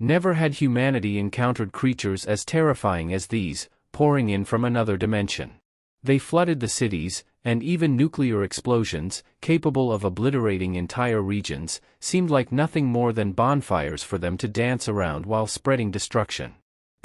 Never had humanity encountered creatures as terrifying as these, pouring in from another dimension. They flooded the cities, and even nuclear explosions, capable of obliterating entire regions, seemed like nothing more than bonfires for them to dance around while spreading destruction.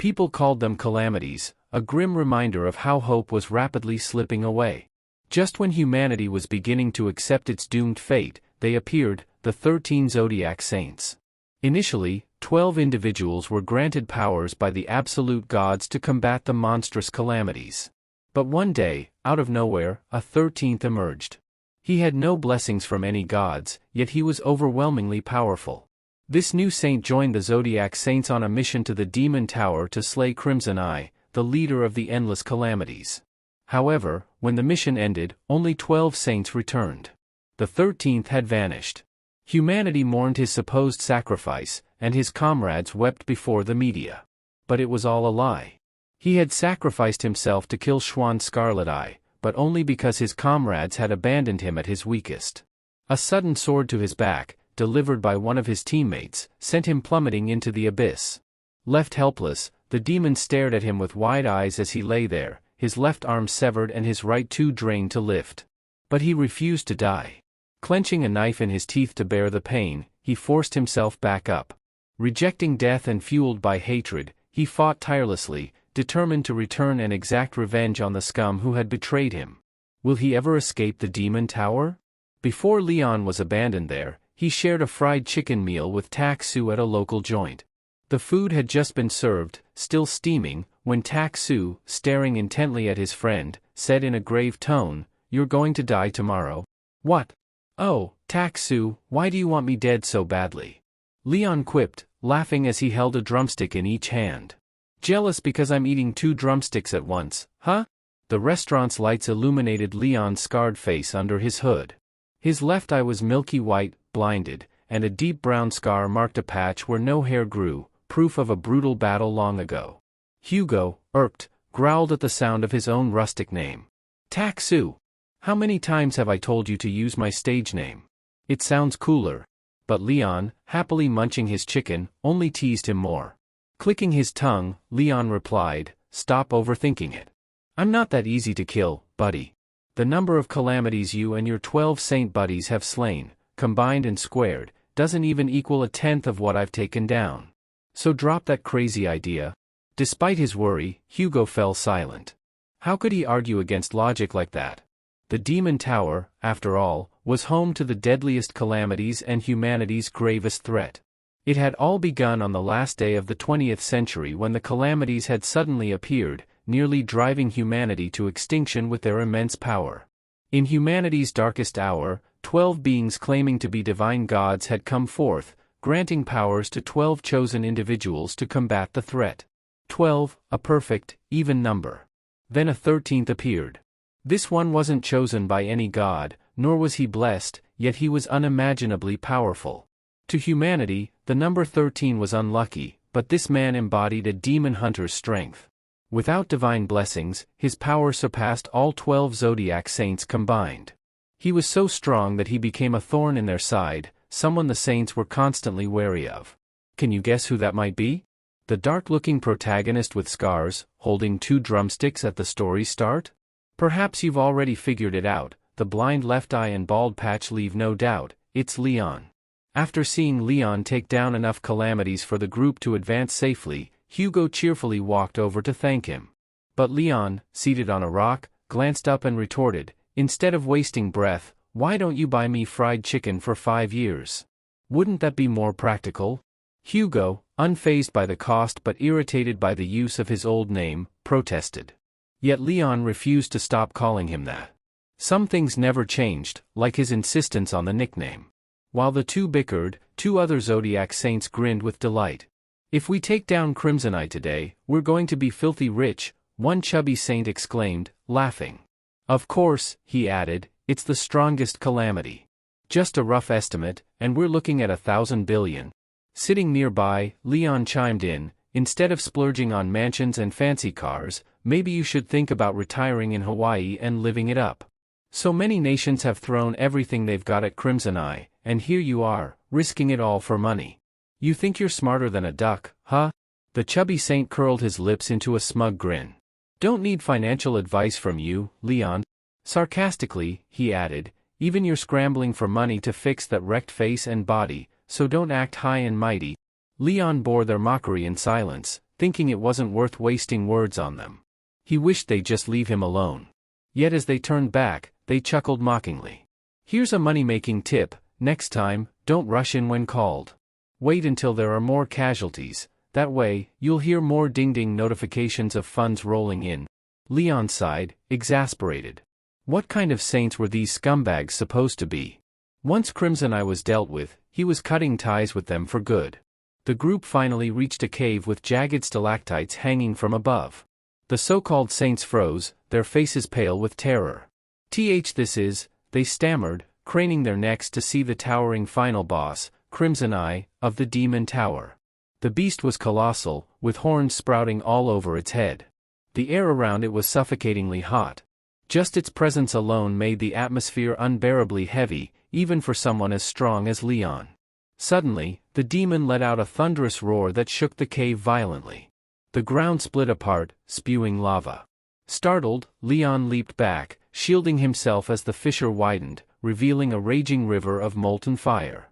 People called them calamities, a grim reminder of how hope was rapidly slipping away. Just when humanity was beginning to accept its doomed fate, they appeared, the 13 Zodiac Saints. Initially, 12 individuals were granted powers by the absolute gods to combat the monstrous calamities. But one day, out of nowhere, a 13th emerged. He had no blessings from any gods, yet he was overwhelmingly powerful. This new saint joined the Zodiac Saints on a mission to the Demon Tower to slay Crimson Eye, the leader of the endless calamities. However, when the mission ended, only 12 saints returned. The 13th had vanished. Humanity mourned his supposed sacrifice, and his comrades wept before the media. But it was all a lie. He had sacrificed himself to kill Schwann Scarlet Eye, but only because his comrades had abandoned him at his weakest. A sudden sword to his back, delivered by one of his teammates, sent him plummeting into the abyss. Left helpless, the demon stared at him with wide eyes as he lay there, his left arm severed and his right too drained to lift. But he refused to die. Clenching a knife in his teeth to bear the pain, he forced himself back up. Rejecting death and fueled by hatred, he fought tirelessly, determined to return and exact revenge on the scum who had betrayed him. Will he ever escape the Demon Tower? Before Leon was abandoned there, he shared a fried chicken meal with Tak-Su at a local joint. The food had just been served, still steaming, when Tak-Su, staring intently at his friend, said in a grave tone, "You're going to die tomorrow." "What? Oh, Tak-Su, why do you want me dead so badly?" Leon quipped, laughing as he held a drumstick in each hand. "Jealous because I'm eating 2 drumsticks at once, huh?" The restaurant's lights illuminated Leon's scarred face under his hood. His left eye was milky white, blinded, and a deep brown scar marked a patch where no hair grew, proof of a brutal battle long ago. Hugo, irked, growled at the sound of his own rustic name. "Tak-Su! How many times have I told you to use my stage name? It sounds cooler." But Leon, happily munching his chicken, only teased him more. Clicking his tongue, Leon replied, "Stop overthinking it. I'm not that easy to kill, buddy. The number of calamities you and your 12 saint buddies have slain, combined and squared, doesn't even equal 1/10 of what I've taken down. So drop that crazy idea." Despite his worry, Hugo fell silent. How could he argue against logic like that? The Demon Tower, after all, was home to the deadliest calamities and humanity's gravest threat. It had all begun on the last day of the 20th century when the calamities had suddenly appeared, nearly driving humanity to extinction with their immense power. In humanity's darkest hour, 12 beings claiming to be divine gods had come forth, granting powers to 12 chosen individuals to combat the threat. 12, a perfect, even number. Then a 13th appeared. This one wasn't chosen by any god, nor was he blessed, yet he was unimaginably powerful. To humanity, the number 13 was unlucky, but this man embodied a demon hunter's strength. Without divine blessings, his power surpassed all 12 Zodiac Saints combined. He was so strong that he became a thorn in their side, someone the Saints were constantly wary of. Can you guess who that might be? The dark-looking protagonist with scars, holding 2 drumsticks at the story's start? Perhaps you've already figured it out, the blind left eye and bald patch leave no doubt, it's Leon. After seeing Leon take down enough calamities for the group to advance safely, Hugo cheerfully walked over to thank him. But Leon, seated on a rock, glanced up and retorted, "Instead of wasting breath, why don't you buy me fried chicken for 5 years? Wouldn't that be more practical?" Hugo, unfazed by the cost but irritated by the use of his old name, protested. Yet Leon refused to stop calling him that. Some things never changed, like his insistence on the nickname. While the two bickered, 2 other Zodiac Saints grinned with delight. "If we take down Crimson Eye today, we're going to be filthy rich," one chubby saint exclaimed, laughing. "Of course," he added, "it's the strongest calamity. Just a rough estimate, and we're looking at 1,000 billion. Sitting nearby, Leon chimed in, "Instead of splurging on mansions and fancy cars, maybe you should think about retiring in Hawaii and living it up. So many nations have thrown everything they've got at Crimson Eye, and here you are, risking it all for money. You think you're smarter than a duck, huh? The chubby saint curled his lips into a smug grin. Don't need financial advice from you, Leon. Sarcastically, he added, even you're scrambling for money to fix that wrecked face and body, so don't act high and mighty. Leon bore their mockery in silence, thinking it wasn't worth wasting words on them. He wished they'd just leave him alone. Yet as they turned back, they chuckled mockingly. Here's a money-making tip, next time, don't rush in when called. Wait until there are more casualties, that way, you'll hear more ding-ding notifications of funds rolling in. Leon sighed, exasperated. What kind of saints were these scumbags supposed to be? Once Crimson Eye was dealt with, he was cutting ties with them for good. The group finally reached a cave with jagged stalactites hanging from above. The so-called saints froze, their faces pale with terror. This is, they stammered, craning their necks to see the towering final boss, Crimson Eye, of the Demon Tower. The beast was colossal, with horns sprouting all over its head. The air around it was suffocatingly hot. Just its presence alone made the atmosphere unbearably heavy, even for someone as strong as Leon. Suddenly, the demon let out a thunderous roar that shook the cave violently. The ground split apart, spewing lava. Startled, Leon leaped back, shielding himself as the fissure widened, revealing a raging river of molten fire.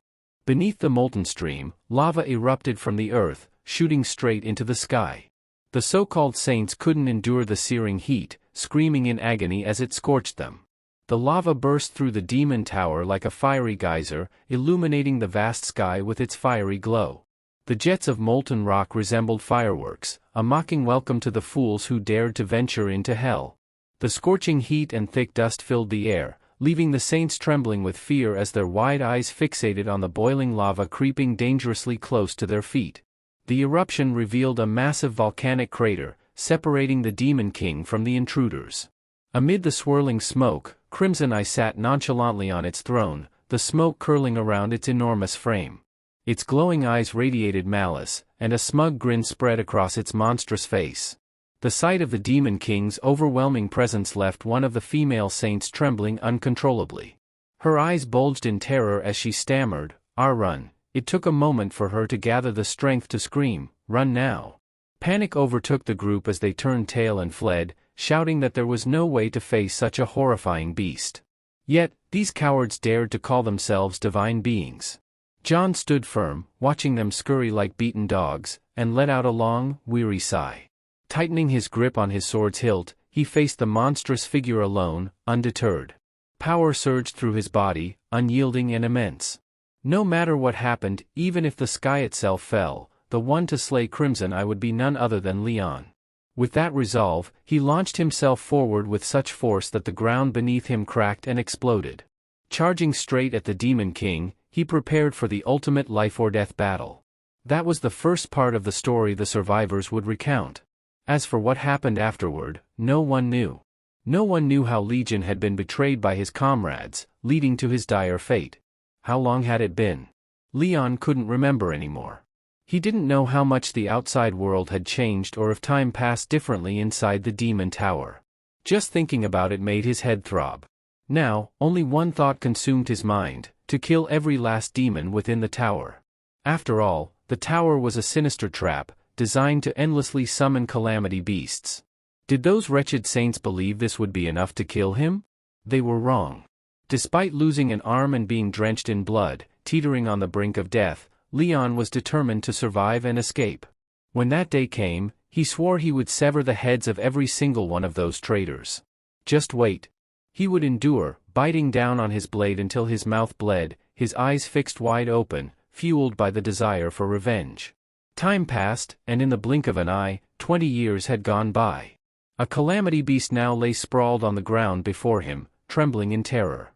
Beneath the molten stream, lava erupted from the earth, shooting straight into the sky. The so-called saints couldn't endure the searing heat, screaming in agony as it scorched them. The lava burst through the demon tower like a fiery geyser, illuminating the vast sky with its fiery glow. The jets of molten rock resembled fireworks, a mocking welcome to the fools who dared to venture into hell. The scorching heat and thick dust filled the air, leaving the saints trembling with fear as their wide eyes fixated on the boiling lava creeping dangerously close to their feet. The eruption revealed a massive volcanic crater, separating the Demon King from the intruders. Amid the swirling smoke, Crimson Eye sat nonchalantly on its throne, the smoke curling around its enormous frame. Its glowing eyes radiated malice, and a smug grin spread across its monstrous face. The sight of the Demon King's overwhelming presence left one of the female saints trembling uncontrollably. Her eyes bulged in terror as she stammered, run." It took a moment for her to gather the strength to scream, "Run now." Panic overtook the group as they turned tail and fled, shouting that there was no way to face such a horrifying beast. Yet, these cowards dared to call themselves divine beings. John stood firm, watching them scurry like beaten dogs, and let out a long, weary sigh. Tightening his grip on his sword's hilt, he faced the monstrous figure alone, undeterred. Power surged through his body, unyielding and immense. No matter what happened, even if the sky itself fell, the one to slay Crimson Eye would be none other than Leon. With that resolve, he launched himself forward with such force that the ground beneath him cracked and exploded. Charging straight at the Demon King, he prepared for the ultimate life-or-death battle. That was the first part of the story the survivors would recount. As for what happened afterward, no one knew. No one knew how Legion had been betrayed by his comrades, leading to his dire fate. How long had it been? Leon couldn't remember anymore. He didn't know how much the outside world had changed or if time passed differently inside the Demon Tower. Just thinking about it made his head throb. Now, only one thought consumed his mind: to kill every last demon within the tower. After all, the tower was a sinister trap, designed to endlessly summon calamity beasts. Did those wretched saints believe this would be enough to kill him? They were wrong. Despite losing an arm and being drenched in blood, teetering on the brink of death, Leon was determined to survive and escape. When that day came, he swore he would sever the heads of every single one of those traitors. Just wait. He would endure, biting down on his blade until his mouth bled, his eyes fixed wide open, fueled by the desire for revenge. Time passed, and in the blink of an eye, 20 years had gone by. A calamity beast now lay sprawled on the ground before him, trembling in terror.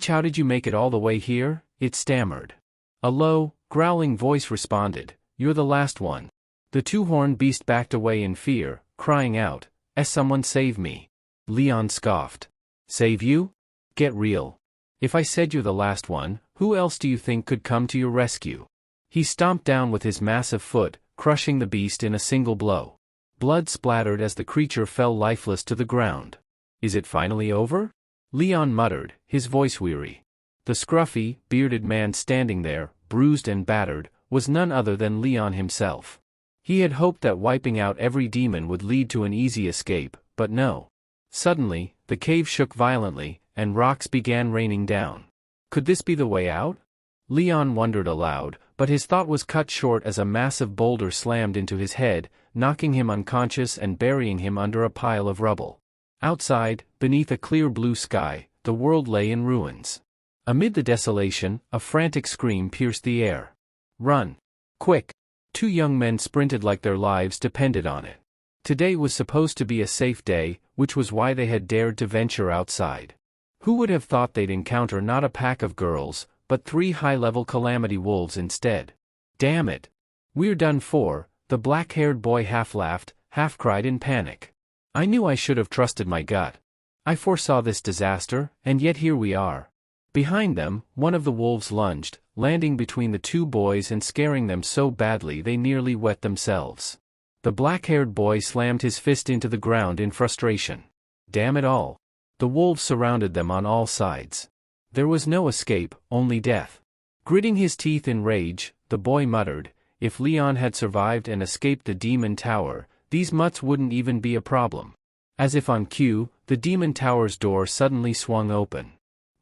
How did you make it all the way here?" it stammered. A low, growling voice responded, "You're the last one." The two-horned beast backed away in fear, crying out, Someone save me." Leon scoffed. "Save you? Get real. If I said you're the last one, who else do you think could come to your rescue?" He stomped down with his massive foot, crushing the beast in a single blow. Blood splattered as the creature fell lifeless to the ground. "Is it finally over?" Leon muttered, his voice weary. The scruffy, bearded man standing there, bruised and battered, was none other than Leon himself. He had hoped that wiping out every demon would lead to an easy escape, but no. Suddenly, the cave shook violently, and rocks began raining down. Could this be the way out? Leon wondered aloud, but his thought was cut short as a massive boulder slammed into his head, knocking him unconscious and burying him under a pile of rubble. Outside, beneath a clear blue sky, the world lay in ruins. Amid the desolation, a frantic scream pierced the air. "Run! Quick!" Two young men sprinted like their lives depended on it. Today was supposed to be a safe day, which was why they had dared to venture outside. Who would have thought they'd encounter not a pack of girls, but 3 high-level calamity wolves instead? Damn it! We're done for, the black-haired boy half laughed, half cried in panic. I knew I should have trusted my gut. I foresaw this disaster, and yet here we are. Behind them, one of the wolves lunged, landing between the two boys and scaring them so badly they nearly wet themselves. The black-haired boy slammed his fist into the ground in frustration. Damn it all. The wolves surrounded them on all sides. There was no escape, only death. Gritting his teeth in rage, the boy muttered, if Leon had survived and escaped the demon tower, these mutts wouldn't even be a problem. As if on cue, the demon tower's door suddenly swung open.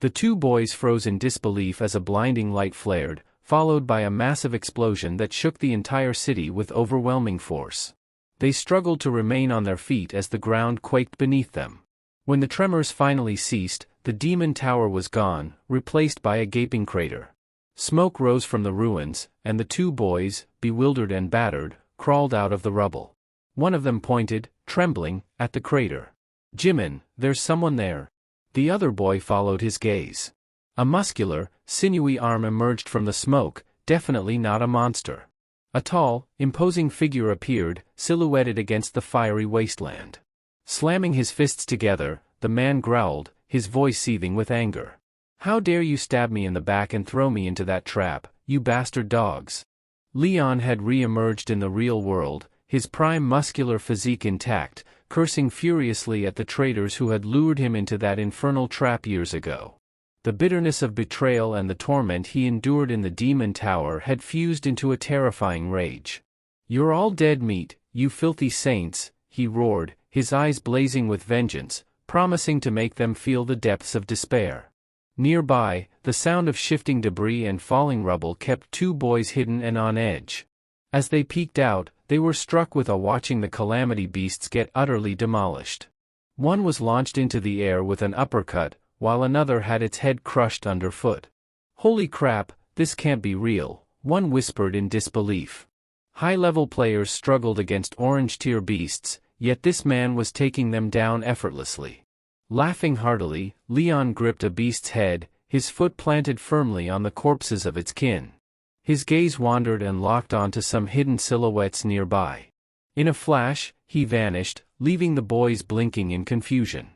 The two boys froze in disbelief as a blinding light flared, followed by a massive explosion that shook the entire city with overwhelming force. They struggled to remain on their feet as the ground quaked beneath them. When the tremors finally ceased, the demon tower was gone, replaced by a gaping crater. Smoke rose from the ruins, and the two boys, bewildered and battered, crawled out of the rubble. One of them pointed, trembling, at the crater. "Jimin, there's someone there." The other boy followed his gaze. A muscular, sinewy arm emerged from the smoke, definitely not a monster. A tall, imposing figure appeared, silhouetted against the fiery wasteland. Slamming his fists together, the man growled, his voice seething with anger. "How dare you stab me in the back and throw me into that trap, you bastard dogs?" Leon had re-emerged in the real world, his prime muscular physique intact, cursing furiously at the traitors who had lured him into that infernal trap years ago. The bitterness of betrayal and the torment he endured in the demon tower had fused into a terrifying rage. "You're all dead meat, you filthy saints," he roared, his eyes blazing with vengeance, promising to make them feel the depths of despair. Nearby, the sound of shifting debris and falling rubble kept two boys hidden and on edge. As they peeked out, they were struck with awe watching the calamity beasts get utterly demolished. One was launched into the air with an uppercut, while another had its head crushed underfoot. "Holy crap, this can't be real," one whispered in disbelief. High-level players struggled against orange-tier beasts, yet this man was taking them down effortlessly. Laughing heartily, Leon gripped a beast's head, his foot planted firmly on the corpses of its kin. His gaze wandered and locked onto some hidden silhouettes nearby. In a flash, he vanished, leaving the boys blinking in confusion.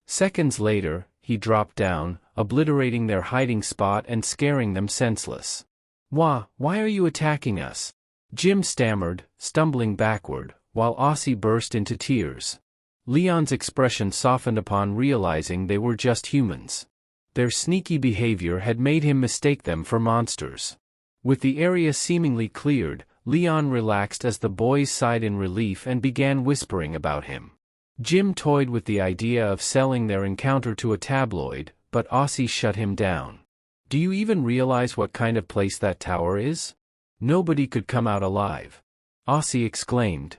Seconds later, he dropped down, obliterating their hiding spot and scaring them senseless. Why are you attacking us?" Jim stammered, stumbling backward, while Aussie burst into tears. Leon's expression softened upon realizing they were just humans. Their sneaky behavior had made him mistake them for monsters. With the area seemingly cleared, Leon relaxed as the boys sighed in relief and began whispering about him. Jim toyed with the idea of selling their encounter to a tabloid, but Aussie shut him down. "Do you even realize what kind of place that tower is? Nobody could come out alive," Aussie exclaimed.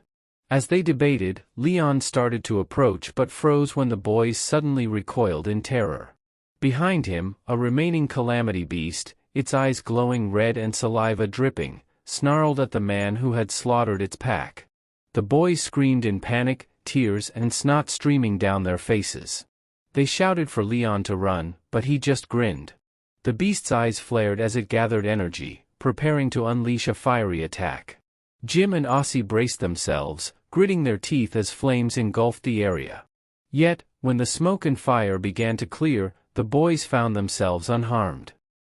As they debated, Leon started to approach but froze when the boys suddenly recoiled in terror. Behind him, a remaining calamity beast, its eyes glowing red and saliva dripping, snarled at the man who had slaughtered its pack. The boys screamed in panic, tears and snot streaming down their faces. They shouted for Leon to run, but he just grinned. The beast's eyes flared as it gathered energy, preparing to unleash a fiery attack. Jim and Aussie braced themselves, gritting their teeth as flames engulfed the area. Yet, when the smoke and fire began to clear, the boys found themselves unharmed.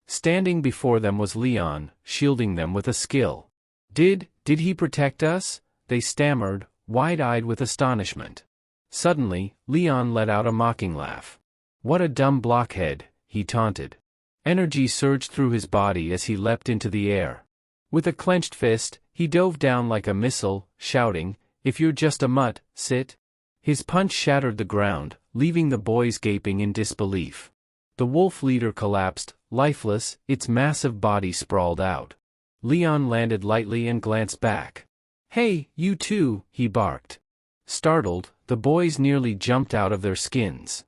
Standing before them was Leon, shielding them with a skill. Did he protect us?" they stammered, wide-eyed with astonishment. Suddenly, Leon let out a mocking laugh. "What a dumb blockhead," he taunted. Energy surged through his body as he leapt into the air. With a clenched fist, he dove down like a missile, shouting, "If you're just a mutt, sit." His punch shattered the ground, leaving the boys gaping in disbelief. The wolf leader collapsed, lifeless, its massive body sprawled out. Leon landed lightly and glanced back. "Hey, you two," he barked. Startled, the boys nearly jumped out of their skins.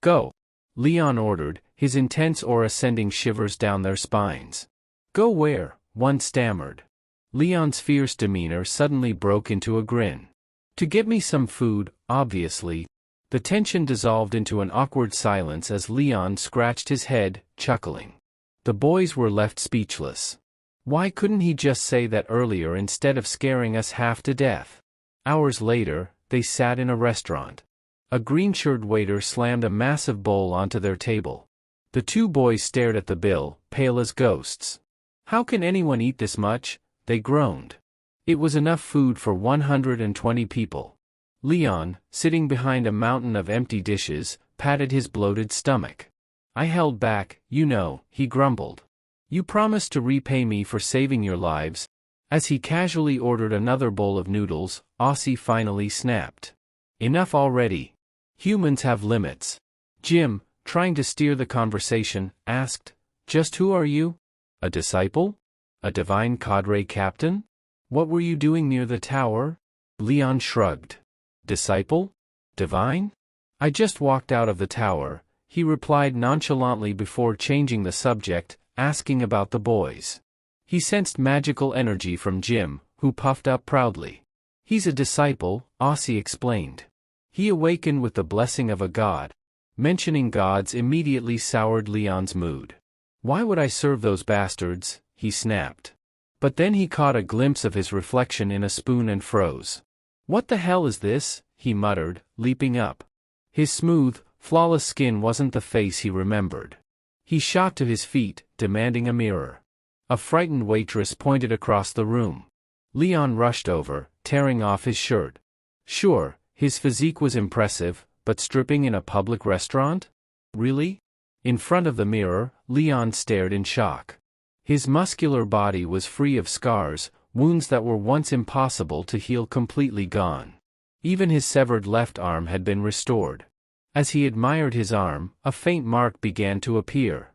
"Go," Leon ordered, his intense aura sending shivers down their spines. "Go where?" one stammered. Leon's fierce demeanor suddenly broke into a grin. "To get me some food, obviously." The tension dissolved into an awkward silence as Leon scratched his head, chuckling. The boys were left speechless. Why couldn't he just say that earlier instead of scaring us half to death? Hours later, they sat in a restaurant. A green-shirted waiter slammed a massive bowl onto their table. The two boys stared at the bill, pale as ghosts. "How can anyone eat this much?" they groaned. It was enough food for 120 people. Leon, sitting behind a mountain of empty dishes, patted his bloated stomach. "I held back, you know," he grumbled. "You promised to repay me for saving your lives." As he casually ordered another bowl of noodles, Aussie finally snapped. "Enough already. Humans have limits." Jim, trying to steer the conversation, asked, "Just who are you? A disciple? A divine cadre captain? What were you doing near the tower?" Leon shrugged. "Disciple? Divine? I just walked out of the tower," he replied nonchalantly before changing the subject, asking about the boys. He sensed magical energy from Jim, who puffed up proudly. "He's a disciple," Aussie explained. "He awakened with the blessing of a god." Mentioning gods immediately soured Leon's mood. "Why would I serve those bastards?" he snapped. But then he caught a glimpse of his reflection in a spoon and froze. "What the hell is this?" he muttered, leaping up. His smooth, flawless skin wasn't the face he remembered. He shot to his feet, demanding a mirror. A frightened waitress pointed across the room. Leon rushed over, tearing off his shirt. Sure, his physique was impressive, but stripping in a public restaurant? Really? In front of the mirror, Leon stared in shock. His muscular body was free of scars, wounds that were once impossible to heal completely gone. Even his severed left arm had been restored. As he admired his arm, a faint mark began to appear.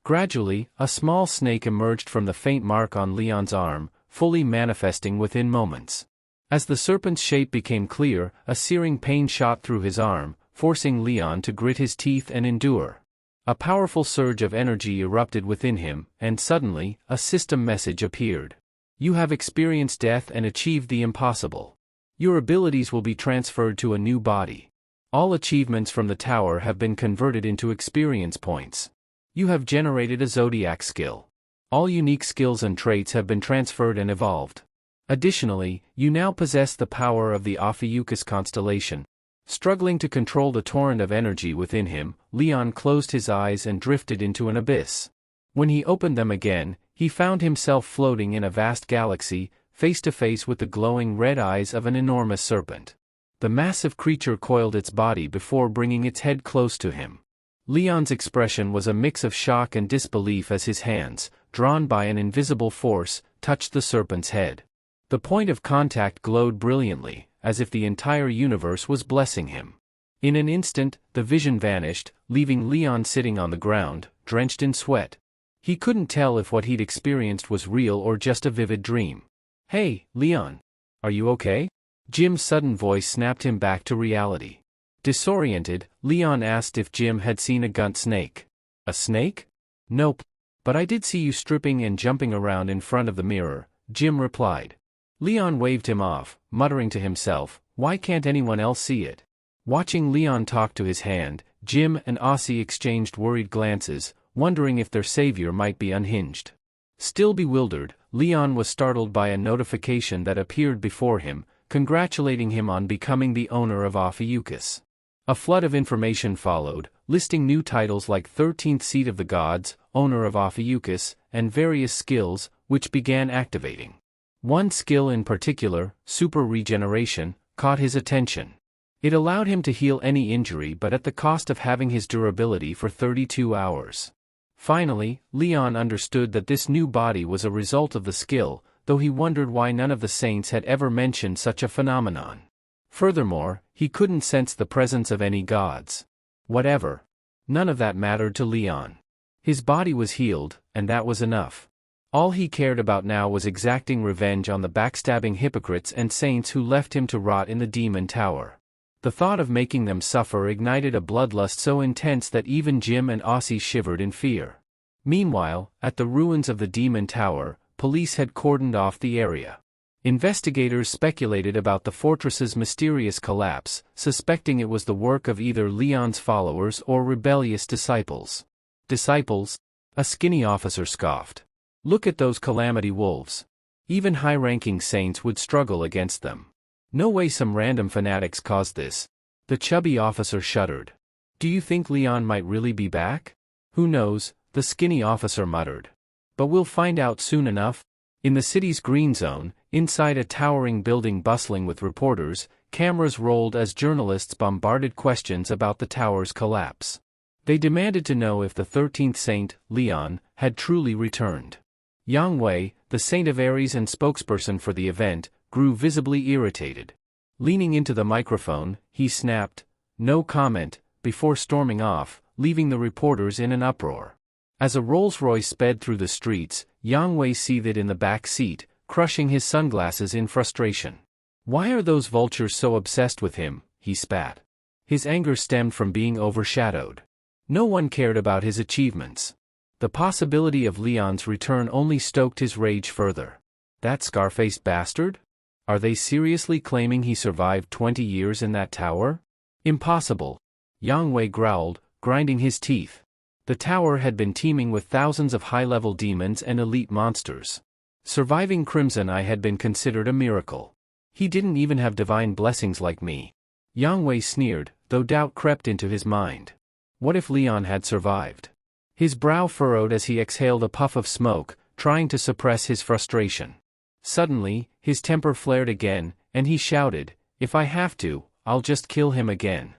Gradually, a small snake emerged from the faint mark on Leon's arm, fully manifesting within moments. As the serpent's shape became clear, a searing pain shot through his arm, forcing Leon to grit his teeth and endure. A powerful surge of energy erupted within him, and suddenly, a system message appeared. "You have experienced death and achieved the impossible. Your abilities will be transferred to a new body. All achievements from the tower have been converted into experience points. You have generated a zodiac skill. All unique skills and traits have been transferred and evolved. Additionally, you now possess the power of the Ophiuchus constellation." Struggling to control the torrent of energy within him, Leon closed his eyes and drifted into an abyss. When he opened them again, he found himself floating in a vast galaxy, face to face with the glowing red eyes of an enormous serpent. The massive creature coiled its body before bringing its head close to him. Leon's expression was a mix of shock and disbelief as his hands, drawn by an invisible force, touched the serpent's head. The point of contact glowed brilliantly, as if the entire universe was blessing him. In an instant, the vision vanished, leaving Leon sitting on the ground, drenched in sweat. He couldn't tell if what he'd experienced was real or just a vivid dream. "Hey, Leon. Are you okay?" Jim's sudden voice snapped him back to reality. Disoriented, Leon asked if Jim had seen a gunt snake. "A snake? Nope. But I did see you stripping and jumping around in front of the mirror," Jim replied. Leon waved him off, muttering to himself, "Why can't anyone else see it?" Watching Leon talk to his hand, Jim and Aussie exchanged worried glances, wondering if their savior might be unhinged. Still bewildered, Leon was startled by a notification that appeared before him, congratulating him on becoming the owner of Ophiuchus. A flood of information followed, listing new titles like 13th Seat of the Gods, Owner of Ophiuchus, and various skills, which began activating. One skill in particular, Super Regeneration, caught his attention. It allowed him to heal any injury but at the cost of having his durability for 32 hours. Finally, Leon understood that this new body was a result of the skill, though he wondered why none of the saints had ever mentioned such a phenomenon. Furthermore, he couldn't sense the presence of any gods. Whatever. None of that mattered to Leon. His body was healed, and that was enough. All he cared about now was exacting revenge on the backstabbing hypocrites and saints who left him to rot in the demon tower. The thought of making them suffer ignited a bloodlust so intense that even Jim and Aussie shivered in fear. Meanwhile, at the ruins of the demon tower, police had cordoned off the area. Investigators speculated about the fortress's mysterious collapse, suspecting it was the work of either Leon's followers or rebellious disciples. Disciples? A skinny officer scoffed. Look at those calamity wolves. Even high-ranking saints would struggle against them. No way some random fanatics caused this. The chubby officer shuddered. Do you think Leon might really be back? Who knows, the skinny officer muttered. But we'll find out soon enough. In the city's green zone, inside a towering building bustling with reporters, cameras rolled as journalists bombarded questions about the tower's collapse. They demanded to know if the 13th saint, Leon, had truly returned. Yang Wei, the saint of Aries and spokesperson for the event, grew visibly irritated. Leaning into the microphone, he snapped, "No comment," before storming off, leaving the reporters in an uproar. As a Rolls-Royce sped through the streets, Yang Wei seethed in the back seat, crushing his sunglasses in frustration. Why are those vultures so obsessed with him? He spat. His anger stemmed from being overshadowed. No one cared about his achievements. The possibility of Leon's return only stoked his rage further. That scar-faced bastard? Are they seriously claiming he survived 20 years in that tower? Impossible. Yang Wei growled, grinding his teeth. The tower had been teeming with thousands of high-level demons and elite monsters. Surviving Crimson Eye had been considered a miracle. He didn't even have divine blessings like me. Yang Wei sneered, though doubt crept into his mind. What if Leon had survived? His brow furrowed as he exhaled a puff of smoke, trying to suppress his frustration. Suddenly, his temper flared again, and he shouted, "If I have to, I'll just kill him again."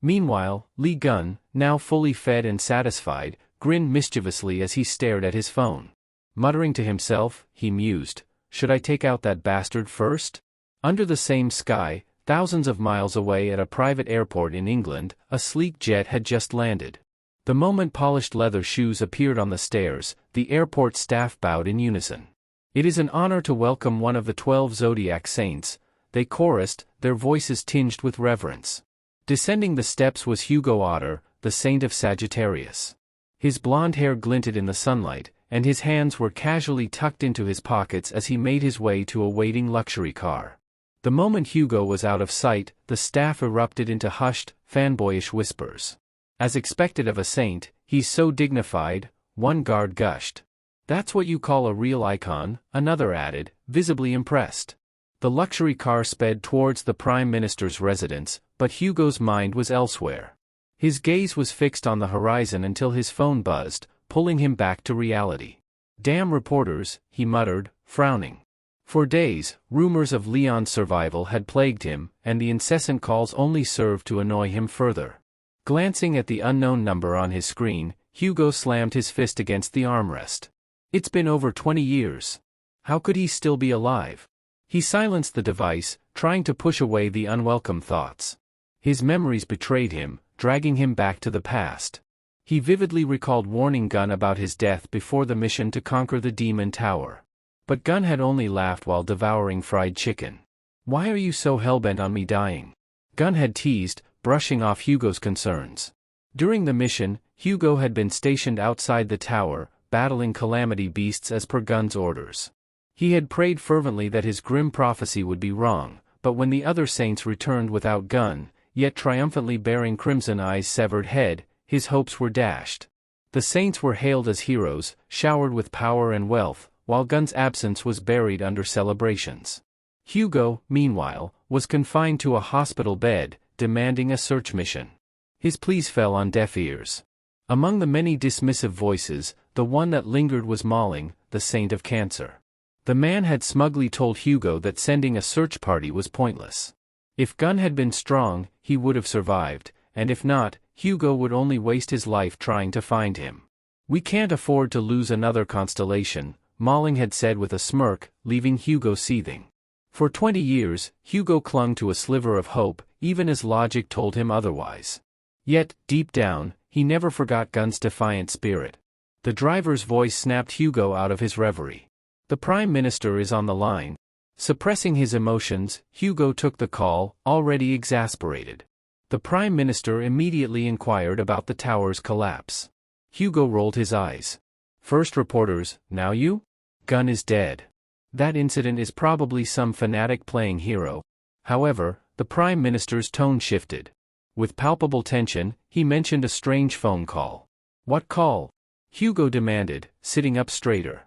Meanwhile, Li Gun, now fully fed and satisfied, grinned mischievously as he stared at his phone. Muttering to himself, he mused, "Should I take out that bastard first?" Under the same sky, thousands of miles away at a private airport in England, a sleek jet had just landed. The moment polished leather shoes appeared on the stairs, the airport staff bowed in unison. "It is an honor to welcome one of the 12 Zodiac Saints," they chorused, their voices tinged with reverence. Descending the steps was Hugo Otter, the saint of Sagittarius. His blonde hair glinted in the sunlight, and his hands were casually tucked into his pockets as he made his way to a waiting luxury car. The moment Hugo was out of sight, the staff erupted into hushed, fanboyish whispers. "As expected of a saint, he's so dignified," one guard gushed. "That's what you call a real icon," another added, visibly impressed. The luxury car sped towards the Prime Minister's residence, but Hugo's mind was elsewhere. His gaze was fixed on the horizon until his phone buzzed, pulling him back to reality. "Damn reporters," he muttered, frowning. For days, rumors of Leon's survival had plagued him, and the incessant calls only served to annoy him further. Glancing at the unknown number on his screen, Hugo slammed his fist against the armrest. It's been over 20 years. How could he still be alive? He silenced the device, trying to push away the unwelcome thoughts. His memories betrayed him, dragging him back to the past. He vividly recalled warning Gun about his death before the mission to conquer the Demon Tower. But Gun had only laughed while devouring fried chicken. "Why are you so hellbent on me dying?" Gun had teased, brushing off Hugo's concerns. During the mission, Hugo had been stationed outside the tower, battling calamity beasts as per Gun's orders. He had prayed fervently that his grim prophecy would be wrong, but when the other saints returned without Gun, yet triumphantly bearing Crimson Eye's severed head, his hopes were dashed. The saints were hailed as heroes, showered with power and wealth, while Gun's absence was buried under celebrations. Hugo, meanwhile, was confined to a hospital bed, demanding a search mission. His pleas fell on deaf ears. Among the many dismissive voices, the one that lingered was Malling, the saint of cancer. The man had smugly told Hugo that sending a search party was pointless. If Gun had been strong, he would have survived, and if not, Hugo would only waste his life trying to find him. We can't afford to lose another constellation, Malling had said with a smirk, leaving Hugo seething. For 20 years, Hugo clung to a sliver of hope, even as logic told him otherwise. Yet, deep down, he never forgot Gun's defiant spirit. The driver's voice snapped Hugo out of his reverie. The Prime Minister is on the line. Suppressing his emotions, Hugo took the call, already exasperated. The Prime Minister immediately inquired about the tower's collapse. Hugo rolled his eyes. First reporters, now you? Gun is dead. That incident is probably some fanatic playing hero. However, the Prime Minister's tone shifted. With palpable tension, he mentioned a strange phone call. What call? Hugo demanded, sitting up straighter.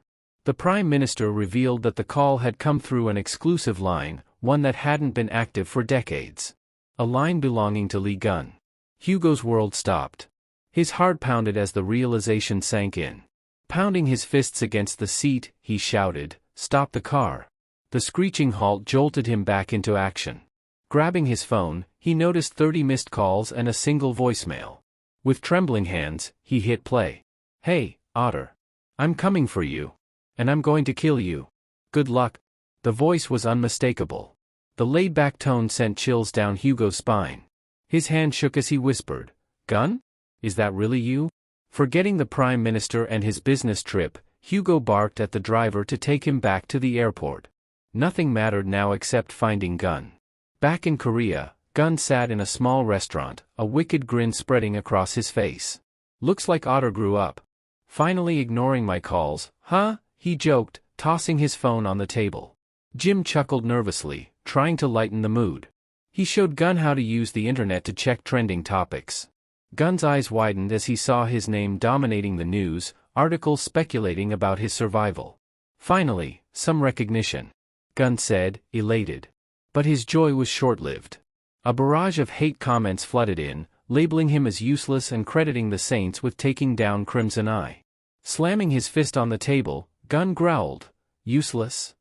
The Prime Minister revealed that the call had come through an exclusive line, one that hadn't been active for decades. A line belonging to Lee Gun. Hugo's world stopped. His heart pounded as the realization sank in. Pounding his fists against the seat, he shouted, "Stop the car." The screeching halt jolted him back into action. Grabbing his phone, he noticed 30 missed calls and a single voicemail. With trembling hands, he hit play. "Hey, Otter. I'm coming for you. And I'm going to kill you. Good luck." The voice was unmistakable. The laid-back tone sent chills down Hugo's spine. His hand shook as he whispered, "Gun? Is that really you?" Forgetting the Prime Minister and his business trip, Hugo barked at the driver to take him back to the airport. Nothing mattered now except finding Gun. Back in Korea, Gun sat in a small restaurant, a wicked grin spreading across his face. "Looks like Otter grew up. Finally ignoring my calls, huh?" he joked, tossing his phone on the table. Jim chuckled nervously, trying to lighten the mood. He showed Gun how to use the internet to check trending topics. Gun's eyes widened as he saw his name dominating the news, articles speculating about his survival. Finally, some recognition, Gun said, elated. But his joy was short-lived. A barrage of hate comments flooded in, labeling him as useless and crediting the Saints with taking down Crimson Eye. Slamming his fist on the table, Gun growled, "Useless?"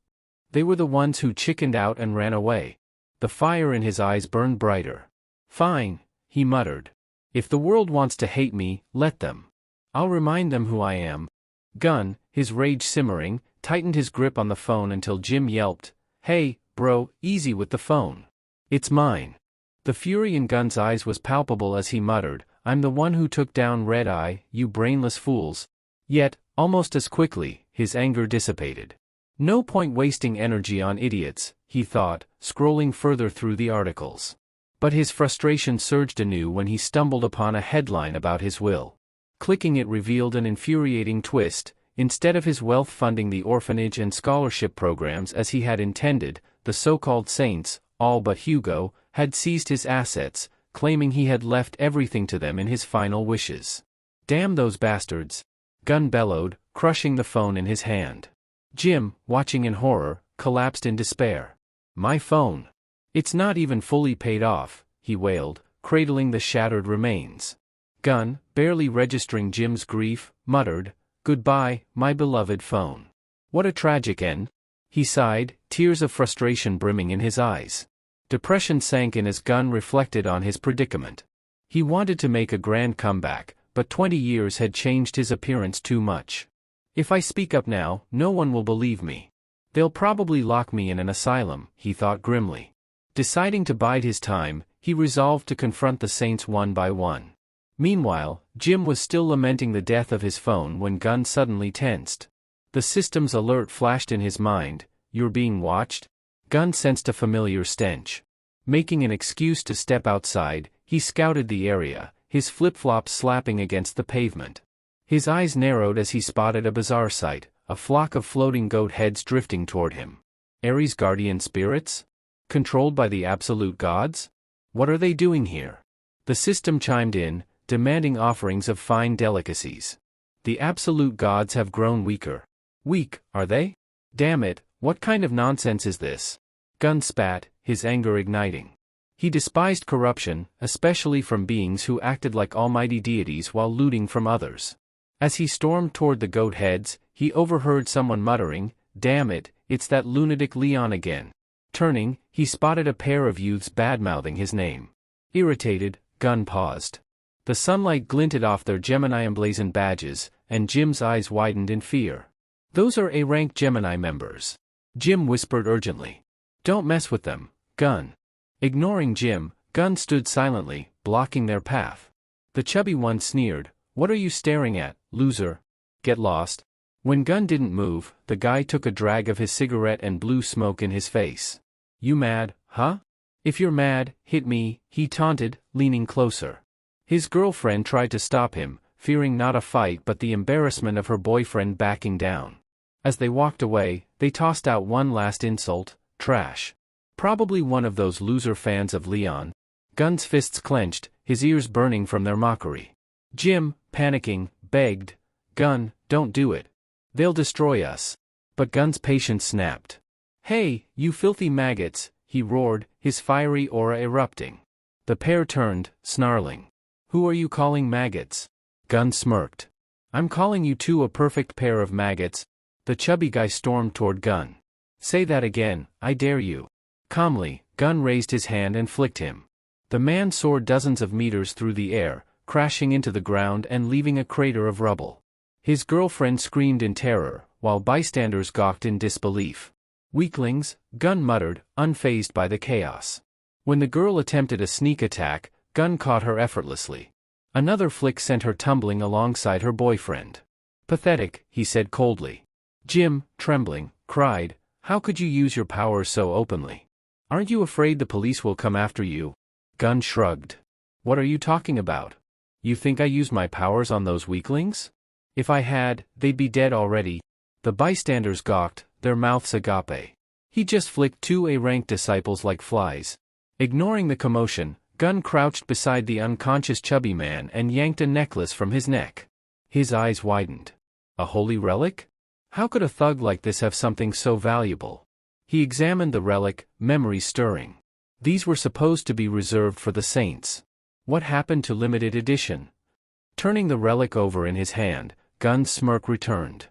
They were the ones who chickened out and ran away. The fire in his eyes burned brighter. "Fine," he muttered. "If the world wants to hate me, let them. I'll remind them who I am." Gun, his rage simmering, tightened his grip on the phone until Jim yelped, "Hey, bro, easy with the phone. It's mine." The fury in Gun's eyes was palpable as he muttered, "I'm the one who took down Red Eye, you brainless fools." Yet, almost as quickly, his anger dissipated. No point wasting energy on idiots, he thought, scrolling further through the articles. But his frustration surged anew when he stumbled upon a headline about his will. Clicking it revealed an infuriating twist. Instead of his wealth funding the orphanage and scholarship programs as he had intended, the so-called Saints, all but Hugo, had seized his assets, claiming he had left everything to them in his final wishes. "Damn those bastards!" Gun bellowed, crushing the phone in his hand. Jim, watching in horror, collapsed in despair. "My phone. It's not even fully paid off," he wailed, cradling the shattered remains. Gun, barely registering Jim's grief, muttered, "Goodbye, my beloved phone. What a tragic end." He sighed, tears of frustration brimming in his eyes. Depression sank in as Gun reflected on his predicament. He wanted to make a grand comeback, but 20 years had changed his appearance too much. "If I speak up now, no one will believe me. They'll probably lock me in an asylum," he thought grimly. Deciding to bide his time, he resolved to confront the Saints one by one. Meanwhile, Jim was still lamenting the death of his phone when Gun suddenly tensed. The system's alert flashed in his mind. "You're being watched?" Gun sensed a familiar stench. Making an excuse to step outside, he scouted the area, his flip-flops slapping against the pavement. His eyes narrowed as he spotted a bizarre sight, a flock of floating goat heads drifting toward him. Ares' guardian spirits? Controlled by the absolute gods? What are they doing here? The system chimed in, demanding offerings of fine delicacies. The absolute gods have grown weaker. Weak, are they? Damn it, what kind of nonsense is this? Gun spat, his anger igniting. He despised corruption, especially from beings who acted like almighty deities while looting from others. As he stormed toward the goat heads, he overheard someone muttering, "Damn it, it's that lunatic Leon again." Turning, he spotted a pair of youths bad-mouthing his name. Irritated, Gun paused. The sunlight glinted off their Gemini emblazoned badges, and Jim's eyes widened in fear. "Those are A-rank Gemini members," Jim whispered urgently. "Don't mess with them, Gun." Ignoring Jim, Gun stood silently, blocking their path. The chubby one sneered, "What are you staring at, loser? Get lost." When Gun didn't move, the guy took a drag of his cigarette and blew smoke in his face. "You mad, huh? If you're mad, hit me," he taunted, leaning closer. His girlfriend tried to stop him, fearing not a fight but the embarrassment of her boyfriend backing down. As they walked away, they tossed out one last insult: trash. Probably one of those loser fans of Leon. Gun's fists clenched, his ears burning from their mockery. Jim, panicking, begged, "Gun, don't do it. They'll destroy us." But Gun's patience snapped. "Hey, you filthy maggots," he roared, his fiery aura erupting. The pair turned, snarling. "Who are you calling maggots?" Gun smirked. "I'm calling you two a perfect pair of maggots." The chubby guy stormed toward Gun. "Say that again, I dare you." Calmly, Gun raised his hand and flicked him. The man soared dozens of meters through the air, crashing into the ground and leaving a crater of rubble. His girlfriend screamed in terror, while bystanders gawked in disbelief. "Weaklings," Gun muttered, unfazed by the chaos. When the girl attempted a sneak attack, Gun caught her effortlessly. Another flick sent her tumbling alongside her boyfriend. "Pathetic," he said coldly. Jim, trembling, cried, "How could you use your powers so openly? Aren't you afraid the police will come after you?" Gun shrugged. "What are you talking about? You think I used my powers on those weaklings? If I had, they'd be dead already." The bystanders gawked, their mouths agape. He just flicked two A-rank disciples like flies. Ignoring the commotion, Gun crouched beside the unconscious chubby man and yanked a necklace from his neck. His eyes widened. A holy relic? How could a thug like this have something so valuable? He examined the relic, memories stirring. These were supposed to be reserved for the saints. What happened to limited edition? Turning the relic over in his hand, Gun's smirk returned.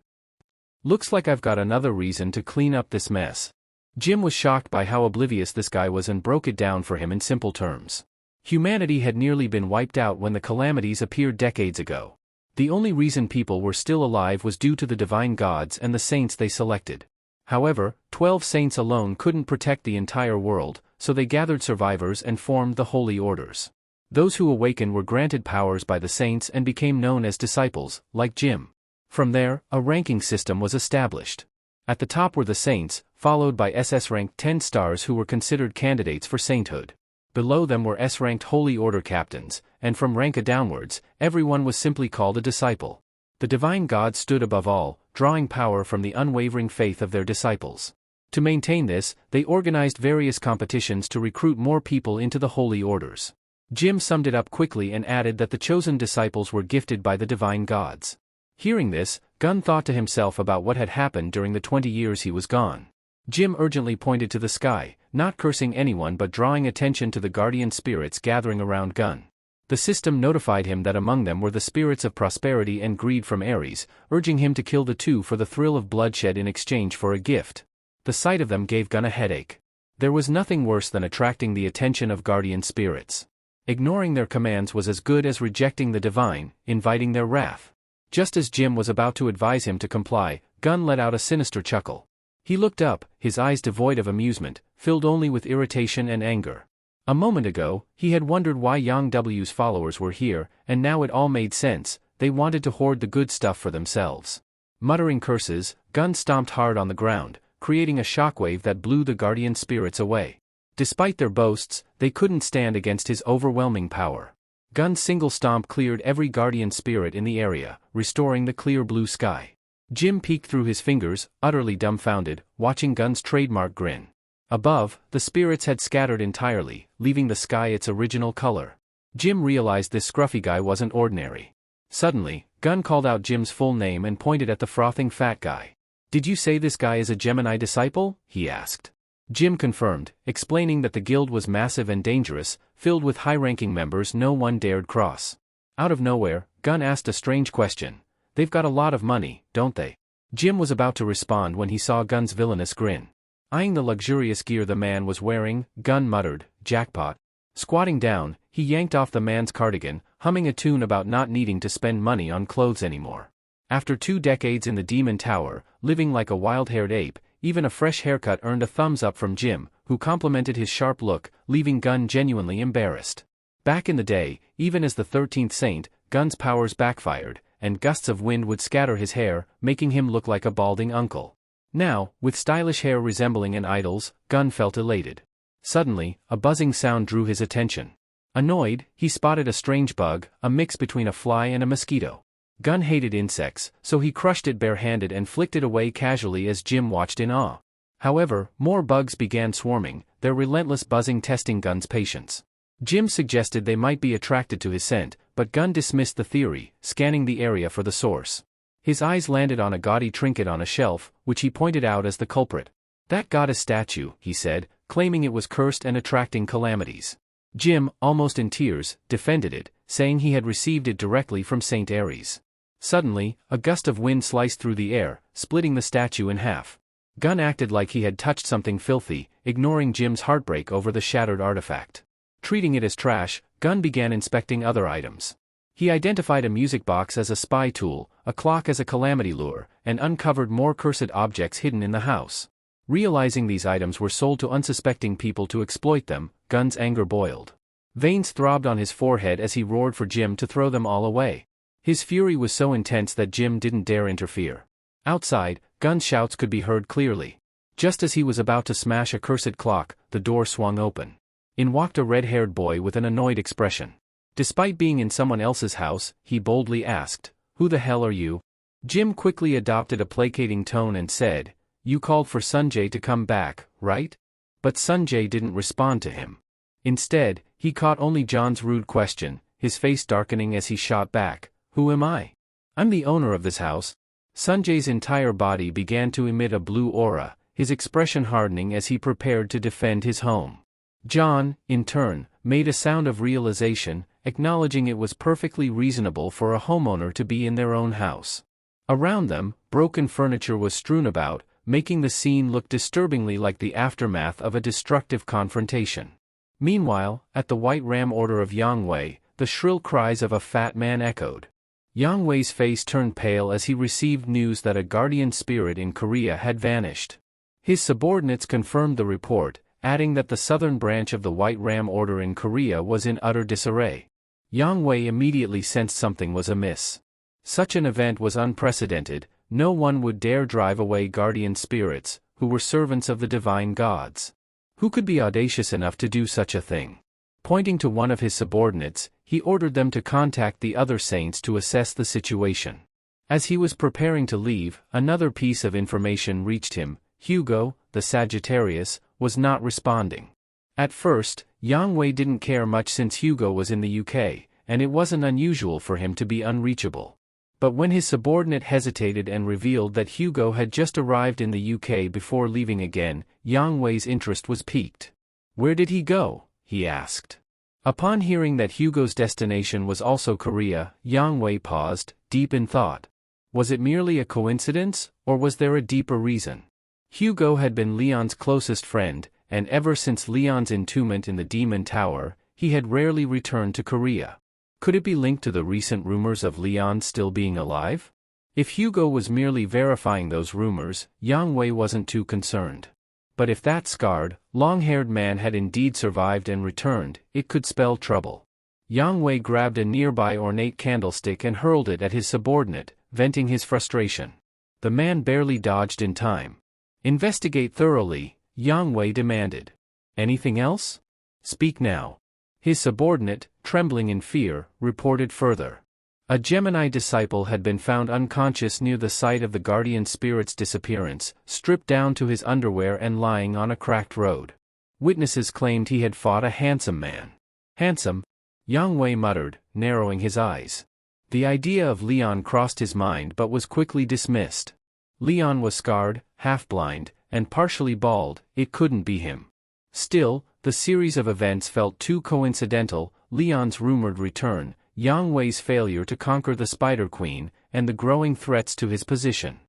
"Looks like I've got another reason to clean up this mess." Jim was shocked by how oblivious this guy was and broke it down for him in simple terms. Humanity had nearly been wiped out when the calamities appeared decades ago. The only reason people were still alive was due to the divine gods and the saints they selected. However, 12 saints alone couldn't protect the entire world, so they gathered survivors and formed the holy orders. Those who awakened were granted powers by the saints and became known as disciples, like Jim. From there, a ranking system was established. At the top were the saints, followed by SS-ranked 10 stars who were considered candidates for sainthood. Below them were S-ranked holy order captains, and from rank downwards, everyone was simply called a disciple. The divine gods stood above all, drawing power from the unwavering faith of their disciples. To maintain this, they organized various competitions to recruit more people into the holy orders. Jim summed it up quickly and added that the chosen disciples were gifted by the divine gods. Hearing this, Gun thought to himself about what had happened during the 20 years he was gone. Jim urgently pointed to the sky, not cursing anyone but drawing attention to the guardian spirits gathering around Gun. The system notified him that among them were the spirits of prosperity and greed from Ares, urging him to kill the two for the thrill of bloodshed in exchange for a gift. The sight of them gave Gun a headache. There was nothing worse than attracting the attention of guardian spirits. Ignoring their commands was as good as rejecting the divine, inviting their wrath. Just as Jim was about to advise him to comply, Gun let out a sinister chuckle. He looked up, his eyes devoid of amusement, filled only with irritation and anger. A moment ago, he had wondered why Yang W's followers were here, and now it all made sense. They wanted to hoard the good stuff for themselves. Muttering curses, Gun stomped hard on the ground, creating a shockwave that blew the guardian spirits away. Despite their boasts, they couldn't stand against his overwhelming power. Gun's single stomp cleared every guardian spirit in the area, restoring the clear blue sky. Jim peeked through his fingers, utterly dumbfounded, watching Gun's trademark grin. Above, the spirits had scattered entirely, leaving the sky its original color. Jim realized this scruffy guy wasn't ordinary. Suddenly, Gun called out Jim's full name and pointed at the frothing fat guy. "Did you say this guy is a Gemini disciple?" he asked. Jim confirmed, explaining that the guild was massive and dangerous, filled with high-ranking members no one dared cross. Out of nowhere, Gun asked a strange question. "They've got a lot of money, don't they?" Jim was about to respond when he saw Gun's villainous grin. Eyeing the luxurious gear the man was wearing, Gun muttered, "Jackpot." Squatting down, he yanked off the man's cardigan, humming a tune about not needing to spend money on clothes anymore. After 2 decades in the Demon Tower, living like a wild-haired ape, even a fresh haircut earned a thumbs up from Jim, who complimented his sharp look, leaving Gun genuinely embarrassed. Back in the day, even as the 13th Saint, Gun's powers backfired, and gusts of wind would scatter his hair, making him look like a balding uncle. Now, with stylish hair resembling an idol's, Gun felt elated. Suddenly, a buzzing sound drew his attention. Annoyed, he spotted a strange bug, a mix between a fly and a mosquito. Gun hated insects, so he crushed it barehanded and flicked it away casually as Jim watched in awe. However, more bugs began swarming, their relentless buzzing testing Gun's patience. Jim suggested they might be attracted to his scent, but Gun dismissed the theory, scanning the area for the source. His eyes landed on a gaudy trinket on a shelf, which he pointed out as the culprit. "That goddess statue," he said, claiming it was cursed and attracting calamities. Jim, almost in tears, defended it, saying he had received it directly from Saint Ares. Suddenly, a gust of wind sliced through the air, splitting the statue in half. Gun acted like he had touched something filthy, ignoring Jim's heartbreak over the shattered artifact. Treating it as trash, Gun began inspecting other items. He identified a music box as a spy tool, a clock as a calamity lure, and uncovered more cursed objects hidden in the house. Realizing these items were sold to unsuspecting people to exploit them, Gun's anger boiled. Veins throbbed on his forehead as he roared for Jim to throw them all away. His fury was so intense that Jim didn't dare interfere. Outside, Gun's shouts could be heard clearly. Just as he was about to smash a cursed clock, the door swung open. In walked a red-haired boy with an annoyed expression. Despite being in someone else's house, he boldly asked, "Who the hell are you?" Jim quickly adopted a placating tone and said, "You called for Sanjay to come back, right?" But Sanjay didn't respond to him. Instead, he caught only John's rude question, his face darkening as he shot back, "Who am I? I'm the owner of this house." Sanjay's entire body began to emit a blue aura, his expression hardening as he prepared to defend his home. John, in turn, made a sound of realization, acknowledging it was perfectly reasonable for a homeowner to be in their own house. Around them, broken furniture was strewn about, making the scene look disturbingly like the aftermath of a destructive confrontation. Meanwhile, at the White Ram Order of Yang Wei, the shrill cries of a fat man echoed. Yang Wei's face turned pale as he received news that a guardian spirit in Korea had vanished. His subordinates confirmed the report, adding that the southern branch of the White Ram Order in Korea was in utter disarray. Yang Wei immediately sensed something was amiss. Such an event was unprecedented, no one would dare drive away guardian spirits, who were servants of the divine gods. Who could be audacious enough to do such a thing? Pointing to one of his subordinates, he ordered them to contact the other saints to assess the situation. As he was preparing to leave, another piece of information reached him. Hugo, the Sagittarius, was not responding. At first, Yang Wei didn't care much since Hugo was in the UK, and it wasn't unusual for him to be unreachable. But when his subordinate hesitated and revealed that Hugo had just arrived in the UK before leaving again, Yang Wei's interest was piqued. "Where did he go?" he asked. Upon hearing that Hugo's destination was also Korea, Yang Wei paused, deep in thought. Was it merely a coincidence, or was there a deeper reason? Hugo had been Leon's closest friend, and ever since Leon's entombment in the Demon Tower, he had rarely returned to Korea. Could it be linked to the recent rumors of Leon still being alive? If Hugo was merely verifying those rumors, Yang Wei wasn't too concerned. But if that scarred, long-haired man had indeed survived and returned, it could spell trouble. Yang Wei grabbed a nearby ornate candlestick and hurled it at his subordinate, venting his frustration. The man barely dodged in time. "Investigate thoroughly," Yang Wei demanded. "Anything else? Speak now." His subordinate, trembling in fear, reported further. A Gemini disciple had been found unconscious near the site of the guardian spirit's disappearance, stripped down to his underwear and lying on a cracked road. Witnesses claimed he had fought a handsome man. "Handsome?" Yang Wei muttered, narrowing his eyes. The idea of Leon crossed his mind but was quickly dismissed. Leon was scarred, half-blind, and partially bald, it couldn't be him. Still, the series of events felt too coincidental: Leon's rumored return, Yang Wei's failure to conquer the Spider Queen, and the growing threats to his position.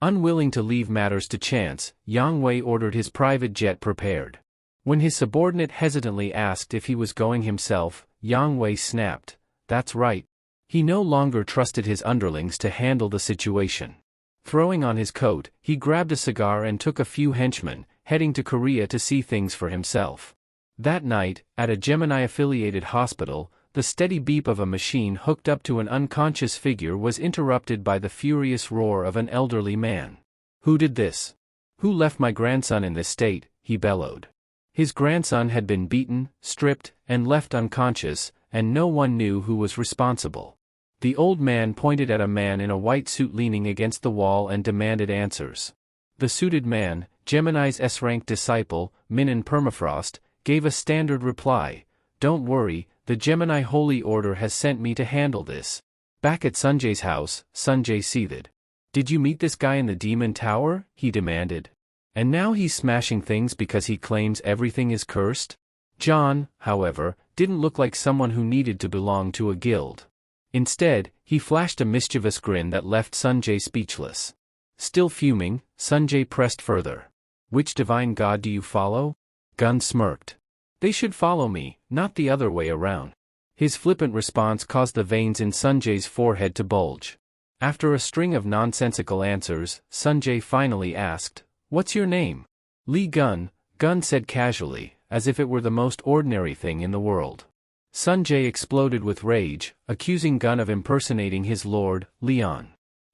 Unwilling to leave matters to chance, Yang Wei ordered his private jet prepared. When his subordinate hesitantly asked if he was going himself, Yang Wei snapped, that's right. He no longer trusted his underlings to handle the situation. Throwing on his coat, he grabbed a cigar and took a few henchmen, heading to Korea to see things for himself. That night, at a Gemini-affiliated hospital, the steady beep of a machine hooked up to an unconscious figure was interrupted by the furious roar of an elderly man. "Who did this? Who left my grandson in this state?" he bellowed. His grandson had been beaten, stripped, and left unconscious, and no one knew who was responsible. The old man pointed at a man in a white suit leaning against the wall and demanded answers. The suited man, Gemini's S-rank disciple, Minin Permafrost, gave a standard reply, "Don't worry, the Gemini Holy Order has sent me to handle this." Back at Sanjay's house, Sanjay seethed. "Did you meet this guy in the Demon Tower?" he demanded. "And now he's smashing things because he claims everything is cursed?" John, however, didn't look like someone who needed to belong to a guild. Instead, he flashed a mischievous grin that left Sanjay speechless. Still fuming, Sanjay pressed further. "Which divine god do you follow?" Gun smirked. "They should follow me, not the other way around." His flippant response caused the veins in Sanjay's forehead to bulge. After a string of nonsensical answers, Sanjay finally asked, "What's your name?" "Lee Gun," Gun said casually, as if it were the most ordinary thing in the world. Sanjay exploded with rage, accusing Gun of impersonating his lord, Leon.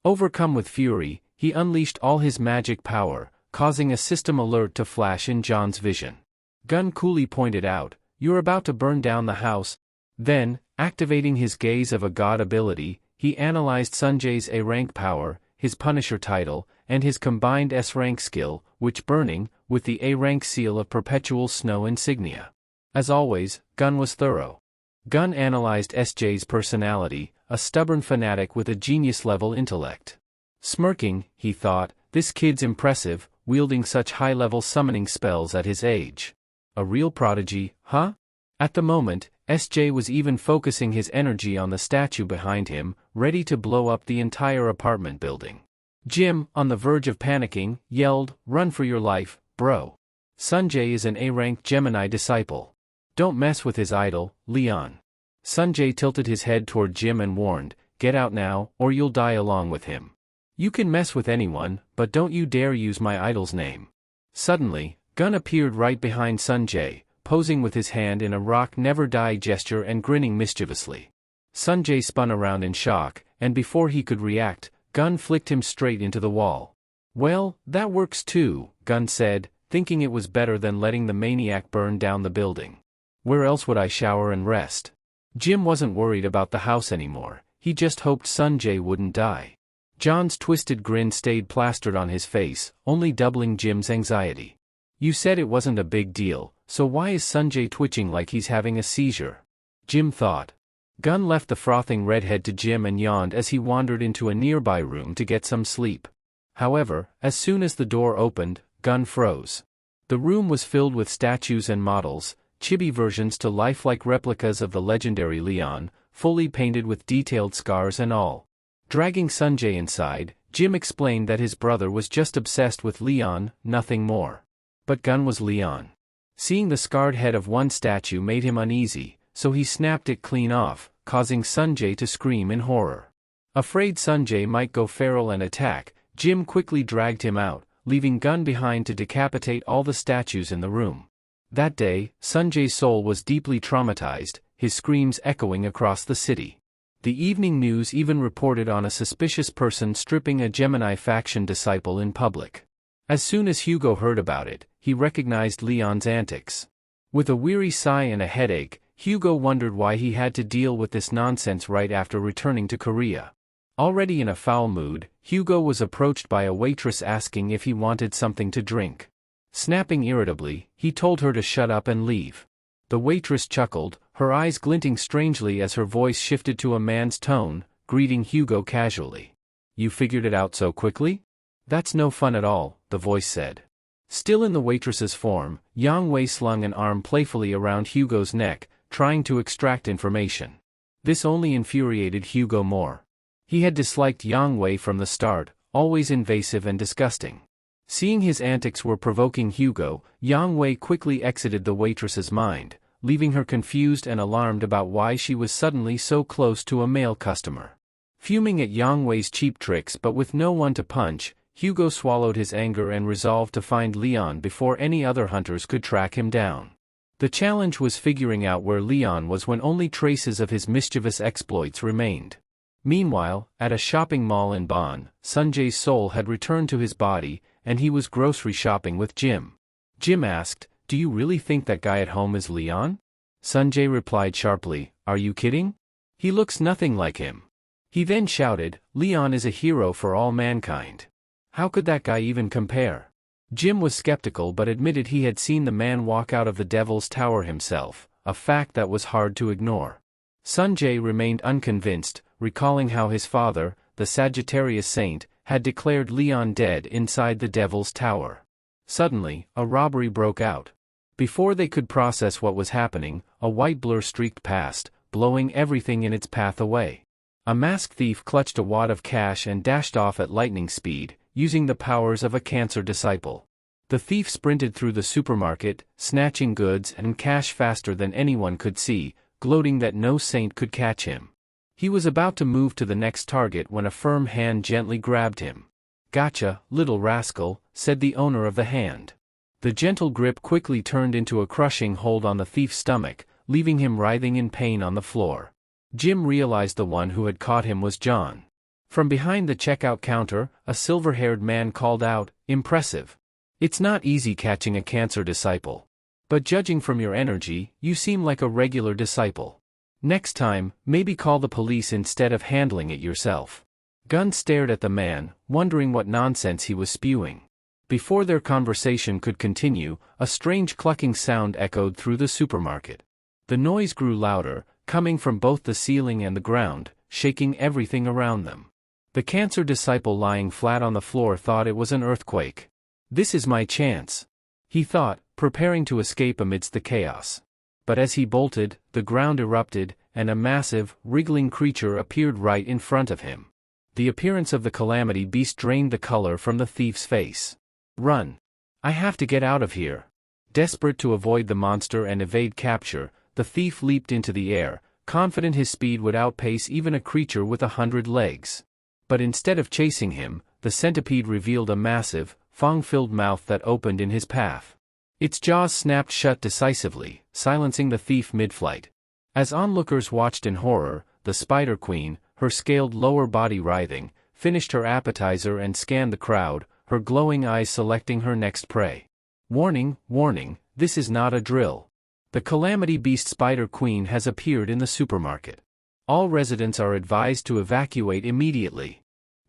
Overcome with fury, he unleashed all his magic power, causing a system alert to flash in John's vision. Gun coolly pointed out, "You're about to burn down the house." Then, activating his gaze of a god ability, he analyzed Sanjay's A-rank power, his Punisher title, and his combined S-rank skill, which burning, with the A-rank seal of perpetual snow insignia. As always, Gun was thorough. Gun analyzed SJ's personality, a stubborn fanatic with a genius-level intellect. Smirking, he thought, "This kid's impressive, wielding such high-level summoning spells at his age. A real prodigy, huh?" At the moment, SJ was even focusing his energy on the statue behind him, ready to blow up the entire apartment building. Jim, on the verge of panicking, yelled, "Run for your life, bro. Sanjay is an A-rank Gemini disciple. Don't mess with his idol, Leon." Sanjay tilted his head toward Jim and warned, "Get out now, or you'll die along with him. You can mess with anyone, but don't you dare use my idol's name." Suddenly, Gun appeared right behind Sanjay, posing with his hand in a rock never die gesture and grinning mischievously. Sanjay spun around in shock, and before he could react, Gun flicked him straight into the wall. "Well, that works too," Gun said, thinking it was better than letting the maniac burn down the building. "Where else would I shower and rest?" Jim wasn't worried about the house anymore, he just hoped Sanjay wouldn't die. John's twisted grin stayed plastered on his face, only doubling Jim's anxiety. "You said it wasn't a big deal, so why is Sanjay twitching like he's having a seizure?" Jim thought. Gun left the frothing redhead to Jim and yawned as he wandered into a nearby room to get some sleep. However, as soon as the door opened, Gun froze. The room was filled with statues and models, chibi versions to lifelike replicas of the legendary Leon, fully painted with detailed scars and all. Dragging Sanjay inside, Jim explained that his brother was just obsessed with Leon, nothing more. But Gun was Leon. Seeing the scarred head of one statue made him uneasy, so he snapped it clean off, causing Sanjay to scream in horror. Afraid Sanjay might go feral and attack, Jim quickly dragged him out, leaving Gun behind to decapitate all the statues in the room. That day, Sanjay's soul was deeply traumatized, his screams echoing across the city. The evening news even reported on a suspicious person stripping a Gemini faction disciple in public. As soon as Hugo heard about it, he recognized Leon's antics. With a weary sigh and a headache, Hugo wondered why he had to deal with this nonsense right after returning to Korea. Already in a foul mood, Hugo was approached by a waitress asking if he wanted something to drink. Snapping irritably, he told her to shut up and leave. The waitress chuckled, her eyes glinting strangely as her voice shifted to a man's tone, greeting Hugo casually. "You figured it out so quickly? That's no fun at all," the voice said. Still in the waitress's form, Yang Wei slung an arm playfully around Hugo's neck, trying to extract information. This only infuriated Hugo more. He had disliked Yang Wei from the start, always invasive and disgusting. Seeing his antics were provoking Hugo, Yang Wei quickly exited the waitress's mind, leaving her confused and alarmed about why she was suddenly so close to a male customer. Fuming at Yang Wei's cheap tricks but with no one to punch, Hugo swallowed his anger and resolved to find Leon before any other hunters could track him down. The challenge was figuring out where Leon was when only traces of his mischievous exploits remained. Meanwhile, at a shopping mall in Bonn, Sanjay's soul had returned to his body, and he was grocery shopping with Jim. Jim asked, "Do you really think that guy at home is Leon?" Sanjay replied sharply, "Are you kidding? He looks nothing like him." He then shouted, "Leon is a hero for all mankind. How could that guy even compare?" Jim was skeptical but admitted he had seen the man walk out of the Devil's Tower himself, a fact that was hard to ignore. Sanjay remained unconvinced, recalling how his father, the Sagittarius Saint, had declared Leon dead inside the Devil's Tower. Suddenly, a robbery broke out. Before they could process what was happening, a white blur streaked past, blowing everything in its path away. A masked thief clutched a wad of cash and dashed off at lightning speed, using the powers of a cancer disciple. The thief sprinted through the supermarket, snatching goods and cash faster than anyone could see, gloating that no saint could catch him. He was about to move to the next target when a firm hand gently grabbed him. "Gotcha, little rascal," said the owner of the hand. The gentle grip quickly turned into a crushing hold on the thief's stomach, leaving him writhing in pain on the floor. Jim realized the one who had caught him was John. From behind the checkout counter, a silver-haired man called out, "Impressive. It's not easy catching a cancer disciple. But judging from your energy, you seem like a regular disciple. Next time, maybe call the police instead of handling it yourself." Gunn stared at the man, wondering what nonsense he was spewing. Before their conversation could continue, a strange clucking sound echoed through the supermarket. The noise grew louder, coming from both the ceiling and the ground, shaking everything around them. The cancer disciple lying flat on the floor thought it was an earthquake. "This is my chance," he thought, preparing to escape amidst the chaos. But as he bolted, the ground erupted, and a massive, wriggling creature appeared right in front of him. The appearance of the calamity beast drained the color from the thief's face. "Run! I have to get out of here." Desperate to avoid the monster and evade capture, the thief leaped into the air, confident his speed would outpace even a creature with 100 legs. But instead of chasing him, the centipede revealed a massive, fang-filled mouth that opened in his path. Its jaws snapped shut decisively, silencing the thief mid-flight. As onlookers watched in horror, the Spider Queen, her scaled lower body writhing, finished her appetizer and scanned the crowd, her glowing eyes selecting her next prey. "Warning, warning, this is not a drill. The Calamity Beast Spider Queen has appeared in the supermarket. All residents are advised to evacuate immediately."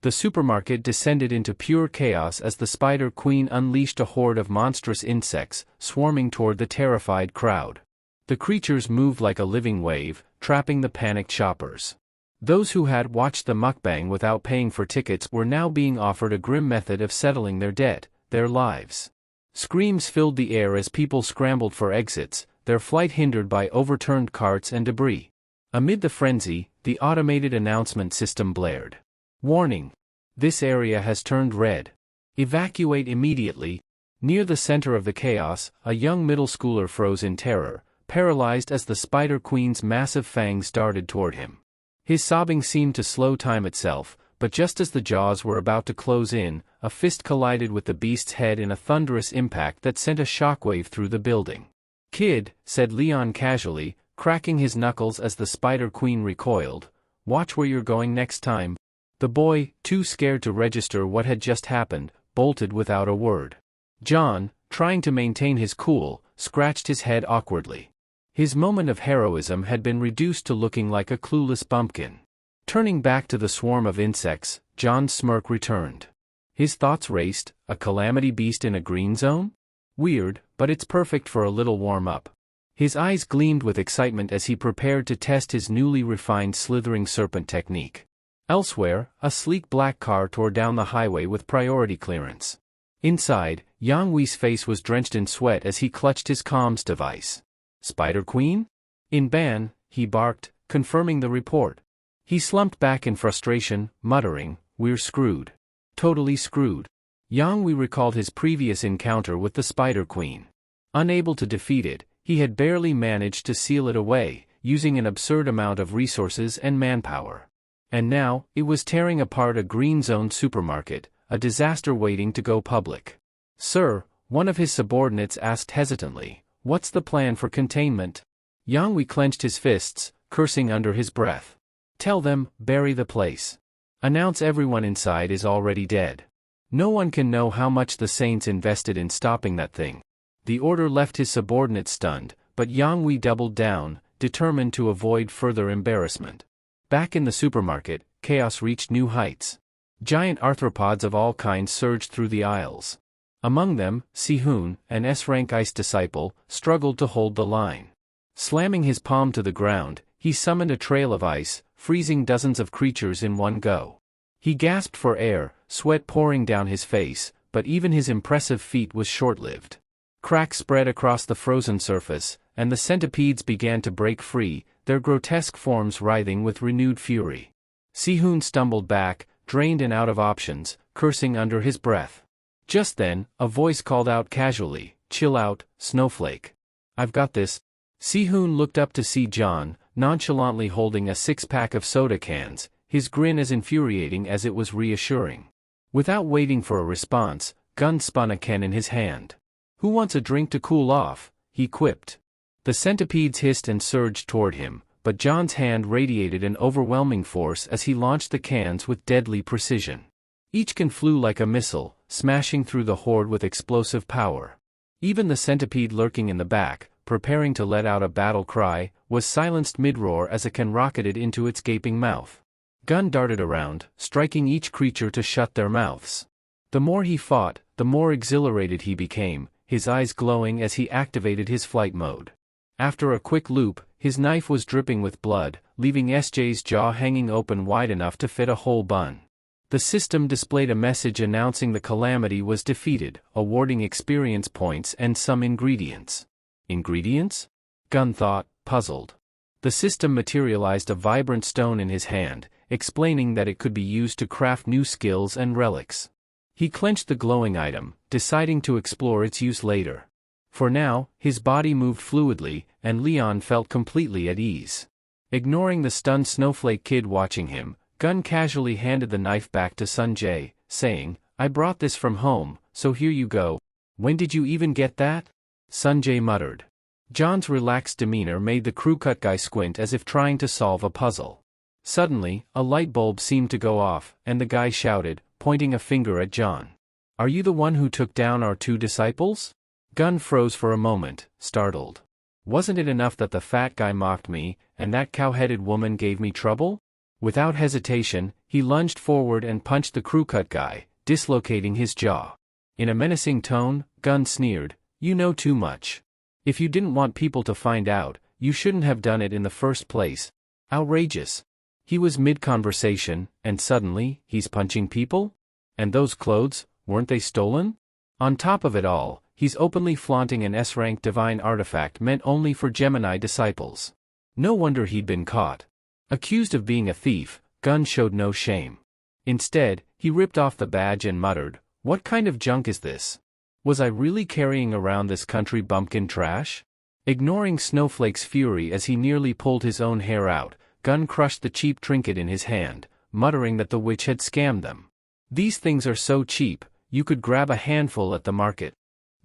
The supermarket descended into pure chaos as the Spider Queen unleashed a horde of monstrous insects, swarming toward the terrified crowd. The creatures moved like a living wave, trapping the panicked shoppers. Those who had watched the mukbang without paying for tickets were now being offered a grim method of settling their debt, their lives. Screams filled the air as people scrambled for exits, their flight hindered by overturned carts and debris. Amid the frenzy, the automated announcement system blared. "Warning! This area has turned red. Evacuate immediately." Near the center of the chaos, a young middle schooler froze in terror, paralyzed as the Spider Queen's massive fangs darted toward him. His sobbing seemed to slow time itself, but just as the jaws were about to close in, a fist collided with the beast's head in a thunderous impact that sent a shockwave through the building. "Kid," said Leon casually, cracking his knuckles as the Spider Queen recoiled, "watch where you're going next time." The boy, too scared to register what had just happened, bolted without a word. John, trying to maintain his cool, scratched his head awkwardly. His moment of heroism had been reduced to looking like a clueless bumpkin. Turning back to the swarm of insects, John's smirk returned. His thoughts raced, a calamity beast in a green zone? Weird, but it's perfect for a little warm-up. His eyes gleamed with excitement as he prepared to test his newly refined slithering serpent technique. Elsewhere, a sleek black car tore down the highway with priority clearance. Inside, Yang Wei's face was drenched in sweat as he clutched his comms device. "Spider Queen?" "In Ban," he barked, confirming the report. He slumped back in frustration, muttering, "We're screwed. Totally screwed." Yang Wei recalled his previous encounter with the Spider Queen. Unable to defeat it, He had barely managed to seal it away, using an absurd amount of resources and manpower. And now, it was tearing apart a green zone supermarket, a disaster waiting to go public. "Sir," one of his subordinates asked hesitantly, "what's the plan for containment?" Yang Wei clenched his fists, cursing under his breath. "Tell them, bury the place. Announce everyone inside is already dead. No one can know how much the Saints invested in stopping that thing." The order left his subordinate stunned, but Yang Wei doubled down, determined to avoid further embarrassment. Back in the supermarket, chaos reached new heights. Giant arthropods of all kinds surged through the aisles. Among them, Si-hoon, an S-rank ice disciple, struggled to hold the line. Slamming his palm to the ground, he summoned a trail of ice, freezing dozens of creatures in one go. He gasped for air, sweat pouring down his face, but even his impressive feat was short-lived. Cracks spread across the frozen surface, and the centipedes began to break free, their grotesque forms writhing with renewed fury. Si-hoon stumbled back, drained and out of options, cursing under his breath. Just then, a voice called out casually, "Chill out, Snowflake. I've got this." Si-hoon looked up to see John, nonchalantly holding a six-pack of soda cans, his grin as infuriating as it was reassuring. Without waiting for a response, Gun spun a can in his hand. "Who wants a drink to cool off?" he quipped. The centipedes hissed and surged toward him, but John's hand radiated an overwhelming force as he launched the cans with deadly precision. Each can flew like a missile, smashing through the horde with explosive power. Even the centipede lurking in the back, preparing to let out a battle cry, was silenced mid-roar as a can rocketed into its gaping mouth. Gun darted around, striking each creature to shut their mouths. The more he fought, the more exhilarated he became, his eyes glowing as he activated his flight mode. After a quick loop, his knife was dripping with blood, leaving SJ's jaw hanging open wide enough to fit a whole bun. The system displayed a message announcing the calamity was defeated, awarding experience points and some ingredients. Ingredients? Gun thought, puzzled. The system materialized a vibrant stone in his hand, explaining that it could be used to craft new skills and relics. He clenched the glowing item, deciding to explore its use later. For now, his body moved fluidly, and Leon felt completely at ease. Ignoring the stunned snowflake kid watching him, Gun casually handed the knife back to Sunjae, saying, "I brought this from home, so here you go." "When did you even get that?" Sunjae muttered. John's relaxed demeanor made the crew cut guy squint as if trying to solve a puzzle. Suddenly, a light bulb seemed to go off, and the guy shouted, pointing a finger at John. "Are you the one who took down our two disciples?" Gun froze for a moment, startled. Wasn't it enough that the fat guy mocked me, and that cow-headed woman gave me trouble? Without hesitation, he lunged forward and punched the crew cut guy, dislocating his jaw. In a menacing tone, Gun sneered, "You know too much. If you didn't want people to find out, you shouldn't have done it in the first place." Outrageous. He was mid-conversation, and suddenly, he's punching people? And those clothes, weren't they stolen? On top of it all, he's openly flaunting an S-rank divine artifact meant only for Gemini disciples. No wonder he'd been caught. Accused of being a thief, Gun showed no shame. Instead, he ripped off the badge and muttered, "What kind of junk is this? Was I really carrying around this country bumpkin trash?" Ignoring Snowflake's fury as he nearly pulled his own hair out, Gun crushed the cheap trinket in his hand, muttering that the witch had scammed them. "These things are so cheap, you could grab a handful at the market."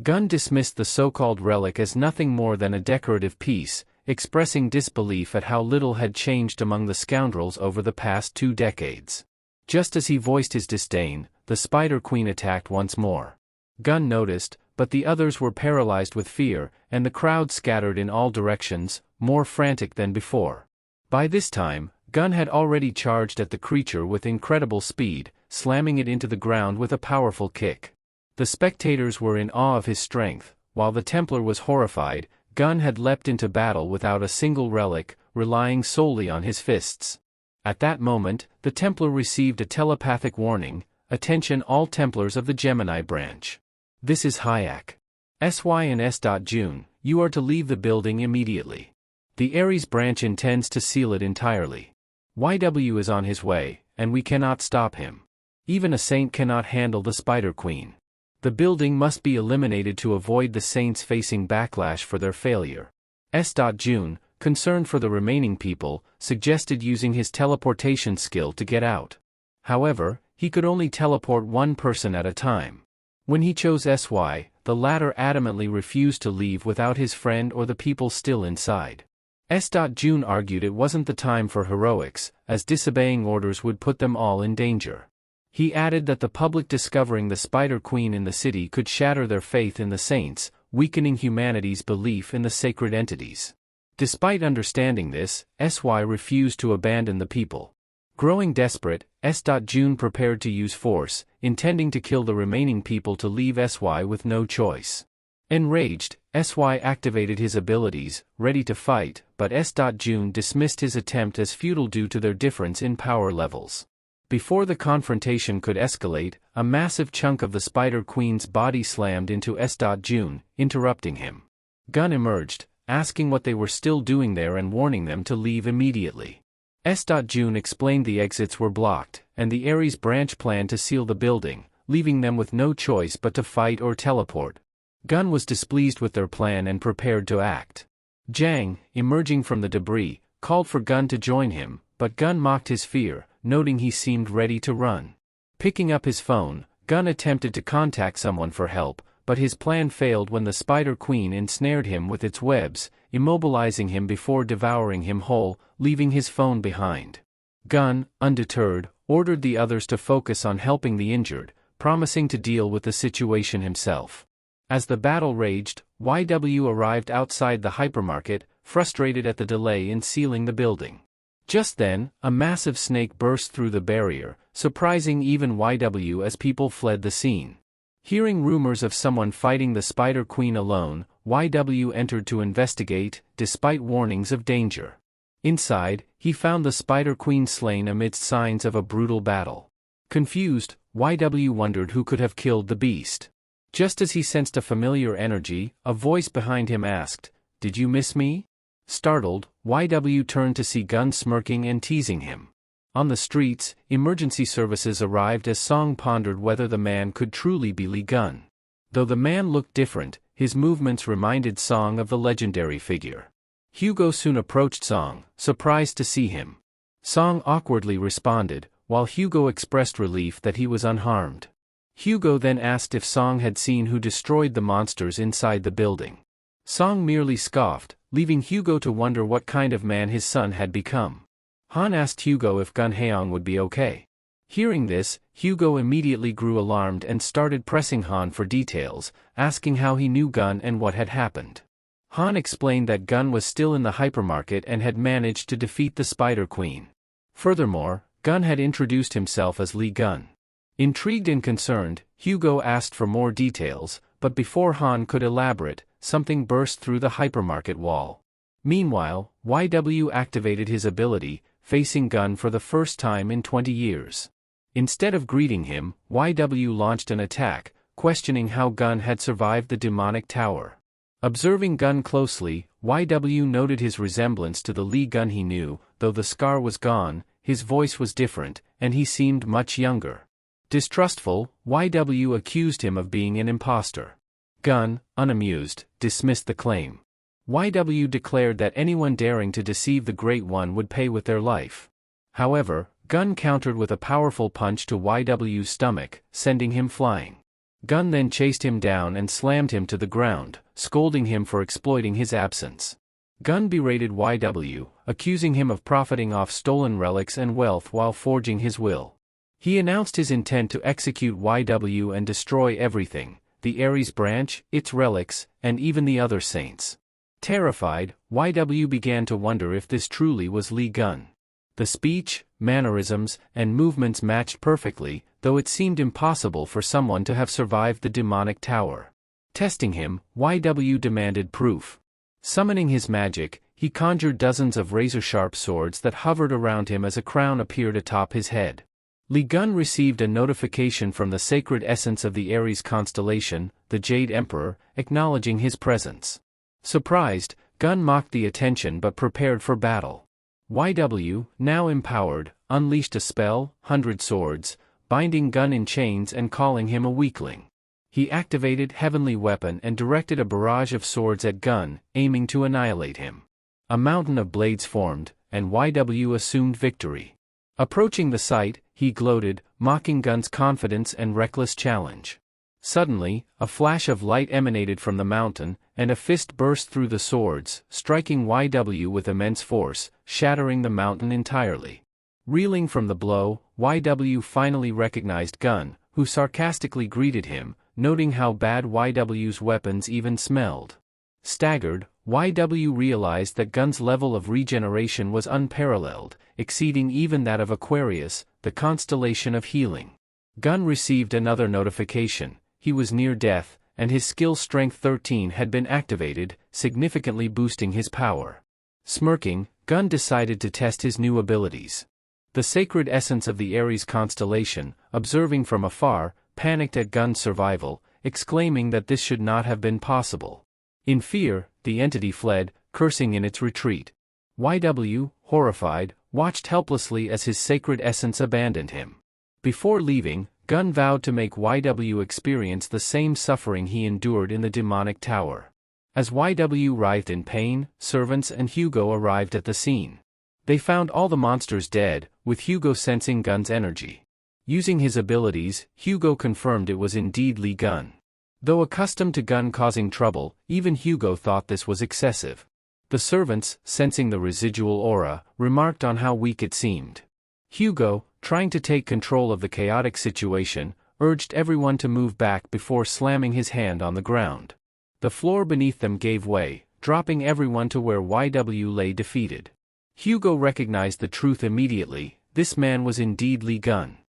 Gun dismissed the so-called relic as nothing more than a decorative piece, expressing disbelief at how little had changed among the scoundrels over the past 2 decades. Just as he voiced his disdain, the Spider Queen attacked once more. Gun noticed, but the others were paralyzed with fear, and the crowd scattered in all directions, more frantic than before. By this time, Gun had already charged at the creature with incredible speed, slamming it into the ground with a powerful kick. The spectators were in awe of his strength, while the Templar was horrified. Gun had leapt into battle without a single relic, relying solely on his fists. At that moment, the Templar received a telepathic warning, "Attention all Templars of the Gemini branch. This is Hyak. SY and S. June, you are to leave the building immediately. The Aries branch intends to seal it entirely. YW is on his way, and we cannot stop him. Even a saint cannot handle the Spider Queen. The building must be eliminated to avoid the saints facing backlash for their failure." June, concerned for the remaining people, suggested using his teleportation skill to get out. However, he could only teleport one person at a time. When he chose SY, the latter adamantly refused to leave without his friend or the people still inside. June argued it wasn't the time for heroics, as disobeying orders would put them all in danger. He added that the public discovering the Spider Queen in the city could shatter their faith in the saints, weakening humanity's belief in the sacred entities. Despite understanding this, SY refused to abandon the people. Growing desperate, June prepared to use force, intending to kill the remaining people to leave SY with no choice. Enraged, SY activated his abilities, ready to fight, but June dismissed his attempt as futile due to their difference in power levels. Before the confrontation could escalate, a massive chunk of the Spider Queen's body slammed into June, interrupting him. Gun emerged, asking what they were still doing there and warning them to leave immediately. June explained the exits were blocked, and the Ares branch planned to seal the building, leaving them with no choice but to fight or teleport. Gun was displeased with their plan and prepared to act. Jang, emerging from the debris, called for Gun to join him, but Gun mocked his fear, noting he seemed ready to run. Picking up his phone, Gun attempted to contact someone for help, but his plan failed when the Spider Queen ensnared him with its webs, immobilizing him before devouring him whole, leaving his phone behind. Gun, undeterred, ordered the others to focus on helping the injured, promising to deal with the situation himself. As the battle raged, YW arrived outside the hypermarket, frustrated at the delay in sealing the building. Just then, a massive snake burst through the barrier, surprising even YW as people fled the scene. Hearing rumors of someone fighting the Spider Queen alone, YW entered to investigate, despite warnings of danger. Inside, he found the Spider Queen slain amidst signs of a brutal battle. Confused, YW wondered who could have killed the beast. Just as he sensed a familiar energy, a voice behind him asked, "Did you miss me?" Startled, YW turned to see Gun smirking and teasing him. On the streets, emergency services arrived as Song pondered whether the man could truly be Lee Gun. Though the man looked different, his movements reminded Song of the legendary figure. Hugo soon approached Song, surprised to see him. Song awkwardly responded, while Hugo expressed relief that he was unharmed. Hugo then asked if Song had seen who destroyed the monsters inside the building. Song merely scoffed, leaving Hugo to wonder what kind of man his son had become. Han asked Hugo if Gun Haeong would be okay. Hearing this, Hugo immediately grew alarmed and started pressing Han for details, asking how he knew Gun and what had happened. Han explained that Gun was still in the hypermarket and had managed to defeat the Spider Queen. Furthermore, Gun had introduced himself as Lee Gun. Intrigued and concerned, Hugo asked for more details, but before Han could elaborate, something burst through the hypermarket wall. Meanwhile, YW activated his ability, facing Gun for the first time in 20 years. Instead of greeting him, YW launched an attack, questioning how Gun had survived the demonic tower. Observing Gun closely, YW noted his resemblance to the Lee Gun he knew, though the scar was gone, his voice was different, and he seemed much younger. Distrustful, YW accused him of being an imposter. Gun, unamused, dismissed the claim. YW declared that anyone daring to deceive the Great One would pay with their life. However, Gun countered with a powerful punch to YW's stomach, sending him flying. Gun then chased him down and slammed him to the ground, scolding him for exploiting his absence. Gun berated YW, accusing him of profiting off stolen relics and wealth while forging his will. He announced his intent to execute YW and destroy everything, the Ares branch, its relics, and even the other saints. Terrified, YW began to wonder if this truly was Lee Gun. The speech, mannerisms, and movements matched perfectly, though it seemed impossible for someone to have survived the demonic tower. Testing him, YW demanded proof. Summoning his magic, he conjured dozens of razor-sharp swords that hovered around him as a crown appeared atop his head. Lee Gun received a notification from the sacred essence of the Ares constellation, the Jade Emperor, acknowledging his presence. Surprised, Gun mocked the attention but prepared for battle. YW, now empowered, unleashed a spell, 100 swords, binding Gun in chains and calling him a weakling. He activated Heavenly Weapon and directed a barrage of swords at Gun, aiming to annihilate him. A mountain of blades formed, and YW assumed victory. Approaching the site, he gloated, mocking Gun's confidence and reckless challenge. Suddenly, a flash of light emanated from the mountain, and a fist burst through the swords, striking YW with immense force, shattering the mountain entirely. Reeling from the blow, YW finally recognized Gun, who sarcastically greeted him, noting how bad YW's weapons even smelled. Staggered, YW realized that Gun's level of regeneration was unparalleled, exceeding even that of Aquarius, the constellation of healing. Gun received another notification. He was near death, and his skill strength 13 had been activated, significantly boosting his power. Smirking, Gun decided to test his new abilities. The sacred essence of the Aries constellation, observing from afar, panicked at Gun's survival, exclaiming that this should not have been possible. In fear, the entity fled, cursing in its retreat. YW, horrified, watched helplessly as his sacred essence abandoned him. Before leaving, Gun vowed to make YW experience the same suffering he endured in the demonic tower. As YW writhed in pain, servants and Hugo arrived at the scene. They found all the monsters dead, with Hugo sensing Gun's energy. Using his abilities, Hugo confirmed it was indeed Lee Gun. Though accustomed to Gun causing trouble, even Hugo thought this was excessive. The servants, sensing the residual aura, remarked on how weak it seemed. Hugo, trying to take control of the chaotic situation, urged everyone to move back before slamming his hand on the ground. The floor beneath them gave way, dropping everyone to where YW lay defeated. Hugo recognized the truth immediately. This man was indeed Lee Gun.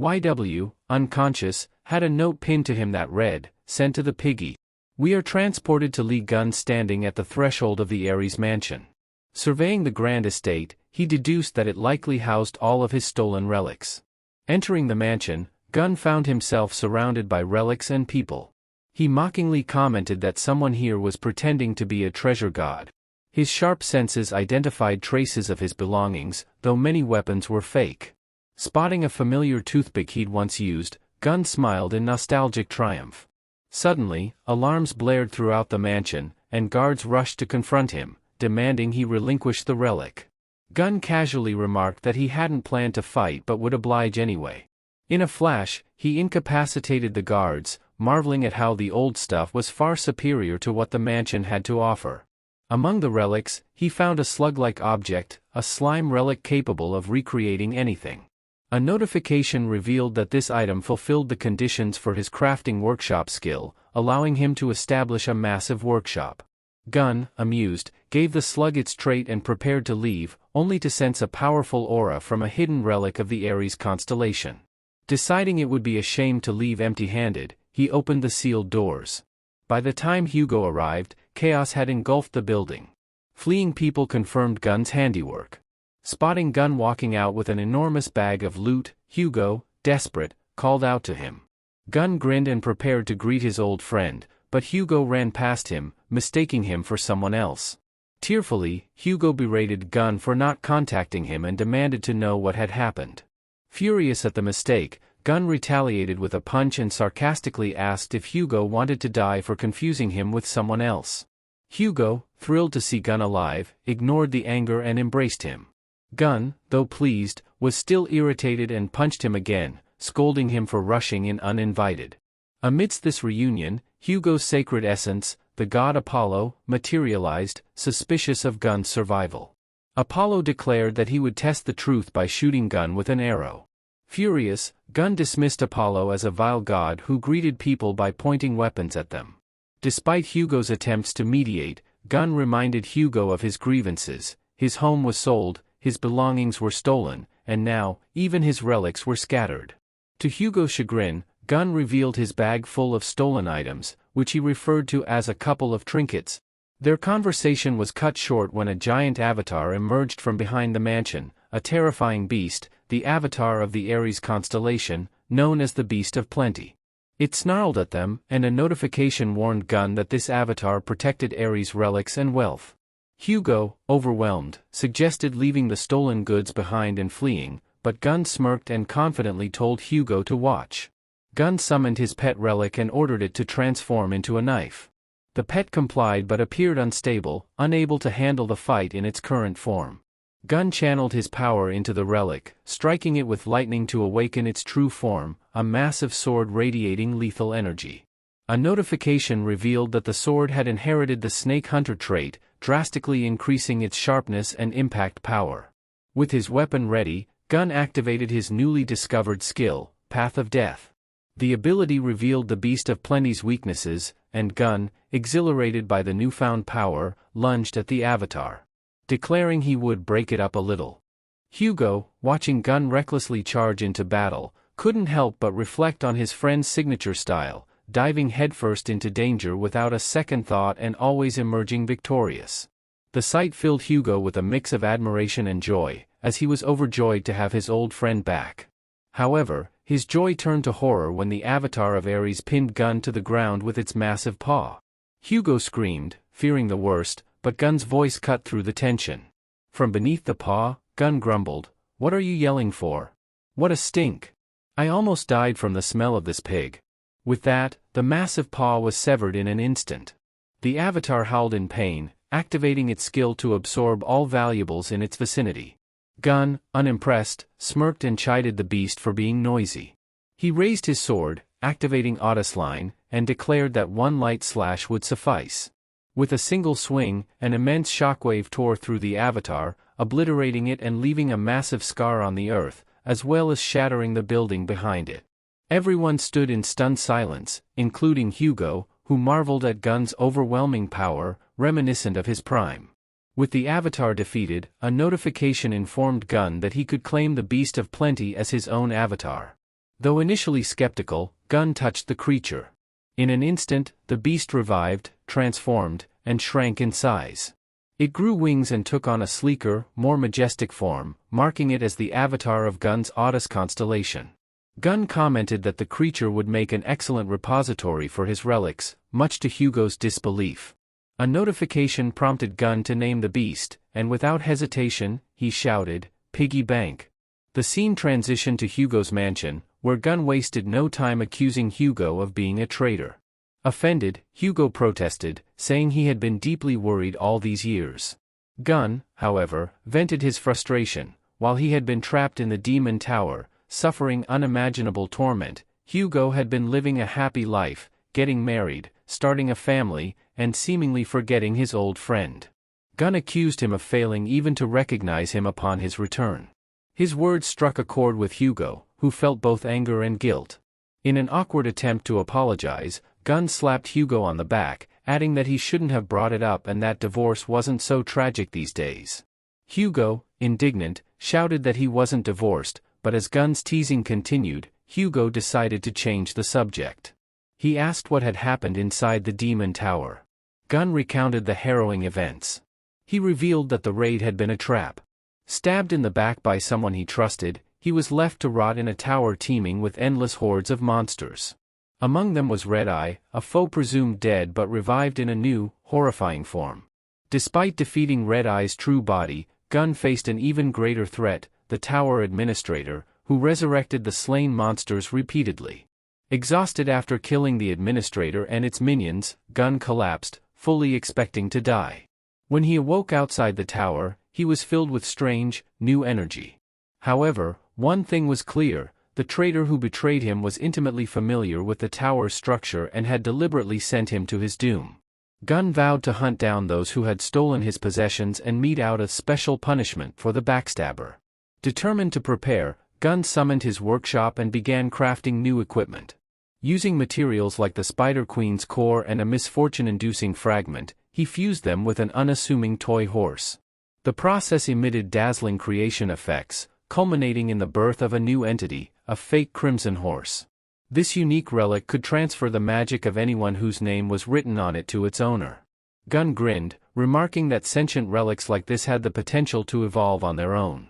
YW, unconscious, had a note pinned to him that read, "Sent to the piggy. We are transported to Lee Gun standing at the threshold of the Ares mansion." Surveying the grand estate, he deduced that it likely housed all of his stolen relics. Entering the mansion, Gun found himself surrounded by relics and people. He mockingly commented that someone here was pretending to be a treasure god. His sharp senses identified traces of his belongings, though many weapons were fake. Spotting a familiar toothpick he'd once used, Gun smiled in nostalgic triumph. Suddenly, alarms blared throughout the mansion, and guards rushed to confront him, demanding he relinquish the relic. Gun casually remarked that he hadn't planned to fight but would oblige anyway. In a flash, he incapacitated the guards, marveling at how the old stuff was far superior to what the mansion had to offer. Among the relics, he found a slug-like object, a slime relic capable of recreating anything. A notification revealed that this item fulfilled the conditions for his crafting workshop skill, allowing him to establish a massive workshop. Gun, amused, gave the slug its trait and prepared to leave, only to sense a powerful aura from a hidden relic of the Ares constellation. Deciding it would be a shame to leave empty-handed, he opened the sealed doors. By the time Hugo arrived, chaos had engulfed the building. Fleeing people confirmed Gun's handiwork. Spotting Gun walking out with an enormous bag of loot, Hugo, desperate, called out to him. Gun grinned and prepared to greet his old friend, but Hugo ran past him, mistaking him for someone else. Tearfully, Hugo berated Gun for not contacting him and demanded to know what had happened. Furious at the mistake, Gun retaliated with a punch and sarcastically asked if Hugo wanted to die for confusing him with someone else. Hugo, thrilled to see Gun alive, ignored the anger and embraced him. Gun, though pleased, was still irritated and punched him again, scolding him for rushing in uninvited. Amidst this reunion, Hugo's sacred essence, the god Apollo, materialized, suspicious of Gun's survival. Apollo declared that he would test the truth by shooting Gun with an arrow. Furious, Gun dismissed Apollo as a vile god who greeted people by pointing weapons at them. Despite Hugo's attempts to mediate, Gun reminded Hugo of his grievances. His home was sold, his belongings were stolen, and now, even his relics were scattered. To Hugo's chagrin, Gun revealed his bag full of stolen items, which he referred to as a couple of trinkets. Their conversation was cut short when a giant avatar emerged from behind the mansion, a terrifying beast, the avatar of the Ares constellation, known as the Beast of Plenty. It snarled at them, and a notification warned Gun that this avatar protected Ares' relics and wealth. Hugo, overwhelmed, suggested leaving the stolen goods behind and fleeing, but Gun smirked and confidently told Hugo to watch. Gun summoned his pet relic and ordered it to transform into a knife. The pet complied but appeared unstable, unable to handle the fight in its current form. Gun channeled his power into the relic, striking it with lightning to awaken its true form, a massive sword radiating lethal energy. A notification revealed that the sword had inherited the Snake Hunter trait, drastically increasing its sharpness and impact power. With his weapon ready, Gun activated his newly discovered skill, Path of Death. The ability revealed the Beast of Plenty's weaknesses, and Gun, exhilarated by the newfound power, lunged at the avatar, declaring he would break it up a little. Hugo, watching Gun recklessly charge into battle, couldn't help but reflect on his friend's signature style, diving headfirst into danger without a second thought and always emerging victorious. The sight filled Hugo with a mix of admiration and joy, as he was overjoyed to have his old friend back. However, his joy turned to horror when the avatar of Ares pinned Gun to the ground with its massive paw. Hugo screamed, fearing the worst, but Gun's voice cut through the tension. From beneath the paw, Gun grumbled, "What are you yelling for? What a stink! I almost died from the smell of this pig." With that, the massive paw was severed in an instant. The avatar howled in pain, activating its skill to absorb all valuables in its vicinity. Gun, unimpressed, smirked and chided the beast for being noisy. He raised his sword, activating Line, and declared that one light slash would suffice. With a single swing, an immense shockwave tore through the avatar, obliterating it and leaving a massive scar on the earth, as well as shattering the building behind it. Everyone stood in stunned silence, including Hugo, who marveled at Gun's overwhelming power, reminiscent of his prime. With the avatar defeated, a notification informed Gun that he could claim the Beast of Plenty as his own avatar. Though initially skeptical, Gun touched the creature. In an instant, the beast revived, transformed, and shrank in size. It grew wings and took on a sleeker, more majestic form, marking it as the avatar of Gun's oddest constellation. Gun commented that the creature would make an excellent repository for his relics, much to Hugo's disbelief. A notification prompted Gun to name the beast, and without hesitation, he shouted, "Piggy Bank." The scene transitioned to Hugo's mansion, where Gun wasted no time accusing Hugo of being a traitor. Offended, Hugo protested, saying he had been deeply worried all these years. Gun, however, vented his frustration. While he had been trapped in the demon tower, suffering unimaginable torment, Hugo had been living a happy life, getting married, starting a family, and seemingly forgetting his old friend. Gun accused him of failing even to recognize him upon his return. His words struck a chord with Hugo, who felt both anger and guilt. In an awkward attempt to apologize, Gun slapped Hugo on the back, adding that he shouldn't have brought it up and that divorce wasn't so tragic these days. Hugo, indignant, shouted that he wasn't divorced, but as Gun's teasing continued, Hugo decided to change the subject. He asked what had happened inside the demon tower. Gun recounted the harrowing events. He revealed that the raid had been a trap. Stabbed in the back by someone he trusted, he was left to rot in a tower teeming with endless hordes of monsters. Among them was Red Eye, a foe presumed dead but revived in a new, horrifying form. Despite defeating Red Eye's true body, Gun faced an even greater threat, the tower administrator, who resurrected the slain monsters repeatedly. Exhausted after killing the administrator and its minions, Gun collapsed, fully expecting to die. When he awoke outside the tower, he was filled with strange, new energy. However, one thing was clear: the traitor who betrayed him was intimately familiar with the tower's structure and had deliberately sent him to his doom. Gun vowed to hunt down those who had stolen his possessions and mete out a special punishment for the backstabber. Determined to prepare, Gun summoned his workshop and began crafting new equipment. Using materials like the Spider Queen's core and a misfortune-inducing fragment, he fused them with an unassuming toy horse. The process emitted dazzling creation effects, culminating in the birth of a new entity, a fake crimson horse. This unique relic could transfer the magic of anyone whose name was written on it to its owner. Gun grinned, remarking that sentient relics like this had the potential to evolve on their own.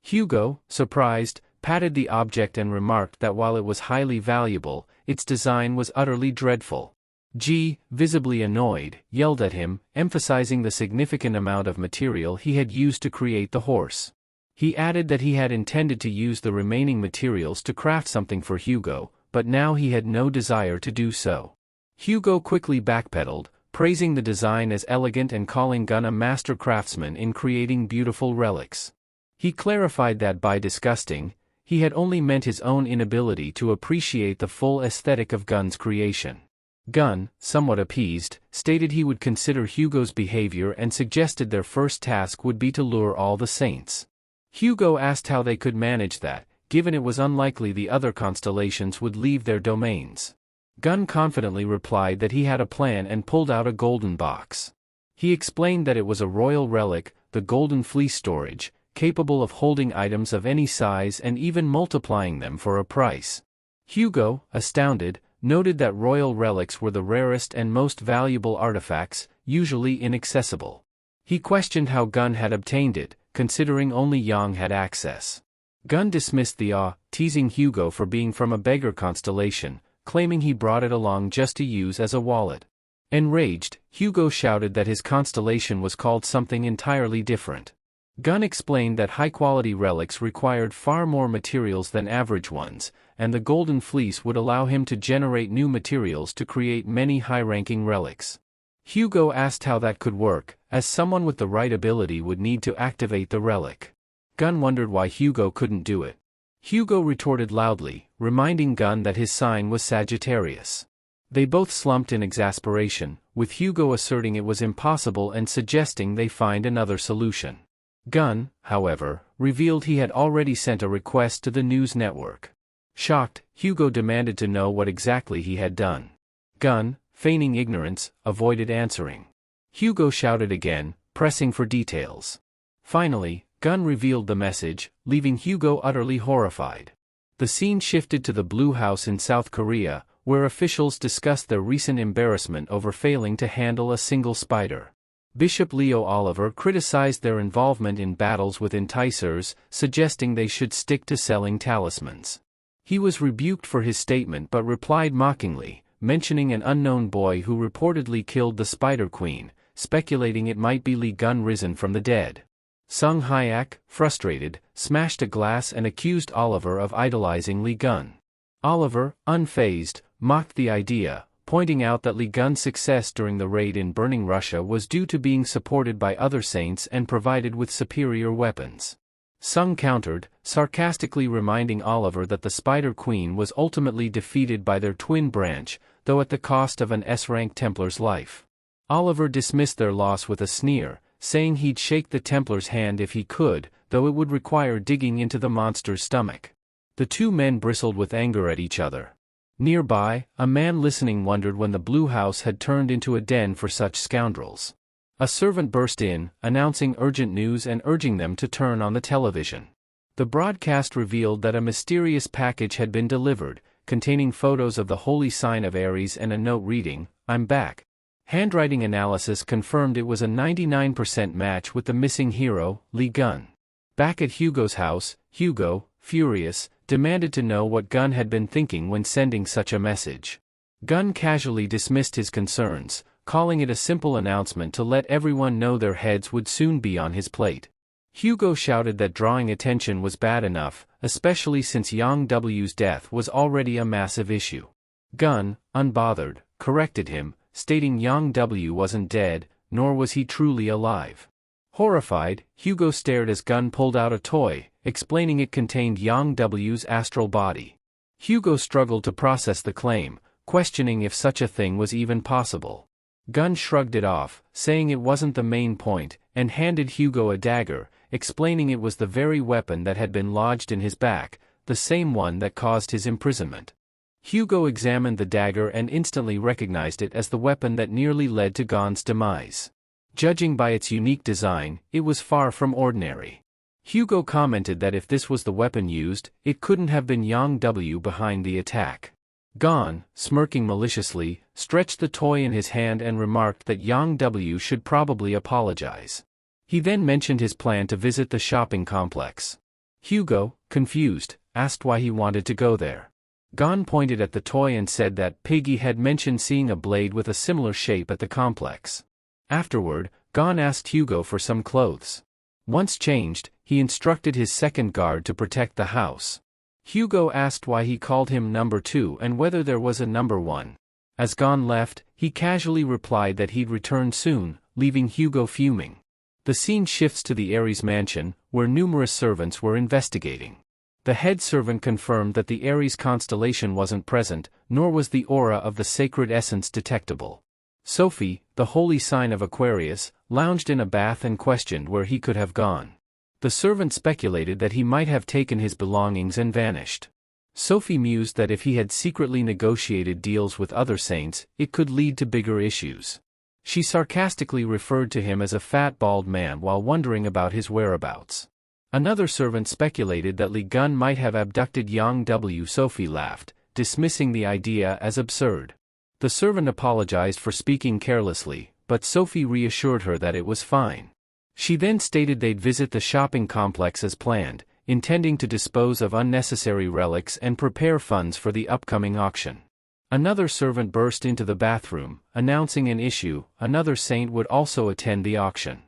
Hugo, surprised, patted the object and remarked that while it was highly valuable, its design was utterly dreadful. G, visibly annoyed, yelled at him, emphasizing the significant amount of material he had used to create the horse. He added that he had intended to use the remaining materials to craft something for Hugo, but now he had no desire to do so. Hugo quickly backpedaled, praising the design as elegant and calling Gun a master craftsman in creating beautiful relics. He clarified that by disgusting, he had only meant his own inability to appreciate the full aesthetic of Gun's creation. Gun, somewhat appeased, stated he would consider Hugo's behavior and suggested their first task would be to lure all the saints. Hugo asked how they could manage that, given it was unlikely the other constellations would leave their domains. Gun confidently replied that he had a plan and pulled out a golden box. He explained that it was a royal relic, the Golden Fleece storage, capable of holding items of any size and even multiplying them for a price. Hugo, astounded, noted that royal relics were the rarest and most valuable artifacts, usually inaccessible. He questioned how Gun had obtained it, considering only Yang had access. Gun dismissed the teasing Hugo for being from a beggar constellation, claiming he brought it along just to use as a wallet. Enraged, Hugo shouted that his constellation was called something entirely different. Gun explained that high-quality relics required far more materials than average ones, and the Golden Fleece would allow him to generate new materials to create many high-ranking relics. Hugo asked how that could work, as someone with the right ability would need to activate the relic. Gun wondered why Hugo couldn't do it. Hugo retorted loudly, reminding Gun that his sign was Sagittarius. They both slumped in exasperation, with Hugo asserting it was impossible and suggesting they find another solution. Gun, however, revealed he had already sent a request to the news network. Shocked, Hugo demanded to know what exactly he had done. Gun, feigning ignorance, avoided answering. Hugo shouted again, pressing for details. Finally, Gun revealed the message, leaving Hugo utterly horrified. The scene shifted to the Blue House in South Korea, where officials discussed their recent embarrassment over failing to handle a single spider. Bishop Leo Oliver criticized their involvement in battles with enticers, suggesting they should stick to selling talismans. He was rebuked for his statement but replied mockingly, mentioning an unknown boy who reportedly killed the Spider Queen, speculating it might be Lee Gun risen from the dead. Sung Hyak, frustrated, smashed a glass and accused Oliver of idolizing Lee Gun. Oliver, unfazed, mocked the idea, pointing out that Lee Gun's success during the raid in burning Russia was due to being supported by other saints and provided with superior weapons. Sung countered, sarcastically reminding Oliver that the Spider Queen was ultimately defeated by their twin branch, though at the cost of an S-rank Templar's life. Oliver dismissed their loss with a sneer, saying he'd shake the Templar's hand if he could, though it would require digging into the monster's stomach. The two men bristled with anger at each other. Nearby, a man listening wondered when the Blue House had turned into a den for such scoundrels. A servant burst in, announcing urgent news and urging them to turn on the television. The broadcast revealed that a mysterious package had been delivered, containing photos of the holy sign of Aries and a note reading, "I'm back." Handwriting analysis confirmed it was a 99% match with the missing hero, Lee Gun. Back at Hugo's house, Hugo, furious, demanded to know what Gun had been thinking when sending such a message. Gun casually dismissed his concerns, calling it a simple announcement to let everyone know their heads would soon be on his plate. Hugo shouted that drawing attention was bad enough, especially since Yang W's death was already a massive issue. Gun, unbothered, corrected him, stating Yang W wasn't dead, nor was he truly alive. Horrified, Hugo stared as Gun pulled out a toy, explaining it contained Yang W's astral body. Hugo struggled to process the claim, questioning if such a thing was even possible. Gun shrugged it off, saying it wasn't the main point, and handed Hugo a dagger, explaining it was the very weapon that had been lodged in his back, the same one that caused his imprisonment. Hugo examined the dagger and instantly recognized it as the weapon that nearly led to Gon's demise. Judging by its unique design, it was far from ordinary. Hugo commented that if this was the weapon used, it couldn't have been Yang W behind the attack. Gon, smirking maliciously, stretched the toy in his hand and remarked that Yang W should probably apologize. He then mentioned his plan to visit the shopping complex. Hugo, confused, asked why he wanted to go there. Gon pointed at the toy and said that Piggy had mentioned seeing a blade with a similar shape at the complex. Afterward, Gon asked Hugo for some clothes. Once changed, he instructed his second guard to protect the house. Hugo asked why he called him number 2 and whether there was a number 1. As Gon left, he casually replied that he'd return soon, leaving Hugo fuming. The scene shifts to the Ares mansion, where numerous servants were investigating. The head servant confirmed that the Ares constellation wasn't present, nor was the aura of the sacred essence detectable. Sophie, the holy sign of Aquarius, lounged in a bath and questioned where he could have gone. The servant speculated that he might have taken his belongings and vanished. Sophie mused that if he had secretly negotiated deals with other saints, it could lead to bigger issues. She sarcastically referred to him as a fat bald man while wondering about his whereabouts. Another servant speculated that Li Gun might have abducted Yang W. Sophie laughed, dismissing the idea as absurd. The servant apologized for speaking carelessly, but Sophie reassured her that it was fine. She then stated they'd visit the shopping complex as planned, intending to dispose of unnecessary relics and prepare funds for the upcoming auction. Another servant burst into the bathroom, announcing an issue: another saint would also attend the auction.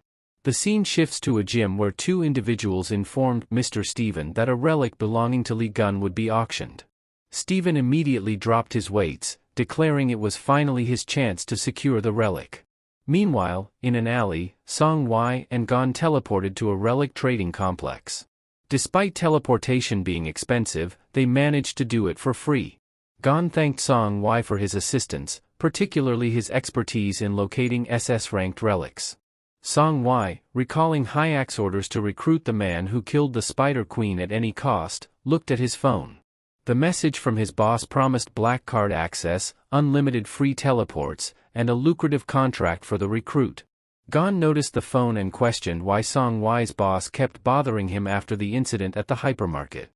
The scene shifts to a gym where two individuals informed Mr. Stephen that a relic belonging to Li Gun would be auctioned. Stephen immediately dropped his weights, declaring it was finally his chance to secure the relic. Meanwhile, in an alley, Song Wai and Gon teleported to a relic trading complex. Despite teleportation being expensive, they managed to do it for free. Gon thanked Song Wai for his assistance, particularly his expertise in locating SS-ranked relics. Song Wai, recalling Hayek's orders to recruit the man who killed the Spider Queen at any cost, looked at his phone. The message from his boss promised black card access, unlimited free teleports, and a lucrative contract for the recruit. Gon noticed the phone and questioned why Song Wai's boss kept bothering him after the incident at the hypermarket.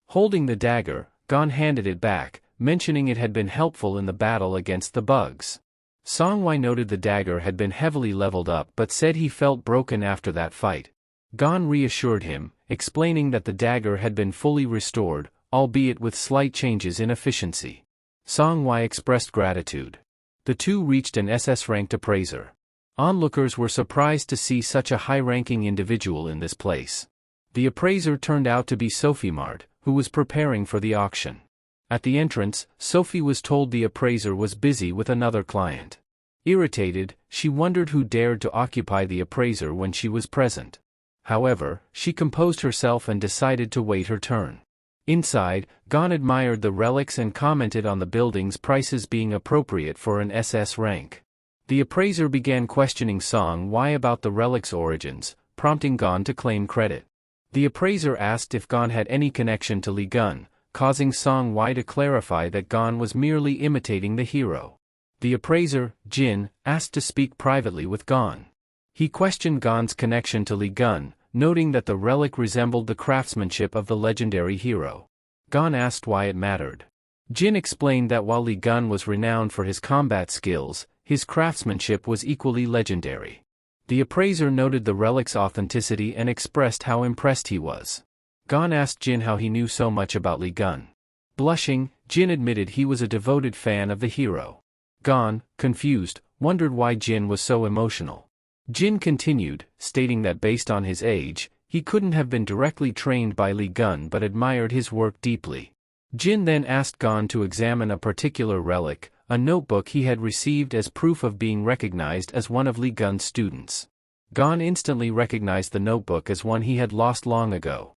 Holding the dagger, Gon handed it back, mentioning it had been helpful in the battle against the bugs. Song Wai noted the dagger had been heavily leveled up but said he felt broken after that fight. Gon reassured him, explaining that the dagger had been fully restored, albeit with slight changes in efficiency. Song Wai expressed gratitude. The two reached an SS-ranked appraiser. Onlookers were surprised to see such a high-ranking individual in this place. The appraiser turned out to be Sophie Mart, who was preparing for the auction. At the entrance, Sophie was told the appraiser was busy with another client. Irritated, she wondered who dared to occupy the appraiser when she was present. However, she composed herself and decided to wait her turn. Inside, Gon admired the relics and commented on the building's prices being appropriate for an SS rank. The appraiser began questioning Song Wai about the relic's origins, prompting Gon to claim credit. The appraiser asked if Gon had any connection to Li Gun, causing Song Wai to clarify that Gon was merely imitating the hero. The appraiser, Jin, asked to speak privately with Gon. He questioned Gon's connection to Li Gun, noting that the relic resembled the craftsmanship of the legendary hero. Gon asked why it mattered. Jin explained that while Li Gun was renowned for his combat skills, his craftsmanship was equally legendary. The appraiser noted the relic's authenticity and expressed how impressed he was. Gon asked Jin how he knew so much about Li Gun. Blushing, Jin admitted he was a devoted fan of the hero. Gon, confused, wondered why Jin was so emotional. Jin continued, stating that based on his age, he couldn't have been directly trained by Li Gun but admired his work deeply. Jin then asked Gon to examine a particular relic, a notebook he had received as proof of being recognized as one of Li Gun's students. Gon instantly recognized the notebook as one he had lost long ago.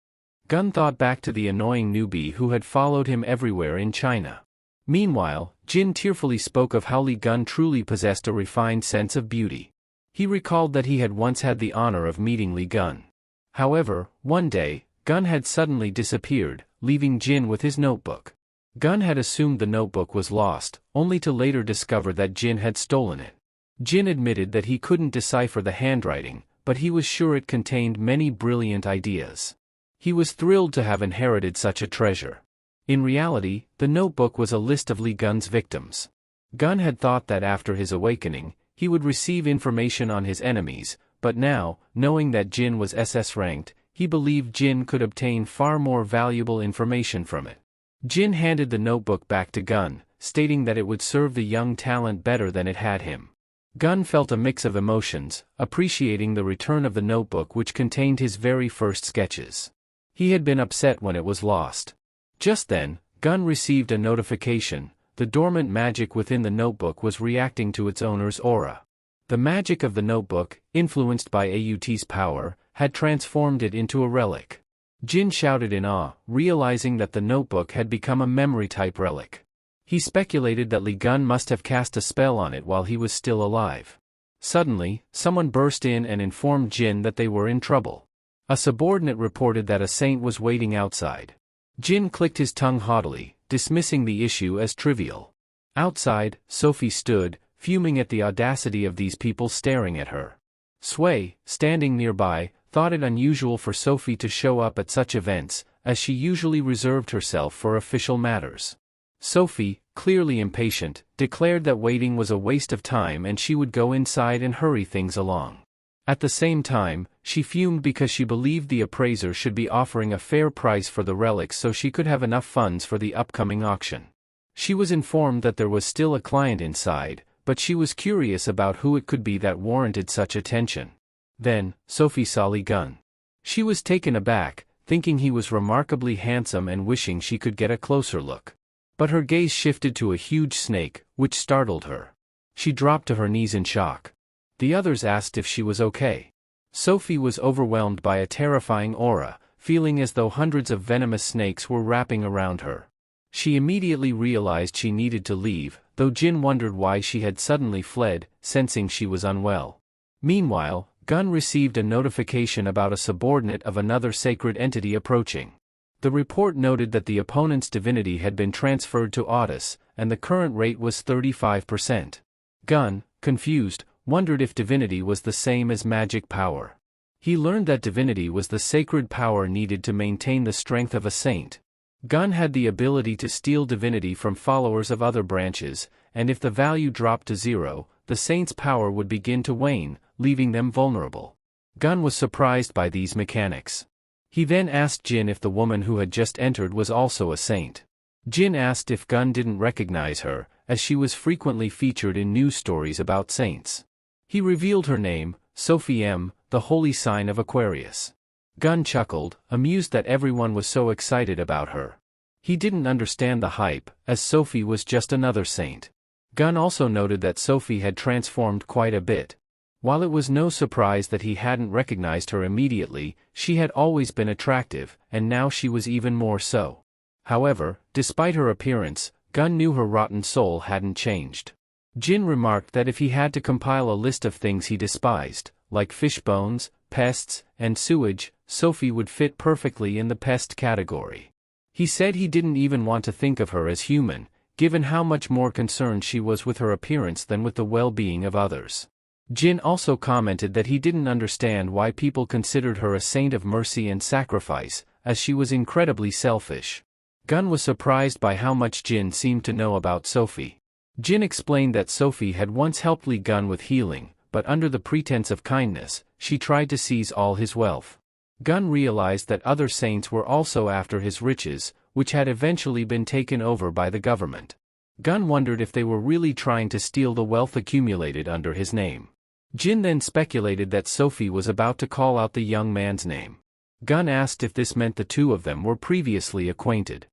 Gon thought back to the annoying newbie who had followed him everywhere in China. Meanwhile, Jin tearfully spoke of how Li Gun truly possessed a refined sense of beauty. He recalled that he had once had the honor of meeting Li Gun. However, one day, Gun had suddenly disappeared, leaving Jin with his notebook. Gun had assumed the notebook was lost, only to later discover that Jin had stolen it. Jin admitted that he couldn't decipher the handwriting, but he was sure it contained many brilliant ideas. He was thrilled to have inherited such a treasure. In reality, the notebook was a list of Li Gun's victims. Gun had thought that after his awakening, he would receive information on his enemies, but now, knowing that Jin was SS ranked, he believed Jin could obtain far more valuable information from it. Jin handed the notebook back to Gun, stating that it would serve the young talent better than it had him. Gun felt a mix of emotions, appreciating the return of the notebook which contained his very first sketches. He had been upset when it was lost. Just then, Gun received a notification. The dormant magic within the notebook was reacting to its owner's aura. The magic of the notebook, influenced by Aut's power, had transformed it into a relic. Jin shouted in awe, realizing that the notebook had become a memory-type relic. He speculated that Li Gun must have cast a spell on it while he was still alive. Suddenly, someone burst in and informed Jin that they were in trouble. A subordinate reported that a saint was waiting outside. Jin clicked his tongue haughtily, dismissing the issue as trivial. Outside, Sophie stood, fuming at the audacity of these people staring at her. Sui, standing nearby, thought it unusual for Sophie to show up at such events, as she usually reserved herself for official matters. Sophie, clearly impatient, declared that waiting was a waste of time and she would go inside and hurry things along. At the same time, she fumed because she believed the appraiser should be offering a fair price for the relics so she could have enough funds for the upcoming auction. She was informed that there was still a client inside, but she was curious about who it could be that warranted such attention. Then, Sophie saw Li Gun. She was taken aback, thinking he was remarkably handsome and wishing she could get a closer look. But her gaze shifted to a huge snake, which startled her. She dropped to her knees in shock. The others asked if she was okay. Sophie was overwhelmed by a terrifying aura, feeling as though hundreds of venomous snakes were wrapping around her. She immediately realized she needed to leave, though Jin wondered why she had suddenly fled, sensing she was unwell. Meanwhile, Gun received a notification about a subordinate of another sacred entity approaching. The report noted that the opponent's divinity had been transferred to Otis, and the current rate was 35%. Gun, confused, wondered if divinity was the same as magic power. He learned that divinity was the sacred power needed to maintain the strength of a saint. Gun had the ability to steal divinity from followers of other branches, and if the value dropped to 0, the saint's power would begin to wane, leaving them vulnerable. Gun was surprised by these mechanics. He then asked Jin if the woman who had just entered was also a saint. Jin asked if Gun didn't recognize her, as she was frequently featured in news stories about saints. He revealed her name, Sophie M., the holy sign of Aquarius. Gun chuckled, amused that everyone was so excited about her. He didn't understand the hype, as Sophie was just another saint. Gun also noted that Sophie had transformed quite a bit. While it was no surprise that he hadn't recognized her immediately, she had always been attractive, and now she was even more so. However, despite her appearance, Gun knew her rotten soul hadn't changed. Jin remarked that if he had to compile a list of things he despised, like fish bones, pests, and sewage, Sophie would fit perfectly in the pest category. He said he didn't even want to think of her as human, given how much more concerned she was with her appearance than with the well-being of others. Jin also commented that he didn't understand why people considered her a saint of mercy and sacrifice, as she was incredibly selfish. Gun was surprised by how much Jin seemed to know about Sophie. Jin explained that Sophie had once helped Li Gun with healing, but under the pretense of kindness, she tried to seize all his wealth. Gun realized that other saints were also after his riches, which had eventually been taken over by the government. Gun wondered if they were really trying to steal the wealth accumulated under his name. Jin then speculated that Sophie was about to call out the young man's name. Gun asked if this meant the two of them were previously acquainted.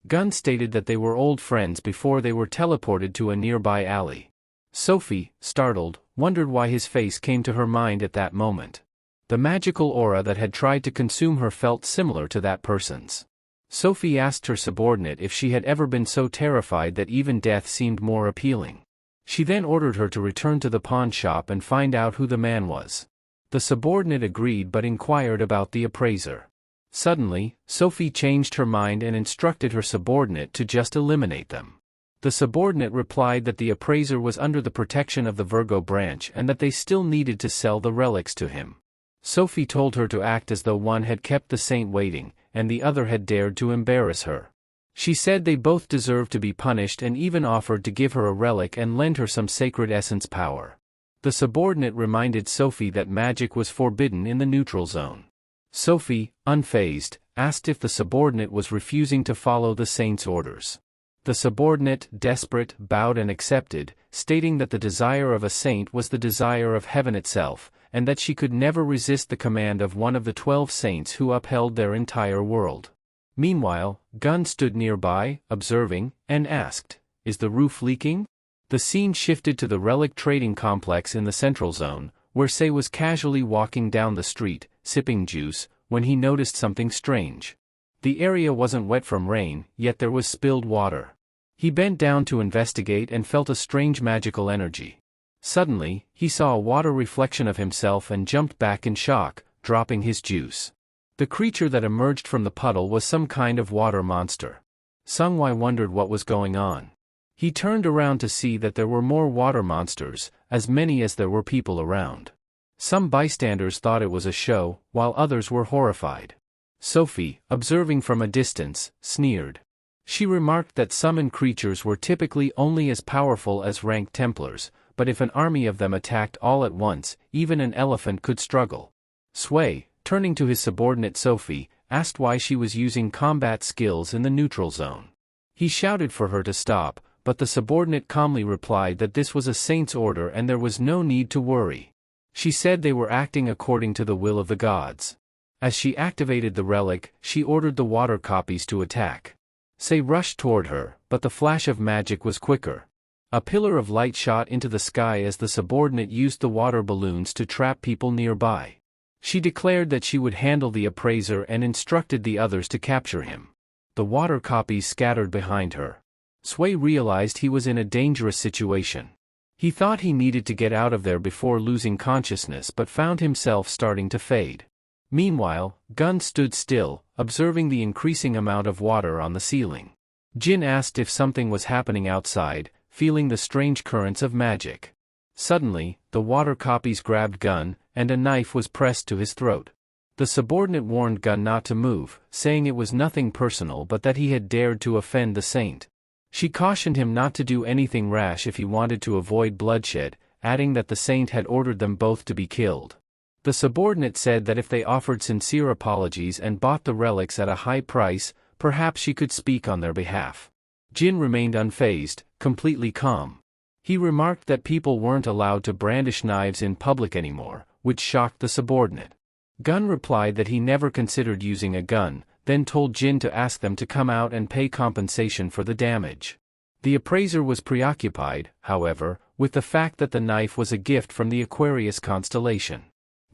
Gun stated that they were old friends before they were teleported to a nearby alley. Sophie, startled, wondered why his face came to her mind at that moment. The magical aura that had tried to consume her felt similar to that person's. Sophie asked her subordinate if she had ever been so terrified that even death seemed more appealing. She then ordered her to return to the pawn shop and find out who the man was. The subordinate agreed but inquired about the appraiser. Suddenly, Sophie changed her mind and instructed her subordinate to just eliminate them. The subordinate replied that the appraiser was under the protection of the Virgo branch and that they still needed to sell the relics to him. Sophie told her to act as though one had kept the saint waiting, and the other had dared to embarrass her. She said they both deserved to be punished and even offered to give her a relic and lend her some sacred essence power. The subordinate reminded Sophie that magic was forbidden in the neutral zone. Sophie, unfazed, asked if the subordinate was refusing to follow the saint's orders. The subordinate, desperate, bowed and accepted, stating that the desire of a saint was the desire of heaven itself, and that she could never resist the command of one of the 12 saints who upheld their entire world. Meanwhile, Gun stood nearby, observing, and asked, "Is the roof leaking?" The scene shifted to the relic trading complex in the central zone, where Sei was casually walking down the street, sipping juice, when he noticed something strange. The area wasn't wet from rain, yet there was spilled water. He bent down to investigate and felt a strange magical energy. Suddenly, he saw a water reflection of himself and jumped back in shock, dropping his juice. The creature that emerged from the puddle was some kind of water monster. Sungwai wondered what was going on. He turned around to see that there were more water monsters, as many as there were people around. Some bystanders thought it was a show, while others were horrified. Sophie, observing from a distance, sneered. She remarked that summoned creatures were typically only as powerful as ranked Templars, but if an army of them attacked all at once, even an elephant could struggle. Sui, turning to his subordinate Sophie, asked why she was using combat skills in the neutral zone. He shouted for her to stop, but the subordinate calmly replied that this was a saint's order and there was no need to worry. She said they were acting according to the will of the gods. As she activated the relic, she ordered the water copies to attack. Sei rushed toward her, but the flash of magic was quicker. A pillar of light shot into the sky as the subordinate used the water balloons to trap people nearby. She declared that she would handle the appraiser and instructed the others to capture him. The water copies scattered behind her. Sui realized he was in a dangerous situation. He thought he needed to get out of there before losing consciousness but found himself starting to fade. Meanwhile, Gun stood still, observing the increasing amount of water on the ceiling. Jin asked if something was happening outside, feeling the strange currents of magic. Suddenly, the water copies grabbed Gun, and a knife was pressed to his throat. The subordinate warned Gun not to move, saying it was nothing personal but that he had dared to offend the saint. She cautioned him not to do anything rash if he wanted to avoid bloodshed, adding that the saint had ordered them both to be killed. The subordinate said that if they offered sincere apologies and bought the relics at a high price, perhaps she could speak on their behalf. Jin remained unfazed, completely calm. He remarked that people weren't allowed to brandish knives in public anymore, which shocked the subordinate. Gun replied that he never considered using a gun, then told Jin to ask them to come out and pay compensation for the damage. The appraiser was preoccupied, however, with the fact that the knife was a gift from the Aquarius constellation.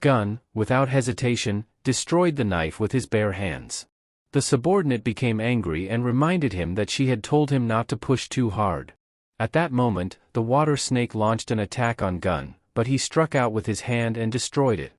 Gun, without hesitation, destroyed the knife with his bare hands. The subordinate became angry and reminded him that she had told him not to push too hard. At that moment, the water snake launched an attack on Gun, but he struck out with his hand and destroyed it.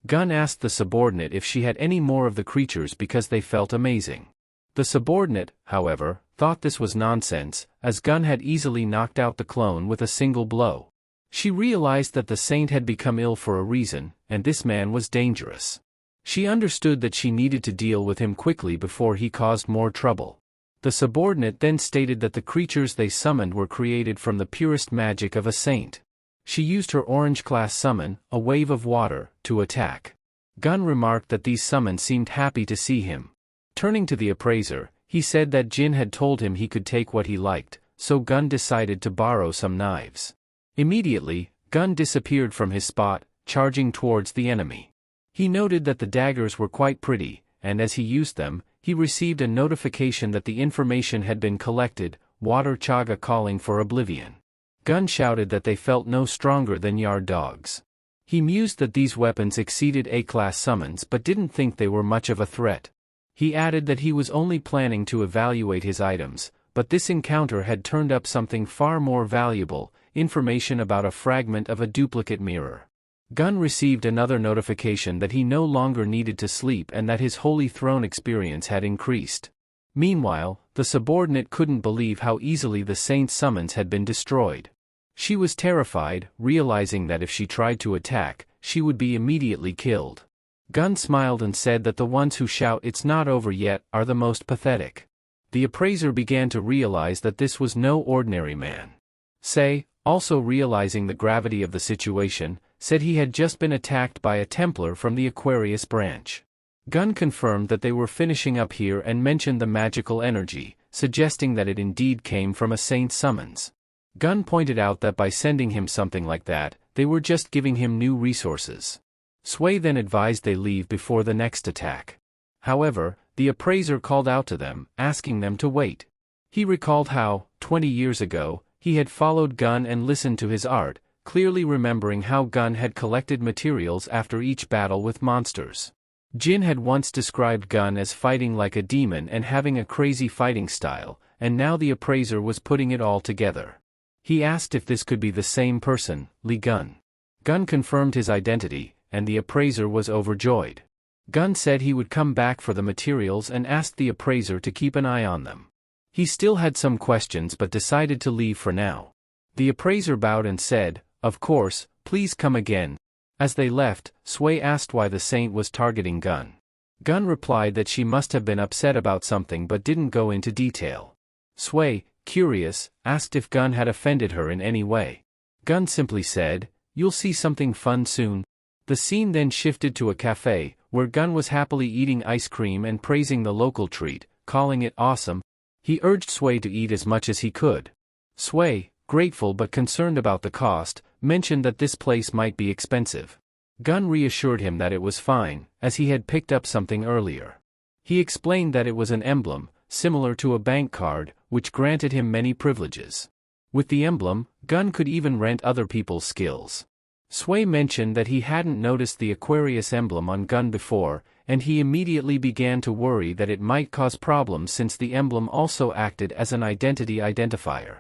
Gun asked the subordinate if she had any more of the creatures because they felt amazing. The subordinate, however, thought this was nonsense, as Gun had easily knocked out the clone with a single blow. She realized that the saint had become ill for a reason, and this man was dangerous. She understood that she needed to deal with him quickly before he caused more trouble. The subordinate then stated that the creatures they summoned were created from the purest magic of a saint. She used her orange-class summon, a wave of water, to attack. Gun remarked that these summons seemed happy to see him. Turning to the appraiser, he said that Jin had told him he could take what he liked, so Gun decided to borrow some knives. Immediately, Gun disappeared from his spot, charging towards the enemy. He noted that the daggers were quite pretty, and as he used them, he received a notification that the information had been collected, Water Chaga calling for oblivion. Gun shouted that they felt no stronger than yard dogs. He mused that these weapons exceeded A-class summons but didn't think they were much of a threat. He added that he was only planning to evaluate his items, but this encounter had turned up something far more valuable, information about a fragment of a duplicate mirror. Gun received another notification that he no longer needed to sleep and that his Holy Throne experience had increased. Meanwhile, the subordinate couldn't believe how easily the saint's summons had been destroyed. She was terrified, realizing that if she tried to attack, she would be immediately killed. Gun smiled and said that the ones who shout "it's not over yet" are the most pathetic. The appraiser began to realize that this was no ordinary man. Sei, also realizing the gravity of the situation, said he had just been attacked by a Templar from the Aquarius branch. Gun confirmed that they were finishing up here and mentioned the magical energy, suggesting that it indeed came from a saint's summons. Gun pointed out that by sending him something like that, they were just giving him new resources. Sui then advised they leave before the next attack. However, The appraiser called out to them, asking them to wait. He recalled how, 20 years ago, he had followed Gun and listened to his art, clearly remembering how Gun had collected materials after each battle with monsters. Jin had once described Gun as fighting like a demon and having a crazy fighting style, and now the appraiser was putting it all together. He asked if this could be the same person, Lee Gun. Gun confirmed his identity, and the appraiser was overjoyed. Gun said he would come back for the materials and asked the appraiser to keep an eye on them. He still had some questions but decided to leave for now. The appraiser bowed and said, "Of course, please come again." As they left, Sui asked why the saint was targeting Gun. Gun replied that she must have been upset about something but didn't go into detail. Sui, curious, asked if Gun had offended her in any way. Gun simply said, "You'll see something fun soon." The scene then shifted to a cafe, where Gun was happily eating ice cream and praising the local treat, calling it awesome. He urged Sui to eat as much as he could. Sui, grateful but concerned about the cost, mentioned that this place might be expensive. Gun reassured him that it was fine, as he had picked up something earlier. He explained that it was an emblem, similar to a bank card, which granted him many privileges. With the emblem, Gun could even rent other people's skills. Sui mentioned that he hadn't noticed the Aquarius emblem on Gun before, and he immediately began to worry that it might cause problems since the emblem also acted as an identity identifier.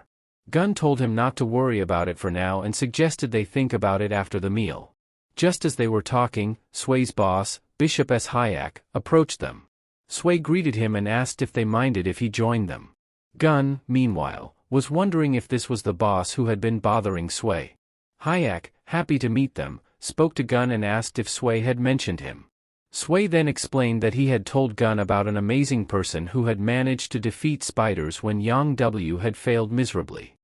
Gun told him not to worry about it for now and suggested they think about it after the meal. Just as they were talking, Sui's boss, Bishop S. Hyak, approached them. Sui greeted him and asked if they minded if he joined them. Gun, meanwhile, was wondering if this was the boss who had been bothering Sui. Hyak, happy to meet them, spoke to Gun and asked if Sui had mentioned him. Sui then explained that he had told Gun about an amazing person who had managed to defeat spiders when Yang W had failed miserably.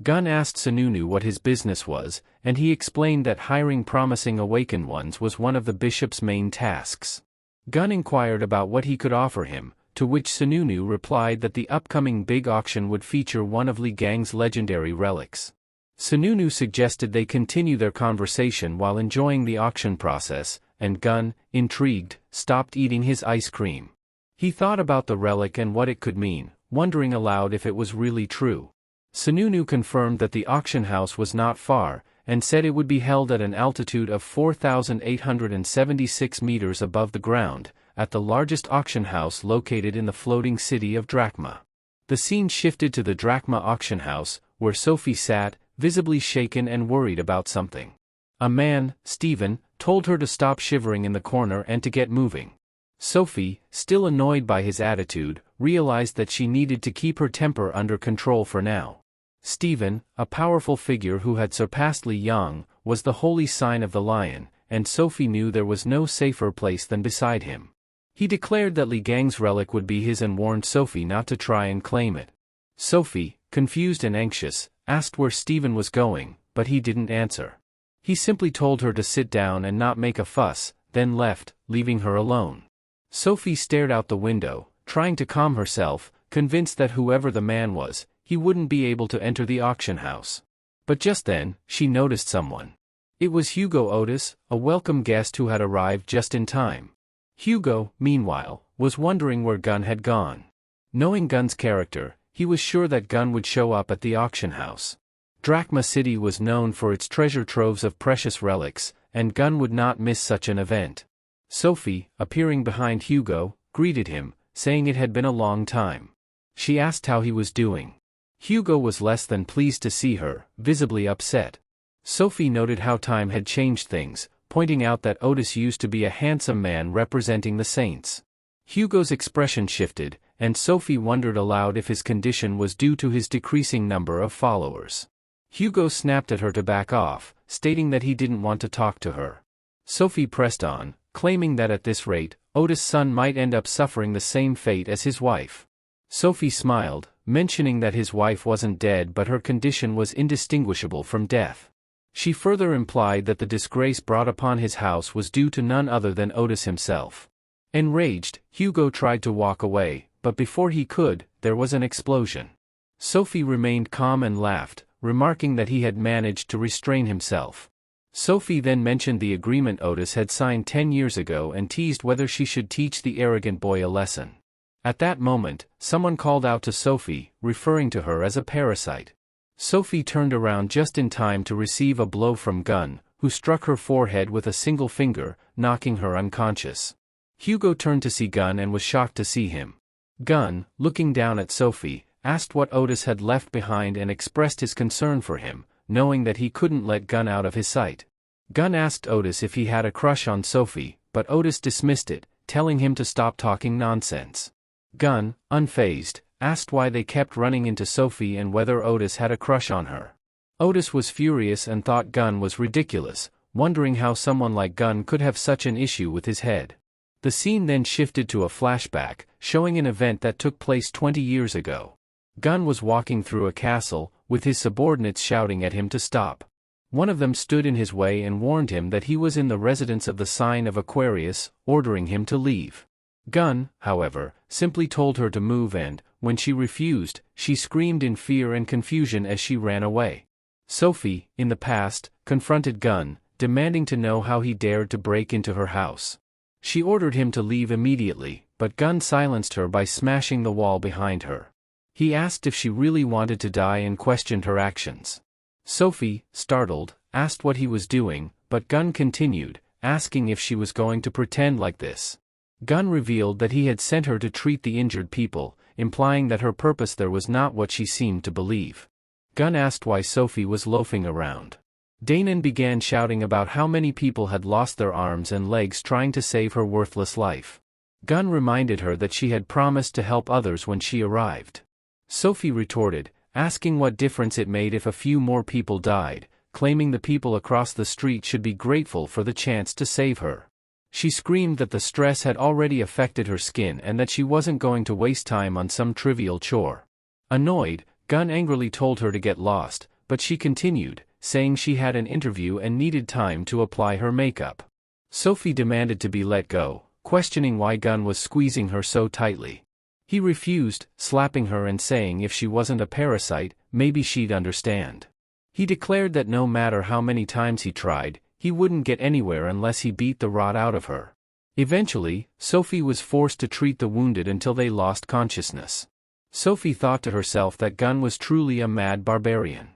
Gun asked Sununu what his business was, and he explained that hiring promising awakened ones was one of the bishop's main tasks. Gun inquired about what he could offer him, to which Sununu replied that the upcoming big auction would feature one of Li Gang's legendary relics. Sununu suggested they continue their conversation while enjoying the auction process, and Gun, intrigued, stopped eating his ice cream. He thought about the relic and what it could mean, wondering aloud if it was really true. Sununu confirmed that the auction house was not far, and said it would be held at an altitude of 4,876 meters above the ground, at the largest auction house located in the floating city of Drachma. The scene shifted to the Drachma auction house, where Sophie sat, visibly shaken and worried about something. A man, Stephen, told her to stop shivering in the corner and to get moving. Sophie, still annoyed by his attitude, realized that she needed to keep her temper under control for now. Stephen, a powerful figure who had surpassed Li Yang, was the holy sign of the lion, and Sophie knew there was no safer place than beside him. He declared that Li Gang's relic would be his and warned Sophie not to try and claim it. Sophie, confused and anxious, asked where Stephen was going, but he didn't answer. He simply told her to sit down and not make a fuss, then left, leaving her alone. Sophie stared out the window, trying to calm herself, convinced that whoever the man was, he wouldn't be able to enter the auction house. But just then, she noticed someone. It was Hugo Otis, a welcome guest who had arrived just in time. Hugo, meanwhile, was wondering where Gun had gone. Knowing Gun's character, he was sure that Gun would show up at the auction house. Drachma City was known for its treasure troves of precious relics, and Gun would not miss such an event. Sophie, appearing behind Hugo, greeted him, saying it had been a long time. She asked how he was doing. Hugo was less than pleased to see her, visibly upset. Sophie noted how time had changed things, pointing out that Otis used to be a handsome man representing the saints. Hugo's expression shifted, and Sophie wondered aloud if his condition was due to his decreasing number of followers. Hugo snapped at her to back off, stating that he didn't want to talk to her. Sophie pressed on, claiming that at this rate, Otis' son might end up suffering the same fate as his wife. Sophie smiled, mentioning that his wife wasn't dead but her condition was indistinguishable from death. She further implied that the disgrace brought upon his house was due to none other than Otis himself. Enraged, Hugo tried to walk away, but before he could, there was an explosion. Sophie remained calm and laughed, remarking that he had managed to restrain himself. Sophie then mentioned the agreement Otis had signed 10 years ago and teased whether she should teach the arrogant boy a lesson. At that moment, someone called out to Sophie, referring to her as a parasite. Sophie turned around just in time to receive a blow from Gun, who struck her forehead with a single finger, knocking her unconscious. Hugo turned to see Gun and was shocked to see him. Gun, looking down at Sophie, asked what Otis had left behind and expressed his concern for him, knowing that he couldn't let Gun out of his sight. Gun asked Otis if he had a crush on Sophie, but Otis dismissed it, telling him to stop talking nonsense. Gun, unfazed, asked why they kept running into Sophie and whether Otis had a crush on her. Otis was furious and thought Gun was ridiculous, wondering how someone like Gun could have such an issue with his head. The scene then shifted to a flashback, showing an event that took place 20 years ago. Gun was walking through a castle, with his subordinates shouting at him to stop. One of them stood in his way and warned him that he was in the residence of the sign of Aquarius, ordering him to leave. Gun, however, simply told her to move and, when she refused, she screamed in fear and confusion as she ran away. Sophie, in the past, confronted Gun, demanding to know how he dared to break into her house. She ordered him to leave immediately, but Gun silenced her by smashing the wall behind her. He asked if she really wanted to die and questioned her actions. Sophie, startled, asked what he was doing, but Gun continued, asking if she was going to pretend like this. Gun revealed that he had sent her to treat the injured people, implying that her purpose there was not what she seemed to believe. Gun asked why Sophie was loafing around. Danon began shouting about how many people had lost their arms and legs trying to save her worthless life. Gun reminded her that she had promised to help others when she arrived. Sophie retorted, asking what difference it made if a few more people died, claiming the people across the street should be grateful for the chance to save her. She screamed that the stress had already affected her skin and that she wasn't going to waste time on some trivial chore. Annoyed, Gun angrily told her to get lost, but she continued, saying she had an interview and needed time to apply her makeup. Sophie demanded to be let go, questioning why Gun was squeezing her so tightly. He refused, slapping her and saying if she wasn't a parasite, maybe she'd understand. He declared that no matter how many times he tried, he wouldn't get anywhere unless he beat the rot out of her. Eventually, Sophie was forced to treat the wounded until they lost consciousness. Sophie thought to herself that Gun was truly a mad barbarian.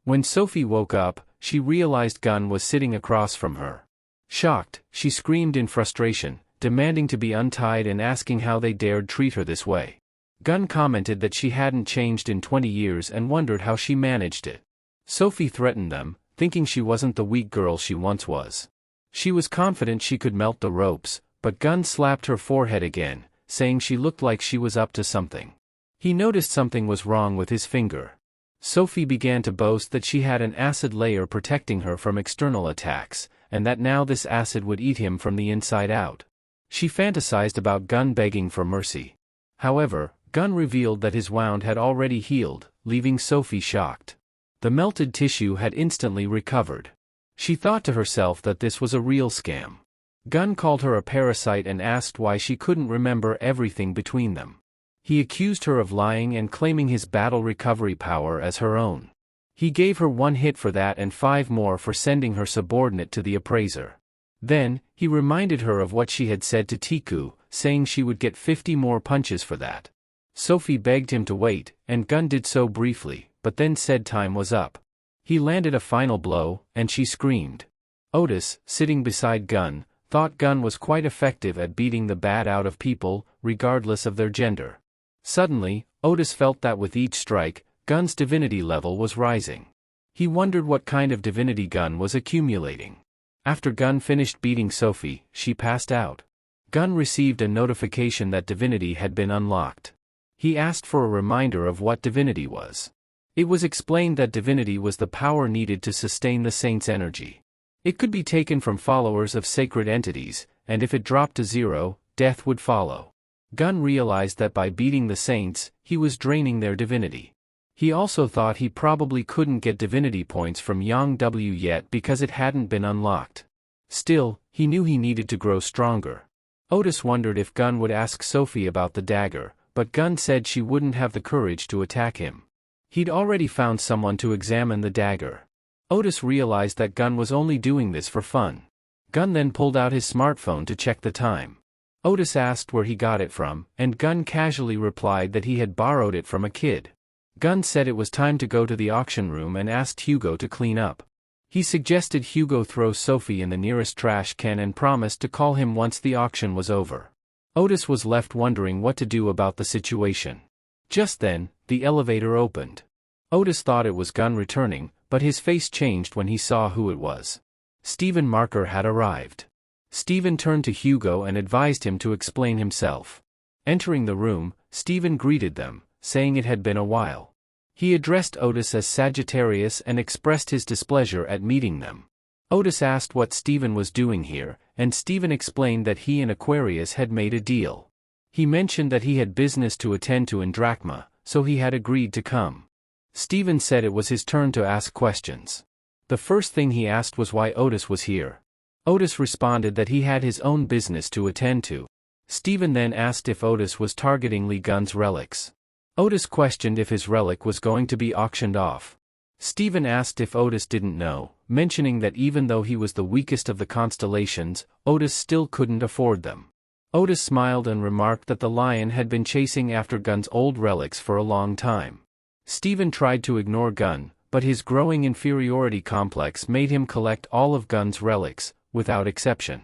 When Sophie woke up, she realized Gun was sitting across from her. Shocked, she screamed in frustration, demanding to be untied and asking how they dared treat her this way. Gun commented that she hadn't changed in 20 years and wondered how she managed it. Sophie threatened them, thinking she wasn't the weak girl she once was. She was confident she could melt the ropes, but Gun slapped her forehead again, saying she looked like she was up to something. He noticed something was wrong with his finger. Sophie began to boast that she had an acid layer protecting her from external attacks, and that now this acid would eat him from the inside out. She fantasized about Gun begging for mercy. However, Gun revealed that his wound had already healed, leaving Sophie shocked. The melted tissue had instantly recovered. She thought to herself that this was a real scam. Gun called her a parasite and asked why she couldn't remember everything between them. He accused her of lying and claiming his battle recovery power as her own. He gave her 1 hit for that and 5 more for sending her subordinate to the appraiser. Then, he reminded her of what she had said to Tiku, saying she would get 50 more punches for that. Sophie begged him to wait, and Gun did so briefly, but then said time was up. He landed a final blow, and she screamed. Otis, sitting beside Gun, thought Gun was quite effective at beating the bad out of people, regardless of their gender. Suddenly, Otis felt that with each strike, Gun's divinity level was rising. He wondered what kind of divinity Gun was accumulating. After Gun finished beating Sophie, she passed out. Gun received a notification that divinity had been unlocked. He asked for a reminder of what divinity was. It was explained that divinity was the power needed to sustain the saint's energy. It could be taken from followers of sacred entities, and if it dropped to 0, death would follow. Gun realized that by beating the saints, he was draining their divinity. He also thought he probably couldn't get divinity points from Yang W yet because it hadn't been unlocked. Still, he knew he needed to grow stronger. Otis wondered if Gun would ask Sophie about the dagger, but Gun said she wouldn't have the courage to attack him. He'd already found someone to examine the dagger. Otis realized that Gun was only doing this for fun. Gun then pulled out his smartphone to check the time. Otis asked where he got it from, and Gun casually replied that he had borrowed it from a kid. Gun said it was time to go to the auction room and asked Hugo to clean up. He suggested Hugo throw Sophie in the nearest trash can and promised to call him once the auction was over. Otis was left wondering what to do about the situation. Just then, the elevator opened. Otis thought it was Gun returning, but his face changed when he saw who it was. Stephen Marker had arrived. Stephen turned to Hugo and advised him to explain himself. Entering the room, Stephen greeted them, saying it had been a while. He addressed Otis as Sagittarius and expressed his displeasure at meeting them. Otis asked what Stephen was doing here, and Stephen explained that he and Aquarius had made a deal. He mentioned that he had business to attend to in Drachma, so he had agreed to come. Stephen said it was his turn to ask questions. The first thing he asked was why Otis was here. Otis responded that he had his own business to attend to. Stephen then asked if Otis was targeting Lee Gun's relics. Otis questioned if his relic was going to be auctioned off. Stephen asked if Otis didn't know, mentioning that even though he was the weakest of the constellations, Otis still couldn't afford them. Otis smiled and remarked that the lion had been chasing after Gun's old relics for a long time. Stephen tried to ignore Gun, but his growing inferiority complex made him collect all of Gun's relics, without exception.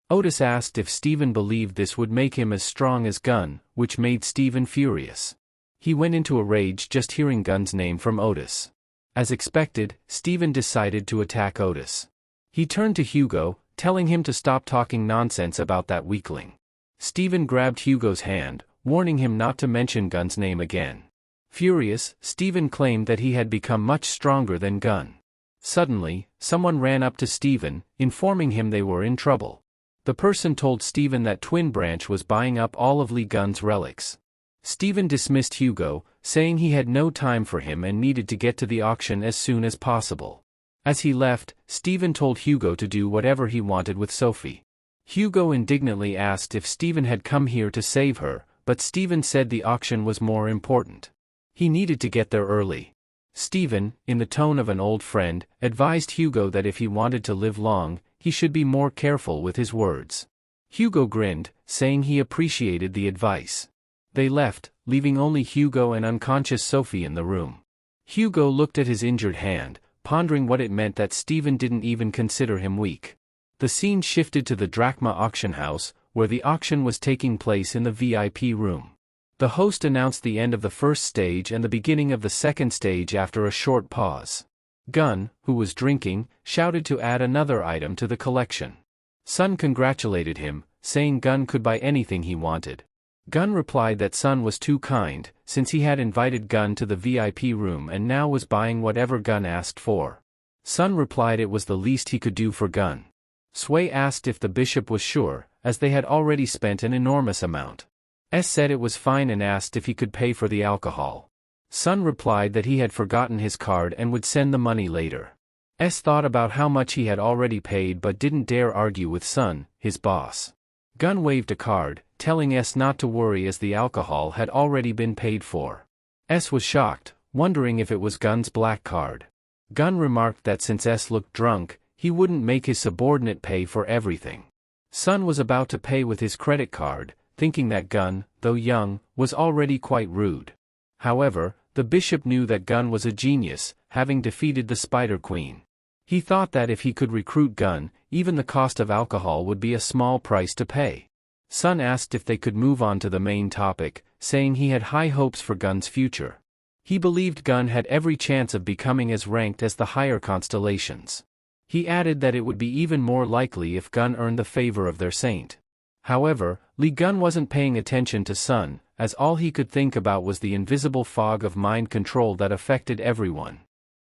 Otis asked if Stephen believed this would make him as strong as Gun, which made Stephen furious. He went into a rage just hearing Gun's name from Otis. As expected, Stephen decided to attack Otis. He turned to Hugo, telling him to stop talking nonsense about that weakling. Stephen grabbed Hugo's hand, warning him not to mention Gun's name again. Furious, Stephen claimed that he had become much stronger than Gun. Suddenly, someone ran up to Stephen, informing him they were in trouble. The person told Stephen that Twin Branch was buying up all of Lee Gun's relics. Stephen dismissed Hugo, saying he had no time for him and needed to get to the auction as soon as possible. As he left, Stephen told Hugo to do whatever he wanted with Sophie. Hugo indignantly asked if Stephen had come here to save her, but Stephen said the auction was more important. He needed to get there early. Stephen, in the tone of an old friend, advised Hugo that if he wanted to live long, he should be more careful with his words. Hugo grinned, saying he appreciated the advice. They left, leaving only Hugo and unconscious Sophie in the room. Hugo looked at his injured hand, pondering what it meant that Stephen didn't even consider him weak. The scene shifted to the Drachma auction house, where the auction was taking place in the VIP room. The host announced the end of the first stage and the beginning of the second stage after a short pause. Gun, who was drinking, shouted to add another item to the collection. Sun congratulated him, saying Gun could buy anything he wanted. Gun replied that Sun was too kind, since he had invited Gun to the VIP room and now was buying whatever Gun asked for. Sun replied it was the least he could do for Gun. Sway asked if the bishop was sure, as they had already spent an enormous amount. S said it was fine and asked if he could pay for the alcohol. Sun replied that he had forgotten his card and would send the money later. S thought about how much he had already paid but didn't dare argue with Sun, his boss. Gun waved a card, telling S not to worry as the alcohol had already been paid for. S was shocked, wondering if it was Gun's black card. Gun remarked that since S looked drunk, he wouldn't make his subordinate pay for everything. Sun was about to pay with his credit card, thinking that Gun, though young, was already quite rude. However, the bishop knew that Gun was a genius, having defeated the Spider Queen. He thought that if he could recruit Gun, even the cost of alcohol would be a small price to pay. Sun asked if they could move on to the main topic, saying he had high hopes for Gun's future. He believed Gun had every chance of becoming as ranked as the higher constellations. He added that it would be even more likely if Gun earned the favor of their saint. However, Lee Gun wasn't paying attention to Sun, as all he could think about was the invisible fog of mind control that affected everyone.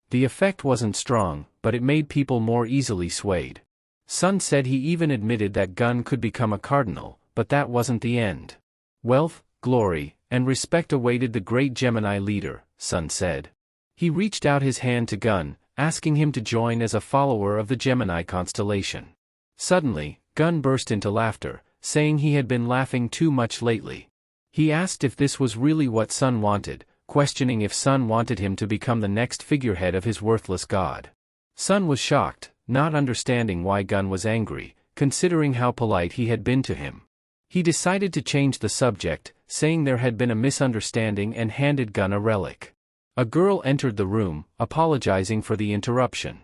The effect wasn't strong, but it made people more easily swayed. Sun said he even admitted that Gun could become a cardinal, but that wasn't the end. Wealth, glory, and respect awaited the great Gemini leader, Sun said. He reached out his hand to Gun, asking him to join as a follower of the Gemini constellation. Suddenly, Gun burst into laughter, saying he had been laughing too much lately. He asked if this was really what Sun wanted, questioning if Sun wanted him to become the next figurehead of his worthless god. Sun was shocked, not understanding why Gun was angry, considering how polite he had been to him. He decided to change the subject, saying there had been a misunderstanding and handed Gun a relic. A girl entered the room, apologizing for the interruption.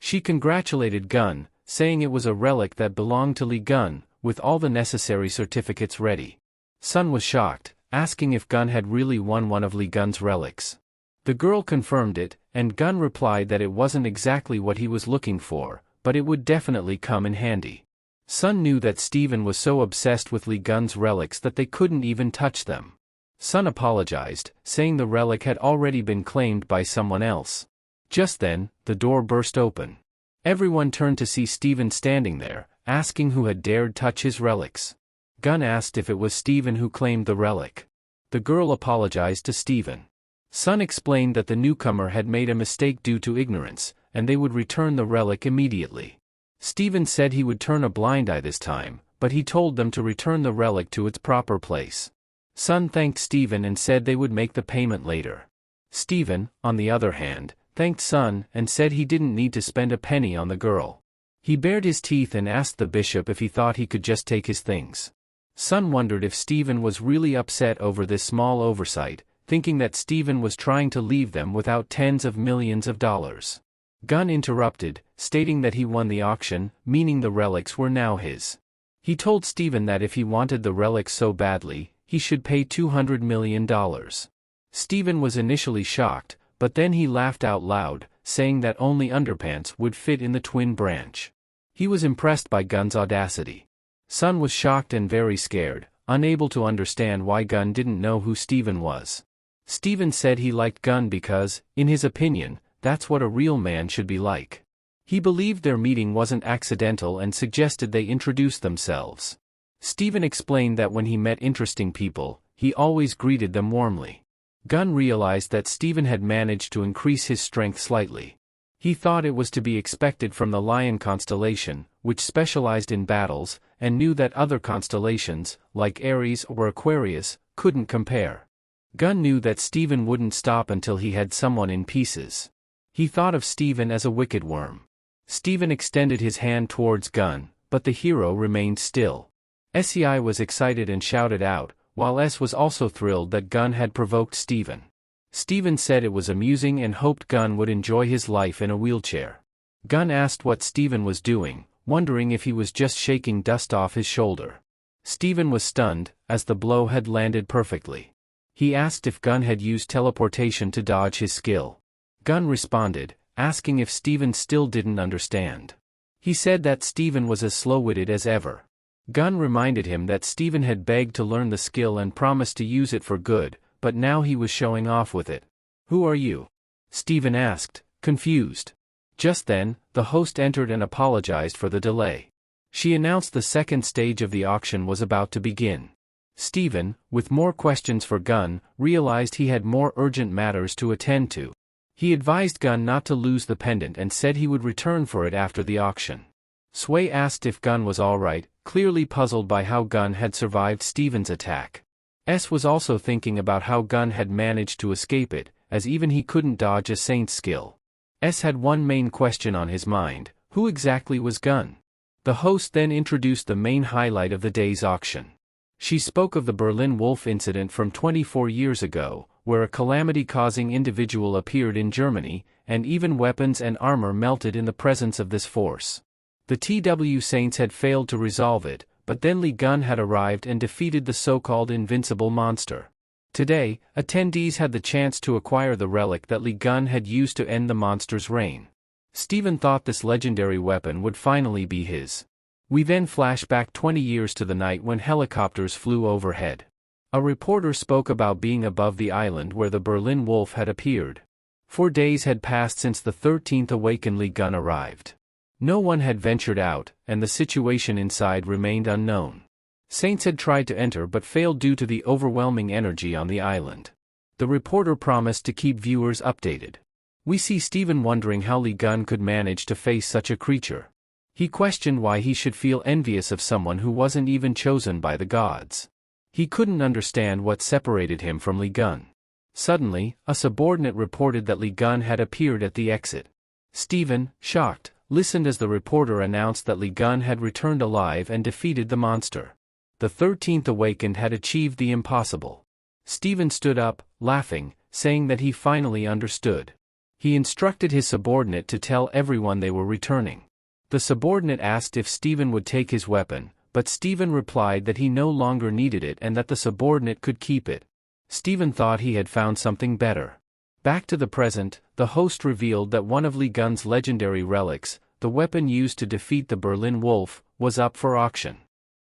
She congratulated Gun, saying it was a relic that belonged to Lee Gun, with all the necessary certificates ready. Sun was shocked, asking if Gun had really won one of Lee Gun's relics. The girl confirmed it, and Gun replied that it wasn't exactly what he was looking for, but it would definitely come in handy. Sun knew that Steven was so obsessed with Lee Gun's relics that they couldn't even touch them. Sun apologized, saying the relic had already been claimed by someone else. Just then, the door burst open. Everyone turned to see Steven standing there, asking who had dared touch his relics. Gun asked if it was Steven who claimed the relic. The girl apologized to Steven. Sun explained that the newcomer had made a mistake due to ignorance, and they would return the relic immediately. Steven said he would turn a blind eye this time, but he told them to return the relic to its proper place. Sun thanked Steven and said they would make the payment later. Steven, on the other hand, thanked Sun and said he didn't need to spend a penny on the girl. He bared his teeth and asked the bishop if he thought he could just take his things. Sun wondered if Steven was really upset over this small oversight, thinking that Steven was trying to leave them without tens of millions of dollars. Gun interrupted, stating that he won the auction, meaning the relics were now his. He told Steven that if he wanted the relics so badly, he should pay $200 million. Steven was initially shocked, but then he laughed out loud, saying that only underpants would fit in the twin branch. He was impressed by Gun's audacity. Sun was shocked and very scared, unable to understand why Gun didn't know who Steven was. Steven said he liked Gun because, in his opinion, that's what a real man should be like. He believed their meeting wasn't accidental and suggested they introduce themselves. Steven explained that when he met interesting people, he always greeted them warmly. Gun realized that Steven had managed to increase his strength slightly. He thought it was to be expected from the Lion constellation, which specialized in battles, and knew that other constellations, like Aries or Aquarius, couldn't compare. Gun knew that Steven wouldn't stop until he had someone in pieces. He thought of Steven as a wicked worm. Steven extended his hand towards Gun, but the hero remained still. SEI was excited and shouted out, while S was also thrilled that Gun had provoked Steven. Steven said it was amusing and hoped Gun would enjoy his life in a wheelchair. Gun asked what Steven was doing, wondering if he was just shaking dust off his shoulder. Steven was stunned, as the blow had landed perfectly. He asked if Gun had used teleportation to dodge his skill. Gun responded, asking if Steven still didn't understand. He said that Steven was as slow-witted as ever. Gun reminded him that Steven had begged to learn the skill and promised to use it for good, but now he was showing off with it. "Who are you?" Steven asked, confused. Just then, the host entered and apologized for the delay. She announced the second stage of the auction was about to begin. Steven, with more questions for Gun, realized he had more urgent matters to attend to. He advised Gun not to lose the pendant and said he would return for it after the auction. Sway asked if Gun was alright, clearly puzzled by how Gun had survived Steven's attack. S was also thinking about how Gun had managed to escape it, as even he couldn't dodge a saint's skill. S had one main question on his mind: who exactly was Gun? The host then introduced the main highlight of the day's auction. She spoke of the Berlin Wolf incident from 24 years ago, where a calamity-causing individual appeared in Germany, and even weapons and armor melted in the presence of this force. The TW Saints had failed to resolve it, but then Lee Gun had arrived and defeated the so-called invincible monster. Today, attendees had the chance to acquire the relic that Lee Gun had used to end the monster's reign. Steven thought this legendary weapon would finally be his. We then flash back 20 years to the night when helicopters flew overhead. A reporter spoke about being above the island where the Berlin Wolf had appeared. 4 days had passed since the 13th awakened Lee Gun arrived. No one had ventured out, and the situation inside remained unknown. Saints had tried to enter but failed due to the overwhelming energy on the island. The reporter promised to keep viewers updated. We see Steven wondering how Lee Gun could manage to face such a creature. He questioned why he should feel envious of someone who wasn't even chosen by the gods. He couldn't understand what separated him from Lee Gun. Suddenly, a subordinate reported that Lee Gun had appeared at the exit. Steven, shocked, listened as the reporter announced that Lee Gun had returned alive and defeated the monster. The 13th awakened had achieved the impossible. Stephen stood up, laughing, saying that he finally understood. He instructed his subordinate to tell everyone they were returning. The subordinate asked if Stephen would take his weapon, but Stephen replied that he no longer needed it and that the subordinate could keep it. Stephen thought he had found something better. Back to the present, the host revealed that one of Lee Gun's legendary relics, the weapon used to defeat the Berlin Wolf, was up for auction.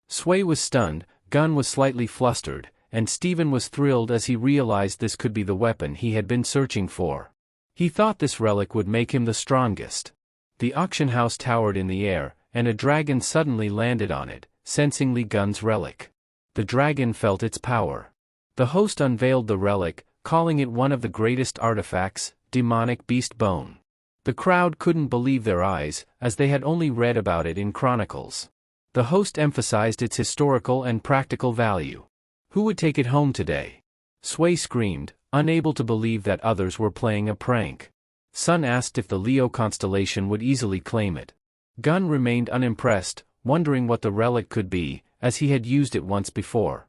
Sway was stunned, Gun was slightly flustered, and Stephen was thrilled as he realized this could be the weapon he had been searching for. He thought this relic would make him the strongest. The auction house towered in the air, and a dragon suddenly landed on it, sensing Lee Gun's relic. The dragon felt its power. The host unveiled the relic, calling it one of the greatest artifacts, demonic beast bone. The crowd couldn't believe their eyes, as they had only read about it in chronicles. The host emphasized its historical and practical value. Who would take it home today? Sway screamed, unable to believe that others were playing a prank. Sun asked if the Leo constellation would easily claim it. Gun remained unimpressed, wondering what the relic could be, as he had used it once before.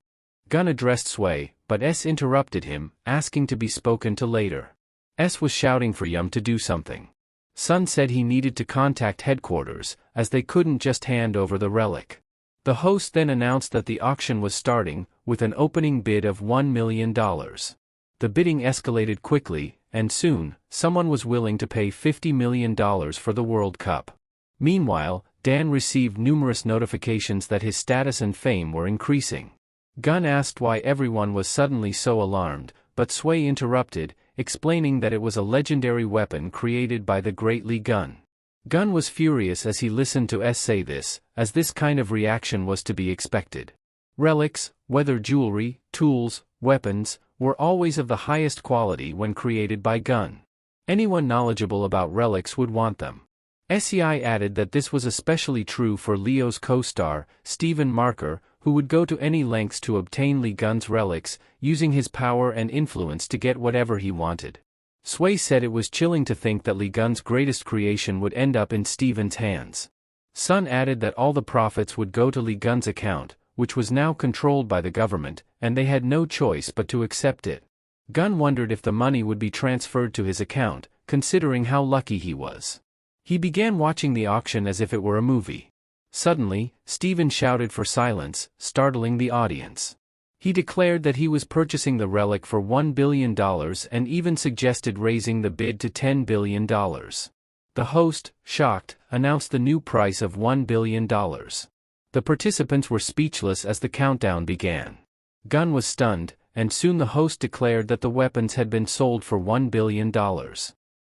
Gun addressed Sway, but S interrupted him, asking to be spoken to later. S was shouting for Yum to do something. Sun said he needed to contact headquarters, as they couldn't just hand over the relic. The host then announced that the auction was starting, with an opening bid of $1 million. The bidding escalated quickly, and soon, someone was willing to pay $50 million for the World Cup. Meanwhile, Dan received numerous notifications that his status and fame were increasing. Gun asked why everyone was suddenly so alarmed, but Sway interrupted, explaining that it was a legendary weapon created by the great Lee Gun. Gun was furious as he listened to S say this, as this kind of reaction was to be expected. Relics, whether jewelry, tools, weapons, were always of the highest quality when created by Gun. Anyone knowledgeable about relics would want them. SEI added that this was especially true for Leo's co-star, Stephen Marker, who would go to any lengths to obtain Lee Gun's relics, using his power and influence to get whatever he wanted. Sway said it was chilling to think that Lee Gun's greatest creation would end up in Stephen's hands. Sun added that all the profits would go to Lee Gun's account, which was now controlled by the government, and they had no choice but to accept it. Gun wondered if the money would be transferred to his account, considering how lucky he was. He began watching the auction as if it were a movie. Suddenly, Stephen shouted for silence, startling the audience. He declared that he was purchasing the relic for $1 billion and even suggested raising the bid to $10 billion. The host, shocked, announced the new price of $1 billion. The participants were speechless as the countdown began. Gun was stunned, and soon the host declared that the weapons had been sold for $1 billion.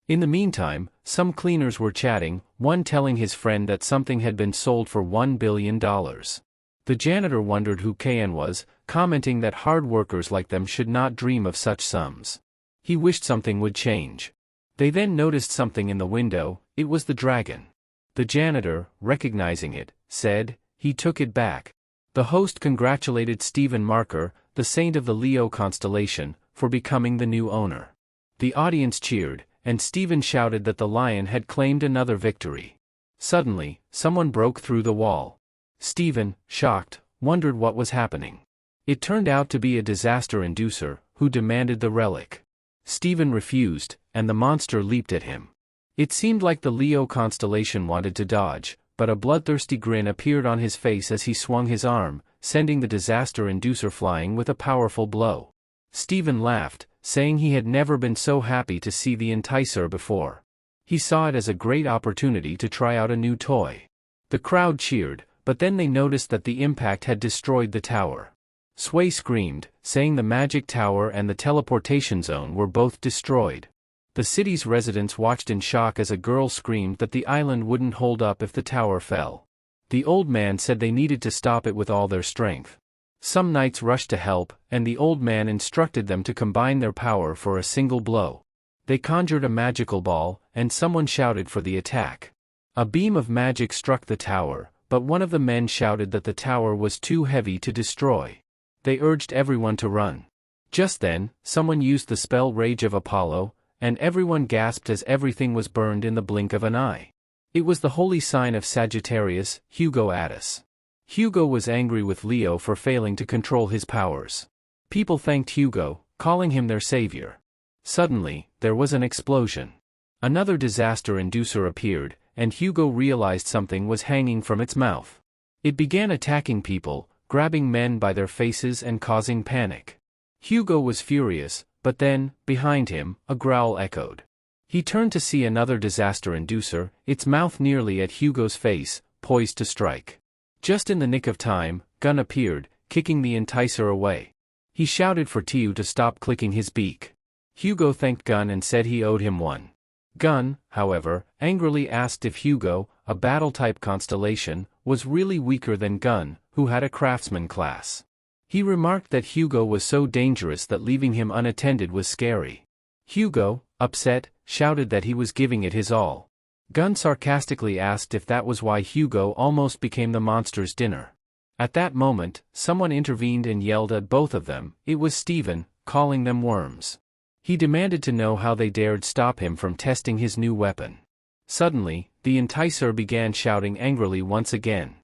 In the meantime, some cleaners were chatting, one telling his friend that something had been sold for $1 billion. The janitor wondered who KN was, commenting that hard workers like them should not dream of such sums. He wished something would change. They then noticed something in the window. It was the dragon. The janitor, recognizing it, said, he took it back. The host congratulated Stephen Marker, the saint of the Leo constellation, for becoming the new owner. The audience cheered, and Stephen shouted that the lion had claimed another victory. Suddenly, someone broke through the wall. Stephen, shocked, wondered what was happening. It turned out to be a disaster inducer, who demanded the relic. Stephen refused, and the monster leaped at him. It seemed like the Leo constellation wanted to dodge, but a bloodthirsty grin appeared on his face as he swung his arm, sending the disaster inducer flying with a powerful blow. Stephen laughed, saying he had never been so happy to see the enticer before. He saw it as a great opportunity to try out a new toy. The crowd cheered, but then they noticed that the impact had destroyed the tower. Sway screamed, saying the magic tower and the teleportation zone were both destroyed. The city's residents watched in shock as a girl screamed that the island wouldn't hold up if the tower fell. The old man said they needed to stop it with all their strength. Some knights rushed to help, and the old man instructed them to combine their power for a single blow. They conjured a magical ball, and someone shouted for the attack. A beam of magic struck the tower, but one of the men shouted that the tower was too heavy to destroy. They urged everyone to run. Just then, someone used the spell Rage of Apollo, and everyone gasped as everything was burned in the blink of an eye. It was the holy sign of Sagittarius, Hugo Attis. Hugo was angry with Leo for failing to control his powers. People thanked Hugo, calling him their savior. Suddenly, there was an explosion. Another disaster inducer appeared, and Hugo realized something was hanging from its mouth. It began attacking people, grabbing men by their faces and causing panic. Hugo was furious, but then, behind him, a growl echoed. He turned to see another disaster inducer, its mouth nearly at Hugo's face, poised to strike. Just in the nick of time, Gun appeared, kicking the enticer away. He shouted for Tiu to stop clicking his beak. Hugo thanked Gun and said he owed him one. Gun, however, angrily asked if Hugo, a battle-type constellation, was really weaker than Gun, who had a craftsman class. He remarked that Hugo was so dangerous that leaving him unattended was scary. Hugo, upset, shouted that he was giving it his all. Gun sarcastically asked if that was why Hugo almost became the monster's dinner. At that moment, someone intervened and yelled at both of them. It was Steven, calling them worms. He demanded to know how they dared stop him from testing his new weapon. Suddenly, the enticer began shouting angrily once again.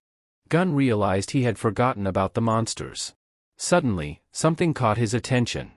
Gun realized he had forgotten about the monsters. Suddenly, something caught his attention.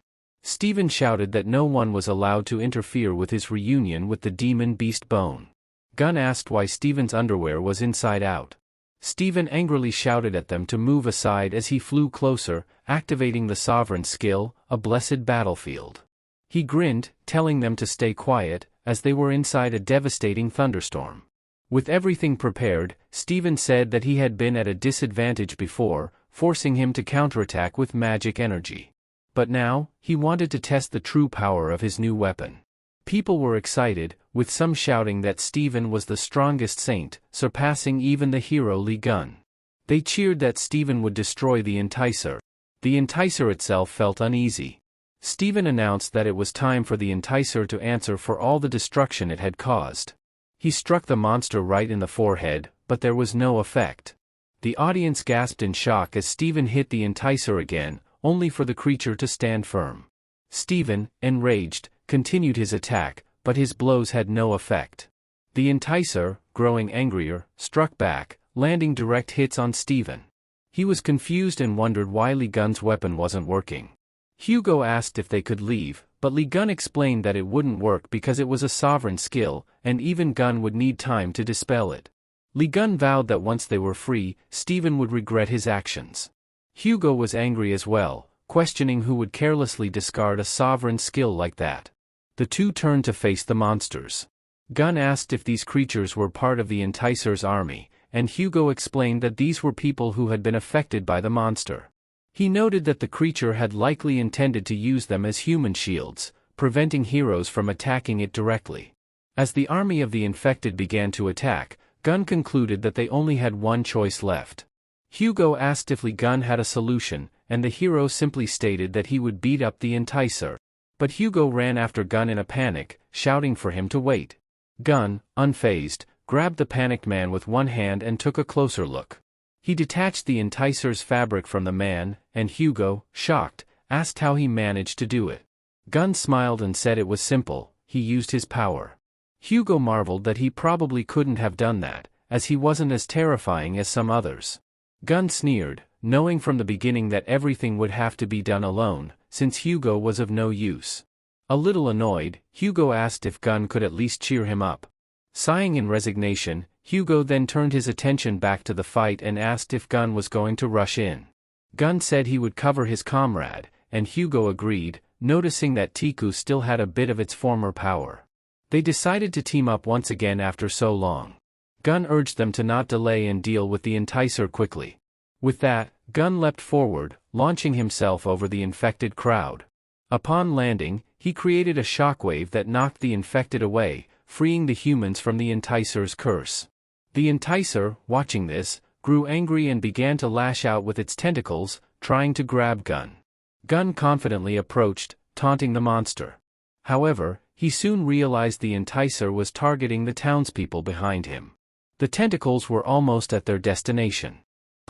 Steven shouted that no one was allowed to interfere with his reunion with the demon beast Bone. Gun asked why Steven's underwear was inside out. Steven angrily shouted at them to move aside as he flew closer, activating the Sovereign skill, a blessed battlefield. He grinned, telling them to stay quiet, as they were inside a devastating thunderstorm. With everything prepared, Steven said that he had been at a disadvantage before, forcing him to counterattack with magic energy. But now, he wanted to test the true power of his new weapon. People were excited, with some shouting that Steven was the strongest saint, surpassing even the hero Lee Gun. They cheered that Steven would destroy the enticer. The enticer itself felt uneasy. Steven announced that it was time for the enticer to answer for all the destruction it had caused. He struck the monster right in the forehead, but there was no effect. The audience gasped in shock as Steven hit the enticer again, only for the creature to stand firm. Steven, enraged, continued his attack, but his blows had no effect. The enticer, growing angrier, struck back, landing direct hits on Steven. He was confused and wondered why Lee Gun's weapon wasn't working. Hugo asked if they could leave, but Lee Gun explained that it wouldn't work because it was a sovereign skill, and even Gun would need time to dispel it. Lee Gun vowed that once they were free, Steven would regret his actions. Hugo was angry as well, questioning who would carelessly discard a sovereign skill like that. The two turned to face the monsters. Gun asked if these creatures were part of the enticer's army, and Hugo explained that these were people who had been affected by the monster. He noted that the creature had likely intended to use them as human shields, preventing heroes from attacking it directly. As the army of the infected began to attack, Gun concluded that they only had one choice left. Hugo asked if Lee Gun had a solution, and the hero simply stated that he would beat up the enticer. But Hugo ran after Gun in a panic, shouting for him to wait. Gun, unfazed, grabbed the panicked man with one hand and took a closer look. He detached the enticer's fabric from the man, and Hugo, shocked, asked how he managed to do it. Gun smiled and said it was simple, he used his power. Hugo marveled that he probably couldn't have done that, as he wasn't as terrifying as some others. Gun sneered, knowing from the beginning that everything would have to be done alone, since Hugo was of no use. A little annoyed, Hugo asked if Gun could at least cheer him up. Sighing in resignation, Hugo then turned his attention back to the fight and asked if Gun was going to rush in. Gun said he would cover his comrade, and Hugo agreed, noticing that Tiku still had a bit of its former power. They decided to team up once again after so long. Gun urged them to not delay and deal with the enticer quickly. With that, Gun leapt forward, launching himself over the infected crowd. Upon landing, he created a shockwave that knocked the infected away, freeing the humans from the enticer's curse. The enticer, watching this, grew angry and began to lash out with its tentacles, trying to grab Gun. Gun confidently approached, taunting the monster. However, he soon realized the enticer was targeting the townspeople behind him. The tentacles were almost at their destination.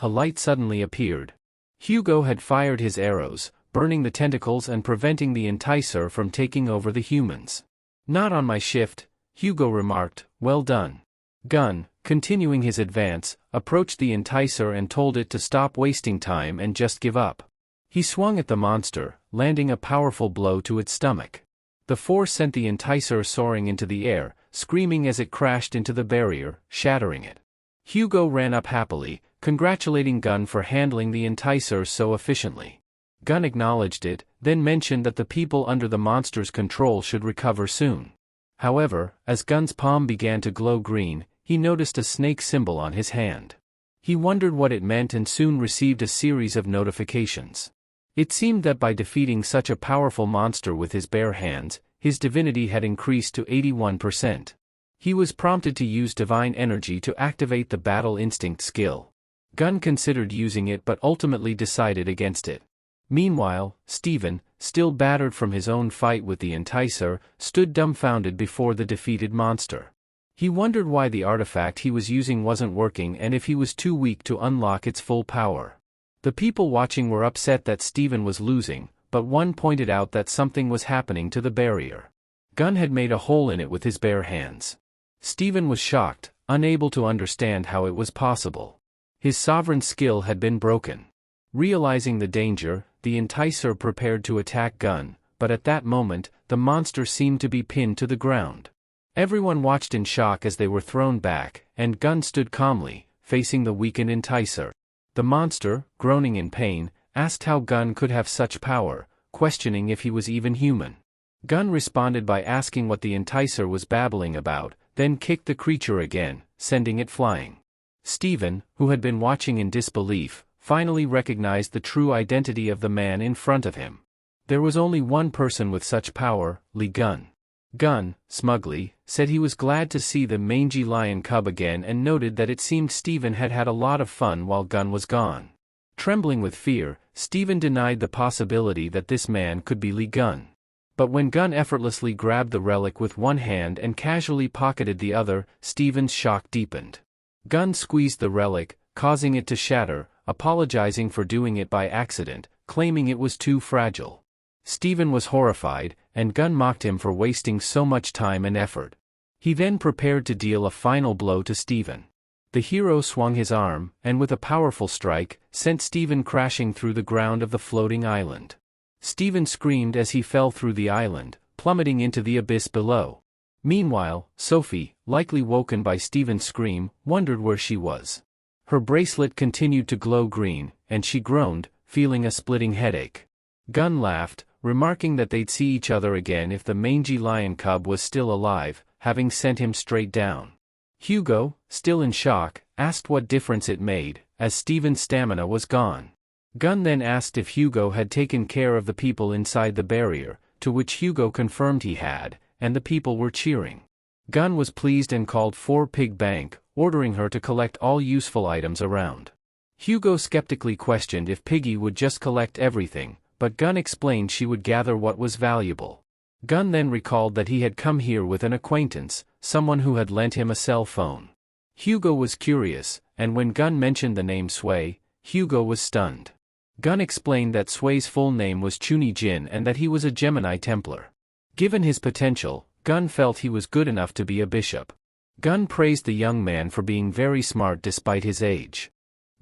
A light suddenly appeared. Hugo had fired his arrows, burning the tentacles and preventing the enticer from taking over the humans. "Not on my shift," Hugo remarked. "Well done. Gun, continuing his advance, approached the enticer and told it to stop wasting time and just give up. He swung at the monster, landing a powerful blow to its stomach. The force sent the enticer soaring into the air, screaming as it crashed into the barrier, shattering it. Hugo ran up happily, congratulating Gun for handling the enticer so efficiently. Gun acknowledged it, then mentioned that the people under the monster's control should recover soon. However, as Gun's palm began to glow green, he noticed a snake symbol on his hand. He wondered what it meant and soon received a series of notifications. It seemed that by defeating such a powerful monster with his bare hands, his divinity had increased to 81%. He was prompted to use divine energy to activate the battle instinct skill. Gun considered using it but ultimately decided against it. Meanwhile, Steven, still battered from his own fight with the enticer, stood dumbfounded before the defeated monster. He wondered why the artifact he was using wasn't working and if he was too weak to unlock its full power. The people watching were upset that Steven was losing, but one pointed out that something was happening to the barrier. Gun had made a hole in it with his bare hands. Steven was shocked, unable to understand how it was possible. His sovereign skill had been broken. Realizing the danger, the enticer prepared to attack Gun, but at that moment, the monster seemed to be pinned to the ground. Everyone watched in shock as they were thrown back, and Gun stood calmly, facing the weakened enticer. The monster, groaning in pain, asked how Gun could have such power, questioning if he was even human. Gun responded by asking what the enticer was babbling about, then kicked the creature again, sending it flying. Steven, who had been watching in disbelief, finally recognized the true identity of the man in front of him. There was only one person with such power, Gun. Gun, smugly, said he was glad to see the mangy lion cub again and noted that it seemed Steven had had a lot of fun while Gun was gone. Trembling with fear, Steven denied the possibility that this man could be Gun. But when Gun effortlessly grabbed the relic with one hand and casually pocketed the other, Steven's shock deepened. Gun squeezed the relic, causing it to shatter, apologizing for doing it by accident, claiming it was too fragile. Steven was horrified, and Gun mocked him for wasting so much time and effort. He then prepared to deal a final blow to Steven. The hero swung his arm, and with a powerful strike, sent Steven crashing through the ground of the floating island. Steven screamed as he fell through the island, plummeting into the abyss below. Meanwhile, Sophie, likely woken by Steven's scream, wondered where she was. Her bracelet continued to glow green, and she groaned, feeling a splitting headache. Gun laughed, remarking that they'd see each other again if the mangy lion cub was still alive, having sent him straight down. Hugo, still in shock, asked what difference it made, as Steven's stamina was gone. Gun then asked if Hugo had taken care of the people inside the barrier, to which Hugo confirmed he had, and the people were cheering. Gun was pleased and called for Pig Bank, ordering her to collect all useful items around. Hugo skeptically questioned if Piggy would just collect everything, but Gun explained she would gather what was valuable. Gun then recalled that he had come here with an acquaintance, someone who had lent him a cell phone. Hugo was curious, and when Gun mentioned the name Sui, Hugo was stunned. Gun explained that Sui's full name was Chuni Jin and that he was a Gemini Templar. Given his potential, Gun felt he was good enough to be a bishop. Gun praised the young man for being very smart despite his age.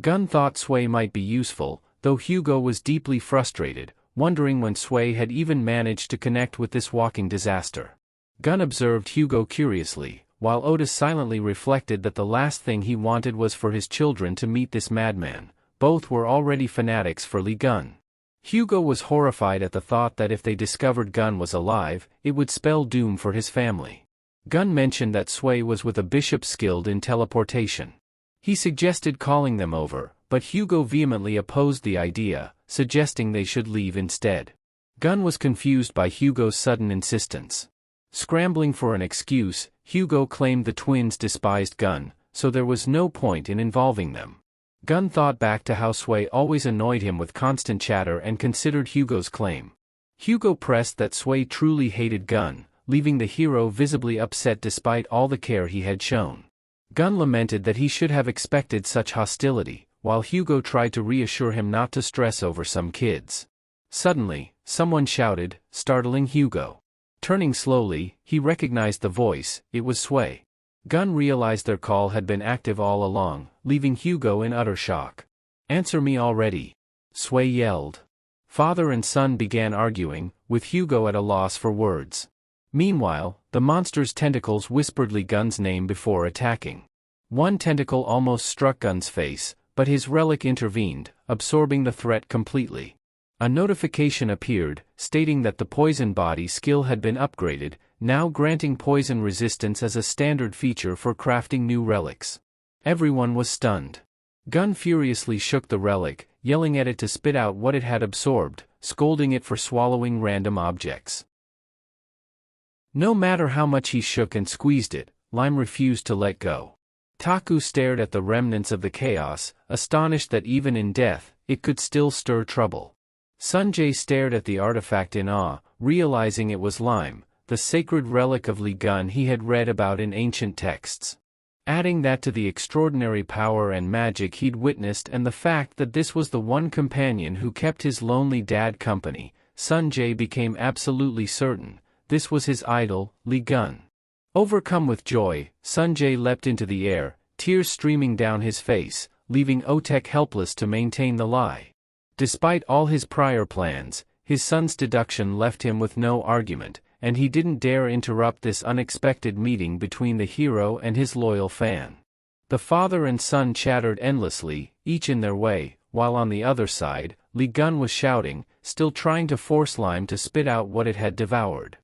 Gun thought Sui might be useful, though Hugo was deeply frustrated, wondering when Sui had even managed to connect with this walking disaster. Gun observed Hugo curiously, while Otis silently reflected that the last thing he wanted was for his children to meet this madman. Both were already fanatics for Gun. Hugo was horrified at the thought that if they discovered Gun was alive, it would spell doom for his family. Gun mentioned that Sui was with a bishop skilled in teleportation. He suggested calling them over, but Hugo vehemently opposed the idea, suggesting they should leave instead. Gun was confused by Hugo's sudden insistence. Scrambling for an excuse, Hugo claimed the twins despised Gun, so there was no point in involving them. Gun thought back to how Sui always annoyed him with constant chatter and considered Hugo's claim. Hugo pressed that Sui truly hated Gun, leaving the hero visibly upset despite all the care he had shown. Gun lamented that he should have expected such hostility, while Hugo tried to reassure him not to stress over some kids. Suddenly, someone shouted, startling Hugo. Turning slowly, he recognized the voice. It was Sui. Gun realized their call had been active all along, leaving Hugo in utter shock. "Answer me already," Sui yelled. Father and son began arguing, with Hugo at a loss for words. Meanwhile, the monster's tentacles whispered Li Gun's name before attacking. One tentacle almost struck Gun's face, but his relic intervened, absorbing the threat completely. A notification appeared, stating that the poison body skill had been upgraded, now granting poison resistance as a standard feature for crafting new relics. Everyone was stunned. Gun furiously shook the relic, yelling at it to spit out what it had absorbed, scolding it for swallowing random objects. No matter how much he shook and squeezed it, Lime refused to let go. Taku stared at the remnants of the chaos, astonished that even in death, it could still stir trouble. Sunjae stared at the artifact in awe, realizing it was Lime, the sacred relic of Li Gun he had read about in ancient texts. Adding that to the extraordinary power and magic he'd witnessed and the fact that this was the one companion who kept his lonely dad company, Sunjae became absolutely certain this was his idol, Li Gun. Overcome with joy, Sunjae leapt into the air, tears streaming down his face, leaving Otek helpless to maintain the lie. Despite all his prior plans, his son's deduction left him with no argument, and he didn't dare interrupt this unexpected meeting between the hero and his loyal fan. The father and son chattered endlessly, each in their way, while on the other side, Li Gun was shouting, still trying to force Lime to spit out what it had devoured.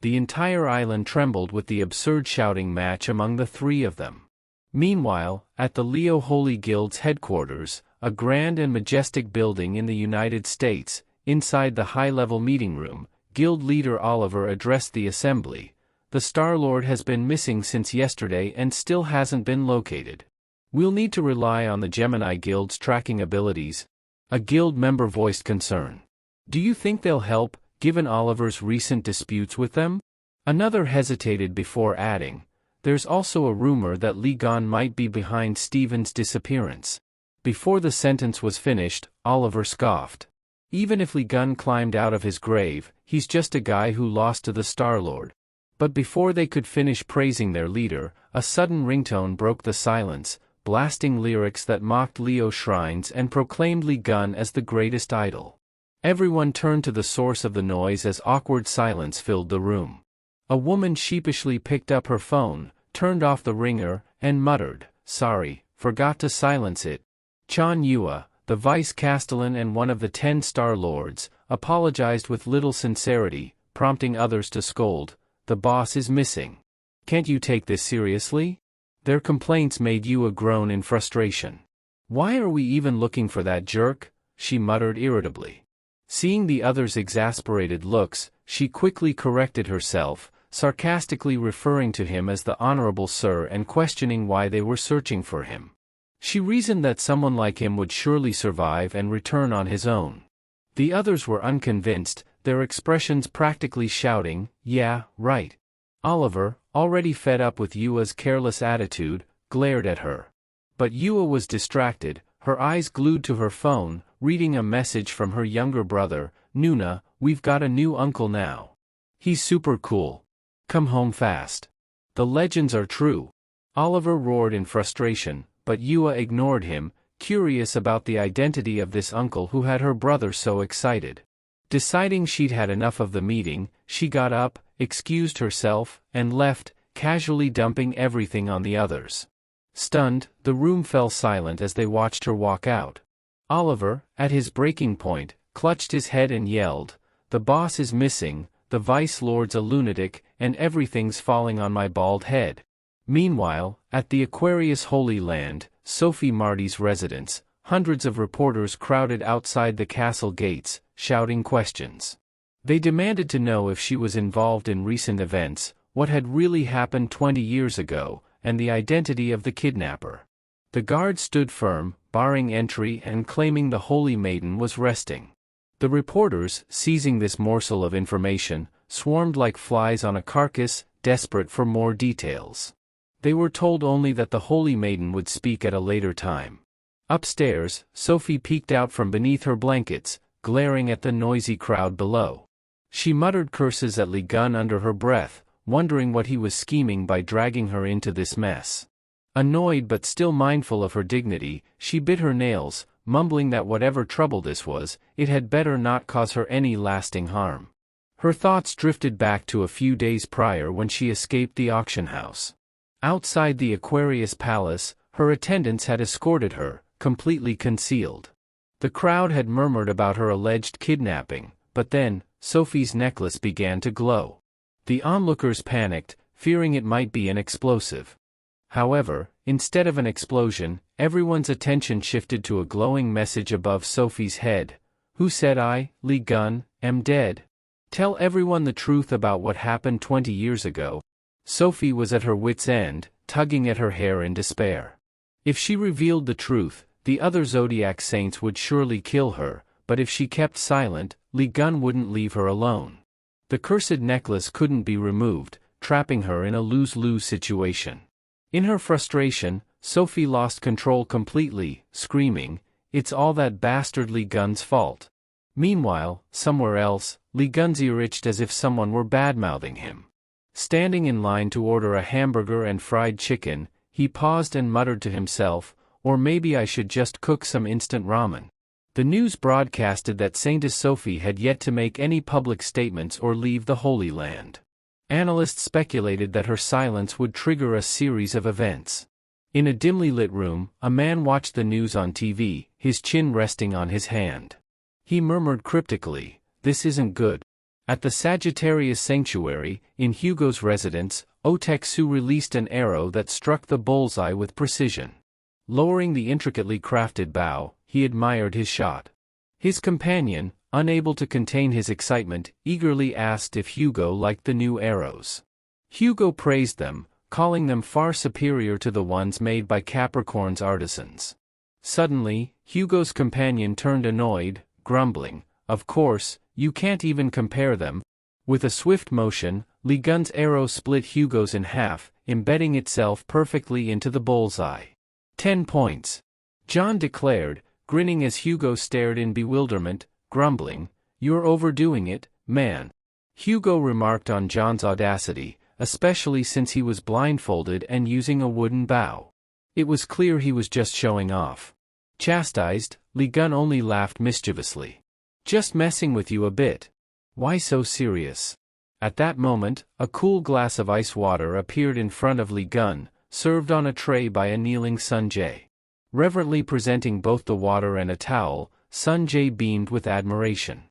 The entire island trembled with the absurd shouting match among the three of them. Meanwhile, at the Leo Holy Guild's headquarters, a grand and majestic building in the United States, inside the high-level meeting room, Guild leader Oliver addressed the assembly. "The Star-Lord has been missing since yesterday and still hasn't been located. We'll need to rely on the Gemini Guild's tracking abilities." A guild member voiced concern. "Do you think they'll help, given Oliver's recent disputes with them?" Another hesitated before adding, "There's also a rumor that Li Gun might be behind Steven's disappearance." Before the sentence was finished, Oliver scoffed. "Even if Li Gun climbed out of his grave, he's just a guy who lost to the Star-Lord." But before they could finish praising their leader, a sudden ringtone broke the silence, blasting lyrics that mocked Leo shrines and proclaimed Li Gun as the greatest idol. Everyone turned to the source of the noise as awkward silence filled the room. A woman sheepishly picked up her phone, turned off the ringer, and muttered, "Sorry, forgot to silence it." Chan Yua, the vice-castellan and one of the 10 Star-Lords, apologized with little sincerity, prompting others to scold, "The boss is missing. Can't you take this seriously?" Their complaints made Yua groan in frustration. "Why are we even looking for that jerk?" she muttered irritably. Seeing the others' exasperated looks, she quickly corrected herself, sarcastically referring to him as the Honorable Sir and questioning why they were searching for him. She reasoned that someone like him would surely survive and return on his own. The others were unconvinced, their expressions practically shouting, "Yeah, right." Oliver, already fed up with Yua's careless attitude, glared at her. But Yua was distracted, her eyes glued to her phone, reading a message from her younger brother, "Nuna, we've got a new uncle now. He's super cool. Come home fast. The legends are true." Oliver roared in frustration, but Yua ignored him, curious about the identity of this uncle who had her brother so excited. Deciding she'd had enough of the meeting, she got up, excused herself, and left, casually dumping everything on the others. Stunned, the room fell silent as they watched her walk out. Oliver, at his breaking point, clutched his head and yelled, "The boss is missing, the Vice-Lord's a lunatic, and everything's falling on my bald head." Meanwhile, at the Aquarius Holy Land, Sophie Marty's residence, hundreds of reporters crowded outside the castle gates, shouting questions. They demanded to know if she was involved in recent events, what had really happened 20 years ago, and the identity of the kidnapper. The guards stood firm, barring entry and claiming the Holy Maiden was resting. The reporters, seizing this morsel of information, swarmed like flies on a carcass, desperate for more details. They were told only that the Holy Maiden would speak at a later time. Upstairs, Sophie peeked out from beneath her blankets, glaring at the noisy crowd below. She muttered curses at Li Gun under her breath, wondering what he was scheming by dragging her into this mess. Annoyed but still mindful of her dignity, she bit her nails, mumbling that whatever trouble this was, it had better not cause her any lasting harm. Her thoughts drifted back to a few days prior when she escaped the auction house. Outside the Aquarius Palace, her attendants had escorted her, completely concealed. The crowd had murmured about her alleged kidnapping, but then, Sophie's necklace began to glow. The onlookers panicked, fearing it might be an explosive. However, instead of an explosion, everyone's attention shifted to a glowing message above Sophie's head. Who said I, Lee Gun, am dead? Tell everyone the truth about what happened 20 years ago. Sophie was at her wit's end, tugging at her hair in despair. If she revealed the truth, the other Zodiac Saints would surely kill her, but if she kept silent, Lee Gun wouldn't leave her alone. The cursed necklace couldn't be removed, trapping her in a lose-lose situation. In her frustration, Sophie lost control completely, screaming, "It's all that bastard Lee Gun's fault." Meanwhile, somewhere else, Lee Gun's ear itched as if someone were bad-mouthing him. Standing in line to order a hamburger and fried chicken, he paused and muttered to himself, or maybe I should just cook some instant ramen. The news broadcasted that Saintess Sophie had yet to make any public statements or leave the Holy Land. Analysts speculated that her silence would trigger a series of events. In a dimly lit room, a man watched the news on TV, his chin resting on his hand. He murmured cryptically, "This isn't good." At the Sagittarius Sanctuary, in Hugo's residence, Oteksu released an arrow that struck the bullseye with precision. Lowering the intricately crafted bow, he admired his shot. His companion, unable to contain his excitement, eagerly asked if Hugo liked the new arrows. Hugo praised them, calling them far superior to the ones made by Capricorn's artisans. Suddenly, Hugo's companion turned annoyed, grumbling, "Of course, you can't even compare them." With a swift motion, Lee Gun's arrow split Hugo's in half, embedding itself perfectly into the bullseye. 10 points. John declared, grinning as Hugo stared in bewilderment, grumbling, "You're overdoing it, man." Hugo remarked on John's audacity, especially since he was blindfolded and using a wooden bow. It was clear he was just showing off. Chastised, Lee Gun only laughed mischievously. "Just messing with you a bit. Why so serious?" At that moment, a cool glass of ice water appeared in front of Lee Gun, served on a tray by a kneeling Sunjae. Reverently presenting both the water and a towel, Sunjae beamed with admiration.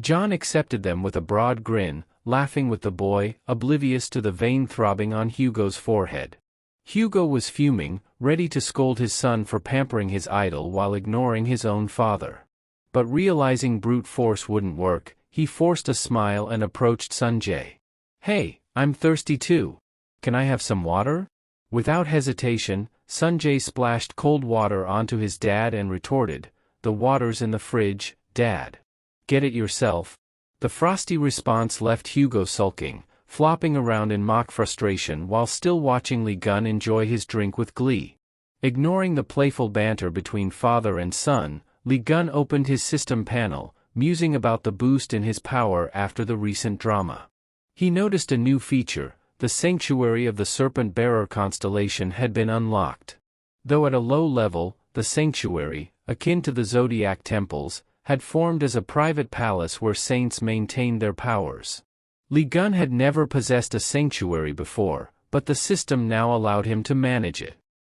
John accepted them with a broad grin, laughing with the boy, oblivious to the vein throbbing on Hugo's forehead. Hugo was fuming, ready to scold his son for pampering his idol while ignoring his own father. But realizing brute force wouldn't work, he forced a smile and approached Sunjae. "Hey, I'm thirsty too. Can I have some water?" Without hesitation, Sunjae splashed cold water onto his dad and retorted, "The water's in the fridge, Dad. Get it yourself." The frosty response left Hugo sulking, flopping around in mock frustration while still watching Lee Gun enjoy his drink with glee. Ignoring the playful banter between father and son, Lee Gun opened his system panel, musing about the boost in his power after the recent drama. He noticed a new feature: the sanctuary of the Serpent-Bearer constellation had been unlocked. Though at a low level, the sanctuary, akin to the zodiac temples, had formed as a private palace where saints maintained their powers. Lee Gun had never possessed a sanctuary before, but the system now allowed him to manage it.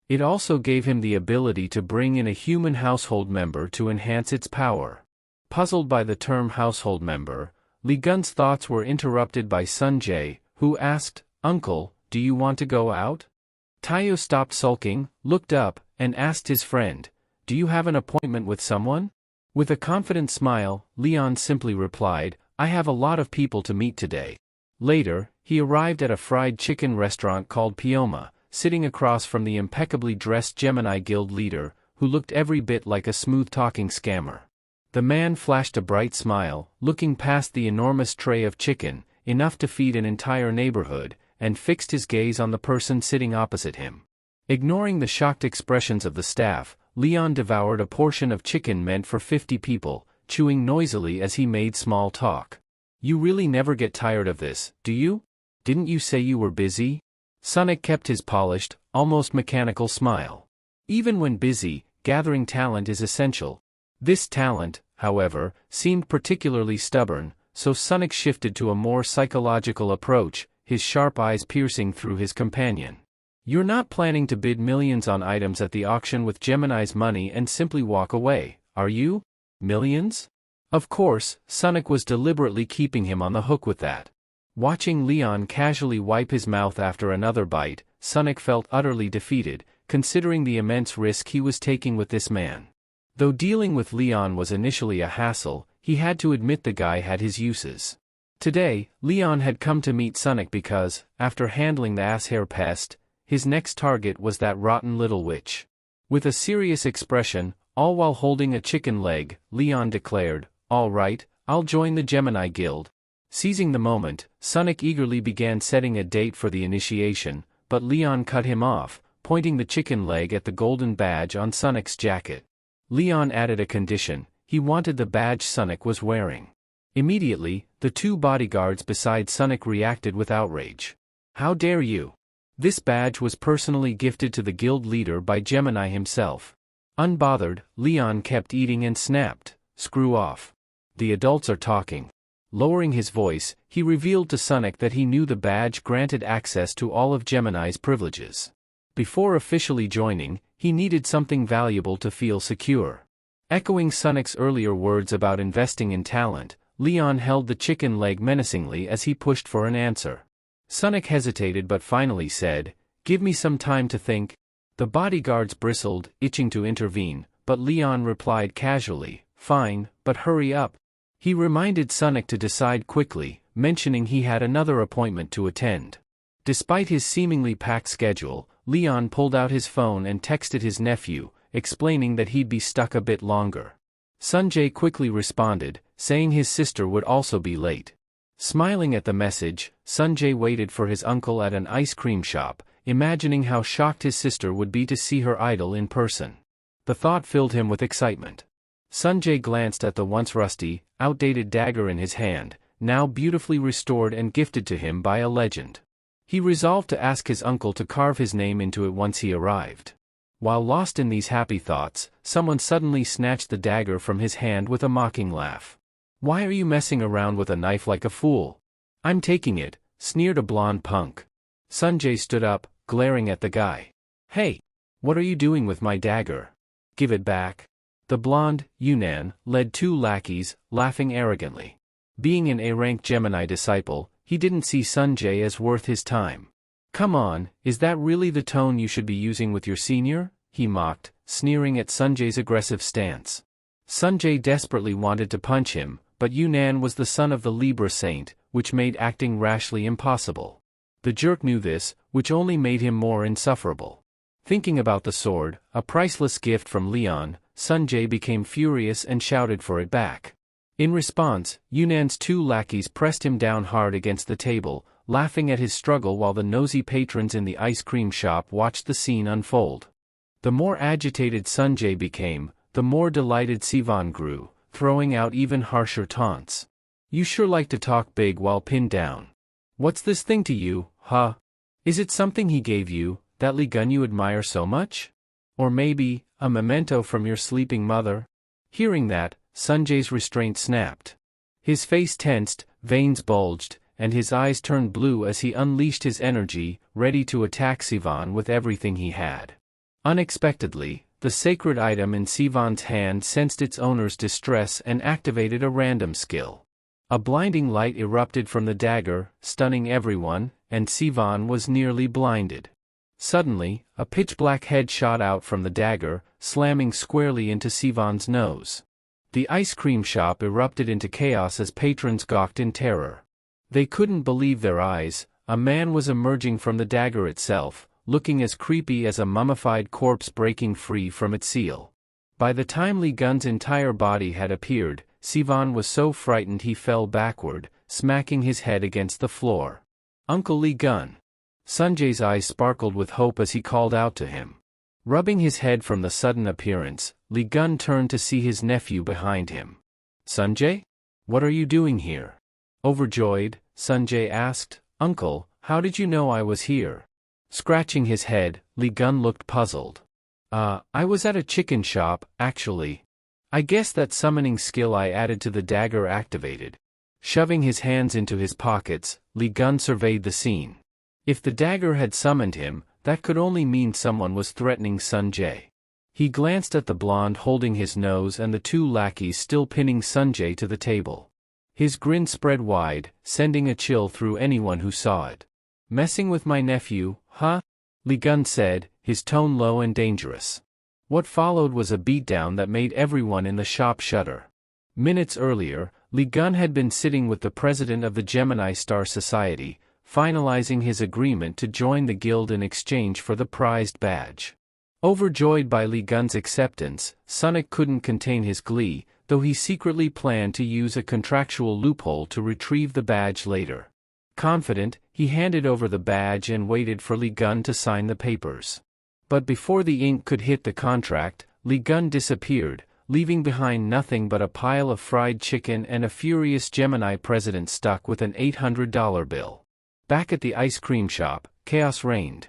It also gave him the ability to bring in a human household member to enhance its power. Puzzled by the term household member, Lee Gun's thoughts were interrupted by Sunjae, who asked, "Uncle, do you want to go out?" Tayo stopped sulking, looked up, and asked his friend, "Do you have an appointment with someone?" With a confident smile, Leon simply replied, "I have a lot of people to meet today." Later, he arrived at a fried chicken restaurant called Pioma, sitting across from the impeccably dressed Gemini Guild leader, who looked every bit like a smooth-talking scammer. The man flashed a bright smile, looking past the enormous tray of chicken, enough to feed an entire neighborhood, and fixed his gaze on the person sitting opposite him. Ignoring the shocked expressions of the staff, Leon devoured a portion of chicken meant for 50 people, chewing noisily as he made small talk. "You really never get tired of this, do you?" Didn't you say you were busy? Sonic kept his polished, almost mechanical smile. Even when busy, gathering talent is essential. This talent, however, seemed particularly stubborn, so Sonic shifted to a more psychological approach, his sharp eyes piercing through his companion. You're not planning to bid millions on items at the auction with Gemini's money and simply walk away, are you? Millions? Of course, Sonic was deliberately keeping him on the hook with that. Watching Leon casually wipe his mouth after another bite, Sonic felt utterly defeated, considering the immense risk he was taking with this man. Though dealing with Leon was initially a hassle, he had to admit the guy had his uses. Today, Leon had come to meet Sonic because, after handling the asshair pest, his next target was that rotten little witch. With a serious expression, all while holding a chicken leg, Leon declared, "All right, I'll join the Gemini Guild." Seizing the moment, Sonic eagerly began setting a date for the initiation, but Leon cut him off, pointing the chicken leg at the golden badge on Sonic's jacket. Leon added a condition: he wanted the badge Sonic was wearing. Immediately, the two bodyguards beside Sonic reacted with outrage. How dare you? This badge was personally gifted to the guild leader by Gemini himself. Unbothered, Leon kept eating and snapped, "Screw off. The adults are talking." Lowering his voice, he revealed to Sonic that he knew the badge granted access to all of Gemini's privileges. Before officially joining, he needed something valuable to feel secure. Echoing Sonic's earlier words about investing in talent, Leon held the chicken leg menacingly as he pushed for an answer. Sonic hesitated but finally said, "Give me some time to think." The bodyguards bristled, itching to intervene, but Leon replied casually, "Fine, but hurry up." He reminded Sonic to decide quickly, mentioning he had another appointment to attend. Despite his seemingly packed schedule, Leon pulled out his phone and texted his nephew, explaining that he'd be stuck a bit longer. Sanjay quickly responded, saying his sister would also be late. Smiling at the message, Sanjay waited for his uncle at an ice cream shop, imagining how shocked his sister would be to see her idol in person. The thought filled him with excitement. Sanjay glanced at the once rusty, outdated dagger in his hand, now beautifully restored and gifted to him by a legend. He resolved to ask his uncle to carve his name into it once he arrived. While lost in these happy thoughts, someone suddenly snatched the dagger from his hand with a mocking laugh. "Why are you messing around with a knife like a fool?" "I'm taking it," sneered a blonde punk. Sanjay stood up, glaring at the guy. "Hey! What are you doing with my dagger? Give it back." The blonde, Yunnan, led two lackeys, laughing arrogantly. Being an A-rank Gemini disciple, he didn't see Sanjay as worth his time. "Come on, is that really the tone you should be using with your senior?" he mocked, sneering at Sanjay's aggressive stance. Sanjay desperately wanted to punch him, but Yunnan was the son of the Libra saint, which made acting rashly impossible. The jerk knew this, which only made him more insufferable. Thinking about the sword, a priceless gift from Leon, Sanjay became furious and shouted for it back. In response, Yunnan's two lackeys pressed him down hard against the table, laughing at his struggle while the nosy patrons in the ice cream shop watched the scene unfold. The more agitated Sanjay became, the more delighted Sivan grew, throwing out even harsher taunts. "You sure like to talk big while pinned down. What's this thing to you, huh? Is it something he gave you, that Lee gun you admire so much? Or maybe, a memento from your sleeping mother?" Hearing that, Sanjay's restraint snapped. His face tensed, veins bulged, and his eyes turned blue as he unleashed his energy, ready to attack Sivan with everything he had. Unexpectedly, the sacred item in Sivan's hand sensed its owner's distress and activated a random skill. A blinding light erupted from the dagger, stunning everyone, and Sivan was nearly blinded. Suddenly, a pitch-black head shot out from the dagger, slamming squarely into Sivan's nose. The ice cream shop erupted into chaos as patrons gawked in terror. They couldn't believe their eyes. A man was emerging from the dagger itself, looking as creepy as a mummified corpse breaking free from its seal. By the time Lee Gun's entire body had appeared, Sivan was so frightened he fell backward, smacking his head against the floor. "Uncle Lee Gun!" Sanjay's eyes sparkled with hope as he called out to him. Rubbing his head from the sudden appearance, Lee Gun turned to see his nephew behind him. "Sanjay? What are you doing here?" Overjoyed, Sanjay asked, "Uncle, how did you know I was here?" Scratching his head, Li Gun looked puzzled. I was at a chicken shop, actually. I guess that summoning skill I added to the dagger activated." Shoving his hands into his pockets, Li Gun surveyed the scene. If the dagger had summoned him, that could only mean someone was threatening Sunjae. He glanced at the blonde holding his nose and the two lackeys still pinning Sunjae to the table. His grin spread wide, sending a chill through anyone who saw it. "Messing with my nephew, huh?" Li Gun said, his tone low and dangerous. What followed was a beatdown that made everyone in the shop shudder. Minutes earlier, Li Gun had been sitting with the president of the Gemini Star Society, finalizing his agreement to join the guild in exchange for the prized badge. Overjoyed by Li Gun's acceptance, Sonic couldn't contain his glee, though he secretly planned to use a contractual loophole to retrieve the badge later. Confident, he handed over the badge and waited for Li Gun to sign the papers. But before the ink could hit the contract, Li Gun disappeared, leaving behind nothing but a pile of fried chicken and a furious Gemini president stuck with an $800 bill. Back at the ice cream shop, chaos reigned.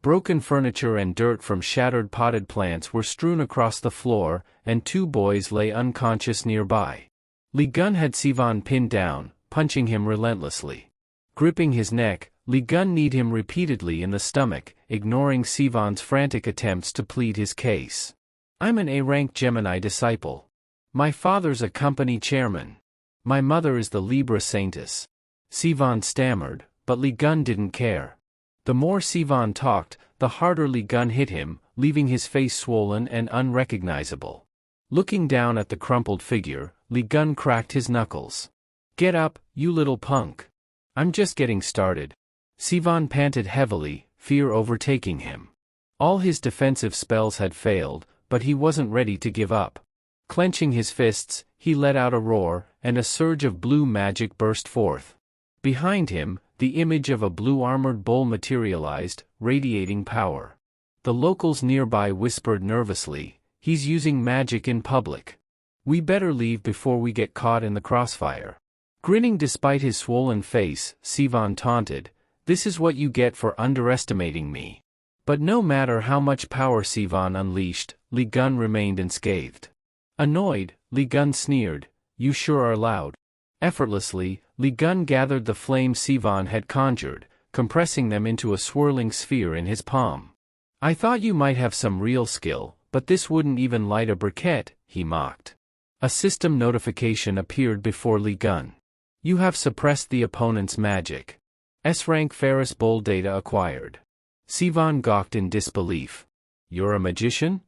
Broken furniture and dirt from shattered potted plants were strewn across the floor, and two boys lay unconscious nearby. Li Gun had Sivan pinned down, punching him relentlessly. Gripping his neck, Li Gun kneed him repeatedly in the stomach, ignoring Sivan's frantic attempts to plead his case. "I'm an A-rank Gemini disciple. My father's a company chairman. My mother is the Libra Saintess." Sivan stammered, but Li Gun didn't care. The more Sivan talked, the harder Li Gun hit him, leaving his face swollen and unrecognizable. Looking down at the crumpled figure, Li Gun cracked his knuckles. "Get up, you little punk. I'm just getting started." Sivan panted heavily, fear overtaking him. All his defensive spells had failed, but he wasn't ready to give up. Clenching his fists, he let out a roar, and a surge of blue magic burst forth. Behind him, the image of a blue-armored bull materialized, radiating power. The locals nearby whispered nervously, "He's using magic in public. We better leave before we get caught in the crossfire." Grinning despite his swollen face, Sivan taunted, "This is what you get for underestimating me." But no matter how much power Sivan unleashed, Li Gun remained unscathed. Annoyed, Li Gun sneered, "You sure are loud." Effortlessly, Li Gun gathered the flames Sivan had conjured, compressing them into a swirling sphere in his palm. "I thought you might have some real skill, but this wouldn't even light a briquette," he mocked. A system notification appeared before Li Gun. "You have suppressed the opponent's magic. S-rank Ferris Bull data acquired." Sivan gawked in disbelief. "You're a magician?"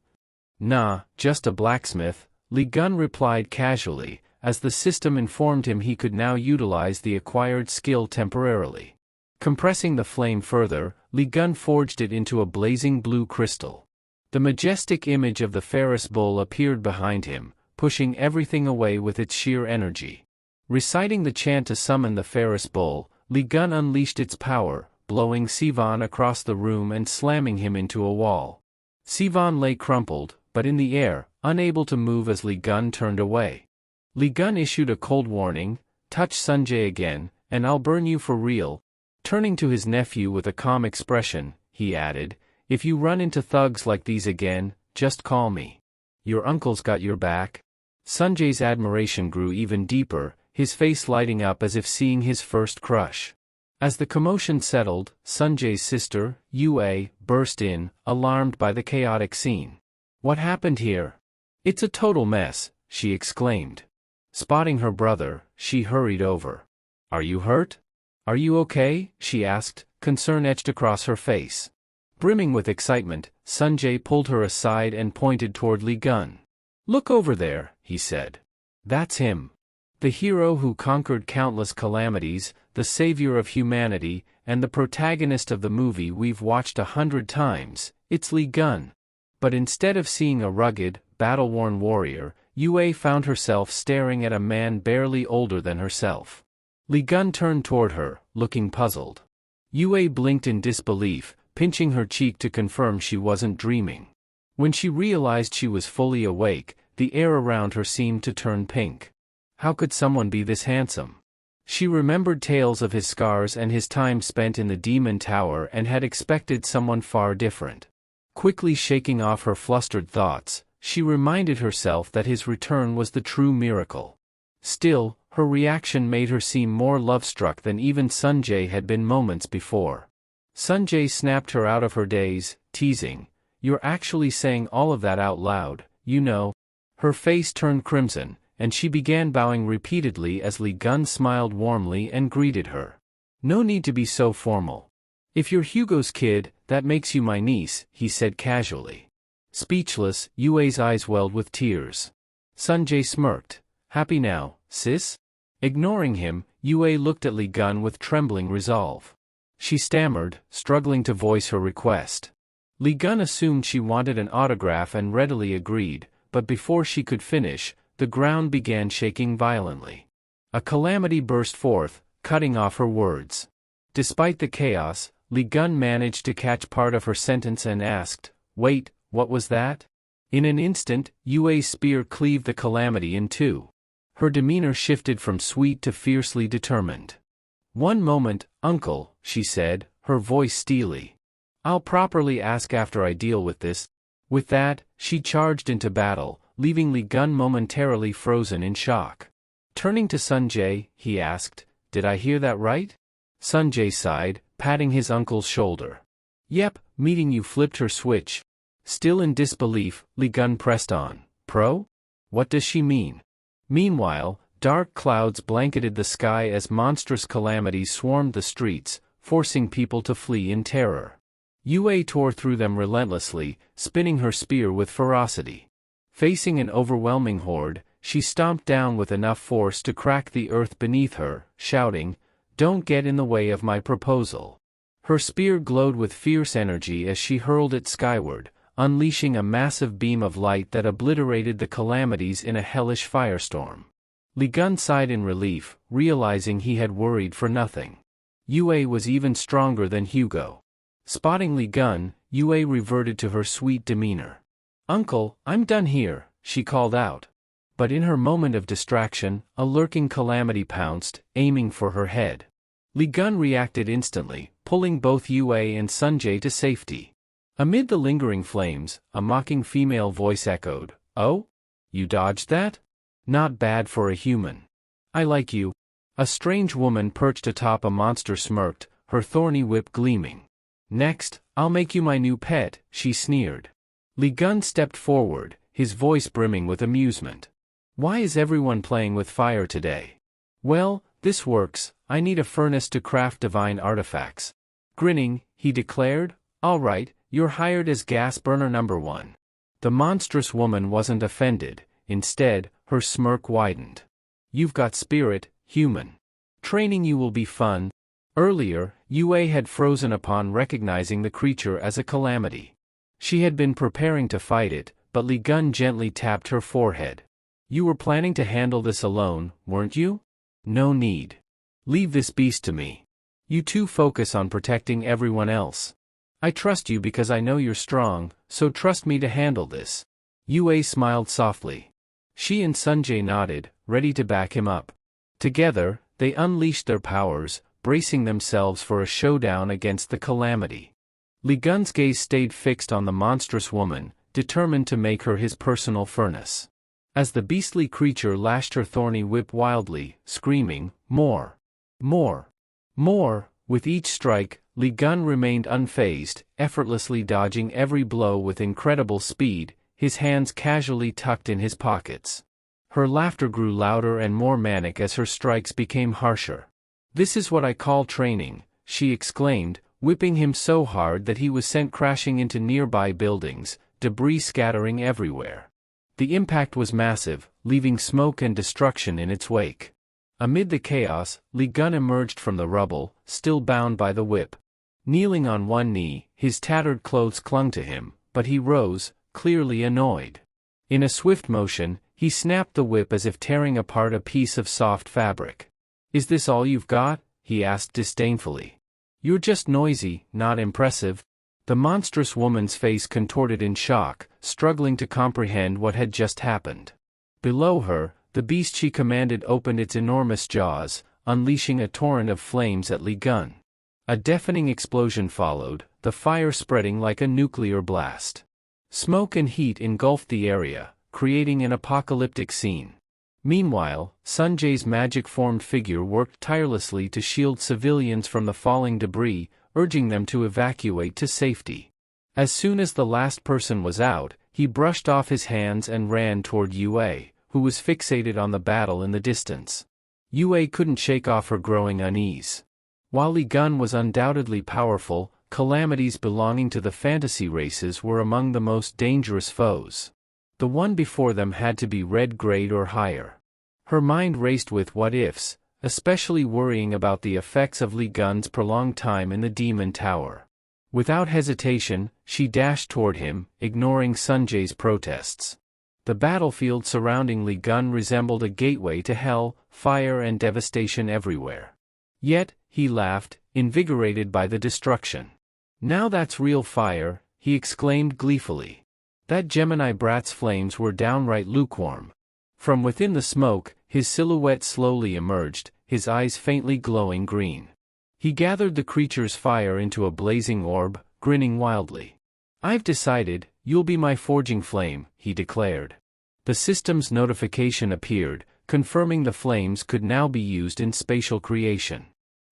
"Nah, just a blacksmith," Li Gun replied casually, as the system informed him he could now utilize the acquired skill temporarily. Compressing the flame further, Li Gun forged it into a blazing blue crystal. The majestic image of the Ferris bull appeared behind him, pushing everything away with its sheer energy. Reciting the chant to summon the Ferris bull, Li Gun unleashed its power, blowing Sivan across the room and slamming him into a wall. Sivan lay crumpled, but in the air, unable to move as Li Gun turned away. Li Gun issued a cold warning, "Touch Sunjae again, and I'll burn you for real." Turning to his nephew with a calm expression, he added, "If you run into thugs like these again, just call me. Your uncle's got your back." Sunjae's admiration grew even deeper, his face lighting up as if seeing his first crush. As the commotion settled, Sunjae's sister, Yue, burst in, alarmed by the chaotic scene. "What happened here? It's a total mess," she exclaimed. Spotting her brother, she hurried over. "Are you hurt? Are you okay?" she asked, concern etched across her face. Brimming with excitement, Sunjae pulled her aside and pointed toward Li Gun. "Look over there," he said. "That's him. The hero who conquered countless calamities, the savior of humanity, and the protagonist of the movie we've watched 100 times, it's Li Gun." But instead of seeing a rugged, battle-worn warrior, Yue found herself staring at a man barely older than herself. Li Gun turned toward her, looking puzzled. Yue blinked in disbelief, pinching her cheek to confirm she wasn't dreaming. When she realized she was fully awake, the air around her seemed to turn pink. How could someone be this handsome? She remembered tales of his scars and his time spent in the demon tower and had expected someone far different. Quickly shaking off her flustered thoughts, she reminded herself that his return was the true miracle. Still, her reaction made her seem more love-struck than even Sunjae had been moments before. Sunjae snapped her out of her daze, teasing, "You're actually saying all of that out loud, you know." Her face turned crimson, and she began bowing repeatedly as Lee Gun smiled warmly and greeted her. "No need to be so formal. If you're Hugo's kid, that makes you my niece," he said casually. Speechless, Yue's eyes welled with tears. Sunjae smirked. "Happy now, sis?" Ignoring him, Yue looked at Lee Gun with trembling resolve. She stammered, struggling to voice her request. Lee Gun assumed she wanted an autograph and readily agreed, but before she could finish, the ground began shaking violently. A calamity burst forth, cutting off her words. Despite the chaos, Lee Gun managed to catch part of her sentence and asked, "Wait, what was that?" In an instant, Yue's spear cleaved the calamity in two. Her demeanor shifted from sweet to fiercely determined. "One moment, uncle," she said, her voice steely. "I'll properly ask after I deal with this." With that, she charged into battle, leaving Lee Gun momentarily frozen in shock. Turning to Sunjae, he asked, "Did I hear that right?" Sunjae sighed, patting his uncle's shoulder. "Yep, meeting you flipped her switch." Still in disbelief, Lee Gun pressed on. "Pro? What does she mean?" Meanwhile, dark clouds blanketed the sky as monstrous calamities swarmed the streets, forcing people to flee in terror. Yue tore through them relentlessly, spinning her spear with ferocity. Facing an overwhelming horde, she stomped down with enough force to crack the earth beneath her, shouting, "Don't get in the way of my proposal." Her spear glowed with fierce energy as she hurled it skyward, unleashing a massive beam of light that obliterated the calamities in a hellish firestorm. Lee Gun sighed in relief, realizing he had worried for nothing. Yue was even stronger than Hugo. Spotting Lee Gun, Yue reverted to her sweet demeanor. "Uncle, I'm done here," she called out. But in her moment of distraction, a lurking calamity pounced, aiming for her head. Lee Gun reacted instantly, pulling both Yue and Sunjae to safety. Amid the lingering flames, a mocking female voice echoed, "Oh? You dodged that? Not bad for a human. I like you." A strange woman perched atop a monster smirked, her thorny whip gleaming. "Next, I'll make you my new pet," she sneered. Lee Gun stepped forward, his voice brimming with amusement. "Why is everyone playing with fire today?" "Well, this works, I need a furnace to craft divine artifacts." Grinning, he declared, "All right, you're hired as gas burner number 1. The monstrous woman wasn't offended, instead, her smirk widened. "You've got spirit, human. Training you will be fun." Earlier, Yue had frozen upon recognizing the creature as a calamity. She had been preparing to fight it, but Lee Gun gently tapped her forehead. "You were planning to handle this alone, weren't you? No need. Leave this beast to me. You two focus on protecting everyone else. I trust you because I know you're strong, so trust me to handle this." Yue smiled softly. She and Sunjae nodded, ready to back him up. Together, they unleashed their powers, bracing themselves for a showdown against the calamity. Lee Gun's gaze stayed fixed on the monstrous woman, determined to make her his personal furnace. As the beastly creature lashed her thorny whip wildly, screaming, "More! More! More!" With each strike, Lee Gun remained unfazed, effortlessly dodging every blow with incredible speed, his hands casually tucked in his pockets. Her laughter grew louder and more manic as her strikes became harsher. "This is what I call training," she exclaimed, whipping him so hard that he was sent crashing into nearby buildings, debris scattering everywhere. The impact was massive, leaving smoke and destruction in its wake. Amid the chaos, Lee Gun emerged from the rubble, still bound by the whip. Kneeling on one knee, his tattered clothes clung to him, but he rose, clearly annoyed. In a swift motion, he snapped the whip as if tearing apart a piece of soft fabric. "Is this all you've got?" he asked disdainfully. "You're just noisy, not impressive." The monstrous woman's face contorted in shock, struggling to comprehend what had just happened. Below her, the beast she commanded opened its enormous jaws, unleashing a torrent of flames at Li Gun. A deafening explosion followed, the fire spreading like a nuclear blast. Smoke and heat engulfed the area, creating an apocalyptic scene. Meanwhile, Sunjae's magic-formed figure worked tirelessly to shield civilians from the falling debris, urging them to evacuate to safety. As soon as the last person was out, he brushed off his hands and ran toward Yue, who was fixated on the battle in the distance. Yue couldn't shake off her growing unease. While Li Gun was undoubtedly powerful, calamities belonging to the fantasy races were among the most dangerous foes. The one before them had to be red grade or higher. Her mind raced with what-ifs, especially worrying about the effects of Li Gun's prolonged time in the Demon Tower. Without hesitation, she dashed toward him, ignoring Sunjae's protests. The battlefield surrounding Li Gun resembled a gateway to hell, fire and devastation everywhere. Yet, he laughed, invigorated by the destruction. "Now that's real fire," he exclaimed gleefully. That Gemini brat's flames were downright lukewarm. From within the smoke, his silhouette slowly emerged, his eyes faintly glowing green. He gathered the creature's fire into a blazing orb, grinning wildly. "I've decided, you'll be my forging flame," he declared. The system's notification appeared, confirming the flames could now be used in spatial creation.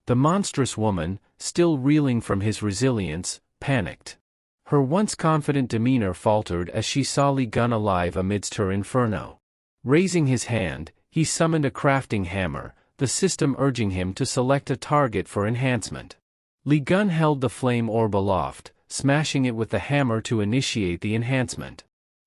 The monstrous woman, still reeling from his resilience, panicked. Her once confident demeanor faltered as she saw Li Gun alive amidst her inferno. Raising his hand, he summoned a crafting hammer, the system urging him to select a target for enhancement. Li Gun held the flame orb aloft, smashing it with the hammer to initiate the enhancement.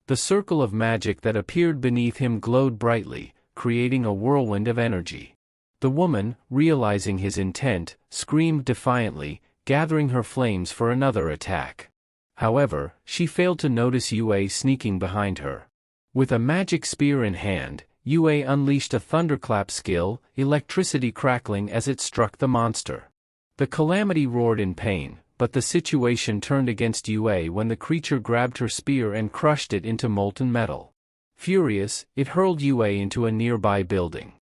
The circle of magic that appeared beneath him glowed brightly, creating a whirlwind of energy. The woman, realizing his intent, screamed defiantly, gathering her flames for another attack. However, she failed to notice Yue sneaking behind her. With a magic spear in hand, Yue unleashed a thunderclap skill, electricity crackling as it struck the monster. The calamity roared in pain, but the situation turned against Yue when the creature grabbed her spear and crushed it into molten metal. Furious, it hurled Yue into a nearby building.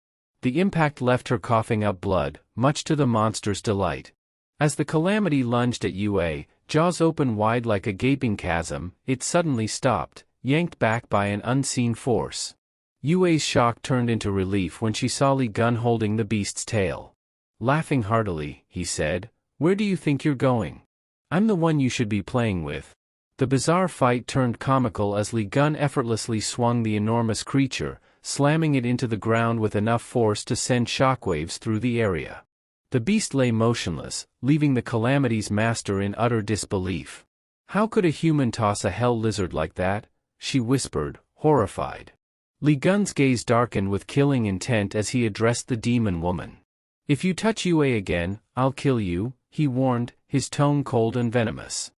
The impact left her coughing up blood, much to the monster's delight. As the calamity lunged at Yue, jaws open wide like a gaping chasm, it suddenly stopped, yanked back by an unseen force. Yue's shock turned into relief when she saw Li Gun holding the beast's tail. Laughing heartily, he said, "Where do you think you're going? I'm the one you should be playing with." The bizarre fight turned comical as Li Gun effortlessly swung the enormous creature, slamming it into the ground with enough force to send shockwaves through the area. The beast lay motionless, leaving the calamity's master in utter disbelief. "How could a human toss a hell lizard like that?" she whispered, horrified. Li Gun's gaze darkened with killing intent as he addressed the demon woman. "If you touch Yue again, I'll kill you," he warned, his tone cold and venomous.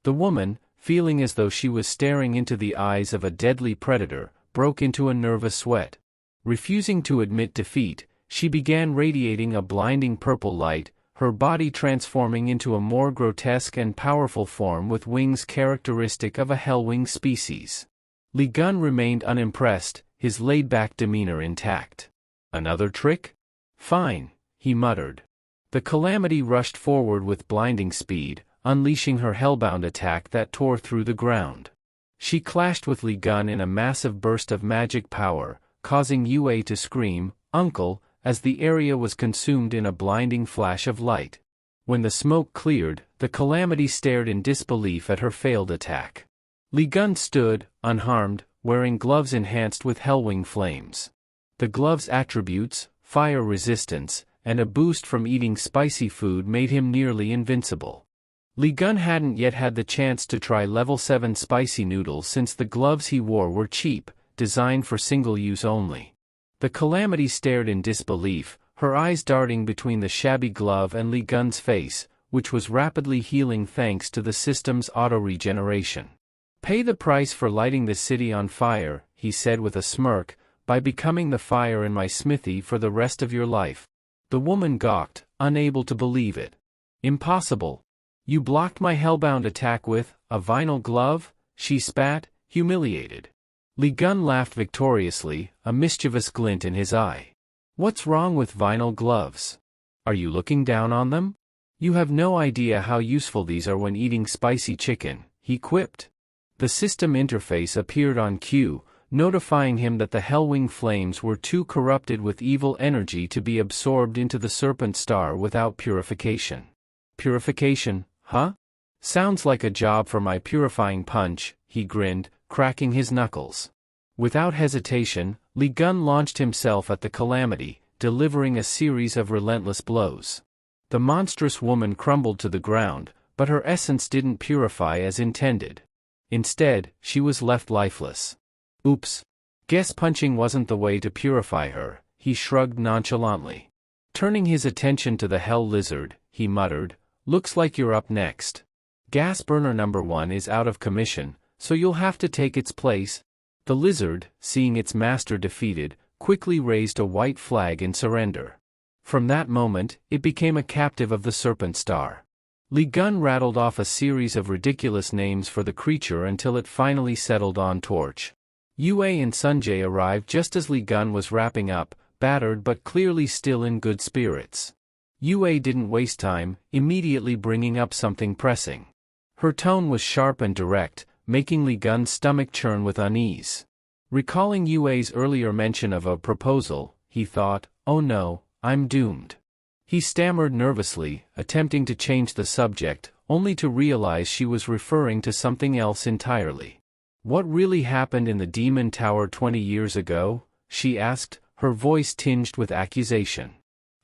The woman, feeling as though she was staring into the eyes of a deadly predator, broke into a nervous sweat. Refusing to admit defeat, she began radiating a blinding purple light, her body transforming into a more grotesque and powerful form with wings characteristic of a hellwing species. Li Gun remained unimpressed, his laid-back demeanor intact. "Another trick? Fine," he muttered. The calamity rushed forward with blinding speed, unleashing her hellbound attack that tore through the ground. She clashed with Li Gun in a massive burst of magic power, causing Yue to scream, "Uncle," as the area was consumed in a blinding flash of light. When the smoke cleared, the calamity stared in disbelief at her failed attack. Li Gun stood, unharmed, wearing gloves enhanced with hellwing flames. The gloves' attributes, fire resistance, and a boost from eating spicy food made him nearly invincible. Li Gun hadn't yet had the chance to try level 7 spicy noodles since the gloves he wore were cheap, designed for single use only. The calamity stared in disbelief, her eyes darting between the shabby glove and Li Gun's face, which was rapidly healing thanks to the system's auto-regeneration. "Pay the price for lighting the city on fire," he said with a smirk, "by becoming the fire in my smithy for the rest of your life." The woman gawked, unable to believe it. "Impossible. You blocked my hellbound attack with a vinyl glove?" she spat, humiliated. Li Gun laughed victoriously, a mischievous glint in his eye. What's wrong with vinyl gloves? Are you looking down on them? You have no idea how useful these are when eating spicy chicken, he quipped. The system interface appeared on cue, notifying him that the Hellwing flames were too corrupted with evil energy to be absorbed into the Serpent Star without purification. Purification, huh? Sounds like a job for my purifying punch, he grinned, cracking his knuckles. Without hesitation, Li Gun launched himself at the calamity, delivering a series of relentless blows. The monstrous woman crumbled to the ground, but her essence didn't purify as intended. Instead, she was left lifeless. Oops. Guess punching wasn't the way to purify her, he shrugged nonchalantly. Turning his attention to the Hell Lizard, he muttered, looks like you're up next. Gas burner number 1 is out of commission, so you'll have to take its place. The lizard, seeing its master defeated, quickly raised a white flag in surrender. From that moment, it became a captive of the Serpent Star. Li Gun rattled off a series of ridiculous names for the creature until it finally settled on Torch. Yue and Sunjae arrived just as Li Gun was wrapping up, battered but clearly still in good spirits. Yue didn't waste time, immediately bringing up something pressing. Her tone was sharp and direct, making Li Gun's stomach churn with unease. Recalling Yue's earlier mention of a proposal, he thought, oh no, I'm doomed. He stammered nervously, attempting to change the subject, only to realize she was referring to something else entirely. What really happened in the Demon Tower 20 years ago? She asked, her voice tinged with accusation.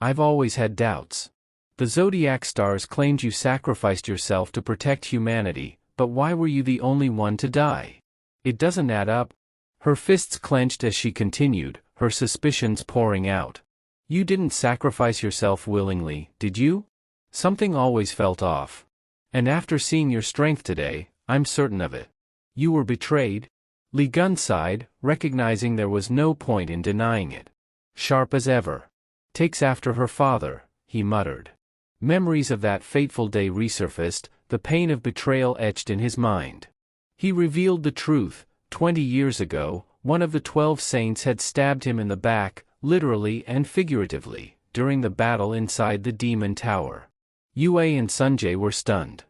I've always had doubts. The Zodiac Stars claimed you sacrificed yourself to protect humanity, but why were you the only one to die? It doesn't add up. Her fists clenched as she continued, her suspicions pouring out. You didn't sacrifice yourself willingly, did you? Something always felt off. And after seeing your strength today, I'm certain of it. You were betrayed? Li Gun sighed, recognizing there was no point in denying it. Sharp as ever. Takes after her father, he muttered. Memories of that fateful day resurfaced, the pain of betrayal etched in his mind. He revealed the truth. 20 years ago, one of the 12 saints had stabbed him in the back, literally and figuratively, during the battle inside the Demon Tower. Yue and Sunjae were stunned.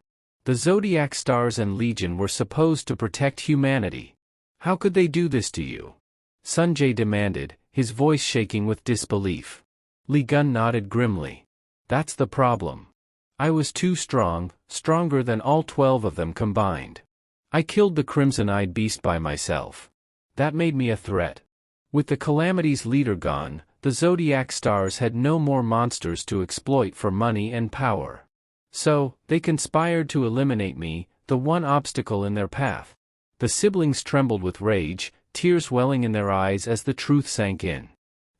The Zodiac Stars and Legion were supposed to protect humanity. How could they do this to you? Sunjae demanded, his voice shaking with disbelief. Li Gun nodded grimly. That's the problem. I was too strong, stronger than all 12 of them combined. I killed the Crimson-Eyed Beast by myself. That made me a threat. With the Calamity's leader gone, the Zodiac Stars had no more monsters to exploit for money and power. So, they conspired to eliminate me, the one obstacle in their path. The siblings trembled with rage, tears welling in their eyes as the truth sank in.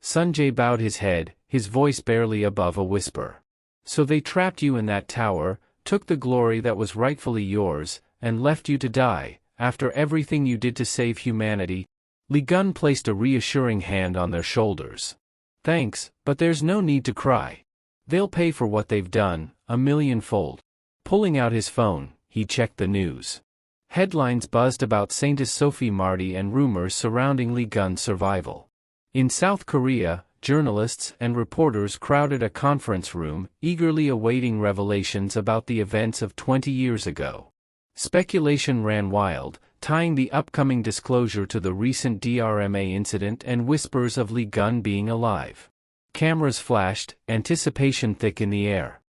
Sunjae bowed his head, his voice barely above a whisper. So they trapped you in that tower, took the glory that was rightfully yours, and left you to die, after everything you did to save humanity. Li Gun placed a reassuring hand on their shoulders. Thanks, but there's no need to cry. They'll pay for what they've done, 1,000,000-fold. Pulling out his phone, he checked the news. Headlines buzzed about Saintess Sophie Marty and rumors surrounding Li Gun's survival. In South Korea, journalists and reporters crowded a conference room, eagerly awaiting revelations about the events of 20 years ago. Speculation ran wild, tying the upcoming disclosure to the recent DRMA incident and whispers of Li Gun being alive. Cameras flashed, anticipation thick in the air.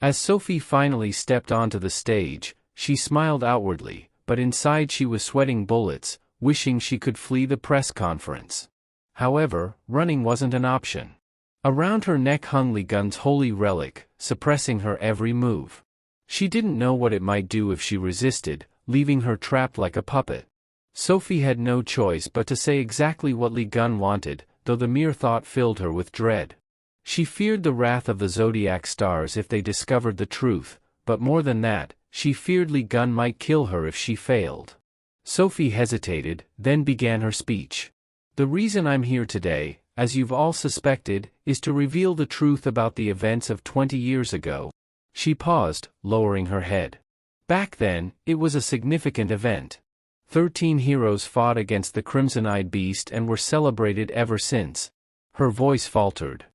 As Sophie finally stepped onto the stage, she smiled outwardly, but inside she was sweating bullets, wishing she could flee the press conference. However, running wasn't an option. Around her neck hung Li Gun's holy relic, suppressing her every move. She didn't know what it might do if she resisted, leaving her trapped like a puppet. Sophie had no choice but to say exactly what Li Gun wanted, though the mere thought filled her with dread. She feared the wrath of the Zodiac Stars if they discovered the truth, but more than that, she feared Li Gun might kill her if she failed. Sophie hesitated, then began her speech. The reason I'm here today, as you've all suspected, is to reveal the truth about the events of 20 years ago. She paused, lowering her head. Back then, it was a significant event. 13 heroes fought against the Crimson-Eyed Beast and were celebrated ever since. Her voice faltered.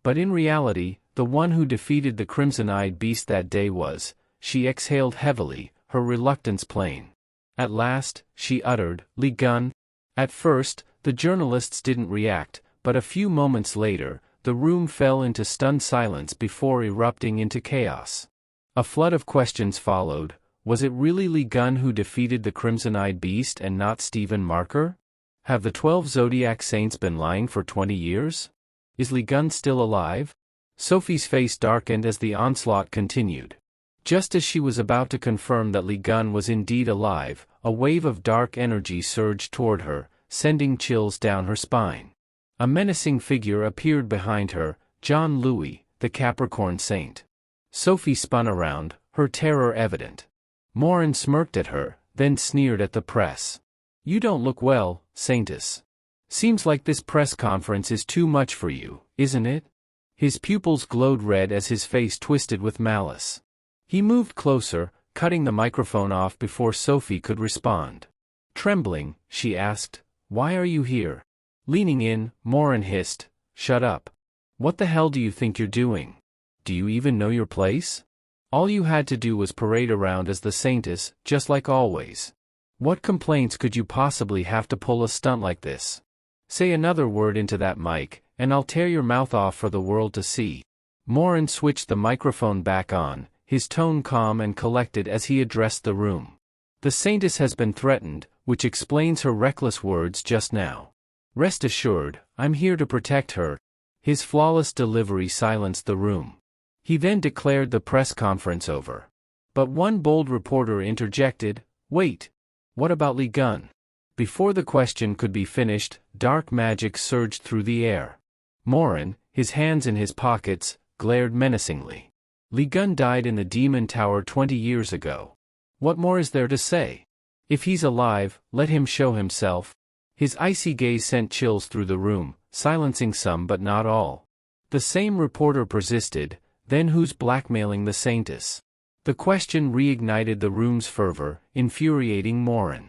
But in reality, the one who defeated the crimson-eyed beast that day was, she exhaled heavily, her reluctance plain. At last, she uttered, "Li Gun." At first, the journalists didn't react, but a few moments later, the room fell into stunned silence before erupting into chaos. A flood of questions followed. Was it really Li Gun who defeated the crimson-eyed beast and not Stephen Marker? Have the 12 Zodiac Saints been lying for 20 years? Is Li Gun still alive? Sophie's face darkened as the onslaught continued. Just as she was about to confirm that Li Gun was indeed alive, a wave of dark energy surged toward her, sending chills down her spine. A menacing figure appeared behind her, John Louis, the Capricorn Saint. Sophie spun around, her terror evident. Morin smirked at her, then sneered at the press. "You don't look well, Saintess. Seems like this press conference is too much for you, isn't it?" His pupils glowed red as his face twisted with malice. He moved closer, cutting the microphone off before Sophie could respond. Trembling, she asked, "Why are you here?" Leaning in, Morin hissed, "Shut up. What the hell do you think you're doing? Do you even know your place? All you had to do was parade around as the Saintess, just like always. What complaints could you possibly have to pull a stunt like this? Say another word into that mic, and I'll tear your mouth off for the world to see." Morin switched the microphone back on, his tone calm and collected as he addressed the room. "The Saintess has been threatened, which explains her reckless words just now. Rest assured, I'm here to protect her." His flawless delivery silenced the room. He then declared the press conference over. But one bold reporter interjected, "Wait. What about Li Gun?" Before the question could be finished, dark magic surged through the air. Morin, his hands in his pockets, glared menacingly. "Li Gun died in the Demon Tower 20 years ago. What more is there to say? If he's alive, let him show himself." His icy gaze sent chills through the room, silencing some but not all. The same reporter persisted, "Then who's blackmailing the Saintess?" The question reignited the room's fervor, infuriating Morin.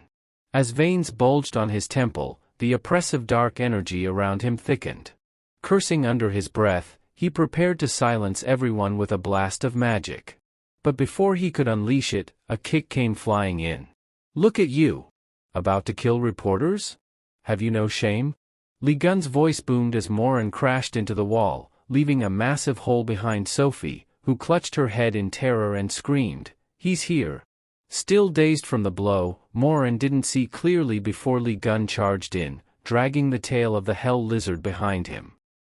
As veins bulged on his temple, the oppressive dark energy around him thickened. Cursing under his breath, he prepared to silence everyone with a blast of magic. But before he could unleash it, a kick came flying in. "Look at you! About to kill reporters? Have you no shame?" Li Gun's voice boomed as Morin crashed into the wall, leaving a massive hole behind Sophie, who clutched her head in terror and screamed, "He's here!" Still dazed from the blow, Morin didn't see clearly before Li Gun charged in, dragging the tail of the hell lizard behind him.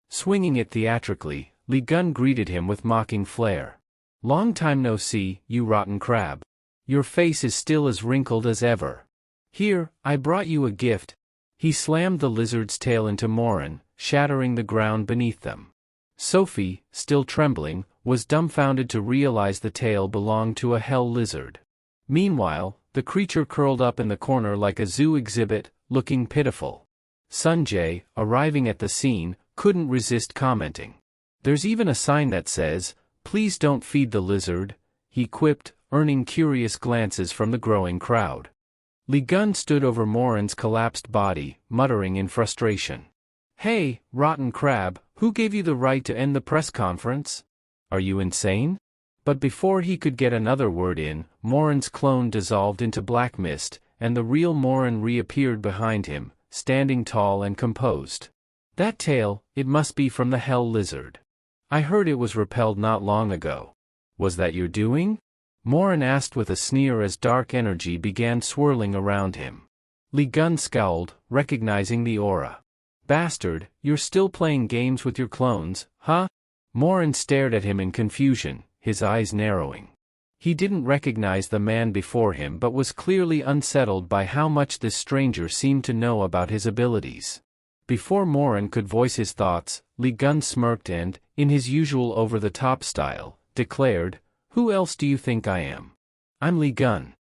Swinging it theatrically, Li Gun greeted him with mocking flair. "Long time no see, you rotten crab. Your face is still as wrinkled as ever. Here, I brought you a gift." He slammed the lizard's tail into Morin, shattering the ground beneath them. Sophie, still trembling, was dumbfounded to realize the tail belonged to a hell lizard. Meanwhile, the creature curled up in the corner like a zoo exhibit, looking pitiful. Sunjae, arriving at the scene, couldn't resist commenting. "There's even a sign that says, 'Please don't feed the lizard,'" he quipped, earning curious glances from the growing crowd. Li Gun stood over Morin's collapsed body, muttering in frustration. "Hey, rotten crab, who gave you the right to end the press conference? Are you insane?" But before he could get another word in, Morin's clone dissolved into black mist, and the real Morin reappeared behind him, standing tall and composed. "That tail, it must be from the hell lizard. I heard it was repelled not long ago. Was that your doing?" Morin asked with a sneer as dark energy began swirling around him. Li Gun scowled, recognizing the aura. "Bastard, you're still playing games with your clones, huh?" Morin stared at him in confusion, his eyes narrowing. He didn't recognize the man before him but was clearly unsettled by how much this stranger seemed to know about his abilities. Before Morin could voice his thoughts, Li Gun smirked and, in his usual over-the-top style, declared, "Who else do you think I am? I'm Li Gun."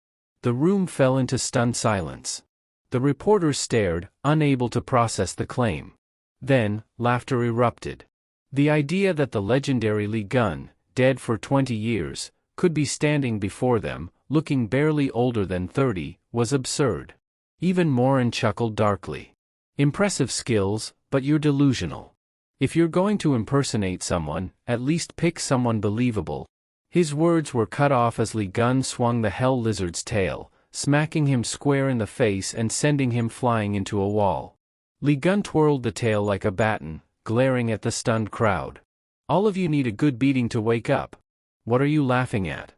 The room fell into stunned silence. The reporters stared, unable to process the claim. Then, laughter erupted. The idea that the legendary Li Gun, dead for 20 years, could be standing before them, looking barely older than 30, was absurd. Even Morin chuckled darkly. "Impressive skills, but you're delusional. If you're going to impersonate someone, at least pick someone believable. His words were cut off as Li Gun swung the hell lizard's tail, smacking him square in the face and sending him flying into a wall. Li Gun twirled the tail like a baton, glaring at the stunned crowd. All of you need a good beating to wake up. What are you laughing at?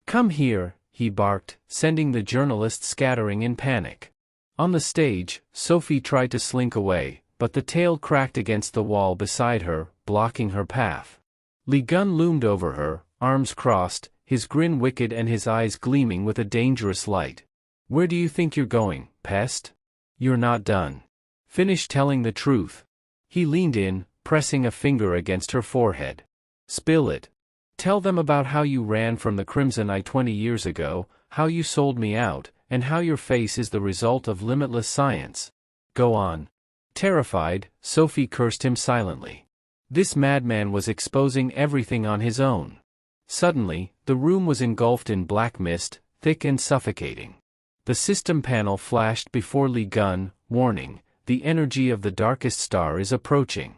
Come here, he barked, sending the journalists scattering in panic. On the stage, Sophie tried to slink away, but the tail cracked against the wall beside her, blocking her path. Li Gun loomed over her, arms crossed, his grin wicked and his eyes gleaming with a dangerous light. Where do you think you're going, pest? You're not done. Finish telling the truth. He leaned in, pressing a finger against her forehead. Spill it. Tell them about how you ran from the Crimson Eye 20 years ago, how you sold me out, and how your face is the result of limitless science. Go on. Terrified, Sophie cursed him silently. This madman was exposing everything on his own. Suddenly, the room was engulfed in black mist, thick and suffocating. The system panel flashed before Li Gun, warning, the energy of the darkest star is approaching.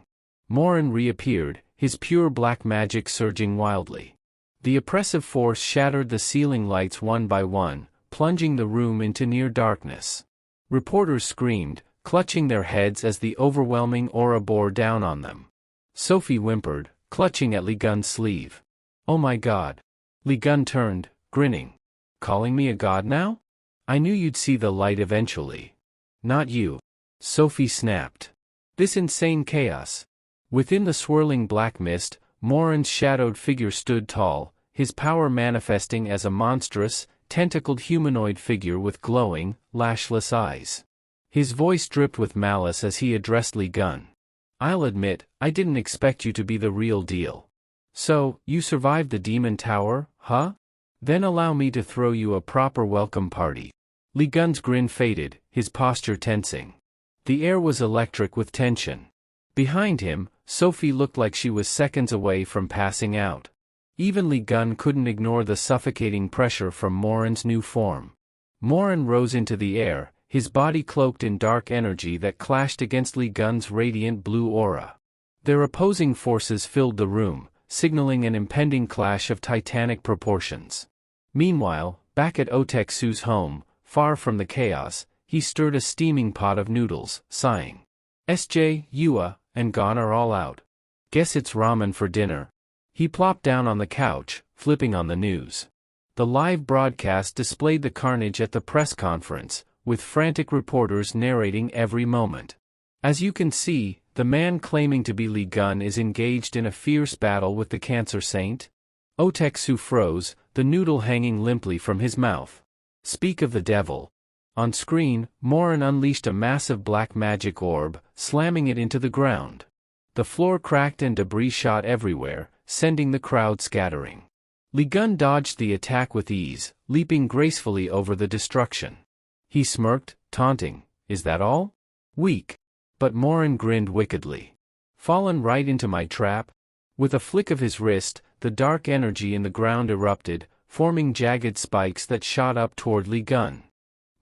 Morin reappeared, his pure black magic surging wildly. The oppressive force shattered the ceiling lights one by one, plunging the room into near darkness. Reporters screamed, clutching their heads as the overwhelming aura bore down on them. Sophie whimpered, clutching at Li Gun's sleeve. Oh my god. Li Gun turned, grinning. Calling me a god now? I knew you'd see the light eventually. Not you. Sophie snapped. This insane chaos. Within the swirling black mist, Morin's shadowed figure stood tall, his power manifesting as a monstrous, tentacled humanoid figure with glowing, lashless eyes. His voice dripped with malice as he addressed Li Gun. I'll admit, I didn't expect you to be the real deal. So, you survived the Demon Tower, huh? Then allow me to throw you a proper welcome party. Li Gun's grin faded, his posture tensing. The air was electric with tension. Behind him, Sophie looked like she was seconds away from passing out. Even Li Gun couldn't ignore the suffocating pressure from Morin's new form. Morin rose into the air, his body cloaked in dark energy that clashed against Li Gun's radiant blue aura. Their opposing forces filled the room, signaling an impending clash of titanic proportions. Meanwhile, back at Oteksu's home, far from the chaos, he stirred a steaming pot of noodles, sighing. SJ, Yua, and Gon are all out. Guess it's ramen for dinner. He plopped down on the couch, flipping on the news. The live broadcast displayed the carnage at the press conference, with frantic reporters narrating every moment. As you can see, the man claiming to be Li Gun is engaged in a fierce battle with the Cancer Saint. Oteksu froze, the noodle hanging limply from his mouth. Speak of the devil. On screen, Morin unleashed a massive black magic orb, slamming it into the ground. The floor cracked and debris shot everywhere, sending the crowd scattering. Li Gun dodged the attack with ease, leaping gracefully over the destruction. He smirked, taunting, "Is that all? Weak." But Morin grinned wickedly. "Fallen right into my trap?" With a flick of his wrist, the dark energy in the ground erupted, forming jagged spikes that shot up toward Li Gun.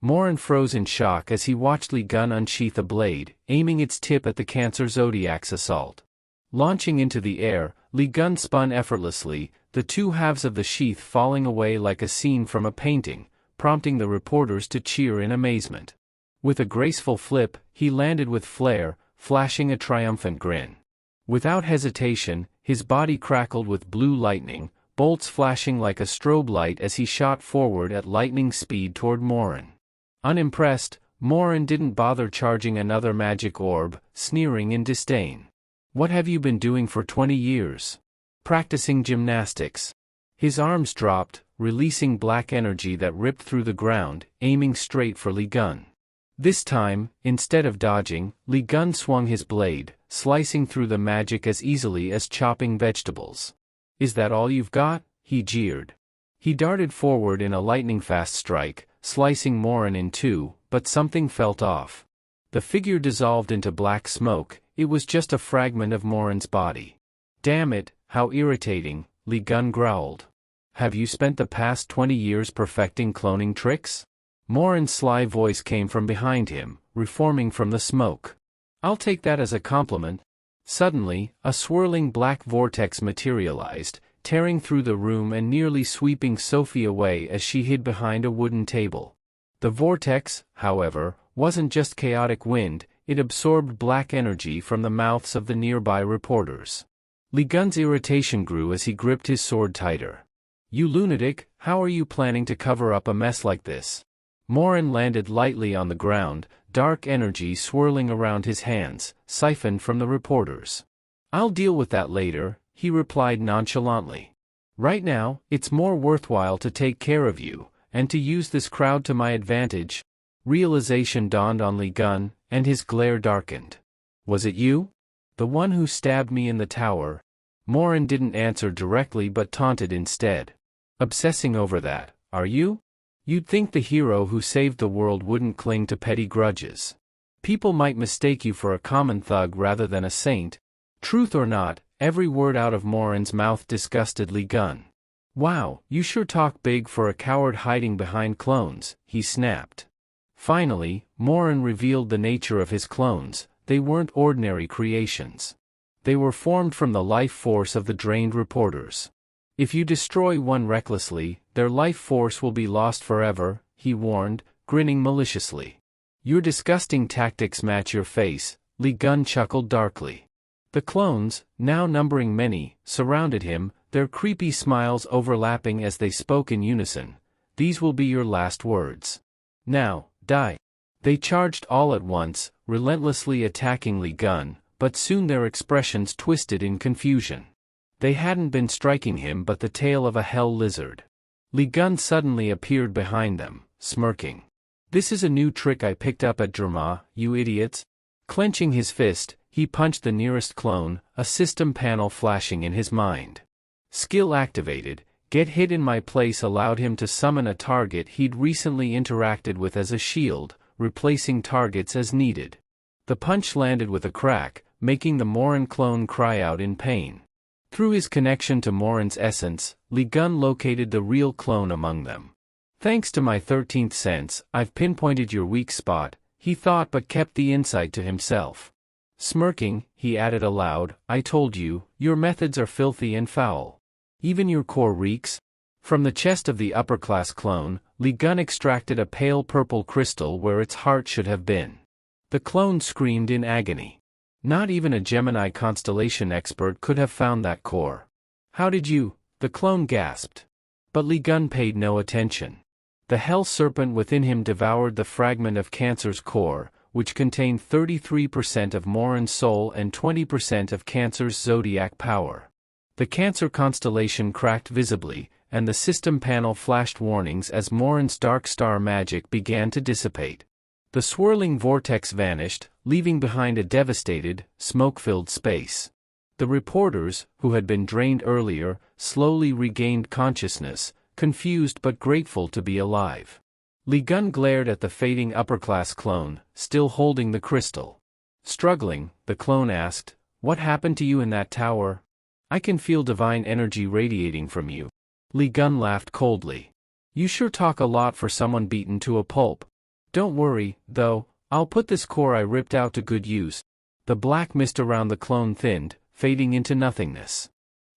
Morin froze in shock as he watched Li Gun unsheath a blade, aiming its tip at the Cancer Zodiac's assault. Launching into the air, Li Gun spun effortlessly, the two halves of the sheath falling away like a scene from a painting, prompting the reporters to cheer in amazement. With a graceful flip, he landed with flair, flashing a triumphant grin. Without hesitation, his body crackled with blue lightning, bolts flashing like a strobe light as he shot forward at lightning speed toward Morin. Unimpressed, Morin didn't bother charging another magic orb, sneering in disdain. "What have you been doing for 20 years? Practicing gymnastics." His arms dropped, releasing black energy that ripped through the ground, aiming straight for Li Gun. This time, instead of dodging, Li Gun swung his blade, slicing through the magic as easily as chopping vegetables. "Is that all you've got?" he jeered. He darted forward in a lightning-fast strike, slicing Morin in two, but something felt off. The figure dissolved into black smoke, it was just a fragment of Morin's body. "Damn it, how irritating," Li Gun growled. "Have you spent the past 20 years perfecting cloning tricks?" Morin's sly voice came from behind him, reforming from the smoke. "I'll take that as a compliment. Suddenly, a swirling black vortex materialized, tearing through the room and nearly sweeping Sophie away as she hid behind a wooden table. The vortex, however, wasn't just chaotic wind, it absorbed black energy from the mouths of the nearby reporters. Li Gun's irritation grew as he gripped his sword tighter. "You lunatic, how are you planning to cover up a mess like this?" Morin landed lightly on the ground, dark energy swirling around his hands, siphoned from the reporters. "I'll deal with that later," he replied nonchalantly. "Right now, it's more worthwhile to take care of you, and to use this crowd to my advantage." Realization dawned on Li Gun, and his glare darkened. "Was it you? The one who stabbed me in the tower?" Morin didn't answer directly but taunted instead. "Obsessing over that, are you? You'd think the hero who saved the world wouldn't cling to petty grudges. People might mistake you for a common thug rather than a saint." Truth or not, every word out of Morin's mouth disgusted Li Gun. "Wow, you sure talk big for a coward hiding behind clones," he snapped. Finally, Morin revealed the nature of his clones. They weren't ordinary creations. They were formed from the life force of the drained reporters. "If you destroy one recklessly, their life force will be lost forever," he warned, grinning maliciously. "Your disgusting tactics match your face," Li Gun chuckled darkly. The clones, now numbering many, surrounded him, their creepy smiles overlapping as they spoke in unison. "These will be your last words. Now, die." They charged all at once, relentlessly attacking Li Gun, but soon their expressions twisted in confusion. They hadn't been striking him but the tail of a hell lizard. Li Gun suddenly appeared behind them, smirking. "This is a new trick I picked up at Drama, you idiots." Clenching his fist, he punched the nearest clone, a system panel flashing in his mind. Skill activated, Get Hit in My Place allowed him to summon a target he'd recently interacted with as a shield, replacing targets as needed. The punch landed with a crack, making the Morin clone cry out in pain. Through his connection to Morin's essence, Li Gun located the real clone among them. "Thanks to my 13th sense, I've pinpointed your weak spot," he thought but kept the insight to himself. Smirking, he added aloud, "I told you, your methods are filthy and foul. Even your core reeks." From the chest of the upper-class clone, Li Gun extracted a pale purple crystal where its heart should have been. The clone screamed in agony. Not even a Gemini constellation expert could have found that core. "How did you?" the clone gasped. But Li Gun paid no attention. The hell serpent within him devoured the fragment of Cancer's core, which contained 33% of Morin's soul and 20% of Cancer's zodiac power. The Cancer constellation cracked visibly, and the system panel flashed warnings as Morin's dark star magic began to dissipate. The swirling vortex vanished, leaving behind a devastated, smoke-filled space. The reporters, who had been drained earlier, slowly regained consciousness, confused but grateful to be alive. Li Gun glared at the fading upper-class clone, still holding the crystal. Struggling, the clone asked, "What happened to you in that tower? I can feel divine energy radiating from you." Li Gun laughed coldly. "You sure talk a lot for someone beaten to a pulp. Don't worry, though, I'll put this core I ripped out to good use." The black mist around the clone thinned, fading into nothingness.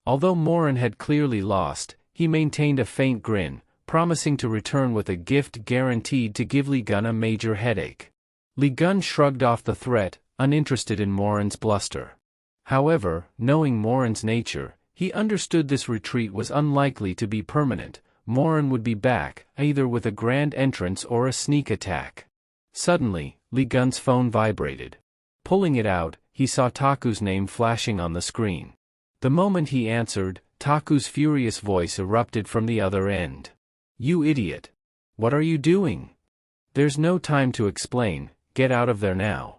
Although Morin had clearly lost, he maintained a faint grin, promising to return with a gift guaranteed to give Li Gun a major headache. Li Gun shrugged off the threat, uninterested in Morin's bluster. However, knowing Morin's nature, he understood this retreat was unlikely to be permanent. Morin would be back, either with a grand entrance or a sneak attack. Suddenly, Li Gun's phone vibrated. Pulling it out, he saw Taku's name flashing on the screen. The moment he answered, Taku's furious voice erupted from the other end. "You idiot! What are you doing? There's no time to explain, get out of there now."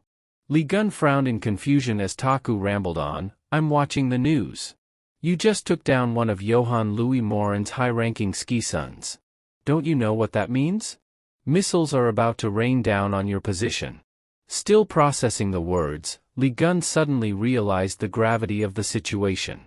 Li Gun frowned in confusion as Taku rambled on, "I'm watching the news. You just took down one of Johann Louis Morin's high-ranking ski sons. Don't you know what that means? Missiles are about to rain down on your position." Still processing the words, Li Gun suddenly realized the gravity of the situation.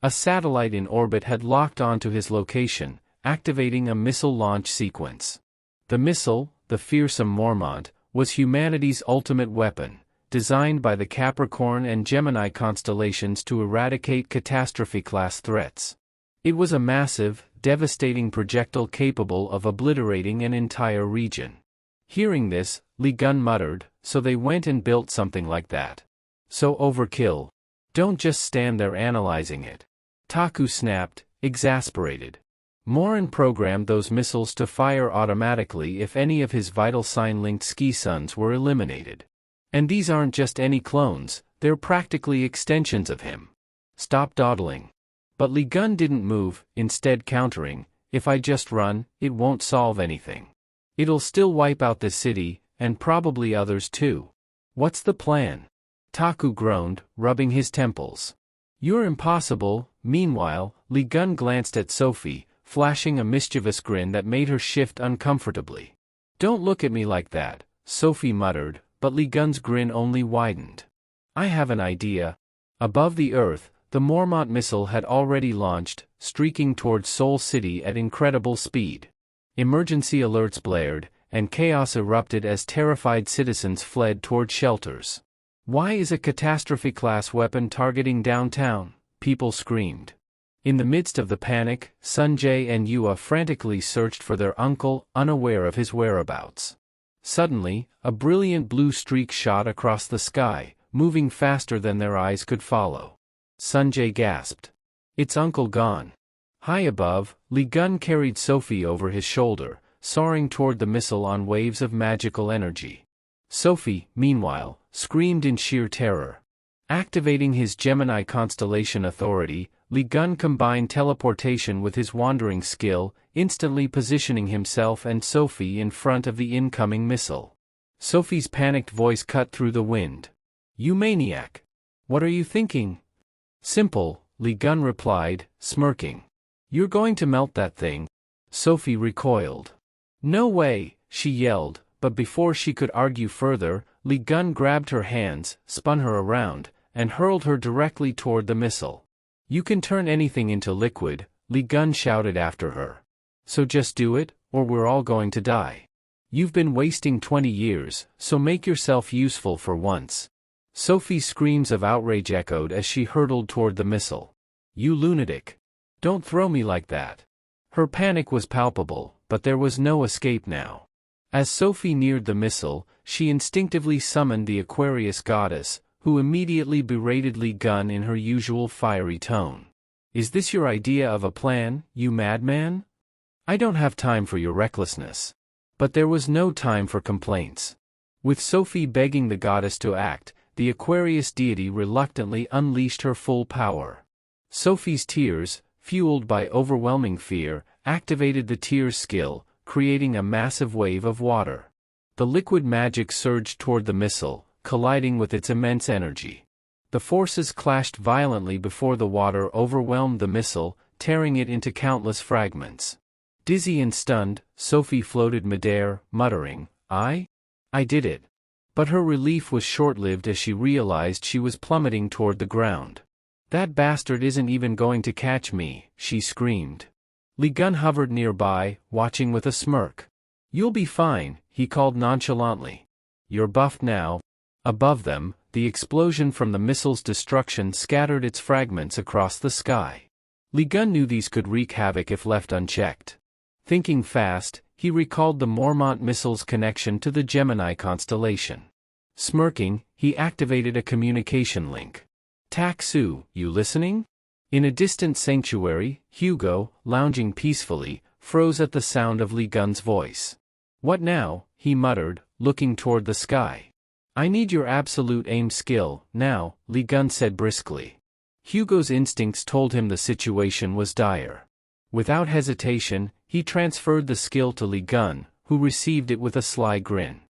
A satellite in orbit had locked onto his location, activating a missile launch sequence. The missile, the fearsome Mormont, was humanity's ultimate weapon, designed by the Capricorn and Gemini constellations to eradicate catastrophe-class threats. It was a massive, devastating projectile capable of obliterating an entire region. Hearing this, Li Gun muttered, "So they went and built something like that. So overkill. Don't just stand there analyzing it." Taku snapped, exasperated. Morin programmed those missiles to fire automatically if any of his vital sign-linked ski suns were eliminated. And these aren't just any clones, they're practically extensions of him. Stop dawdling. But Li Gun didn't move, instead countering, "If I just run, it won't solve anything. It'll still wipe out this city, and probably others too. What's the plan?" Taku groaned, rubbing his temples. "You're impossible." Meanwhile, Li Gun glanced at Sophie, flashing a mischievous grin that made her shift uncomfortably. "Don't look at me like that," Sophie muttered, but Li Gun's grin only widened. "I have an idea." Above the earth, the Mormont missile had already launched, streaking towards Seoul City at incredible speed. Emergency alerts blared, and chaos erupted as terrified citizens fled toward shelters. "Why is a catastrophe-class weapon targeting downtown?" people screamed. In the midst of the panic, Sunjae and Yua frantically searched for their uncle, unaware of his whereabouts. Suddenly, a brilliant blue streak shot across the sky, moving faster than their eyes could follow. Sunjae gasped. "It's Uncle gone." High above, Li Gun carried Sophie over his shoulder, soaring toward the missile on waves of magical energy. Sophie, meanwhile, screamed in sheer terror. Activating his Gemini constellation authority, Li Gun combined teleportation with his wandering skill, instantly positioning himself and Sophie in front of the incoming missile. Sophie's panicked voice cut through the wind. "You maniac! What are you thinking?" "Simple," Li Gun replied, smirking. "You're going to melt that thing." Sophie recoiled. "No way," she yelled, but before she could argue further, Li Gun grabbed her hands, spun her around, and hurled her directly toward the missile. "You can turn anything into liquid," Li Gun shouted after her. "So just do it, or we're all going to die. You've been wasting 20 years, so make yourself useful for once." Sophie's screams of outrage echoed as she hurtled toward the missile. "You lunatic! Don't throw me like that." Her panic was palpable, but there was no escape now. As Sophie neared the missile, she instinctively summoned the Aquarius goddess, who immediately berated Li Gun in her usual fiery tone. "Is this your idea of a plan, you madman? I don't have time for your recklessness." But there was no time for complaints. With Sophie begging the goddess to act, the Aquarius deity reluctantly unleashed her full power. Sophie's tears, fueled by overwhelming fear, activated the tears skill, creating a massive wave of water. The liquid magic surged toward the missile, colliding with its immense energy. The forces clashed violently before the water overwhelmed the missile, tearing it into countless fragments. Dizzy and stunned, Sophie floated midair, muttering, I did it." But her relief was short-lived as she realized she was plummeting toward the ground. "That bastard isn't even going to catch me," she screamed. Li Gun hovered nearby, watching with a smirk. "You'll be fine," he called nonchalantly. "You're buffed now." Above them, the explosion from the missile's destruction scattered its fragments across the sky. Li Gun knew these could wreak havoc if left unchecked. Thinking fast, he recalled the Mormont missile's connection to the Gemini constellation. Smirking, he activated a communication link. "Tak-Su, you listening?" In a distant sanctuary, Hugo, lounging peacefully, froze at the sound of Li Gun's voice. "What now?" he muttered, looking toward the sky. "I need your absolute aim skill, now," Li Gun said briskly. Hugo's instincts told him the situation was dire. Without hesitation, he transferred the skill to Li Gun, who received it with a sly grin.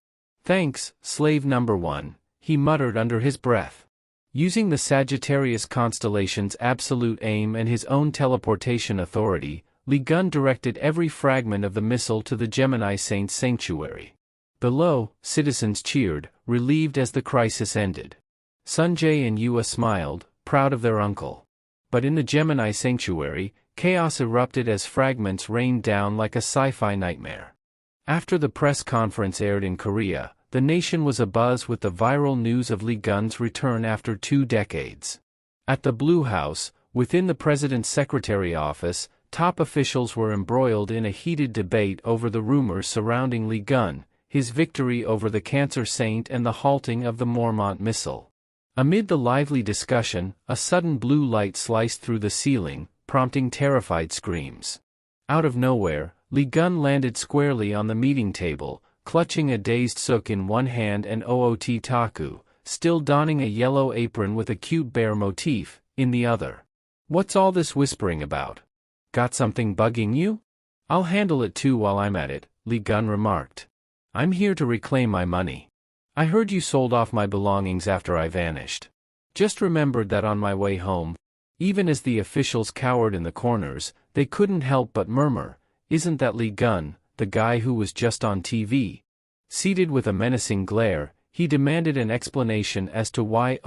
"Thanks, slave number one," he muttered under his breath. Using the Sagittarius constellation's absolute aim and his own teleportation authority, Li Gun directed every fragment of the missile to the Gemini Saint's sanctuary. Below, citizens cheered, relieved as the crisis ended. Sunjae and Yua smiled, proud of their uncle. But in the Gemini sanctuary, chaos erupted as fragments rained down like a sci-fi nightmare. After the press conference aired in Korea, the nation was abuzz with the viral news of Li Gun's return after 2 decades. At the Blue House, within the president's secretary office, top officials were embroiled in a heated debate over the rumors surrounding Li Gun, his victory over the Cancer Saint and the halting of the Mormont missile. Amid the lively discussion, a sudden blue light sliced through the ceiling, prompting terrified screams. Out of nowhere, Li Gun landed squarely on the meeting table, clutching a dazed Sook in one hand and Taku, still donning a yellow apron with a cute bear motif, in the other. "What's all this whispering about? Got something bugging you?" "I'll handle it too while I'm at it," Li Gun remarked. "I'm here to reclaim my money. I heard you sold off my belongings after I vanished. Just remembered that on my way home." Even as the officials cowered in the corners, they couldn't help but murmur, "Isn't that Li Gun, the guy who was just on TV?" Seated with a menacing glare, he demanded an explanation as to why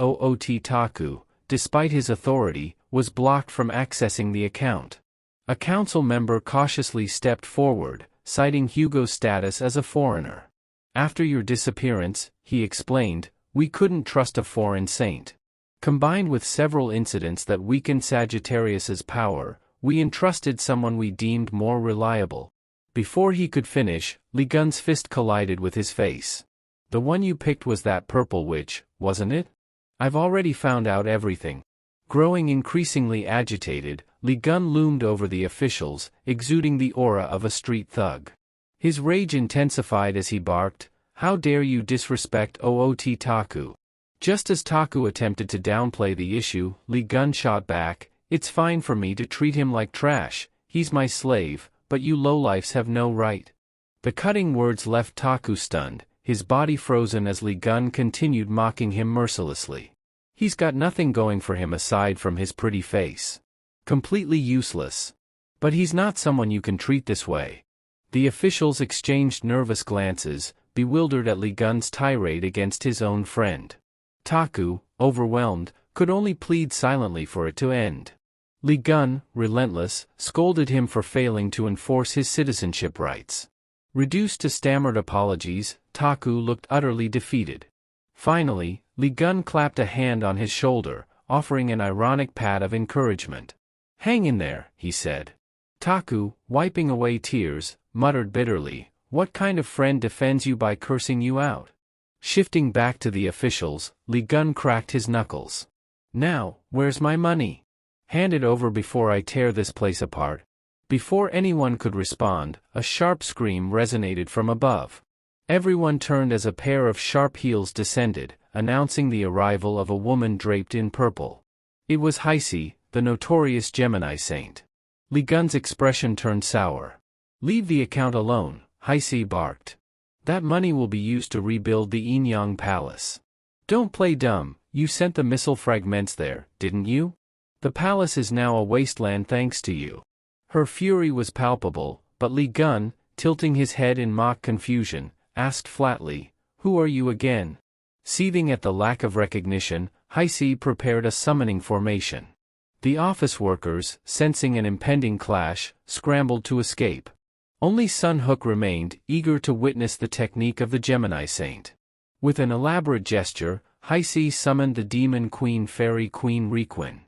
Taku, despite his authority, was blocked from accessing the account. A council member cautiously stepped forward, citing Hugo's status as a foreigner. "After your disappearance," he explained, "we couldn't trust a foreign saint. Combined with several incidents that weakened Sagittarius's power, we entrusted someone we deemed more reliable." Before he could finish, Li Gun's fist collided with his face. "The one you picked was that purple witch, wasn't it? I've already found out everything." Growing increasingly agitated, Li Gun loomed over the officials, exuding the aura of a street thug. His rage intensified as he barked, "How dare you disrespect Taku?" Just as Taku attempted to downplay the issue, Li Gun shot back, "It's fine for me to treat him like trash, he's my slave, but you lowlifes have no right." The cutting words left Taku stunned, his body frozen as Li Gun continued mocking him mercilessly. "He's got nothing going for him aside from his pretty face. Completely useless. But he's not someone you can treat this way." The officials exchanged nervous glances, bewildered at Li Gun's tirade against his own friend. Taku, overwhelmed, could only plead silently for it to end. Li Gun, relentless, scolded him for failing to enforce his citizenship rights. Reduced to stammered apologies, Taku looked utterly defeated. Finally, Li Gun clapped a hand on his shoulder, offering an ironic pat of encouragement. "Hang in there," he said. Taku, wiping away tears, muttered bitterly, "What kind of friend defends you by cursing you out?" Shifting back to the officials, Li Gun cracked his knuckles. "Now, where's my money? Hand it over before I tear this place apart." Before anyone could respond, a sharp scream resonated from above. Everyone turned as a pair of sharp heels descended, announcing the arrival of a woman draped in purple. It was Heisei, the notorious Gemini saint. Li Gun's expression turned sour. "Leave the account alone," Heisei barked. "That money will be used to rebuild the Inyang Palace. Don't play dumb, you sent the missile fragments there, didn't you? The palace is now a wasteland thanks to you." Her fury was palpable, but Li Gun, tilting his head in mock confusion, asked flatly, "Who are you again?" Seething at the lack of recognition, Heisei prepared a summoning formation. The office workers, sensing an impending clash, scrambled to escape. Only Sun Hook remained, eager to witness the technique of the Gemini saint. With an elaborate gesture, Heisei summoned the demon queen fairy Queen Requin.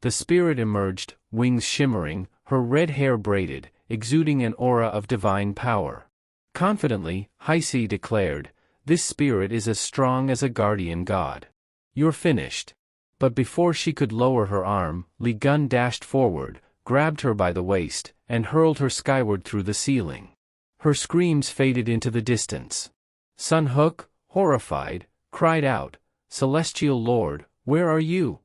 The spirit emerged, wings shimmering, her red hair braided, exuding an aura of divine power. Confidently, Heisei declared, "This spirit is as strong as a guardian god. You're finished." But before she could lower her arm, Li Gun dashed forward, grabbed her by the waist, and hurled her skyward through the ceiling. Her screams faded into the distance. Sun Hook, horrified, cried out, "Celestial Lord, where are you?"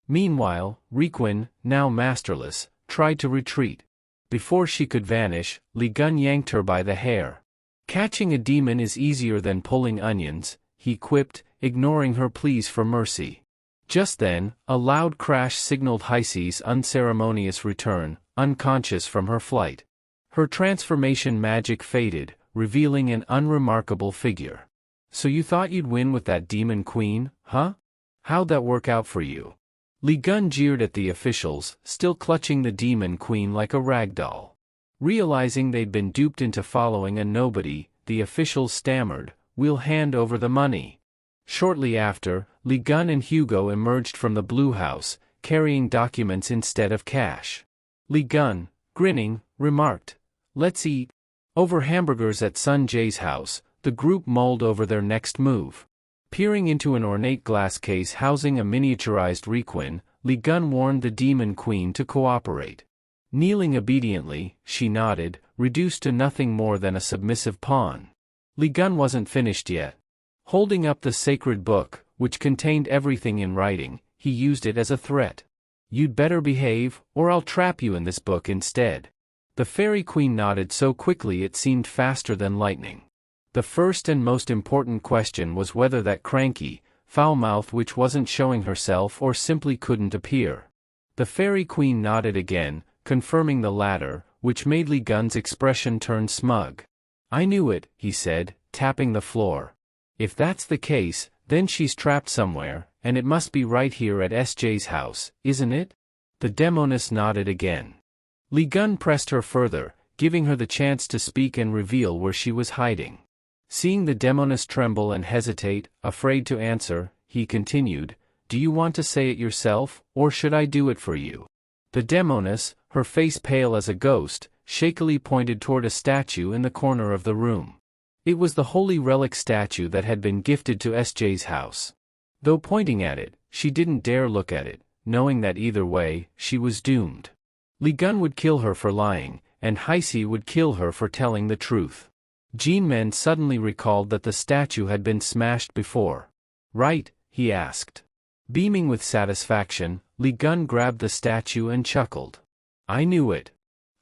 Meanwhile, Requin, now masterless, tried to retreat. Before she could vanish, Li Gun yanked her by the hair. "Catching a demon is easier than pulling onions," he quipped, ignoring her pleas for mercy. Just then, a loud crash signaled Heisei's unceremonious return, unconscious from her flight. Her transformation magic faded, revealing an unremarkable figure. "So you thought you'd win with that demon queen, huh? How'd that work out for you?" Li Gun jeered at the officials, still clutching the demon queen like a rag doll. Realizing they'd been duped into following a nobody, the officials stammered, we'll hand over the money. Shortly after, Li Gun and Hugo emerged from the Blue House, carrying documents instead of cash. Li Gun, grinning, remarked, "Let's eat." Over hamburgers at Sun Jae's house, the group mulled over their next move. Peering into an ornate glass case housing a miniaturized Requin, Li Gun warned the Demon Queen to cooperate. Kneeling obediently, she nodded, reduced to nothing more than a submissive pawn. Li Gun wasn't finished yet. Holding up the sacred book, which contained everything in writing, he used it as a threat. "You'd better behave, or I'll trap you in this book instead." The Fairy Queen nodded so quickly it seemed faster than lightning. The first and most important question was whether that cranky, foul-mouthed witch wasn't showing herself or simply couldn't appear. The Fairy Queen nodded again, confirming the latter, which made Li Gun's expression turn smug. "I knew it," he said, tapping the floor. "If that's the case, then she's trapped somewhere, and it must be right here at SJ's house, isn't it?" The Demoness nodded again. Li Gun pressed her further, giving her the chance to speak and reveal where she was hiding. Seeing the Demoness tremble and hesitate, afraid to answer, he continued, "Do you want to say it yourself, or should I do it for you?" The Demoness, her face pale as a ghost, shakily pointed toward a statue in the corner of the room. It was the holy relic statue that had been gifted to SJ's house. Though pointing at it, she didn't dare look at it, knowing that either way, she was doomed. Li Gun would kill her for lying, and Heisi would kill her for telling the truth. Jin Men suddenly recalled that the statue had been smashed before. "Right?" he asked. Beaming with satisfaction, Li Gun grabbed the statue and chuckled. "I knew it.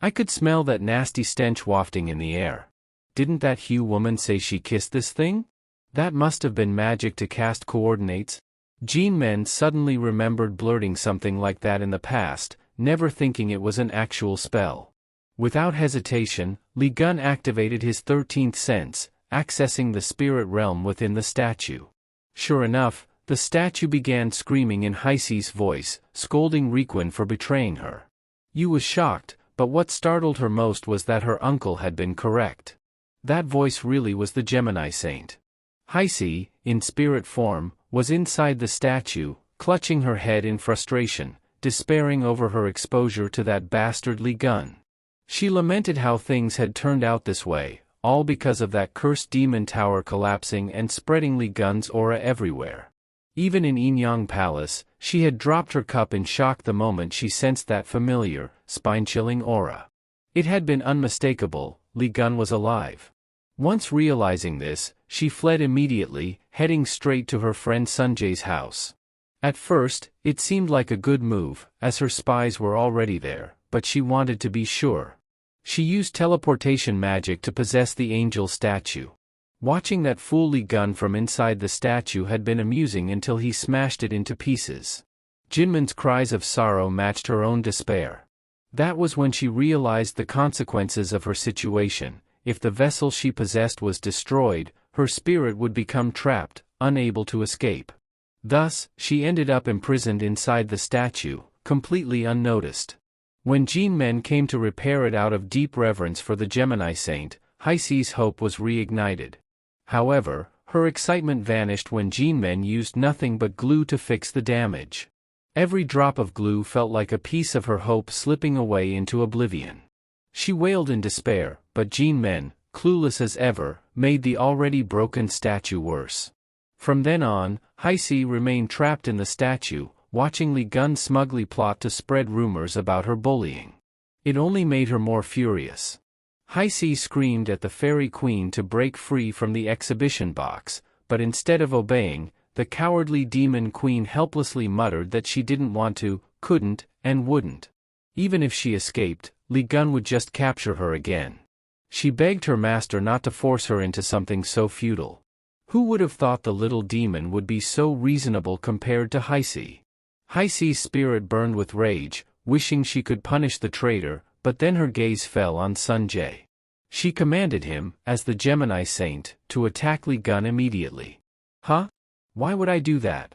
I could smell that nasty stench wafting in the air. Didn't that Hugh woman say she kissed this thing? That must have been magic to cast coordinates." Jin Men suddenly remembered blurting something like that in the past, never thinking it was an actual spell. Without hesitation, Li Gun activated his 13th sense, accessing the spirit realm within the statue. Sure enough, the statue began screaming in Heisi's voice, scolding Requin for betraying her. Yu was shocked, but what startled her most was that her uncle had been correct. That voice really was the Gemini Saint. Heisi, in spirit form, was inside the statue, clutching her head in frustration, despairing over her exposure to that bastard Li Gun. She lamented how things had turned out this way, all because of that cursed demon tower collapsing and spreading Li Gun's aura everywhere. Even in Inyang Palace, she had dropped her cup in shock the moment she sensed that familiar, spine-chilling aura. It had been unmistakable, Li Gun was alive. Once realizing this, she fled immediately, heading straight to her friend Sunjae's house. At first, it seemed like a good move, as her spies were already there, but she wanted to be sure. She used teleportation magic to possess the angel statue. Watching that fool Li Gun from inside the statue had been amusing until he smashed it into pieces. Jinmen's cries of sorrow matched her own despair. That was when she realized the consequences of her situation. If the vessel she possessed was destroyed, her spirit would become trapped, unable to escape. Thus, she ended up imprisoned inside the statue, completely unnoticed. When Jin Men came to repair it out of deep reverence for the Gemini Saint, Heisi's hope was reignited. However, her excitement vanished when Jin Men used nothing but glue to fix the damage. Every drop of glue felt like a piece of her hope slipping away into oblivion. She wailed in despair, but Jin Men, clueless as ever, made the already broken statue worse. From then on, Heisi remained trapped in the statue, watching Li Gun smugly plot to spread rumors about her bullying. It only made her more furious. Heisi screamed at the Fairy Queen to break free from the exhibition box, but instead of obeying, the cowardly Demon Queen helplessly muttered that she didn't want to, couldn't, and wouldn't. Even if she escaped, Li Gun would just capture her again. She begged her master not to force her into something so futile. Who would have thought the little demon would be so reasonable compared to Heisi? Heisi's spirit burned with rage, wishing she could punish the traitor, but then her gaze fell on Sun Jae. She commanded him, as the Gemini Saint, to attack Li Gun immediately. "Huh? Why would I do that?"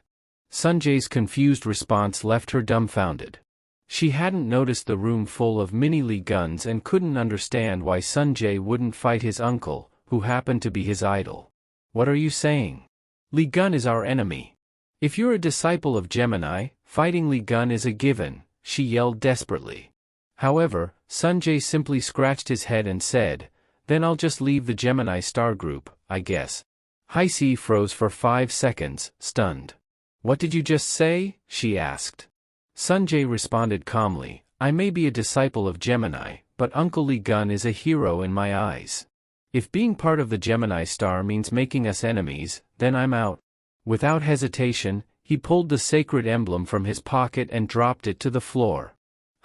Sun Jae's confused response left her dumbfounded. She hadn't noticed the room full of mini Li Guns and couldn't understand why Sun Jae wouldn't fight his uncle, who happened to be his idol. What are you saying? Li Gun is our enemy. If you're a disciple of Gemini, fighting Li Gun is a given, she yelled desperately. However, Sanjay simply scratched his head and said, then I'll just leave the Gemini star group, I guess. Heisi froze for 5 seconds, stunned. What did you just say? She asked. Sanjay responded calmly, I may be a disciple of Gemini, but Uncle Li Gun is a hero in my eyes. If being part of the Gemini star means making us enemies, then I'm out. Without hesitation, he pulled the sacred emblem from his pocket and dropped it to the floor.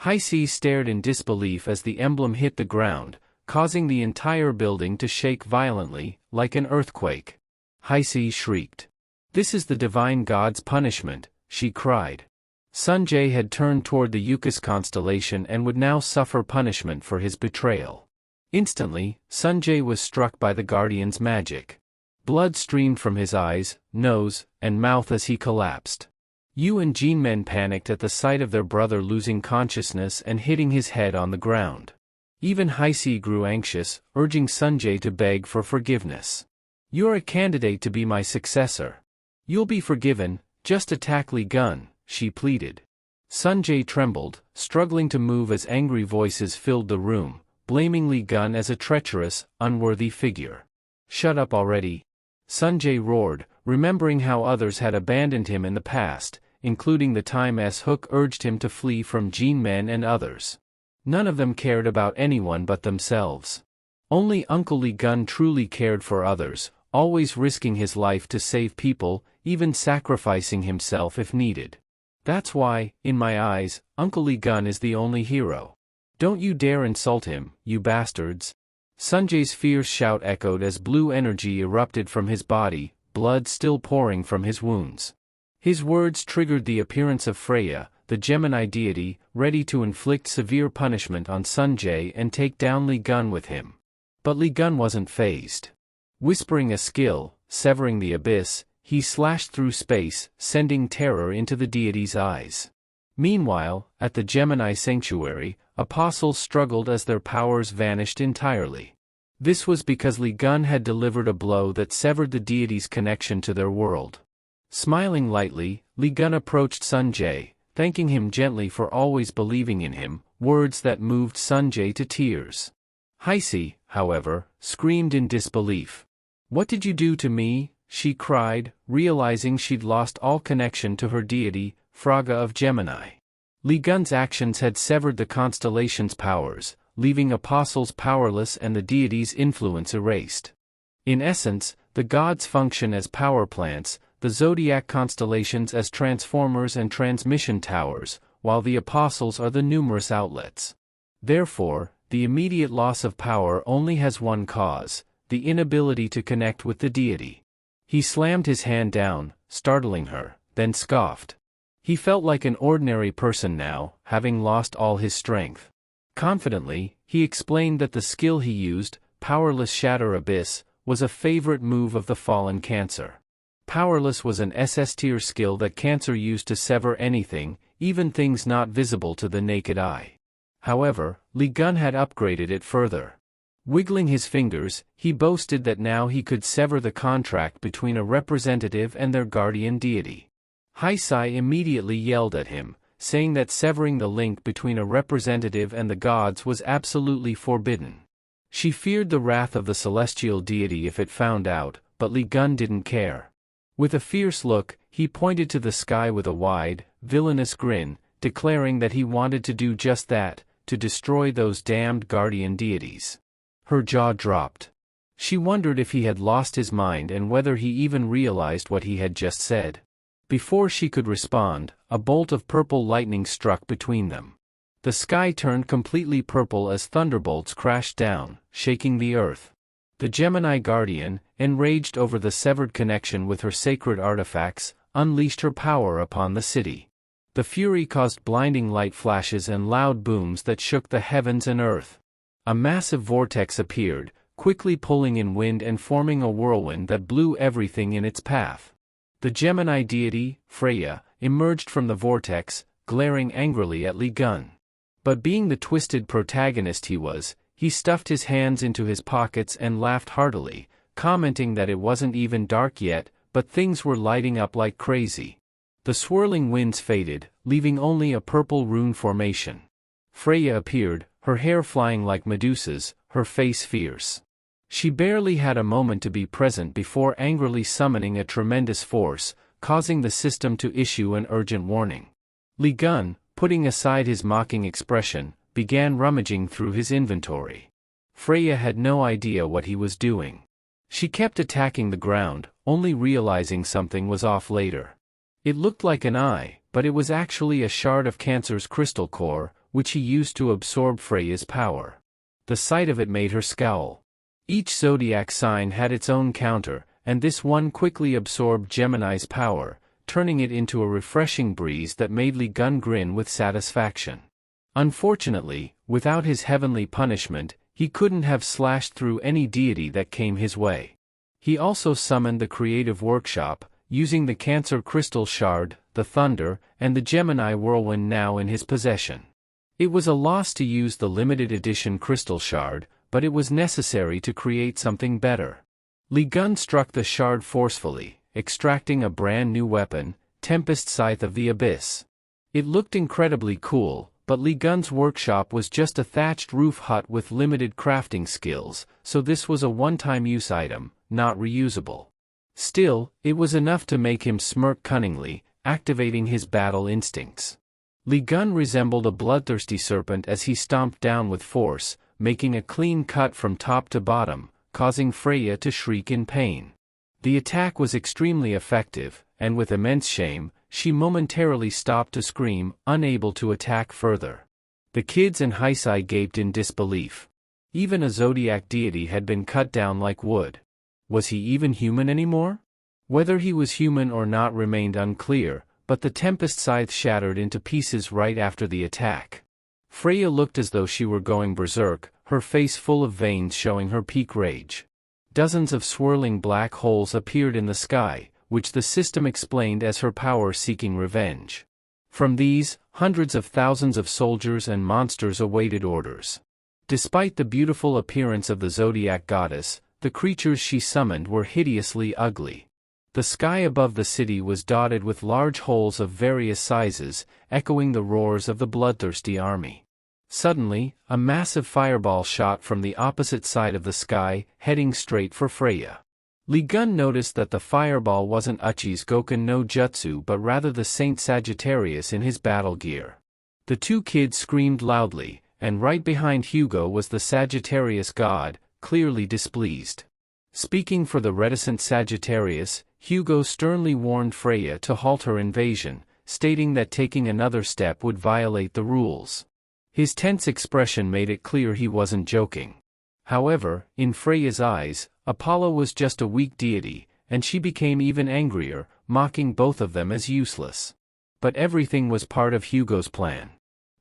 Heisi stared in disbelief as the emblem hit the ground, causing the entire building to shake violently, like an earthquake. Heisi shrieked. This is the divine god's punishment, she cried. Sanjay had turned toward the Yukas constellation and would now suffer punishment for his betrayal. Instantly, Sanjay was struck by the guardian's magic. Blood streamed from his eyes, nose, and mouth as he collapsed. Yu and Jinmen panicked at the sight of their brother losing consciousness and hitting his head on the ground. Even Heisi grew anxious, urging Sanjay to beg for forgiveness. You're a candidate to be my successor. You'll be forgiven, just attack Li Gun, she pleaded. Sanjay trembled, struggling to move as angry voices filled the room, blaming Li Gun as a treacherous, unworthy figure. Shut up already. Sanjay roared, remembering how others had abandoned him in the past, including the time S-Hook urged him to flee from Jinmen and others. None of them cared about anyone but themselves. Only Uncle Li Gun truly cared for others, always risking his life to save people, even sacrificing himself if needed. That's why, in my eyes, Uncle Li Gun is the only hero. Don't you dare insult him, you bastards. Sanjay's fierce shout echoed as blue energy erupted from his body, blood still pouring from his wounds. His words triggered the appearance of Freya, the Gemini deity, ready to inflict severe punishment on Sanjay and take down Li Gun with him. But Li Gun wasn't fazed. Whispering a skill, severing the abyss, he slashed through space, sending terror into the deity's eyes. Meanwhile, at the Gemini sanctuary, apostles struggled as their powers vanished entirely. This was because Li Gun had delivered a blow that severed the deity's connection to their world. Smiling lightly, Li Gun approached Sanjay, thanking him gently for always believing in him, words that moved Sanjay to tears. Heisi, however, screamed in disbelief. What did you do to me? She cried, realizing she'd lost all connection to her deity, Fraga of Gemini. Li Gun's actions had severed the constellation's powers, leaving apostles powerless and the deity's influence erased. In essence, the gods function as power plants, the zodiac constellations as transformers and transmission towers, while the apostles are the numerous outlets. Therefore, the immediate loss of power only has one cause: the inability to connect with the deity. He slammed his hand down, startling her, then scoffed. He felt like an ordinary person now, having lost all his strength. Confidently, he explained that the skill he used, Powerless Shatter Abyss, was a favorite move of the fallen Cancer. Powerless was an SS-tier skill that Cancer used to sever anything, even things not visible to the naked eye. However, Li Gun had upgraded it further. Wiggling his fingers, he boasted that now he could sever the contract between a representative and their guardian deity. Heisi immediately yelled at him, saying that severing the link between a representative and the gods was absolutely forbidden. She feared the wrath of the celestial deity if it found out, but Li Gun didn't care. With a fierce look, he pointed to the sky with a wide, villainous grin, declaring that he wanted to do just that, to destroy those damned guardian deities. Her jaw dropped. She wondered if he had lost his mind and whether he even realized what he had just said. Before she could respond, a bolt of purple lightning struck between them. The sky turned completely purple as thunderbolts crashed down, shaking the earth. The Gemini Guardian, enraged over the severed connection with her sacred artifacts, unleashed her power upon the city. The fury caused blinding light flashes and loud booms that shook the heavens and earth. A massive vortex appeared, quickly pulling in wind and forming a whirlwind that blew everything in its path. The Gemini deity, Freya, emerged from the vortex, glaring angrily at Li Gun. But being the twisted protagonist he was, he stuffed his hands into his pockets and laughed heartily, commenting that it wasn't even dark yet, but things were lighting up like crazy. The swirling winds faded, leaving only a purple rune formation. Freya appeared, her hair flying like Medusa's, her face fierce. She barely had a moment to be present before angrily summoning a tremendous force, causing the system to issue an urgent warning. Li Gun, putting aside his mocking expression, began rummaging through his inventory. Freya had no idea what he was doing. She kept attacking the ground, only realizing something was off later. It looked like an eye, but it was actually a shard of Cancer's crystal core, which he used to absorb Freya's power. The sight of it made her scowl. Each zodiac sign had its own counter, and this one quickly absorbed Gemini's power, turning it into a refreshing breeze that made Li Gun grin with satisfaction. Unfortunately, without his heavenly punishment, he couldn't have slashed through any deity that came his way. He also summoned the creative workshop, using the Cancer crystal shard, the thunder, and the Gemini whirlwind now in his possession. It was a loss to use the limited edition crystal shard, but it was necessary to create something better. Li Gun struck the shard forcefully, extracting a brand new weapon, Tempest Scythe of the Abyss. It looked incredibly cool, but Li Gun's workshop was just a thatched roof hut with limited crafting skills, so this was a one-time use item, not reusable. Still, it was enough to make him smirk cunningly, activating his battle instincts. Li Gun resembled a bloodthirsty serpent as he stomped down with force, making a clean cut from top to bottom, causing Freya to shriek in pain. The attack was extremely effective, and with immense shame, she momentarily stopped to scream, unable to attack further. The kids and Heisei gaped in disbelief. Even a zodiac deity had been cut down like wood. Was he even human anymore? Whether he was human or not remained unclear, but the Tempest Scythe shattered into pieces right after the attack. Freya looked as though she were going berserk, her face full of veins showing her peak rage. Dozens of swirling black holes appeared in the sky, which the system explained as her power seeking revenge. From these, hundreds of thousands of soldiers and monsters awaited orders. Despite the beautiful appearance of the zodiac goddess, the creatures she summoned were hideously ugly. The sky above the city was dotted with large holes of various sizes, echoing the roars of the bloodthirsty army. Suddenly, a massive fireball shot from the opposite side of the sky, heading straight for Freya. Li Gun noticed that the fireball wasn't Uchi's Goken no Jutsu but rather the Saint Sagittarius in his battle gear. The two kids screamed loudly, and right behind Hugo was the Sagittarius god, clearly displeased. Speaking for the reticent Sagittarius, Hugo sternly warned Freya to halt her invasion, stating that taking another step would violate the rules. His tense expression made it clear he wasn't joking. However, in Freya's eyes, Apollo was just a weak deity, and she became even angrier, mocking both of them as useless. But everything was part of Hugo's plan.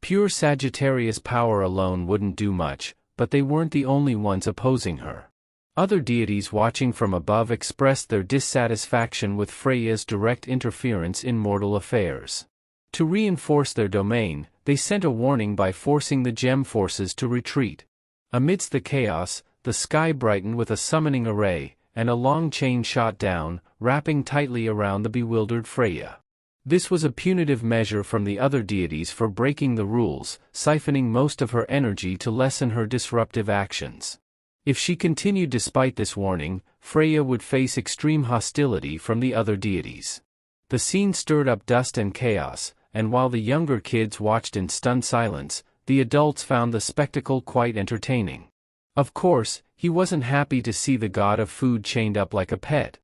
Pure Sagittarius power alone wouldn't do much, but they weren't the only ones opposing her. Other deities watching from above expressed their dissatisfaction with Freya's direct interference in mortal affairs. To reinforce their domain, they sent a warning by forcing the gem forces to retreat. Amidst the chaos, the sky brightened with a summoning array, and a long chain shot down, wrapping tightly around the bewildered Freya. This was a punitive measure from the other deities for breaking the rules, siphoning most of her energy to lessen her disruptive actions. If she continued despite this warning, Freya would face extreme hostility from the other deities. The scene stirred up dust and chaos, and while the younger kids watched in stunned silence, the adults found the spectacle quite entertaining. Of course, he wasn't happy to see the god of food chained up like a pet.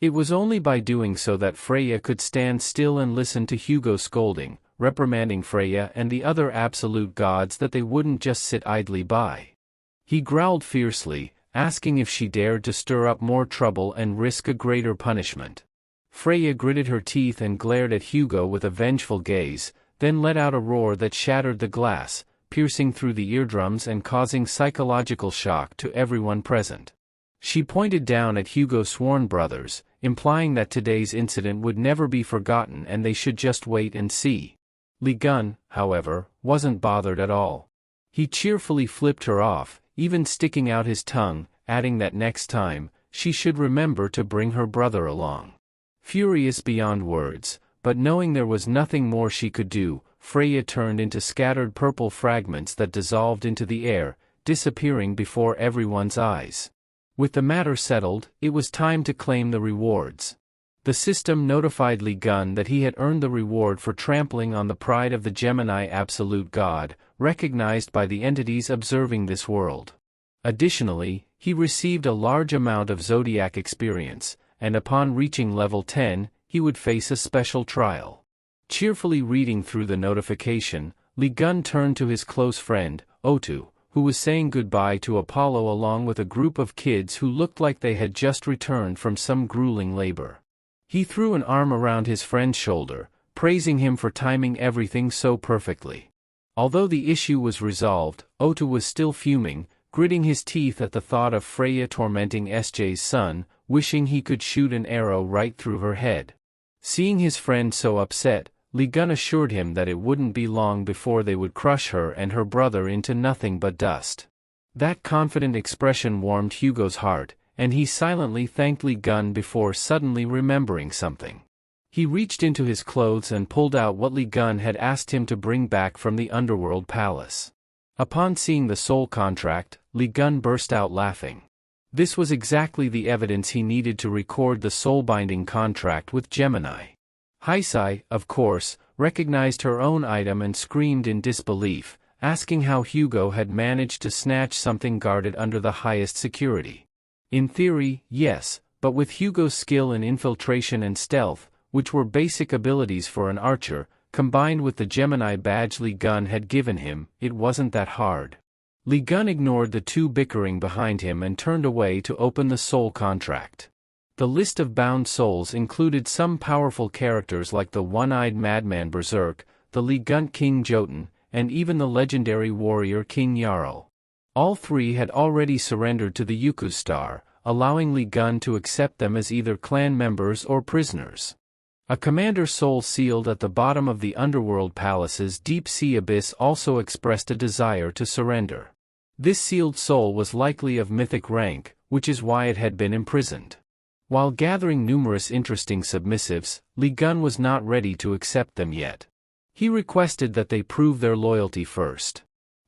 It was only by doing so that Freya could stand still and listen to Hugo scolding, reprimanding Freya and the other absolute gods that they wouldn't just sit idly by. He growled fiercely, asking if she dared to stir up more trouble and risk a greater punishment. Freya gritted her teeth and glared at Hugo with a vengeful gaze, then let out a roar that shattered the glass, piercing through the eardrums and causing psychological shock to everyone present. She pointed down at Hugo's sworn brothers, implying that today's incident would never be forgotten and they should just wait and see. Li Gun, however, wasn't bothered at all. He cheerfully flipped her off, even sticking out his tongue, adding that next time, she should remember to bring her brother along. Furious beyond words, but knowing there was nothing more she could do, Freya turned into scattered purple fragments that dissolved into the air, disappearing before everyone's eyes. With the matter settled, it was time to claim the rewards. The system notified Lee Gun that he had earned the reward for trampling on the pride of the Gemini Absolute God, recognized by the entities observing this world. Additionally, he received a large amount of Zodiac experience, and upon reaching level 10, he would face a special trial. Cheerfully reading through the notification, Lee Gun turned to his close friend, Otu, who was saying goodbye to Apollo along with a group of kids who looked like they had just returned from some grueling labor. He threw an arm around his friend's shoulder, praising him for timing everything so perfectly. Although the issue was resolved, Otu was still fuming, gritting his teeth at the thought of Freya tormenting SJ's son, wishing he could shoot an arrow right through her head. Seeing his friend so upset, Lee Gun assured him that it wouldn't be long before they would crush her and her brother into nothing but dust. That confident expression warmed Hugo's heart, and he silently thanked Lee Gun before suddenly remembering something. He reached into his clothes and pulled out what Lee Gun had asked him to bring back from the Underworld Palace. Upon seeing the soul contract, Lee Gun burst out laughing. This was exactly the evidence he needed to record the soul-binding contract with Gemini. Heisei, of course, recognized her own item and screamed in disbelief, asking how Hugo had managed to snatch something guarded under the highest security. In theory, yes, but with Hugo's skill in infiltration and stealth, which were basic abilities for an archer, combined with the Gemini badge Lee Gun had given him, it wasn't that hard. Lee Gun ignored the two bickering behind him and turned away to open the soul contract. The list of bound souls included some powerful characters like the one-eyed madman Berserk, the Lee Gun King Jotun, and even the legendary warrior King Jarl. All three had already surrendered to the Yuku's Star, allowing Lee Gun to accept them as either clan members or prisoners. A commander soul sealed at the bottom of the Underworld Palace's deep-sea abyss also expressed a desire to surrender. This sealed soul was likely of mythic rank, which is why it had been imprisoned. While gathering numerous interesting submissives, Lee Gun was not ready to accept them yet. He requested that they prove their loyalty first.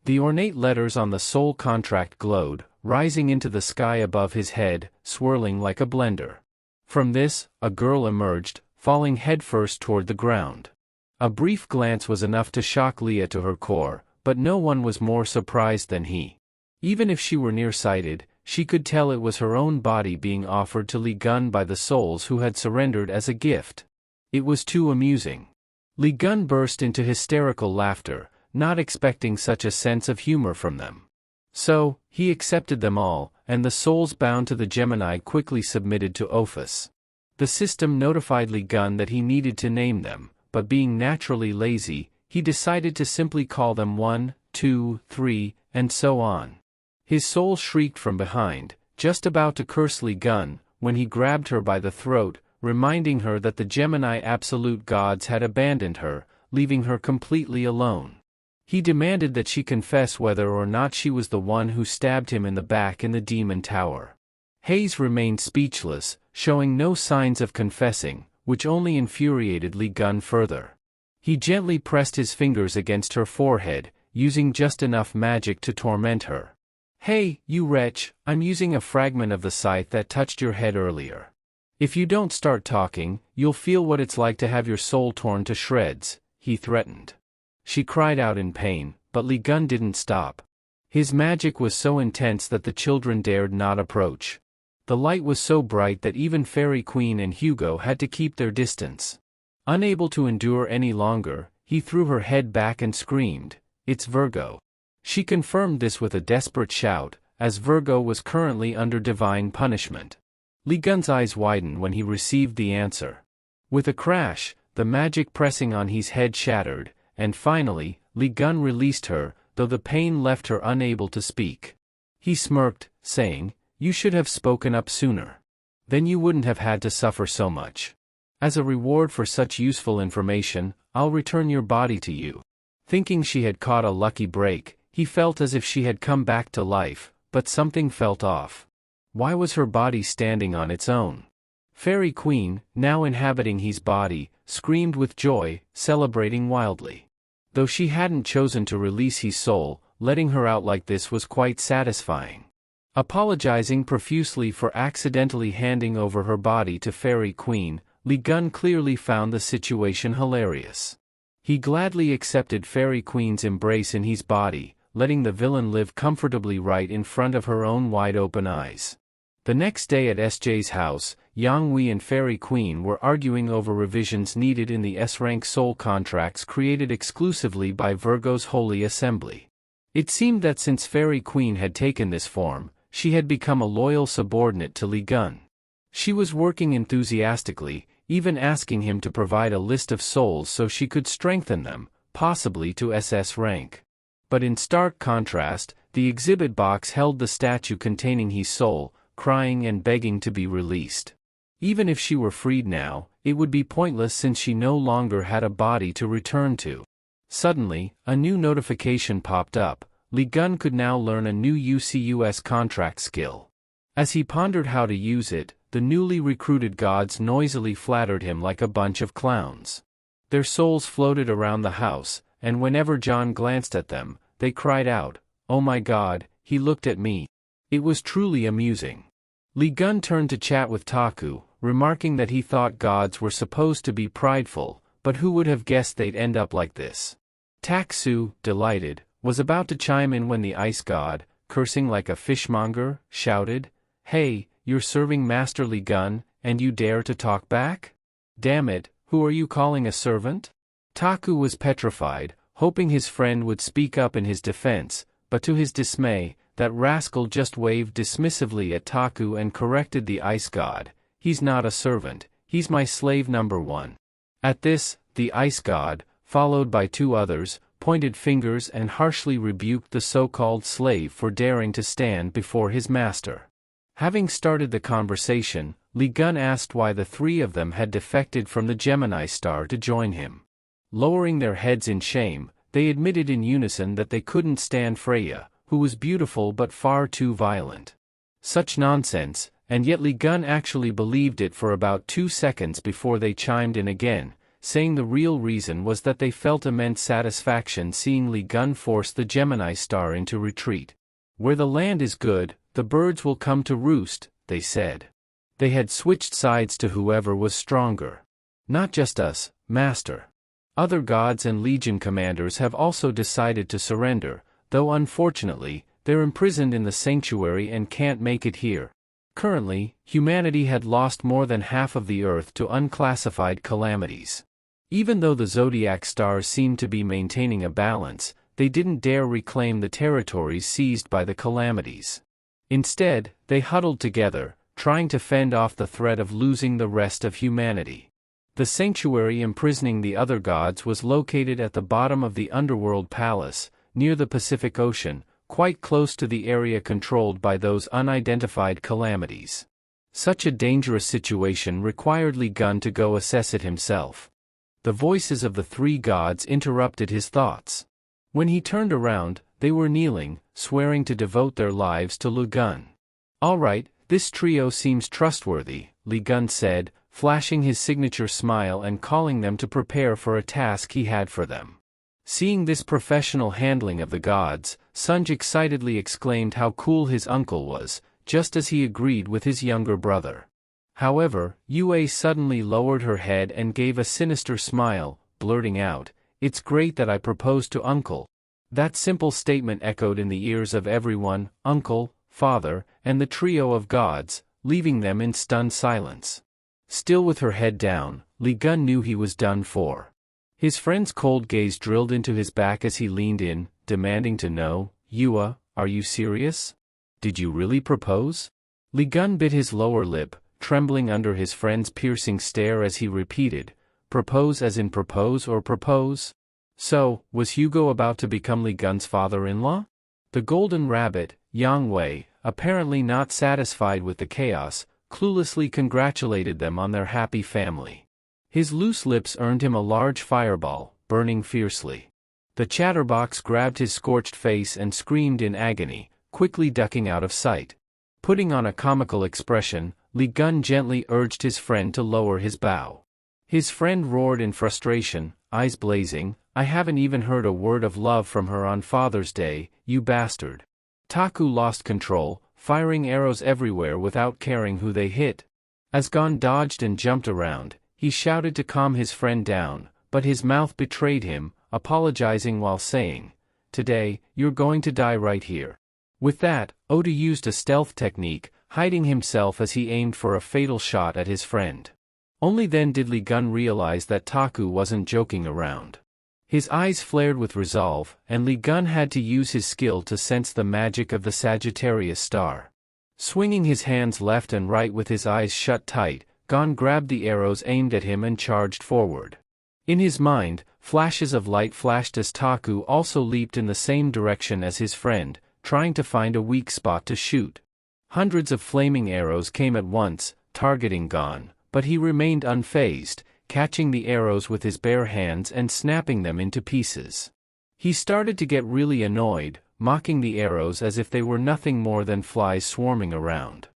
The ornate letters on the soul contract glowed, rising into the sky above his head, swirling like a blender. From this, a girl emerged, falling headfirst toward the ground. A brief glance was enough to shock Leah to her core, but no one was more surprised than he. Even if she were nearsighted, she could tell it was her own body being offered to Lee Gun by the souls who had surrendered as a gift. It was too amusing. Lee Gun burst into hysterical laughter, not expecting such a sense of humor from them. So, he accepted them all, and the souls bound to the Gemini quickly submitted to Ophis. The system notified Lee Gun that he needed to name them, but being naturally lazy, he decided to simply call them 1, 2, 3, and so on. His soul shrieked from behind, just about to curse Lee Gun, when he grabbed her by the throat, reminding her that the Gemini Absolute Gods had abandoned her, leaving her completely alone. He demanded that she confess whether or not she was the one who stabbed him in the back in the Demon Tower. Hayes remained speechless, showing no signs of confessing, which only infuriated Lee Gun further. He gently pressed his fingers against her forehead, using just enough magic to torment her. "Hey, you wretch, I'm using a fragment of the scythe that touched your head earlier. If you don't start talking, you'll feel what it's like to have your soul torn to shreds," he threatened. She cried out in pain, but Lee Gun didn't stop. His magic was so intense that the children dared not approach. The light was so bright that even Fairy Queen and Hugo had to keep their distance. Unable to endure any longer, he threw her head back and screamed, "It's Virgo." She confirmed this with a desperate shout, as Virgo was currently under divine punishment. Lee Gun's eyes widened when he received the answer. With a crash, the magic pressing on his head shattered, and finally, Lee Gun released her, though the pain left her unable to speak. He smirked, saying, "You should have spoken up sooner. Then you wouldn't have had to suffer so much. As a reward for such useful information, I'll return your body to you." Thinking she had caught a lucky break, he felt as if she had come back to life, but something felt off. Why was her body standing on its own? Fairy Queen, now inhabiting his body, screamed with joy, celebrating wildly. Though she hadn't chosen to release his soul, letting her out like this was quite satisfying. Apologizing profusely for accidentally handing over her body to Fairy Queen, Li Gun clearly found the situation hilarious. He gladly accepted Fairy Queen's embrace in his body, letting the villain live comfortably right in front of her own wide-open eyes. The next day at SJ's house, Yang Wei and Fairy Queen were arguing over revisions needed in the S-rank soul contracts created exclusively by Virgo's Holy Assembly. It seemed that since Fairy Queen had taken this form, she had become a loyal subordinate to Li Gun. She was working enthusiastically, even asking him to provide a list of souls so she could strengthen them, possibly to SS rank. But in stark contrast, the exhibit box held the statue containing his soul, crying and begging to be released. Even if she were freed now, it would be pointless since she no longer had a body to return to. Suddenly, a new notification popped up. Li Gun could now learn a new UCUS contract skill. As he pondered how to use it, the newly recruited gods noisily flattered him like a bunch of clowns. Their souls floated around the house, and whenever John glanced at them, they cried out, "Oh my God, he looked at me." It was truly amusing. Li Gun turned to chat with Taku, remarking that he thought gods were supposed to be prideful, but who would have guessed they'd end up like this? Taksu, delighted, was about to chime in when the ice god, cursing like a fishmonger, shouted, "Hey, you're serving Master Li Gun, and you dare to talk back? Damn it, who are you calling a servant?" Taku was petrified, hoping his friend would speak up in his defense, but to his dismay, that rascal just waved dismissively at Taku and corrected the ice god, "He's not a servant, he's my slave number one." At this, the ice god, followed by two others, pointed fingers and harshly rebuked the so-called slave for daring to stand before his master. Having started the conversation, Li Gun asked why the three of them had defected from the Gemini star to join him. Lowering their heads in shame, they admitted in unison that they couldn't stand Freya, who was beautiful but far too violent. Such nonsense, and yet Li Gun actually believed it for about 2 seconds before they chimed in again, saying the real reason was that they felt immense satisfaction seeing Li Gun force the Gemini star into retreat. "Where the land is good, the birds will come to roost," they said. They had switched sides to whoever was stronger. "Not just us, Master. Other gods and legion commanders have also decided to surrender, though unfortunately, they're imprisoned in the sanctuary and can't make it here. Currently, humanity had lost more than half of the Earth to unclassified calamities. Even though the zodiac stars seemed to be maintaining a balance, they didn't dare reclaim the territories seized by the calamities. Instead, they huddled together, trying to fend off the threat of losing the rest of humanity. The sanctuary imprisoning the other gods was located at the bottom of the underworld palace, near the Pacific Ocean, quite close to the area controlled by those unidentified calamities. Such a dangerous situation required Li Gun to go assess it himself. The voices of the three gods interrupted his thoughts. When he turned around, they were kneeling, swearing to devote their lives to Li Gun. "All right, this trio seems trustworthy," Li Gun said, flashing his signature smile and calling them to prepare for a task he had for them. Seeing this professional handling of the gods, Sunj excitedly exclaimed how cool his uncle was, just as he agreed with his younger brother. However, Yue suddenly lowered her head and gave a sinister smile, blurting out, "It's great that I proposed to Uncle." That simple statement echoed in the ears of everyone, uncle, father, and the trio of gods, leaving them in stunned silence. Still with her head down, Li Gun knew he was done for. His friend's cold gaze drilled into his back as he leaned in, demanding to know, "Yue, are you serious? Did you really propose?" Li Gun bit his lower lip, trembling under his friend's piercing stare as he repeated, "Propose as in propose or propose?" So, was Hugo about to become Li Gun's father-in-law? The golden rabbit, Yang Wei, apparently not satisfied with the chaos, cluelessly congratulated them on their happy family. His loose lips earned him a large fireball, burning fiercely. The chatterbox grabbed his scorched face and screamed in agony, quickly ducking out of sight. Putting on a comical expression, Li Gun gently urged his friend to lower his bow. His friend roared in frustration, eyes blazing, "I haven't even heard a word of love from her on Father's Day, you bastard." Taku lost control, firing arrows everywhere without caring who they hit. As Gon dodged and jumped around, he shouted to calm his friend down, but his mouth betrayed him, apologizing while saying, "Today, you're going to die right here." With that, Oda used a stealth technique, hiding himself as he aimed for a fatal shot at his friend. Only then did Li Gun realize that Taku wasn't joking around. His eyes flared with resolve, and Li Gun had to use his skill to sense the magic of the Sagittarius star. Swinging his hands left and right with his eyes shut tight, Gon grabbed the arrows aimed at him and charged forward. In his mind, flashes of light flashed as Taku also leaped in the same direction as his friend, trying to find a weak spot to shoot. Hundreds of flaming arrows came at once, targeting Gon, but he remained unfazed, catching the arrows with his bare hands and snapping them into pieces. He started to get really annoyed, mocking the arrows as if they were nothing more than flies swarming around.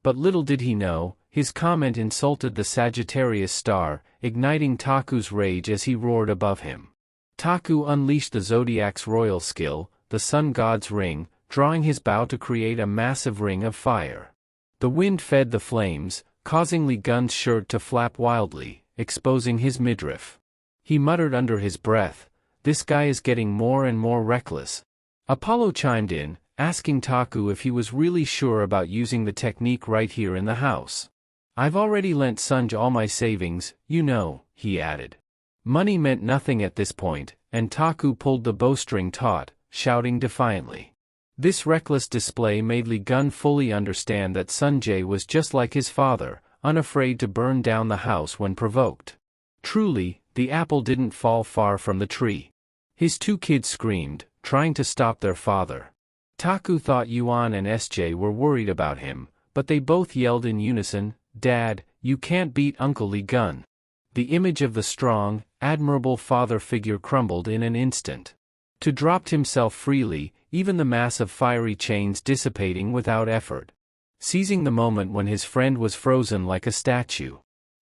But little did he know, his comment insulted the Sagittarius star, igniting Taku's rage as he roared above him. Taku unleashed the Zodiac's royal skill, the Sun God's ring, drawing his bow to create a massive ring of fire. The wind fed the flames, causing Li Gun's shirt to flap wildly, exposing his midriff. He muttered under his breath, "This guy is getting more and more reckless." Apollo chimed in, asking Taku if he was really sure about using the technique right here in the house. "I've already lent Sunj all my savings, you know," he added. Money meant nothing at this point, and Taku pulled the bowstring taut, shouting defiantly. This reckless display made Li Gun fully understand that Sunjae was just like his father, unafraid to burn down the house when provoked. Truly, the apple didn't fall far from the tree. His two kids screamed, trying to stop their father. Taku thought Yuan and SJ were worried about him, but they both yelled in unison, "Dad, you can't beat Uncle Li Gun." The image of the strong, admirable father figure crumbled in an instant. To dropped himself freely, even the mass of fiery chains dissipating without effort. Seizing the moment when his friend was frozen like a statue,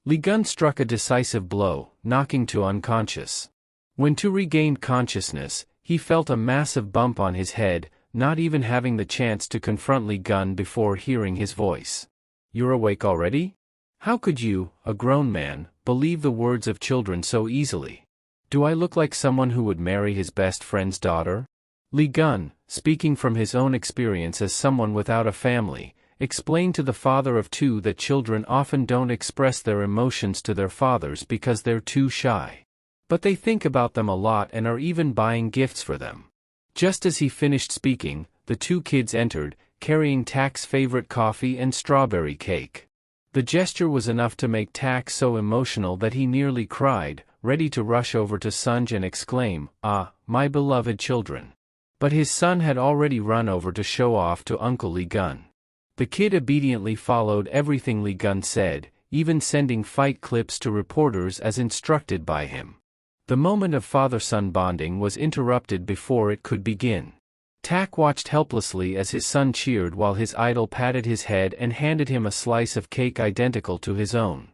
Li Gun struck a decisive blow, knocking to unconscious. When Tu regained consciousness, he felt a massive bump on his head, not even having the chance to confront Li Gun before hearing his voice. "You're awake already? How could you, a grown man, believe the words of children so easily? Do I look like someone who would marry his best friend's daughter?" Li Gun, speaking from his own experience as someone without a family, explained to the father of two that children often don't express their emotions to their fathers because they're too shy. But they think about them a lot and are even buying gifts for them. Just as he finished speaking, the two kids entered, carrying Tak's favorite coffee and strawberry cake. The gesture was enough to make Tak so emotional that he nearly cried, ready to rush over to Sunj and exclaim, "Ah, my beloved children." But his son had already run over to show off to Uncle Li Gun. The kid obediently followed everything Li Gun said, even sending fight clips to reporters as instructed by him. The moment of father-son bonding was interrupted before it could begin. Tak watched helplessly as his son cheered while his idol patted his head and handed him a slice of cake identical to his own.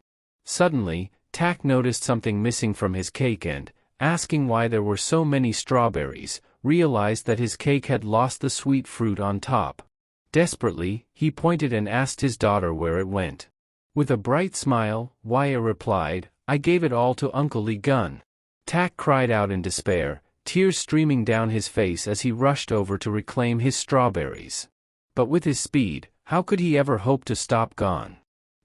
Suddenly, Tak noticed something missing from his cake and, asking why there were so many strawberries, realized that his cake had lost the sweet fruit on top. Desperately, he pointed and asked his daughter where it went. With a bright smile, Waya replied, "I gave it all to Uncle Li Gun." Tak cried out in despair, tears streaming down his face as he rushed over to reclaim his strawberries. But with his speed, how could he ever hope to stop Gon?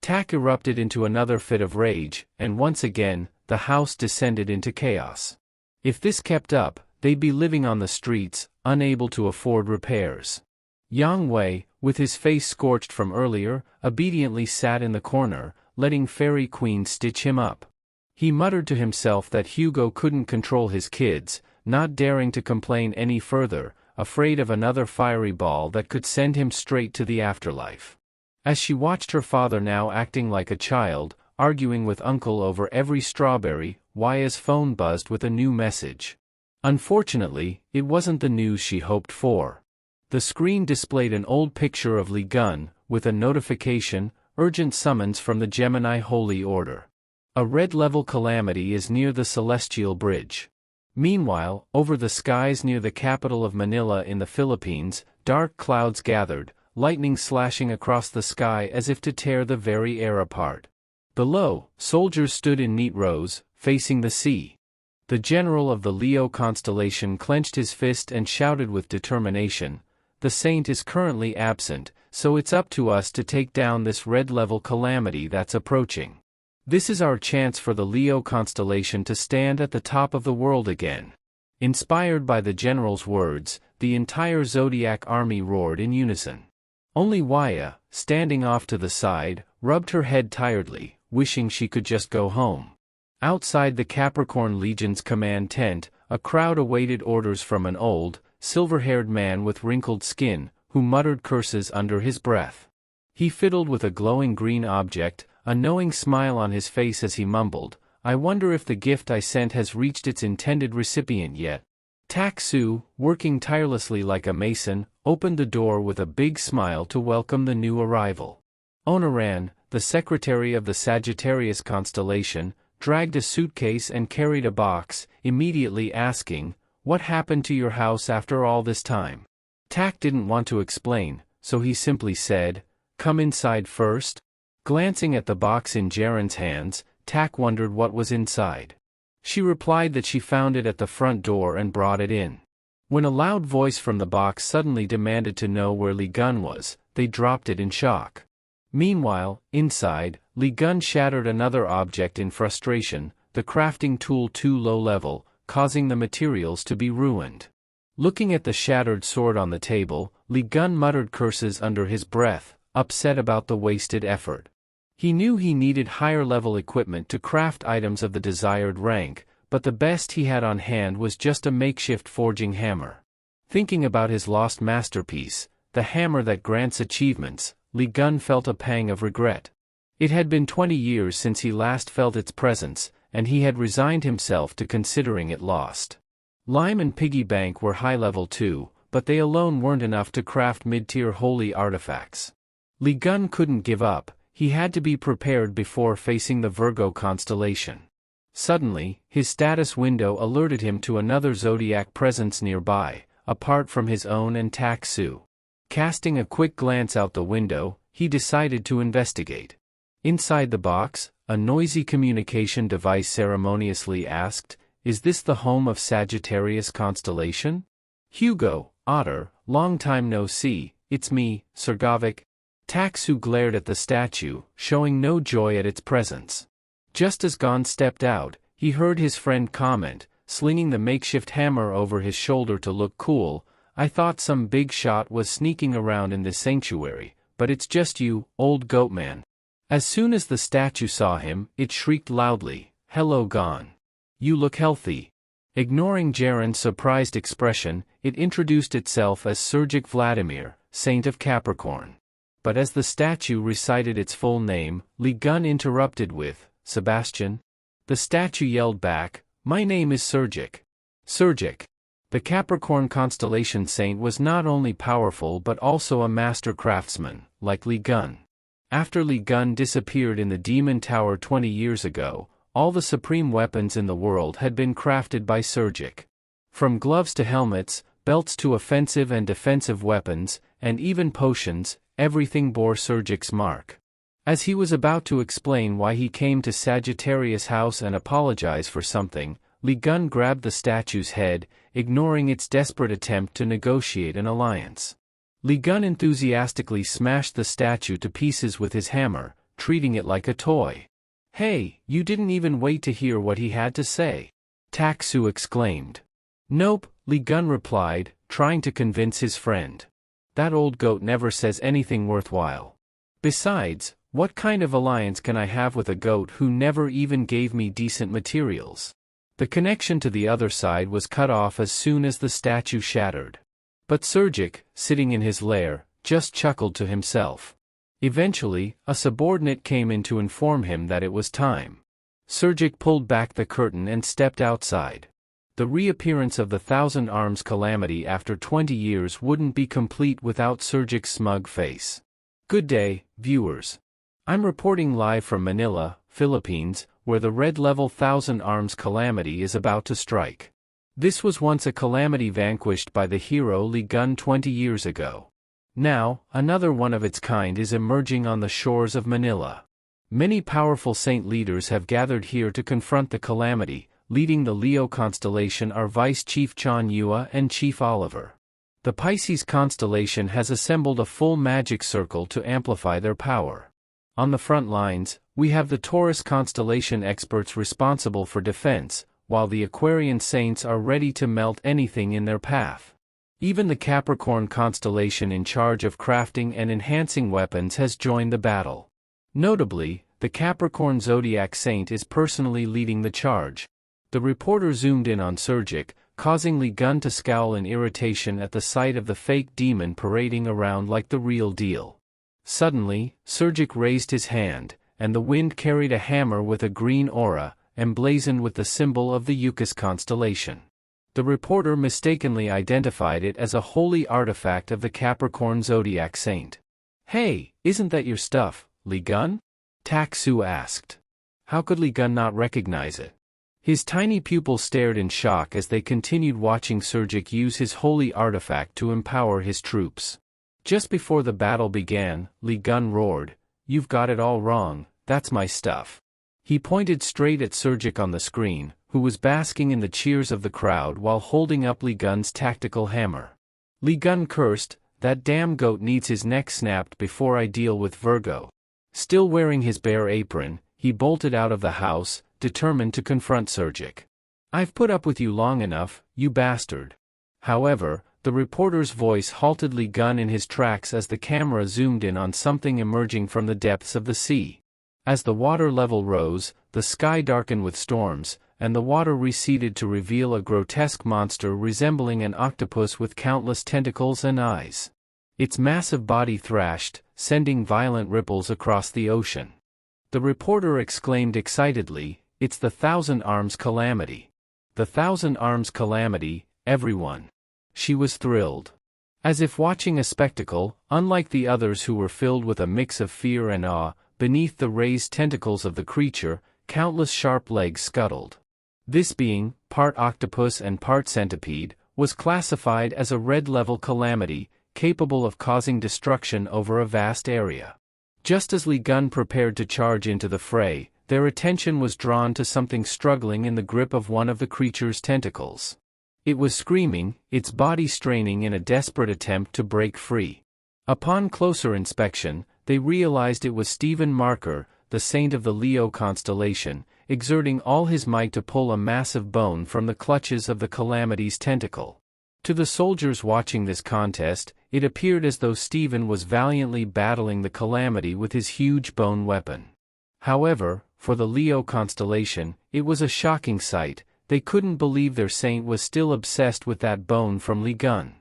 Tak erupted into another fit of rage, and once again, the house descended into chaos. If this kept up, they'd be living on the streets, unable to afford repairs. Yang Wei, with his face scorched from earlier, obediently sat in the corner, letting Fairy Queen stitch him up. He muttered to himself that Hugo couldn't control his kids, not daring to complain any further, afraid of another fiery ball that could send him straight to the afterlife. As she watched her father now acting like a child, arguing with Uncle over every strawberry, Waya's phone buzzed with a new message. Unfortunately, it wasn't the news she hoped for. The screen displayed an old picture of Li Gun, with a notification, urgent summons from the Gemini Holy Order. A red-level calamity is near the Celestial Bridge. Meanwhile, over the skies near the capital of Manila in the Philippines, dark clouds gathered, lightning slashing across the sky as if to tear the very air apart. Below, soldiers stood in neat rows, facing the sea. The general of the Leo constellation clenched his fist and shouted with determination, "The saint is currently absent, so it's up to us to take down this red-level calamity that's approaching. This is our chance for the Leo constellation to stand at the top of the world again." Inspired by the general's words, the entire Zodiac army roared in unison. Only Waya, standing off to the side, rubbed her head tiredly, wishing she could just go home. Outside the Capricorn Legion's command tent, a crowd awaited orders from an old, silver-haired man with wrinkled skin, who muttered curses under his breath. He fiddled with a glowing green object, a knowing smile on his face as he mumbled, "I wonder if the gift I sent has reached its intended recipient yet." Tak-Su, working tirelessly like a mason, opened the door with a big smile to welcome the new arrival. Onaran, the secretary of the Sagittarius constellation, dragged a suitcase and carried a box, immediately asking, "What happened to your house after all this time?" Tak didn't want to explain, so he simply said, "Come inside first." Glancing at the box in Jaren's hands, Tak wondered what was inside. She replied that she found it at the front door and brought it in. When a loud voice from the box suddenly demanded to know where Li Gun was, they dropped it in shock. Meanwhile, inside, Li Gun shattered another object in frustration, the crafting tool too low level, causing the materials to be ruined. Looking at the shattered sword on the table, Li Gun muttered curses under his breath, upset about the wasted effort. He knew he needed higher-level equipment to craft items of the desired rank, but the best he had on hand was just a makeshift forging hammer. Thinking about his lost masterpiece, the hammer that grants achievements, Li Gun felt a pang of regret. It had been 20 years since he last felt its presence, and he had resigned himself to considering it lost. Lime and Piggy Bank were high-level too, but they alone weren't enough to craft mid-tier holy artifacts. Li Gun couldn't give up. He had to be prepared before facing the Virgo constellation. Suddenly, his status window alerted him to another zodiac presence nearby, apart from his own and Tak-Su. Casting a quick glance out the window, he decided to investigate. Inside the box, a noisy communication device ceremoniously asked, "Is this the home of Sagittarius constellation?" "Hugo, Otter, long time no see, it's me, Sergovic." Tak-Su glared at the statue, showing no joy at its presence. Just as Gon stepped out, he heard his friend comment, slinging the makeshift hammer over his shoulder to look cool, "I thought some big shot was sneaking around in this sanctuary, but it's just you, old goatman." As soon as the statue saw him, it shrieked loudly, "Hello Gon. You look healthy." Ignoring Jaren's surprised expression, it introduced itself as Sergic Vladimir, Saint of Capricorn. But as the statue recited its full name, Li Gun interrupted with, "Sebastian?" The statue yelled back, "My name is Sergic." Sergic. The Capricorn constellation saint was not only powerful but also a master craftsman, like Li Gun. After Li Gun disappeared in the Demon Tower 20 years ago, all the supreme weapons in the world had been crafted by Sergic. From gloves to helmets, belts to offensive and defensive weapons, and even potions, everything bore Sergic's mark. As he was about to explain why he came to Sagittarius House and apologize for something, Li Gun grabbed the statue's head, ignoring its desperate attempt to negotiate an alliance. Li Gun enthusiastically smashed the statue to pieces with his hammer, treating it like a toy. "Hey, you didn't even wait to hear what he had to say," Tak-Su exclaimed. "Nope," Li Gun replied, trying to convince his friend. "That old goat never says anything worthwhile. Besides, what kind of alliance can I have with a goat who never even gave me decent materials?" The connection to the other side was cut off as soon as the statue shattered. But Sergic, sitting in his lair, just chuckled to himself. Eventually, a subordinate came in to inform him that it was time. Sergic pulled back the curtain and stepped outside. The reappearance of the Thousand Arms calamity after 20 years wouldn't be complete without Sergic's smug face. Good day, viewers. I'm reporting live from Manila, Philippines, where the red level Thousand Arms calamity is about to strike. This was once a calamity vanquished by the hero Lee Gun 20 years ago. Now, another one of its kind is emerging on the shores of Manila. Many powerful saint leaders have gathered here to confront the calamity, leading the Leo constellation are Vice Chief Chan Yua and Chief Oliver. The Pisces constellation has assembled a full magic circle to amplify their power. On the front lines, we have the Taurus constellation experts responsible for defense, while the Aquarian saints are ready to melt anything in their path. Even the Capricorn constellation in charge of crafting and enhancing weapons has joined the battle. Notably, the Capricorn zodiac saint is personally leading the charge. The reporter zoomed in on Surgic, causing Lee Gun to scowl in irritation at the sight of the fake demon parading around like the real deal. Suddenly, Surgic raised his hand, and the wind carried a hammer with a green aura, emblazoned with the symbol of the Eucus constellation. The reporter mistakenly identified it as a holy artifact of the Capricorn zodiac saint. "Hey, isn't that your stuff, Lee Gun?" Tak Su asked. How could Lee Gun not recognize it? His tiny pupils stared in shock as they continued watching Surgic use his holy artifact to empower his troops. Just before the battle began, Lee Gun roared, "You've got it all wrong, that's my stuff." He pointed straight at Surgic on the screen, who was basking in the cheers of the crowd while holding up Lee Gun's tactical hammer. Lee Gun cursed, "That damn goat needs his neck snapped before I deal with Virgo." Still wearing his bare apron, he bolted out of the house, determined to confront Surgic. "I've put up with you long enough, you bastard." However, the reporter's voice halted Lee Gun in his tracks as the camera zoomed in on something emerging from the depths of the sea. As the water level rose, the sky darkened with storms, and the water receded to reveal a grotesque monster resembling an octopus with countless tentacles and eyes. Its massive body thrashed, sending violent ripples across the ocean. The reporter exclaimed excitedly, "It's the Thousand Arms calamity. The Thousand Arms calamity, everyone." She was thrilled. As if watching a spectacle, unlike the others who were filled with a mix of fear and awe, beneath the raised tentacles of the creature, countless sharp legs scuttled. This being, part octopus and part centipede, was classified as a red-level calamity, capable of causing destruction over a vast area. Just as Lee Gun prepared to charge into the fray, their attention was drawn to something struggling in the grip of one of the creature's tentacles. It was screaming, its body straining in a desperate attempt to break free. Upon closer inspection, they realized it was Stephen Marker, the saint of the Leo constellation, exerting all his might to pull a massive bone from the clutches of the calamity's tentacle. To the soldiers watching this contest, it appeared as though Stephen was valiantly battling the calamity with his huge bone weapon. However, for the Leo constellation, it was a shocking sight. They couldn't believe their saint was still obsessed with that bone from Lee Gun.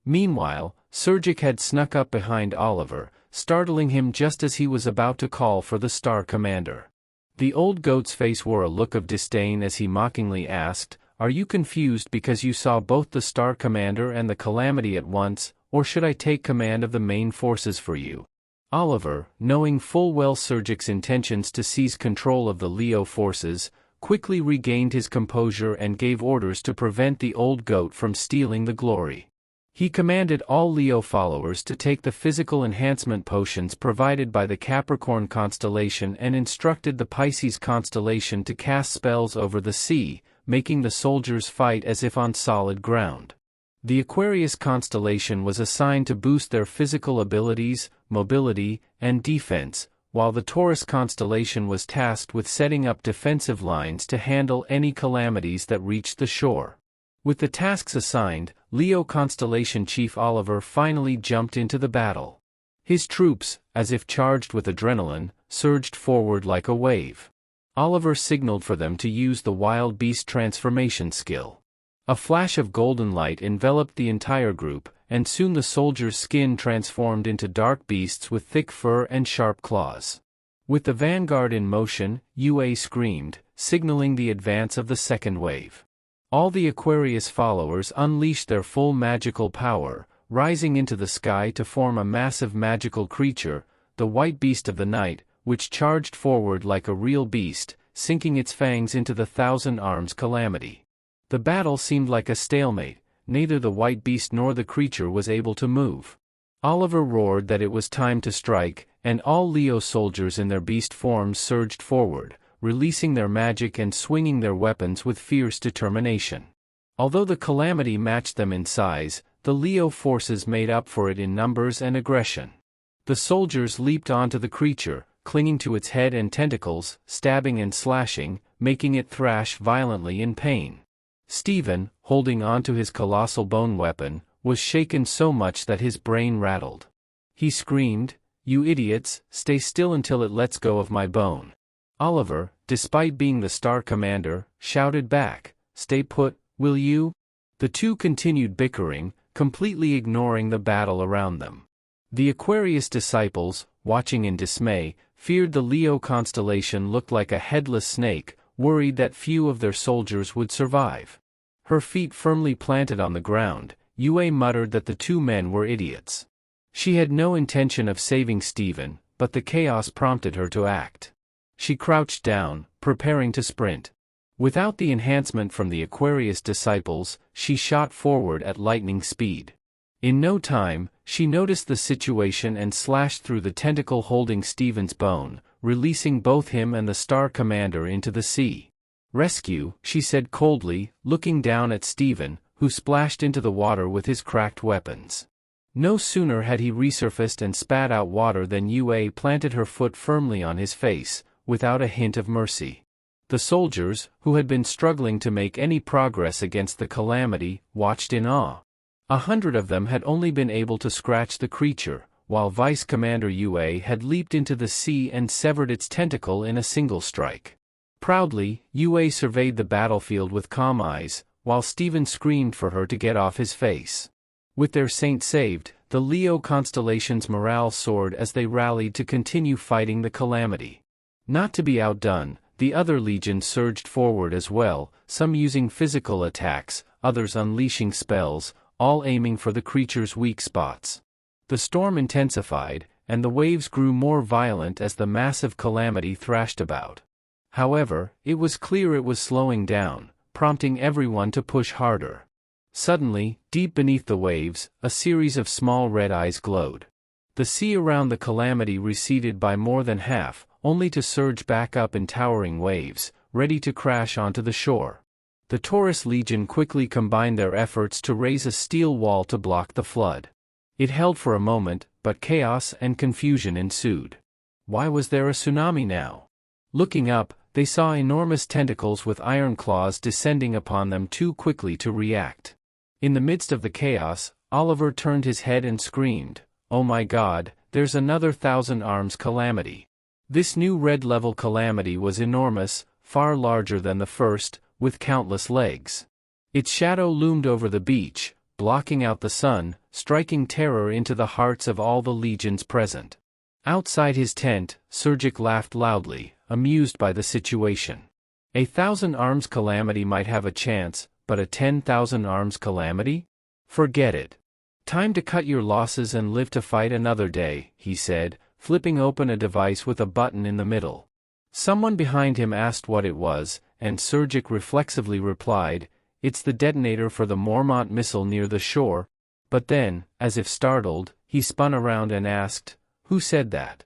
Meanwhile, Surgic had snuck up behind Oliver, startling him just as he was about to call for the Star Commander. The old goat's face wore a look of disdain as he mockingly asked, "Are you confused because you saw both the Star Commander and the calamity at once, or should I take command of the main forces for you?" Oliver, knowing full well Surgic's intentions to seize control of the Leo forces, quickly regained his composure and gave orders to prevent the old goat from stealing the glory. He commanded all Leo followers to take the physical enhancement potions provided by the Capricorn constellation and instructed the Pisces constellation to cast spells over the sea, making the soldiers fight as if on solid ground. The Aquarius constellation was assigned to boost their physical abilities, mobility, and defense, while the Taurus constellation was tasked with setting up defensive lines to handle any calamities that reached the shore. With the tasks assigned, Leo constellation chief Oliver finally jumped into the battle. His troops, as if charged with adrenaline, surged forward like a wave. Oliver signaled for them to use the wild beast transformation skill. A flash of golden light enveloped the entire group, and soon the soldiers' skin transformed into dark beasts with thick fur and sharp claws. With the vanguard in motion, UA screamed, signaling the advance of the second wave. All the Aquarius followers unleashed their full magical power, rising into the sky to form a massive magical creature, the white beast of the night, which charged forward like a real beast, sinking its fangs into the thousand arms calamity. The battle seemed like a stalemate, neither the white beast nor the creature was able to move. Oliver roared that it was time to strike, and all Leo soldiers in their beast forms surged forward, releasing their magic and swinging their weapons with fierce determination. Although the calamity matched them in size, the Leo forces made up for it in numbers and aggression. The soldiers leaped onto the creature, clinging to its head and tentacles, stabbing and slashing, making it thrash violently in pain. Stephen, holding onto his colossal bone weapon, was shaken so much that his brain rattled. He screamed, "You idiots, stay still until it lets go of my bone." Oliver, despite being the star commander, shouted back, "Stay put, will you?" The two continued bickering, completely ignoring the battle around them. The Aquarius disciples, watching in dismay, feared the Leo constellation looked like a headless snake, worried that few of their soldiers would survive. Her feet firmly planted on the ground, Yue muttered that the two men were idiots. She had no intention of saving Stephen, but the chaos prompted her to act. She crouched down, preparing to sprint. Without the enhancement from the Aquarius disciples, she shot forward at lightning speed. In no time, she noticed the situation and slashed through the tentacle holding Stephen's bone, releasing both him and the star commander into the sea. "Rescue," she said coldly, looking down at Stephen, who splashed into the water with his cracked weapons. No sooner had he resurfaced and spat out water than Yue planted her foot firmly on his face, without a hint of mercy. The soldiers, who had been struggling to make any progress against the calamity, watched in awe. 100 of them had only been able to scratch the creature, while Vice Commander Yue had leaped into the sea and severed its tentacle in a single strike. Proudly, Yue surveyed the battlefield with calm eyes, while Stephen screamed for her to get off his face. With their saint saved, the Leo constellation's morale soared as they rallied to continue fighting the calamity. Not to be outdone, the other legions surged forward as well, some using physical attacks, others unleashing spells, all aiming for the creature's weak spots. The storm intensified, and the waves grew more violent as the massive calamity thrashed about. However, it was clear it was slowing down, prompting everyone to push harder. Suddenly, deep beneath the waves, a series of small red eyes glowed. The sea around the calamity receded by more than half, only to surge back up in towering waves, ready to crash onto the shore. The Taurus Legion quickly combined their efforts to raise a steel wall to block the flood. It held for a moment, but chaos and confusion ensued. Why was there a tsunami now? Looking up, they saw enormous tentacles with iron claws descending upon them too quickly to react. In the midst of the chaos, Oliver turned his head and screamed, "Oh my God, there's another 1,000 arms calamity." This new red-level calamity was enormous, far larger than the first, with countless legs. Its shadow loomed over the beach, blocking out the sun, striking terror into the hearts of all the legions present. Outside his tent, Sergic laughed loudly, amused by the situation. A 1,000 arms calamity might have a chance, but a 10,000 arms calamity? Forget it. Time to cut your losses and live to fight another day, he said, flipping open a device with a button in the middle. Someone behind him asked what it was, and Sergic reflexively replied, "It's the detonator for the Mormont missile near the shore." But then, as if startled, he spun around and asked, "Who said that?"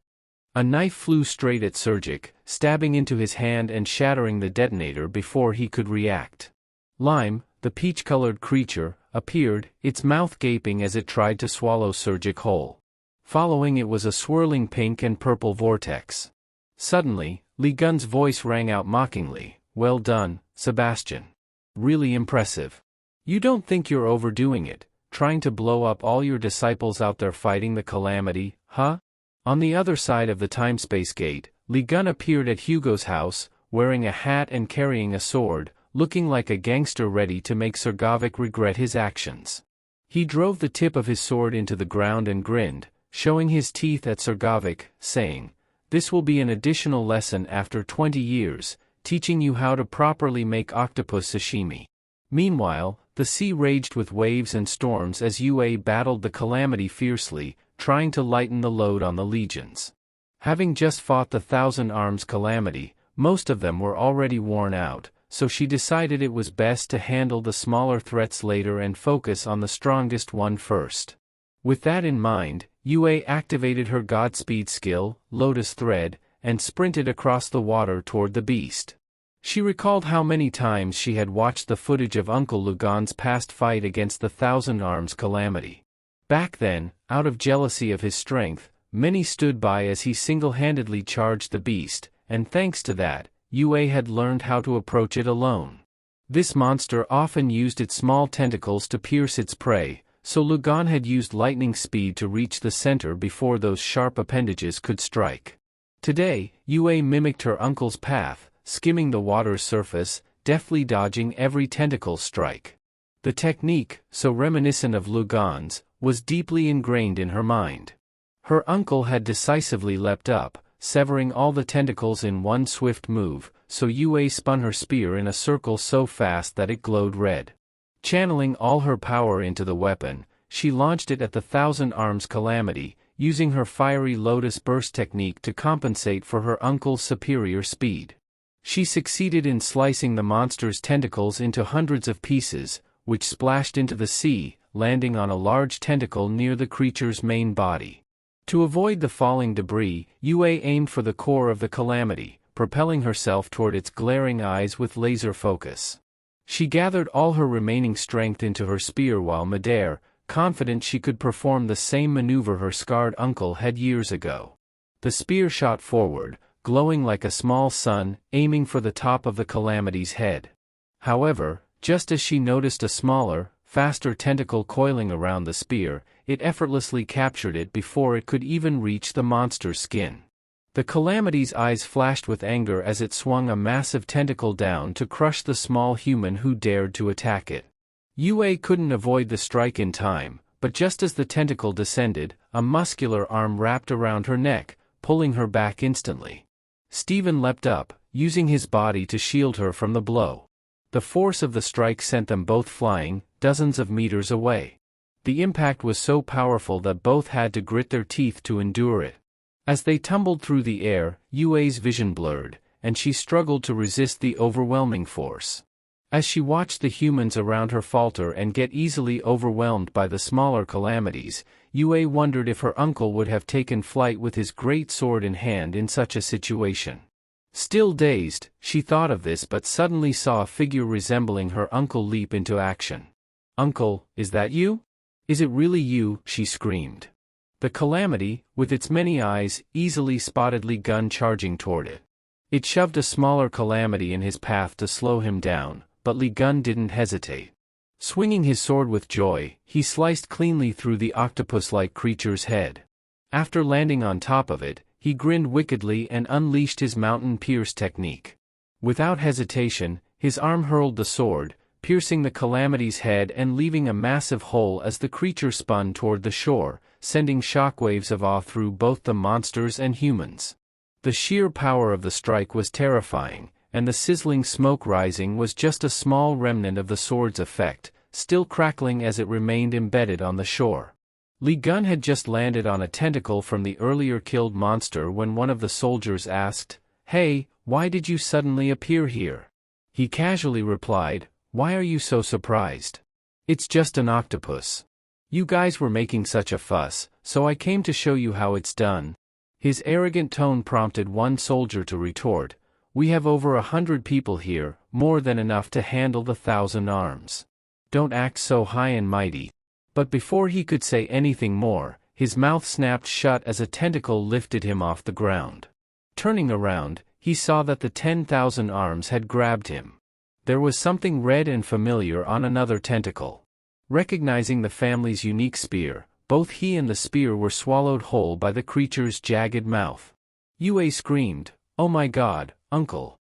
A knife flew straight at Sergic, stabbing into his hand and shattering the detonator before he could react. Lime, the peach-colored creature, appeared, its mouth gaping as it tried to swallow Sergic whole. Following it was a swirling pink and purple vortex. Suddenly, Li Gun's voice rang out mockingly, "Well done, Sebastian. Really impressive. You don't think you're overdoing it, trying to blow up all your disciples out there fighting the calamity, huh?" On the other side of the time-space gate, Li Gun appeared at Hugo's house, wearing a hat and carrying a sword, looking like a gangster ready to make Sergovic regret his actions. He drove the tip of his sword into the ground and grinned, showing his teeth at Sergovic, saying, "This will be an additional lesson after 20 years, teaching you how to properly make octopus sashimi." Meanwhile, the sea raged with waves and storms as Yue battled the calamity fiercely, trying to lighten the load on the legions. Having just fought the Thousand Arms calamity, most of them were already worn out, so she decided it was best to handle the smaller threats later and focus on the strongest one first. With that in mind, Yue activated her Godspeed skill, Lotus Thread, and sprinted across the water toward the beast. She recalled how many times she had watched the footage of Uncle Lugan's past fight against the Thousand Arms calamity. Back then, out of jealousy of his strength, many stood by as he single-handedly charged the beast, and thanks to that, Yue had learned how to approach it alone. This monster often used its small tentacles to pierce its prey, so Lugan had used lightning speed to reach the center before those sharp appendages could strike. Today, Yue mimicked her uncle's path, skimming the water's surface, deftly dodging every tentacle strike. The technique, so reminiscent of Lugan's, was deeply ingrained in her mind. Her uncle had decisively leapt up, severing all the tentacles in one swift move, so Yue spun her spear in a circle so fast that it glowed red. Channeling all her power into the weapon, she launched it at the Thousand Arms calamity, using her fiery lotus burst technique to compensate for her uncle's superior speed. She succeeded in slicing the monster's tentacles into hundreds of pieces, which splashed into the sea, landing on a large tentacle near the creature's main body. To avoid the falling debris, Yue aimed for the core of the calamity, propelling herself toward its glaring eyes with laser focus. She gathered all her remaining strength into her spear while midair, confident she could perform the same maneuver her scarred uncle had years ago. The spear shot forward, glowing like a small sun, aiming for the top of the calamity's head. However, just as she noticed a smaller, faster tentacle coiling around the spear, it effortlessly captured it before it could even reach the monster's skin. The calamity's eyes flashed with anger as it swung a massive tentacle down to crush the small human who dared to attack it. Yue couldn't avoid the strike in time, but just as the tentacle descended, a muscular arm wrapped around her neck, pulling her back instantly. Steven leapt up, using his body to shield her from the blow. The force of the strike sent them both flying, dozens of meters away. The impact was so powerful that both had to grit their teeth to endure it. As they tumbled through the air, Yue's vision blurred, and she struggled to resist the overwhelming force. As she watched the humans around her falter and get easily overwhelmed by the smaller calamities, Yue wondered if her uncle would have taken flight with his great sword in hand in such a situation. Still dazed, she thought of this but suddenly saw a figure resembling her uncle leap into action. "Uncle, is that you? Is it really you?" she screamed. The calamity, with its many eyes, easily spotted Li Gun charging toward it. It shoved a smaller calamity in his path to slow him down, but Li Gun didn't hesitate. Swinging his sword with joy, he sliced cleanly through the octopus-like creature's head. After landing on top of it, he grinned wickedly and unleashed his mountain pierce technique. Without hesitation, his arm hurled the sword, piercing the calamity's head and leaving a massive hole as the creature spun toward the shore, sending shockwaves of awe through both the monsters and humans. The sheer power of the strike was terrifying, and the sizzling smoke rising was just a small remnant of the sword's effect, still crackling as it remained embedded on the shore. Li Gun had just landed on a tentacle from the earlier killed monster when one of the soldiers asked, "Hey, why did you suddenly appear here?" He casually replied, "Why are you so surprised? It's just an octopus. You guys were making such a fuss, so I came to show you how it's done." His arrogant tone prompted one soldier to retort, "We have over 100 people here, more than enough to handle the 1,000 arms. Don't act so high and mighty." But before he could say anything more, his mouth snapped shut as a tentacle lifted him off the ground. Turning around, he saw that the 10,000 arms had grabbed him. There was something red and familiar on another tentacle. Recognizing the family's unique spear, both he and the spear were swallowed whole by the creature's jagged mouth. Yue screamed, "Oh my God, Uncle!"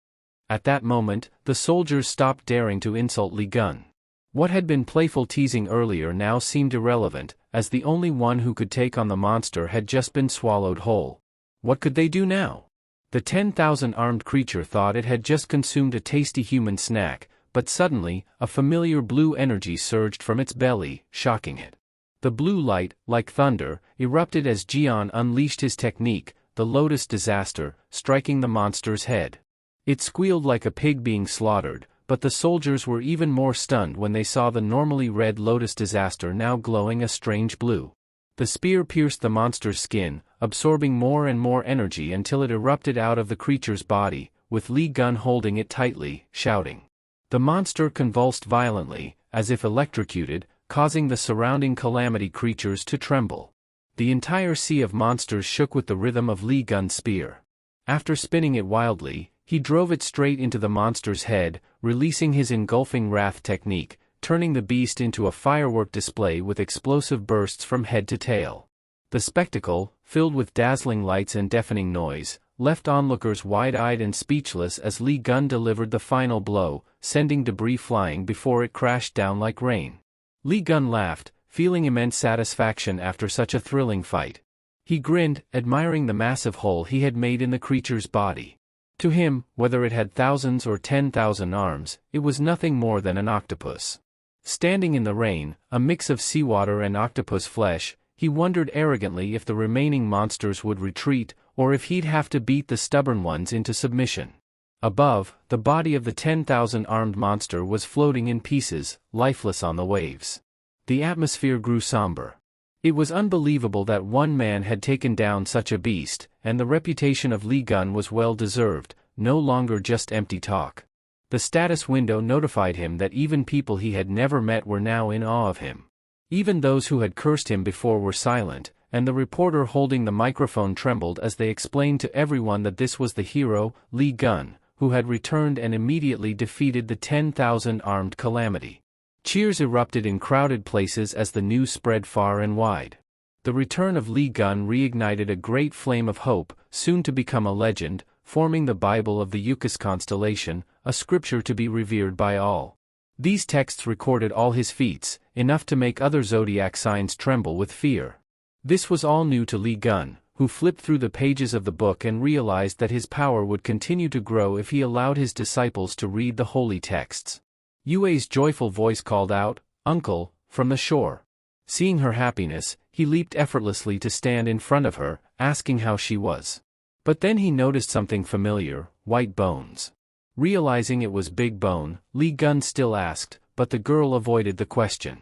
At that moment, the soldiers stopped daring to insult Li Gun. What had been playful teasing earlier now seemed irrelevant, as the only one who could take on the monster had just been swallowed whole. What could they do now? The 10,000 armed creature thought it had just consumed a tasty human snack, but suddenly, a familiar blue energy surged from its belly, shocking it. The blue light, like thunder, erupted as Jian unleashed his technique, the Lotus Disaster, striking the monster's head. It squealed like a pig being slaughtered, but the soldiers were even more stunned when they saw the normally red Lotus Disaster now glowing a strange blue. The spear pierced the monster's skin, absorbing more and more energy until it erupted out of the creature's body, with Lee Gun holding it tightly, shouting. The monster convulsed violently, as if electrocuted, causing the surrounding calamity creatures to tremble. The entire sea of monsters shook with the rhythm of Lee Gun's spear. After spinning it wildly, he drove it straight into the monster's head, releasing his engulfing wrath technique, turning the beast into a firework display with explosive bursts from head to tail. The spectacle, filled with dazzling lights and deafening noise, left onlookers wide-eyed and speechless as Lee Gun delivered the final blow, sending debris flying before it crashed down like rain. Lee Gun laughed, feeling immense satisfaction after such a thrilling fight. He grinned, admiring the massive hole he had made in the creature's body. To him, whether it had thousands or 10,000 arms, it was nothing more than an octopus. Standing in the rain, a mix of seawater and octopus flesh, he wondered arrogantly if the remaining monsters would retreat, or if he'd have to beat the stubborn ones into submission. Above, the body of the 10,000 armed monster was floating in pieces, lifeless on the waves. The atmosphere grew somber. It was unbelievable that one man had taken down such a beast, and the reputation of Lee Gun was well deserved, no longer just empty talk. The status window notified him that even people he had never met were now in awe of him. Even those who had cursed him before were silent, and the reporter holding the microphone trembled as they explained to everyone that this was the hero, Lee Gun, who had returned and immediately defeated the 10,000 armed calamity. Cheers erupted in crowded places as the news spread far and wide. The return of Lee Gun reignited a great flame of hope, soon to become a legend, forming the Bible of the Yucas constellation, a scripture to be revered by all. These texts recorded all his feats, enough to make other zodiac signs tremble with fear. This was all new to Lee Gun, who flipped through the pages of the book and realized that his power would continue to grow if he allowed his disciples to read the holy texts. Yue's joyful voice called out, "Uncle," from the shore. Seeing her happiness, he leaped effortlessly to stand in front of her, asking how she was. But then he noticed something familiar, white bones. Realizing it was Big Bone, Lee Gun still asked, but the girl avoided the question.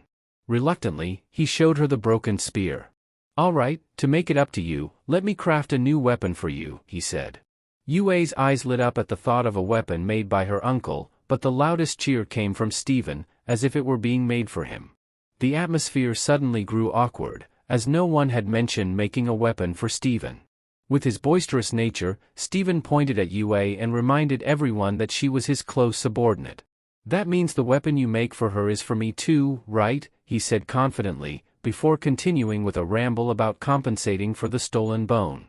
Reluctantly, he showed her the broken spear. "All right, to make it up to you, let me craft a new weapon for you," he said. Yue's eyes lit up at the thought of a weapon made by her uncle, but the loudest cheer came from Stephen, as if it were being made for him. The atmosphere suddenly grew awkward, as no one had mentioned making a weapon for Stephen. With his boisterous nature, Stephen pointed at Yue and reminded everyone that she was his close subordinate. "That means the weapon you make for her is for me too, right?" he said confidently, before continuing with a ramble about compensating for the stolen bone.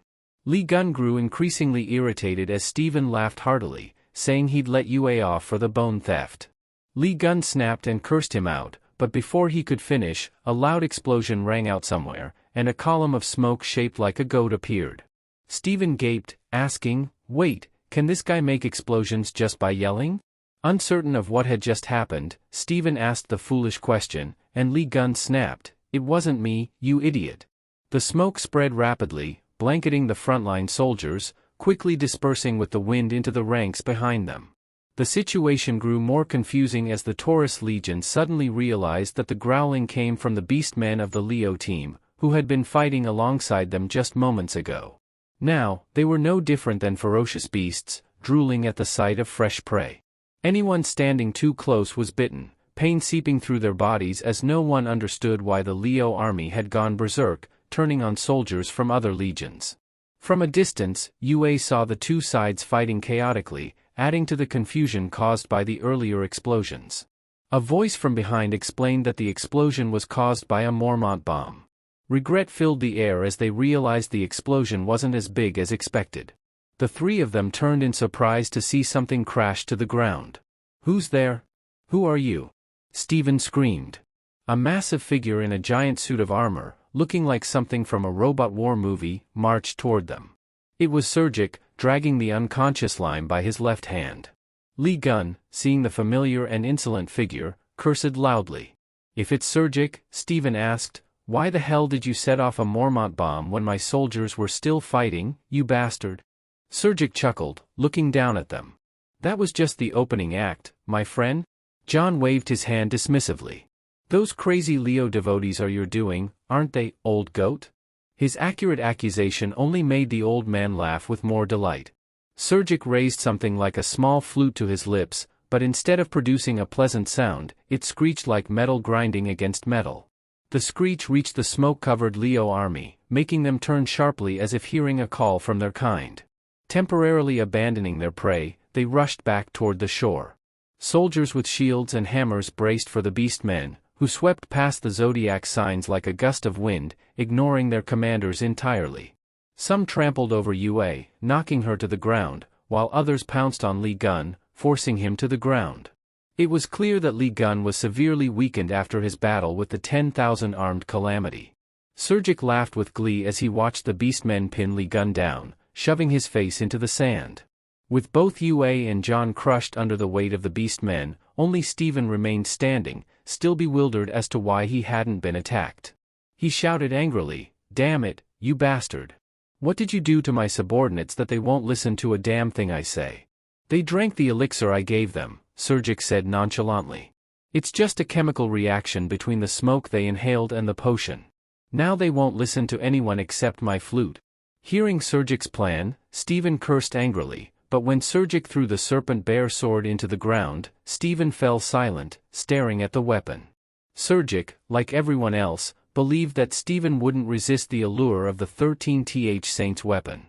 Lee Gun grew increasingly irritated as Stephen laughed heartily, saying he'd let Yue off for the bone theft. Lee Gun snapped and cursed him out, but before he could finish, a loud explosion rang out somewhere, and a column of smoke shaped like a goat appeared. Stephen gaped, asking, "Wait, can this guy make explosions just by yelling?" Uncertain of what had just happened, Stephen asked the foolish question, and Lee Gun snapped, "It wasn't me, you idiot." The smoke spread rapidly, blanketing the frontline soldiers, quickly dispersing with the wind into the ranks behind them. The situation grew more confusing as the Taurus Legion suddenly realized that the growling came from the beastmen of the Leo team, who had been fighting alongside them just moments ago. Now, they were no different than ferocious beasts, drooling at the sight of fresh prey. Anyone standing too close was bitten, pain seeping through their bodies as no one understood why the Leo army had gone berserk, turning on soldiers from other legions. From a distance, Yue saw the two sides fighting chaotically, adding to the confusion caused by the earlier explosions. A voice from behind explained that the explosion was caused by a Mormont bomb. Regret filled the air as they realized the explosion wasn't as big as expected. The three of them turned in surprise to see something crash to the ground. "Who's there? Who are you?" Stephen screamed. A massive figure in a giant suit of armor, looking like something from a robot war movie, marched toward them. It was Sergic, dragging the unconscious Lime by his left hand. Lee Gun, seeing the familiar and insolent figure, cursed loudly. "If it's Sergic," Stephen asked, Why the hell did you set off a Mormont bomb when my soldiers were still fighting, you bastard? Surgic chuckled, looking down at them. That was just the opening act, my friend. John waved his hand dismissively. Those crazy Leo devotees are your doing, aren't they, old goat? His accurate accusation only made the old man laugh with more delight. Surgic raised something like a small flute to his lips, but instead of producing a pleasant sound, it screeched like metal grinding against metal. The screech reached the smoke-covered Leo army, making them turn sharply as if hearing a call from their kind. Temporarily abandoning their prey, they rushed back toward the shore. Soldiers with shields and hammers braced for the beastmen, who swept past the zodiac signs like a gust of wind, ignoring their commanders entirely. Some trampled over Yue, knocking her to the ground, while others pounced on Li Gun, forcing him to the ground. It was clear that Li Gun was severely weakened after his battle with the 10,000 armed calamity. Surgic laughed with glee as he watched the beastmen pin Li Gun down, shoving his face into the sand. With both Yue and John crushed under the weight of the beastmen, only Stephen remained standing, still bewildered as to why he hadn't been attacked. He shouted angrily, "Damn it, you bastard! What did you do to my subordinates that they won't listen to a damn thing I say?" "They drank the elixir I gave them," Surgic said nonchalantly. "It's just a chemical reaction between the smoke they inhaled and the potion. Now they won't listen to anyone except my flute." Hearing Surgic's plan, Stephen cursed angrily, but when Surgic threw the serpent bear sword into the ground, Stephen fell silent, staring at the weapon. Surgic, like everyone else, believed that Stephen wouldn't resist the allure of the 13th Saint's weapon.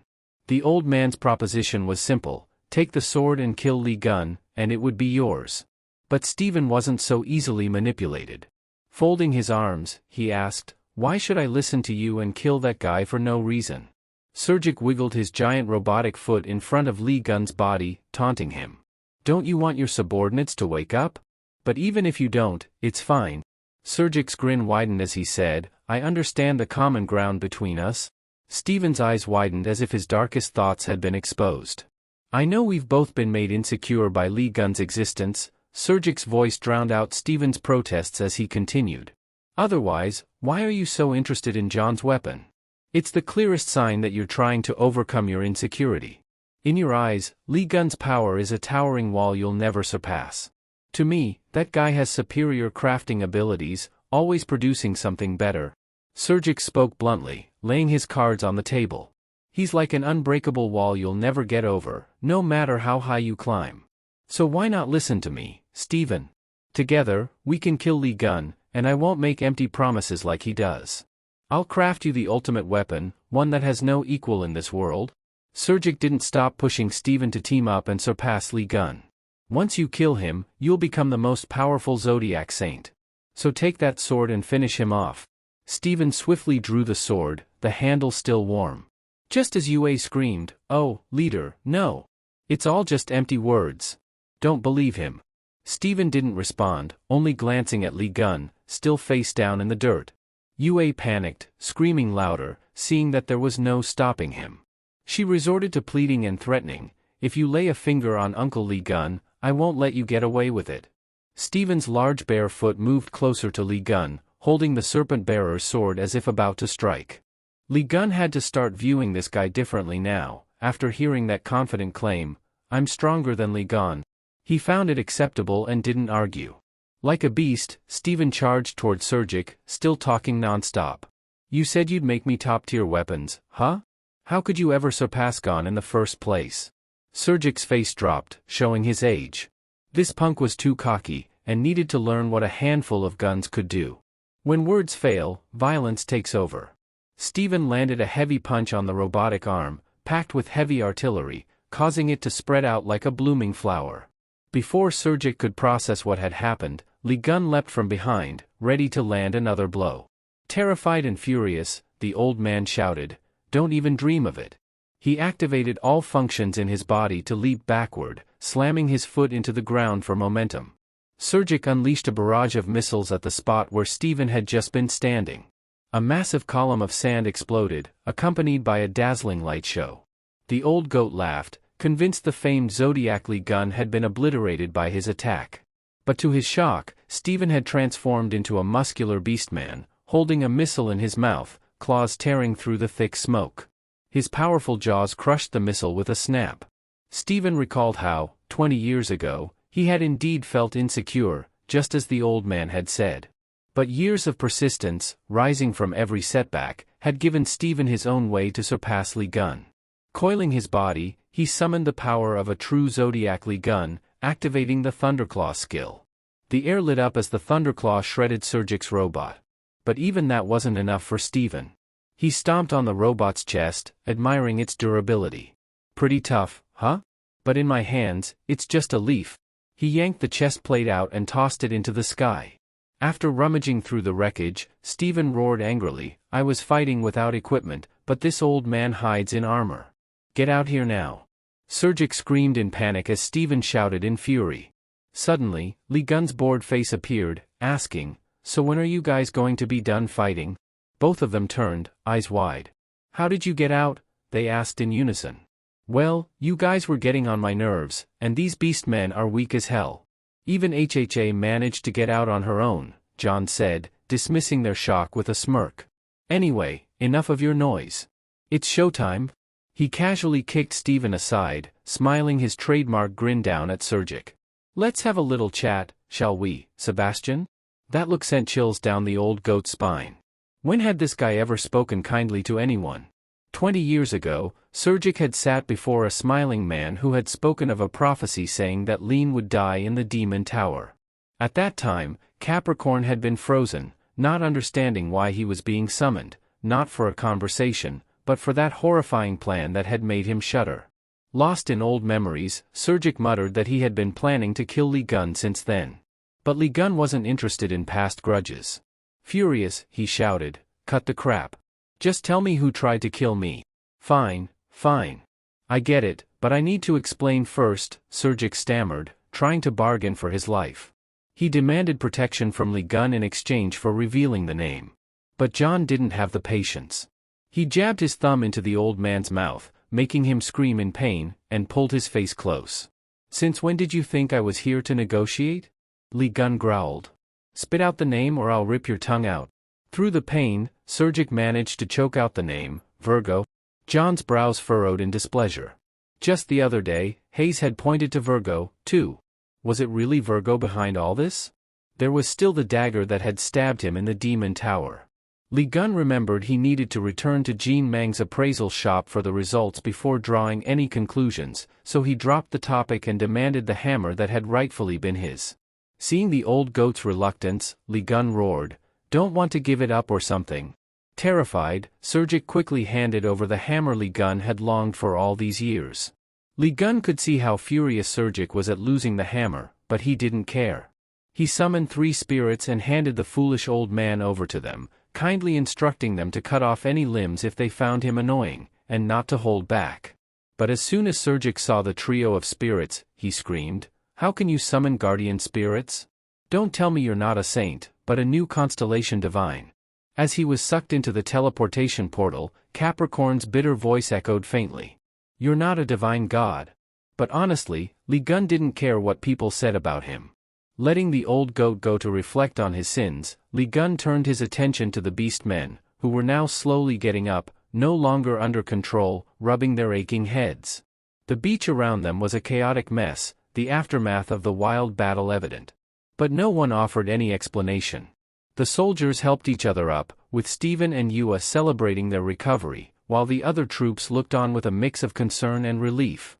The old man's proposition was simple: take the sword and kill Li Gun, and it would be yours. But Stephen wasn't so easily manipulated. Folding his arms, he asked, "Why should I listen to you and kill that guy for no reason?" Surgic wiggled his giant robotic foot in front of Li Gun's body, taunting him. "Don't you want your subordinates to wake up? But even if you don't, it's fine." Surgic's grin widened as he said, "I understand the common ground between us." Stephen's eyes widened as if his darkest thoughts had been exposed. "I know we've both been made insecure by Li Gun's existence." Surgic's voice drowned out Stephen's protests as he continued. "Otherwise, why are you so interested in John's weapon? It's the clearest sign that you're trying to overcome your insecurity. In your eyes, Li Gun's power is a towering wall you'll never surpass. To me, that guy has superior crafting abilities, always producing something better." Surgic spoke bluntly, laying his cards on the table. "He's like an unbreakable wall you'll never get over, no matter how high you climb. So why not listen to me, Stephen? Together, we can kill Li Gun, and I won't make empty promises like he does. I'll craft you the ultimate weapon, one that has no equal in this world." Surgic didn't stop pushing Stephen to team up and surpass Li Gun. "Once you kill him, you'll become the most powerful Zodiac Saint. So take that sword and finish him off." Stephen swiftly drew the sword, the handle still warm. Just as Yue screamed, "Oh, leader, no. It's all just empty words. Don't believe him." Stephen didn't respond, only glancing at Li Gun, still face down in the dirt. Yue panicked, screaming louder, seeing that there was no stopping him. She resorted to pleading and threatening, "If you lay a finger on Uncle Li Gun, I won't let you get away with it." Stephen's large bare foot moved closer to Li Gun, holding the serpent-bearer's sword as if about to strike. Li Gun had to start viewing this guy differently now, after hearing that confident claim, "I'm stronger than Li Gun." He found it acceptable and didn't argue. Like a beast, Stephen charged toward Surgic, still talking non-stop. "You said you'd make me top-tier weapons, huh? How could you ever surpass Gon in the first place?" Surgic's face dropped, showing his age. This punk was too cocky, and needed to learn what a handful of guns could do. When words fail, violence takes over. Stephen landed a heavy punch on the robotic arm, packed with heavy artillery, causing it to spread out like a blooming flower. Before Surgic could process what had happened, Li Gun leapt from behind, ready to land another blow. Terrified and furious, the old man shouted, "Don't even dream of it." He activated all functions in his body to leap backward, slamming his foot into the ground for momentum. Surgic unleashed a barrage of missiles at the spot where Stephen had just been standing. A massive column of sand exploded, accompanied by a dazzling light show. The old goat laughed, convinced the famed Zodiac Li Gun had been obliterated by his attack. But to his shock, Stephen had transformed into a muscular beastman, holding a missile in his mouth, claws tearing through the thick smoke. His powerful jaws crushed the missile with a snap. Stephen recalled how, 20 years ago, he had indeed felt insecure, just as the old man had said. But years of persistence, rising from every setback, had given Stephen his own way to surpass Lee Gun. Coiling his body, he summoned the power of a true Zodiac Lee Gun, activating the Thunderclaw skill. The air lit up as the Thunderclaw shredded Surgic's robot. But even that wasn't enough for Stephen. He stomped on the robot's chest, admiring its durability. Pretty tough, huh? But in my hands, it's just a leaf. He yanked the chest plate out and tossed it into the sky. After rummaging through the wreckage, Stephen roared angrily, I was fighting without equipment, but this old man hides in armor. Get out here now. Surgic screamed in panic as Stephen shouted in fury. Suddenly, Lee Gun's bored face appeared, asking, so when are you guys going to be done fighting? Both of them turned, eyes wide. How did you get out? They asked in unison. Well, you guys were getting on my nerves, and these beast men are weak as hell. Even HHA managed to get out on her own, John said, dismissing their shock with a smirk. Anyway, enough of your noise. It's showtime. He casually kicked Stephen aside, smiling his trademark grin down at Surgic. Let's have a little chat, shall we, Sebastian? That look sent chills down the old goat's spine. When had this guy ever spoken kindly to anyone? 20 years ago, Surgic had sat before a smiling man who had spoken of a prophecy saying that Lean would die in the Demon Tower. At that time, Capricorn had been frozen, not understanding why he was being summoned, not for a conversation, but for that horrifying plan that had made him shudder. Lost in old memories, Surgic muttered that he had been planning to kill Lee Gun since then. But Lee Gun wasn't interested in past grudges. Furious, he shouted, cut the crap. Just tell me who tried to kill me. Fine, fine. I get it, but I need to explain first, Surgic stammered, trying to bargain for his life. He demanded protection from Lee Gun in exchange for revealing the name. But John didn't have the patience. He jabbed his thumb into the old man's mouth, making him scream in pain, and pulled his face close. Since when did you think I was here to negotiate? Lee Gun growled. Spit out the name or I'll rip your tongue out. Through the pain, Surgic managed to choke out the name, Virgo. John's brows furrowed in displeasure. Just the other day, Hayes had pointed to Virgo, too. Was it really Virgo behind all this? There was still the dagger that had stabbed him in the Demon Tower. Lee Gun remembered he needed to return to Jean Mang's appraisal shop for the results before drawing any conclusions, so he dropped the topic and demanded the hammer that had rightfully been his. Seeing the old goat's reluctance, Lee Gun roared, Don't want to give it up or something? Terrified, Surgic quickly handed over the hammer Lee Gun had longed for all these years. Lee Gun could see how furious Surgic was at losing the hammer, but he didn't care. He summoned 3 spirits and handed the foolish old man over to them, kindly instructing them to cut off any limbs if they found him annoying, and not to hold back. But as soon as Surgic saw the trio of spirits, he screamed, How can you summon guardian spirits? Don't tell me you're not a saint, but a new constellation divine. As he was sucked into the teleportation portal, Capricorn's bitter voice echoed faintly. You're not a divine god. But honestly, Lee Gun didn't care what people said about him. Letting the old goat go to reflect on his sins, Lee Gun turned his attention to the beast men, who were now slowly getting up, no longer under control, rubbing their aching heads. The beach around them was a chaotic mess, the aftermath of the wild battle evident. But no one offered any explanation. The soldiers helped each other up, with Stephen and Yua celebrating their recovery, while the other troops looked on with a mix of concern and relief.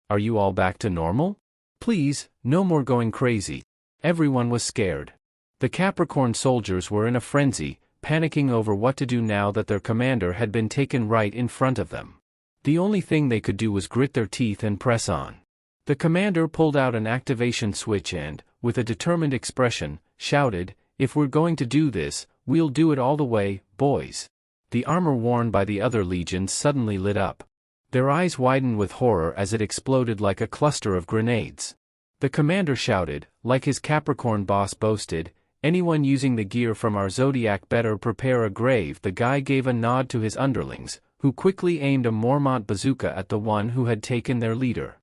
Are you all back to normal? Please, no more going crazy. Everyone was scared. The Capricorn soldiers were in a frenzy, panicking over what to do now that their commander had been taken right in front of them. The only thing they could do was grit their teeth and press on. The commander pulled out an activation switch and, with a determined expression, shouted, If we're going to do this, we'll do it all the way, boys. The armor worn by the other legions suddenly lit up. Their eyes widened with horror as it exploded like a cluster of grenades. The commander shouted, like his Capricorn boss boasted, Anyone using the gear from our Zodiac better prepare a grave. The guy gave a nod to his underlings, who quickly aimed a Mormont bazooka at the one who had taken their leader.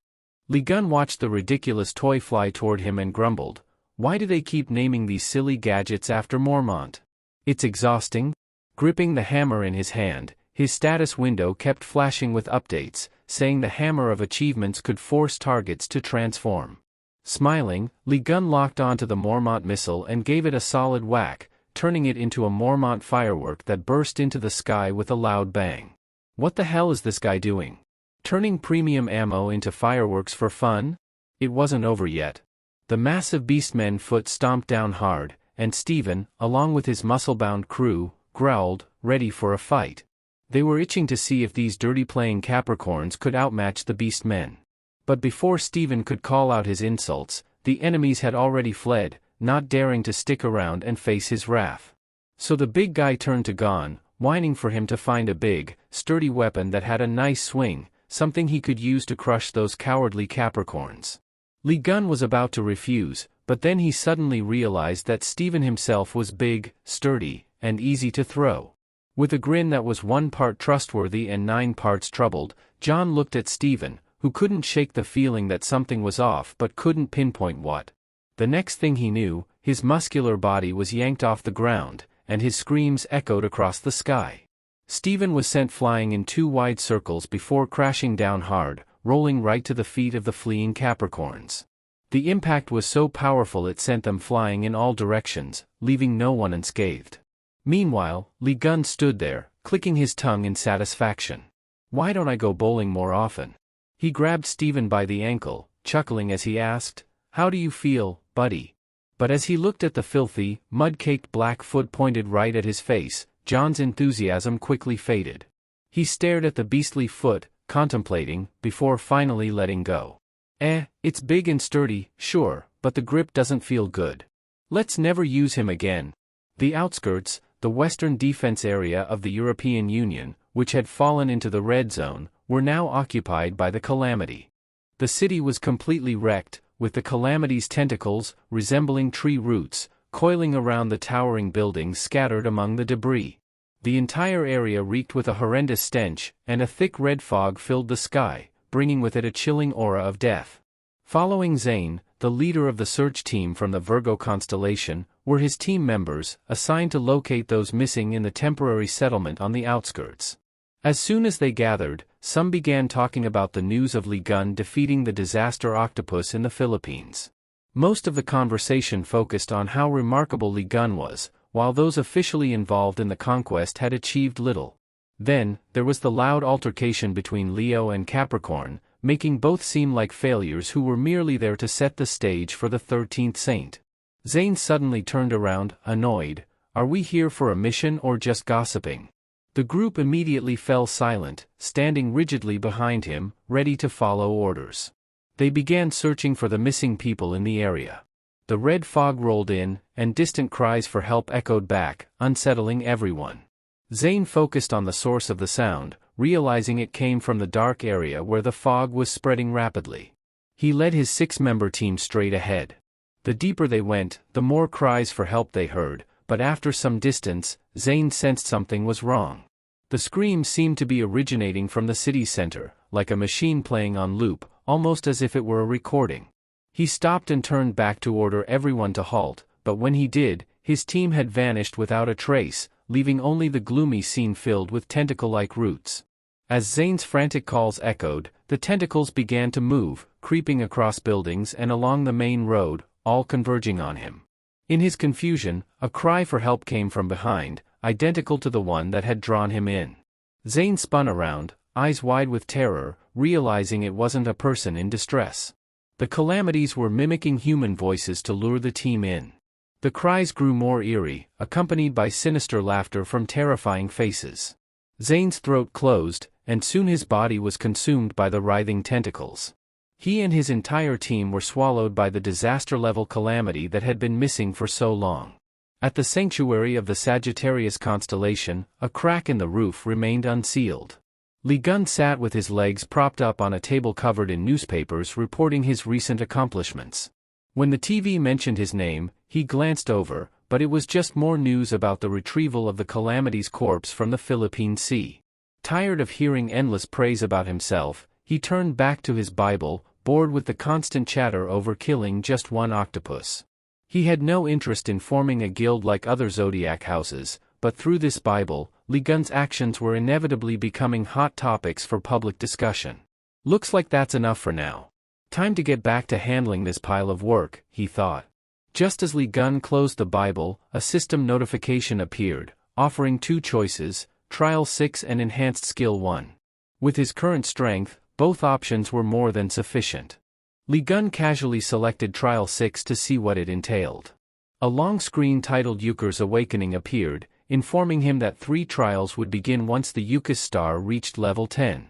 Lee Gun watched the ridiculous toy fly toward him and grumbled, Why do they keep naming these silly gadgets after Mormont? It's exhausting. Gripping the hammer in his hand, his status window kept flashing with updates, saying the hammer of achievements could force targets to transform. Smiling, Lee Gun locked onto the Mormont missile and gave it a solid whack, turning it into a Mormont firework that burst into the sky with a loud bang. What the hell is this guy doing? Turning premium ammo into fireworks for fun? It wasn't over yet. The massive beastmen foot stomped down hard, and Steven, along with his muscle-bound crew, growled, ready for a fight. They were itching to see if these dirty-playing Capricorns could outmatch the beastmen. But before Steven could call out his insults, the enemies had already fled, not daring to stick around and face his wrath. So the big guy turned to Gon, whining for him to find a big, sturdy weapon that had a nice swing, something he could use to crush those cowardly Capricorns. Lee Gun was about to refuse, but then he suddenly realized that Steven himself was big, sturdy, and easy to throw. With a grin that was 1 part trustworthy and 9 parts troubled, John looked at Steven, who couldn't shake the feeling that something was off but couldn't pinpoint what. The next thing he knew, his muscular body was yanked off the ground, and his screams echoed across the sky. Steven was sent flying in 2 wide circles before crashing down hard, rolling right to the feet of the fleeing Capricorns. The impact was so powerful it sent them flying in all directions, leaving no one unscathed. Meanwhile, Lee Gun stood there, clicking his tongue in satisfaction. Why don't I go bowling more often? He grabbed Steven by the ankle, chuckling as he asked, "How do you feel, buddy?" But as he looked at the filthy, mud-caked black foot pointed right at his face, John's enthusiasm quickly faded. He stared at the beastly foot, contemplating, before finally letting go. It's big and sturdy, sure, but the grip doesn't feel good. Let's never use him again. The outskirts, the western defense area of the European Union, which had fallen into the red zone, were now occupied by the Calamity. The city was completely wrecked, with the Calamity's tentacles, resembling tree roots, coiling around the towering buildings scattered among the debris. The entire area reeked with a horrendous stench, and a thick red fog filled the sky, bringing with it a chilling aura of death. Following Zane, the leader of the search team from the Virgo constellation, were his team members, assigned to locate those missing in the temporary settlement on the outskirts. As soon as they gathered, some began talking about the news of Lee Gun defeating the disaster octopus in the Philippines. Most of the conversation focused on how remarkable Lee Gun was, while those officially involved in the conquest had achieved little. Then, there was the loud altercation between Leo and Capricorn, making both seem like failures who were merely there to set the stage for the 13th saint. Zane suddenly turned around, annoyed. "Are we here for a mission or just gossiping?" The group immediately fell silent, standing rigidly behind him, ready to follow orders. They began searching for the missing people in the area. The red fog rolled in, and distant cries for help echoed back, unsettling everyone. Zane focused on the source of the sound, realizing it came from the dark area where the fog was spreading rapidly. He led his 6-member team straight ahead. The deeper they went, the more cries for help they heard, but after some distance, Zane sensed something was wrong. The screams seemed to be originating from the city's center, like a machine playing on loop, almost as if it were a recording. He stopped and turned back to order everyone to halt, but when he did, his team had vanished without a trace, leaving only the gloomy scene filled with tentacle-like roots. As Zane's frantic calls echoed, the tentacles began to move, creeping across buildings and along the main road, all converging on him. In his confusion, a cry for help came from behind, identical to the one that had drawn him in. Zane spun around, eyes wide with terror, realizing it wasn't a person in distress. The Calamities were mimicking human voices to lure the team in. The cries grew more eerie, accompanied by sinister laughter from terrifying faces. Zane's throat closed, and soon his body was consumed by the writhing tentacles. He and his entire team were swallowed by the disaster-level calamity that had been missing for so long. At the sanctuary of the Sagittarius constellation, a crack in the roof remained unsealed. Lee Gun sat with his legs propped up on a table covered in newspapers reporting his recent accomplishments. When the TV mentioned his name, he glanced over, but it was just more news about the retrieval of the Calamity's corpse from the Philippine Sea. Tired of hearing endless praise about himself, he turned back to his Bible, bored with the constant chatter over killing just one octopus. He had no interest in forming a guild like other zodiac houses, but through this Bible, Li Gun's actions were inevitably becoming hot topics for public discussion. Looks like that's enough for now. Time to get back to handling this pile of work, he thought. Just as Li Gun closed the Bible, a system notification appeared, offering two choices, Trial 6 and Enhanced Skill 1. With his current strength, both options were more than sufficient. Li Gun casually selected Trial 6 to see what it entailed. A long screen titled Euchre's Awakening appeared, informing him that 3 trials would begin once the Euchre's star reached level 10.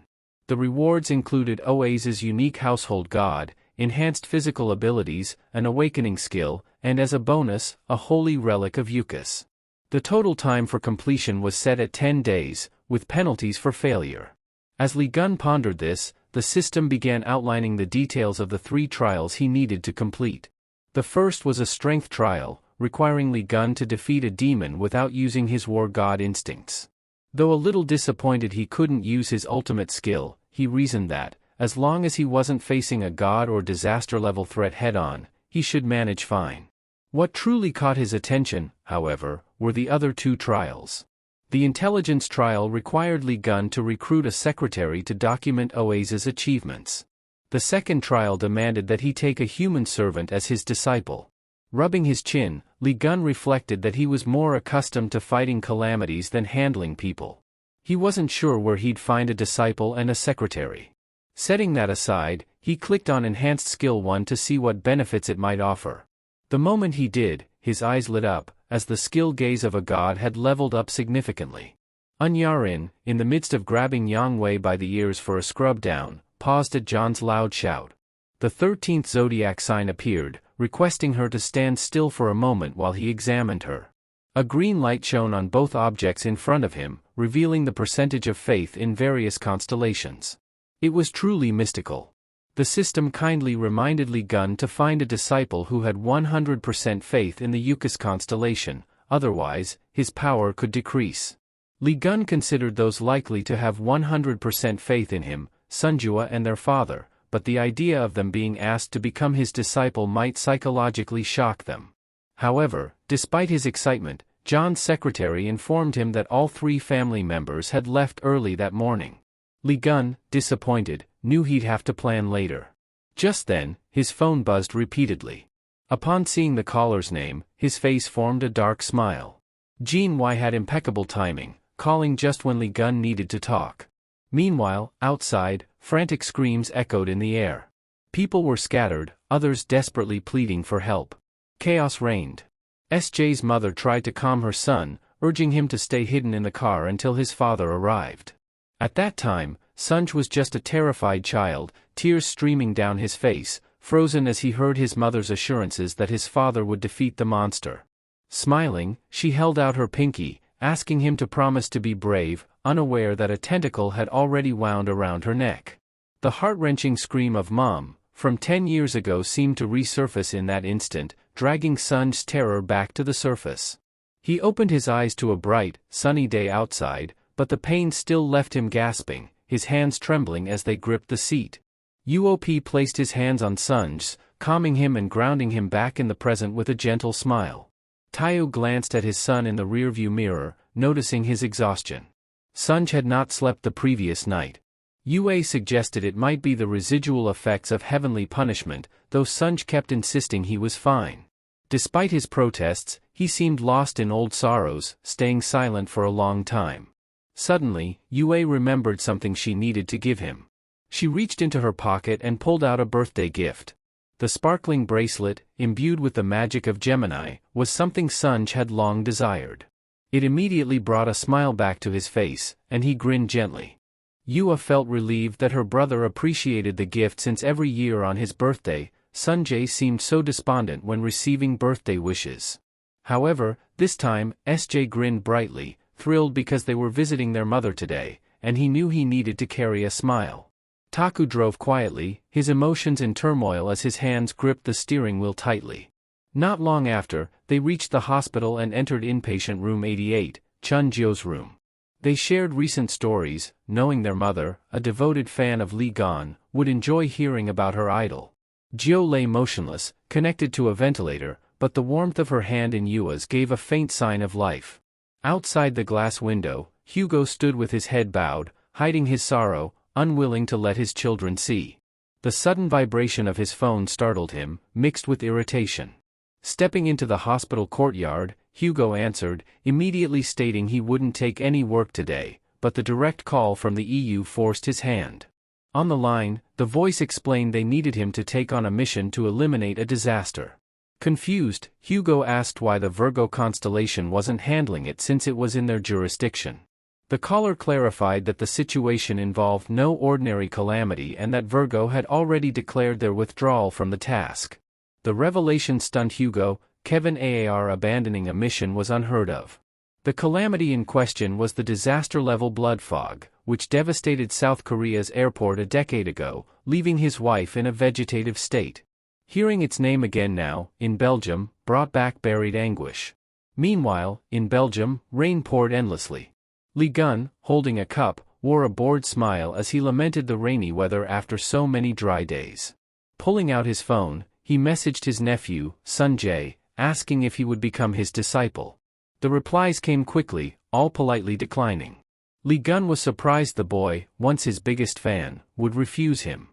The rewards included Oase's unique household god, enhanced physical abilities, an awakening skill, and as a bonus, a holy relic of Euchre's. The total time for completion was set at 10 days, with penalties for failure. As Li Gun pondered this, the system began outlining the details of the 3 trials he needed to complete. The first was a strength trial, requiring Li Gun to defeat a demon without using his war god instincts. Though a little disappointed he couldn't use his ultimate skill, he reasoned that, as long as he wasn't facing a god or disaster-level threat head-on, he should manage fine. What truly caught his attention, however, were the other 2 trials. The intelligence trial required Li Gun to recruit a secretary to document Oase's achievements. The second trial demanded that he take a human servant as his disciple. Rubbing his chin, Li Gun reflected that he was more accustomed to fighting calamities than handling people. He wasn't sure where he'd find a disciple and a secretary. Setting that aside, he clicked on Enhanced Skill 1 to see what benefits it might offer. The moment he did, his eyes lit up, as the skill Gaze of a God had leveled up significantly. Unyarin, in the midst of grabbing Yang Wei by the ears for a scrub down, paused at John's loud shout. The 13th zodiac sign appeared, requesting her to stand still for a moment while he examined her. A green light shone on both objects in front of him, revealing the percentage of faith in various constellations. It was truly mystical. The system kindly reminded Li Gun to find a disciple who had 100% faith in the Euchre's constellation, otherwise, his power could decrease. Li Gun considered those likely to have 100% faith in him, Sunjua and their father, but the idea of them being asked to become his disciple might psychologically shock them. However, despite his excitement, John's secretary informed him that all 3 family members had left early that morning. Li Gun, disappointed, knew he'd have to plan later. Just then, his phone buzzed repeatedly. Upon seeing the caller's name, his face formed a dark smile. Jean Y had impeccable timing, calling just when Li Gun needed to talk. Meanwhile, outside, frantic screams echoed in the air. People were scattered, others desperately pleading for help. Chaos reigned. SJ's mother tried to calm her son, urging him to stay hidden in the car until his father arrived. At that time, Sunj was just a terrified child, tears streaming down his face, frozen as he heard his mother's assurances that his father would defeat the monster. Smiling, she held out her pinky, asking him to promise to be brave, unaware that a tentacle had already wound around her neck. The heart-wrenching scream of Mom, from 10 years ago seemed to resurface in that instant, dragging Sunj's terror back to the surface. He opened his eyes to a bright, sunny day outside, but the pain still left him gasping, his hands trembling as they gripped the seat. UOP placed his hands on Sunj's, calming him and grounding him back in the present with a gentle smile. Tayo glanced at his son in the rearview mirror, noticing his exhaustion. Sunj had not slept the previous night. Yue suggested it might be the residual effects of heavenly punishment, though Sunj kept insisting he was fine. Despite his protests, he seemed lost in old sorrows, staying silent for a long time. Suddenly, Yue remembered something she needed to give him. She reached into her pocket and pulled out a birthday gift. The sparkling bracelet, imbued with the magic of Gemini, was something Sunj had long desired. It immediately brought a smile back to his face, and he grinned gently. Yua felt relieved that her brother appreciated the gift since every year on his birthday, Sunjae seemed so despondent when receiving birthday wishes. However, this time, SJ grinned brightly, thrilled because they were visiting their mother today, and he knew he needed to carry a smile. Taku drove quietly, his emotions in turmoil as his hands gripped the steering wheel tightly. Not long after, they reached the hospital and entered inpatient room 88, Chun-jio's room. They shared recent stories, knowing their mother, a devoted fan of Li Gon, would enjoy hearing about her idol. Jio lay motionless, connected to a ventilator, but the warmth of her hand in Yua's gave a faint sign of life. Outside the glass window, Hugo stood with his head bowed, hiding his sorrow, unwilling to let his children see. The sudden vibration of his phone startled him, mixed with irritation. Stepping into the hospital courtyard, Hugo answered, immediately stating he wouldn't take any work today, but the direct call from the EU forced his hand. On the line, the voice explained they needed him to take on a mission to eliminate a disaster. Confused, Hugo asked why the Virgo constellation wasn't handling it since it was in their jurisdiction. The caller clarified that the situation involved no ordinary calamity and that Virgo had already declared their withdrawal from the task. The revelation stunned Hugo. Kevin Aar abandoning a mission was unheard of. The calamity in question was the disaster-level blood fog, which devastated South Korea's airport a decade ago, leaving his wife in a vegetative state. Hearing its name again now, in Belgium, brought back buried anguish. Meanwhile, in Belgium, rain poured endlessly. Lee Gun, holding a cup, wore a bored smile as he lamented the rainy weather after so many dry days. Pulling out his phone, he messaged his nephew, Sunjae, asking if he would become his disciple. The replies came quickly, all politely declining. Lee Gun was surprised the boy, once his biggest fan, would refuse him.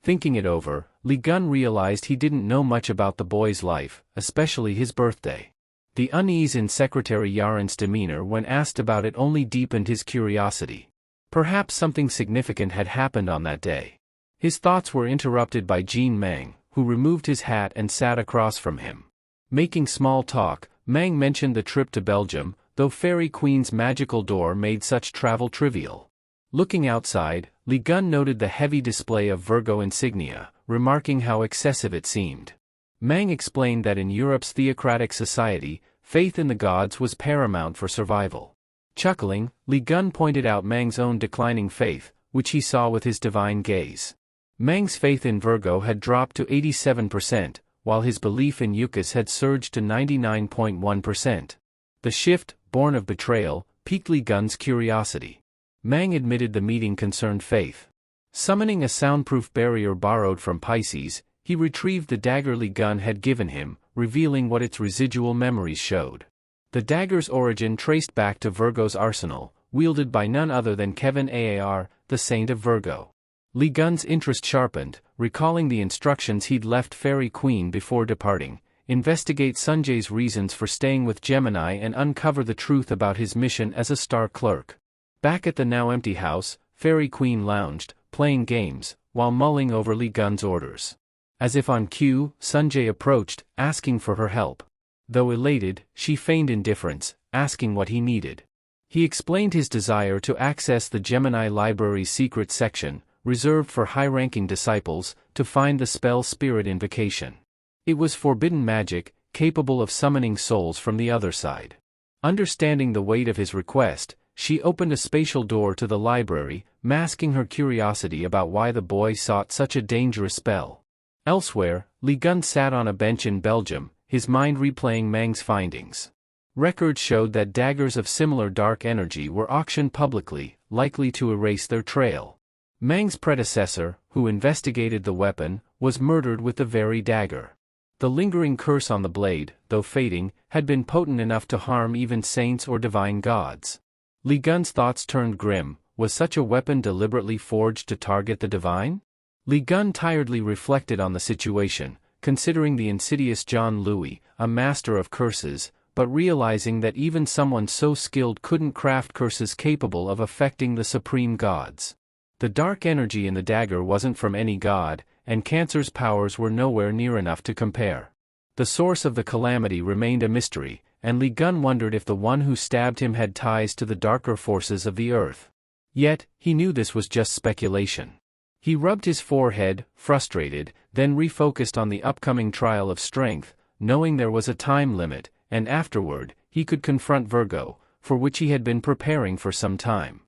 Thinking it over, Lee Gun realized he didn't know much about the boy's life, especially his birthday. The unease in Secretary Yaren's demeanor when asked about it only deepened his curiosity. Perhaps something significant had happened on that day. His thoughts were interrupted by Jean Mang, who removed his hat and sat across from him. Making small talk, Mang mentioned the trip to Belgium, though Fairy Queen's magical door made such travel trivial. Looking outside, Lee Gun noted the heavy display of Virgo insignia, remarking how excessive it seemed. Mang explained that in Europe's theocratic society, faith in the gods was paramount for survival. Chuckling, Lee Gun pointed out Mang's own declining faith, which he saw with his divine gaze. Mang's faith in Virgo had dropped to 87%, while his belief in Yukas had surged to 99.1%. The shift, born of betrayal, piqued Lee Gun's curiosity. Mang admitted the meeting concerned faith. Summoning a soundproof barrier borrowed from Pisces, he retrieved the dagger Lee Gun had given him, revealing what its residual memories showed. The dagger's origin traced back to Virgo's arsenal, wielded by none other than Kevin Aar, the Saint of Virgo. Lee Gun's interest sharpened, recalling the instructions he'd left Fairy Queen before departing: investigate Sunjae's reasons for staying with Gemini and uncover the truth about his mission as a star clerk. Back at the now-empty house, Fairy Queen lounged, playing games, while mulling over Lee Gun's orders. As if on cue, Sunjae approached, asking for her help. Though elated, she feigned indifference, asking what he needed. He explained his desire to access the Gemini Library's secret section, reserved for high-ranking disciples, to find the spell Spirit Invocation. It was forbidden magic, capable of summoning souls from the other side. Understanding the weight of his request, she opened a spatial door to the library, masking her curiosity about why the boy sought such a dangerous spell. Elsewhere, Lee Gun sat on a bench in Belgium, his mind replaying Mang's findings. Records showed that daggers of similar dark energy were auctioned publicly, likely to erase their trail. Mang's predecessor, who investigated the weapon, was murdered with the very dagger. The lingering curse on the blade, though fading, had been potent enough to harm even saints or divine gods. Lee Gun's thoughts turned grim. Was such a weapon deliberately forged to target the divine? Lee Gun tiredly reflected on the situation, considering the insidious John Louis, a master of curses, but realizing that even someone so skilled couldn't craft curses capable of affecting the supreme gods. The dark energy in the dagger wasn't from any god, and Cancer's powers were nowhere near enough to compare. The source of the calamity remained a mystery, and Lee Gun wondered if the one who stabbed him had ties to the darker forces of the earth. Yet, he knew this was just speculation. He rubbed his forehead, frustrated, then refocused on the upcoming trial of strength, knowing there was a time limit, and afterward, he could confront Virgo, for which he had been preparing for some time.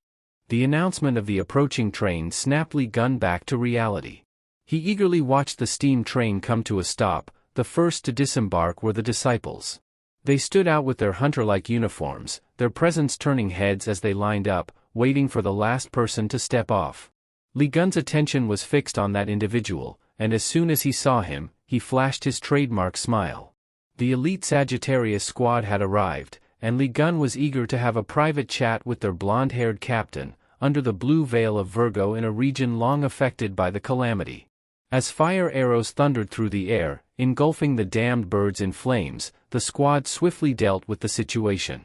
The announcement of the approaching train snapped Lee Gun back to reality. He eagerly watched the steam train come to a stop. The first to disembark were the disciples. They stood out with their hunter-like uniforms, their presence turning heads as they lined up, waiting for the last person to step off. Lee Gun's attention was fixed on that individual, and as soon as he saw him, he flashed his trademark smile. The elite Sagittarius squad had arrived, and Li Gun was eager to have a private chat with their blonde-haired captain, under the blue veil of Virgo in a region long affected by the calamity. As fire arrows thundered through the air, engulfing the damned birds in flames, the squad swiftly dealt with the situation.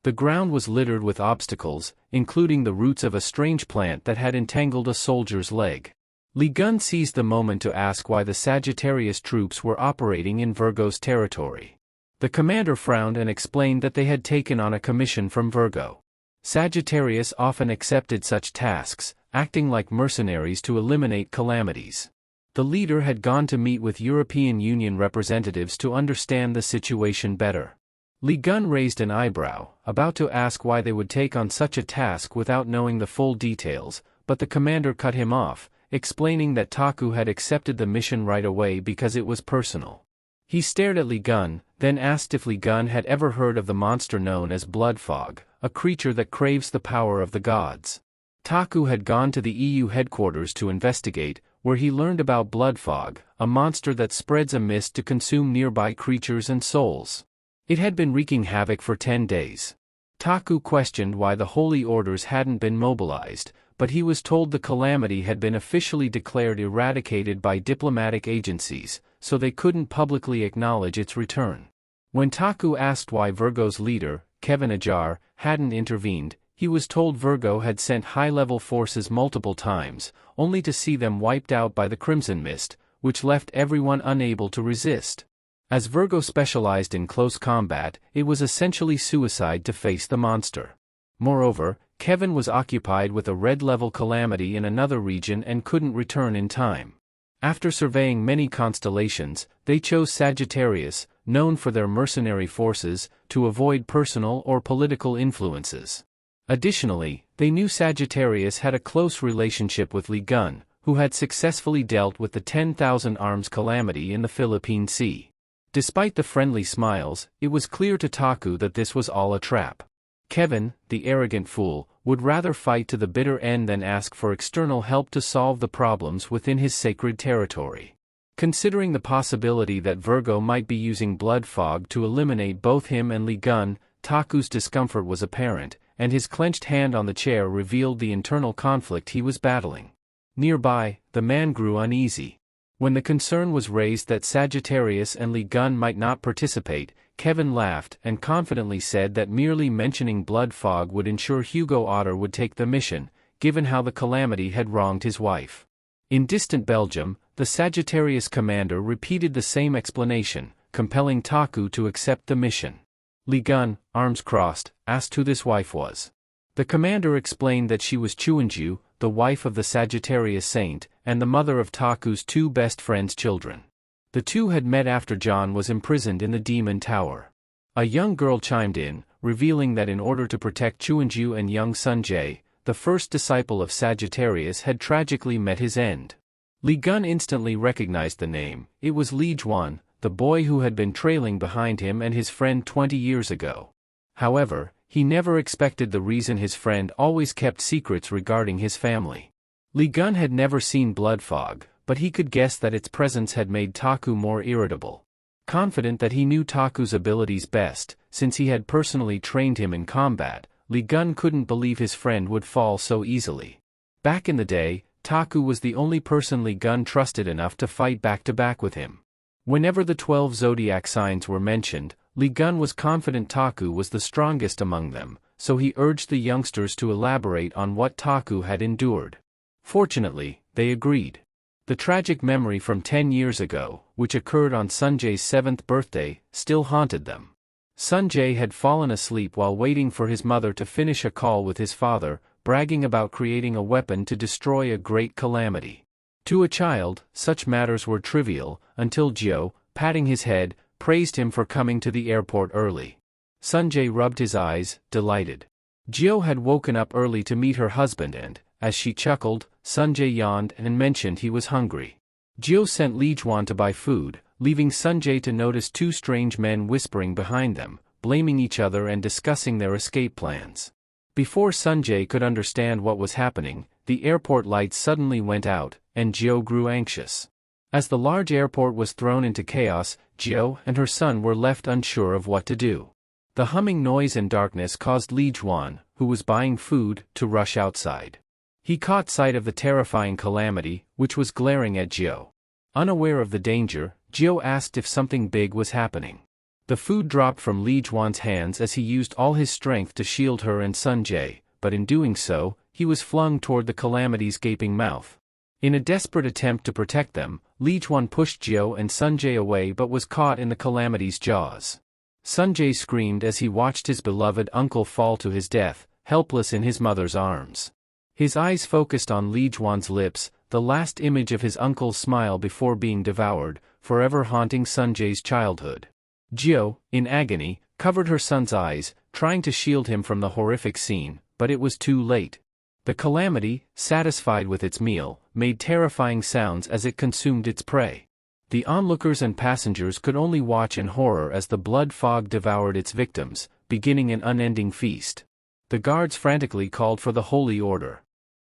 The ground was littered with obstacles, including the roots of a strange plant that had entangled a soldier's leg. Li Gun seized the moment to ask why the Sagittarius troops were operating in Virgo's territory. The commander frowned and explained that they had taken on a commission from Virgo. Sagittarius often accepted such tasks, acting like mercenaries to eliminate calamities. The leader had gone to meet with European Union representatives to understand the situation better. Li Gun raised an eyebrow, about to ask why they would take on such a task without knowing the full details, but the commander cut him off, explaining that Taku had accepted the mission right away because it was personal. He stared at Li Gun, then asked if Li Gun had ever heard of the monster known as blood fog, a creature that craves the power of the gods. Taku had gone to the EU headquarters to investigate, where he learned about blood fog, a monster that spreads a mist to consume nearby creatures and souls. It had been wreaking havoc for 10 days. Taku questioned why the holy orders hadn't been mobilized, but he was told the calamity had been officially declared eradicated by diplomatic agencies, so they couldn't publicly acknowledge its return. When Taku asked why Virgo's leader, Kevin Ajar, hadn't intervened, he was told Virgo had sent high-level forces multiple times, only to see them wiped out by the Crimson Mist, which left everyone unable to resist. As Virgo specialized in close combat, it was essentially suicide to face the monster. Moreover, Kevin was occupied with a red-level calamity in another region and couldn't return in time. After surveying many constellations, they chose Sagittarius, known for their mercenary forces, to avoid personal or political influences. Additionally, they knew Sagittarius had a close relationship with Li Gun, who had successfully dealt with the 10,000 arms calamity in the Philippine Sea. Despite the friendly smiles, it was clear to Taku that this was all a trap. Kevin, the arrogant fool, would rather fight to the bitter end than ask for external help to solve the problems within his sacred territory. Considering the possibility that Virgo might be using blood fog to eliminate both him and Li Gun, Taku's discomfort was apparent, and his clenched hand on the chair revealed the internal conflict he was battling. Nearby, the man grew uneasy. When the concern was raised that Sagittarius and Li Gun might not participate, Kevin laughed and confidently said that merely mentioning blood fog would ensure Hugo Otter would take the mission, given how the calamity had wronged his wife. In distant Belgium, the Sagittarius commander repeated the same explanation, compelling Taku to accept the mission. Li Gun, arms crossed, asked who this wife was. The commander explained that she was Chuanju, the wife of the Sagittarius saint, and the mother of Taku's two best friends' children. The two had met after John was imprisoned in the Demon Tower. A young girl chimed in, revealing that in order to protect Chuanju and young Sunjae, the first disciple of Sagittarius had tragically met his end. Li Gun instantly recognized the name. It was Li Juan, the boy who had been trailing behind him and his friend 20 years ago. However, he never expected the reason his friend always kept secrets regarding his family. Li Gun had never seen blood fog, but he could guess that its presence had made Taku more irritable. Confident that he knew Taku's abilities best, since he had personally trained him in combat, Li Gun couldn't believe his friend would fall so easily. Back in the day, Taku was the only person Li Gun trusted enough to fight back-to-back with him. Whenever the 12 zodiac signs were mentioned, Li Gun was confident Taku was the strongest among them, so he urged the youngsters to elaborate on what Taku had endured. Fortunately, they agreed. The tragic memory from 10 years ago, which occurred on Sunjae's 7th birthday, still haunted them. Sunjae had fallen asleep while waiting for his mother to finish a call with his father, bragging about creating a weapon to destroy a great calamity. To a child, such matters were trivial, until Jio, patting his head, praised him for coming to the airport early. Sunjae rubbed his eyes, delighted. Jio had woken up early to meet her husband and, as she chuckled, Sunjae yawned and mentioned he was hungry. Jio sent Li Juan to buy food, leaving Sunjae to notice two strange men whispering behind them, blaming each other and discussing their escape plans. Before Sunjae could understand what was happening, the airport lights suddenly went out, and Jio grew anxious. As the large airport was thrown into chaos, Jiao and her son were left unsure of what to do. The humming noise and darkness caused Li Juan, who was buying food, to rush outside. He caught sight of the terrifying calamity, which was glaring at Jiao. Unaware of the danger, Jiao asked if something big was happening. The food dropped from Li Juan's hands as he used all his strength to shield her and Sunjae, but in doing so, he was flung toward the calamity's gaping mouth. In a desperate attempt to protect them, Li Juan pushed Jiao and Sunjae away but was caught in the calamity's jaws. Sunjae screamed as he watched his beloved uncle fall to his death, helpless in his mother's arms. His eyes focused on Li Juan's lips, the last image of his uncle's smile before being devoured, forever haunting Sunjae's childhood. Jiao, in agony, covered her son's eyes, trying to shield him from the horrific scene, but it was too late. The calamity, satisfied with its meal, made terrifying sounds as it consumed its prey. The onlookers and passengers could only watch in horror as the blood fog devoured its victims, beginning an unending feast. The guards frantically called for the holy order.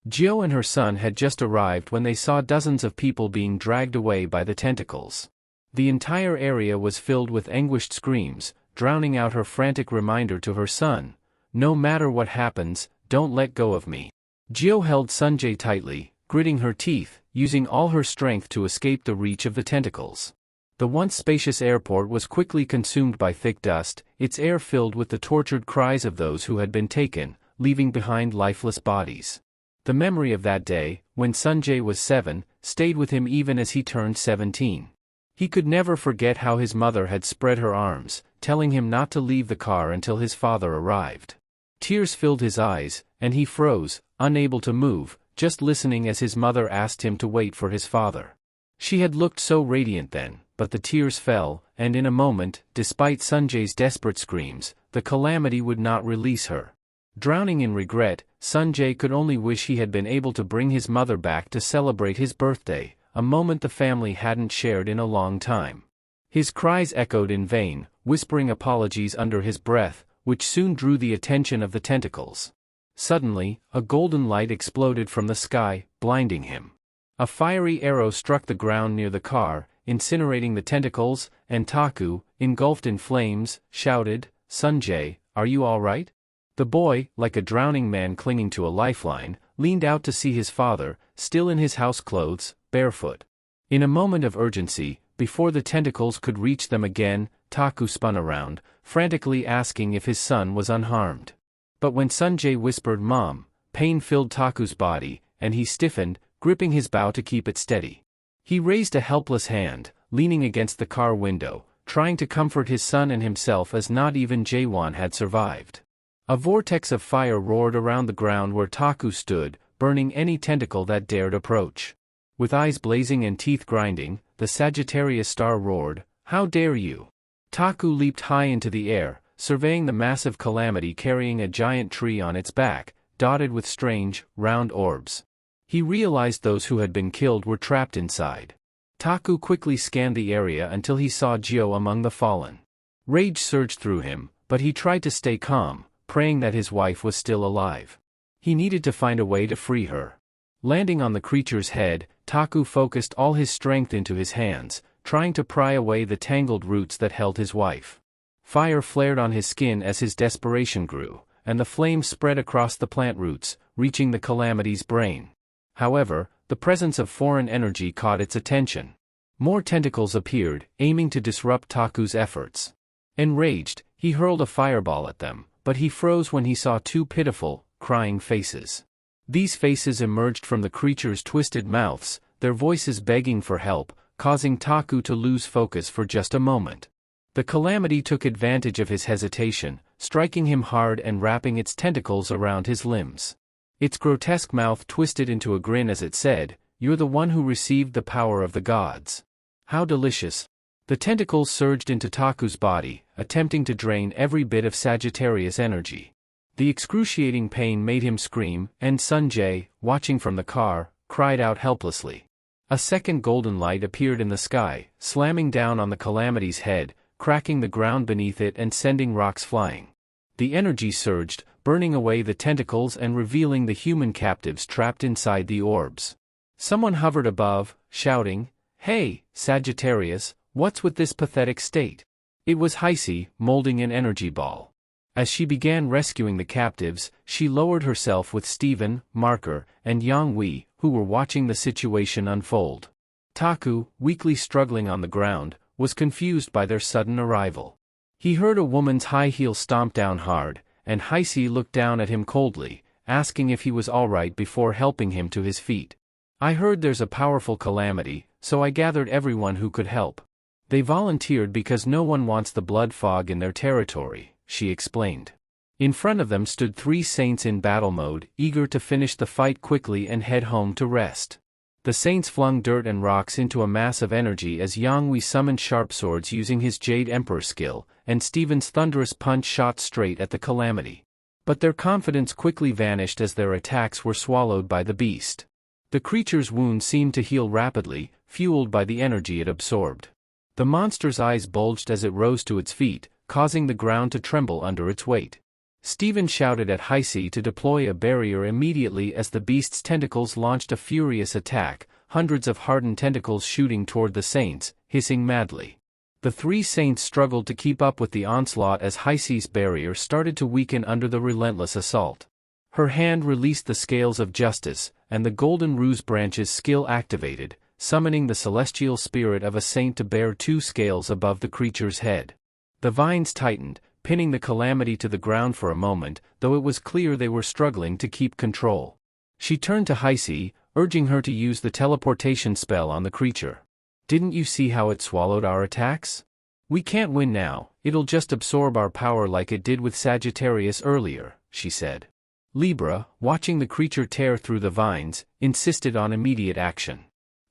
Jiao and her son had just arrived when they saw dozens of people being dragged away by the tentacles. The entire area was filled with anguished screams, drowning out her frantic reminder to her son, "No matter what happens, don't let go of me." Jiao held Sunjae tightly, gritting her teeth, using all her strength to escape the reach of the tentacles. The once spacious airport was quickly consumed by thick dust, its air filled with the tortured cries of those who had been taken, leaving behind lifeless bodies. The memory of that day, when Sunjae was 7, stayed with him even as he turned 17. He could never forget how his mother had spread her arms, telling him not to leave the car until his father arrived. Tears filled his eyes, and he froze, unable to move, just listening as his mother asked him to wait for his father. She had looked so radiant then, but the tears fell, and in a moment, despite Sunjae's desperate screams, the calamity would not release her. Drowning in regret, Sunjae could only wish he had been able to bring his mother back to celebrate his birthday, a moment the family hadn't shared in a long time. His cries echoed in vain, whispering apologies under his breath, which soon drew the attention of the tentacles. Suddenly, a golden light exploded from the sky, blinding him. A fiery arrow struck the ground near the car, incinerating the tentacles, and Taku, engulfed in flames, shouted, "Sunjae, are you all right?" The boy, like a drowning man clinging to a lifeline, leaned out to see his father, still in his house clothes, barefoot. In a moment of urgency, before the tentacles could reach them again, Taku spun around, frantically asking if his son was unharmed. But when Sunjae whispered "Mom," pain filled Taku's body, and he stiffened, gripping his bow to keep it steady. He raised a helpless hand, leaning against the car window, trying to comfort his son and himself as not even Jaewon had survived. A vortex of fire roared around the ground where Taku stood, burning any tentacle that dared approach. With eyes blazing and teeth grinding, the Sagittarius star roared, "How dare you!" Taku leaped high into the air, surveying the massive calamity carrying a giant tree on its back, dotted with strange, round orbs. He realized those who had been killed were trapped inside. Taku quickly scanned the area until he saw Jiao among the fallen. Rage surged through him, but he tried to stay calm, praying that his wife was still alive. He needed to find a way to free her. Landing on the creature's head, Taku focused all his strength into his hands, trying to pry away the tangled roots that held his wife. Fire flared on his skin as his desperation grew, and the flames spread across the plant roots, reaching the calamity's brain. However, the presence of foreign energy caught its attention. More tentacles appeared, aiming to disrupt Taku's efforts. Enraged, he hurled a fireball at them, but he froze when he saw two pitiful, crying faces. These faces emerged from the creature's twisted mouths, their voices begging for help, causing Taku to lose focus for just a moment. The calamity took advantage of his hesitation, striking him hard and wrapping its tentacles around his limbs. Its grotesque mouth twisted into a grin as it said, "You're the one who received the power of the gods. How delicious." The tentacles surged into Taku's body, attempting to drain every bit of Sagittarius energy. The excruciating pain made him scream, and Sunjae, watching from the car, cried out helplessly. A second golden light appeared in the sky, slamming down on the calamity's head, cracking the ground beneath it and sending rocks flying. The energy surged, burning away the tentacles and revealing the human captives trapped inside the orbs. Someone hovered above, shouting, "Hey, Sagittarius, what's with this pathetic state?" It was Heisei, molding an energy ball. As she began rescuing the captives, she lowered herself with Steven, Marker, and Yang Wei, who were watching the situation unfold. Taku, weakly struggling on the ground, was confused by their sudden arrival. He heard a woman's high heel stomp down hard, and Heisei looked down at him coldly, asking if he was alright before helping him to his feet. "I heard there's a powerful calamity, so I gathered everyone who could help. They volunteered because no one wants the blood fog in their territory," she explained. In front of them stood 3 saints in battle mode, eager to finish the fight quickly and head home to rest. The saints flung dirt and rocks into a mass of energy as Yang Wei summoned sharp swords using his Jade Emperor skill, and Steven's thunderous punch shot straight at the calamity. But their confidence quickly vanished as their attacks were swallowed by the beast. The creature's wounds seemed to heal rapidly, fueled by the energy it absorbed. The monster's eyes bulged as it rose to its feet, causing the ground to tremble under its weight. Steven shouted at Heisei to deploy a barrier immediately as the beast's tentacles launched a furious attack, hundreds of hardened tentacles shooting toward the saints, hissing madly. The 3 saints struggled to keep up with the onslaught as Heisei's barrier started to weaken under the relentless assault. Her hand released the scales of justice, and the golden ruse branch's skill activated, summoning the celestial spirit of a saint to bear 2 scales above the creature's head. The vines tightened, pinning the calamity to the ground for a moment, though it was clear they were struggling to keep control. She turned to Heisei, urging her to use the teleportation spell on the creature. "Didn't you see how it swallowed our attacks? We can't win now, it'll just absorb our power like it did with Sagittarius earlier," she said. Libra, watching the creature tear through the vines, insisted on immediate action.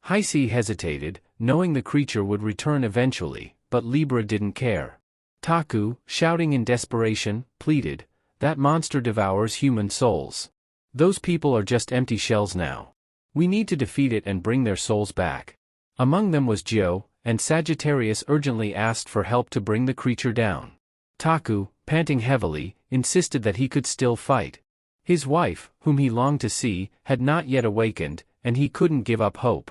Heisei hesitated, knowing the creature would return eventually, but Libra didn't care. Taku, shouting in desperation, pleaded, "That monster devours human souls. Those people are just empty shells now. We need to defeat it and bring their souls back." Among them was Jio, and Sagittarius urgently asked for help to bring the creature down. Taku, panting heavily, insisted that he could still fight. His wife, whom he longed to see, had not yet awakened, and he couldn't give up hope.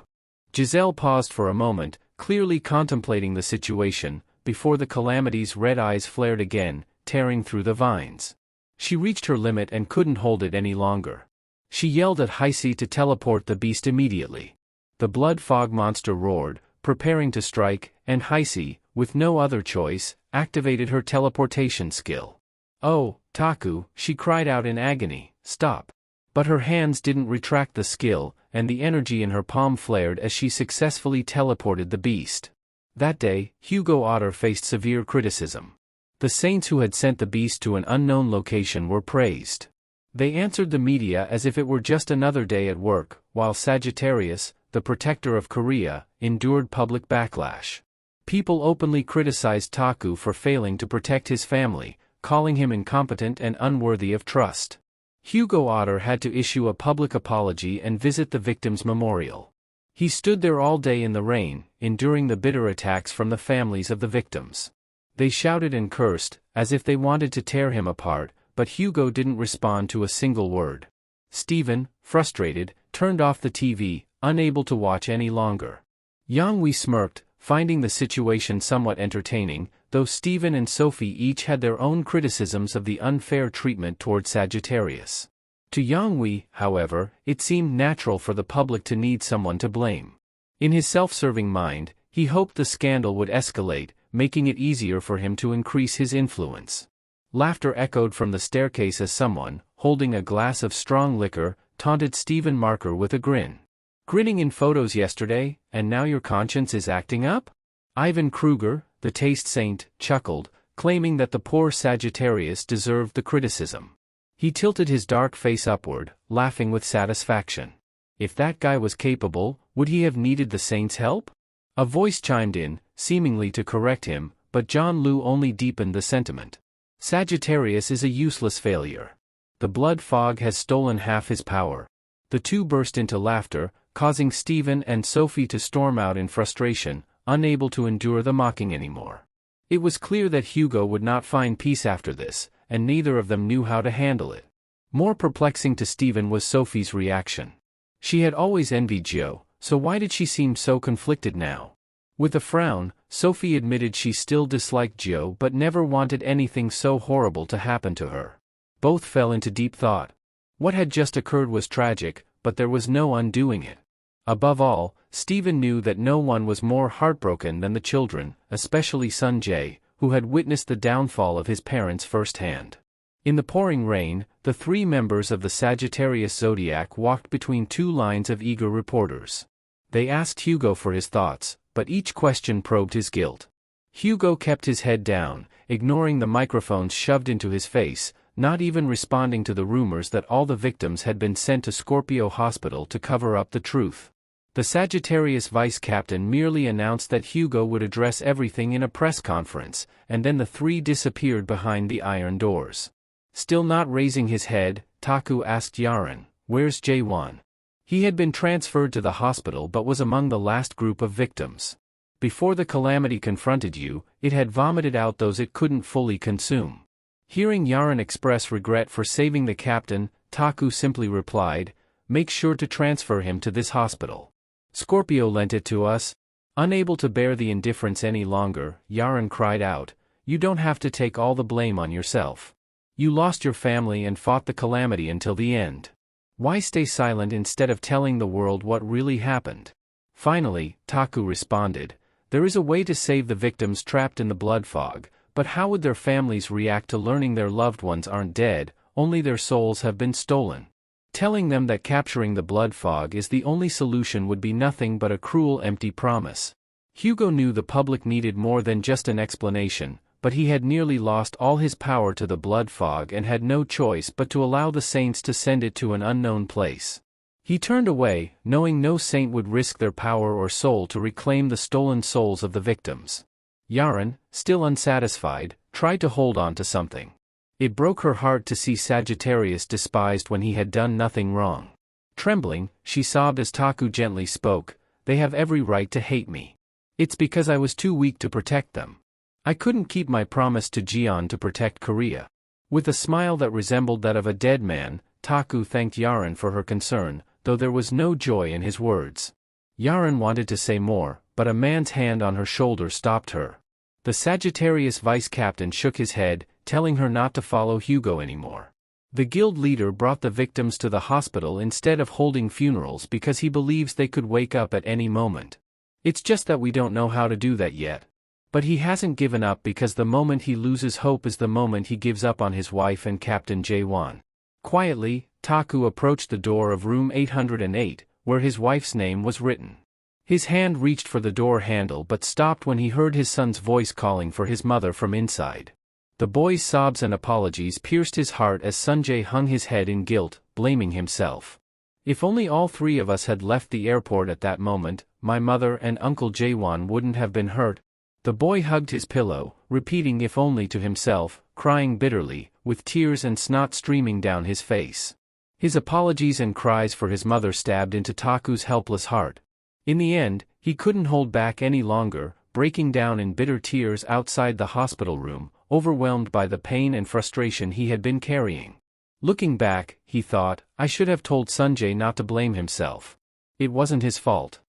Giselle paused for a moment, clearly contemplating the situation, before the calamity's red eyes flared again, tearing through the vines. She reached her limit and couldn't hold it any longer. She yelled at Heisei to teleport the beast immediately. The blood fog monster roared, preparing to strike, and Heisei, with no other choice, activated her teleportation skill. "Oh, Taku," she cried out in agony, "stop." But her hands didn't retract the skill, and the energy in her palm flared as she successfully teleported the beast. That day, Hugo Otter faced severe criticism. The saints who had sent the beast to an unknown location were praised. They answered the media as if it were just another day at work, while Sagittarius, the protector of Korea, endured public backlash. People openly criticized Taku for failing to protect his family, calling him incompetent and unworthy of trust. Hugo Otter had to issue a public apology and visit the victims' memorial. He stood there all day in the rain, enduring the bitter attacks from the families of the victims. They shouted and cursed, as if they wanted to tear him apart, but Hugo didn't respond to a single word. Steven, frustrated, turned off the TV, unable to watch any longer. Yang Wei smirked, finding the situation somewhat entertaining, though Steven and Sophie each had their own criticisms of the unfair treatment toward Sagittarius. To Yang Wei, however, it seemed natural for the public to need someone to blame. In his self-serving mind, he hoped the scandal would escalate, making it easier for him to increase his influence. Laughter echoed from the staircase as someone, holding a glass of strong liquor, taunted Steven Marker with a grin. "Grinning in photos yesterday, and now your conscience is acting up?" Ivan Kruger, the taste saint, chuckled, claiming that the poor Sagittarius deserved the criticism. He tilted his dark face upward, laughing with satisfaction. If that guy was capable, would he have needed the saint's help? A voice chimed in, seemingly to correct him, but John Liu only deepened the sentiment. Sagittarius is a useless failure. The blood fog has stolen half his power. The two burst into laughter, causing Steven and Sophie to storm out in frustration, unable to endure the mocking anymore. It was clear that Hugo would not find peace after this, and neither of them knew how to handle it. More perplexing to Steven was Sophie's reaction. She had always envied Jio, So why did she seem so conflicted now? With a frown, Sophie admitted she still disliked Joe but never wanted anything so horrible to happen to her. Both fell into deep thought. What had just occurred was tragic, but there was no undoing it. Above all, Stephen knew that no one was more heartbroken than the children, especially Sunjae, who had witnessed the downfall of his parents firsthand. In the pouring rain, the three members of the Sagittarius zodiac walked between two lines of eager reporters. They asked Hugo for his thoughts, but each question probed his guilt. Hugo kept his head down, ignoring the microphones shoved into his face, not even responding to the rumors that all the victims had been sent to Scorpio Hospital to cover up the truth. The Sagittarius vice captain merely announced that Hugo would address everything in a press conference, and then the three disappeared behind the iron doors. Still not raising his head, Taku asked Yaren, "Where's Jaewon?" He had been transferred to the hospital but was among the last group of victims. Before the calamity confronted you, it had vomited out those it couldn't fully consume. Hearing Yaren express regret for saving the captain, Taku simply replied, "Make sure to transfer him to this hospital. Scorpio lent it to us." Unable to bear the indifference any longer, Yaren cried out, "You don't have to take all the blame on yourself. You lost your family and fought the calamity until the end. Why stay silent instead of telling the world what really happened?" Finally, Taku responded, "There is a way to save the victims trapped in the blood fog, but how would their families react to learning their loved ones aren't dead, only their souls have been stolen? Telling them that capturing the blood fog is the only solution would be nothing but a cruel empty promise." Hugo knew the public needed more than just an explanation, but he had nearly lost all his power to the blood fog and had no choice but to allow the saints to send it to an unknown place. He turned away, knowing no saint would risk their power or soul to reclaim the stolen souls of the victims. Yaren, still unsatisfied, tried to hold on to something. It broke her heart to see Sagittarius despised when he had done nothing wrong. Trembling, she sobbed as Taku gently spoke, "They have every right to hate me. It's because I was too weak to protect them. I couldn't keep my promise to Jeon to protect Korea." With a smile that resembled that of a dead man, Taku thanked Yaren for her concern, though there was no joy in his words. Yaren wanted to say more, but a man's hand on her shoulder stopped her. The Sagittarius vice captain shook his head, telling her not to follow Hugo anymore. The guild leader brought the victims to the hospital instead of holding funerals because he believes they could wake up at any moment. It's just that we don't know how to do that yet. But he hasn't given up because the moment he loses hope is the moment he gives up on his wife and Captain Jaewon. Quietly, Taku approached the door of room 808, where his wife's name was written. His hand reached for the door handle but stopped when he heard his son's voice calling for his mother from inside. The boy's sobs and apologies pierced his heart as Sunjae hung his head in guilt, blaming himself. "If only all three of us had left the airport at that moment, my mother and Uncle Jaewon wouldn't have been hurt." The boy hugged his pillow, repeating "if only" to himself, crying bitterly, with tears and snot streaming down his face. His apologies and cries for his mother stabbed into Taku's helpless heart. In the end, he couldn't hold back any longer, breaking down in bitter tears outside the hospital room, overwhelmed by the pain and frustration he had been carrying. Looking back, he thought, I should have told Sunjae not to blame himself. It wasn't his fault.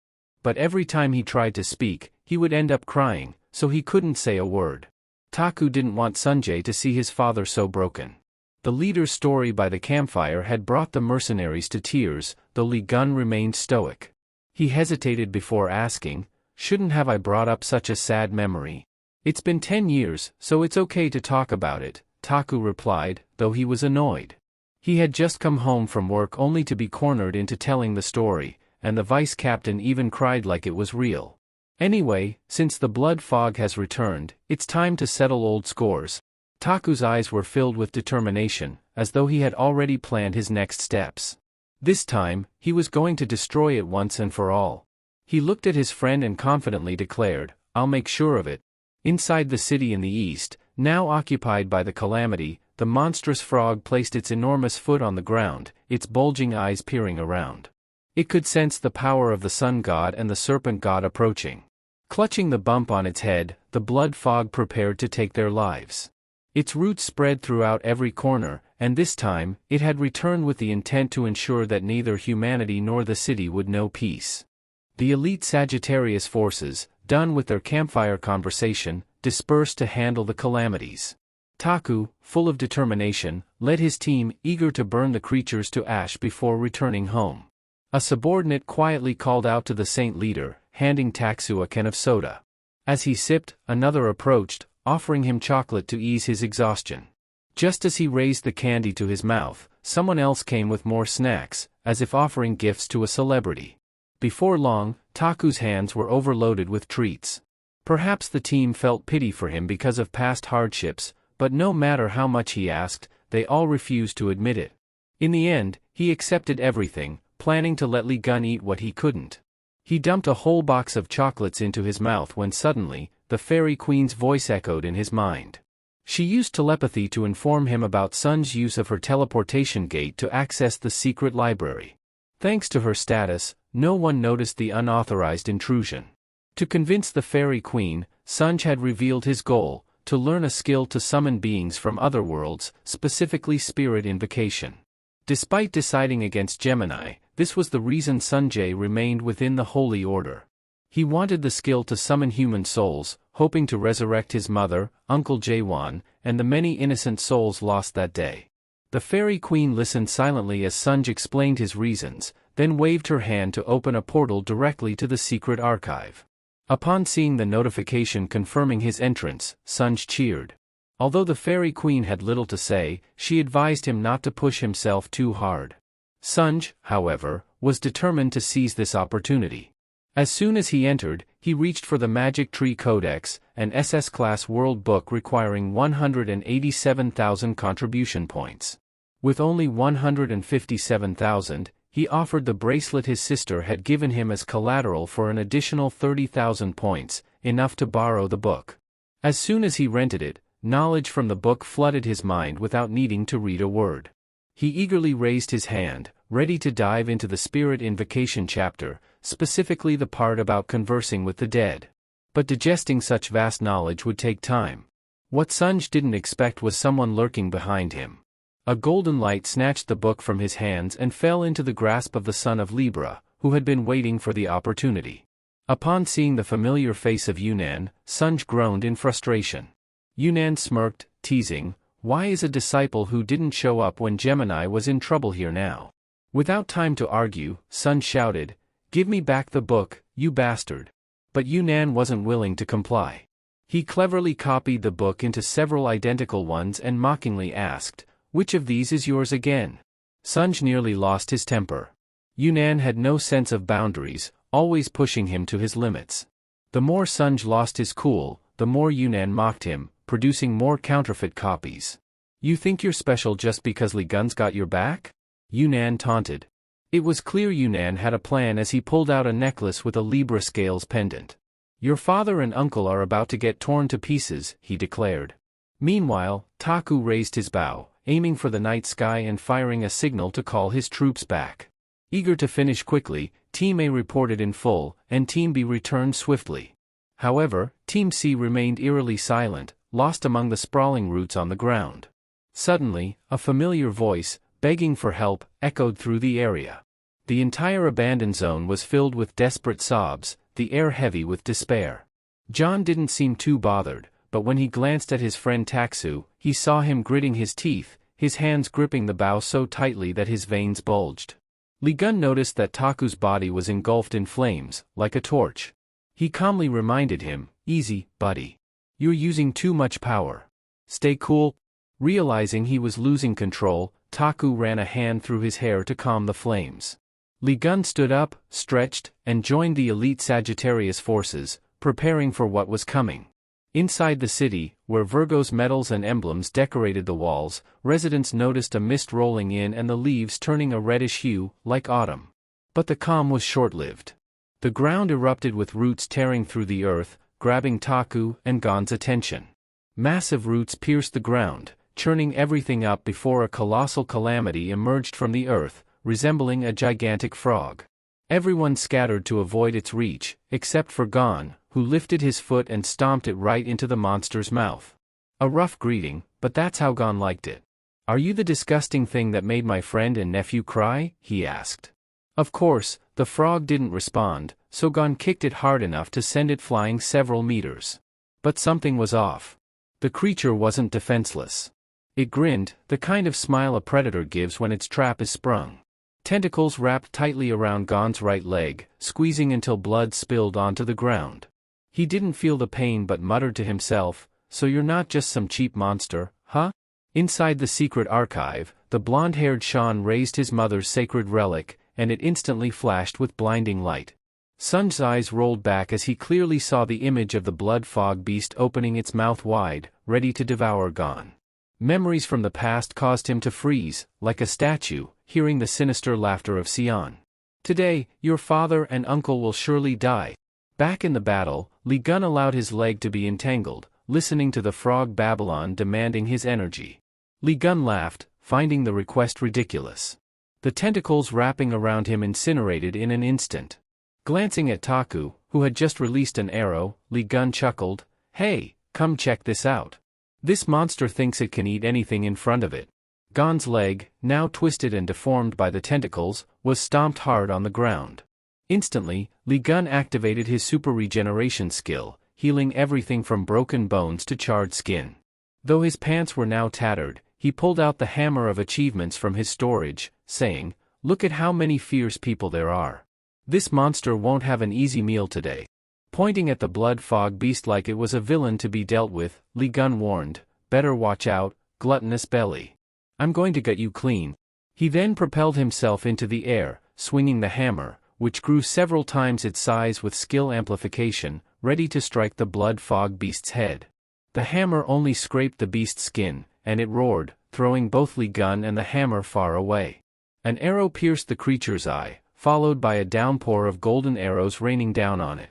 But every time he tried to speak, he would end up crying, so he couldn't say a word. Taku didn't want Sunjae to see his father so broken. The leader's story by the campfire had brought the mercenaries to tears, though Lee Gun remained stoic. He hesitated before asking, "Shouldn't have I brought up such a sad memory?" "It's been 10 years, so it's okay to talk about it," Taku replied, though he was annoyed. He had just come home from work only to be cornered into telling the story, and the vice captain even cried like it was real. "Anyway, since the blood fog has returned, it's time to settle old scores." Taku's eyes were filled with determination, as though he had already planned his next steps. This time, he was going to destroy it once and for all. He looked at his friend and confidently declared, "I'll make sure of it." Inside the city in the east, now occupied by the calamity, the monstrous frog placed its enormous foot on the ground, its bulging eyes peering around. It could sense the power of the sun god and the serpent god approaching. Clutching the bump on its head, the blood fog prepared to take their lives. Its roots spread throughout every corner, and this time, it had returned with the intent to ensure that neither humanity nor the city would know peace. The elite Sagittarius forces, done with their campfire conversation, dispersed to handle the calamities. Taku, full of determination, led his team, eager to burn the creatures to ash before returning home. A subordinate quietly called out to the saint leader, handing Taksu a can of soda. As he sipped, another approached, offering him chocolate to ease his exhaustion. Just as he raised the candy to his mouth, someone else came with more snacks, as if offering gifts to a celebrity. Before long, Taku's hands were overloaded with treats. Perhaps the team felt pity for him because of past hardships, but no matter how much he asked, they all refused to admit it. In the end, he accepted everything, planning to let Lee Gun eat what he couldn't. He dumped a whole box of chocolates into his mouth when suddenly, the Fairy Queen's voice echoed in his mind. She used telepathy to inform him about Sun's use of her teleportation gate to access the secret library. Thanks to her status, no one noticed the unauthorized intrusion. To convince the Fairy Queen, Sunj had revealed his goal, to learn a skill to summon beings from other worlds, specifically spirit invocation. Despite deciding against Gemini, this was the reason Sunjae remained within the Holy Order. He wanted the skill to summon human souls, hoping to resurrect his mother, Uncle Jaewon, and the many innocent souls lost that day. The Fairy Queen listened silently as Sunj explained his reasons, then waved her hand to open a portal directly to the secret archive. Upon seeing the notification confirming his entrance, Sunj cheered. Although the Fairy Queen had little to say, she advised him not to push himself too hard. Sunj, however, was determined to seize this opportunity. As soon as he entered, he reached for the Magic Tree Codex, an SS-class world book requiring 187,000 contribution points. With only 157,000, he offered the bracelet his sister had given him as collateral for an additional 30,000 points, enough to borrow the book. As soon as he rented it, knowledge from the book flooded his mind without needing to read a word. He eagerly raised his hand, ready to dive into the spirit invocation chapter, specifically the part about conversing with the dead. But digesting such vast knowledge would take time. What Sunj didn't expect was someone lurking behind him. A golden light snatched the book from his hands and fell into the grasp of the son of Libra, who had been waiting for the opportunity. Upon seeing the familiar face of Yunnan, Sunj groaned in frustration. Yunnan smirked, teasing, "Why is a disciple who didn't show up when Gemini was in trouble here now?" Without time to argue, Sunj shouted, "Give me back the book, you bastard." But Yunnan wasn't willing to comply. He cleverly copied the book into several identical ones and mockingly asked, "Which of these is yours again?" Sunj nearly lost his temper. Yunnan had no sense of boundaries, always pushing him to his limits. The more Sunj lost his cool, the more Yunnan mocked him, producing more counterfeit copies. "You think you're special just because Lee Gun's got your back?" Yunnan taunted. It was clear Yunnan had a plan as he pulled out a necklace with a Libra scales pendant. "Your father and uncle are about to get torn to pieces," he declared. Meanwhile, Taku raised his bow, aiming for the night sky and firing a signal to call his troops back. Eager to finish quickly, Team A reported in full, and Team B returned swiftly. However, Team C remained eerily silent, lost among the sprawling roots on the ground. Suddenly, a familiar voice, begging for help, echoed through the area. The entire abandoned zone was filled with desperate sobs, the air heavy with despair. John didn't seem too bothered, but when he glanced at his friend Taksu, he saw him gritting his teeth, his hands gripping the bow so tightly that his veins bulged. Lee Gun noticed that Taku's body was engulfed in flames, like a torch. He calmly reminded him, "Easy, buddy. You're using too much power. Stay cool." Realizing he was losing control, Taku ran a hand through his hair to calm the flames. Lee Gun stood up, stretched, and joined the elite Sagittarius forces, preparing for what was coming. Inside the city, where Virgo's medals and emblems decorated the walls, residents noticed a mist rolling in and the leaves turning a reddish hue, like autumn. But the calm was short-lived. The ground erupted with roots tearing through the earth, grabbing Taku and Gon's attention. Massive roots pierced the ground, churning everything up before a colossal calamity emerged from the earth, resembling a gigantic frog. Everyone scattered to avoid its reach, except for Gon, who lifted his foot and stomped it right into the monster's mouth. A rough greeting, but that's how Gon liked it. "Are you the disgusting thing that made my friend and nephew cry?" he asked. Of course, the frog didn't respond, so Gon kicked it hard enough to send it flying several meters. But something was off. The creature wasn't defenseless. It grinned, the kind of smile a predator gives when its trap is sprung. Tentacles wrapped tightly around Gon's right leg, squeezing until blood spilled onto the ground. He didn't feel the pain but muttered to himself, "So you're not just some cheap monster, huh?" Inside the secret archive, the blonde-haired Sean raised his mother's sacred relic, and it instantly flashed with blinding light. Sun's eyes rolled back as he clearly saw the image of the blood fog beast opening its mouth wide, ready to devour Gon. Memories from the past caused him to freeze, like a statue, hearing the sinister laughter of Sion. "Today, your father and uncle will surely die." Back in the battle, Li Gun allowed his leg to be entangled, listening to the frog Babylon demanding his energy. Li Gun laughed, finding the request ridiculous. The tentacles wrapping around him incinerated in an instant. Glancing at Taku, who had just released an arrow, Li Gun chuckled, "Hey, come check this out. This monster thinks it can eat anything in front of it." Gon's leg, now twisted and deformed by the tentacles, was stomped hard on the ground. Instantly, Li Gun activated his super regeneration skill, healing everything from broken bones to charred skin. Though his pants were now tattered, he pulled out the hammer of achievements from his storage, saying, "Look at how many fierce people there are. This monster won't have an easy meal today." Pointing at the blood fog beast like it was a villain to be dealt with, Li Gun warned, "Better watch out, gluttonous belly. I'm going to gut you clean." He then propelled himself into the air, swinging the hammer, which grew several times its size with skill amplification, ready to strike the blood fog beast's head. The hammer only scraped the beast's skin, and it roared, throwing both Li Gun and the hammer far away. An arrow pierced the creature's eye, followed by a downpour of golden arrows raining down on it.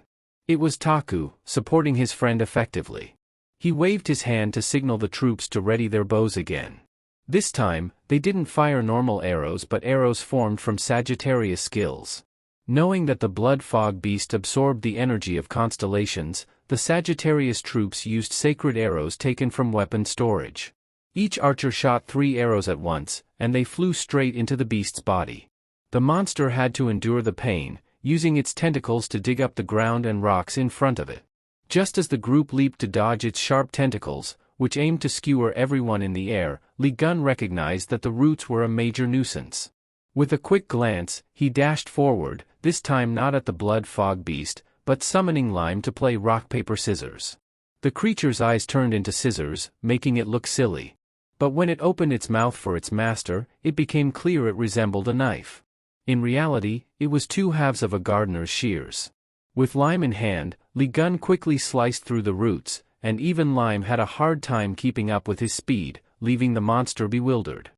It was Taku, supporting his friend effectively. He waved his hand to signal the troops to ready their bows again. This time, they didn't fire normal arrows but arrows formed from Sagittarius skills. Knowing that the blood fog beast absorbed the energy of constellations, the Sagittarius troops used sacred arrows taken from weapon storage. Each archer shot 3 arrows at once, and they flew straight into the beast's body. The monster had to endure the pain, using its tentacles to dig up the ground and rocks in front of it. Just as the group leaped to dodge its sharp tentacles, which aimed to skewer everyone in the air, Li Gun recognized that the roots were a major nuisance. With a quick glance, he dashed forward, this time not at the blood fog beast, but summoning Lime to play rock-paper-scissors. The creature's eyes turned into scissors, making it look silly. But when it opened its mouth for its master, it became clear it resembled a knife. In reality, it was 2 halves of a gardener's shears. With Lime in hand, Li Gun quickly sliced through the roots, and even Lime had a hard time keeping up with his speed, leaving the monster bewildered.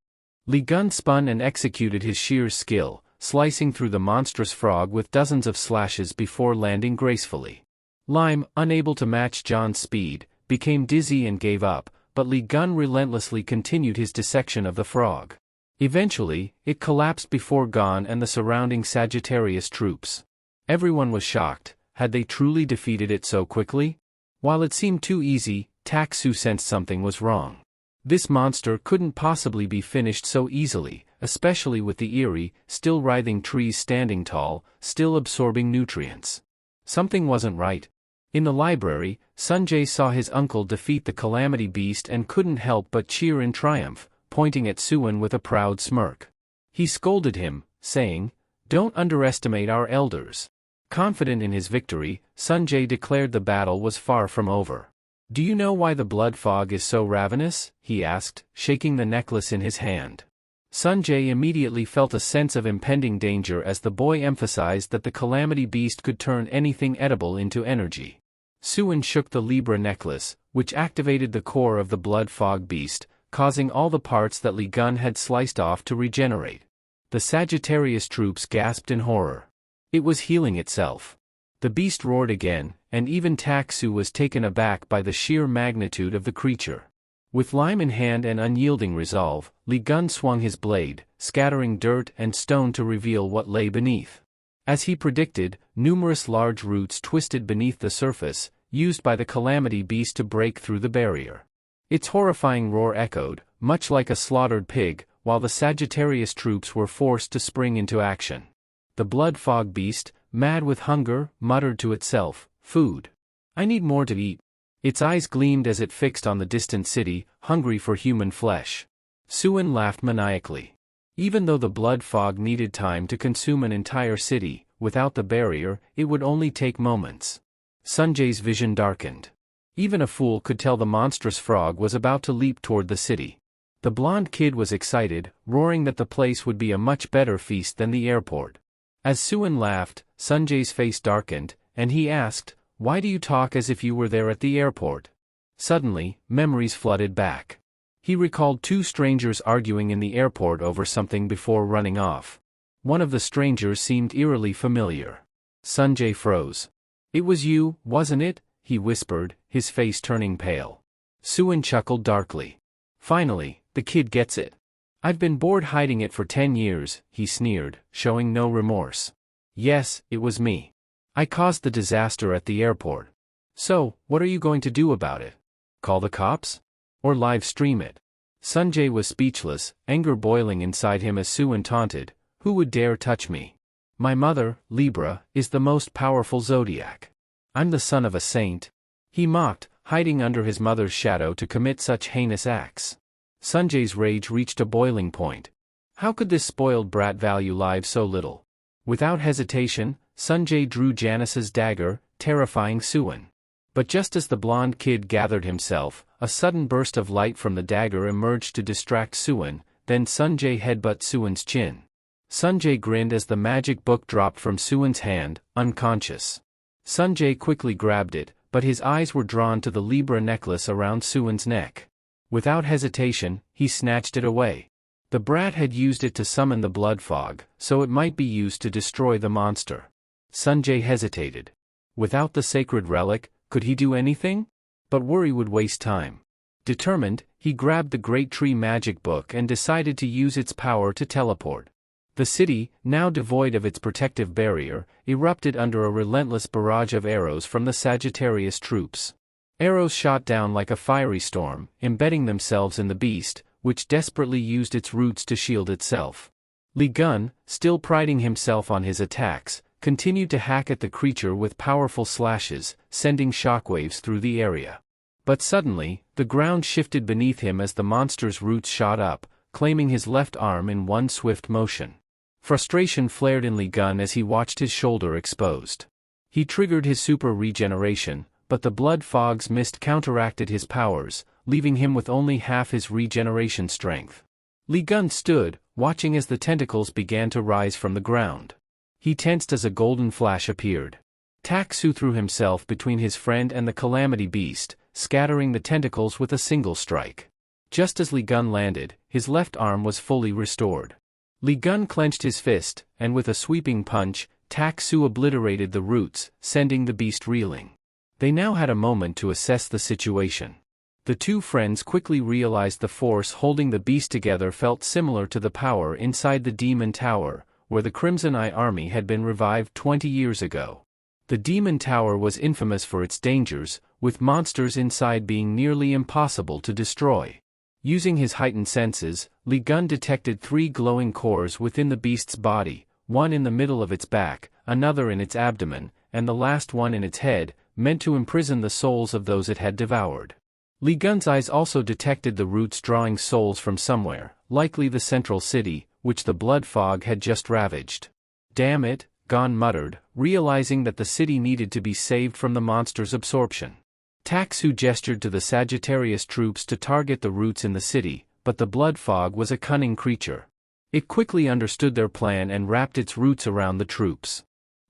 Li Gun spun and executed his shears skill, slicing through the monstrous frog with dozens of slashes before landing gracefully. Lime, unable to match John's speed, became dizzy and gave up, but Li Gun relentlessly continued his dissection of the frog. Eventually, it collapsed before Gon and the surrounding Sagittarius troops. Everyone was shocked. Had they truly defeated it so quickly? While it seemed too easy, Taksu sensed something was wrong. This monster couldn't possibly be finished so easily, especially with the eerie, still writhing trees standing tall, still absorbing nutrients. Something wasn't right. In the library, Sunjae saw his uncle defeat the Calamity Beast and couldn't help but cheer in triumph, pointing at Suin with a proud smirk. He scolded him, saying, "Don't underestimate our elders." Confident in his victory, Sunjae declared the battle was far from over. "Do you know why the blood fog is so ravenous?" he asked, shaking the necklace in his hand. Sunjae immediately felt a sense of impending danger as the boy emphasized that the Calamity Beast could turn anything edible into energy. Suin shook the Libra necklace, which activated the core of the blood fog beast, causing all the parts that Li Gun had sliced off to regenerate. The Sagittarius troops gasped in horror. It was healing itself. The beast roared again, and even Taksu was taken aback by the sheer magnitude of the creature. With Lime in hand and unyielding resolve, Li Gun swung his blade, scattering dirt and stone to reveal what lay beneath. As he predicted, numerous large roots twisted beneath the surface, used by the Calamity Beast to break through the barrier. Its horrifying roar echoed, much like a slaughtered pig, while the Sagittarius troops were forced to spring into action. The blood fog beast, mad with hunger, muttered to itself, "Food. I need more to eat." Its eyes gleamed as it fixed on the distant city, hungry for human flesh. Suin laughed maniacally. Even though the blood fog needed time to consume an entire city, without the barrier, it would only take moments. Sanjay's vision darkened. Even a fool could tell the monstrous frog was about to leap toward the city. The blonde kid was excited, roaring that the place would be a much better feast than the airport. As Suin laughed, Sanjay's face darkened, and he asked, "Why do you talk as if you were there at the airport?" Suddenly, memories flooded back. He recalled two strangers arguing in the airport over something before running off. One of the strangers seemed eerily familiar. Sanjay froze. "It was you, wasn't it?" he whispered, his face turning pale. Suin chuckled darkly. "Finally, the kid gets it. I've been bored hiding it for 10 years, he sneered, showing no remorse. "Yes, it was me. I caused the disaster at the airport. So, what are you going to do about it? Call the cops? Or live stream it?" Sanjay was speechless, anger boiling inside him as Suin taunted, "Who would dare touch me? My mother, Libra, is the most powerful zodiac. I'm the son of a saint." He mocked, hiding under his mother's shadow to commit such heinous acts. Sanjay's rage reached a boiling point. How could this spoiled brat value lives so little? Without hesitation, Sanjay drew Janice's dagger, terrifying Suin. But just as the blonde kid gathered himself, a sudden burst of light from the dagger emerged to distract Suin, then Sanjay headbutted Suin's chin. Sanjay grinned as the magic book dropped from Suin's hand, unconscious. Sanjay quickly grabbed it, but his eyes were drawn to the Libra necklace around Suin's neck. Without hesitation, he snatched it away. The brat had used it to summon the blood fog, so it might be used to destroy the monster. Sanjay hesitated. Without the sacred relic, could he do anything? But worry would waste time. Determined, he grabbed the Great Tree magic book and decided to use its power to teleport. The city, now devoid of its protective barrier, erupted under a relentless barrage of arrows from the Sagittarius troops. Arrows shot down like a fiery storm, embedding themselves in the beast, which desperately used its roots to shield itself. Li Gun, still priding himself on his attacks, continued to hack at the creature with powerful slashes, sending shockwaves through the area. But suddenly, the ground shifted beneath him as the monster's roots shot up, claiming his left arm in one swift motion. Frustration flared in Li Gun as he watched his shoulder exposed. He triggered his super regeneration, but the blood fog's mist counteracted his powers, leaving him with only half his regeneration strength. Li Gun stood, watching as the tentacles began to rise from the ground. He tensed as a golden flash appeared. Tak-Su threw himself between his friend and the calamity beast, scattering the tentacles with a single strike. Just as Li Gun landed, his left arm was fully restored. Li Gun clenched his fist, and with a sweeping punch, Tak-Su obliterated the roots, sending the beast reeling. They now had a moment to assess the situation. The two friends quickly realized the force holding the beast together felt similar to the power inside the Demon Tower, where the Crimson Eye army had been revived 20 years ago. The Demon Tower was infamous for its dangers, with monsters inside being nearly impossible to destroy. Using his heightened senses, Li Gun detected 3 glowing cores within the beast's body, one in the middle of its back, another in its abdomen, and the last one in its head, meant to imprison the souls of those it had devoured. Li Gun's eyes also detected the roots drawing souls from somewhere, likely the central city, which the blood fog had just ravaged. "Damn it," Gon muttered, realizing that the city needed to be saved from the monster's absorption. Tak-Su gestured to the Sagittarius troops to target the roots in the city, but the blood fog was a cunning creature. It quickly understood their plan and wrapped its roots around the troops.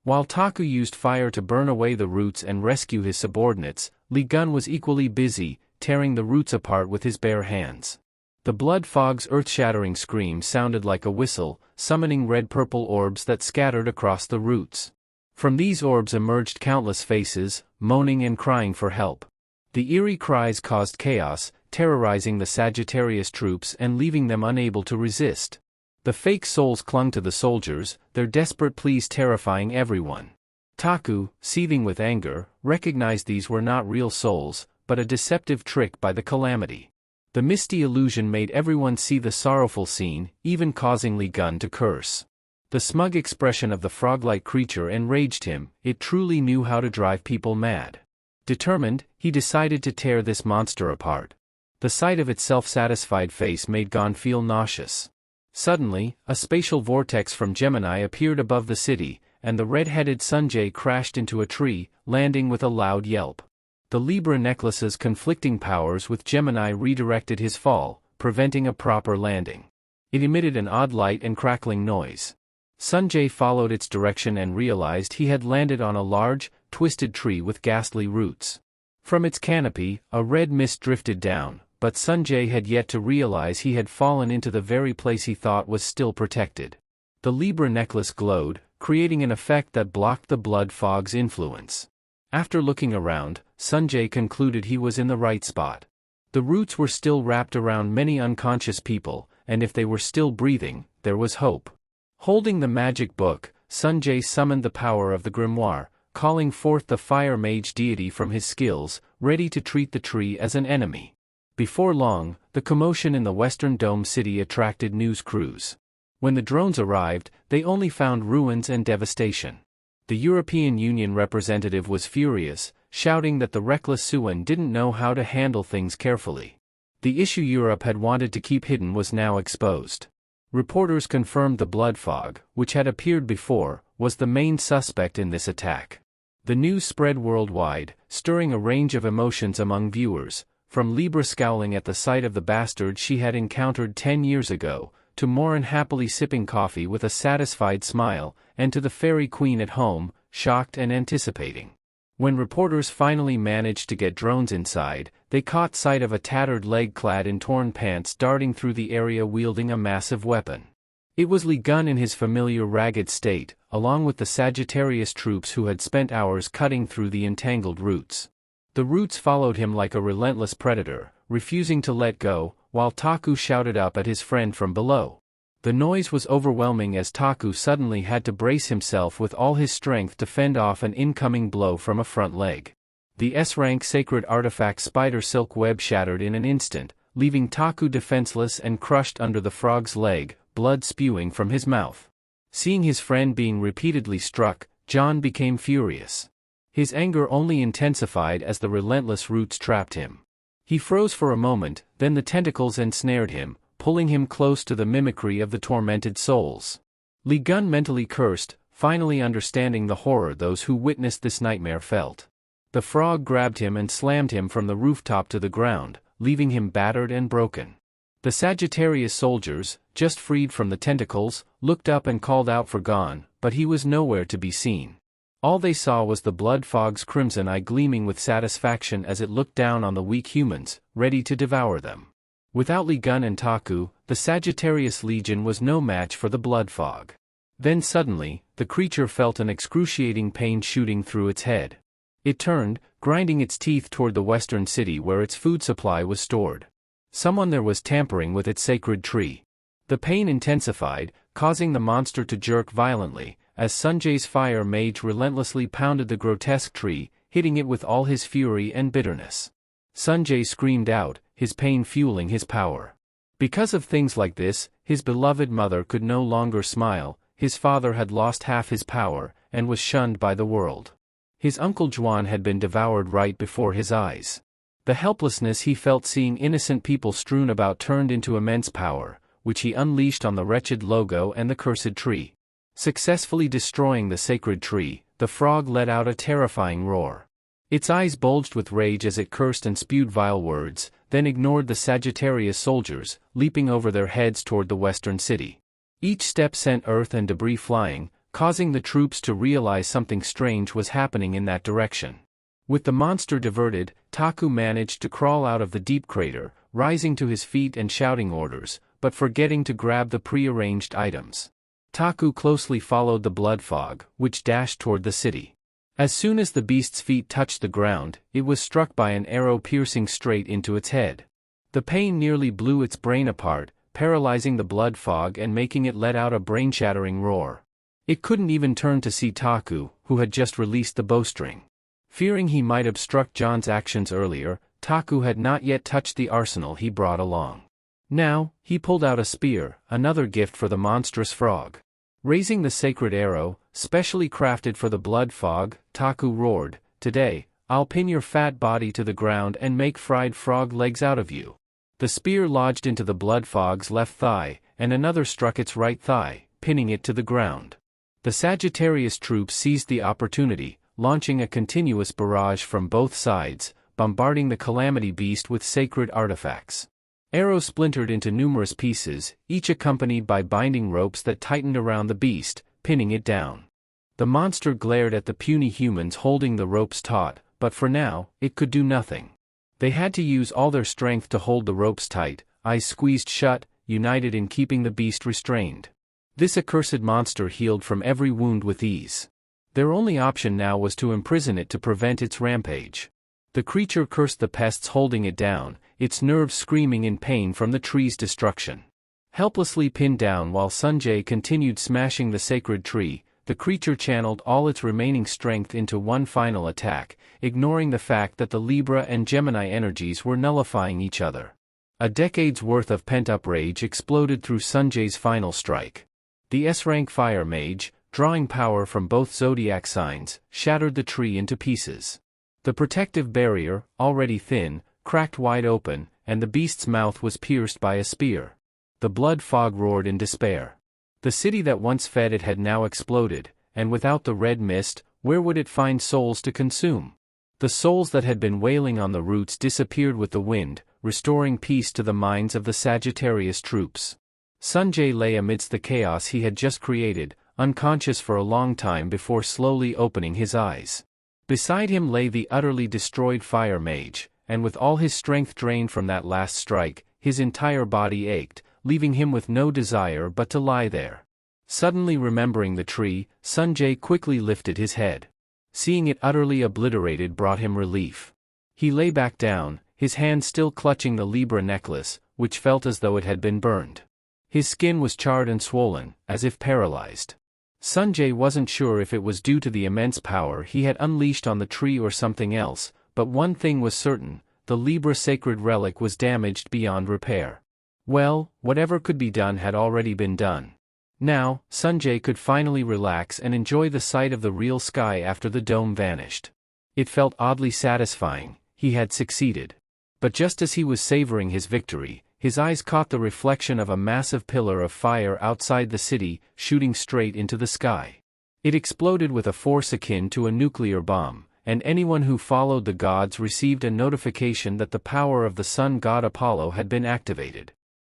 While Taku used fire to burn away the roots and rescue his subordinates, Li Gun was equally busy, tearing the roots apart with his bare hands. The blood fog's earth-shattering scream sounded like a whistle, summoning red-purple orbs that scattered across the roots. From these orbs emerged countless faces, moaning and crying for help. The eerie cries caused chaos, terrorizing the Sagittarius troops and leaving them unable to resist. The fake souls clung to the soldiers, their desperate pleas terrifying everyone. Taku, seething with anger, recognized these were not real souls, but a deceptive trick by the calamity. The misty illusion made everyone see the sorrowful scene, even causing Li Gun to curse. The smug expression of the frog-like creature enraged him. It truly knew how to drive people mad. Determined, he decided to tear this monster apart. The sight of its self-satisfied face made Gon feel nauseous. Suddenly, a spatial vortex from Gemini appeared above the city, and the red-headed Sanjay crashed into a tree, landing with a loud yelp. The Libra necklace's conflicting powers with Gemini redirected his fall, preventing a proper landing. It emitted an odd light and crackling noise. Sanjay followed its direction and realized he had landed on a large, twisted tree with ghastly roots. From its canopy, a red mist drifted down, but Sanjay had yet to realize he had fallen into the very place he thought was still protected. The Libra necklace glowed, creating an effect that blocked the blood fog's influence. After looking around, Sanjay concluded he was in the right spot. The roots were still wrapped around many unconscious people, and if they were still breathing, there was hope. Holding the magic book, Sanjay summoned the power of the grimoire, calling forth the fire mage deity from his skills, ready to treat the tree as an enemy. Before long, the commotion in the Western Dome city attracted news crews. When the drones arrived, they only found ruins and devastation. The European Union representative was furious, shouting that the reckless Suan didn't know how to handle things carefully. The issue Europe had wanted to keep hidden was now exposed. Reporters confirmed the blood fog, which had appeared before, was the main suspect in this attack. The news spread worldwide, stirring a range of emotions among viewers, from Libra scowling at the sight of the bastard she had encountered 10 years ago, to Morin happily sipping coffee with a satisfied smile, and to the fairy queen at home, shocked and anticipating. When reporters finally managed to get drones inside, they caught sight of a tattered leg clad in torn pants darting through the area wielding a massive weapon. It was Li Gun in his familiar ragged state, along with the Sagittarius troops who had spent hours cutting through the entangled roots. The roots followed him like a relentless predator, refusing to let go, while Taku shouted up at his friend from below. The noise was overwhelming as Taku suddenly had to brace himself with all his strength to fend off an incoming blow from a front leg. The S-rank sacred artifact spider silk web shattered in an instant, leaving Taku defenseless and crushed under the frog's leg, blood spewing from his mouth. Seeing his friend being repeatedly struck, John became furious. His anger only intensified as the relentless roots trapped him. He froze for a moment, then the tentacles ensnared him, pulling him close to the mimicry of the tormented souls. Li Gun mentally cursed, finally understanding the horror those who witnessed this nightmare felt. The frog grabbed him and slammed him from the rooftop to the ground, leaving him battered and broken. The Sagittarius soldiers, just freed from the tentacles, looked up and called out for Gon, but he was nowhere to be seen. All they saw was the blood fog's crimson eye gleaming with satisfaction as it looked down on the weak humans, ready to devour them. Without Li Gun and Taku, the Sagittarius Legion was no match for the blood fog. Then suddenly, the creature felt an excruciating pain shooting through its head. It turned, grinding its teeth toward the western city where its food supply was stored. Someone there was tampering with its sacred tree. The pain intensified, causing the monster to jerk violently, as Sanjay's fire mage relentlessly pounded the grotesque tree, hitting it with all his fury and bitterness. Sanjay screamed out, his pain fueling his power. Because of things like this, his beloved mother could no longer smile, his father had lost half his power, and was shunned by the world. His uncle Juan had been devoured right before his eyes. The helplessness he felt seeing innocent people strewn about turned into immense power, which he unleashed on the wretched logo and the cursed tree. Successfully destroying the sacred tree, the frog let out a terrifying roar. Its eyes bulged with rage as it cursed and spewed vile words, then ignored the Sagittarius soldiers, leaping over their heads toward the western city. Each step sent earth and debris flying, causing the troops to realize something strange was happening in that direction. With the monster diverted, Taku managed to crawl out of the deep crater, rising to his feet and shouting orders, but forgetting to grab the pre-arranged items. Taku closely followed the blood fog, which dashed toward the city. As soon as the beast's feet touched the ground, it was struck by an arrow piercing straight into its head. The pain nearly blew its brain apart, paralyzing the blood fog and making it let out a brain-shattering roar. It couldn't even turn to see Taku, who had just released the bowstring. Fearing he might obstruct John's actions earlier, Taku had not yet touched the arsenal he brought along. Now, he pulled out a spear, another gift for the monstrous frog. Raising the sacred arrow, specially crafted for the blood fog, Taku roared, "Today, I'll pin your fat body to the ground and make fried frog legs out of you." The spear lodged into the blood fog's left thigh, and another struck its right thigh, pinning it to the ground. The Sagittarius troops seized the opportunity, launching a continuous barrage from both sides, bombarding the calamity beast with sacred artifacts. Arrows splintered into numerous pieces, each accompanied by binding ropes that tightened around the beast, pinning it down. The monster glared at the puny humans holding the ropes taut, but for now, it could do nothing. They had to use all their strength to hold the ropes tight, eyes squeezed shut, united in keeping the beast restrained. This accursed monster healed from every wound with ease. Their only option now was to imprison it to prevent its rampage. The creature cursed the pests holding it down, its nerves screaming in pain from the tree's destruction. Helplessly pinned down while Sanjay continued smashing the sacred tree, the creature channeled all its remaining strength into one final attack, ignoring the fact that the Libra and Gemini energies were nullifying each other. A decade's worth of pent-up rage exploded through Sanjay's final strike. The S-rank fire mage, drawing power from both zodiac signs, shattered the tree into pieces. The protective barrier, already thin, cracked wide open, and the beast's mouth was pierced by a spear. The blood fog roared in despair. The city that once fed it had now exploded, and without the red mist, where would it find souls to consume? The souls that had been wailing on the roots disappeared with the wind, restoring peace to the minds of the Sagittarius troops. Sanjay lay amidst the chaos he had just created, unconscious for a long time before slowly opening his eyes. Beside him lay the utterly destroyed fire mage, and with all his strength drained from that last strike, his entire body ached, leaving him with no desire but to lie there. Suddenly remembering the tree, Sanjay quickly lifted his head. Seeing it utterly obliterated brought him relief. He lay back down, his hand still clutching the Libra necklace, which felt as though it had been burned. His skin was charred and swollen, as if paralyzed. Sanjay wasn't sure if it was due to the immense power he had unleashed on the tree or something else, but one thing was certain, the Libra sacred relic was damaged beyond repair. Well, whatever could be done had already been done. Now, Sanjay could finally relax and enjoy the sight of the real sky after the dome vanished. It felt oddly satisfying, he had succeeded. But just as he was savoring his victory, his eyes caught the reflection of a massive pillar of fire outside the city, shooting straight into the sky. It exploded with a force akin to a nuclear bomb, and anyone who followed the gods received a notification that the power of the sun god Apollo had been activated.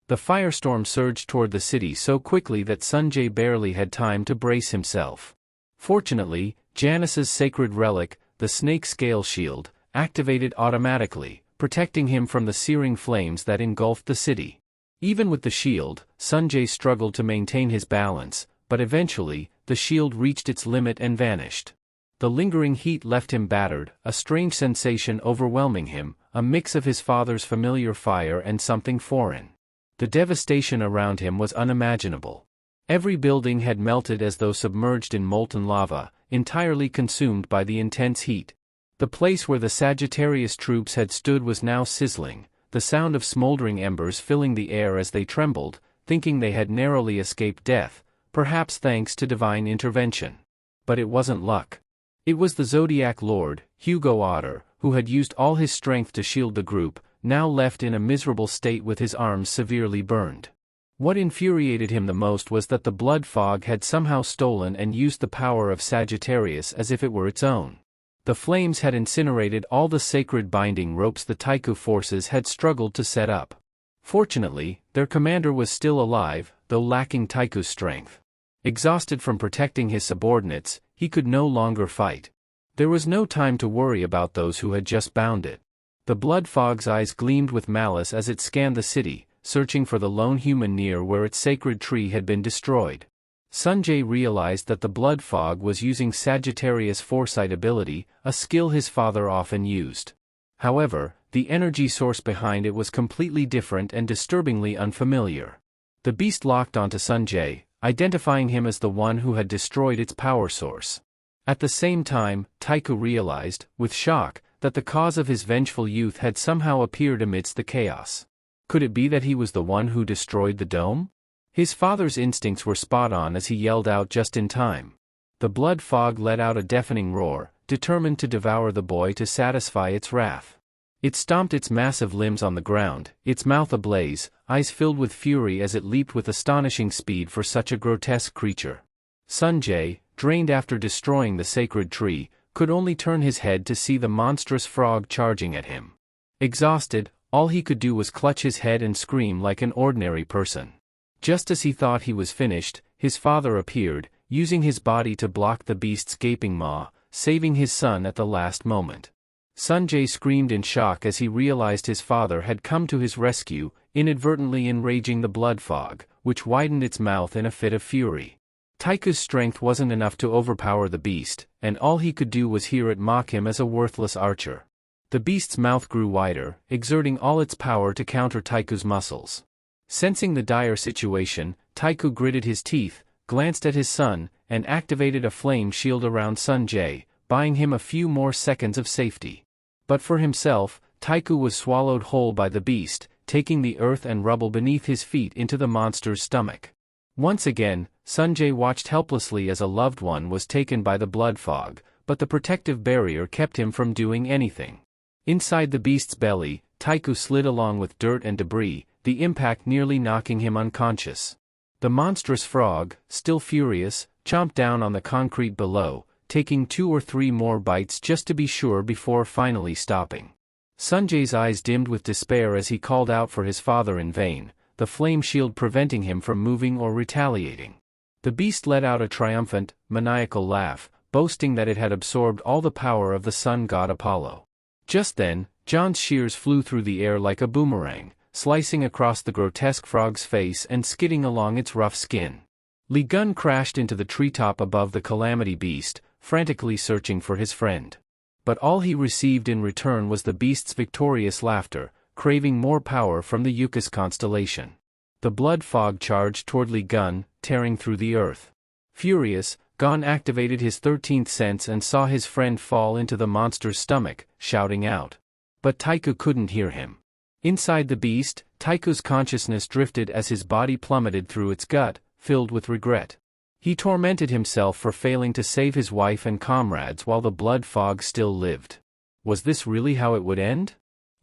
The firestorm surged toward the city so quickly that Sanjay barely had time to brace himself. Fortunately, Janus's sacred relic, the snake scale shield, activated automatically, protecting him from the searing flames that engulfed the city. Even with the shield, Sanjay struggled to maintain his balance, but eventually, the shield reached its limit and vanished. The lingering heat left him battered, a strange sensation overwhelming him, a mix of his father's familiar fire and something foreign. The devastation around him was unimaginable. Every building had melted as though submerged in molten lava, entirely consumed by the intense heat. The place where the Sagittarius troops had stood was now sizzling, the sound of smoldering embers filling the air as they trembled, thinking they had narrowly escaped death, perhaps thanks to divine intervention. But it wasn't luck. It was the Zodiac Lord, Hugo Otter, who had used all his strength to shield the group, now left in a miserable state with his arms severely burned. What infuriated him the most was that the blood fog had somehow stolen and used the power of Sagittarius as if it were its own. The flames had incinerated all the sacred binding ropes the Taiku forces had struggled to set up. Fortunately, their commander was still alive, though lacking Taiku's strength. Exhausted from protecting his subordinates, he could no longer fight. There was no time to worry about those who had just bound it. The blood fog's eyes gleamed with malice as it scanned the city, searching for the lone human near where its sacred tree had been destroyed. Sanjay realized that the blood fog was using Sagittarius' foresight ability, a skill his father often used. However, the energy source behind it was completely different and disturbingly unfamiliar. The beast locked onto Sanjay, identifying him as the one who had destroyed its power source. At the same time, Taiku realized, with shock, that the cause of his vengeful youth had somehow appeared amidst the chaos. Could it be that he was the one who destroyed the dome? His father's instincts were spot on as he yelled out just in time. The blood fog let out a deafening roar, determined to devour the boy to satisfy its wrath. It stomped its massive limbs on the ground, its mouth ablaze, eyes filled with fury as it leaped with astonishing speed for such a grotesque creature. Sunjae, drained after destroying the sacred tree, could only turn his head to see the monstrous frog charging at him. Exhausted, all he could do was clutch his head and scream like an ordinary person. Just as he thought he was finished, his father appeared, using his body to block the beast's gaping maw, saving his son at the last moment. Sunjae screamed in shock as he realized his father had come to his rescue, inadvertently enraging the blood fog, which widened its mouth in a fit of fury. Taiku's strength wasn't enough to overpower the beast, and all he could do was hear it mock him as a worthless archer. The beast's mouth grew wider, exerting all its power to counter Taiku's muscles. Sensing the dire situation, Taiku gritted his teeth, glanced at his son, and activated a flame shield around Sunjae, buying him a few more seconds of safety. But for himself, Taiku was swallowed whole by the beast, taking the earth and rubble beneath his feet into the monster's stomach. Once again, Sunjae watched helplessly as a loved one was taken by the blood fog, but the protective barrier kept him from doing anything. Inside the beast's belly, Taiku slid along with dirt and debris, the impact nearly knocking him unconscious. The monstrous frog, still furious, chomped down on the concrete below, taking 2 or 3 more bites just to be sure before finally stopping. Sunjae's eyes dimmed with despair as he called out for his father in vain, the flame shield preventing him from moving or retaliating. The beast let out a triumphant, maniacal laugh, boasting that it had absorbed all the power of the sun god Apollo. Just then, John's shears flew through the air like a boomerang, slicing across the grotesque frog's face and skidding along its rough skin. Li Gun crashed into the treetop above the calamity beast, frantically searching for his friend. But all he received in return was the beast's victorious laughter, craving more power from the Yucas constellation. The blood fog charged toward Li Gun, tearing through the earth. Furious, Gon activated his 13th sense and saw his friend fall into the monster's stomach, shouting out. But Taiku couldn't hear him. Inside the beast, Taiku's consciousness drifted as his body plummeted through its gut, filled with regret. He tormented himself for failing to save his wife and comrades while the blood fog still lived. Was this really how it would end?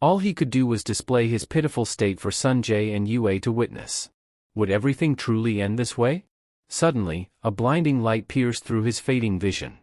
All he could do was display his pitiful state for Sunjae and Yue to witness. Would everything truly end this way? Suddenly, a blinding light pierced through his fading vision.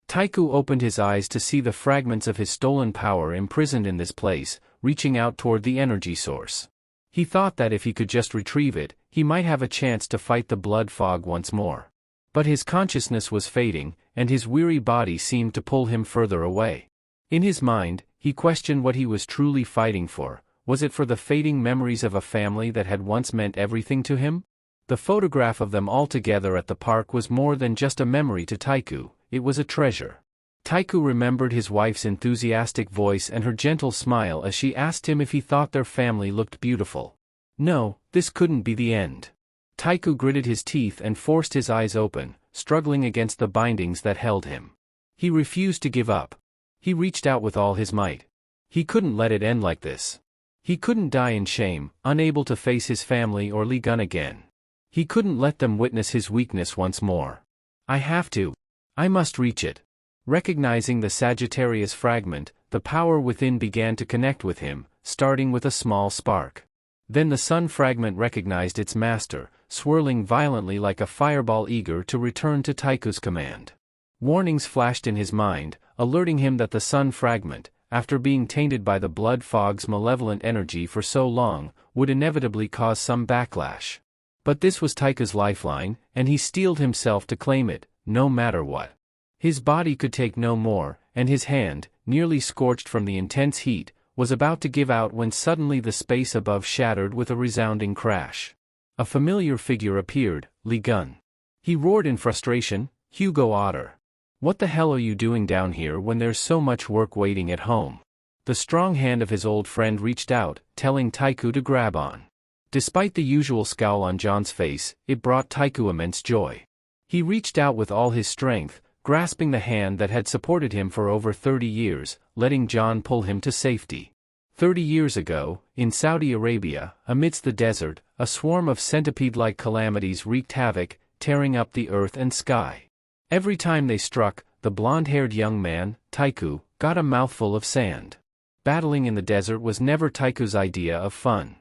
Taiku opened his eyes to see the fragments of his stolen power imprisoned in this place, reaching out toward the energy source. He thought that if he could just retrieve it, he might have a chance to fight the blood fog once more. But his consciousness was fading, and his weary body seemed to pull him further away. In his mind, he questioned what he was truly fighting for. Was it for the fading memories of a family that had once meant everything to him? The photograph of them all together at the park was more than just a memory to Taiku, it was a treasure. Taiku remembered his wife's enthusiastic voice and her gentle smile as she asked him if he thought their family looked beautiful. No, this couldn't be the end. Taiku gritted his teeth and forced his eyes open, struggling against the bindings that held him. He refused to give up. He reached out with all his might. He couldn't let it end like this. He couldn't die in shame, unable to face his family or Li Gun again. He couldn't let them witness his weakness once more. I have to. I must reach it. Recognizing the Sagittarius fragment, the power within began to connect with him, starting with a small spark. Then the sun fragment recognized its master, swirling violently like a fireball eager to return to Taiku's command. Warnings flashed in his mind, alerting him that the sun fragment, after being tainted by the blood fog's malevolent energy for so long, would inevitably cause some backlash. But this was Taiku's lifeline, and he steeled himself to claim it, no matter what. His body could take no more, and his hand, nearly scorched from the intense heat, was about to give out when suddenly the space above shattered with a resounding crash. A familiar figure appeared, Li Gun. He roared in frustration, "Hugo Otter. What the hell are you doing down here when there's so much work waiting at home?" The strong hand of his old friend reached out, telling Taiku to grab on. Despite the usual scowl on John's face, it brought Taiku immense joy. He reached out with all his strength, grasping the hand that had supported him for over 30 years, letting John pull him to safety. 30 years ago, in Saudi Arabia, amidst the desert, a swarm of centipede-like calamities wreaked havoc, tearing up the earth and sky. Every time they struck, the blonde-haired young man, Taiku, got a mouthful of sand. Battling in the desert was never Taiku's idea of fun.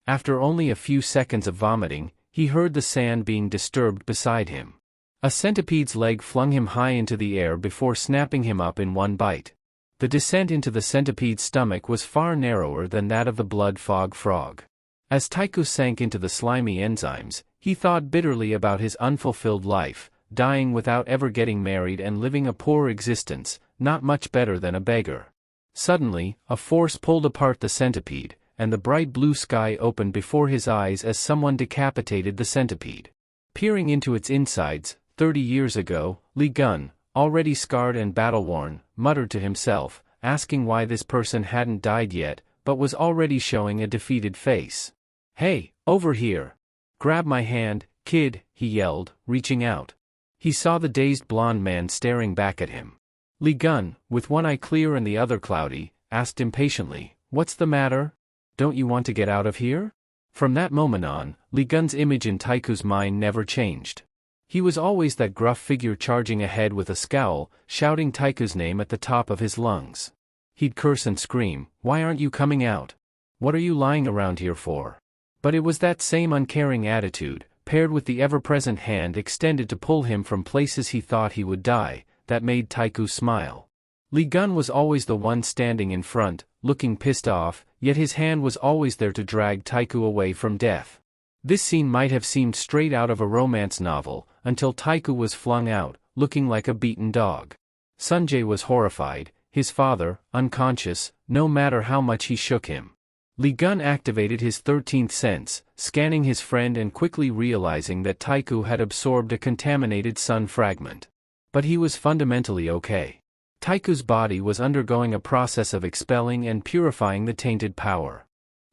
After only a few seconds of vomiting, he heard the sand being disturbed beside him. A centipede's leg flung him high into the air before snapping him up in one bite. The descent into the centipede's stomach was far narrower than that of the blood fog frog. As Taiku sank into the slimy enzymes, he thought bitterly about his unfulfilled life, dying without ever getting married and living a poor existence, not much better than a beggar. Suddenly, a force pulled apart the centipede, and the bright blue sky opened before his eyes as someone decapitated the centipede. Peering into its insides, 30 years ago, Li Gun, already scarred and battle-worn, muttered to himself, asking why this person hadn't died yet, but was already showing a defeated face. "Hey, over here! Grab my hand, kid," he yelled, reaching out. He saw the dazed blonde man staring back at him. Li Gun, with one eye clear and the other cloudy, asked impatiently, "What's the matter? Don't you want to get out of here?" From that moment on, Li Gun's image in Taiku's mind never changed. He was always that gruff figure charging ahead with a scowl, shouting Taiku's name at the top of his lungs. He'd curse and scream, "Why aren't you coming out? What are you lying around here for?" But it was that same uncaring attitude, paired with the ever-present hand extended to pull him from places he thought he would die, that made Taiku smile. Li Gun was always the one standing in front, looking pissed off, yet his hand was always there to drag Taiku away from death. This scene might have seemed straight out of a romance novel, until Taiku was flung out, looking like a beaten dog. Sanjay was horrified, his father, unconscious, no matter how much he shook him. Li Gun activated his 13th sense, scanning his friend and quickly realizing that Taiku had absorbed a contaminated sun fragment. But he was fundamentally okay. Taiku's body was undergoing a process of expelling and purifying the tainted power.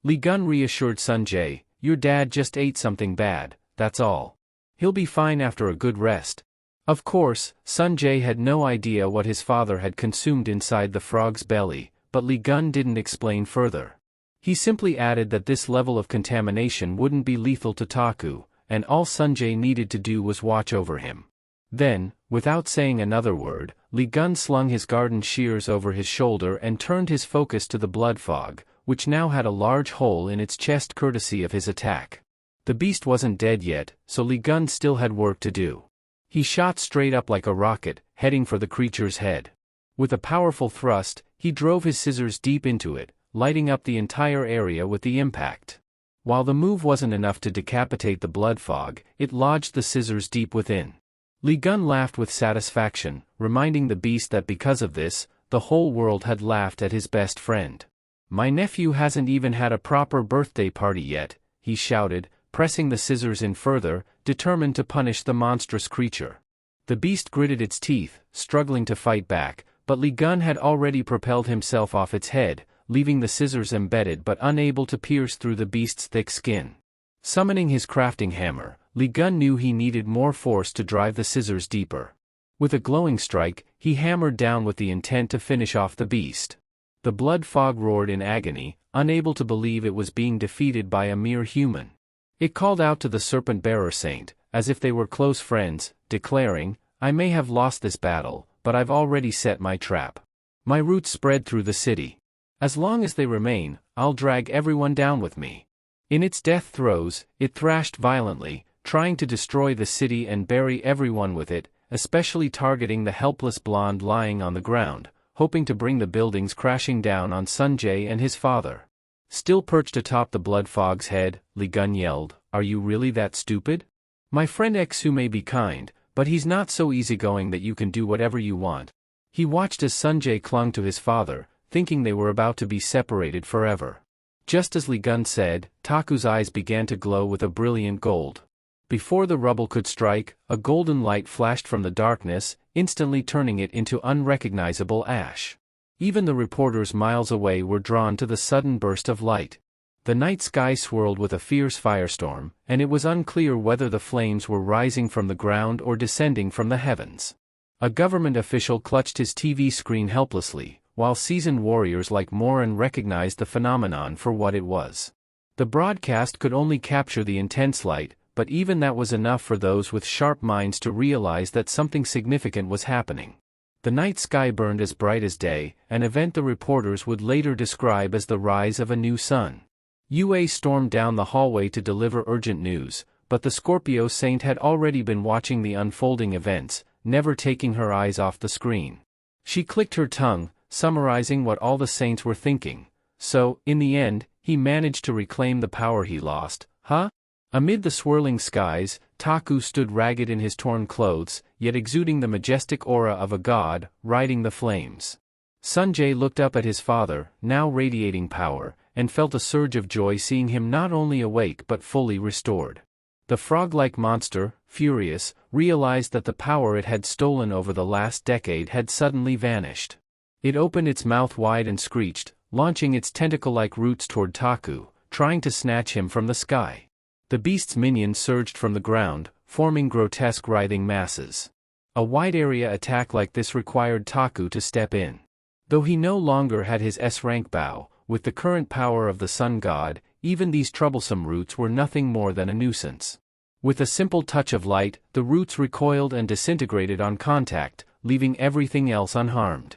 Li Gun reassured Sanjay, "Your dad just ate something bad, that's all. He'll be fine after a good rest." Of course, Sanjay had no idea what his father had consumed inside the frog's belly, but Li Gun didn't explain further. He simply added that this level of contamination wouldn't be lethal to Taiku, and all Sanjay needed to do was watch over him. Then, without saying another word, Li Gun slung his garden shears over his shoulder and turned his focus to the blood fog, which now had a large hole in its chest courtesy of his attack. The beast wasn't dead yet, so Li Gun still had work to do. He shot straight up like a rocket, heading for the creature's head. With a powerful thrust, he drove his scissors deep into it, lighting up the entire area with the impact. While the move wasn't enough to decapitate the blood fog, it lodged the scissors deep within. Li Gun laughed with satisfaction, reminding the beast that because of this, the whole world had laughed at his best friend. "My nephew hasn't even had a proper birthday party yet," he shouted, pressing the scissors in further, determined to punish the monstrous creature. The beast gritted its teeth, struggling to fight back, but Li Gun had already propelled himself off its head, leaving the scissors embedded but unable to pierce through the beast's thick skin. Summoning his crafting hammer, Li Gun knew he needed more force to drive the scissors deeper. With a glowing strike, he hammered down with the intent to finish off the beast. The blood fog roared in agony, unable to believe it was being defeated by a mere human. It called out to the serpent-bearer saint, as if they were close friends, declaring, "I may have lost this battle, but I've already set my trap. My roots spread through the city. As long as they remain, I'll drag everyone down with me." In its death throes, it thrashed violently, trying to destroy the city and bury everyone with it, especially targeting the helpless blonde lying on the ground, hoping to bring the buildings crashing down on Sanjay and his father. Still perched atop the blood fog's head, Li Gun yelled, "Are you really that stupid? My friend Xu may be kind, but he's not so easygoing that you can do whatever you want." He watched as Sanjay clung to his father, thinking they were about to be separated forever. Just as Li Gun said, Taku's eyes began to glow with a brilliant gold. Before the rubble could strike, a golden light flashed from the darkness, instantly turning it into unrecognizable ash. Even the reporters miles away were drawn to the sudden burst of light. The night sky swirled with a fierce firestorm, and it was unclear whether the flames were rising from the ground or descending from the heavens. A government official clutched his TV screen helplessly, while seasoned warriors like Moran recognized the phenomenon for what it was. The broadcast could only capture the intense light, but even that was enough for those with sharp minds to realize that something significant was happening. The night sky burned as bright as day, an event the reporters would later describe as the rise of a new sun. Yue stormed down the hallway to deliver urgent news, but the Scorpio Saint had already been watching the unfolding events, never taking her eyes off the screen. She clicked her tongue, summarizing what all the saints were thinking. So, in the end, he managed to reclaim the power he lost, huh? Amid the swirling skies, Taku stood ragged in his torn clothes, yet exuding the majestic aura of a god, riding the flames. Sunjae looked up at his father, now radiating power, and felt a surge of joy seeing him not only awake but fully restored. The frog-like monster, furious, realized that the power it had stolen over the last decade had suddenly vanished. It opened its mouth wide and screeched, launching its tentacle-like roots toward Taku, trying to snatch him from the sky. The beast's minions surged from the ground, forming grotesque writhing masses. A wide-area attack like this required Taku to step in. Though he no longer had his S-rank bow, with the current power of the sun god, even these troublesome roots were nothing more than a nuisance. With a simple touch of light, the roots recoiled and disintegrated on contact, leaving everything else unharmed.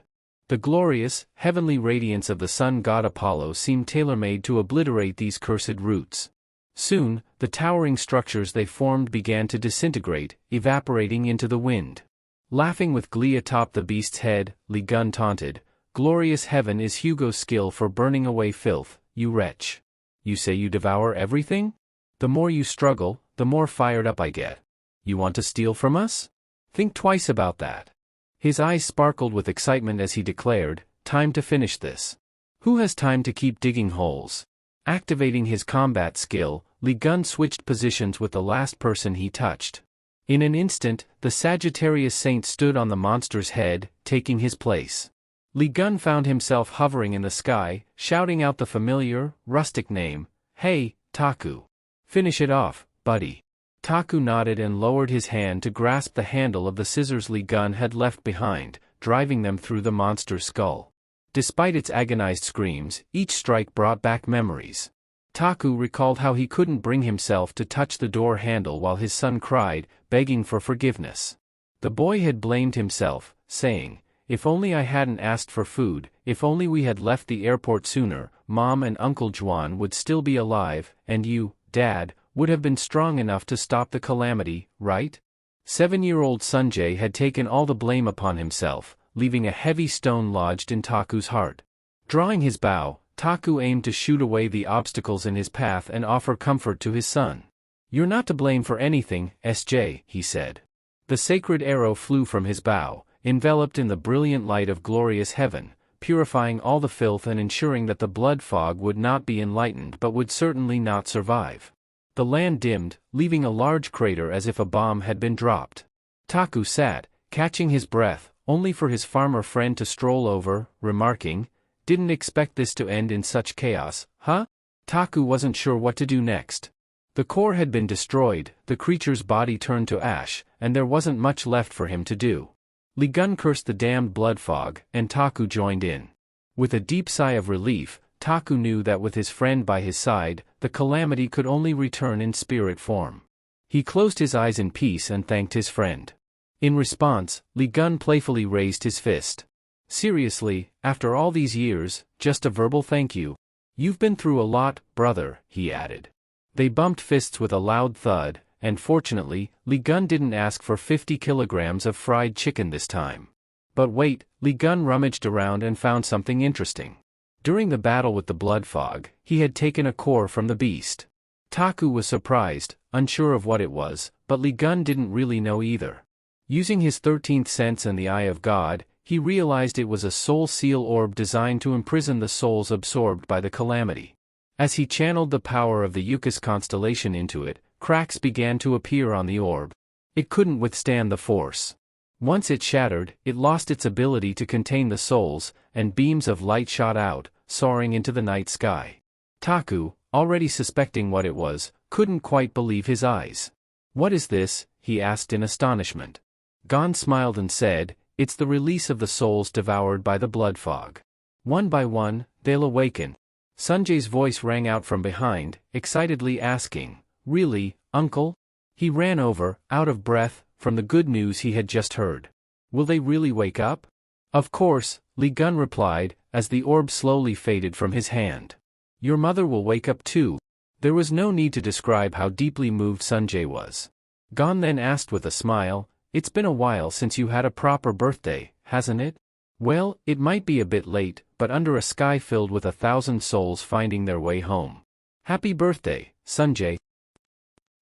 The glorious, heavenly radiance of the sun god Apollo seemed tailor-made to obliterate these cursed roots. Soon, the towering structures they formed began to disintegrate, evaporating into the wind. Laughing with glee atop the beast's head, Li Gun taunted, "Glorious heaven is Hugo's skill for burning away filth, you wretch. You say you devour everything? The more you struggle, the more fired up I get. You want to steal from us? Think twice about that." His eyes sparkled with excitement as he declared, "Time to finish this. Who has time to keep digging holes?" Activating his combat skill, Li Gun switched positions with the last person he touched. In an instant, the Sagittarius Saint stood on the monster's head, taking his place. Li Gun found himself hovering in the sky, shouting out the familiar, rustic name, "Hey, Taku. Finish it off, buddy." Taku nodded and lowered his hand to grasp the handle of the scissors Li Gun had left behind, driving them through the monster's skull. Despite its agonized screams, each strike brought back memories. Taku recalled how he couldn't bring himself to touch the door handle while his son cried, begging for forgiveness. The boy had blamed himself, saying, "If only I hadn't asked for food, if only we had left the airport sooner, Mom and Uncle Juan would still be alive, and you, Dad, would have been strong enough to stop the calamity, right?" 7-year-old Sunjae had taken all the blame upon himself, leaving a heavy stone lodged in Taku's heart. Drawing his bow, Taku aimed to shoot away the obstacles in his path and offer comfort to his son. "You're not to blame for anything, SJ," he said. The sacred arrow flew from his bow, enveloped in the brilliant light of glorious heaven, purifying all the filth and ensuring that the blood fog would not be enlightened but would certainly not survive. The land dimmed, leaving a large crater as if a bomb had been dropped. Taku sat, catching his breath, only for his farmer friend to stroll over, remarking, "Didn't expect this to end in such chaos, huh?" Taku wasn't sure what to do next. The core had been destroyed, the creature's body turned to ash, and there wasn't much left for him to do. Li Gun cursed the damned blood fog, and Taku joined in. With a deep sigh of relief, Taku knew that with his friend by his side, the calamity could only return in spirit form. He closed his eyes in peace and thanked his friend. In response, Li Gun playfully raised his fist. "Seriously, after all these years, just a verbal thank you? You've been through a lot, brother," he added. They bumped fists with a loud thud, and fortunately, Li Gun didn't ask for 50 kilograms of fried chicken this time. But wait, Li Gun rummaged around and found something interesting. During the battle with the blood fog, he had taken a core from the beast. Taku was surprised, unsure of what it was, but Li Gun didn't really know either. Using his 13th sense and the Eye of God, he realized it was a soul seal orb designed to imprison the souls absorbed by the calamity. As he channeled the power of the Eucus constellation into it, cracks began to appear on the orb. It couldn't withstand the force. Once it shattered, it lost its ability to contain the souls, and beams of light shot out, soaring into the night sky. Taku, already suspecting what it was, couldn't quite believe his eyes. "What is this?" he asked in astonishment. Gon smiled and said, "It's the release of the souls devoured by the blood fog. One by one, they'll awaken. Sanjay's voice rang out from behind, excitedly asking, "Really, uncle?" He ran over, out of breath, from the good news he had just heard. "Will they really wake up?" "Of course," Li Gun replied, as the orb slowly faded from his hand. "Your mother will wake up too." There was no need to describe how deeply moved Sanjay was. Gon then asked with a smile, "It's been a while since you had a proper birthday, hasn't it?" "Well, it might be a bit late, but under a sky filled with 1,000 souls finding their way home. Happy birthday, Sanjay."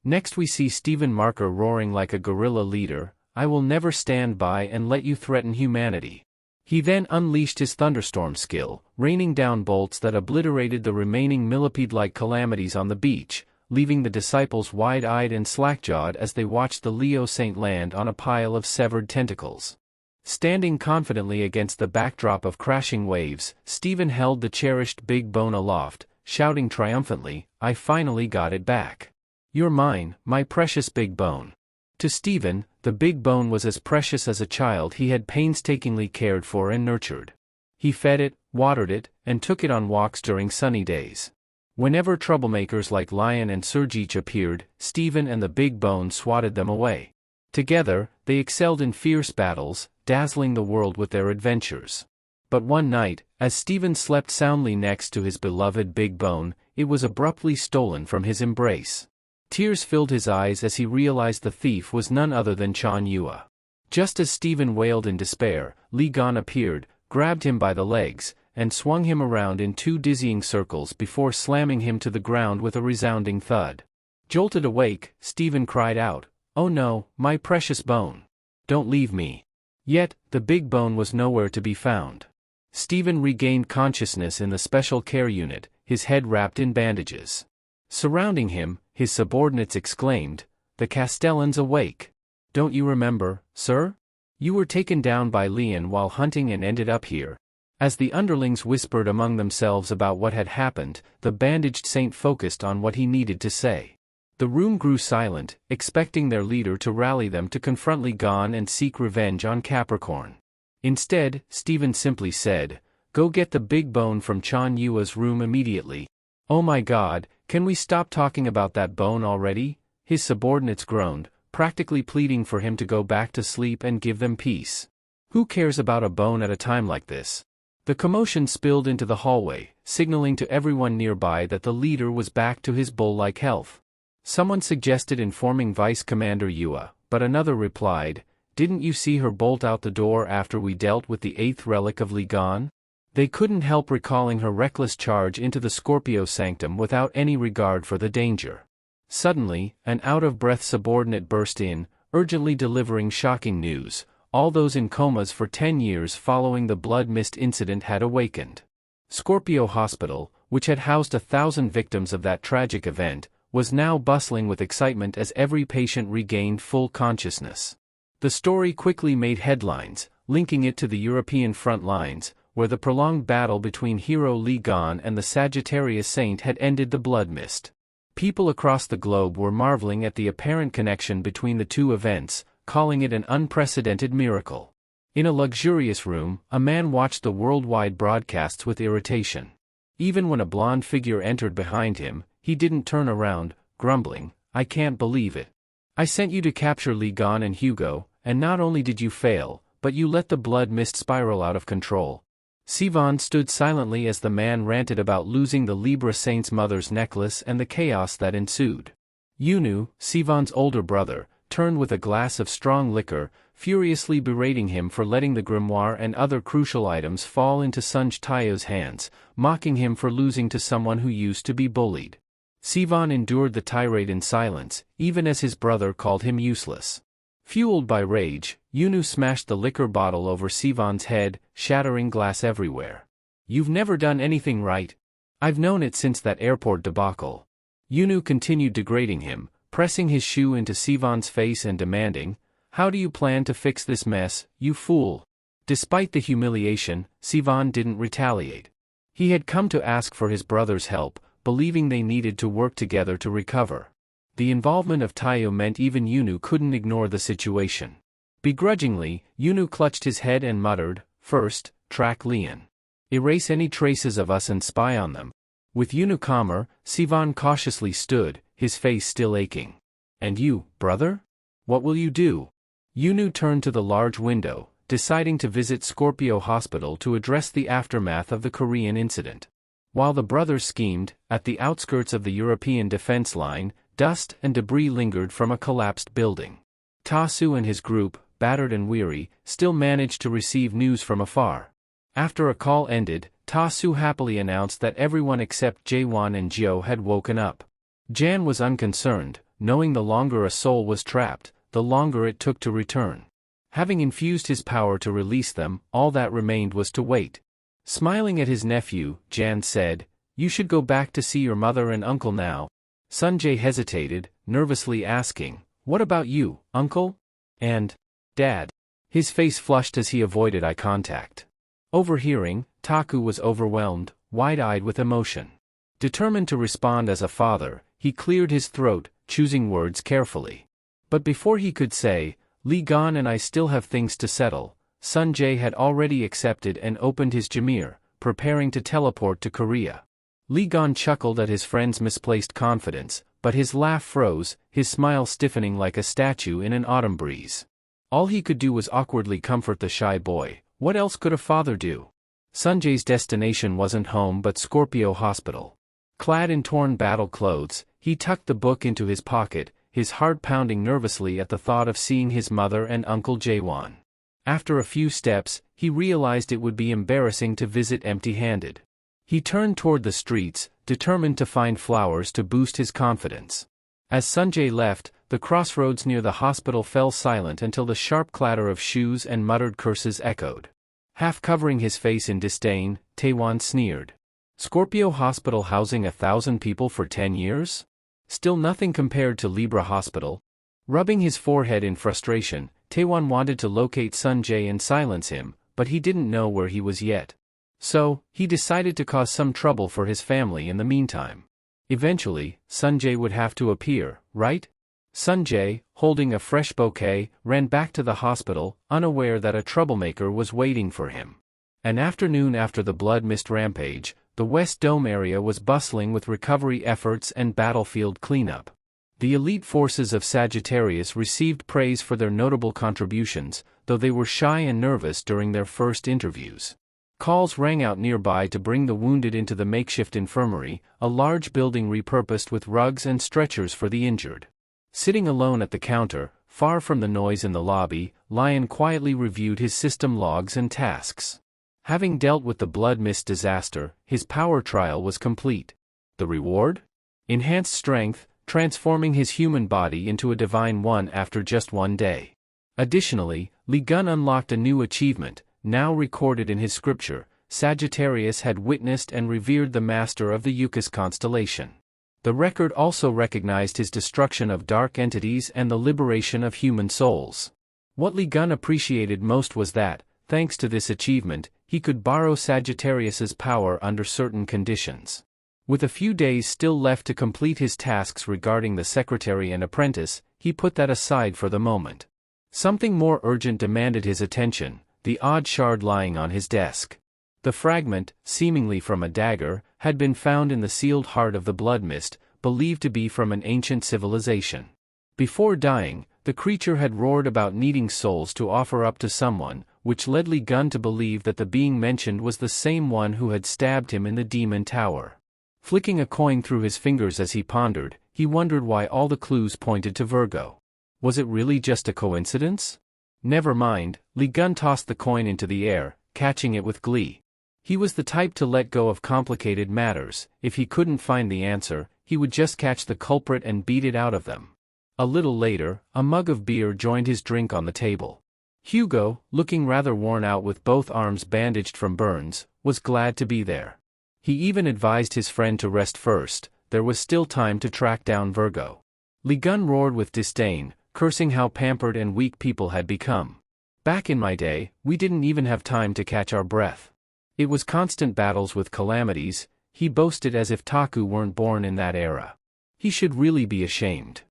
Next we see Stephen Marker roaring like a guerrilla leader, "I will never stand by and let you threaten humanity." He then unleashed his thunderstorm skill, raining down bolts that obliterated the remaining millipede-like calamities on the beach, leaving the disciples wide-eyed and slack-jawed as they watched the Leo Saint land on a pile of severed tentacles. Standing confidently against the backdrop of crashing waves, Stephen held the cherished big bone aloft, shouting triumphantly, "I finally got it back. You're mine, my precious big bone." To Stephen, the big bone was as precious as a child he had painstakingly cared for and nurtured. He fed it, watered it, and took it on walks during sunny days. Whenever troublemakers like Lion and Surjich appeared, Stephen and the big bone swatted them away. Together, they excelled in fierce battles, dazzling the world with their adventures. But one night, as Stephen slept soundly next to his beloved big bone, it was abruptly stolen from his embrace. Tears filled his eyes as he realized the thief was none other than Chan Yua. Just as Stephen wailed in despair, Li Gon appeared, grabbed him by the legs, and swung him around in 2 dizzying circles before slamming him to the ground with a resounding thud. Jolted awake, Stephen cried out, "Oh no, my precious bone. Don't leave me." Yet, the big bone was nowhere to be found. Stephen regained consciousness in the special care unit, his head wrapped in bandages. Surrounding him, his subordinates exclaimed, "The Castellan's awake. Don't you remember, sir? You were taken down by Lian while hunting and ended up here." As the underlings whispered among themselves about what had happened, the bandaged saint focused on what he needed to say. The room grew silent, expecting their leader to rally them to confront Li Gon and seek revenge on Capricorn. Instead, Stephen simply said, "Go get the big bone from Chan Yua's room immediately." "Oh my God, can we stop talking about that bone already?" his subordinates groaned, practically pleading for him to go back to sleep and give them peace. Who cares about a bone at a time like this? The commotion spilled into the hallway, signaling to everyone nearby that the leader was back to his bull-like health. Someone suggested informing Vice Commander Yua, but another replied, "Didn't you see her bolt out the door after we dealt with the 8th relic of Li Gon?" They couldn't help recalling her reckless charge into the Scorpio sanctum without any regard for the danger. Suddenly, an out-of-breath subordinate burst in, urgently delivering shocking news. All those in comas for 10 years following the blood mist incident had awakened. Scorpio Hospital, which had housed 1,000 victims of that tragic event, was now bustling with excitement as every patient regained full consciousness. The story quickly made headlines, linking it to the European front lines, where the prolonged battle between hero Li Gon and the Sagittarius Saint had ended the blood mist. People across the globe were marveling at the apparent connection between the two events, calling it an unprecedented miracle. In a luxurious room, a man watched the worldwide broadcasts with irritation. Even when a blonde figure entered behind him, he didn't turn around, grumbling, "I can't believe it. I sent you to capture Li Gon and Hugo, and not only did you fail, but you let the blood mist spiral out of control." Sivan stood silently as the man ranted about losing the Libra Saint's mother's necklace and the chaos that ensued. Yunu, Sivan's older brother, turned with a glass of strong liquor, furiously berating him for letting the grimoire and other crucial items fall into Sunj Tayo's hands, mocking him for losing to someone who used to be bullied. Sivan endured the tirade in silence, even as his brother called him useless. Fueled by rage, Yunu smashed the liquor bottle over Sivan's head, shattering glass everywhere. "You've never done anything right. I've known it since that airport debacle." Yunu continued degrading him, pressing his shoe into Sivan's face and demanding, "How do you plan to fix this mess, you fool?" Despite the humiliation, Sivan didn't retaliate. He had come to ask for his brother's help, believing they needed to work together to recover. The involvement of Tayo meant even Yunu couldn't ignore the situation. Begrudgingly, Yunu clutched his head and muttered, "First, track Lian. Erase any traces of us and spy on them. With Yunu calmer, Sivan cautiously stood, his face still aching. And you, brother? What will you do? Yunu turned to the large window, deciding to visit Scorpio Hospital to address the aftermath of the Korean incident. While the brothers schemed, at the outskirts of the European defense line, dust and debris lingered from a collapsed building. Tasu and his group, battered and weary, still managed to receive news from afar. After a call ended, Tasu happily announced that everyone except Jaewon and Jio had woken up. Jan was unconcerned, knowing the longer a soul was trapped, the longer it took to return. Having infused his power to release them, all that remained was to wait. Smiling at his nephew, Jan said, "You should go back to see your mother and uncle now." Sunjae hesitated, nervously asking, "What about you, uncle? And dad?" His face flushed as he avoided eye contact. Overhearing, Taku was overwhelmed, wide-eyed with emotion. Determined to respond as a father, he cleared his throat, choosing words carefully. But before he could say, "Lee Gon and I still have things to settle," Sunjae had already accepted and opened his Jameer, preparing to teleport to Korea. Lee Gon chuckled at his friend's misplaced confidence, but his laugh froze, his smile stiffening like a statue in an autumn breeze. All he could do was awkwardly comfort the shy boy. What else could a father do? Sunjae's destination wasn't home but Scorpio Hospital. Clad in torn battle clothes, he tucked the book into his pocket, his heart pounding nervously at the thought of seeing his mother and Uncle Jaewon. After a few steps, he realized it would be embarrassing to visit empty-handed. He turned toward the streets, determined to find flowers to boost his confidence. As Sunjae left, the crossroads near the hospital fell silent until the sharp clatter of shoes and muttered curses echoed. Half covering his face in disdain, Taewon sneered. Scorpio Hospital housing 1,000 people for 10 years? Still nothing compared to Libra Hospital. Rubbing his forehead in frustration, Taewon wanted to locate Sunjae and silence him, but he didn't know where he was yet. So, he decided to cause some trouble for his family in the meantime. Eventually, Sunjae would have to appear, right? Sunjae, holding a fresh bouquet, ran back to the hospital, unaware that a troublemaker was waiting for him. An afternoon after the Blood Mist rampage, the West Dome area was bustling with recovery efforts and battlefield cleanup. The elite forces of Sagittarius received praise for their notable contributions, though they were shy and nervous during their first interviews. Calls rang out nearby to bring the wounded into the makeshift infirmary, a large building repurposed with rugs and stretchers for the injured. Sitting alone at the counter, far from the noise in the lobby, Lion quietly reviewed his system logs and tasks. Having dealt with the Blood Mist disaster, his power trial was complete. The reward? Enhanced strength, transforming his human body into a divine one after just one day. Additionally, Lee Gun unlocked a new achievement, now recorded in his scripture. Sagittarius had witnessed and revered the master of the Eucus constellation. The record also recognized his destruction of dark entities and the liberation of human souls. What Lee Gun appreciated most was that, thanks to this achievement, he could borrow Sagittarius's power under certain conditions. With a few days still left to complete his tasks regarding the secretary and apprentice, he put that aside for the moment. Something more urgent demanded his attention, the odd shard lying on his desk. The fragment, seemingly from a dagger, had been found in the sealed heart of the Blood Mist, believed to be from an ancient civilization. Before dying, the creature had roared about needing souls to offer up to someone, which led Lee Gun to believe that the being mentioned was the same one who had stabbed him in the Demon Tower. Flicking a coin through his fingers as he pondered, he wondered why all the clues pointed to Virgo. Was it really just a coincidence? Never mind, Lee Gun tossed the coin into the air, catching it with glee. He was the type to let go of complicated matters. If he couldn't find the answer, he would just catch the culprit and beat it out of them. A little later, a mug of beer joined his drink on the table. Hugo, looking rather worn out with both arms bandaged from burns, was glad to be there. He even advised his friend to rest first, there was still time to track down Virgo. Lee Gun roared with disdain, cursing how pampered and weak people had become. Back in my day, we didn't even have time to catch our breath. It was constant battles with calamities, he boasted as if Taku weren't born in that era. He should really be ashamed.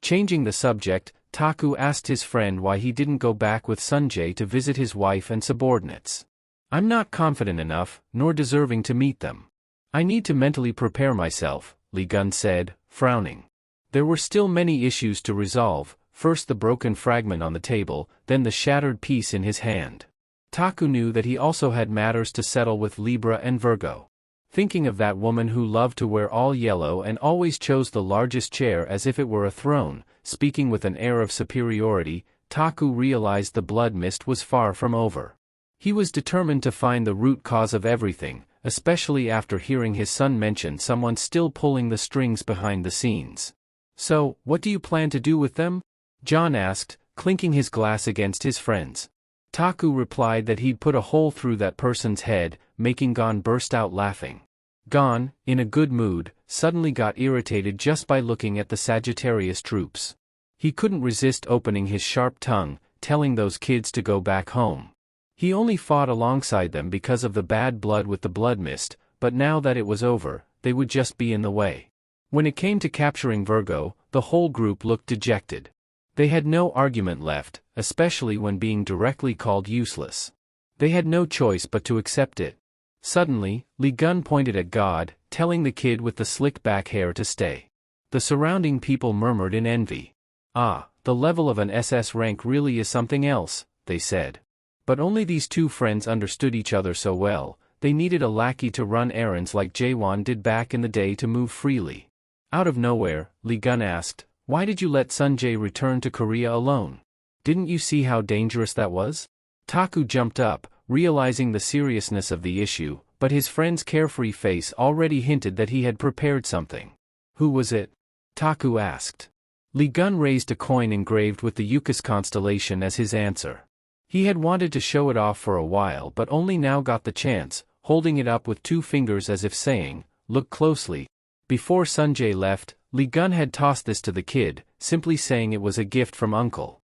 Changing the subject, Taku asked his friend why he didn't go back with Sunjae to visit his wife and subordinates. I'm not confident enough, nor deserving to meet them. I need to mentally prepare myself, Li Gun said, frowning. There were still many issues to resolve, first the broken fragment on the table, then the shattered piece in his hand. Taku knew that he also had matters to settle with Libra and Virgo. Thinking of that woman who loved to wear all yellow and always chose the largest chair as if it were a throne, speaking with an air of superiority, Taku realized the blood mist was far from over. He was determined to find the root cause of everything, especially after hearing his son mention someone still pulling the strings behind the scenes. So, what do you plan to do with them? John asked, clinking his glass against his friend's. Taku replied that he'd put a hole through that person's head, making Gon burst out laughing. Gon, in a good mood, suddenly got irritated just by looking at the Sagittarius troops. He couldn't resist opening his sharp tongue, telling those kids to go back home. He only fought alongside them because of the bad blood with the blood mist, but now that it was over, they would just be in the way. When it came to capturing Virgo, the whole group looked dejected. They had no argument left, especially when being directly called useless. They had no choice but to accept it. Suddenly, Li Gun pointed at God, telling the kid with the slick back hair to stay. The surrounding people murmured in envy. Ah, the level of an SS rank really is something else, they said. But only these two friends understood each other so well, they needed a lackey to run errands like Jaewon did back in the day to move freely. Out of nowhere, Li Gun asked, "Why did you let Sunjae return to Korea alone? Didn't you see how dangerous that was?" Taku jumped up, realizing the seriousness of the issue, but his friend's carefree face already hinted that he had prepared something. "Who was it?" Taku asked. Li Gun raised a coin engraved with the Yukas constellation as his answer. He had wanted to show it off for a while but only now got the chance, holding it up with two fingers as if saying, "Look closely." Before Sunjae left, Li Gun had tossed this to the kid, simply saying it was a gift from uncle.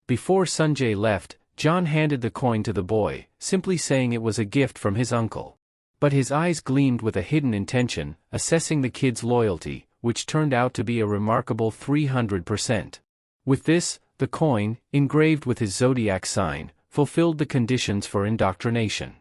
Before Sunjae left, John handed the coin to the boy, simply saying it was a gift from his uncle. But his eyes gleamed with a hidden intention, assessing the kid's loyalty, which turned out to be a remarkable 300%. With this, the coin, engraved with his zodiac sign, fulfilled the conditions for indoctrination.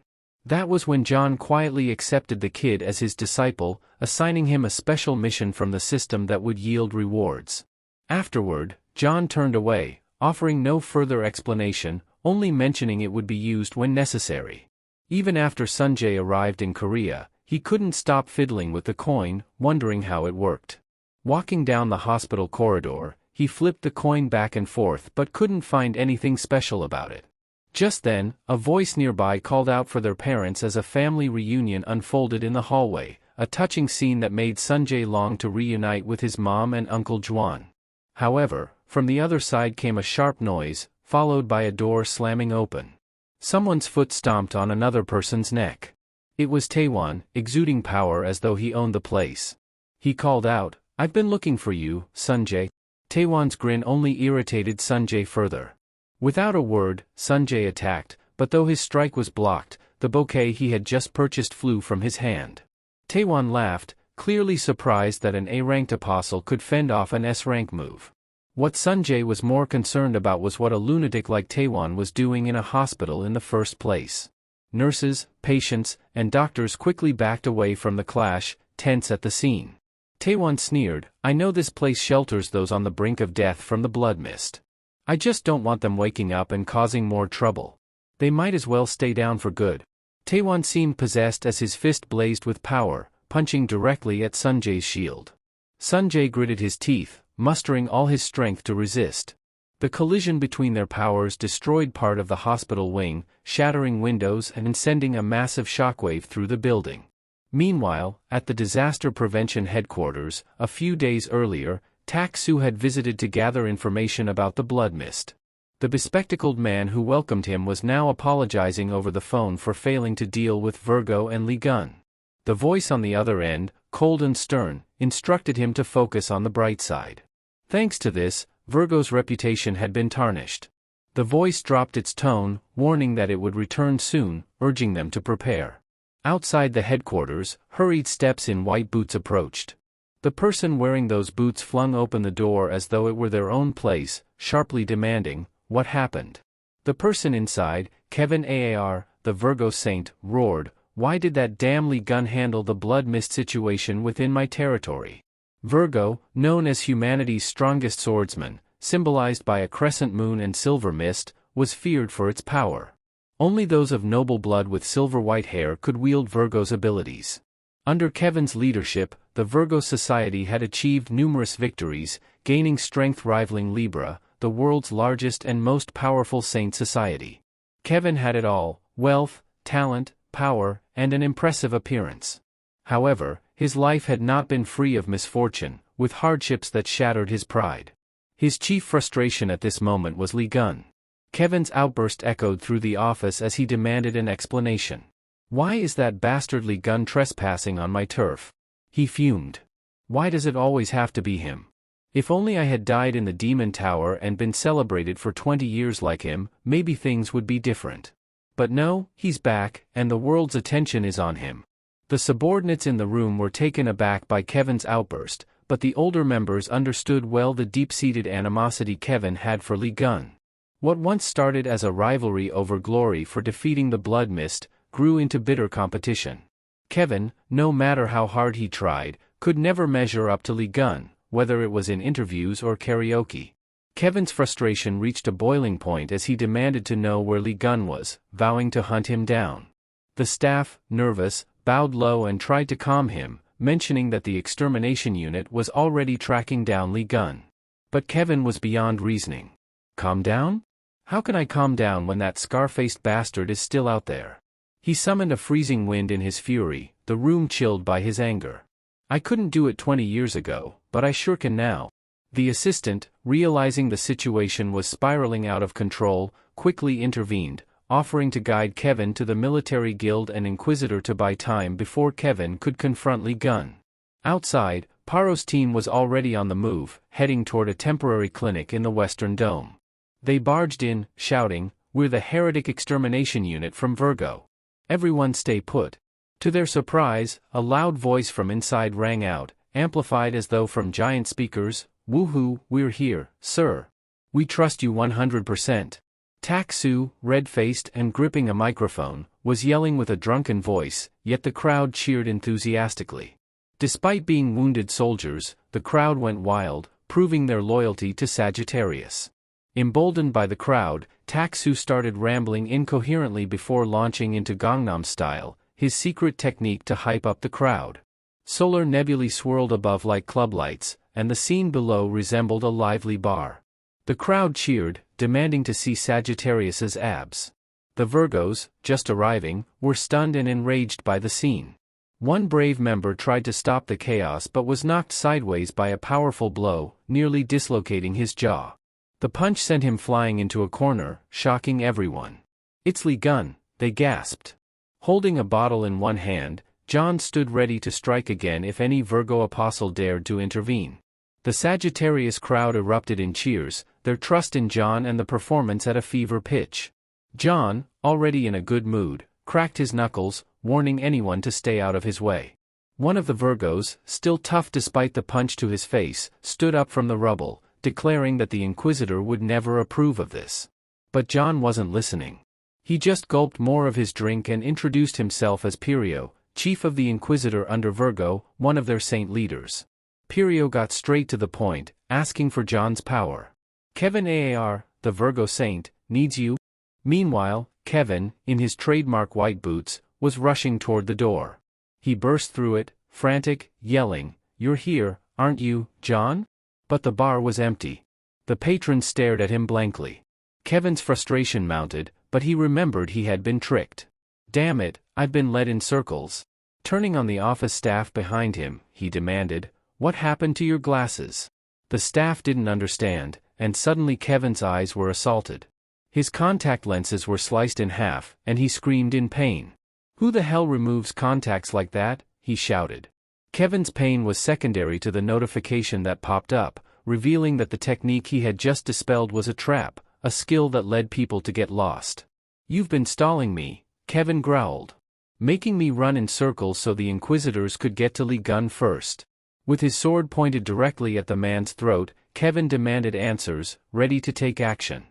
That was when John quietly accepted the kid as his disciple, assigning him a special mission from the system that would yield rewards. Afterward, John turned away, offering no further explanation, only mentioning it would be used when necessary. Even after Sunjae arrived in Korea, he couldn't stop fiddling with the coin, wondering how it worked. Walking down the hospital corridor, he flipped the coin back and forth but couldn't find anything special about it. Just then, a voice nearby called out for their parents as a family reunion unfolded in the hallway, a touching scene that made Sunjae long to reunite with his mom and Uncle Juan. However, from the other side came a sharp noise, followed by a door slamming open. Someone's foot stomped on another person's neck. It was Taewon, exuding power as though he owned the place. He called out, "I've been looking for you, Sunjae." Taewon's grin only irritated Sunjae further. Without a word, Sunjae attacked, but though his strike was blocked, the bouquet he had just purchased flew from his hand. Taewon laughed, clearly surprised that an A-ranked apostle could fend off an S-rank move. What Sunjae was more concerned about was what a lunatic like Taewon was doing in a hospital in the first place. Nurses, patients, and doctors quickly backed away from the clash, tense at the scene. Taewon sneered, "I know this place shelters those on the brink of death from the blood mist. I just don't want them waking up and causing more trouble. They might as well stay down for good." Taewon seemed possessed as his fist blazed with power, punching directly at Sunjae's shield. Sunjae gritted his teeth, mustering all his strength to resist. The collision between their powers destroyed part of the hospital wing, shattering windows and sending a massive shockwave through the building. Meanwhile, at the disaster prevention headquarters, a few days earlier, Tak-soo had visited to gather information about the blood mist. The bespectacled man who welcomed him was now apologizing over the phone for failing to deal with Virgo and Li Gun. The voice on the other end, cold and stern, instructed him to focus on the bright side. Thanks to this, Virgo's reputation had been tarnished. The voice dropped its tone, warning that it would return soon, urging them to prepare. Outside the headquarters, hurried steps in white boots approached. The person wearing those boots flung open the door as though it were their own place, sharply demanding, "What happened?" The person inside, Kevin Aar, the Virgo saint, roared, Why did that damn Lee Gun handle the blood mist situation within my territory? Virgo, known as humanity's strongest swordsman, symbolized by a crescent moon and silver mist, was feared for its power. Only those of noble blood with silver-white hair could wield Virgo's abilities. Under Kevin's leadership, the Virgo Society had achieved numerous victories, gaining strength rivaling Libra, the world's largest and most powerful saint society. Kevin had it all: wealth, talent, power, and an impressive appearance. However, his life had not been free of misfortune, with hardships that shattered his pride. His chief frustration at this moment was Lee Gun. Kevin's outburst echoed through the office as he demanded an explanation. "Why is that bastard Lee Gun trespassing on my turf?" he fumed. "Why does it always have to be him? If only I had died in the Demon Tower and been celebrated for 20 years like him, maybe things would be different. But no, he's back, and the world's attention is on him." The subordinates in the room were taken aback by Kevin's outburst, but the older members understood well the deep-seated animosity Kevin had for Lee Gun. What once started as a rivalry over glory for defeating the Blood Mist, grew into bitter competition. Kevin, no matter how hard he tried, could never measure up to Lee Gun, whether it was in interviews or karaoke. Kevin's frustration reached a boiling point as he demanded to know where Lee Gun was, vowing to hunt him down. The staff, nervous, bowed low and tried to calm him, mentioning that the extermination unit was already tracking down Lee Gun. But Kevin was beyond reasoning. Calm down? How can I calm down when that scar-faced bastard is still out there? He summoned a freezing wind in his fury, the room chilled by his anger. "I couldn't do it 20 years ago, but I sure can now." The assistant, realizing the situation was spiraling out of control, quickly intervened, offering to guide Kevin to the military guild and Inquisitor to buy time before Kevin could confront Lee Gun. Outside, Paro's team was already on the move, heading toward a temporary clinic in the Western Dome. They barged in, shouting, "We're the Heretic Extermination Unit from Virgo. Everyone stay put." To their surprise, a loud voice from inside rang out, amplified as though from giant speakers, "Woohoo, we're here, sir. We trust you 100%. Tak-Su, red-faced and gripping a microphone, was yelling with a drunken voice, yet the crowd cheered enthusiastically. Despite being wounded soldiers, the crowd went wild, proving their loyalty to Sagittarius. Emboldened by the crowd, Tak-Su started rambling incoherently before launching into Gangnam Style, his secret technique to hype up the crowd. Solar nebulae swirled above like club lights, and the scene below resembled a lively bar. The crowd cheered, demanding to see Sagittarius's abs. The Virgos, just arriving, were stunned and enraged by the scene. One brave member tried to stop the chaos but was knocked sideways by a powerful blow, nearly dislocating his jaw. The punch sent him flying into a corner, shocking everyone. "It's Lee Gun," they gasped. Holding a bottle in one hand, John stood ready to strike again if any Virgo apostle dared to intervene. The Sagittarius crowd erupted in cheers, their trust in John and the performance at a fever pitch. John, already in a good mood, cracked his knuckles, warning anyone to stay out of his way. One of the Virgos, still tough despite the punch to his face, stood up from the rubble, declaring that the Inquisitor would never approve of this. But John wasn't listening. He just gulped more of his drink and introduced himself as Pirio, chief of the Inquisitor under Virgo, one of their saint leaders. Pirio got straight to the point, asking for John's power. "Kevin Aar, the Virgo saint, needs you." Meanwhile, Kevin, in his trademark white boots, was rushing toward the door. He burst through it, frantic, yelling, "You're here, aren't you, John?" But the bar was empty. The patrons stared at him blankly. Kevin's frustration mounted, but he remembered he had been tricked. "Damn it, I've been led in circles." Turning on the office staff behind him, he demanded, "What happened to your glasses?" The staff didn't understand, and suddenly Kevin's eyes were assaulted. His contact lenses were sliced in half, and he screamed in pain. "Who the hell removes contacts like that?" he shouted. Kevin's pain was secondary to the notification that popped up, revealing that the technique he had just dispelled was a trap, a skill that led people to get lost. "You've been stalling me," Kevin growled. "Making me run in circles so the Inquisitors could get to Lee Gun first." With his sword pointed directly at the man's throat, Kevin demanded answers, ready to take action.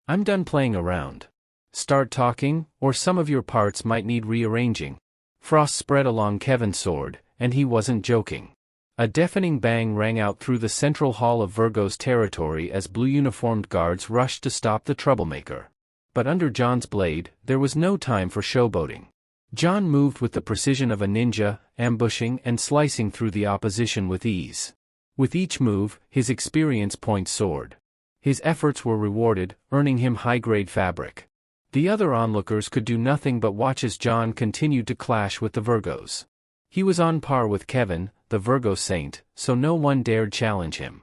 "I'm done playing around. Start talking, or some of your parts might need rearranging." Frost spread along Kevin's sword, and he wasn't joking. A deafening bang rang out through the central hall of Virgo's territory as blue-uniformed guards rushed to stop the troublemaker. But under John's blade, there was no time for showboating. John moved with the precision of a ninja, ambushing and slicing through the opposition with ease. With each move, his experience point soared. His efforts were rewarded, earning him high-grade fabric. The other onlookers could do nothing but watch as John continued to clash with the Virgos. He was on par with Kevin, the Virgo saint, so no one dared challenge him.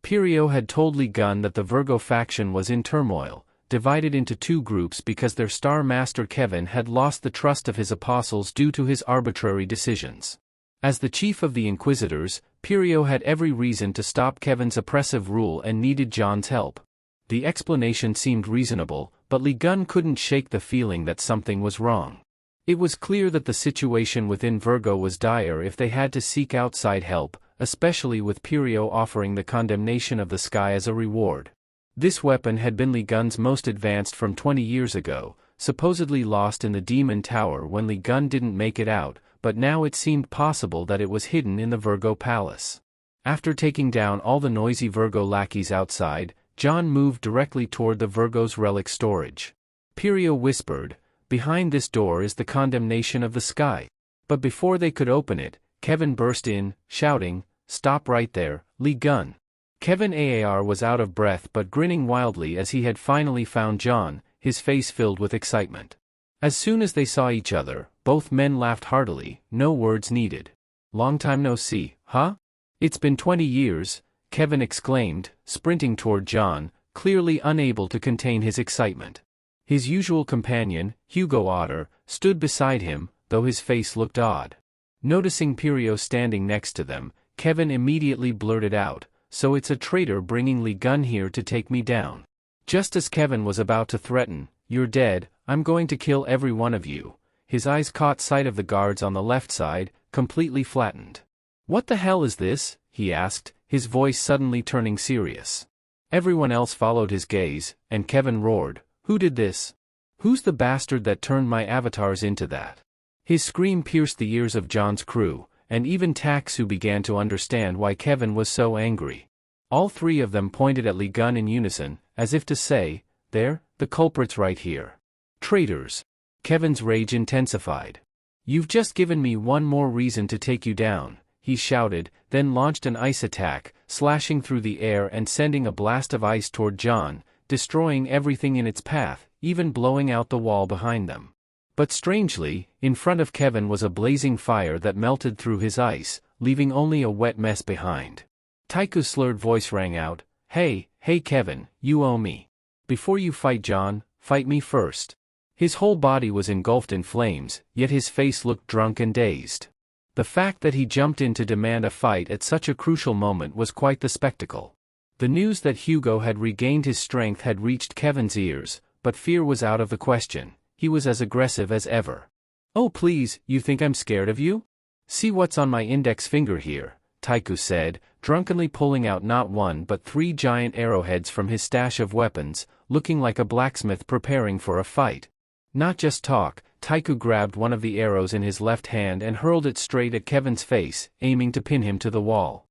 Pirio had told Lee Gun that the Virgo faction was in turmoil, divided into two groups because their star master Kevin had lost the trust of his apostles due to his arbitrary decisions. As the chief of the Inquisitors, Pirio had every reason to stop Kevin's oppressive rule and needed John's help. The explanation seemed reasonable, but Lee Gun couldn't shake the feeling that something was wrong. It was clear that the situation within Virgo was dire if they had to seek outside help, especially with Pirio offering the condemnation of the sky as a reward. This weapon had been Lee Gun's most advanced from 20 years ago, supposedly lost in the Demon Tower when Lee Gun didn't make it out, but now it seemed possible that it was hidden in the Virgo Palace. After taking down all the noisy Virgo lackeys outside, John moved directly toward the Virgo's relic storage. Pirio whispered, "Behind this door is the condemnation of the sky." But before they could open it, Kevin burst in, shouting, "Stop right there, Lee Gun." Kevin Aar was out of breath but grinning wildly as he had finally found John, his face filled with excitement. As soon as they saw each other, both men laughed heartily, no words needed. "Long time no see, huh? It's been 20 years, Kevin exclaimed, sprinting toward John, clearly unable to contain his excitement. His usual companion, Hugo Otter, stood beside him, though his face looked odd. Noticing Pirio standing next to them, Kevin immediately blurted out, "So it's a traitor bringing Lee Gun here to take me down." Just as Kevin was about to threaten, "You're dead, I'm going to kill every one of you," his eyes caught sight of the guards on the left side, completely flattened. "What the hell is this?" he asked, his voice suddenly turning serious. Everyone else followed his gaze, and Kevin roared, "Who did this? Who's the bastard that turned my avatars into that?" His scream pierced the ears of John's crew, and even Taksu began to understand why Kevin was so angry. All three of them pointed at Lee Gun in unison, as if to say, "There, the culprit's right here. Traitors." Kevin's rage intensified. "You've just given me one more reason to take you down," he shouted, then launched an ice attack, slashing through the air and sending a blast of ice toward John, destroying everything in its path, even blowing out the wall behind them. But strangely, in front of Kevin was a blazing fire that melted through his ice, leaving only a wet mess behind. Taiku's slurred voice rang out, hey Kevin, you owe me. Before you fight John, fight me first." His whole body was engulfed in flames, yet his face looked drunk and dazed. The fact that he jumped in to demand a fight at such a crucial moment was quite the spectacle. The news that Hugo had regained his strength had reached Kevin's ears, but fear was out of the question. He was as aggressive as ever. "Oh please, you think I'm scared of you? See what's on my index finger here," Taiku said, drunkenly pulling out not one but 3 giant arrowheads from his stash of weapons, looking like a blacksmith preparing for a fight. Not just talk, Taiku grabbed one of the arrows in his left hand and hurled it straight at Kevin's face, aiming to pin him to the wall.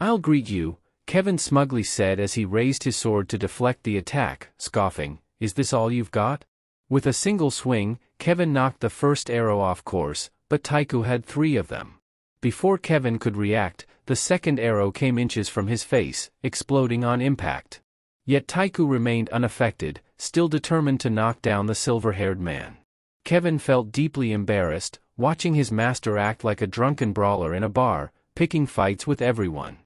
"I'll greet you," Kevin smugly said as he raised his sword to deflect the attack, scoffing, "Is this all you've got?" With a single swing, Kevin knocked the first arrow off course, but Taiku had 3 of them. Before Kevin could react, the second arrow came inches from his face, exploding on impact. Yet Taiku remained unaffected, still determined to knock down the silver-haired man. Kevin felt deeply embarrassed, watching his master act like a drunken brawler in a bar, picking fights with everyone.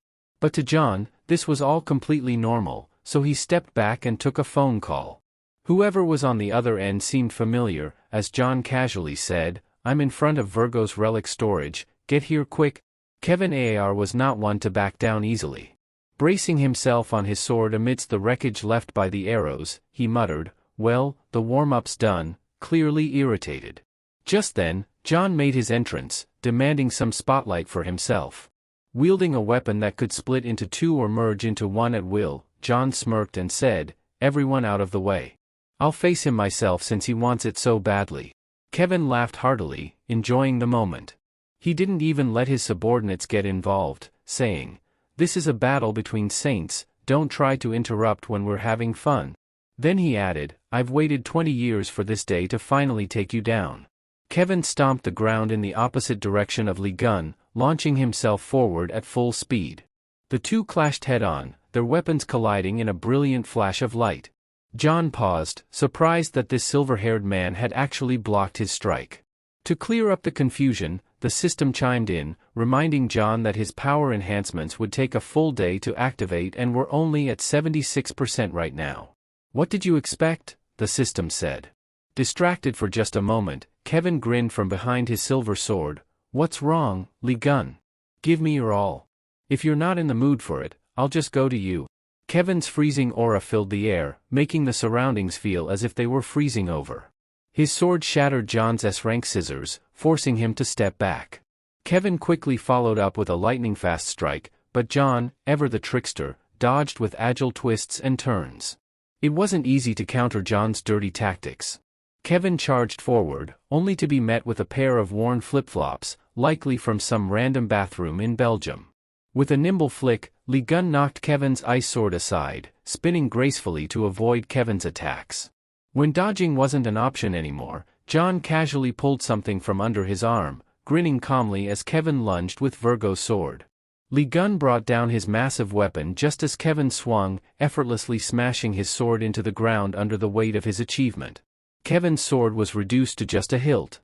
But to John, this was all completely normal, so he stepped back and took a phone call. Whoever was on the other end seemed familiar, as John casually said, "I'm in front of Virgo's relic storage, get here quick." Kevin Aar was not one to back down easily. Bracing himself on his sword amidst the wreckage left by the arrows, he muttered, "Well, the warm-up's done," clearly irritated. Just then, John made his entrance, demanding some spotlight for himself. Wielding a weapon that could split into 2 or merge into 1 at will, John smirked and said, "Everyone out of the way. I'll face him myself since he wants it so badly." Kevin laughed heartily, enjoying the moment. He didn't even let his subordinates get involved, saying, "This is a battle between saints, don't try to interrupt when we're having fun." Then he added, "I've waited 20 years for this day to finally take you down." Kevin stomped the ground in the opposite direction of Lee Gun, launching himself forward at full speed. The two clashed head-on, their weapons colliding in a brilliant flash of light. John paused, surprised that this silver-haired man had actually blocked his strike. To clear up the confusion, the system chimed in, reminding John that his power enhancements would take a full day to activate and were only at 76% right now. "What did you expect?" the system said. Distracted for just a moment, Kevin grinned from behind his silver sword. "What's wrong, Lee Gun? Give me your all. If you're not in the mood for it, I'll just go to you." Kevin's freezing aura filled the air, making the surroundings feel as if they were freezing over. His sword shattered John's S-rank scissors, forcing him to step back. Kevin quickly followed up with a lightning-fast strike, but John, ever the trickster, dodged with agile twists and turns. It wasn't easy to counter John's dirty tactics. Kevin charged forward, only to be met with a pair of worn flip-flops, likely from some random bathroom in Belgium. With a nimble flick, Lee Gun knocked Kevin's ice sword aside, spinning gracefully to avoid Kevin's attacks. When dodging wasn't an option anymore, John casually pulled something from under his arm, grinning calmly as Kevin lunged with Virgo's sword. Lee Gun brought down his massive weapon just as Kevin swung, effortlessly smashing his sword into the ground under the weight of his achievement. Kevin's sword was reduced to just a hilt.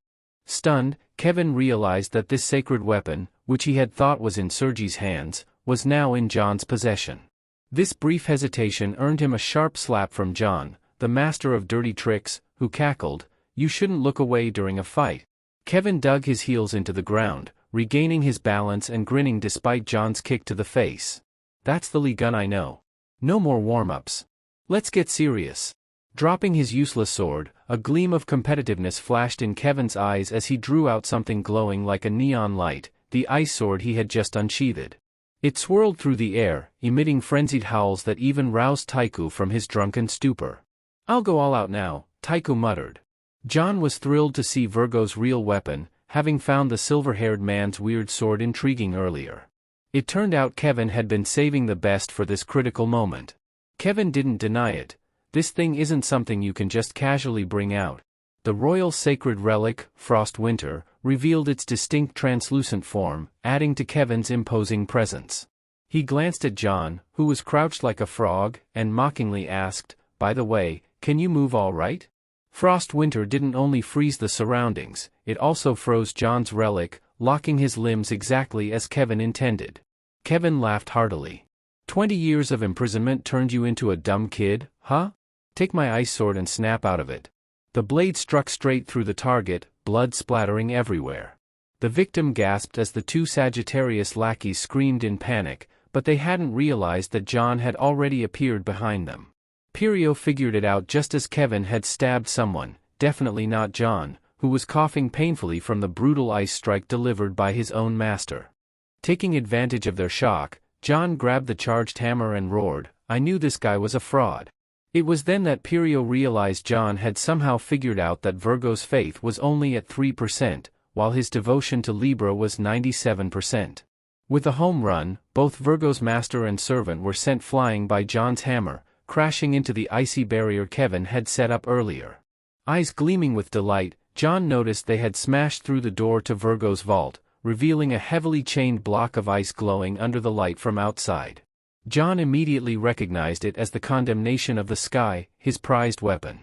Stunned, Kevin realized that this sacred weapon, which he had thought was in Sergi's hands, was now in John's possession. This brief hesitation earned him a sharp slap from John, the master of dirty tricks, who cackled, "You shouldn't look away during a fight." Kevin dug his heels into the ground, regaining his balance and grinning despite John's kick to the face. "That's the Lee Gun I know. No more warm-ups. Let's get serious." Dropping his useless sword, a gleam of competitiveness flashed in Kevin's eyes as he drew out something glowing like a neon light, the ice sword he had just unsheathed. It swirled through the air, emitting frenzied howls that even roused Taiku from his drunken stupor. "I'll go all out now," Taiku muttered. John was thrilled to see Virgo's real weapon, having found the silver-haired man's weird sword intriguing earlier. It turned out Kevin had been saving the best for this critical moment. Kevin didn't deny it. "This thing isn't something you can just casually bring out." The royal sacred relic, Frost Winter, revealed its distinct translucent form, adding to Kevin's imposing presence. He glanced at John, who was crouched like a frog, and mockingly asked, "By the way, can you move all right?" Frost Winter didn't only freeze the surroundings, it also froze John's relic, locking his limbs exactly as Kevin intended. Kevin laughed heartily. 20 years of imprisonment turned you into a dumb kid, huh? Take my ice sword and snap out of it. The blade struck straight through the target, blood splattering everywhere. The victim gasped as the two Sagittarius lackeys screamed in panic, but they hadn't realized that John had already appeared behind them. Pirio figured it out just as Kevin had stabbed someone, definitely not John, who was coughing painfully from the brutal ice strike delivered by his own master. Taking advantage of their shock, John grabbed the charged hammer and roared, "I knew this guy was a fraud." It was then that Pirio realized John had somehow figured out that Virgo's faith was only at 3%, while his devotion to Libra was 97%. With a home run, both Virgo's master and servant were sent flying by John's hammer, crashing into the icy barrier Kevin had set up earlier. Eyes gleaming with delight, John noticed they had smashed through the door to Virgo's vault, revealing a heavily chained block of ice glowing under the light from outside. John immediately recognized it as the condemnation of the sky, his prized weapon.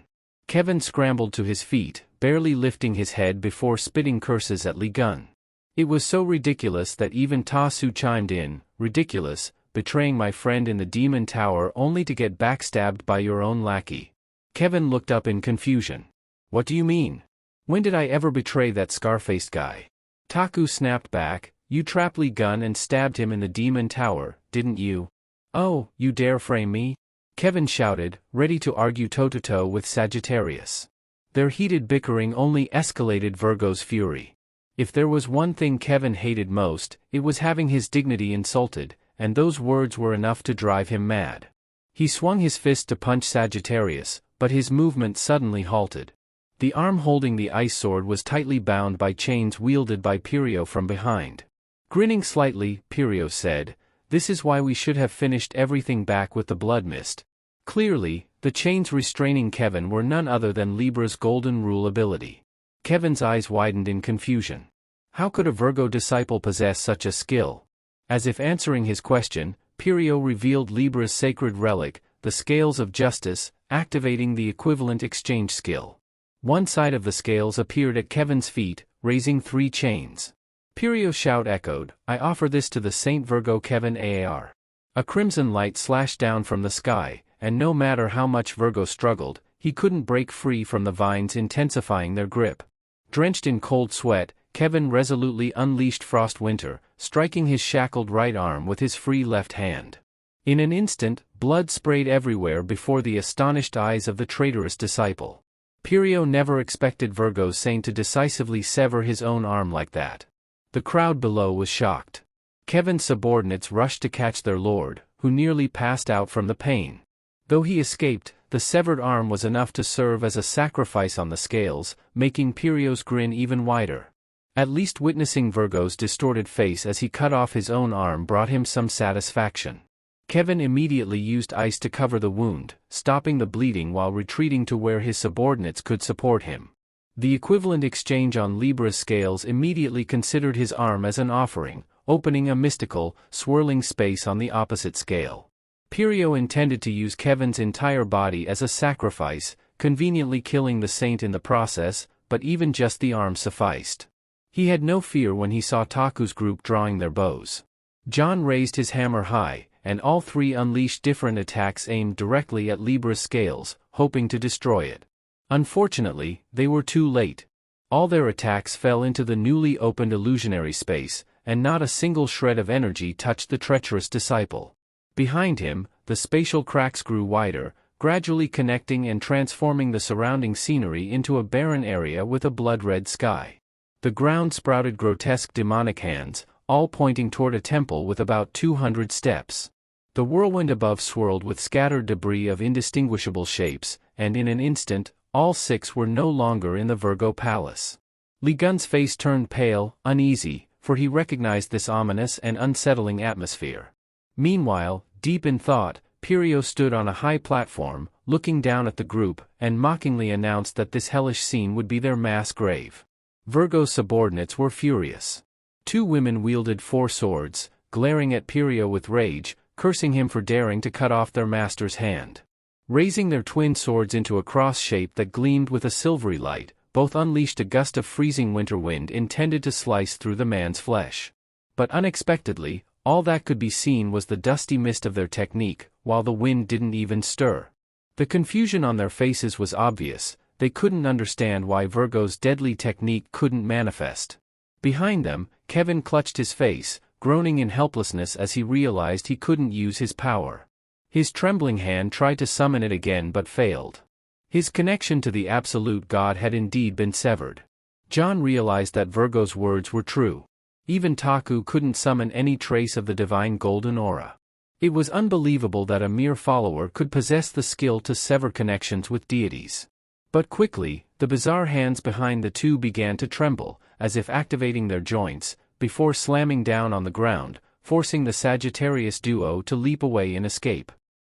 Kevin scrambled to his feet, barely lifting his head before spitting curses at Lee Gun. It was so ridiculous that even Tasu chimed in, "Ridiculous, betraying my friend in the Demon Tower only to get backstabbed by your own lackey." Kevin looked up in confusion. "What do you mean? When did I ever betray that scar-faced guy?" Taku snapped back, "You trapped Lee Gun and stabbed him in the Demon Tower, didn't you?" "Oh, you dare frame me?" Kevin shouted, ready to argue toe-to-toe with Sagittarius. Their heated bickering only escalated Virgo's fury. If there was one thing Kevin hated most, it was having his dignity insulted, and those words were enough to drive him mad. He swung his fist to punch Sagittarius, but his movement suddenly halted. The arm holding the ice sword was tightly bound by chains wielded by Pirio from behind. Grinning slightly, Pirio said, "This is why we should have finished everything back with the blood mist." Clearly, the chains restraining Kevin were none other than Libra's Golden Rule ability. Kevin's eyes widened in confusion. How could a Virgo disciple possess such a skill? As if answering his question, Pirio revealed Libra's sacred relic, the Scales of Justice, activating the equivalent exchange skill. One side of the scales appeared at Kevin's feet, raising 3 chains. Pirio's shout echoed, "I offer this to the Saint Virgo Kevin Aar." A crimson light slashed down from the sky, and no matter how much Virgo struggled, he couldn't break free from the vines intensifying their grip. Drenched in cold sweat, Kevin resolutely unleashed Frost Winter, striking his shackled right arm with his free left hand. In an instant, blood sprayed everywhere before the astonished eyes of the traitorous disciple. Pirio never expected Virgo's saint to decisively sever his own arm like that. The crowd below was shocked. Kevin's subordinates rushed to catch their lord, who nearly passed out from the pain. Though he escaped, the severed arm was enough to serve as a sacrifice on the scales, making Pirio's grin even wider. At least witnessing Virgo's distorted face as he cut off his own arm brought him some satisfaction. Kevin immediately used ice to cover the wound, stopping the bleeding while retreating to where his subordinates could support him. The equivalent exchange on Libra's scales immediately considered his arm as an offering, opening a mystical, swirling space on the opposite scale. Pirio intended to use Kevin's entire body as a sacrifice, conveniently killing the saint in the process, but even just the arm sufficed. He had no fear when he saw Taku's group drawing their bows. John raised his hammer high, and all 3 unleashed different attacks aimed directly at Libra's scales, hoping to destroy it. Unfortunately, they were too late. All their attacks fell into the newly opened illusionary space, and not a single shred of energy touched the treacherous disciple. Behind him, the spatial cracks grew wider, gradually connecting and transforming the surrounding scenery into a barren area with a blood-red sky. The ground sprouted grotesque demonic hands, all pointing toward a temple with about 200 steps. The whirlwind above swirled with scattered debris of indistinguishable shapes, and in an instant, all 6 were no longer in the Virgo Palace. Li Gun's face turned pale, uneasy, for he recognized this ominous and unsettling atmosphere. Meanwhile, deep in thought, Pirio stood on a high platform, looking down at the group, and mockingly announced that this hellish scene would be their mass grave. Virgo's subordinates were furious. 2 women wielded 4 swords, glaring at Pirio with rage, cursing him for daring to cut off their master's hand. Raising their twin swords into a cross shape that gleamed with a silvery light, both unleashed a gust of freezing winter wind intended to slice through the man's flesh. But unexpectedly, all that could be seen was the dusty mist of their technique, while the wind didn't even stir. The confusion on their faces was obvious. They couldn't understand why Virgo's deadly technique couldn't manifest. Behind them, Kevin clutched his face, groaning in helplessness as he realized he couldn't use his power. His trembling hand tried to summon it again but failed. His connection to the absolute God had indeed been severed. John realized that Virgo's words were true. Even Taku couldn't summon any trace of the divine golden aura. It was unbelievable that a mere follower could possess the skill to sever connections with deities. But quickly, the bizarre hands behind the 2 began to tremble, as if activating their joints, before slamming down on the ground, forcing the Sagittarius duo to leap away and escape.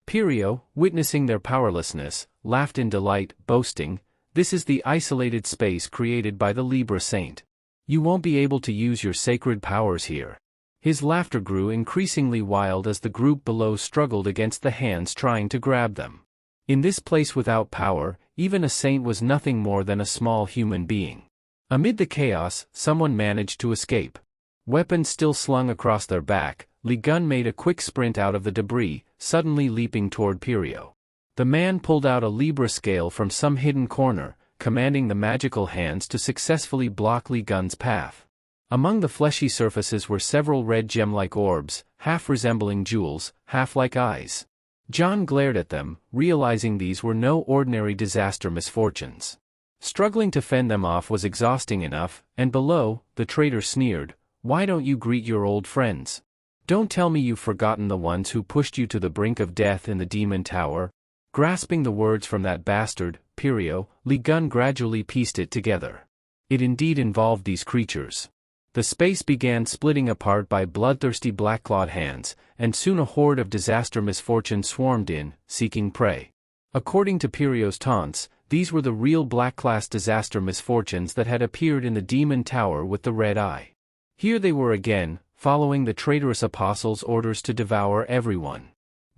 Pirio, witnessing their powerlessness, laughed in delight, boasting, "This is the isolated space created by the Libra Saint. You won't be able to use your sacred powers here." His laughter grew increasingly wild as the group below struggled against the hands trying to grab them. In this place without power, even a saint was nothing more than a small human being. Amid the chaos, someone managed to escape. Weapons still slung across their back, Li Gun made a quick sprint out of the debris, suddenly leaping toward Pirio. The man pulled out a Libra scale from some hidden corner, commanding the magical hands to successfully block Li Gun's path. Among the fleshy surfaces were several red gem-like orbs, half resembling jewels, half like eyes. John glared at them, realizing these were no ordinary disaster misfortunes. Struggling to fend them off was exhausting enough, and below, the traitor sneered, "Why don't you greet your old friends? Don't tell me you've forgotten the ones who pushed you to the brink of death in the Demon Tower." Grasping the words from that bastard, Pirio, Lee Gun gradually pieced it together. It indeed involved these creatures. The space began splitting apart by bloodthirsty black-clawed hands, and soon a horde of disaster misfortune swarmed in, seeking prey. According to Pirio's taunts, these were the real black-class disaster misfortunes that had appeared in the demon tower with the red eye. Here they were again, following the traitorous apostle's orders to devour everyone.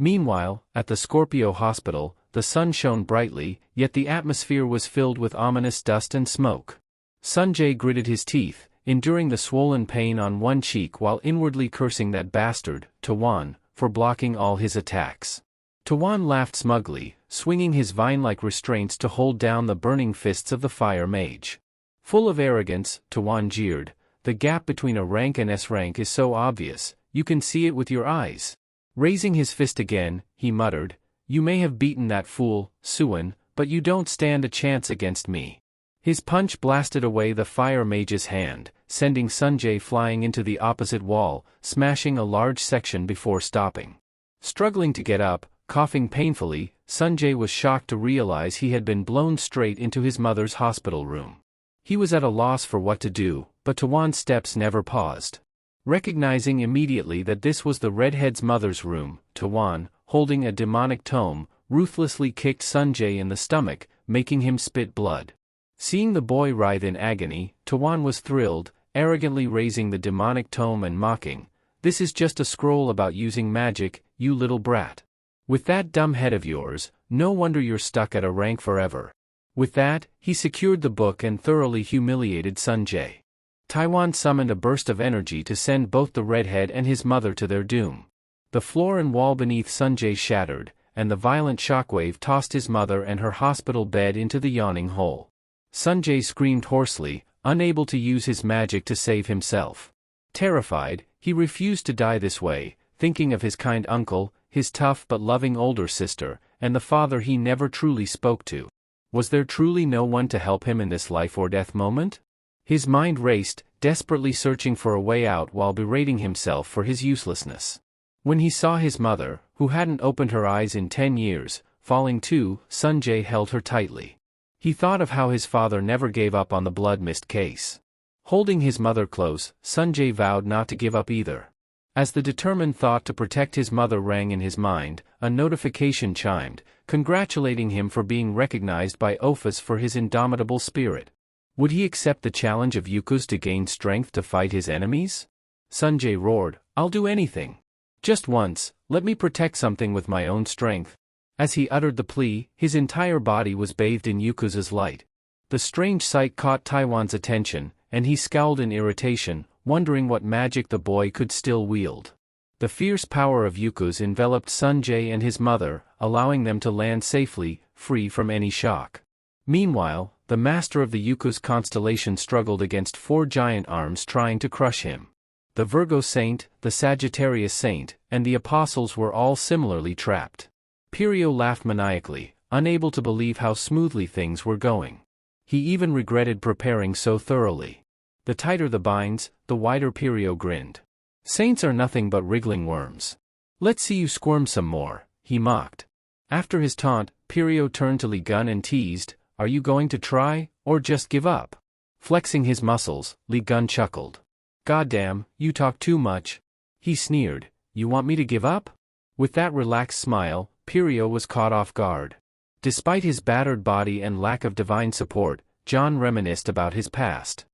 Meanwhile, at the Scorpio hospital, the sun shone brightly, yet the atmosphere was filled with ominous dust and smoke. Sanjay gritted his teeth, enduring the swollen pain on one cheek while inwardly cursing that bastard, Tawan, for blocking all his attacks. Tawan laughed smugly, swinging his vine-like restraints to hold down the burning fists of the fire mage. Full of arrogance, Tawan jeered, "The gap between a rank and S rank is so obvious, you can see it with your eyes." Raising his fist again, he muttered, "You may have beaten that fool, Suan, but you don't stand a chance against me." His punch blasted away the fire mage's hand, sending Sanjay flying into the opposite wall, smashing a large section before stopping. Struggling to get up, coughing painfully, Sanjay was shocked to realize he had been blown straight into his mother's hospital room. He was at a loss for what to do, but Tawan's steps never paused. Recognizing immediately that this was the redhead's mother's room, Tawan, holding a demonic tome, ruthlessly kicked Sanjay in the stomach, making him spit blood. Seeing the boy writhe in agony, Tawan was thrilled, arrogantly raising the demonic tome and mocking, "This is just a scroll about using magic, you little brat. With that dumb head of yours, no wonder you're stuck at a rank forever." With that, he secured the book and thoroughly humiliated Sanjay. Tawan summoned a burst of energy to send both the redhead and his mother to their doom. The floor and wall beneath Sanjay shattered, and the violent shockwave tossed his mother and her hospital bed into the yawning hole. Sanjay screamed hoarsely, unable to use his magic to save himself. Terrified, he refused to die this way, thinking of his kind uncle, his tough but loving older sister, and the father he never truly spoke to. Was there truly no one to help him in this life-or-death moment? His mind raced, desperately searching for a way out while berating himself for his uselessness. When he saw his mother, who hadn't opened her eyes in 10 years, falling to, Sanjay held her tightly. He thought of how his father never gave up on the blood mist case. Holding his mother close, Sanjay vowed not to give up either. As the determined thought to protect his mother rang in his mind, a notification chimed, congratulating him for being recognized by Ophis for his indomitable spirit. Would he accept the challenge of Yuku's to gain strength to fight his enemies? Sanjay roared, "I'll do anything. Just once, let me protect something with my own strength." As he uttered the plea, his entire body was bathed in Yuku's light. The strange sight caught Taiwan's attention, and he scowled in irritation, wondering what magic the boy could still wield. The fierce power of Yuku's enveloped Sanjay and his mother, allowing them to land safely, free from any shock. Meanwhile, the master of the Yuku's constellation struggled against 4 giant arms trying to crush him. The Virgo Saint, the Sagittarius Saint, and the Apostles were all similarly trapped. Pirio laughed maniacally, unable to believe how smoothly things were going. He even regretted preparing so thoroughly. The tighter the binds, the wider Pirio grinned. "Saints are nothing but wriggling worms. Let's see you squirm some more," he mocked. After his taunt, Pirio turned to Lee Gun and teased, "Are you going to try, or just give up?" Flexing his muscles, Lee Gun chuckled. "Goddamn, you talk too much." He sneered, "You want me to give up?" With that relaxed smile, Pirio was caught off guard. Despite his battered body and lack of divine support, John reminisced about his past.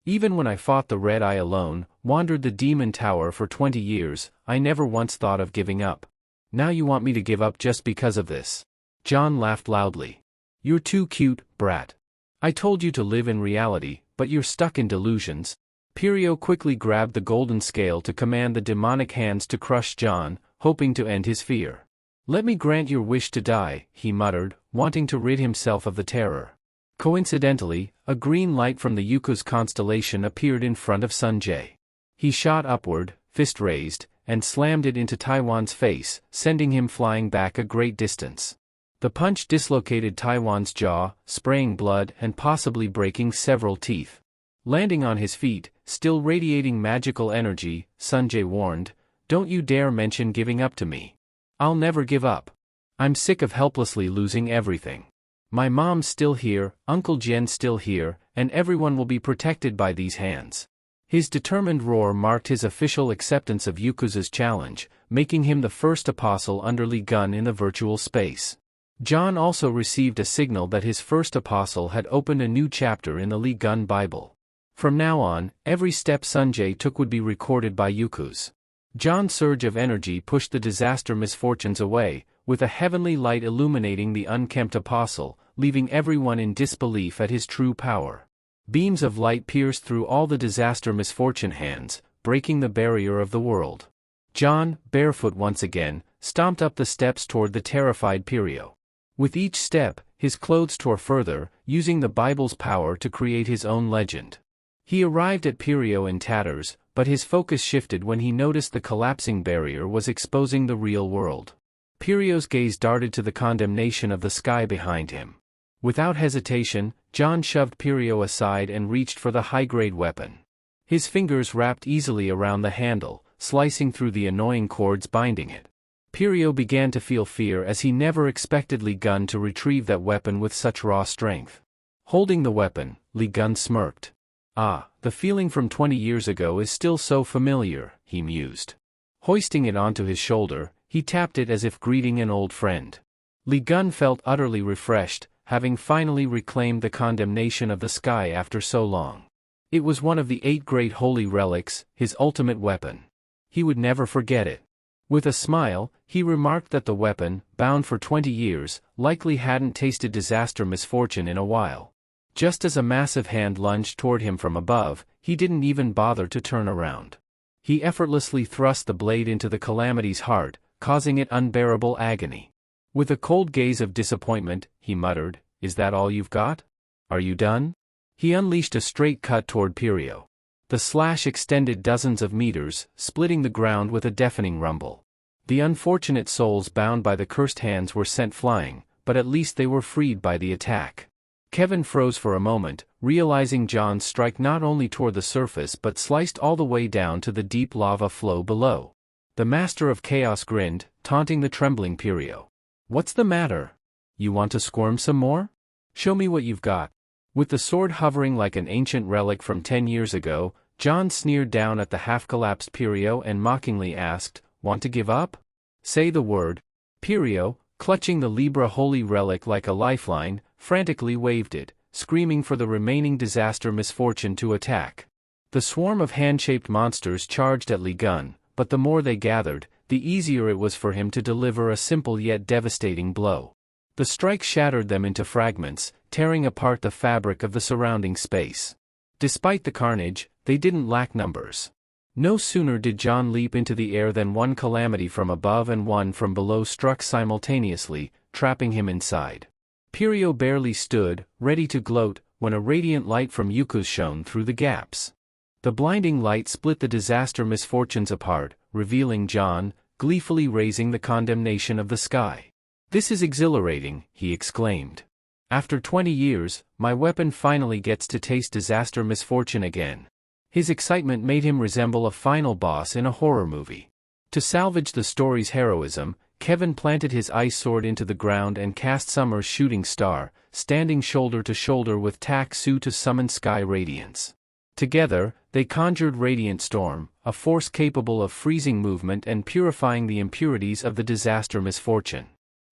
"Even when I fought the Red Eye alone, wandered the Demon Tower for 20 years, I never once thought of giving up. Now you want me to give up just because of this?" John laughed loudly. "You're too cute, brat. I told you to live in reality, but you're stuck in delusions." Pirio quickly grabbed the golden scale to command the demonic hands to crush John, hoping to end his fear. "Let me grant your wish to die," he muttered, wanting to rid himself of the terror. Coincidentally, a green light from the Yuku's constellation appeared in front of Sanjay. He shot upward, fist raised, and slammed it into Taiwan's face, sending him flying back a great distance. The punch dislocated Taiwan's jaw, spraying blood and possibly breaking several teeth. Landing on his feet, still radiating magical energy, Sanjay warned, "Don't you dare mention giving up to me. I'll never give up." I'm sick of helplessly losing everything. My mom's still here, Uncle Jen's still here, and everyone will be protected by these hands. His determined roar marked his official acceptance of Yukuza's challenge, making him the first apostle under Lee Gun in the virtual space. John also received a signal that his first apostle had opened a new chapter in the Lee Gun Bible. From now on, every step Sanjay took would be recorded by Yuku's. John's surge of energy pushed the disaster misfortunes away, with a heavenly light illuminating the unkempt apostle, leaving everyone in disbelief at his true power. Beams of light pierced through all the disaster misfortune hands, breaking the barrier of the world. John, barefoot once again, stomped up the steps toward the terrified Pirio. With each step, his clothes tore further, using the Bible's power to create his own legend. He arrived at Pirio in tatters, but his focus shifted when he noticed the collapsing barrier was exposing the real world. Pirio's gaze darted to the condemnation of the sky behind him. Without hesitation, John shoved Pirio aside and reached for the high-grade weapon. His fingers wrapped easily around the handle, slicing through the annoying cords binding it. Pirio began to feel fear as he never expected Lee Gun to retrieve that weapon with such raw strength. Holding the weapon, Lee Gun smirked. Ah, the feeling from 20 years ago is still so familiar, he mused. Hoisting it onto his shoulder, he tapped it as if greeting an old friend. Lee Gun felt utterly refreshed, having finally reclaimed the condemnation of the sky after so long. It was one of the 8 great holy relics, his ultimate weapon. He would never forget it. With a smile, he remarked that the weapon, bound for 20 years, likely hadn't tasted disaster misfortune in a while. Just as a massive hand lunged toward him from above, he didn't even bother to turn around. He effortlessly thrust the blade into the calamity's heart, causing it unbearable agony. With a cold gaze of disappointment, he muttered, "Is that all you've got? Are you done?" He unleashed a straight cut toward Pirio. The slash extended dozens of meters, splitting the ground with a deafening rumble. The unfortunate souls bound by the cursed hands were sent flying, but at least they were freed by the attack. Kevin froze for a moment, realizing John's strike not only tore the surface but sliced all the way down to the deep lava flow below. The Master of Chaos grinned, taunting the trembling Pirio. "What's the matter? You want to squirm some more? Show me what you've got." With the sword hovering like an ancient relic from 10 years ago, John sneered down at the half-collapsed Pirio and mockingly asked, "Want to give up? Say the word." Pirio, clutching the Libra holy relic like a lifeline, frantically waved it, screaming for the remaining disaster misfortune to attack. The swarm of hand-shaped monsters charged at Lee Gun, but the more they gathered, the easier it was for him to deliver a simple yet devastating blow. The strike shattered them into fragments, tearing apart the fabric of the surrounding space. Despite the carnage, they didn't lack numbers. No sooner did John leap into the air than one calamity from above and one from below struck simultaneously, trapping him inside. Pirio barely stood, ready to gloat, when a radiant light from Yuku's shone through the gaps. The blinding light split the disaster misfortunes apart, revealing John, gleefully raising the condemnation of the sky. "This is exhilarating," he exclaimed. "After 20 years, my weapon finally gets to taste disaster misfortune again." His excitement made him resemble a final boss in a horror movie. To salvage the story's heroism, Kevin planted his ice sword into the ground and cast Summer's shooting star, standing shoulder to shoulder with Tak-Su to summon sky radiance. Together, they conjured Radiant Storm, a force capable of freezing movement and purifying the impurities of the disaster misfortune.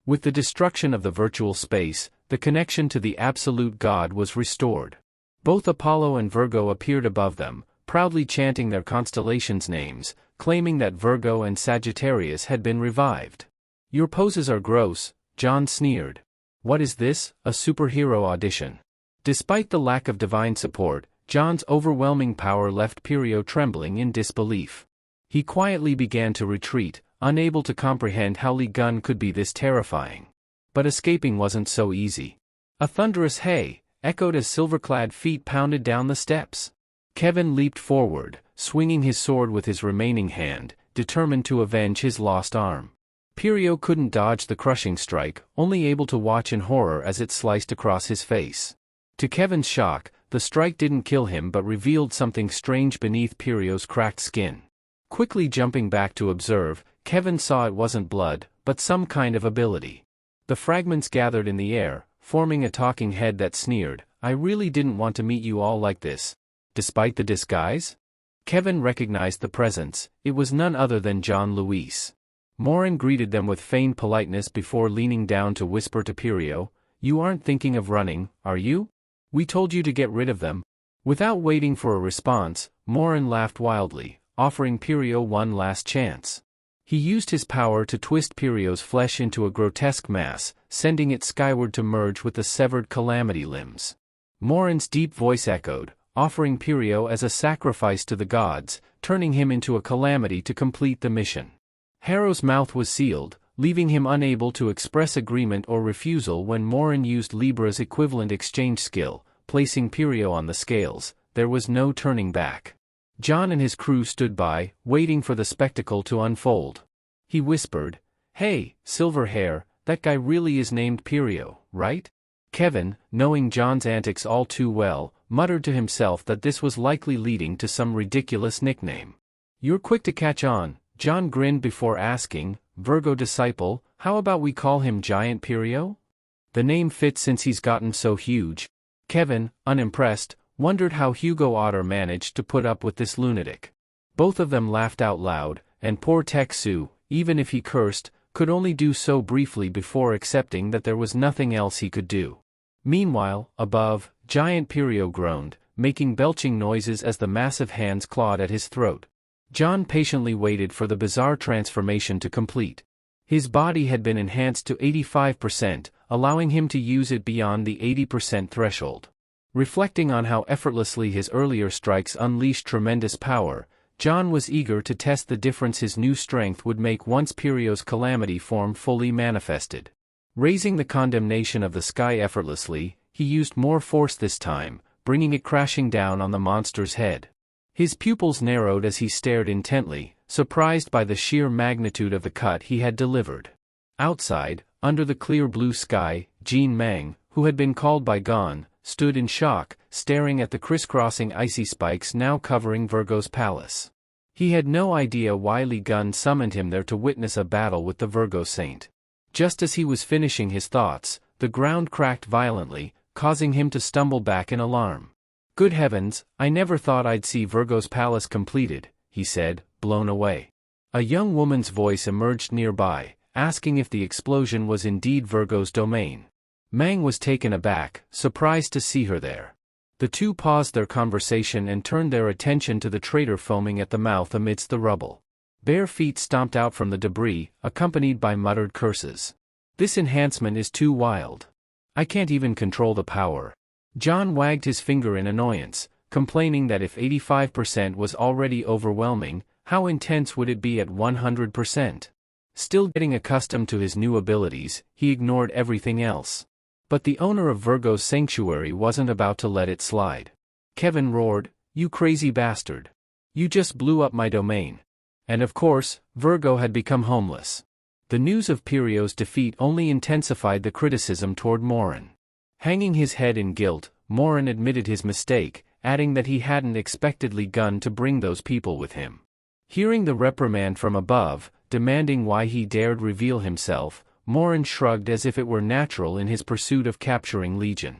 With the destruction of the virtual space, the connection to the absolute God was restored. Both Apollo and Virgo appeared above them, proudly chanting their constellations' names, claiming that Virgo and Sagittarius had been revived. "Your poses are gross," John sneered. "What is this, a superhero audition?" Despite the lack of divine support, John's overwhelming power left Pirio trembling in disbelief. He quietly began to retreat, unable to comprehend how Lee Gun could be this terrifying. But escaping wasn't so easy. A thunderous "hey" echoed as silver-clad feet pounded down the steps. Kevin leaped forward, swinging his sword with his remaining hand, determined to avenge his lost arm. Pirio couldn't dodge the crushing strike, only able to watch in horror as it sliced across his face. To Kevin's shock, the strike didn't kill him but revealed something strange beneath Pirio's cracked skin. Quickly jumping back to observe, Kevin saw it wasn't blood, but some kind of ability. The fragments gathered in the air, forming a talking head that sneered, "I really didn't want to meet you all like this. Despite the disguise?" Kevin recognized the presence. It was none other than John Luis. Morin greeted them with feigned politeness before leaning down to whisper to Pirio, "You aren't thinking of running, are you? We told you to get rid of them." Without waiting for a response, Morin laughed wildly, offering Pirio one last chance. He used his power to twist Pirio's flesh into a grotesque mass, sending it skyward to merge with the severed Calamity limbs. Morin's deep voice echoed, offering Pirio as a sacrifice to the gods, turning him into a calamity to complete the mission. Harrow's mouth was sealed, leaving him unable to express agreement or refusal when Morin used Libra's equivalent exchange skill, placing Pirio on the scales. There was no turning back. John and his crew stood by, waiting for the spectacle to unfold. He whispered, "Hey, Silver Hair, that guy really is named Pirio, right?" Kevin, knowing John's antics all too well, muttered to himself that this was likely leading to some ridiculous nickname. "You're quick to catch on," John grinned before asking, "Virgo disciple, how about we call him Giant Pirio? The name fits since he's gotten so huge." Kevin, unimpressed, wondered how Hugo Otter managed to put up with this lunatic. Both of them laughed out loud, and poor Teksu, even if he cursed, could only do so briefly before accepting that there was nothing else he could do. Meanwhile, above, Giant Pirio groaned, making belching noises as the massive hands clawed at his throat. John patiently waited for the bizarre transformation to complete. His body had been enhanced to 85%, allowing him to use it beyond the 80% threshold. Reflecting on how effortlessly his earlier strikes unleashed tremendous power, John was eager to test the difference his new strength would make once Pirio's calamity form fully manifested. Raising the condemnation of the sky effortlessly, he used more force this time, bringing it crashing down on the monster's head. His pupils narrowed as he stared intently, surprised by the sheer magnitude of the cut he had delivered. Outside, under the clear blue sky, Jean Meng, who had been called by Gon, stood in shock, staring at the crisscrossing icy spikes now covering Virgo's palace. He had no idea why Li Gun summoned him there to witness a battle with the Virgo Saint. Just as he was finishing his thoughts, the ground cracked violently, causing him to stumble back in alarm. "Good heavens, I never thought I'd see Virgo's palace completed," he said, blown away. A young woman's voice emerged nearby, asking if the explosion was indeed Virgo's domain. Mang was taken aback, surprised to see her there. The two paused their conversation and turned their attention to the traitor foaming at the mouth amidst the rubble. Bare feet stomped out from the debris, accompanied by muttered curses. "This enhancement is too wild. I can't even control the power." John wagged his finger in annoyance, complaining that if 85% was already overwhelming, how intense would it be at 100%? Still getting accustomed to his new abilities, he ignored everything else. But the owner of Virgo's sanctuary wasn't about to let it slide. Kevin roared, "You crazy bastard. You just blew up my domain." And of course, Virgo had become homeless. The news of Pirio's defeat only intensified the criticism toward Morin. Hanging his head in guilt, Morin admitted his mistake, adding that he hadn't expected Li Gun to bring those people with him. Hearing the reprimand from above, demanding why he dared reveal himself, Morin shrugged as if it were natural in his pursuit of capturing Legion.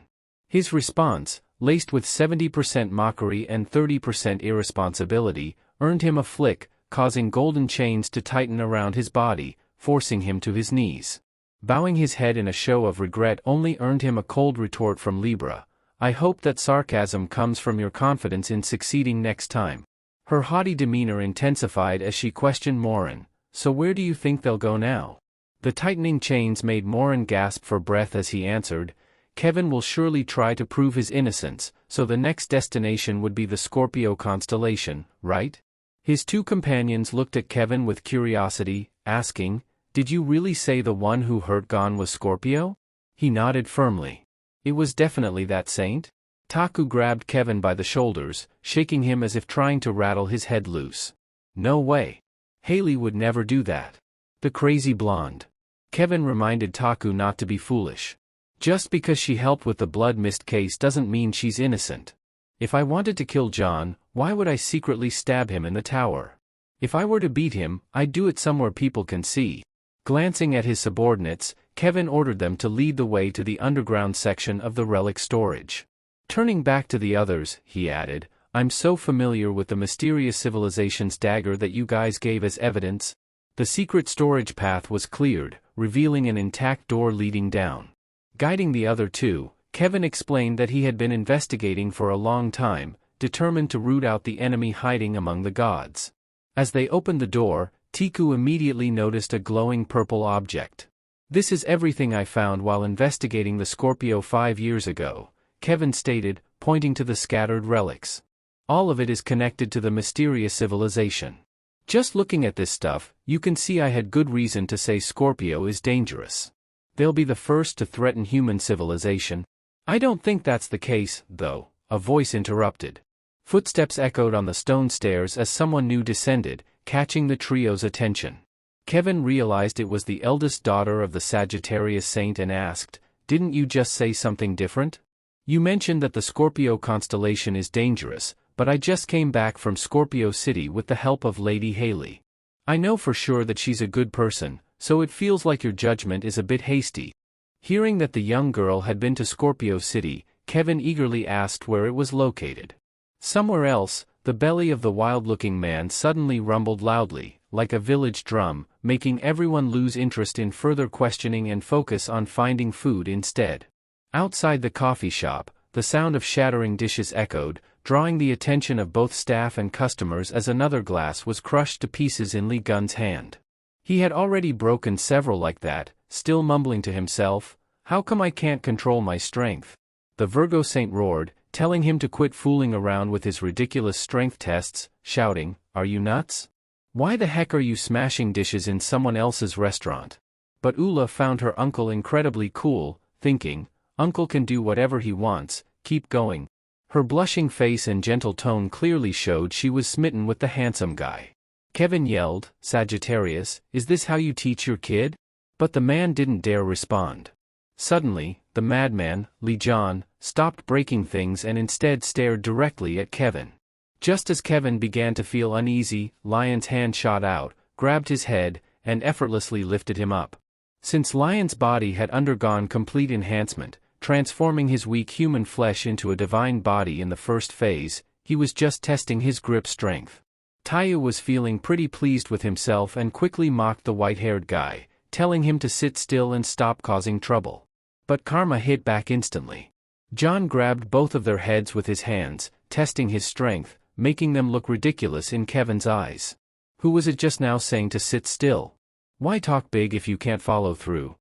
His response, laced with 70% mockery and 30% irresponsibility, earned him a flick, causing golden chains to tighten around his body, forcing him to his knees. Bowing his head in a show of regret only earned him a cold retort from Libra. "I hope that sarcasm comes from your confidence in succeeding next time." Her haughty demeanor intensified as she questioned Morin, "So where do you think they'll go now?" The tightening chains made Morin gasp for breath as he answered, "Kevin will surely try to prove his innocence, so the next destination would be the Scorpio constellation, right?" His two companions looked at Kevin with curiosity, asking, "Did you really say the one who hurt Gon was Scorpio?" He nodded firmly. "It was definitely that saint." Taku grabbed Kevin by the shoulders, shaking him as if trying to rattle his head loose. "No way. Haley would never do that. The crazy blonde." Kevin reminded Taku not to be foolish. "Just because she helped with the blood mist case doesn't mean she's innocent. If I wanted to kill John, why would I secretly stab him in the tower? If I were to beat him, I'd do it somewhere people can see." Glancing at his subordinates, Kevin ordered them to lead the way to the underground section of the relic storage. Turning back to the others, he added, I'm so familiar with the mysterious civilization's dagger that you guys gave as evidence. The secret storage path was cleared, revealing an intact door leading down. Guiding the other two, Kevin explained that he had been investigating for a long time, determined to root out the enemy hiding among the gods. As they opened the door, Tiku immediately noticed a glowing purple object. This is everything I found while investigating the Scorpio 5 years ago, Kevin stated, pointing to the scattered relics. All of it is connected to the mysterious civilization. Just looking at this stuff, you can see I had good reason to say Scorpio is dangerous. They'll be the first to threaten human civilization. I don't think that's the case, though, a voice interrupted. Footsteps echoed on the stone stairs as someone new descended, catching the trio's attention. Kevin realized it was the eldest daughter of the Sagittarius saint and asked, Didn't you just say something different? You mentioned that the Scorpio constellation is dangerous, but I just came back from Scorpio City with the help of Lady Haley. I know for sure that she's a good person, so it feels like your judgment is a bit hasty. Hearing that the young girl had been to Scorpio City, Kevin eagerly asked where it was located. Somewhere else, the belly of the wild-looking man suddenly rumbled loudly, like a village drum, making everyone lose interest in further questioning and focus on finding food instead. Outside the coffee shop, the sound of shattering dishes echoed, drawing the attention of both staff and customers as another glass was crushed to pieces in Lee Gun's hand. He had already broken several like that, still mumbling to himself, How come I can't control my strength? The Virgo Saint roared, telling him to quit fooling around with his ridiculous strength tests, shouting, Are you nuts? Why the heck are you smashing dishes in someone else's restaurant? But Ula found her uncle incredibly cool, thinking, Uncle can do whatever he wants, keep going. Her blushing face and gentle tone clearly showed she was smitten with the handsome guy. Kevin yelled, Sagittarius, is this how you teach your kid? But the man didn't dare respond. Suddenly, the madman, Lee John, stopped breaking things and instead stared directly at Kevin. Just as Kevin began to feel uneasy, Lion's hand shot out, grabbed his head, and effortlessly lifted him up. Since Lion's body had undergone complete enhancement, transforming his weak human flesh into a divine body in the first phase, he was just testing his grip strength. Taiyu was feeling pretty pleased with himself and quickly mocked the white-haired guy, telling him to sit still and stop causing trouble. But karma hit back instantly. John grabbed both of their heads with his hands, testing his strength, making them look ridiculous in Kevin's eyes. Who was it just now saying to sit still? Why talk big if you can't follow through?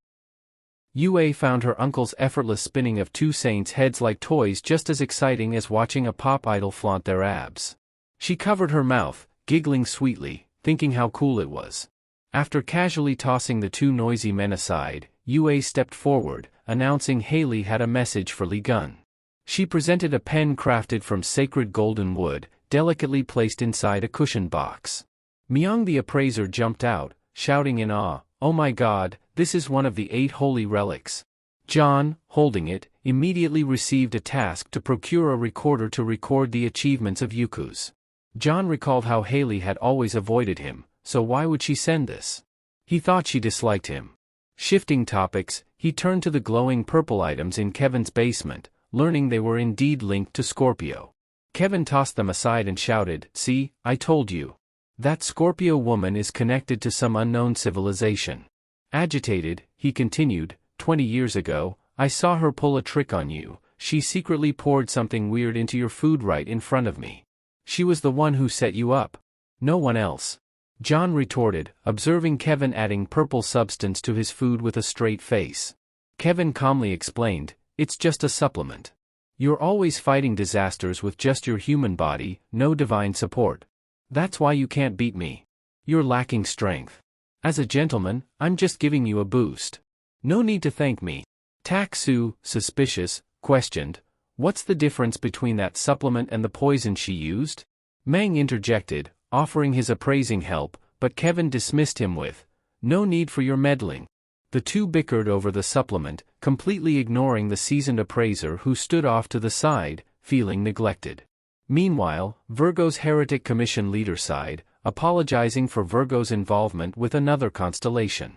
Yue found her uncle's effortless spinning of two saints' heads like toys just as exciting as watching a pop idol flaunt their abs. She covered her mouth, giggling sweetly, thinking how cool it was. After casually tossing the two noisy men aside, Yue stepped forward, announcing Haley had a message for Lee Gun. She presented a pen crafted from sacred golden wood, delicately placed inside a cushion box. Myung the appraiser jumped out, shouting in awe, Oh my god, this is one of the 8 holy relics. John, holding it, immediately received a task to procure a recorder to record the achievements of Yuku's. John recalled how Haley had always avoided him, so why would she send this? He thought she disliked him. Shifting topics, he turned to the glowing purple items in Kevin's basement, learning they were indeed linked to Scorpio. Kevin tossed them aside and shouted, See, I told you. That Scorpio woman is connected to some unknown civilization. Agitated, he continued, 20 years ago, I saw her pull a trick on you. She secretly poured something weird into your food right in front of me. She was the one who set you up. No one else. John retorted, observing Kevin adding purple substance to his food with a straight face. Kevin calmly explained, It's just a supplement. You're always fighting disasters with just your human body, no divine support. That's why you can't beat me. You're lacking strength. As a gentleman, I'm just giving you a boost. No need to thank me. Tak Su, suspicious, questioned, What's the difference between that supplement and the poison she used? Mang interjected, offering his appraising help, but Kevin dismissed him with, No need for your meddling. The two bickered over the supplement, completely ignoring the seasoned appraiser who stood off to the side, feeling neglected. Meanwhile, Virgo's Heretic Commission leader sighed, apologizing for Virgo's involvement with another constellation.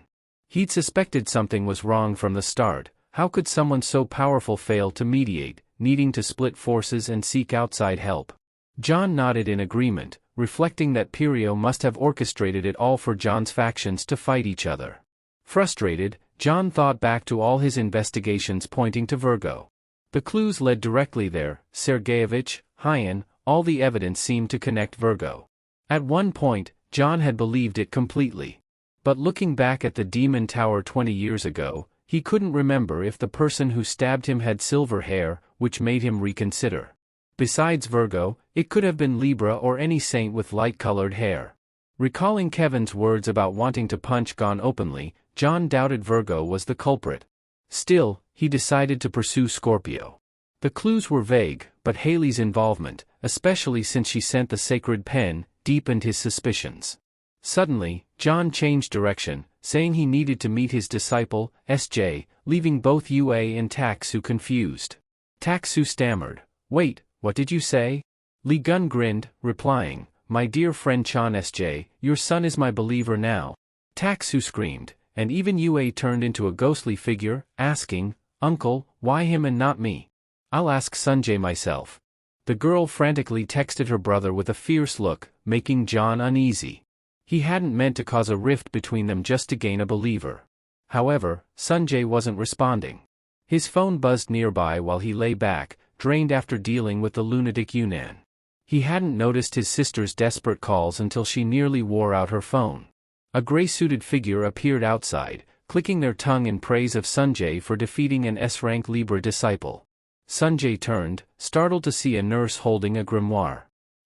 He'd suspected something was wrong from the start. How could someone so powerful fail to mediate, needing to split forces and seek outside help? John nodded in agreement, reflecting that Pirio must have orchestrated it all for John's factions to fight each other. Frustrated, John thought back to all his investigations pointing to Virgo. The clues led directly there: Sergeyevich, Hyen, all the evidence seemed to connect Virgo. At one point, John had believed it completely. But looking back at the Demon Tower 20 years ago, he couldn't remember if the person who stabbed him had silver hair, which made him reconsider. Besides Virgo, it could have been Libra or any saint with light-colored hair. Recalling Kevin's words about wanting to punch Gon openly, John doubted Virgo was the culprit. Still, he decided to pursue Scorpio. The clues were vague, but Haley's involvement, especially since she sent the sacred pen, deepened his suspicions. Suddenly, John changed direction, saying he needed to meet his disciple, SJ, leaving both UA and Taksu confused. Taksu stammered, "Wait, what did you say?" Lee Gun grinned, replying, "My dear friend Chan SJ, your son is my believer now." Taksu screamed, and even UA turned into a ghostly figure, asking, "Uncle, why him and not me? I'll ask Sanjay myself." The girl frantically texted her brother with a fierce look, making John uneasy. He hadn't meant to cause a rift between them just to gain a believer. However, Sanjay wasn't responding. His phone buzzed nearby while he lay back, drained after dealing with the lunatic Yunnan. He hadn't noticed his sister's desperate calls until she nearly wore out her phone. A gray-suited figure appeared outside, clicking their tongue in praise of Sanjay for defeating an S-rank Libra disciple. Sanjay turned, startled to see a nurse holding a grimoire.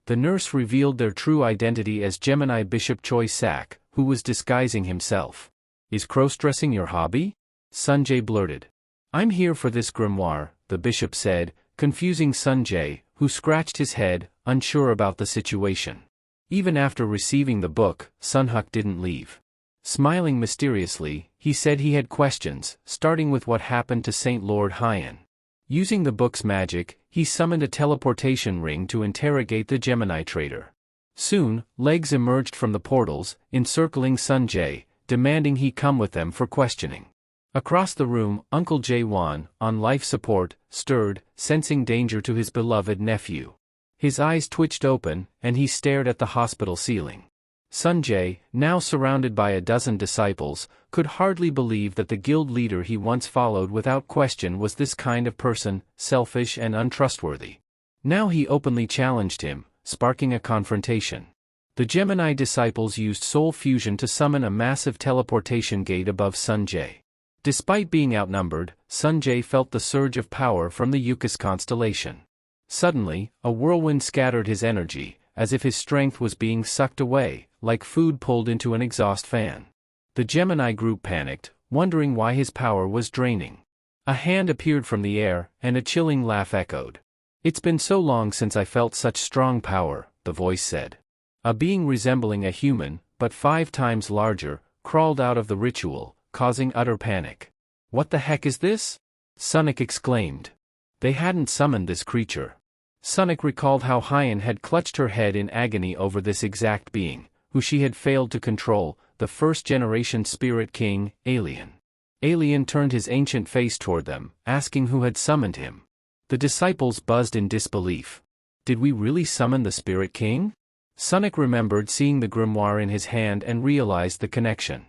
The nurse revealed their true identity as Gemini Bishop Choi Sak, who was disguising himself. "Is cross-dressing your hobby?" Sanjay blurted. "I'm here for this grimoire," the bishop said, confusing Sanjay, who scratched his head, unsure about the situation. Even after receiving the book, Sunhuk didn't leave. Smiling mysteriously, he said he had questions, starting with what happened to Saint Lord Hyen. Using the book's magic, he summoned a teleportation ring to interrogate the Gemini traitor. Soon, legs emerged from the portals, encircling Sanjay, demanding he come with them for questioning. Across the room, Uncle Jae-won, on life support, stirred, sensing danger to his beloved nephew. His eyes twitched open, and he stared at the hospital ceiling. Sanjay, now surrounded by a dozen disciples, could hardly believe that the guild leader he once followed without question was this kind of person, selfish and untrustworthy. Now he openly challenged him, sparking a confrontation. The Gemini disciples used soul fusion to summon a massive teleportation gate above Sanjay. Despite being outnumbered, Sanjay felt the surge of power from the Yukas constellation. Suddenly, a whirlwind scattered his energy, as if his strength was being sucked away, like food pulled into an exhaust fan. The Gemini group panicked, wondering why his power was draining. A hand appeared from the air, and a chilling laugh echoed. "It's been so long since I felt such strong power," the voice said. A being resembling a human, but 5 times larger, crawled out of the ritual, causing utter panic. "What the heck is this?" Sunnik exclaimed. They hadn't summoned this creature. Sunnik recalled how Hyen had clutched her head in agony over this exact being, who she had failed to control, the first-generation Spirit King, Alien. Alien turned his ancient face toward them, asking who had summoned him. The disciples buzzed in disbelief. Did we really summon the Spirit King? Sunnik remembered seeing the grimoire in his hand and realized the connection.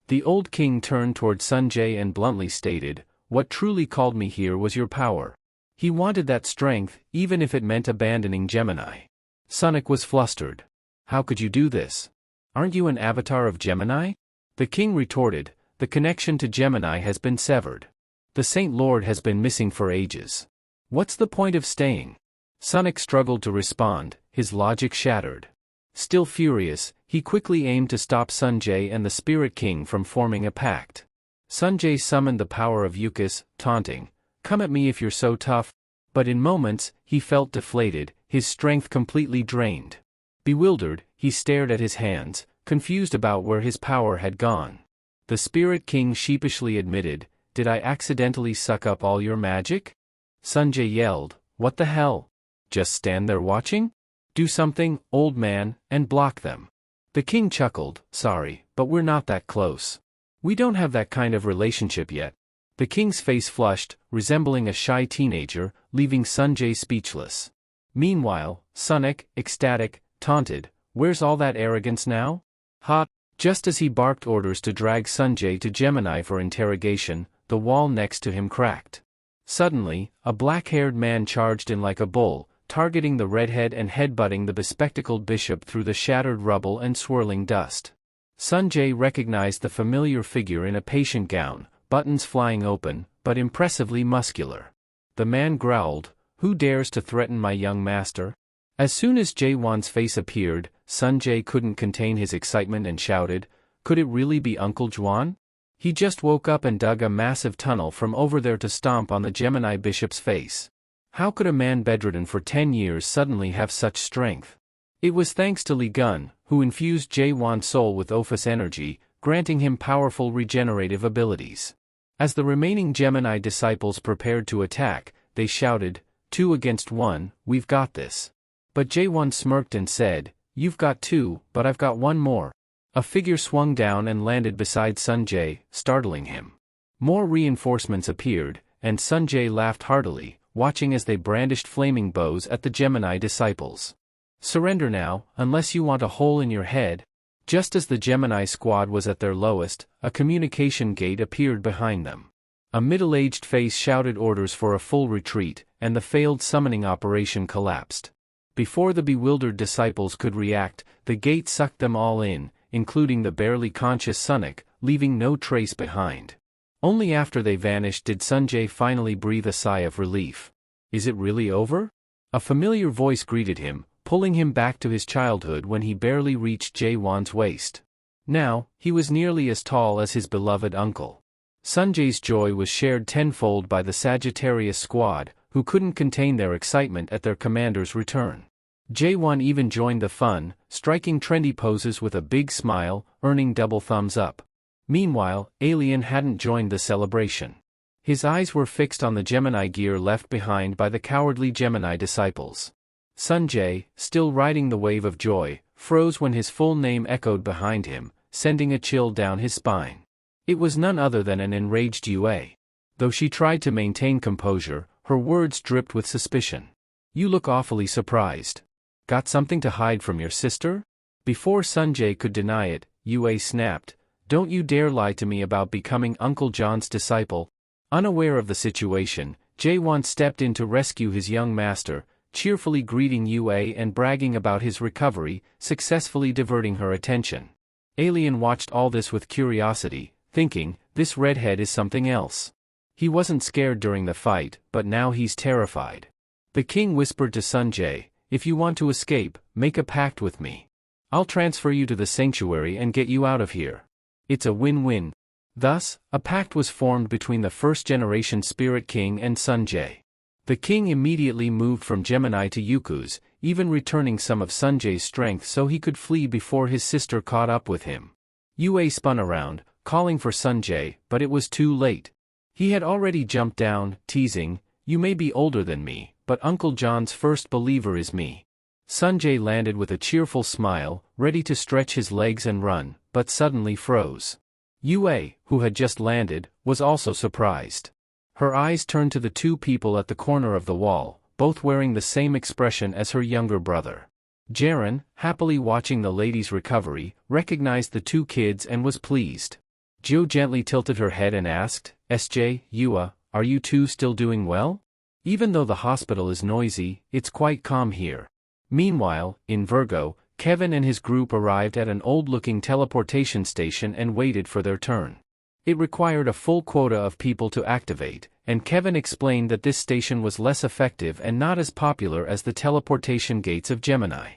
The old king turned toward Sanjay and bluntly stated, "What truly called me here was your power." He wanted that strength, even if it meant abandoning Gemini. Sunnik was flustered. "How could you do this? Aren't you an avatar of Gemini?" The king retorted, "The connection to Gemini has been severed. The Saint Lord has been missing for ages. What's the point of staying?" Sunnik struggled to respond, his logic shattered. Still furious, he quickly aimed to stop Sanjay and the Spirit King from forming a pact. Sanjay summoned the power of Yukas, taunting, "Come at me if you're so tough." But in moments, he felt deflated, his strength completely drained. Bewildered, he stared at his hands, confused about where his power had gone. The Spirit King sheepishly admitted, "Did I accidentally suck up all your magic?" Sanjay yelled, "What the hell? Just stand there watching? Do something, old man, and block them." The king chuckled, "Sorry, but we're not that close. We don't have that kind of relationship yet. The king's face flushed, resembling a shy teenager, leaving Sanjay speechless. Meanwhile, Sunik, ecstatic, taunted, "Where's all that arrogance now?" Ha! Just as he barked orders to drag Sanjay to Gemini for interrogation, the wall next to him cracked. Suddenly, a black-haired man charged in like a bull, targeting the redhead and headbutting the bespectacled bishop through the shattered rubble and swirling dust. Sanjay recognized the familiar figure in a patient gown, buttons flying open, but impressively muscular. The man growled, "Who dares to threaten my young master?" As soon as Jaewon's face appeared, Sanjay couldn't contain his excitement and shouted, "Could it really be Uncle Juan?" He just woke up and dug a massive tunnel from over there to stomp on the Gemini bishop's face. How could a man bedridden for 10 years suddenly have such strength? It was thanks to Lee Gun, who infused Jaewon's soul with Ophis energy, granting him powerful regenerative abilities. As the remaining Gemini disciples prepared to attack, they shouted, "2 against 1, we've got this." But Jaewon smirked and said, "You've got 2, but I've got 1 more." A figure swung down and landed beside Sanjay, startling him. More reinforcements appeared, and Sanjay laughed heartily, watching as they brandished flaming bows at the Gemini disciples. "Surrender now, unless you want a hole in your head." Just as the Gemini squad was at their lowest, a communication gate appeared behind them. A middle-aged face shouted orders for a full retreat, and the failed summoning operation collapsed. Before the bewildered disciples could react, the gate sucked them all in, including the barely conscious Sunik, leaving no trace behind. Only after they vanished did Sanjay finally breathe a sigh of relief. "Is it really over?" A familiar voice greeted him, pulling him back to his childhood when he barely reached Jaewon's waist. Now, he was nearly as tall as his beloved uncle. Sanjay's joy was shared tenfold by the Sagittarius squad, who couldn't contain their excitement at their commander's return. Jaewon even joined the fun, striking trendy poses with a big smile, earning double thumbs up. Meanwhile, Alien hadn't joined the celebration. His eyes were fixed on the Gemini gear left behind by the cowardly Gemini disciples. Sanjay, still riding the wave of joy, froze when his full name echoed behind him, sending a chill down his spine. It was none other than an enraged Yue. Though she tried to maintain composure, her words dripped with suspicion. "You look awfully surprised. Got something to hide from your sister?" Before Sanjay could deny it, Yue snapped, "Don't you dare lie to me about becoming Uncle John's disciple." Unaware of the situation, Jaewon stepped in to rescue his young master, cheerfully greeting Yue and bragging about his recovery, successfully diverting her attention. Alien watched all this with curiosity, thinking, "This redhead is something else." He wasn't scared during the fight, but now he's terrified. The king whispered to Sanjay, "If you want to escape, make a pact with me. I'll transfer you to the sanctuary and get you out of here. It's a win-win." Thus, a pact was formed between the first-generation Spirit King and Sanjay. The king immediately moved from Gemini to Yuku's, even returning some of Sanjay's strength so he could flee before his sister caught up with him. Yue spun around, calling for Sanjay, but it was too late. He had already jumped down, teasing, "You may be older than me, but Uncle John's first believer is me." Sanjay landed with a cheerful smile, ready to stretch his legs and run, but suddenly froze. Yue, who had just landed, was also surprised. Her eyes turned to the 2 people at the corner of the wall, both wearing the same expression as her younger brother. Jaren, happily watching the lady's recovery, recognized the 2 kids and was pleased. Jo gently tilted her head and asked, "SJ, Yue, are you 2 still doing well? Even though the hospital is noisy, it's quite calm here." Meanwhile, in Virgo, Kevin and his group arrived at an old-looking teleportation station and waited for their turn. It required a full quota of people to activate, and Kevin explained that this station was less effective and not as popular as the teleportation gates of Gemini.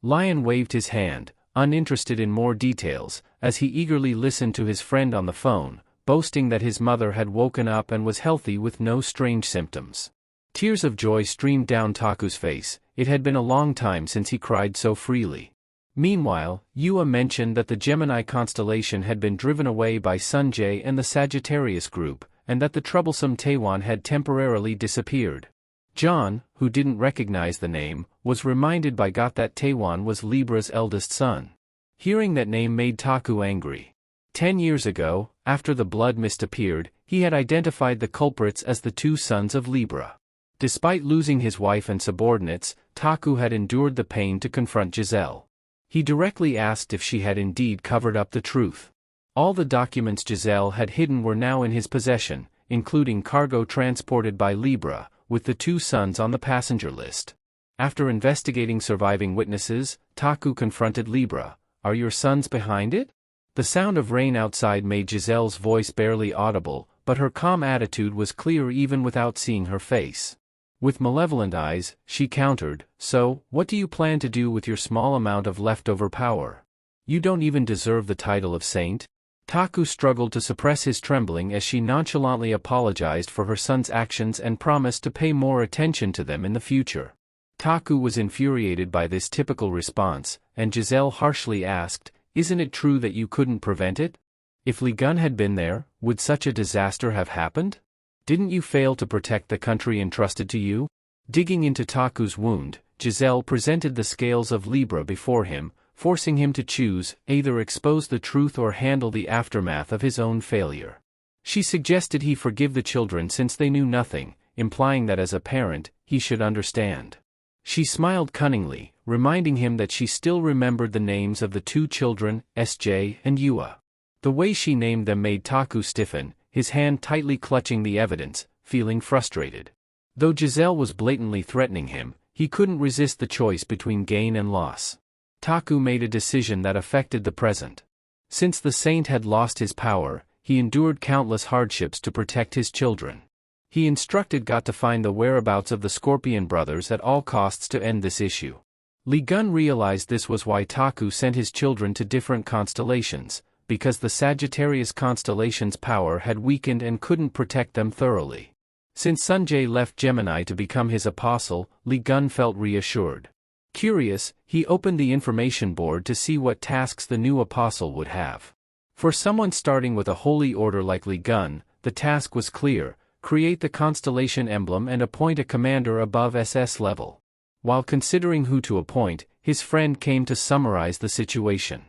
Lion waved his hand, uninterested in more details, as he eagerly listened to his friend on the phone, boasting that his mother had woken up and was healthy with no strange symptoms. Tears of joy streamed down Taku's face. It had been a long time since he cried so freely. Meanwhile, Yue mentioned that the Gemini constellation had been driven away by Sanjay and the Sagittarius group, and that the troublesome Taewon had temporarily disappeared. John, who didn't recognize the name, was reminded by Got that Taewon was Libra's eldest son. Hearing that name made Taku angry. 10 years ago, after the blood mist appeared, he had identified the culprits as the two sons of Libra. Despite losing his wife and subordinates, Taku had endured the pain to confront Giselle. He directly asked if she had indeed covered up the truth. All the documents Giselle had hidden were now in his possession, including cargo transported by Libra, with the two sons on the passenger list. After investigating surviving witnesses, Taku confronted Libra. "Are your sons behind it?" The sound of rain outside made Giselle's voice barely audible, but her calm attitude was clear even without seeing her face. With malevolent eyes, she countered, "So, what do you plan to do with your small amount of leftover power? You don't even deserve the title of saint." Taku struggled to suppress his trembling as she nonchalantly apologized for her son's actions and promised to pay more attention to them in the future. Taku was infuriated by this typical response, and Giselle harshly asked, "Isn't it true that you couldn't prevent it? If Li Gun had been there, would such a disaster have happened? Didn't you fail to protect the country entrusted to you?" Digging into Taku's wound, Giselle presented the scales of Libra before him, forcing him to choose, either expose the truth or handle the aftermath of his own failure. She suggested he forgive the children since they knew nothing, implying that as a parent, he should understand. She smiled cunningly, reminding him that she still remembered the names of the two children, SJ and Yua. The way she named them made Taku stiffen, his hand tightly clutching the evidence, feeling frustrated. Though Giselle was blatantly threatening him, he couldn't resist the choice between gain and loss. Taku made a decision that affected the present. Since the saint had lost his power, he endured countless hardships to protect his children. He instructed Got to find the whereabouts of the Scorpion brothers at all costs to end this issue. Li Gun realized this was why Taku sent his children to different constellations, because the Sagittarius constellation's power had weakened and couldn't protect them thoroughly. Since Sunjae left Gemini to become his apostle, Li Gun felt reassured. Curious, he opened the information board to see what tasks the new apostle would have. For someone starting with a holy order like Li Gun, the task was clear: create the constellation emblem and appoint a commander above SS level. While considering who to appoint, his friend came to summarize the situation.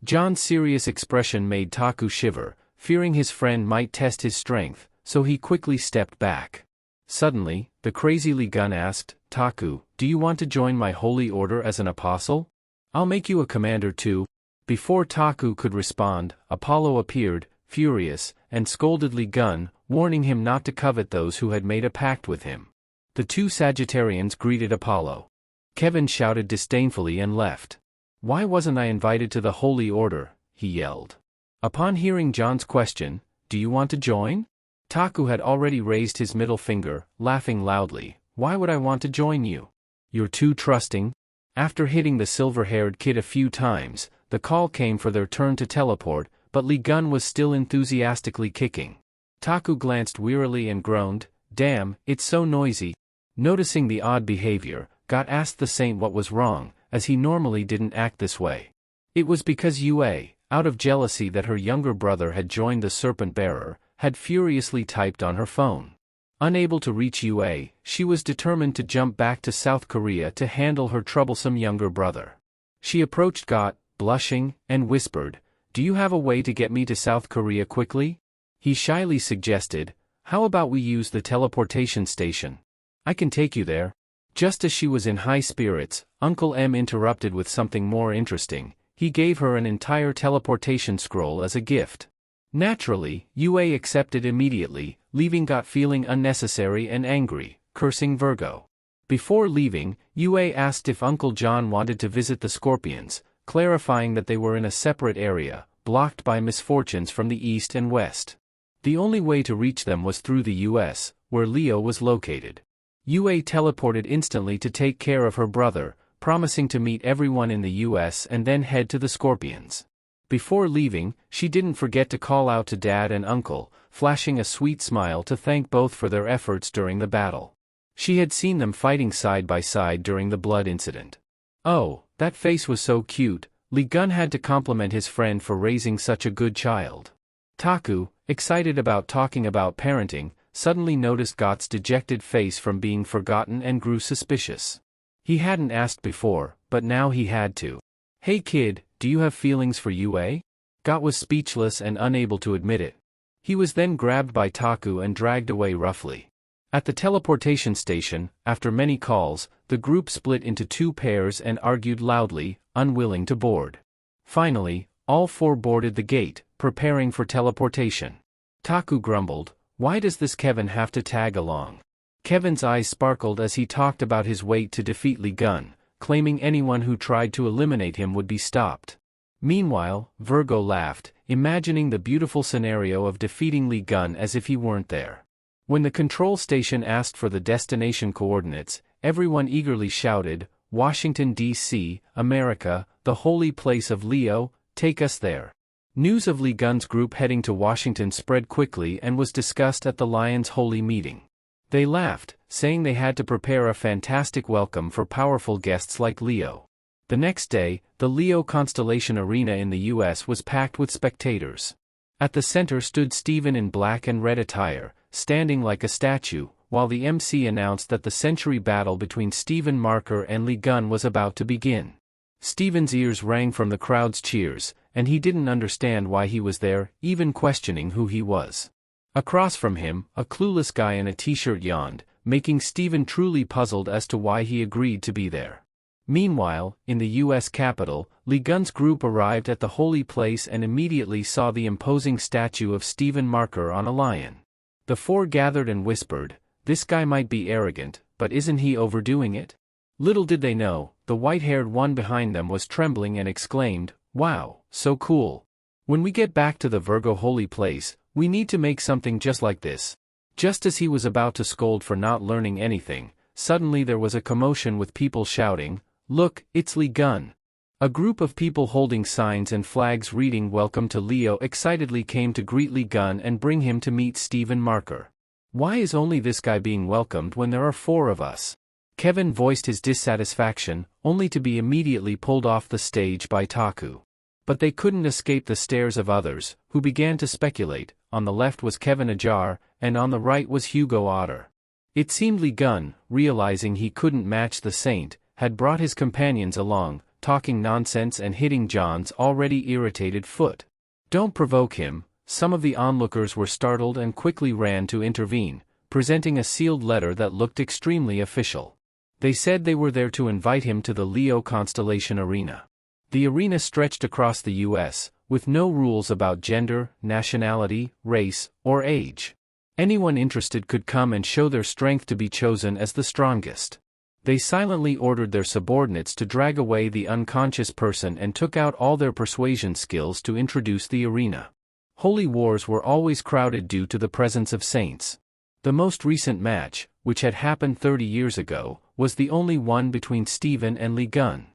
John's serious expression made Taku shiver, fearing his friend might test his strength, so he quickly stepped back. Suddenly, the crazy Li Gun asked, "Taku, do you want to join my holy order as an apostle? I'll make you a commander too." Before Taku could respond, Apollo appeared, furious, and scolded Li Gun, warning him not to covet those who had made a pact with him. The two Sagittarians greeted Apollo. Kevin shouted disdainfully and left. "Why wasn't I invited to the holy order?" he yelled. Upon hearing John's question, "Do you want to join?" Taku had already raised his middle finger, laughing loudly. "Why would I want to join you? You're too trusting." After hitting the silver-haired kid a few times, the call came for their turn to teleport, but Li Gun was still enthusiastically kicking. Taku glanced wearily and groaned, "Damn, it's so noisy." Noticing the odd behavior, Got asked the saint what was wrong, as he normally didn't act this way. It was because Yue, out of jealousy that her younger brother had joined the Serpent Bearer, had furiously typed on her phone. Unable to reach Yue, she was determined to jump back to South Korea to handle her troublesome younger brother. She approached Got, blushing, and whispered, "Do you have a way to get me to South Korea quickly?" He shyly suggested, "How about we use the teleportation station? I can take you there." Just as she was in high spirits, Uncle M interrupted with something more interesting. He gave her an entire teleportation scroll as a gift. Naturally, Yue accepted immediately, leaving Got feeling unnecessary and angry, cursing Virgo. Before leaving, Yue asked if Uncle John wanted to visit the Scorpions, clarifying that they were in a separate area, blocked by misfortunes from the east and west. The only way to reach them was through the US, where Leo was located. Yue teleported instantly to take care of her brother, promising to meet everyone in the US and then head to the Scorpions. Before leaving, she didn't forget to call out to Dad and Uncle, flashing a sweet smile to thank both for their efforts during the battle. She had seen them fighting side by side during the blood incident. "Oh, that face was so cute." Li Gun had to compliment his friend for raising such a good child. Taku, excited about talking about parenting, suddenly noticed Got's dejected face from being forgotten and grew suspicious. He hadn't asked before, but now he had to. "Hey kid, do you have feelings for Yue?" Got was speechless and unable to admit it. He was then grabbed by Taku and dragged away roughly. At the teleportation station, after many calls, the group split into two pairs and argued loudly, unwilling to board. Finally, all four boarded the gate, preparing for teleportation. Taku grumbled, "Why does this Kevin have to tag along?" Kevin's eyes sparkled as he talked about his wait to defeat Lee Gun, claiming anyone who tried to eliminate him would be stopped. Meanwhile, Virgo laughed, imagining the beautiful scenario of defeating Lee Gun as if he weren't there. When the control station asked for the destination coordinates, everyone eagerly shouted, "Washington, D.C., America, the holy place of Leo, take us there." News of Lee Gun's group heading to Washington spread quickly and was discussed at the Lions' holy meeting. They laughed, saying they had to prepare a fantastic welcome for powerful guests like Leo. The next day, the Leo Constellation Arena in the U.S. was packed with spectators. At the center stood Steven in black and red attire, standing like a statue, while the MC announced that the century battle between Steven Marker and Lee Gun was about to begin. Steven's ears rang from the crowd's cheers, and he didn't understand why he was there, even questioning who he was. Across from him, a clueless guy in a t-shirt yawned, making Steven truly puzzled as to why he agreed to be there. Meanwhile, in the U.S. Capitol, Lee Gun's group arrived at the holy place and immediately saw the imposing statue of Steven Marker on a lion. The four gathered and whispered, "This guy might be arrogant, but isn't he overdoing it?" Little did they know, the white-haired one behind them was trembling and exclaimed, "Wow, so cool. When we get back to the Virgo holy place, we need to make something just like this." Just as he was about to scold for not learning anything, suddenly there was a commotion with people shouting, "Look, it's Lee Gun." A group of people holding signs and flags reading "Welcome to Leo" excitedly came to greet Lee Gun and bring him to meet Steven Marker. "Why is only this guy being welcomed when there are four of us?" Kevin voiced his dissatisfaction, only to be immediately pulled off the stage by Taku. But they couldn't escape the stares of others, who began to speculate. On the left was Kevin Ajar, and on the right was Hugo Otter. It seemed Lee Gun, realizing he couldn't match the Saint, had brought his companions along, talking nonsense and hitting John's already irritated foot. "Don't provoke him." Some of the onlookers were startled and quickly ran to intervene, presenting a sealed letter that looked extremely official. They said they were there to invite him to the Leo Constellation Arena. The arena stretched across the U.S., with no rules about gender, nationality, race, or age. Anyone interested could come and show their strength to be chosen as the strongest. They silently ordered their subordinates to drag away the unconscious person and took out all their persuasion skills to introduce the arena. Holy wars were always crowded due to the presence of saints. The most recent match, which had happened 30 years ago, was the only one between Steven and Lee Gun.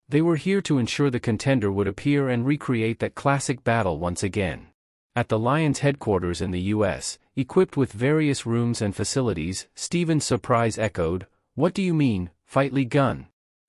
They were here to ensure the contender would appear and recreate that classic battle once again. At the Lions headquarters in the U.S., equipped with various rooms and facilities, Steven's surprise echoed, "What do you mean, fight Lee Gun?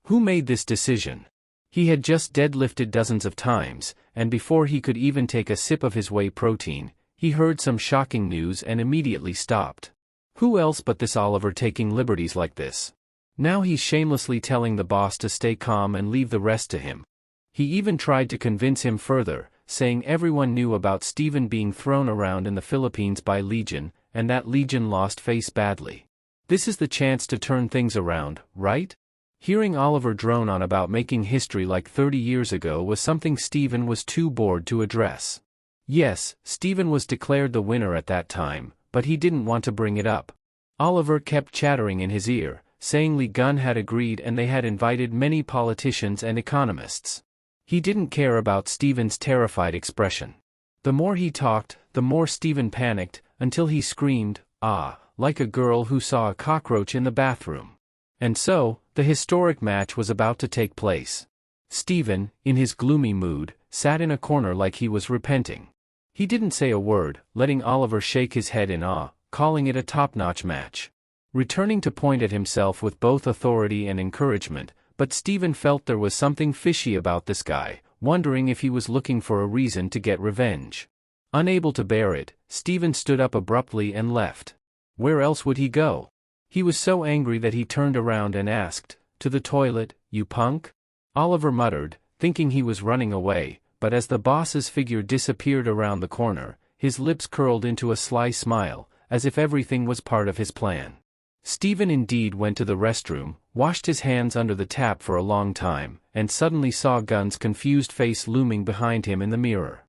Who made this decision?" He had just deadlifted dozens of times, and before he could even take a sip of his whey protein, he heard some shocking news and immediately stopped. Who else but this Oliver taking liberties like this? Now he's shamelessly telling the boss to stay calm and leave the rest to him. He even tried to convince him further, saying everyone knew about Steven being thrown around in the Philippines by Legion, and that Legion lost face badly. This is the chance to turn things around, right? Hearing Oliver drone on about making history like 30 years ago was something Steven was too bored to address. Yes, Steven was declared the winner at that time, but he didn't want to bring it up. Oliver kept chattering in his ear, saying Lee Gun had agreed and they had invited many politicians and economists. He didn't care about Steven's terrified expression. The more he talked, the more Steven panicked, until he screamed, "Ah," like a girl who saw a cockroach in the bathroom. And so, the historic match was about to take place. Steven, in his gloomy mood, sat in a corner like he was repenting. He didn't say a word, letting Oliver shake his head in awe, calling it a top-notch match. Returning to point at himself with both authority and encouragement, but Steven felt there was something fishy about this guy, wondering if he was looking for a reason to get revenge. Unable to bear it, Steven stood up abruptly and left. Where else would he go? He was so angry that he turned around and asked, "To the toilet, you punk?" Oliver muttered, thinking he was running away, but as the boss's figure disappeared around the corner, his lips curled into a sly smile, as if everything was part of his plan. Steven indeed went to the restroom, washed his hands under the tap for a long time, and suddenly saw Gun's confused face looming behind him in the mirror.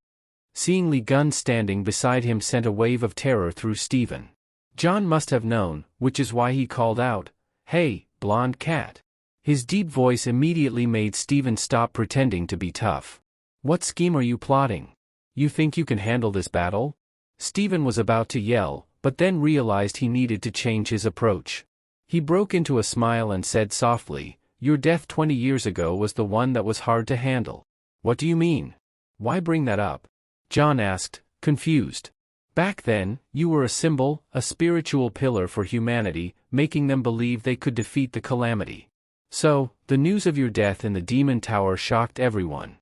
Seeing Lee Gun standing beside him sent a wave of terror through Steven. John must have known, which is why he called out, "Hey, blonde cat." His deep voice immediately made Steven stop pretending to be tough. "What scheme are you plotting? You think you can handle this battle?" Steven was about to yell, but then realized he needed to change his approach. He broke into a smile and said softly, "Your death 20 years ago was the one that was hard to handle." "What do you mean? Why bring that up?" John asked, confused. "Back then, you were a symbol, a spiritual pillar for humanity, making them believe they could defeat the calamity. So, the news of your death in the Demon Tower shocked everyone.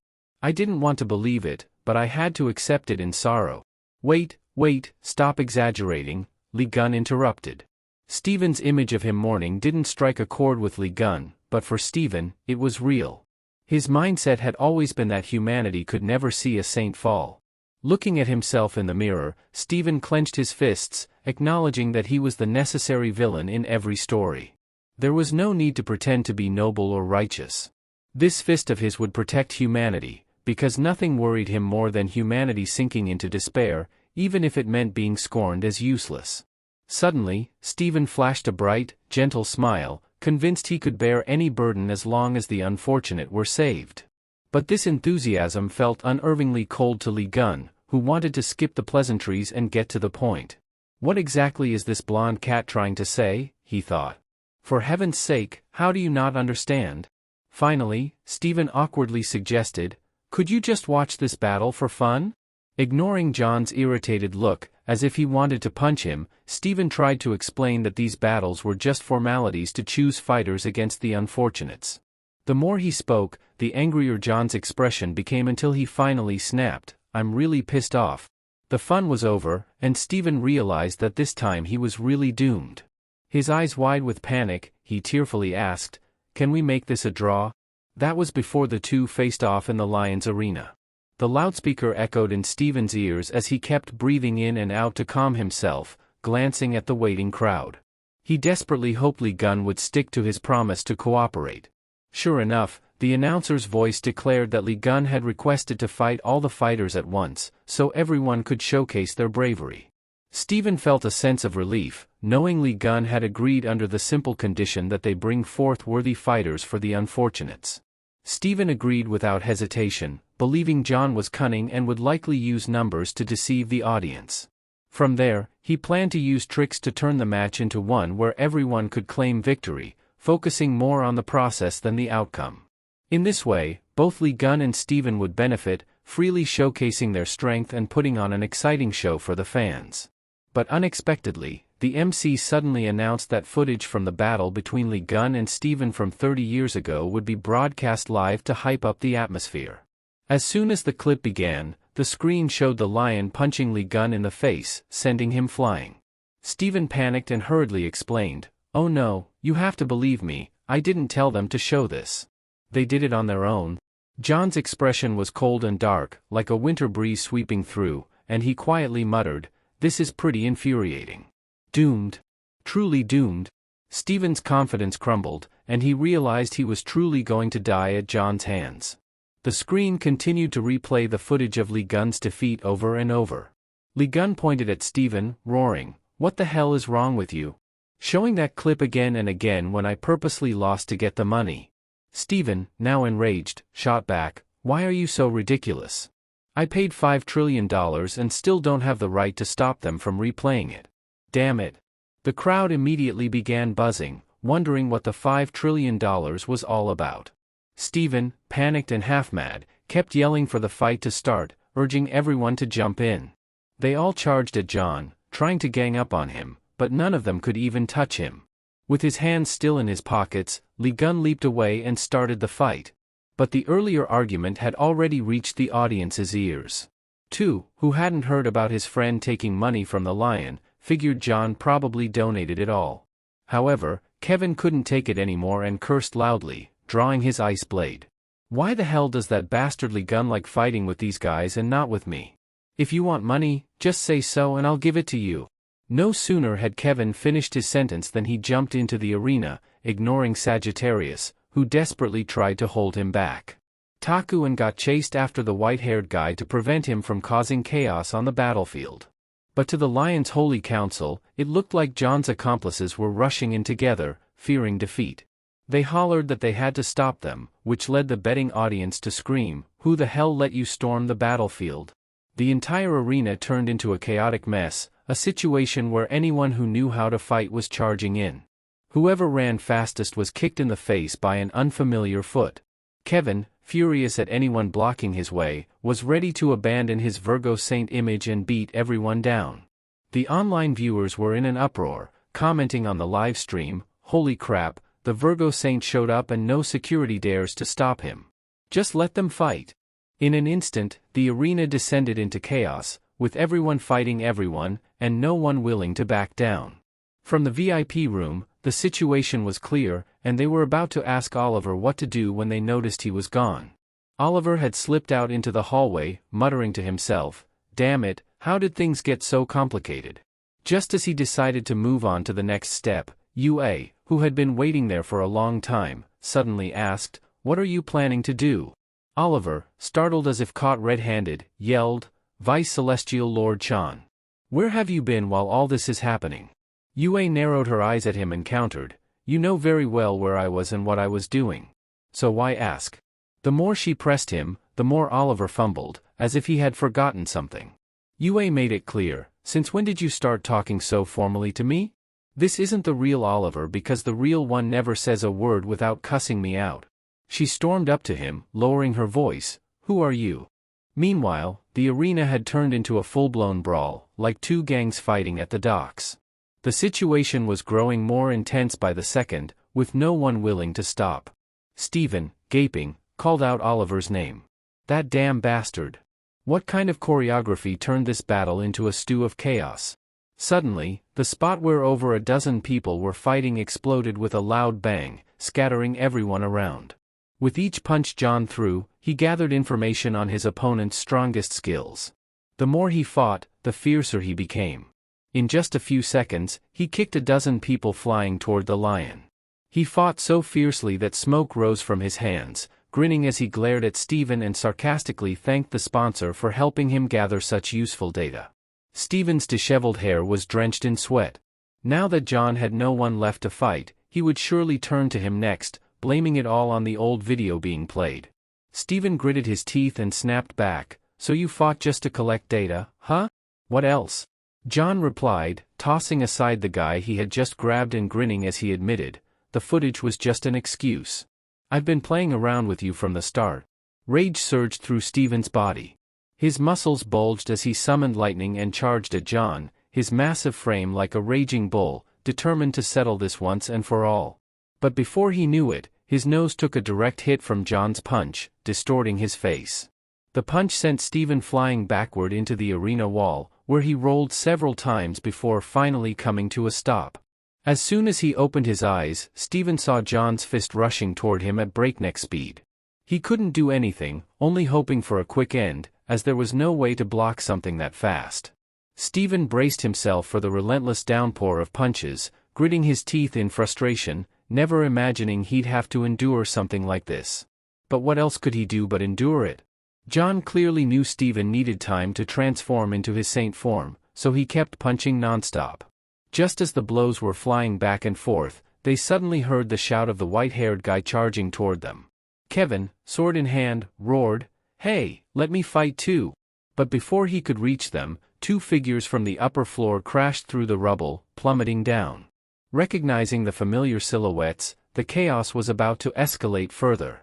I didn't want to believe it, but I had to accept it in sorrow." Wait, stop exaggerating," Lee Gun interrupted. Steven's image of him mourning didn't strike a chord with Lee Gun, but for Steven, it was real. His mindset had always been that humanity could never see a saint fall. Looking at himself in the mirror, Steven clenched his fists, acknowledging that he was the necessary villain in every story. There was no need to pretend to be noble or righteous. This fist of his would protect humanity, because nothing worried him more than humanity sinking into despair, even if it meant being scorned as useless. Suddenly, Steven flashed a bright, gentle smile, convinced he could bear any burden as long as the unfortunate were saved. But this enthusiasm felt unervingly cold to Lee Gun, who wanted to skip the pleasantries and get to the point. "What exactly is this blonde cat trying to say?" he thought. "For heaven's sake, how do you not understand?" Finally, Steven awkwardly suggested, "Could you just watch this battle for fun?" Ignoring John's irritated look, as if he wanted to punch him, Steven tried to explain that these battles were just formalities to choose fighters against the unfortunates. The more he spoke, the angrier John's expression became until he finally snapped, "I'm really pissed off." The fun was over, and Steven realized that this time he was really doomed. His eyes wide with panic, he tearfully asked, "Can we make this a draw?" That was before the two faced off in the Lions Arena. The loudspeaker echoed in Steven's ears as he kept breathing in and out to calm himself, glancing at the waiting crowd. He desperately hoped Lee Gun would stick to his promise to cooperate. Sure enough, the announcer's voice declared that Lee Gun had requested to fight all the fighters at once, so everyone could showcase their bravery. Steven felt a sense of relief, knowing Lee Gun had agreed under the simple condition that they bring forth worthy fighters for the unfortunates. Steven agreed without hesitation, believing John was cunning and would likely use numbers to deceive the audience. From there, he planned to use tricks to turn the match into one where everyone could claim victory, focusing more on the process than the outcome. In this way, both Lee Gun and Steven would benefit, freely showcasing their strength and putting on an exciting show for the fans. But unexpectedly, the MC suddenly announced that footage from the battle between Lee Gun and Steven from 30 years ago would be broadcast live to hype up the atmosphere. As soon as the clip began, the screen showed the lion punching Lee Gun in the face, sending him flying. Steven panicked and hurriedly explained, "Oh no, you have to believe me, I didn't tell them to show this. They did it on their own." John's expression was cold and dark, like a winter breeze sweeping through, and he quietly muttered, "This is pretty infuriating." Doomed. Truly doomed. Steven's confidence crumbled, and he realized he was truly going to die at John's hands. The screen continued to replay the footage of Lee Gun's defeat over and over. Lee Gun pointed at Steven, roaring, "What the hell is wrong with you? Showing that clip again and again when I purposely lost to get the money." Steven, now enraged, shot back, "Why are you so ridiculous? I paid $5 trillion and still don't have the right to stop them from replaying it. Damn it." The crowd immediately began buzzing, wondering what the $5 trillion was all about. Steven, panicked and half-mad, kept yelling for the fight to start, urging everyone to jump in. They all charged at John, trying to gang up on him, but none of them could even touch him. With his hands still in his pockets, Lee Gun leaped away and started the fight. But the earlier argument had already reached the audience's ears. Tu, who hadn't heard about his friend taking money from the lion, figured John probably donated it all. However, Kevin couldn't take it anymore and cursed loudly, drawing his ice blade. Why the hell does that bastardly gun like fighting with these guys and not with me? If you want money, just say so and I'll give it to you. No sooner had Kevin finished his sentence than he jumped into the arena, ignoring Sagittarius, who desperately tried to hold him back. Taku and got chased after the white-haired guy to prevent him from causing chaos on the battlefield. But to the Lion's Holy Council, it looked like John's accomplices were rushing in together, fearing defeat. They hollered that they had to stop them, which led the betting audience to scream, "Who the hell let you storm the battlefield?" The entire arena turned into a chaotic mess, a situation where anyone who knew how to fight was charging in. Whoever ran fastest was kicked in the face by an unfamiliar foot. Kevin, furious at anyone blocking his way, was ready to abandon his Virgo Saint image and beat everyone down. The online viewers were in an uproar, commenting on the live stream, "Holy crap, the Virgo Saint showed up and no security dares to stop him. Just let them fight." In an instant, the arena descended into chaos, with everyone fighting everyone, and no one willing to back down. From the VIP room, the situation was clear, and they were about to ask Oliver what to do when they noticed he was gone. Oliver had slipped out into the hallway, muttering to himself, "Damn it, how did things get so complicated?" Just as he decided to move on to the next step, Yue, who had been waiting there for a long time, suddenly asked, "What are you planning to do?" Oliver, startled as if caught red-handed, yelled, "Vice Celestial Lord Chan. Where have you been while all this is happening?" Yue narrowed her eyes at him and countered, "You know very well where I was and what I was doing. So why ask?" The more she pressed him, the more Oliver fumbled, as if he had forgotten something. Yue made it clear, "Since when did you start talking so formally to me? This isn't the real Oliver because the real one never says a word without cussing me out." She stormed up to him, lowering her voice, "Who are you?" Meanwhile, the arena had turned into a full-blown brawl, like two gangs fighting at the docks. The situation was growing more intense by the second, with no one willing to stop. Stephen, gaping, called out Oliver's name. "That damn bastard. What kind of choreography turned this battle into a stew of chaos?" Suddenly, the spot where over a dozen people were fighting exploded with a loud bang, scattering everyone around. With each punch John threw, he gathered information on his opponent's strongest skills. The more he fought, the fiercer he became. In just a few seconds, he kicked a dozen people flying toward the lion. He fought so fiercely that smoke rose from his hands, grinning as he glared at Stephen and sarcastically thanked the sponsor for helping him gather such useful data. Stephen's disheveled hair was drenched in sweat. Now that John had no one left to fight, he would surely turn to him next, blaming it all on the old video being played. Stephen gritted his teeth and snapped back, "So you fought just to collect data, huh? What else?" John replied, tossing aside the guy he had just grabbed and grinning as he admitted, "The footage was just an excuse. I've been playing around with you from the start." Rage surged through Stephen's body. His muscles bulged as he summoned lightning and charged at John, his massive frame like a raging bull, determined to settle this once and for all. But before he knew it, his nose took a direct hit from John's punch, distorting his face. The punch sent Stephen flying backward into the arena wall, where he rolled several times before finally coming to a stop. As soon as he opened his eyes, Stephen saw John's fist rushing toward him at breakneck speed. He couldn't do anything, only hoping for a quick end, as there was no way to block something that fast. Stephen braced himself for the relentless downpour of punches, gritting his teeth in frustration, never imagining he'd have to endure something like this. But what else could he do but endure it? John clearly knew Stephen needed time to transform into his saint form, so he kept punching nonstop. Just as the blows were flying back and forth, they suddenly heard the shout of the white-haired guy charging toward them. Kevin, sword in hand, roared, "Hey, let me fight too!" But before he could reach them, two figures from the upper floor crashed through the rubble, plummeting down. Recognizing the familiar silhouettes, the chaos was about to escalate further.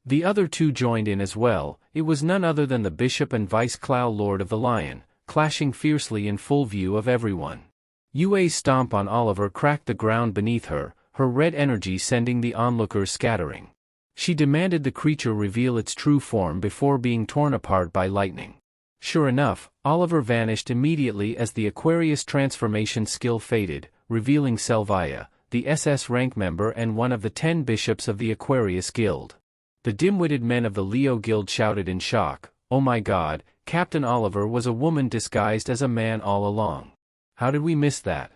The other two joined in as well. It was none other than the Bishop and Vice Clow Lord of the Lion, clashing fiercely in full view of everyone. Yue's stomp on Oliver cracked the ground beneath her, her red energy sending the onlookers scattering. She demanded the creature reveal its true form before being torn apart by lightning. Sure enough, Oliver vanished immediately as the Aquarius transformation skill faded, revealing Selvia, the SS rank member and one of the 10 bishops of the Aquarius Guild. The dim-witted men of the Leo Guild shouted in shock, "Oh my God, Captain Oliver was a woman disguised as a man all along. How did we miss that?"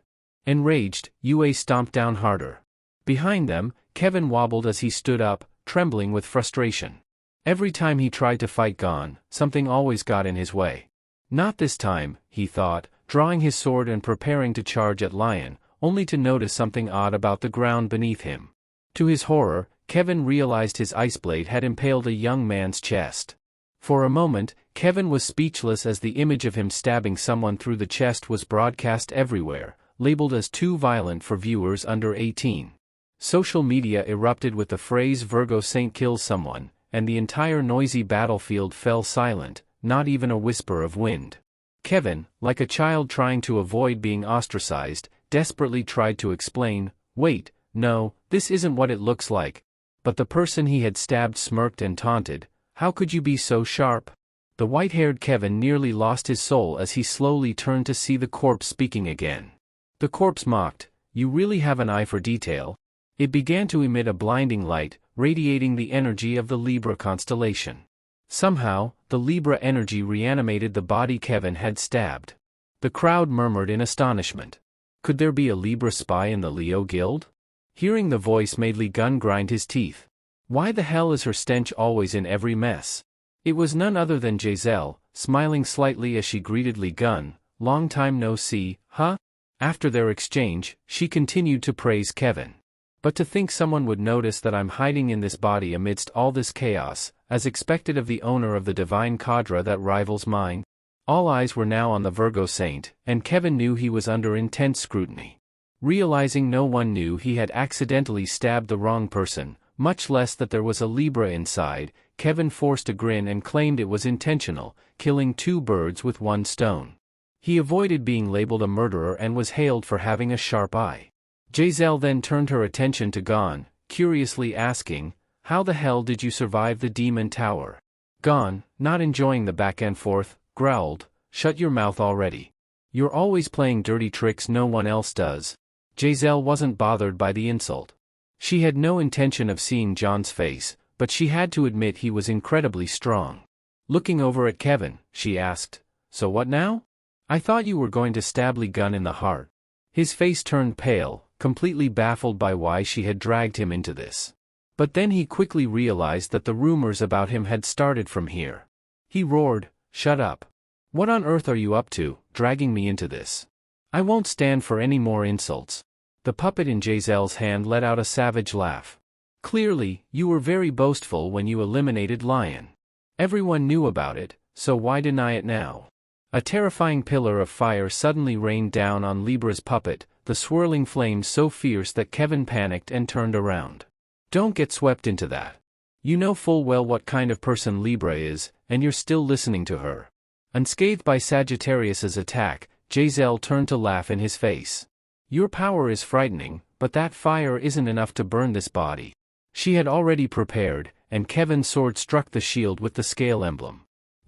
Enraged, Yue stomped down harder. Behind them, Kevin wobbled as he stood up, trembling with frustration. Every time he tried to fight Gon, something always got in his way. Not this time, he thought, drawing his sword and preparing to charge at Lion, only to notice something odd about the ground beneath him. To his horror, Kevin realized his ice blade had impaled a young man's chest. For a moment, Kevin was speechless as the image of him stabbing someone through the chest was broadcast everywhere, labeled as too violent for viewers under 18. Social media erupted with the phrase "Virgo Saint kills someone," and the entire noisy battlefield fell silent, not even a whisper of wind. Kevin, like a child trying to avoid being ostracized, desperately tried to explain, "Wait, no, this isn't what it looks like." But the person he had stabbed smirked and taunted, "How could you be so sharp?" The white-haired Kevin nearly lost his soul as he slowly turned to see the corpse speaking again. The corpse mocked, "You really have an eye for detail." It began to emit a blinding light, radiating the energy of the Libra constellation. Somehow, the Libra energy reanimated the body Kevin had stabbed. The crowd murmured in astonishment. Could there be a Libra spy in the Leo Guild? Hearing the voice made Li Gun grind his teeth. Why the hell is her stench always in every mess? It was none other than Giselle, smiling slightly as she greeted Li Gun, "Long time no see, huh?" After their exchange, she continued to praise Kevin. "But to think someone would notice that I'm hiding in this body amidst all this chaos, as expected of the owner of the divine cadre that rivals mine." All eyes were now on the Virgo Saint, and Kevin knew he was under intense scrutiny. Realizing no one knew he had accidentally stabbed the wrong person, much less that there was a Libra inside, Kevin forced a grin and claimed it was intentional, killing two birds with one stone. He avoided being labeled a murderer and was hailed for having a sharp eye. Giselle then turned her attention to Gon, curiously asking, "How the hell did you survive the demon tower?" Gon, not enjoying the back and forth, growled, "Shut your mouth already. You're always playing dirty tricks no one else does." Giselle wasn't bothered by the insult. She had no intention of seeing John's face, but she had to admit he was incredibly strong. Looking over at Kevin, she asked, "So what now? I thought you were going to stab Li Gun in the heart." His face turned pale, completely baffled by why she had dragged him into this. But then he quickly realized that the rumors about him had started from here. He roared, "Shut up. What on earth are you up to, dragging me into this? I won't stand for any more insults." The puppet in Giselle's hand let out a savage laugh. "Clearly, you were very boastful when you eliminated Lion. Everyone knew about it, so why deny it now?" A terrifying pillar of fire suddenly rained down on Libra's puppet, the swirling flames so fierce that Kevin panicked and turned around. "Don't get swept into that. You know full well what kind of person Libra is, and you're still listening to her." Unscathed by Sagittarius's attack, Giselle turned to laugh in his face. "Your power is frightening, but that fire isn't enough to burn this body." She had already prepared, and Kevin's sword struck the shield with the scale emblem.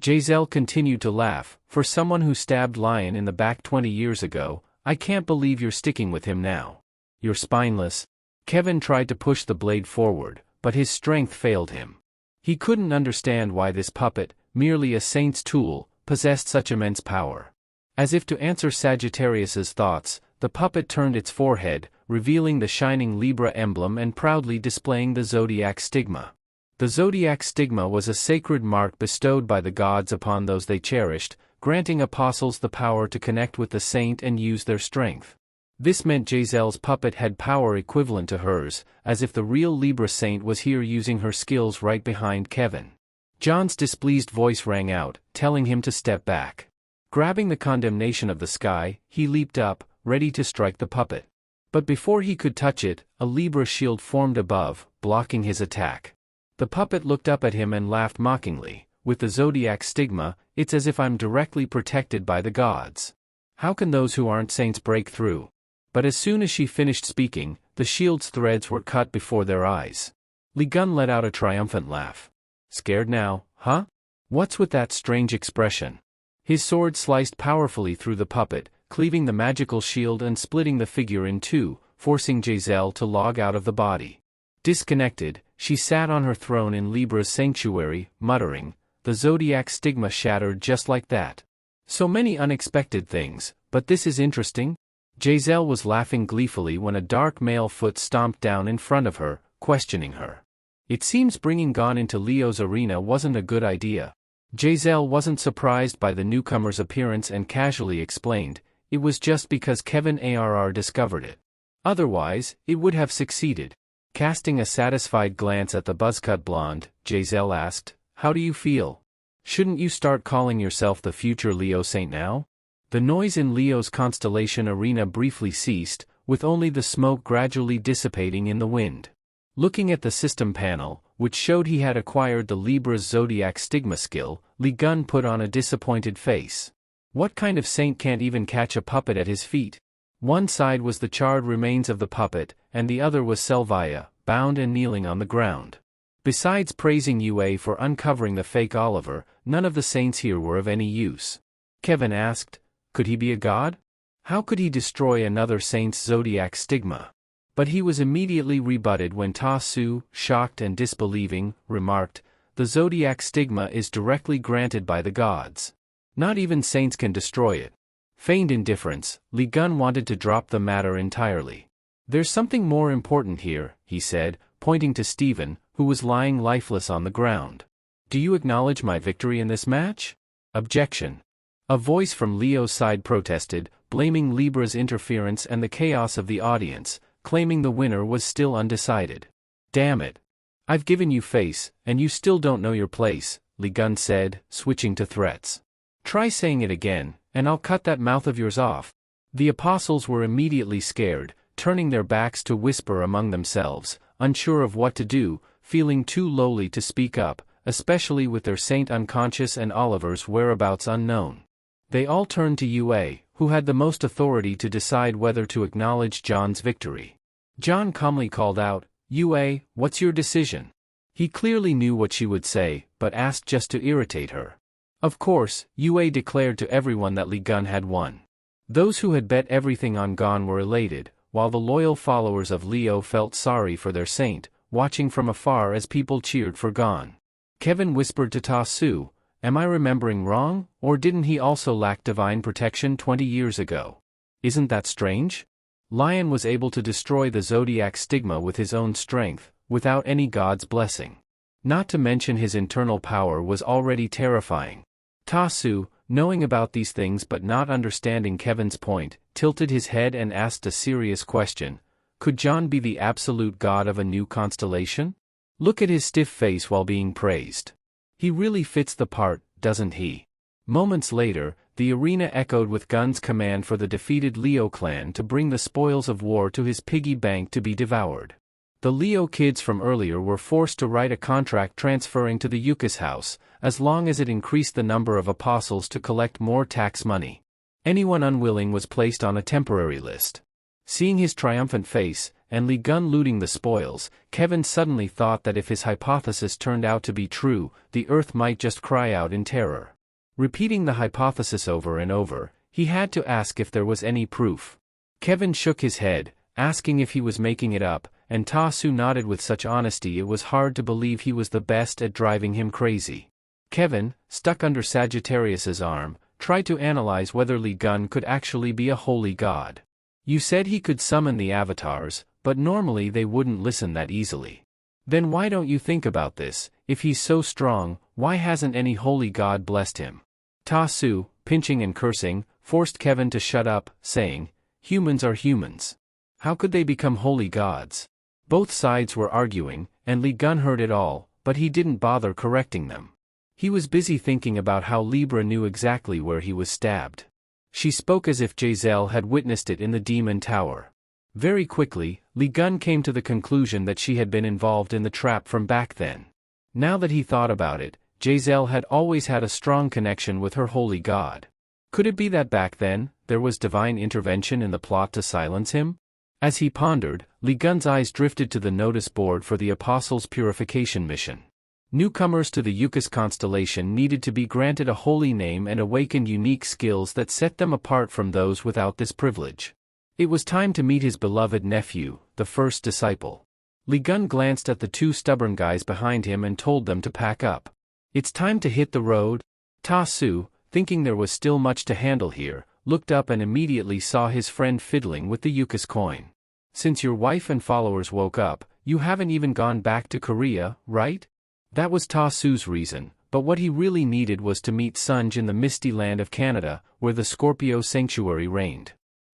Giselle continued to laugh, "For someone who stabbed Lion in the back 20 years ago, I can't believe you're sticking with him now. You're spineless." Kevin tried to push the blade forward, but his strength failed him. He couldn't understand why this puppet, merely a saint's tool, possessed such immense power. As if to answer Sagittarius's thoughts, the puppet turned its forehead, revealing the shining Libra emblem and proudly displaying the zodiac stigma. The zodiac stigma was a sacred mark bestowed by the gods upon those they cherished, granting apostles the power to connect with the saint and use their strength. This meant Giselle's puppet had power equivalent to hers, as if the real Libra saint was here using her skills right behind Kevin. John's displeased voice rang out, telling him to step back. Grabbing the condemnation of the sky, he leaped up, ready to strike the puppet. But before he could touch it, a Libra shield formed above, blocking his attack. The puppet looked up at him and laughed mockingly. "With the zodiac stigma, it's as if I'm directly protected by the gods. How can those who aren't saints break through?" But as soon as she finished speaking, the shield's threads were cut before their eyes. Li Gun let out a triumphant laugh. "Scared now, huh? What's with that strange expression?" His sword sliced powerfully through the puppet, cleaving the magical shield and splitting the figure in two, forcing Giselle to log out of the body. Disconnected, she sat on her throne in Libra's sanctuary, muttering, "The zodiac stigma shattered just like that. So many unexpected things, but this is interesting." Giselle was laughing gleefully when a dark male foot stomped down in front of her, questioning her. It seems bringing Gon into Leo's arena wasn't a good idea. Giselle wasn't surprised by the newcomer's appearance and casually explained, it was just because Kevin Arr discovered it. Otherwise, it would have succeeded. Casting a satisfied glance at the buzzcut blonde, Giselle asked, "How do you feel? Shouldn't you start calling yourself the future Leo Saint now?" The noise in Leo's constellation arena briefly ceased, with only the smoke gradually dissipating in the wind. Looking at the system panel, which showed he had acquired the Libra's zodiac stigma skill, Li Gun put on a disappointed face. What kind of saint can't even catch a puppet at his feet? One side was the charred remains of the puppet, and the other was Selvia, bound and kneeling on the ground. Besides praising Yue for uncovering the fake Oliver, none of the saints here were of any use. Kevin asked, could he be a god? How could he destroy another saint's zodiac stigma? But he was immediately rebutted when Ta Su, shocked and disbelieving, remarked, "The zodiac stigma is directly granted by the gods. Not even saints can destroy it." Feigned indifference, Li Gun wanted to drop the matter entirely. "There's something more important here," he said, pointing to Stephen, who was lying lifeless on the ground. "Do you acknowledge my victory in this match?" Objection. A voice from Leo's side protested, blaming Libra's interference and the chaos of the audience, claiming the winner was still undecided. "Damn it. I've given you face, and you still don't know your place," Li Gun said, switching to threats. "Try saying it again, and I'll cut that mouth of yours off." The apostles were immediately scared, turning their backs to whisper among themselves, unsure of what to do, feeling too lowly to speak up, especially with their saint unconscious and Oliver's whereabouts unknown. They all turned to Yue, who had the most authority to decide whether to acknowledge John's victory. John calmly called out, "Yue, what's your decision?" He clearly knew what she would say, but asked just to irritate her. Of course, Yue declared to everyone that Li Gun had won. Those who had bet everything on Gon were elated, while the loyal followers of Leo felt sorry for their saint, watching from afar as people cheered for Gon. Kevin whispered to Ta Su, "Am I remembering wrong, or didn't he also lack divine protection 20 years ago? Isn't that strange? Lion was able to destroy the zodiac stigma with his own strength, without any god's blessing. Not to mention his internal power was already terrifying." Ta Su, knowing about these things but not understanding Kevin's point, tilted his head and asked a serious question. Could John be the absolute god of a new constellation? Look at his stiff face while being praised. He really fits the part, doesn't he? Moments later, the arena echoed with Gun's command for the defeated Leo clan to bring the spoils of war to his piggy bank to be devoured. The Leo kids from earlier were forced to write a contract transferring to the Yuka's house, as long as it increased the number of apostles to collect more tax money. Anyone unwilling was placed on a temporary list. Seeing his triumphant face, and Li Gun looting the spoils, Kevin suddenly thought that if his hypothesis turned out to be true, the earth might just cry out in terror. Repeating the hypothesis over and over, he had to ask if there was any proof. Kevin shook his head, asking if he was making it up, and Ta Su nodded with such honesty it was hard to believe he was the best at driving him crazy. Kevin, stuck under Sagittarius's arm, tried to analyze whether Li Gun could actually be a holy god. "You said he could summon the avatars, but normally they wouldn't listen that easily. Then why don't you think about this? If he's so strong, why hasn't any holy god blessed him?" Ta Su, pinching and cursing, forced Kevin to shut up, saying, "Humans are humans. How could they become holy gods?" Both sides were arguing, and Li Gun heard it all, but he didn't bother correcting them. He was busy thinking about how Libra knew exactly where he was stabbed. She spoke as if Giselle had witnessed it in the Demon Tower. Very quickly, Li Gun came to the conclusion that she had been involved in the trap from back then. Now that he thought about it, Giselle had always had a strong connection with her holy god. Could it be that back then, there was divine intervention in the plot to silence him? As he pondered, Li Gun's eyes drifted to the notice board for the Apostles' Purification Mission. Newcomers to the Yuka's constellation needed to be granted a holy name and awakened unique skills that set them apart from those without this privilege. It was time to meet his beloved nephew, the first disciple. Li Gun glanced at the two stubborn guys behind him and told them to pack up. It's time to hit the road? Ta Su, thinking there was still much to handle here, looked up and immediately saw his friend fiddling with the Yukos coin. Since your wife and followers woke up, you haven't even gone back to Korea, right? That was Ta Su's reason, but what he really needed was to meet Sunj in the misty land of Canada, where the Scorpio Sanctuary reigned.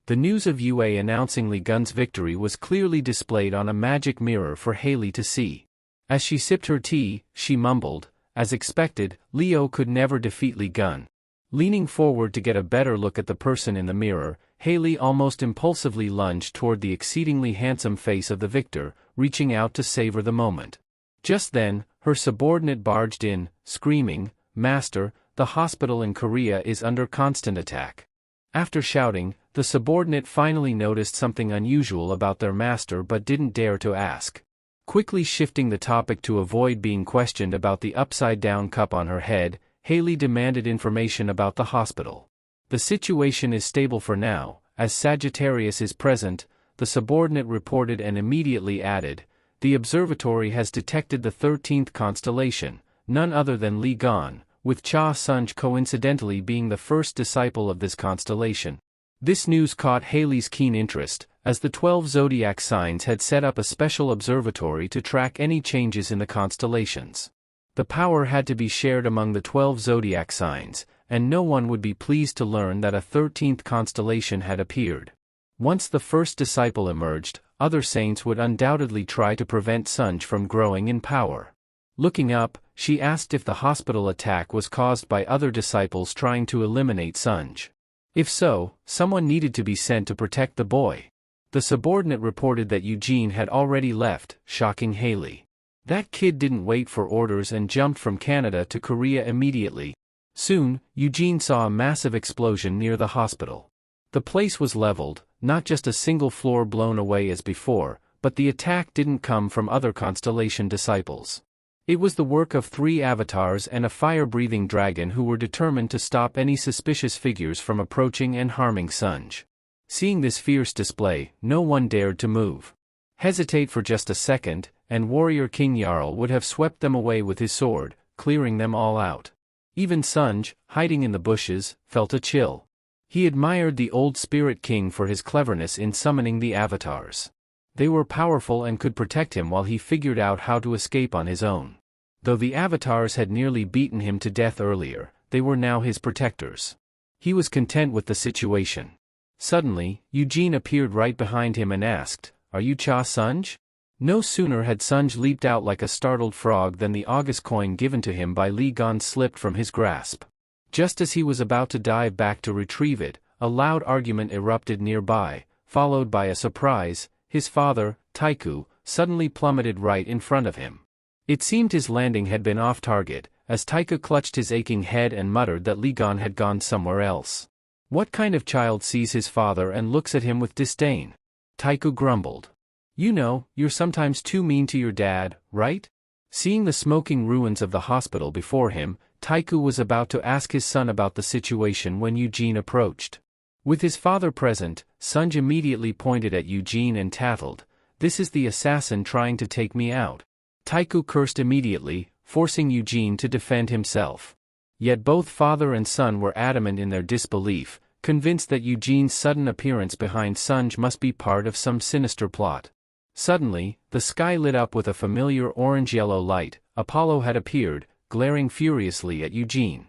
The news of UA announcing Li Gun's victory was clearly displayed on a magic mirror for Haley to see. As she sipped her tea, she mumbled, as expected, Leo could never defeat Li Gun. Leaning forward to get a better look at the person in the mirror, Haley almost impulsively lunged toward the exceedingly handsome face of the victor, reaching out to savor the moment. Just then, her subordinate barged in, screaming, "Master, the hospital in Korea is under constant attack." After shouting, the subordinate finally noticed something unusual about their master but didn't dare to ask. Quickly shifting the topic to avoid being questioned about the upside-down cup on her head, Haley demanded information about the hospital. The situation is stable for now, as Sagittarius is present, the subordinate reported and immediately added, the observatory has detected the 13th constellation, none other than Li Gun, with Cha Sunj coincidentally being the first disciple of this constellation. This news caught Haley's keen interest, as the 12 zodiac signs had set up a special observatory to track any changes in the constellations. The power had to be shared among the 12 zodiac signs, and no one would be pleased to learn that a 13th constellation had appeared. Once the first disciple emerged, other saints would undoubtedly try to prevent Sunj from growing in power. Looking up, she asked if the hospital attack was caused by other disciples trying to eliminate Sunj. If so, someone needed to be sent to protect the boy. The subordinate reported that Eugene had already left, shocking Haley. That kid didn't wait for orders and jumped from Canada to Korea immediately. Soon, Eugene saw a massive explosion near the hospital. The place was leveled, not just a single floor blown away as before, but the attack didn't come from other constellation disciples. It was the work of 3 avatars and a fire-breathing dragon who were determined to stop any suspicious figures from approaching and harming Sunj. Seeing this fierce display, no one dared to move. Hesitate for just a second, and warrior King Jarl would have swept them away with his sword, clearing them all out. Even Sunj, hiding in the bushes, felt a chill. He admired the old spirit king for his cleverness in summoning the avatars. They were powerful and could protect him while he figured out how to escape on his own. Though the avatars had nearly beaten him to death earlier, they were now his protectors. He was content with the situation. Suddenly, Eugene appeared right behind him and asked, "Are you Cha Sunj?" No sooner had Sunj leaped out like a startled frog than the August coin given to him by Li Gun slipped from his grasp. Just as he was about to dive back to retrieve it, a loud argument erupted nearby, followed by a surprise. His father, Taiku, suddenly plummeted right in front of him. It seemed his landing had been off target, as Taiku clutched his aching head and muttered that Li Gun had gone somewhere else. What kind of child sees his father and looks at him with disdain? Taiku grumbled. You know, you're sometimes too mean to your dad, right? Seeing the smoking ruins of the hospital before him, Taiku was about to ask his son about the situation when Eugene approached. With his father present, Sunj immediately pointed at Eugene and tattled, "This is the assassin trying to take me out." Taiku cursed immediately, forcing Eugene to defend himself. Yet both father and son were adamant in their disbelief, convinced that Eugene's sudden appearance behind Sunj must be part of some sinister plot. Suddenly, the sky lit up with a familiar orange-yellow light. Apollo had appeared, glaring furiously at Eugene.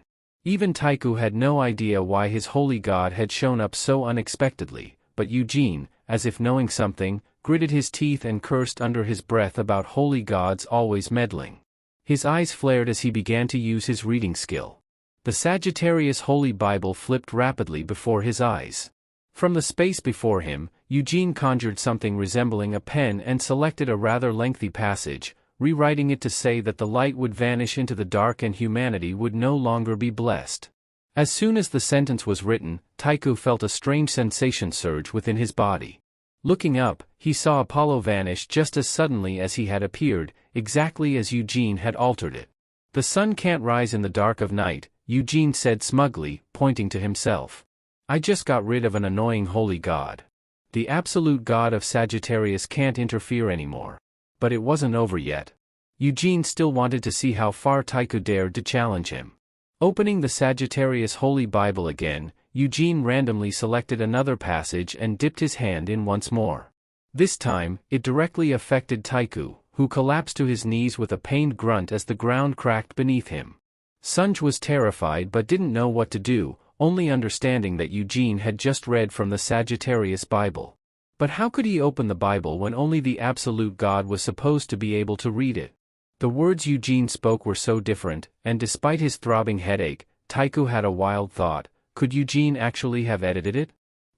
Even Taiku had no idea why his holy god had shown up so unexpectedly, but Eugene, as if knowing something, gritted his teeth and cursed under his breath about holy gods always meddling. His eyes flared as he began to use his reading skill. The Sagittarius Holy Bible flipped rapidly before his eyes. From the space before him, Eugene conjured something resembling a pen and selected a rather lengthy passage, rewriting it to say that the light would vanish into the dark and humanity would no longer be blessed. As soon as the sentence was written, Taiku felt a strange sensation surge within his body. Looking up, he saw Apollo vanish just as suddenly as he had appeared, exactly as Eugene had altered it. "The sun can't rise in the dark of night," Eugene said smugly, pointing to himself. "I just got rid of an annoying holy god. The absolute god of Sagittarius can't interfere anymore." but it wasn't over yet. Eugene still wanted to see how far Taiku dared to challenge him. Opening the Sagittarius Holy Bible again, Eugene randomly selected another passage and dipped his hand in once more. This time, it directly affected Taiku, who collapsed to his knees with a pained grunt as the ground cracked beneath him. Sunj was terrified but didn't know what to do, only understanding that Eugene had just read from the Sagittarius Bible. But how could he open the Bible when only the absolute God was supposed to be able to read it? The words Eugene spoke were so different, and despite his throbbing headache, Taiku had a wild thought: could Eugene actually have edited it?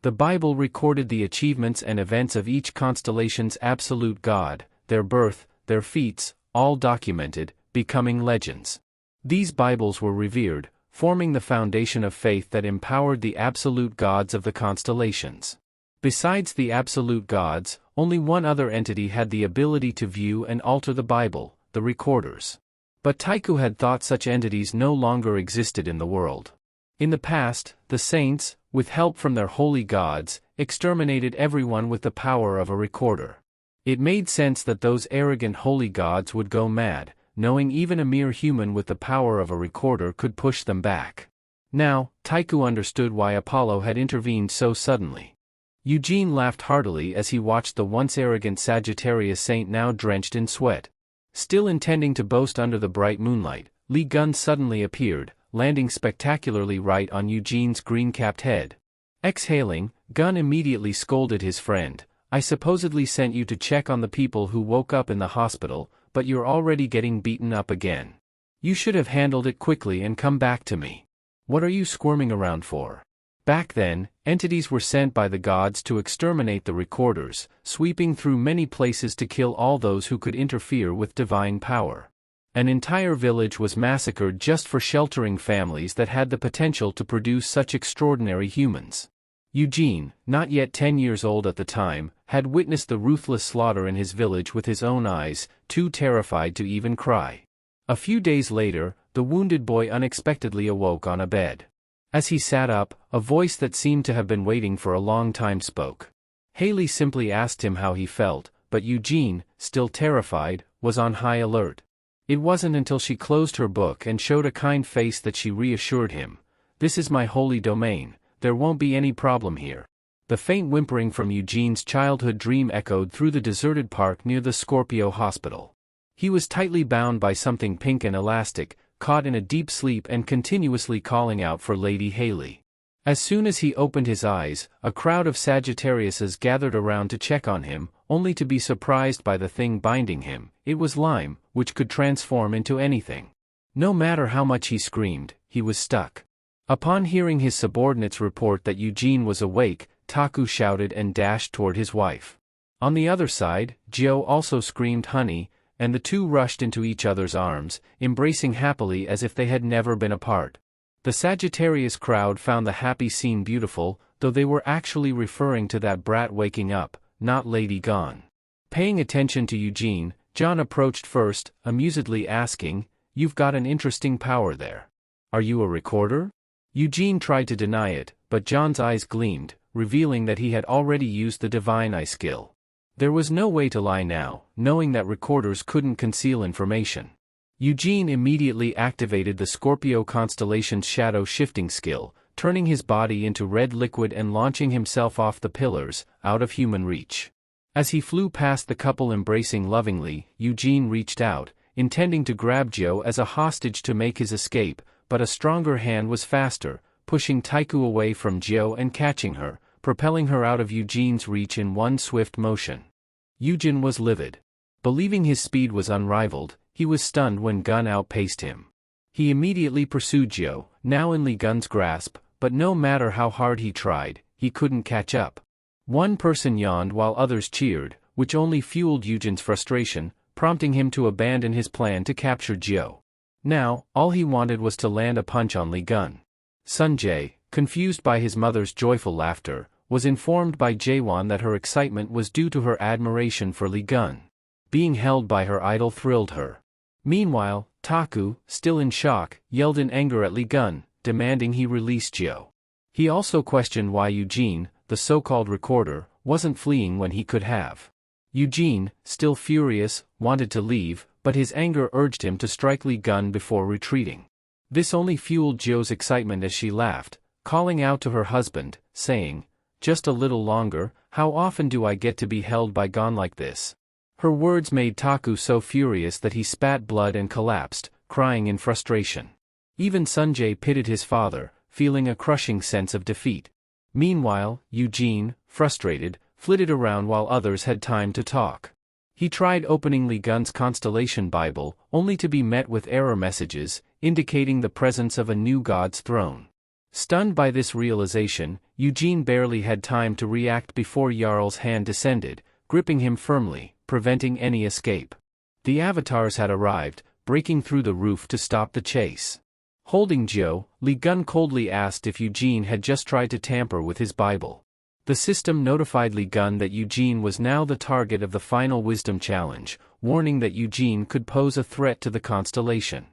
The Bible recorded the achievements and events of each constellation's absolute God, their birth, their feats, all documented, becoming legends. These Bibles were revered, forming the foundation of faith that empowered the absolute gods of the constellations. Besides the absolute gods, only one other entity had the ability to view and alter the Bible: the recorders. But Taiku had thought such entities no longer existed in the world. In the past, the saints, with help from their holy gods, exterminated everyone with the power of a recorder. It made sense that those arrogant holy gods would go mad, knowing even a mere human with the power of a recorder could push them back. Now, Taiku understood why Apollo had intervened so suddenly. Eugene laughed heartily as he watched the once arrogant Sagittarius saint now drenched in sweat. Still intending to boast under the bright moonlight, Li Gun suddenly appeared, landing spectacularly right on Eugene's green-capped head. Exhaling, Gun immediately scolded his friend. "I supposedly sent you to check on the people who woke up in the hospital, but you're already getting beaten up again. You should have handled it quickly and come back to me. What are you squirming around for?" Back then, entities were sent by the gods to exterminate the recorders, sweeping through many places to kill all those who could interfere with divine power. An entire village was massacred just for sheltering families that had the potential to produce such extraordinary humans. Eugene, not yet 10 years old at the time, had witnessed the ruthless slaughter in his village with his own eyes, too terrified to even cry. A few days later, the wounded boy unexpectedly awoke on a bed. As he sat up, a voice that seemed to have been waiting for a long time spoke. Haley simply asked him how he felt, but Eugene, still terrified, was on high alert. It wasn't until she closed her book and showed a kind face that she reassured him. "This is my holy domain, there won't be any problem here." The faint whimpering from Eugene's childhood dream echoed through the deserted park near the Scorpio Hospital. He was tightly bound by something pink and elastic, caught in a deep sleep and continuously calling out for Lady Haley. As soon as he opened his eyes, a crowd of Sagittariuses gathered around to check on him, only to be surprised by the thing binding him. It was lime, which could transform into anything. No matter how much he screamed, he was stuck. Upon hearing his subordinates report that Eugene was awake, Taku shouted and dashed toward his wife. On the other side, Jio also screamed honey, and the two rushed into each other's arms, embracing happily as if they had never been apart. The Sagittarius crowd found the happy scene beautiful, though they were actually referring to that brat waking up, not Lady Gon. Paying attention to Eugene, John approached first, amusedly asking, "You've got an interesting power there. Are you a recorder?" Eugene tried to deny it, but John's eyes gleamed, revealing that he had already used the divine eye skill. There was no way to lie now, knowing that recorders couldn't conceal information. Eugene immediately activated the Scorpio constellation's shadow shifting skill, turning his body into red liquid and launching himself off the pillars, out of human reach. As he flew past the couple embracing lovingly, Eugene reached out, intending to grab Jio as a hostage to make his escape, but a stronger hand was faster, pushing Taiku away from Jio and catching her, propelling her out of Eugene's reach in one swift motion. Eugene was livid. Believing his speed was unrivaled, he was stunned when Gun outpaced him. He immediately pursued Jio, now in Li Gun's grasp, but no matter how hard he tried, he couldn't catch up. One person yawned while others cheered, which only fueled Eugene's frustration, prompting him to abandon his plan to capture Jio. Now, all he wanted was to land a punch on Li Gun. Sunjae, confused by his mother's joyful laughter, was informed by Jaewon that her excitement was due to her admiration for Li Gun. Being held by her idol thrilled her. Meanwhile, Taku, still in shock, yelled in anger at Li Gun, demanding he release Jio. He also questioned why Eugene, the so-called recorder, wasn't fleeing when he could have. Eugene, still furious, wanted to leave, but his anger urged him to strike Li Gun before retreating. This only fueled Jo's excitement as she laughed, calling out to her husband, saying, "Just a little longer, how often do I get to be held by Gon like this?" Her words made Taku so furious that he spat blood and collapsed, crying in frustration. Even Sanjay pitied his father, feeling a crushing sense of defeat. Meanwhile, Eugene, frustrated, flitted around while others had time to talk. He tried opening Li Gun's Constellation Bible, only to be met with error messages, indicating the presence of a new god's throne. Stunned by this realization, Eugene barely had time to react before Jarl's hand descended, gripping him firmly, preventing any escape. The avatars had arrived, breaking through the roof to stop the chase. Holding Jo, Li Gun coldly asked if Eugene had just tried to tamper with his Bible. The system notified Li Gun that Eugene was now the target of the final wisdom challenge, warning that Eugene could pose a threat to the constellation.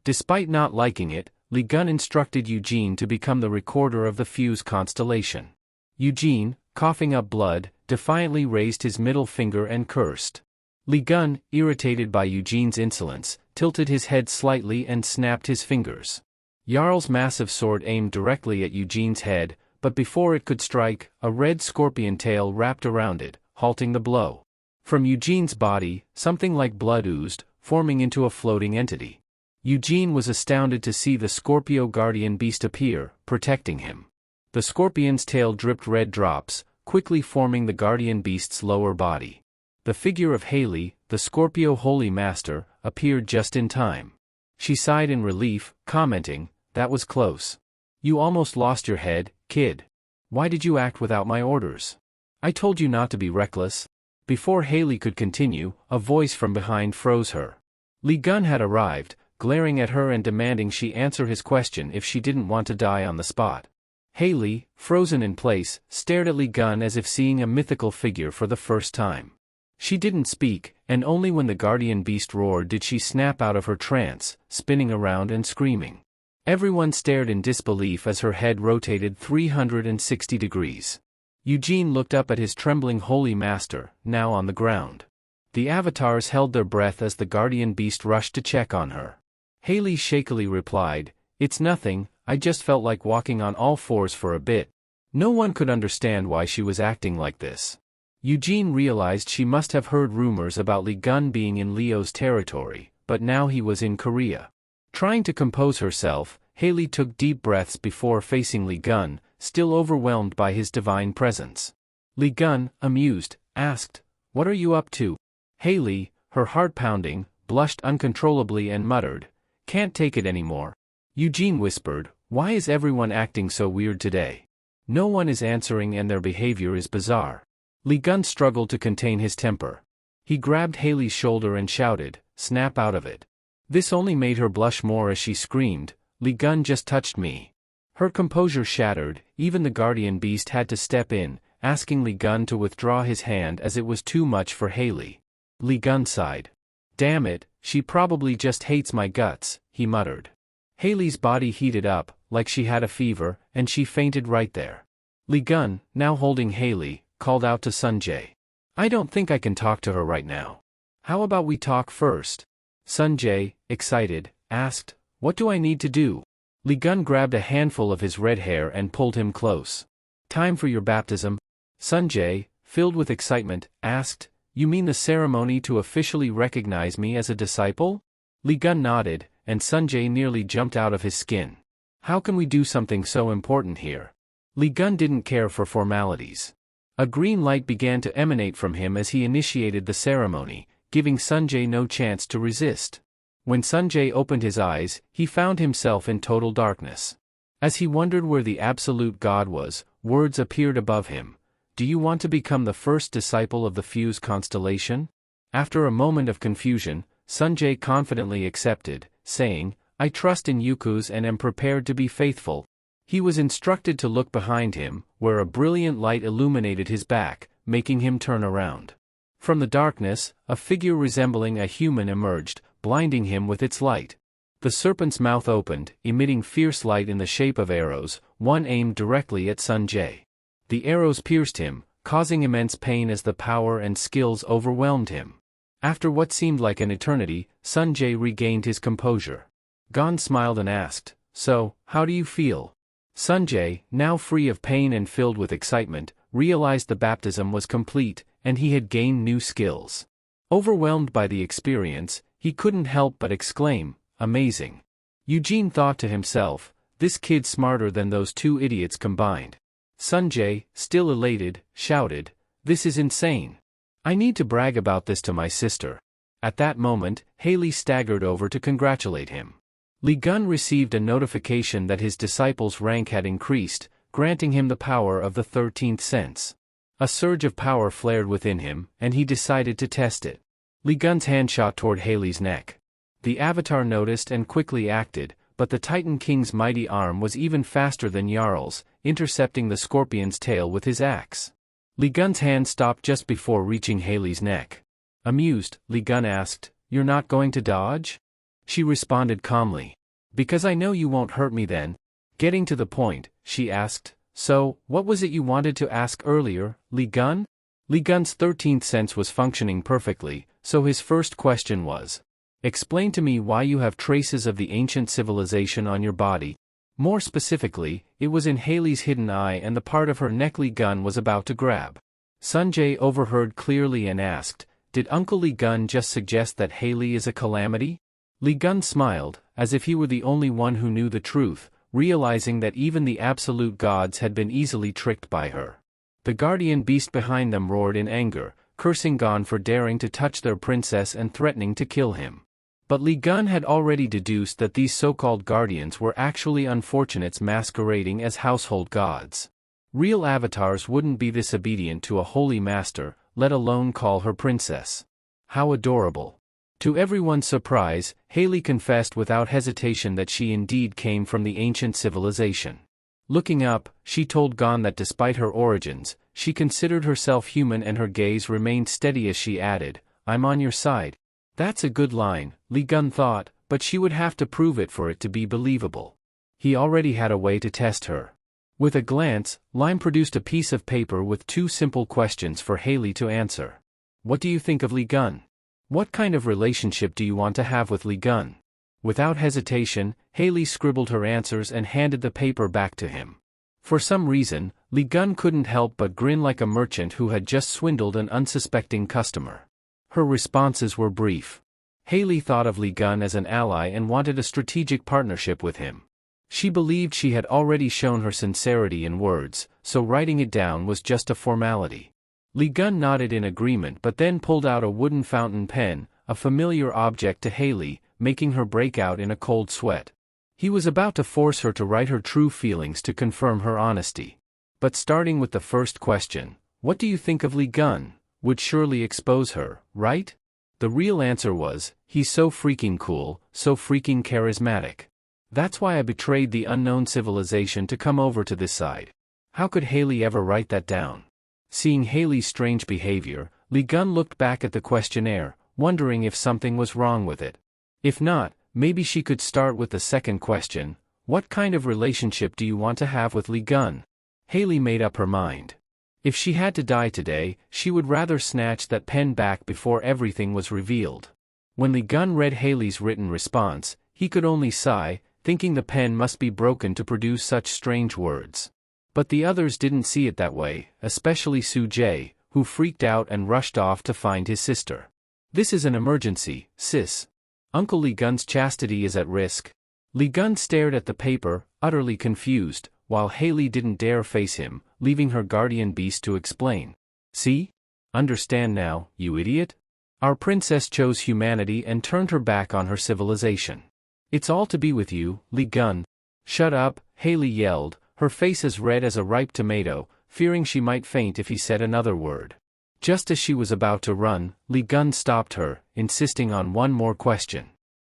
Despite not liking it, Li Gun instructed Eugene to become the recorder of the fuse constellation. Eugene, coughing up blood, defiantly raised his middle finger and cursed. Li Gun, irritated by Eugene's insolence, tilted his head slightly and snapped his fingers. Jarl's massive sword aimed directly at Eugene's head, but before it could strike, a red scorpion tail wrapped around it, halting the blow. From Eugene's body, something like blood oozed, forming into a floating entity. Eugene was astounded to see the Scorpio guardian beast appear, protecting him. The scorpion's tail dripped red drops, quickly forming the guardian beast's lower body. The figure of Haley, the Scorpio Holy Master, appeared just in time. She sighed in relief, commenting, "That was close. You almost lost your head, kid. Why did you act without my orders? I told you not to be reckless." Before Haley could continue, a voice from behind froze her. Li Gun had arrived, glaring at her and demanding she answer his question if she didn't want to die on the spot. Haley, frozen in place, stared at Li Gun as if seeing a mythical figure for the first time. She didn't speak, and only when the guardian beast roared did she snap out of her trance, spinning around and screaming. Everyone stared in disbelief as her head rotated 360 degrees. Eugene looked up at his trembling holy master, now on the ground. The avatars held their breath as the guardian beast rushed to check on her. Haley shakily replied, "It's nothing, I just felt like walking on all fours for a bit." No one could understand why she was acting like this. Eugene realized she must have heard rumors about Li Gun being in Leo's territory, but now he was in Korea. Trying to compose herself, Haley took deep breaths before facing Li Gun, still overwhelmed by his divine presence. Li Gun, amused, asked, "What are you up to?" Haley, her heart pounding, blushed uncontrollably and muttered, "Can't take it anymore." Eugene whispered, "Why is everyone acting so weird today? No one is answering and their behavior is bizarre." Li Gun struggled to contain his temper. He grabbed Haley's shoulder and shouted, "Snap out of it." This only made her blush more as she screamed, "Li Gun just touched me." Her composure shattered, even the guardian beast had to step in, asking Li Gun to withdraw his hand as it was too much for Haley. Li Gun sighed. "Damn it, she probably just hates my guts," he muttered. Haley's body heated up, like she had a fever, and she fainted right there. Li Gun, now holding Haley, called out to Sanjay. "I don't think I can talk to her right now. How about we talk first?" Sanjay, excited, asked, "What do I need to do?" Li Gun grabbed a handful of his red hair and pulled him close. "Time for your baptism?" Sanjay, filled with excitement, asked, "You mean the ceremony to officially recognize me as a disciple?" Li Gun nodded, and Sanjay nearly jumped out of his skin. "How can we do something so important here?" Li Gun didn't care for formalities. A green light began to emanate from him as he initiated the ceremony, giving Sanjay no chance to resist. When Sanjay opened his eyes, he found himself in total darkness. As he wondered where the absolute God was, words appeared above him. "Do you want to become the first disciple of the Fuse constellation?" After a moment of confusion, Sanjay confidently accepted, saying, "I trust in Yuku's and am prepared to be faithful." He was instructed to look behind him, where a brilliant light illuminated his back, making him turn around. From the darkness, a figure resembling a human emerged, blinding him with its light. The serpent's mouth opened, emitting fierce light in the shape of arrows, one aimed directly at Sanjay. The arrows pierced him, causing immense pain as the power and skills overwhelmed him. After what seemed like an eternity, Sunjae regained his composure. Gon smiled and asked, "So, how do you feel?" Sunjae, now free of pain and filled with excitement, realized the baptism was complete, and he had gained new skills. Overwhelmed by the experience, he couldn't help but exclaim, "Amazing." Eugene thought to himself, "This kid's smarter than those two idiots combined." Sunjae, still elated, shouted, "This is insane. I need to brag about this to my sister." At that moment, Haley staggered over to congratulate him. Li Gun received a notification that his disciple's rank had increased, granting him the power of the 13th sense. A surge of power flared within him, and he decided to test it. Li Gun's hand shot toward Haley's neck. The Avatar noticed and quickly acted, but the Titan King's mighty arm was even faster than Jarl's, intercepting the scorpion's tail with his axe. Li Gun's hand stopped just before reaching Haley's neck. Amused, Li Gun asked, "You're not going to dodge?" She responded calmly. "Because I know you won't hurt me then." Getting to the point, she asked, "So, what was it you wanted to ask earlier, Li Gun?" Li Gun's 13th sense was functioning perfectly, so his first question was, "Explain to me why you have traces of the ancient civilization on your body." More specifically, it was in Haley's hidden eye and the part of her neck Li Gun was about to grab. Sunjae overheard clearly and asked, "Did Uncle Li Gun just suggest that Haley is a calamity?" Li Gun smiled, as if he were the only one who knew the truth, realizing that even the absolute gods had been easily tricked by her. The guardian beast behind them roared in anger, cursing Gon for daring to touch their princess and threatening to kill him. But Li Gun had already deduced that these so-called guardians were actually unfortunates masquerading as household gods. Real avatars wouldn't be this obedient to a holy master, let alone call her princess. How adorable. To everyone's surprise, Haley confessed without hesitation that she indeed came from the ancient civilization. Looking up, she told Gon that despite her origins, she considered herself human and her gaze remained steady as she added, "I'm on your side." That's a good line, Li Gun thought, but she would have to prove it for it to be believable. He already had a way to test her. With a glance, Lime produced a piece of paper with two simple questions for Haley to answer. "What do you think of Li Gun? What kind of relationship do you want to have with Li Gun?" Without hesitation, Haley scribbled her answers and handed the paper back to him. For some reason, Li Gun couldn't help but grin like a merchant who had just swindled an unsuspecting customer. Her responses were brief. Haley thought of Li Gun as an ally and wanted a strategic partnership with him. She believed she had already shown her sincerity in words, so writing it down was just a formality. Li Gun nodded in agreement but then pulled out a wooden fountain pen, a familiar object to Haley, making her break out in a cold sweat. He was about to force her to write her true feelings to confirm her honesty. But starting with the first question, "What do you think of Li Gun?" would surely expose her, right? The real answer was, "He's so freaking cool, so freaking charismatic. That's why I betrayed the unknown civilization to come over to this side." How could Haley ever write that down? Seeing Haley's strange behavior, Li Gun looked back at the questionnaire, wondering if something was wrong with it. If not, maybe she could start with the second question, "What kind of relationship do you want to have with Li Gun?" Haley made up her mind. If she had to die today, she would rather snatch that pen back before everything was revealed. When Li Gun read Haley's written response, he could only sigh, thinking the pen must be broken to produce such strange words. But the others didn't see it that way, especially Su-jae, who freaked out and rushed off to find his sister. "This is an emergency, sis. Uncle Li Gun's chastity is at risk." Li Gun stared at the paper, utterly confused, while Haley didn't dare face him, leaving her guardian beast to explain. "See? Understand now, you idiot? Our princess chose humanity and turned her back on her civilization. It's all to be with you, Li Gun." "Shut up," Haley yelled, her face as red as a ripe tomato, fearing she might faint if he said another word. Just as she was about to run, Li Gun stopped her, insisting on one more question.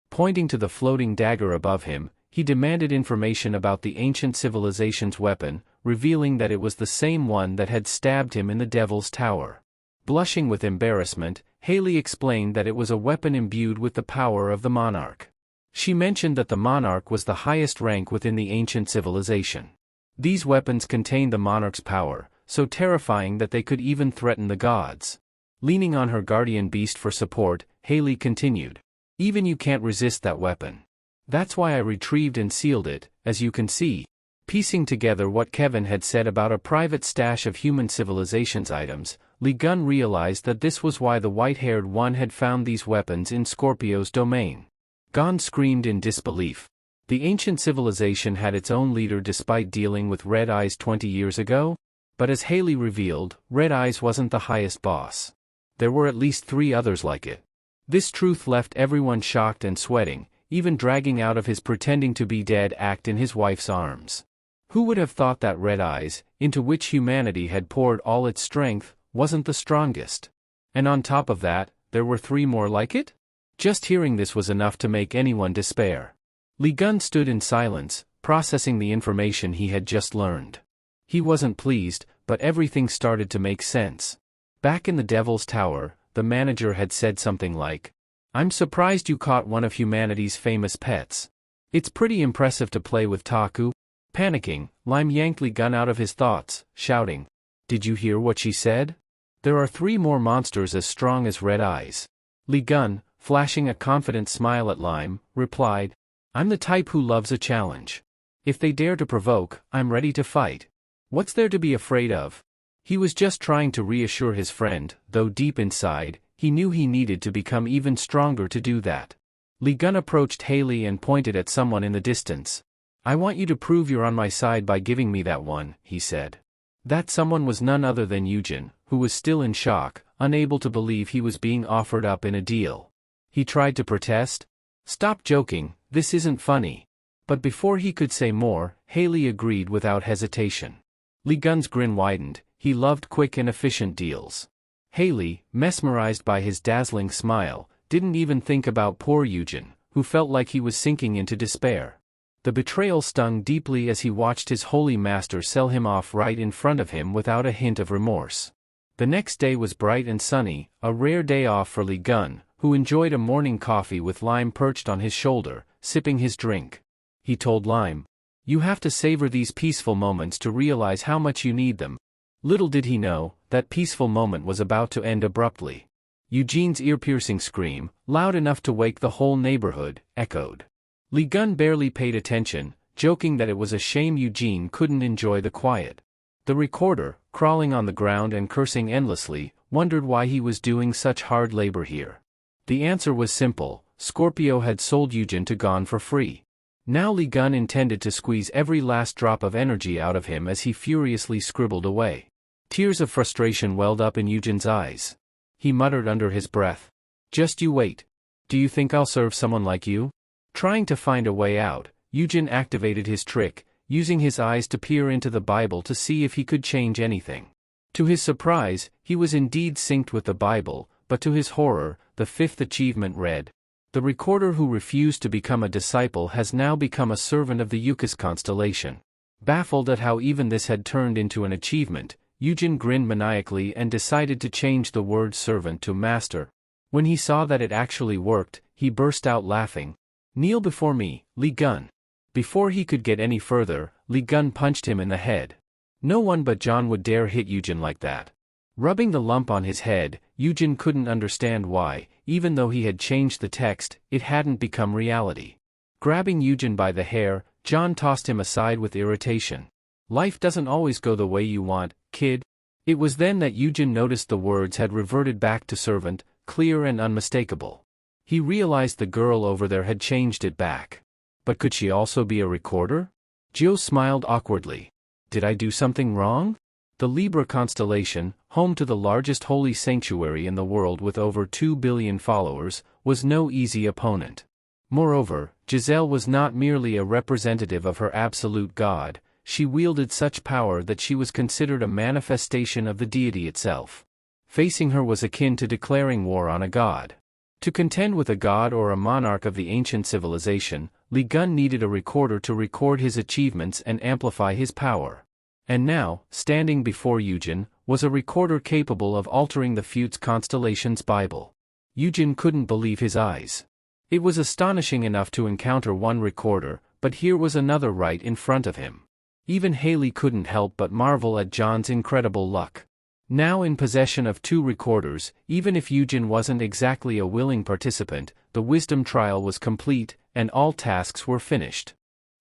Pointing to the floating dagger above him, he demanded information about the ancient civilization's weapon, revealing that it was the same one that had stabbed him in the Devil's Tower. Blushing with embarrassment, Haley explained that it was a weapon imbued with the power of the monarch. She mentioned that the monarch was the highest rank within the ancient civilization. These weapons contained the monarch's power, so terrifying that they could even threaten the gods. Leaning on her guardian beast for support, Haley continued. Even you can't resist that weapon. That's why I retrieved and sealed it, as you can see. Piecing together what Kevin had said about a private stash of human civilization's items, Lee Gun realized that this was why the white-haired one had found these weapons in Scorpio's domain. Gon screamed in disbelief. The ancient civilization had its own leader despite dealing with Red Eyes 20 years ago? But as Haley revealed, Red Eyes wasn't the highest boss. There were at least 3 others like it. This truth left everyone shocked and sweating, even dragging out of his pretending to be dead act in his wife's arms. Who would have thought that Red Eyes, into which humanity had poured all its strength, wasn't the strongest? And on top of that, there were 3 more like it? Just hearing this was enough to make anyone despair. Lee Gun stood in silence, processing the information he had just learned. He wasn't pleased, but everything started to make sense. Back in the Devil's Tower, the manager had said something like, "I'm surprised you caught one of humanity's famous pets. It's pretty impressive to play with Taku." Panicking, Lime yanked Lee Gun out of his thoughts, shouting, "Did you hear what she said? There are 3 more monsters as strong as Red Eyes." Lee Gun, flashing a confident smile at Lime, replied, "I'm the type who loves a challenge. If they dare to provoke, I'm ready to fight. What's there to be afraid of?" He was just trying to reassure his friend, though deep inside, he knew he needed to become even stronger to do that. Lee Gun approached Haley and pointed at someone in the distance. "I want you to prove you're on my side by giving me that one," he said. That someone was none other than Eugen, who was still in shock, unable to believe he was being offered up in a deal. He tried to protest. "Stop joking, this isn't funny." But before he could say more, Haley agreed without hesitation. Lee Gun's grin widened. He loved quick and efficient deals. Haley, mesmerized by his dazzling smile, didn't even think about poor Eugen, who felt like he was sinking into despair. The betrayal stung deeply as he watched his holy master sell him off right in front of him without a hint of remorse. The next day was bright and sunny, a rare day off for Lee Gun, who enjoyed a morning coffee with Lime perched on his shoulder, sipping his drink. He told Lime, "You have to savor these peaceful moments to realize how much you need them." Little did he know, that peaceful moment was about to end abruptly. Eugene's ear-piercing scream, loud enough to wake the whole neighborhood, echoed. Lee Gun barely paid attention, joking that it was a shame Eugene couldn't enjoy the quiet. The recorder, crawling on the ground and cursing endlessly, wondered why he was doing such hard labor here. The answer was simple: Scorpio had sold Eugen to Gon for free. Now Lee Gun intended to squeeze every last drop of energy out of him as he furiously scribbled away. Tears of frustration welled up in Eugen's eyes. He muttered under his breath, "Just you wait. Do you think I'll serve someone like you?" Trying to find a way out, Eugen activated his trick, using his eyes to peer into the Bible to see if he could change anything. To his surprise, he was indeed synced with the Bible, but to his horror, the 5th achievement read, "The recorder who refused to become a disciple has now become a servant of the Eucus constellation." Baffled at how even this had turned into an achievement, Eugen grinned maniacally and decided to change the word servant to master. When he saw that it actually worked, he burst out laughing. "Kneel before me, Lee Gun." Before he could get any further, Lee Gun punched him in the head. No one but John would dare hit Eugen like that. Rubbing the lump on his head, Eugen couldn't understand why, even though he had changed the text, it hadn't become reality. Grabbing Eugen by the hair, John tossed him aside with irritation. "Life doesn't always go the way you want, kid." It was then that Eugen noticed the words had reverted back to servant, clear and unmistakable. He realized the girl over there had changed it back. But could she also be a recorder? Joe smiled awkwardly. "Did I do something wrong?" The Libra constellation, home to the largest holy sanctuary in the world with over 2 billion followers, was no easy opponent. Moreover, Giselle was not merely a representative of her absolute god, she wielded such power that she was considered a manifestation of the deity itself. Facing her was akin to declaring war on a god. To contend with a god or a monarch of the ancient civilization, Lee Gun needed a recorder to record his achievements and amplify his power. And now, standing before Eugen, was a recorder capable of altering the Fute's constellation's Bible. Eugen couldn't believe his eyes. It was astonishing enough to encounter one recorder, but here was another right in front of him. Even Haley couldn't help but marvel at John's incredible luck. Now in possession of 2 recorders, even if Eugen wasn't exactly a willing participant, the wisdom trial was complete, and all tasks were finished.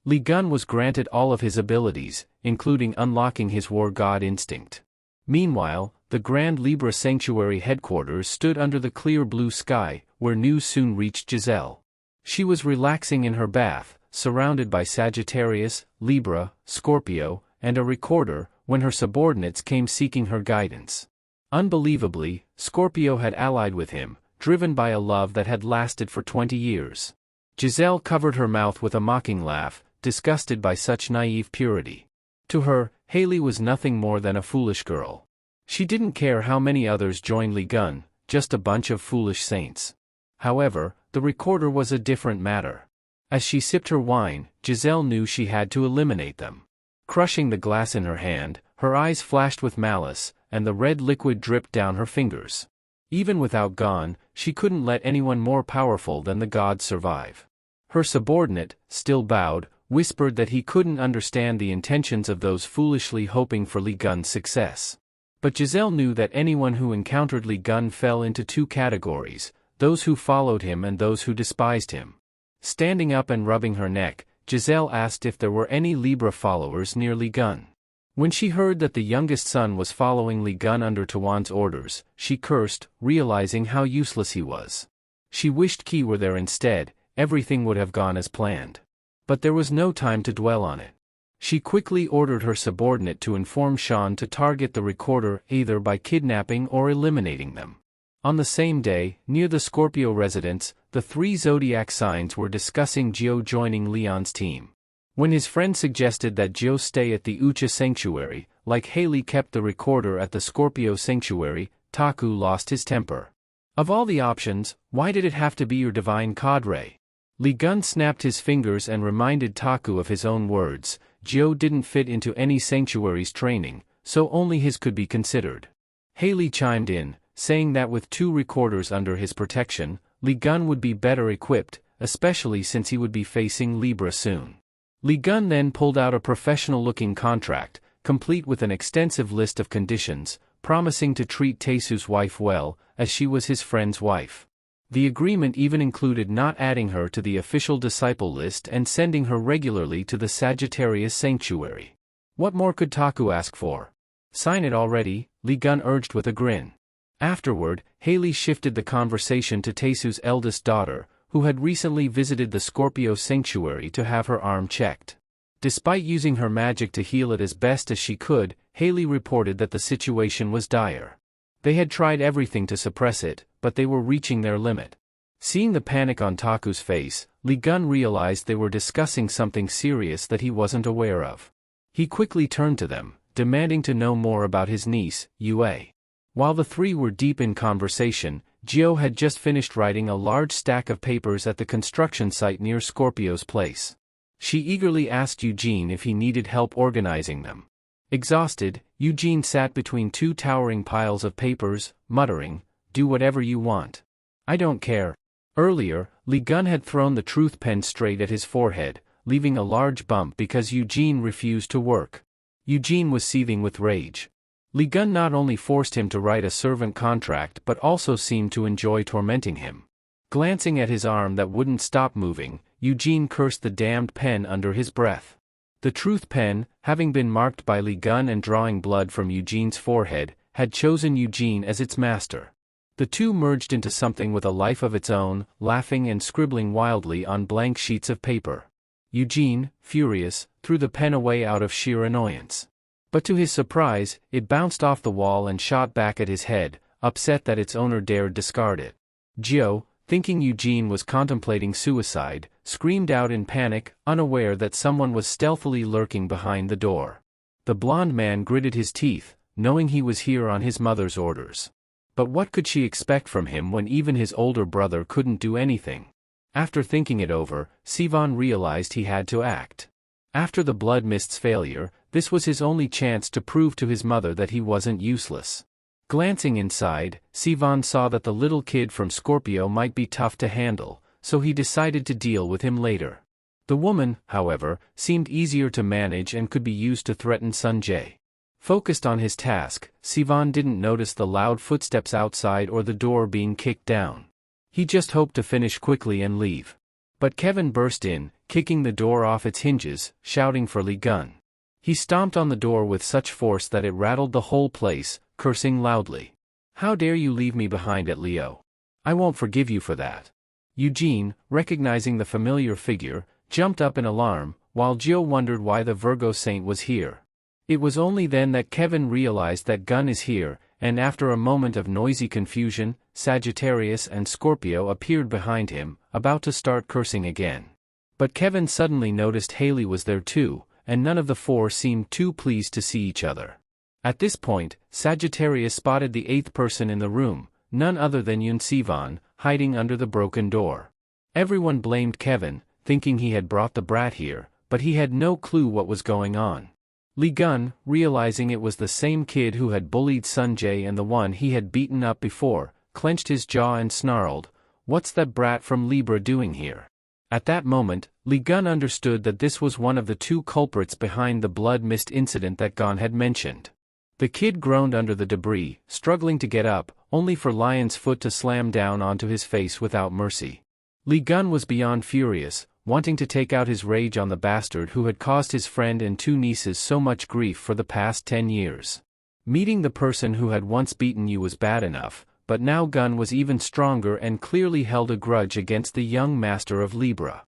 Li Gun was granted all of his abilities, including unlocking his war god instinct. Meanwhile, the Grand Libra Sanctuary headquarters stood under the clear blue sky, where news soon reached Giselle. She was relaxing in her bath, surrounded by Sagittarius, Libra, Scorpio, and a recorder, when her subordinates came seeking her guidance. Unbelievably, Scorpio had allied with him, driven by a love that had lasted for 20 years. Giselle covered her mouth with a mocking laugh, disgusted by such naive purity. To her, Haley was nothing more than a foolish girl. She didn't care how many others joined Li Gun, just a bunch of foolish saints. However, the recorder was a different matter. As she sipped her wine, Giselle knew she had to eliminate them. Crushing the glass in her hand, her eyes flashed with malice, and the red liquid dripped down her fingers. Even without Gon, she couldn't let anyone more powerful than the gods survive. Her subordinate, still bowed, whispered that he couldn't understand the intentions of those foolishly hoping for Li Gun's success. But Giselle knew that anyone who encountered Li Gun fell into 2 categories, those who followed him and those who despised him. Standing up and rubbing her neck, Giselle asked if there were any Libra followers near Li Gun. When she heard that the youngest son was following Li Gun under Tuan's orders, she cursed, realizing how useless he was. She wished Qi were there instead, everything would have gone as planned. But there was no time to dwell on it. She quickly ordered her subordinate to inform Sean to target the recorder either by kidnapping or eliminating them. On the same day, near the Scorpio residence, the 3 zodiac signs were discussing Gio joining Leon's team. When his friend suggested that Gio stay at the Ucha Sanctuary, like Haley kept the recorder at the Scorpio Sanctuary, Taku lost his temper. Of all the options, why did it have to be your divine cadre? Li Gun snapped his fingers and reminded Taku of his own words. Gio didn't fit into any sanctuary's training, so only his could be considered. Haley chimed in, saying that with 2 recorders under his protection, Li Gun would be better equipped, especially since he would be facing Libra soon. Li Gun then pulled out a professional-looking contract, complete with an extensive list of conditions, promising to treat Taesu's wife well, as she was his friend's wife. The agreement even included not adding her to the official disciple list and sending her regularly to the Sagittarius Sanctuary. What more could Taku ask for? Sign it already, Li Gun urged with a grin. Afterward, Haley shifted the conversation to Taesu's eldest daughter, who had recently visited the Scorpio Sanctuary to have her arm checked. Despite using her magic to heal it as best as she could, Haley reported that the situation was dire. They had tried everything to suppress it, but they were reaching their limit. Seeing the panic on Taku's face, Li Gun realized they were discussing something serious that he wasn't aware of. He quickly turned to them, demanding to know more about his niece, Yue. While the 3 were deep in conversation, Gio had just finished writing a large stack of papers at the construction site near Scorpio's place. She eagerly asked Eugene if he needed help organizing them. Exhausted, Eugene sat between 2 towering piles of papers, muttering, "Do whatever you want. I don't care." Earlier, Li Gun had thrown the truth pen straight at his forehead, leaving a large bump because Eugene refused to work. Eugene was seething with rage. Li Gun not only forced him to write a servant contract but also seemed to enjoy tormenting him. Glancing at his arm that wouldn't stop moving, Eugene cursed the damned pen under his breath. The truth pen, having been marked by Li Gun and drawing blood from Eugene's forehead, had chosen Eugene as its master. The 2 merged into something with a life of its own, laughing and scribbling wildly on blank sheets of paper. Eugene, furious, threw the pen away out of sheer annoyance. But to his surprise, it bounced off the wall and shot back at his head, upset that its owner dared discard it. Gio, thinking Eugene was contemplating suicide, screamed out in panic, unaware that someone was stealthily lurking behind the door. The blond man gritted his teeth, knowing he was here on his mother's orders. But what could she expect from him when even his older brother couldn't do anything? After thinking it over, Sivan realized he had to act. After the Blood Mist's failure, this was his only chance to prove to his mother that he wasn't useless. Glancing inside, Sivan saw that the little kid from Scorpio might be tough to handle, so he decided to deal with him later. The woman, however, seemed easier to manage and could be used to threaten Sunjae. Focused on his task, Sivan didn't notice the loud footsteps outside or the door being kicked down. He just hoped to finish quickly and leave. But Kevin burst in, kicking the door off its hinges, shouting for Lee Gun. He stomped on the door with such force that it rattled the whole place, cursing loudly. "How dare you leave me behind at Leo? I won't forgive you for that." Eugene, recognizing the familiar figure, jumped up in alarm, while Gio wondered why the Virgo saint was here. It was only then that Kevin realized that Gun is here, and after a moment of noisy confusion, Sagittarius and Scorpio appeared behind him, about to start cursing again. But Kevin suddenly noticed Haley was there too, and none of the four seemed too pleased to see each other. At this point, Sagittarius spotted the eighth person in the room, none other than Yun Sivan, hiding under the broken door. Everyone blamed Kevin, thinking he had brought the brat here, but he had no clue what was going on. Lee Gun, realizing it was the same kid who had bullied Sunjae and the one he had beaten up before, clenched his jaw and snarled, "What's that brat from Libra doing here?" At that moment, Lee Gun understood that this was one of the two culprits behind the blood mist incident that Gon had mentioned. The kid groaned under the debris, struggling to get up, only for Lion's foot to slam down onto his face without mercy. Lee Gun was beyond furious, wanting to take out his rage on the bastard who had caused his friend and two nieces so much grief for the past 10 years. Meeting the person who had once beaten you was bad enough, but now Gun was even stronger and clearly held a grudge against the young master of Libra.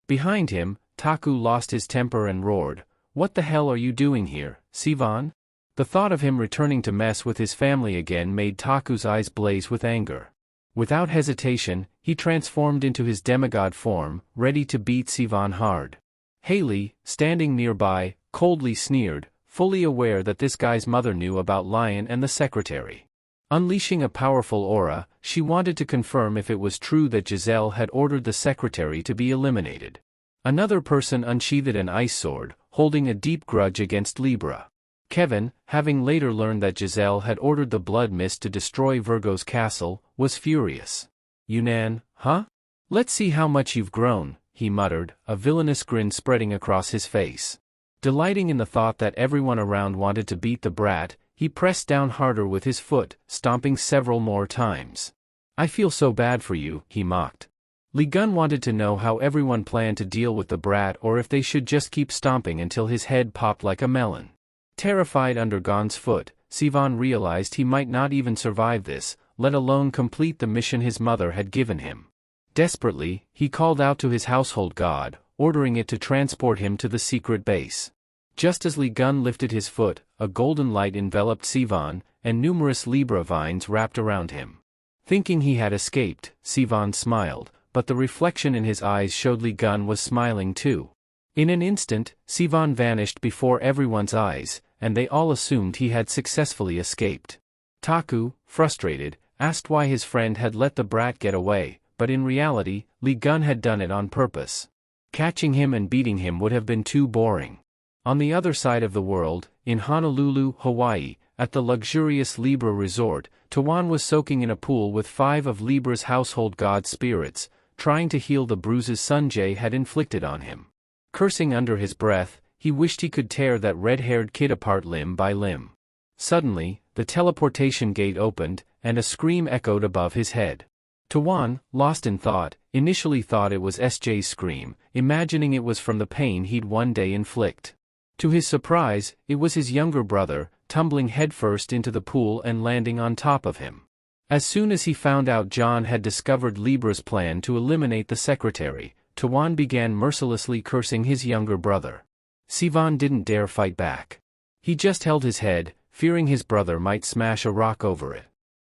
Behind him, Taku lost his temper and roared, "What the hell are you doing here, Sivan?" The thought of him returning to mess with his family again made Taku's eyes blaze with anger. Without hesitation, he transformed into his demigod form, ready to beat Sivan hard. Haley, standing nearby, coldly sneered, fully aware that this guy's mother knew about Lion and the secretary. Unleashing a powerful aura, she wanted to confirm if it was true that Giselle had ordered the secretary to be eliminated. Another person unsheathed an ice sword, holding a deep grudge against Libra. Kevin, having later learned that Giselle had ordered the blood mist to destroy Virgo's castle, was furious. "Yunnan, huh? Let's see how much you've grown," he muttered, a villainous grin spreading across his face. Delighting in the thought that everyone around wanted to beat the brat, he pressed down harder with his foot, stomping several more times. "I feel so bad for you," he mocked. Lee Gun wanted to know how everyone planned to deal with the brat or if they should just keep stomping until his head popped like a melon. Terrified under Gon's foot, Sivan realized he might not even survive this, let alone complete the mission his mother had given him. Desperately, he called out to his household god, ordering it to transport him to the secret base. Just as Lee Gun lifted his foot, a golden light enveloped Sivan, and numerous Libra vines wrapped around him. Thinking he had escaped, Sivan smiled, but the reflection in his eyes showed Lee Gun was smiling too. In an instant, Sivan vanished before everyone's eyes, and they all assumed he had successfully escaped. Taku, frustrated, asked why his friend had let the brat get away, but in reality, Lee Gun had done it on purpose. Catching him and beating him would have been too boring. On the other side of the world, in Honolulu, Hawaii, at the luxurious Libra resort, Tawan was soaking in a pool with 5 of Libra's household god spirits, trying to heal the bruises Sunjae had inflicted on him. Cursing under his breath, he wished he could tear that red-haired kid apart limb by limb. Suddenly, the teleportation gate opened, and a scream echoed above his head. Tawan, lost in thought, initially thought it was SJ's scream, imagining it was from the pain he'd one day inflict. To his surprise, it was his younger brother, tumbling headfirst into the pool and landing on top of him. As soon as he found out John had discovered Libra's plan to eliminate the secretary, Tawan began mercilessly cursing his younger brother. Sivan didn't dare fight back. He just held his head, fearing his brother might smash a rock over it.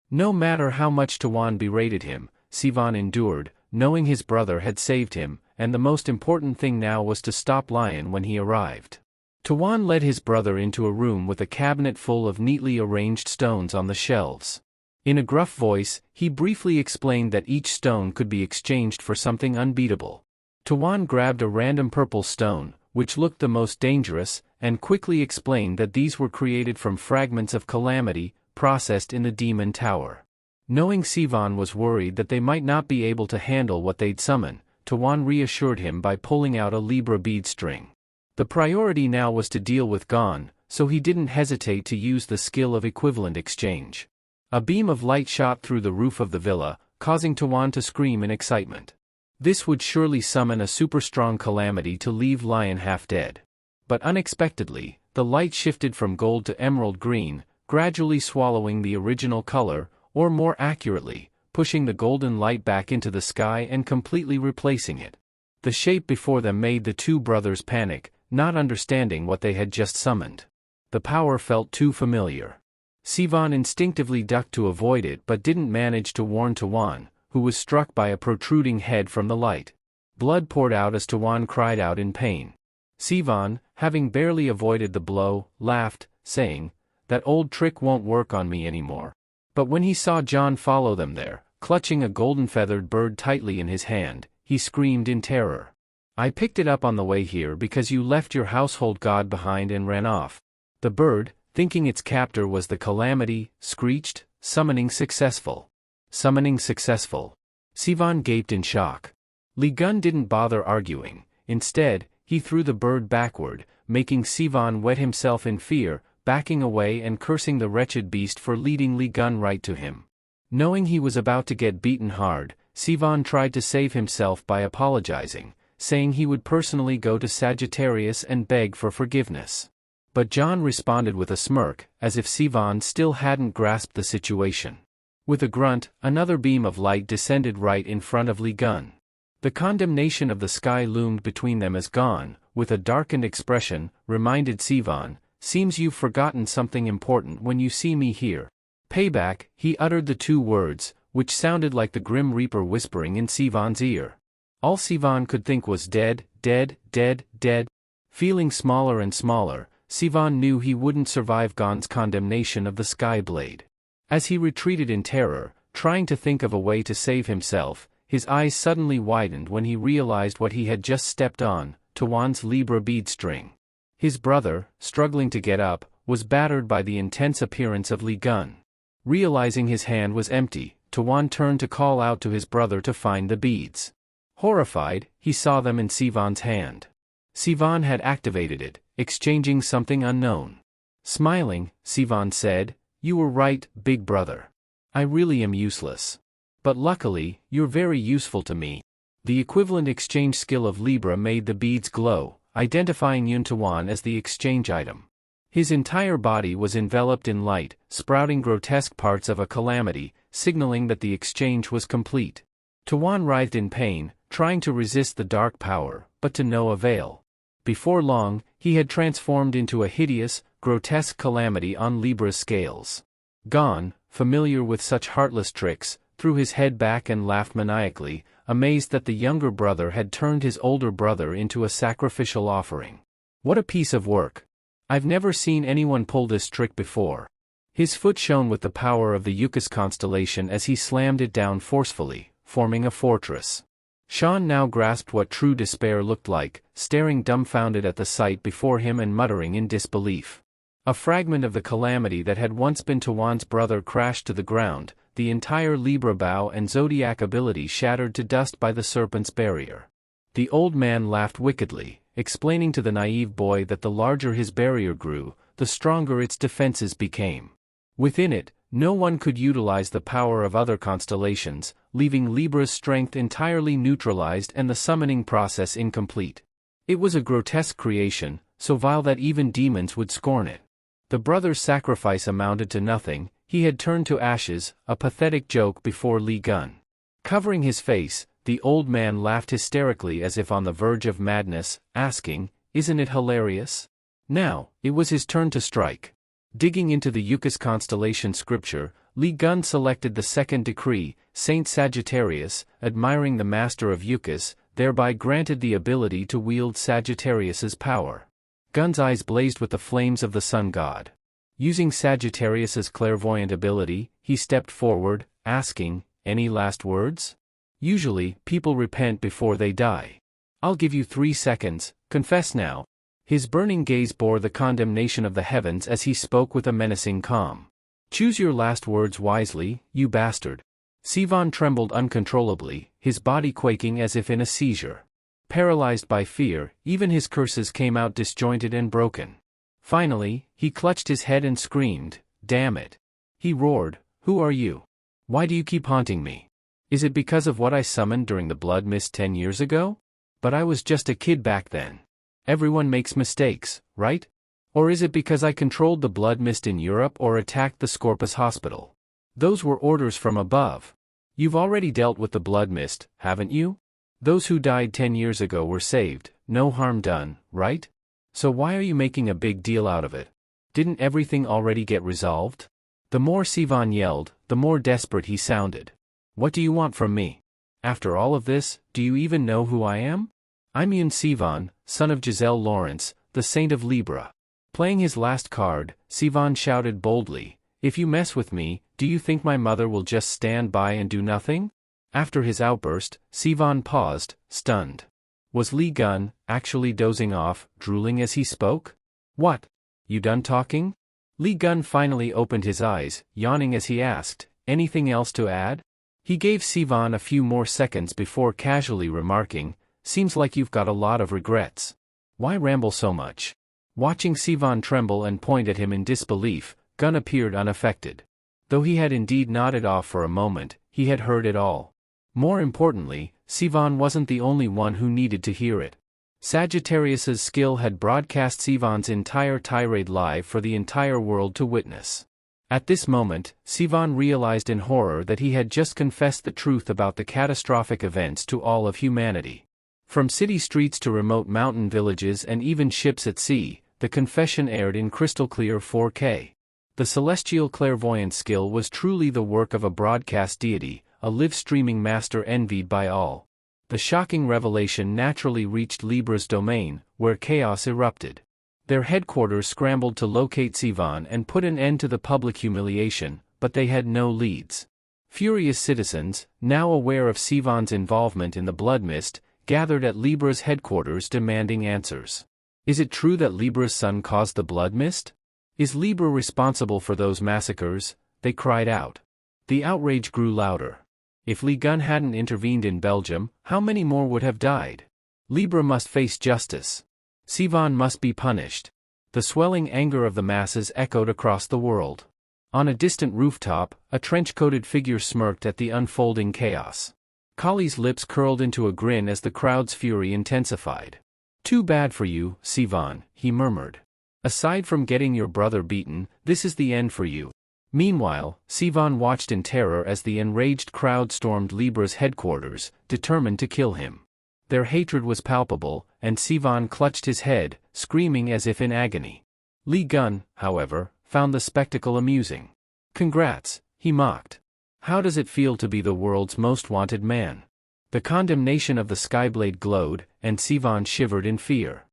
No matter how much Tawan berated him, Sivan endured, knowing his brother had saved him, and the most important thing now was to stop Lion when he arrived. Tawan led his brother into a room with a cabinet full of neatly arranged stones on the shelves. In a gruff voice, he briefly explained that each stone could be exchanged for something unbeatable. Tawan grabbed a random purple stone, which looked the most dangerous, and quickly explained that these were created from fragments of calamity, processed in the demon tower. Knowing Sivan was worried that they might not be able to handle what they'd summon, Tawan reassured him by pulling out a Libra bead string. The priority now was to deal with Gon, so he didn't hesitate to use the skill of equivalent exchange. A beam of light shot through the roof of the villa, causing Tawan to scream in excitement. This would surely summon a super-strong calamity to leave Lion half dead. But unexpectedly, the light shifted from gold to emerald green, gradually swallowing the original color, or more accurately, pushing the golden light back into the sky and completely replacing it. The shape before them made the two brothers panic, not understanding what they had just summoned. The power felt too familiar. Sivan instinctively ducked to avoid it but didn't manage to warn Tawan, who was struck by a protruding head from the light. Blood poured out as Tawan cried out in pain. Sivan, having barely avoided the blow, laughed, saying, "That old trick won't work on me anymore." But when he saw John follow them there, clutching a golden-feathered bird tightly in his hand, he screamed in terror. "I picked it up on the way here because you left your household god behind and ran off." The bird, thinking its captor was the calamity, screeched, "Summoning successful. Summoning successful." Sivan gaped in shock. Li Gun didn't bother arguing. Instead, he threw the bird backward, making Sivan wet himself in fear, backing away and cursing the wretched beast for leading Li Gun right to him. Knowing he was about to get beaten hard, Sivan tried to save himself by apologizing, saying he would personally go to Sagittarius and beg for forgiveness. But John responded with a smirk, as if Sivan still hadn't grasped the situation. With a grunt, another beam of light descended right in front of Li Gun. The condemnation of the sky loomed between them as Gon, with a darkened expression, reminded Sivan, "Seems you've forgotten something important when you see me here." "Payback," he uttered the two words, which sounded like the Grim Reaper whispering in Sivan's ear. All Sivan could think was dead, dead, dead, dead. Feeling smaller and smaller, Sivan knew he wouldn't survive Gon's condemnation of the Sky Blade. As he retreated in terror, trying to think of a way to save himself, his eyes suddenly widened when he realized what he had just stepped on, Tawan's Libra bead string. His brother, struggling to get up, was battered by the intense appearance of Li Gun. Realizing his hand was empty, Tawan turned to call out to his brother to find the beads. Horrified, he saw them in Sivan's hand. Sivan had activated it, exchanging something unknown. Smiling, Sivan said, "You were right, big brother. I really am useless. But luckily, you're very useful to me." The equivalent exchange skill of Libra made the beads glow, identifying Yun Tawan as the exchange item. His entire body was enveloped in light, sprouting grotesque parts of a calamity, signaling that the exchange was complete. Tawan writhed in pain, trying to resist the dark power, but to no avail. Before long, he had transformed into a hideous, grotesque calamity on Libra's scales. Gon, familiar with such heartless tricks, threw his head back and laughed maniacally, amazed that the younger brother had turned his older brother into a sacrificial offering. "What a piece of work. I've never seen anyone pull this trick before." His foot shone with the power of the Yucas constellation as he slammed it down forcefully, forming a fortress. Sean now grasped what true despair looked like, staring dumbfounded at the sight before him and muttering in disbelief. A fragment of the calamity that had once been Tawan's brother crashed to the ground, the entire Libra bow and zodiac ability shattered to dust by the serpent's barrier. The old man laughed wickedly, explaining to the naive boy that the larger his barrier grew, the stronger its defenses became. Within it, no one could utilize the power of other constellations, leaving Libra's strength entirely neutralized and the summoning process incomplete. It was a grotesque creation, so vile that even demons would scorn it. The brother's sacrifice amounted to nothing. He had turned to ashes, a pathetic joke before Li Gun. Covering his face, the old man laughed hysterically as if on the verge of madness, asking, "Isn't it hilarious?" Now, it was his turn to strike. Digging into the Yucas constellation scripture, Li Gun selected the second decree, Saint Sagittarius, admiring the master of Yucas, thereby granted the ability to wield Sagittarius's power. Gun's eyes blazed with the flames of the sun god. Using Sagittarius's clairvoyant ability, he stepped forward, asking, "Any last words? Usually, people repent before they die. I'll give you 3 seconds, confess now." His burning gaze bore the condemnation of the heavens as he spoke with a menacing calm. "Choose your last words wisely, you bastard." Sivan trembled uncontrollably, his body quaking as if in a seizure. Paralyzed by fear, even his curses came out disjointed and broken. Finally, he clutched his head and screamed, "Damn it!" He roared, "Who are you? Why do you keep haunting me? Is it because of what I summoned during the blood mist 10 years ago? But I was just a kid back then. Everyone makes mistakes, right? Or is it because I controlled the blood mist in Europe or attacked the Scorpus hospital? Those were orders from above. You've already dealt with the blood mist, haven't you? Those who died 10 years ago were saved, no harm done, right? So why are you making a big deal out of it? Didn't everything already get resolved?" The more Sivan yelled, the more desperate he sounded. "What do you want from me? After all of this, do you even know who I am? I'm Yun Sivan, son of Giselle Lawrence, the Saint of Libra." Playing his last card, Sivan shouted boldly, "If you mess with me, do you think my mother will just stand by and do nothing?" After his outburst, Sivan paused, stunned. Was Lee Gun actually dozing off, drooling as he spoke? "What? You done talking?" Lee Gun finally opened his eyes, yawning as he asked, "Anything else to add?" He gave Sivan a few more seconds before casually remarking, "Seems like you've got a lot of regrets. Why ramble so much?" Watching Sivan tremble and point at him in disbelief, Gun appeared unaffected. Though he had indeed nodded off for a moment, he had heard it all. More importantly, Sivan wasn't the only one who needed to hear it. Sagittarius's skill had broadcast Sivan's entire tirade live for the entire world to witness. At this moment, Sivan realized in horror that he had just confessed the truth about the catastrophic events to all of humanity. From city streets to remote mountain villages and even ships at sea, the confession aired in crystal-clear 4K. The celestial clairvoyant skill was truly the work of a broadcast deity, a live-streaming master envied by all. The shocking revelation naturally reached Libra's domain, where chaos erupted. Their headquarters scrambled to locate Sivan and put an end to the public humiliation, but they had no leads. Furious citizens, now aware of Sivan's involvement in the blood mist, gathered at Libra's headquarters demanding answers. Is it true that Libra's son caused the blood mist? Is Libra responsible for those massacres? They cried out. The outrage grew louder. If Lee Gun hadn't intervened in Belgium, how many more would have died? Libra must face justice. Sivan must be punished. The swelling anger of the masses echoed across the world. On a distant rooftop, a trench-coated figure smirked at the unfolding chaos. Kali's lips curled into a grin as the crowd's fury intensified. "Too bad for you, Sivan," he murmured. "Aside from getting your brother beaten, this is the end for you." Meanwhile, Sivan watched in terror as the enraged crowd stormed Libra's headquarters, determined to kill him. Their hatred was palpable, and Sivan clutched his head, screaming as if in agony. Lee Gun, however, found the spectacle amusing. "Congrats," he mocked. "How does it feel to be the world's most wanted man?" The condemnation of the Skyblade glowed, and Sivan shivered in fear.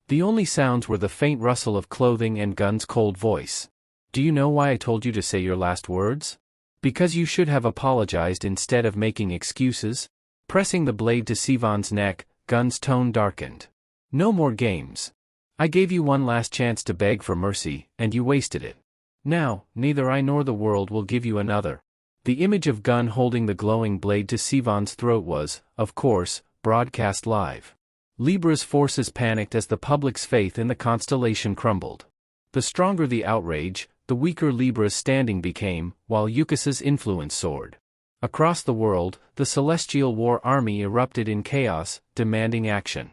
The only sounds were the faint rustle of clothing and Gun's cold voice. "Do you know why I told you to say your last words? Because you should have apologized instead of making excuses." Pressing the blade to Sivan's neck, Gun's tone darkened. "No more games. I gave you one last chance to beg for mercy, and you wasted it. Now, neither I nor the world will give you another." The image of Gun holding the glowing blade to Sivan's throat was, of course, broadcast live. Libra's forces panicked as the public's faith in the constellation crumbled. The stronger the outrage, the weaker Libra's standing became, while Yukas's influence soared. Across the world, the Celestial War Army erupted in chaos, demanding action.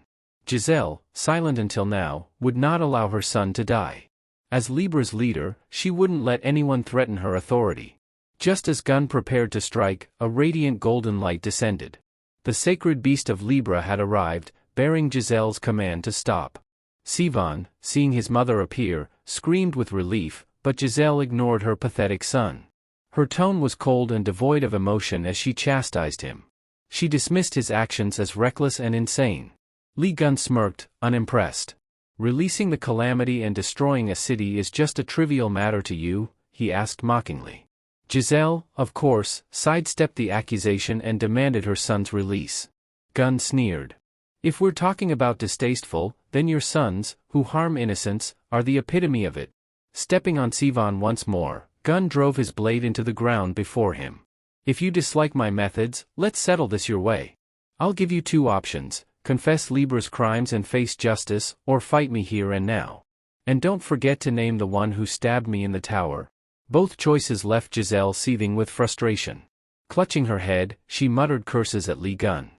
Giselle, silent until now, would not allow her son to die. As Libra's leader, she wouldn't let anyone threaten her authority. Just as Gun prepared to strike, a radiant golden light descended. The sacred beast of Libra had arrived, bearing Giselle's command to stop. Sivan, seeing his mother appear, screamed with relief, but Giselle ignored her pathetic son. Her tone was cold and devoid of emotion as she chastised him. She dismissed his actions as reckless and insane. Lee Gun smirked, unimpressed. "Releasing the calamity and destroying a city is just a trivial matter to you?" he asked mockingly. Giselle, of course, sidestepped the accusation and demanded her son's release. Gun sneered. "If we're talking about distasteful, then your sons, who harm innocents, are the epitome of it." Stepping on Sivan once more, Gun drove his blade into the ground before him. If you dislike my methods, let's settle this your way. I'll give you two options: confess Libra's crimes and face justice, or fight me here and now. And don't forget to name the one who stabbed me in the tower. Both choices left Giselle seething with frustration. Clutching her head, she muttered curses at Li Gun.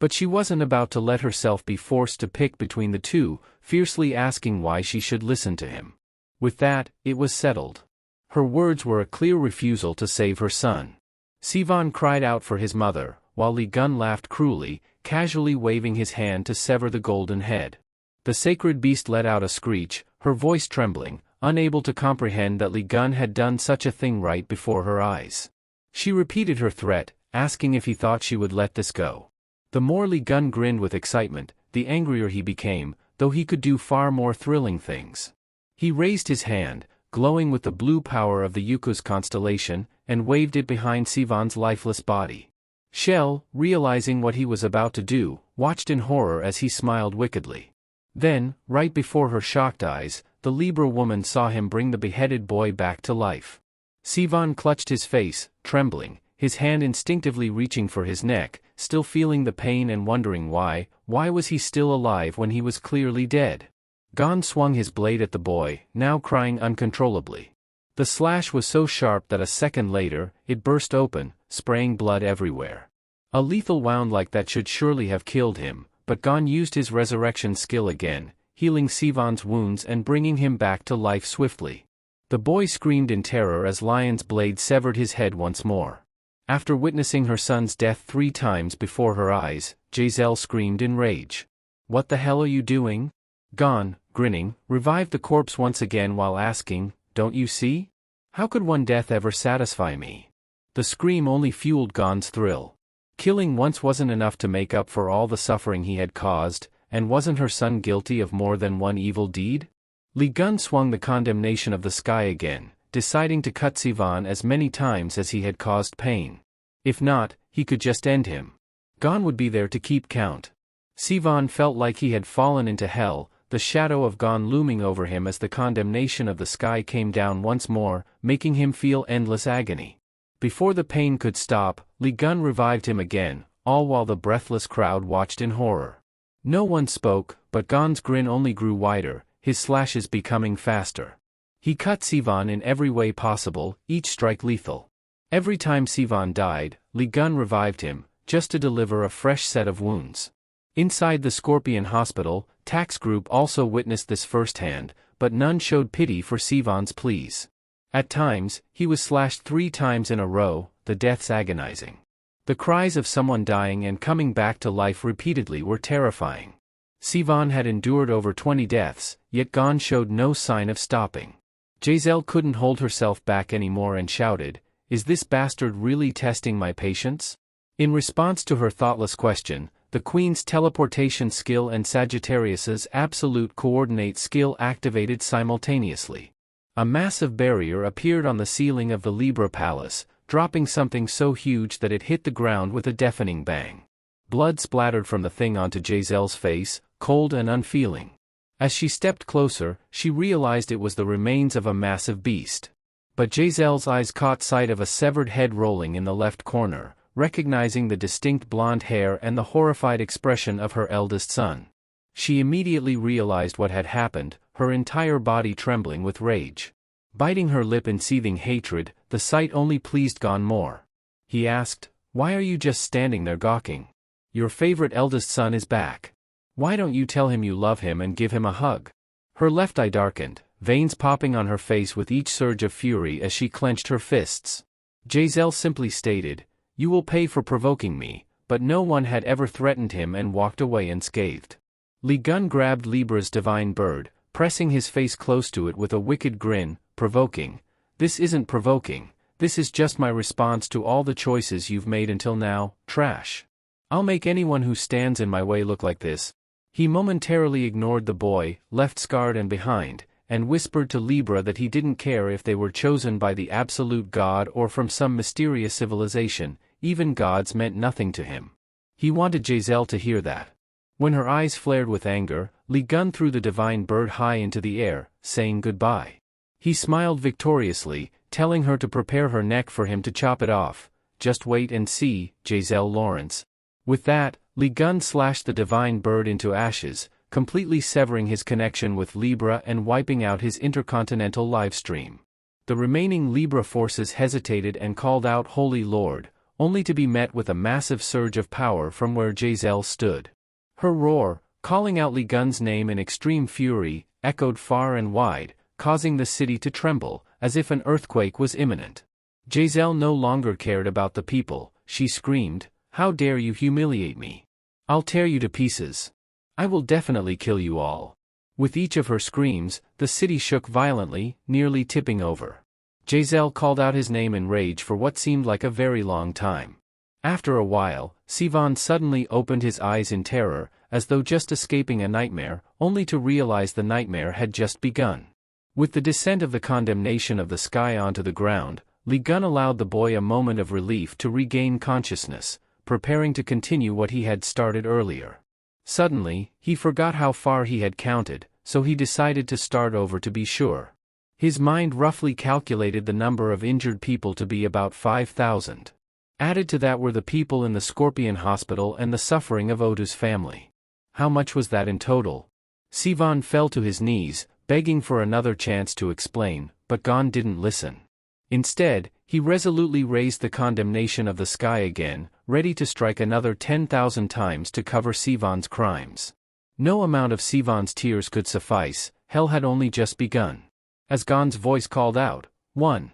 But she wasn't about to let herself be forced to pick between the two, fiercely asking why she should listen to him. With that, it was settled. Her words were a clear refusal to save her son. Sivan cried out for his mother, while Li Gun laughed cruelly, casually waving his hand to sever the golden head. The sacred beast let out a screech, her voice trembling, unable to comprehend that Li Gun had done such a thing right before her eyes. She repeated her threat, asking if he thought she would let this go. The more Li Gun grinned with excitement, the angrier he became, though he could do far more thrilling things. He raised his hand, glowing with the blue power of the Yuku's constellation, and waved it behind Sivan's lifeless body. Shell, realizing what he was about to do, watched in horror as he smiled wickedly. Then, right before her shocked eyes, the Libra woman saw him bring the beheaded boy back to life. Sivan clutched his face, trembling, his hand instinctively reaching for his neck, still feeling the pain and wondering why was he still alive when he was clearly dead. Gon swung his blade at the boy, now crying uncontrollably. The slash was so sharp that a second later, it burst open, spraying blood everywhere. A lethal wound like that should surely have killed him, but Gon used his resurrection skill again, healing Sivan's wounds and bringing him back to life swiftly. The boy screamed in terror as Lion's blade severed his head once more. After witnessing her son's death 3 times before her eyes, Giselle screamed in rage. "What the hell are you doing?" Gon, grinning, revived the corpse once again while asking, "Don't you see? How could one death ever satisfy me?" The scream only fueled Gon's thrill. Killing once wasn't enough to make up for all the suffering he had caused, and wasn't her son guilty of more than one evil deed? Li Gun swung the condemnation of the sky again, deciding to cut Sivan as many times as he had caused pain. If not, he could just end him. Gon would be there to keep count. Sivan felt like he had fallen into hell, the shadow of Gon looming over him as the condemnation of the sky came down once more, making him feel endless agony. Before the pain could stop, Li Gun revived him again, all while the breathless crowd watched in horror. No one spoke, but Gon's grin only grew wider, his slashes becoming faster. He cut Sivan in every way possible, each strike lethal. Every time Sivan died, Li Gun revived him, just to deliver a fresh set of wounds. Inside the Scorpion Hospital, Tax Group also witnessed this firsthand, but none showed pity for Sivan's pleas. At times, he was slashed 3 times in a row, the deaths agonizing. The cries of someone dying and coming back to life repeatedly were terrifying. Sivan had endured over 20 deaths, yet Gon showed no sign of stopping. Giselle couldn't hold herself back anymore and shouted, "Is this bastard really testing my patience?" In response to her thoughtless question, the Queen's teleportation skill and Sagittarius's absolute coordinate skill activated simultaneously. A massive barrier appeared on the ceiling of the Libra Palace, dropping something so huge that it hit the ground with a deafening bang. Blood splattered from the thing onto Giselle's face, cold and unfeeling. As she stepped closer, she realized it was the remains of a massive beast. But Giselle's eyes caught sight of a severed head rolling in the left corner, recognizing the distinct blonde hair and the horrified expression of her eldest son. She immediately realized what had happened, her entire body trembling with rage. Biting her lip in seething hatred, the sight only pleased Gon more. He asked, "Why are you just standing there gawking? Your favorite eldest son is back. Why don't you tell him you love him and give him a hug?" Her left eye darkened, veins popping on her face with each surge of fury as she clenched her fists. Giselle simply stated, "You will pay for provoking me," but no one had ever threatened him and walked away unscathed. Li Gun grabbed Libra's divine bird, pressing his face close to it with a wicked grin, provoking. "This isn't provoking, this is just my response to all the choices you've made until now, trash. I'll make anyone who stands in my way look like this." He momentarily ignored the boy, left scarred and behind, and whispered to Libra that he didn't care if they were chosen by the absolute god or from some mysterious civilization, even gods meant nothing to him. He wanted Giselle to hear that. When her eyes flared with anger, Li Gun threw the divine bird high into the air, saying goodbye. He smiled victoriously, telling her to prepare her neck for him to chop it off, just wait and see, Giselle Lawrence. With that, Lee Gun slashed the divine bird into ashes, completely severing his connection with Libra and wiping out his intercontinental livestream. The remaining Libra forces hesitated and called out Holy Lord, only to be met with a massive surge of power from where Giselle stood. Her roar, calling out Lee Gun's name in extreme fury, echoed far and wide, causing the city to tremble, as if an earthquake was imminent. Giselle no longer cared about the people. She screamed, "How dare you humiliate me? I'll tear you to pieces. I will definitely kill you all." With each of her screams, the city shook violently, nearly tipping over. Giselle called out his name in rage for what seemed like a very long time. After a while, Sivan suddenly opened his eyes in terror, as though just escaping a nightmare, only to realize the nightmare had just begun. With the descent of the condemnation of the sky onto the ground, Lee Gun allowed the boy a moment of relief to regain consciousness, preparing to continue what he had started earlier. Suddenly, he forgot how far he had counted, so he decided to start over to be sure. His mind roughly calculated the number of injured people to be about 5,000. Added to that were the people in the Scorpion Hospital and the suffering of Oda's family. How much was that in total? Sivan fell to his knees, begging for another chance to explain, but Gon didn't listen. Instead, he resolutely raised the condemnation of the sky again, ready to strike another 10,000 times to cover Sivan's crimes. No amount of Sivan's tears could suffice. Hell had only just begun. As Gon's voice called out, 1.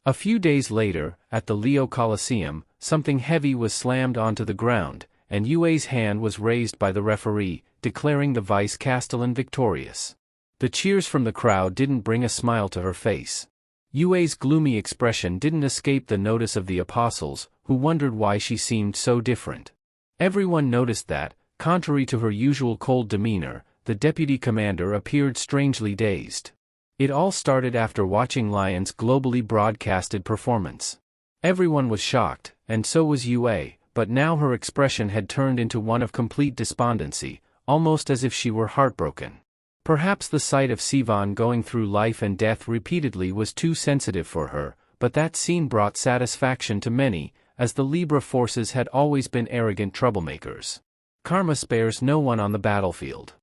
A few days later, at the Leo Coliseum, something heavy was slammed onto the ground, and Yue's hand was raised by the referee, declaring the vice-castellan victorious. The cheers from the crowd didn't bring a smile to her face. Yue's gloomy expression didn't escape the notice of the apostles, who wondered why she seemed so different. Everyone noticed that, contrary to her usual cold demeanor, the deputy commander appeared strangely dazed. It all started after watching Lion's globally broadcasted performance. Everyone was shocked, and so was Yue, but now her expression had turned into one of complete despondency, almost as if she were heartbroken. Perhaps the sight of Sivan going through life and death repeatedly was too sensitive for her, but that scene brought satisfaction to many, as the Libra forces had always been arrogant troublemakers. Karma spares no one on the battlefield.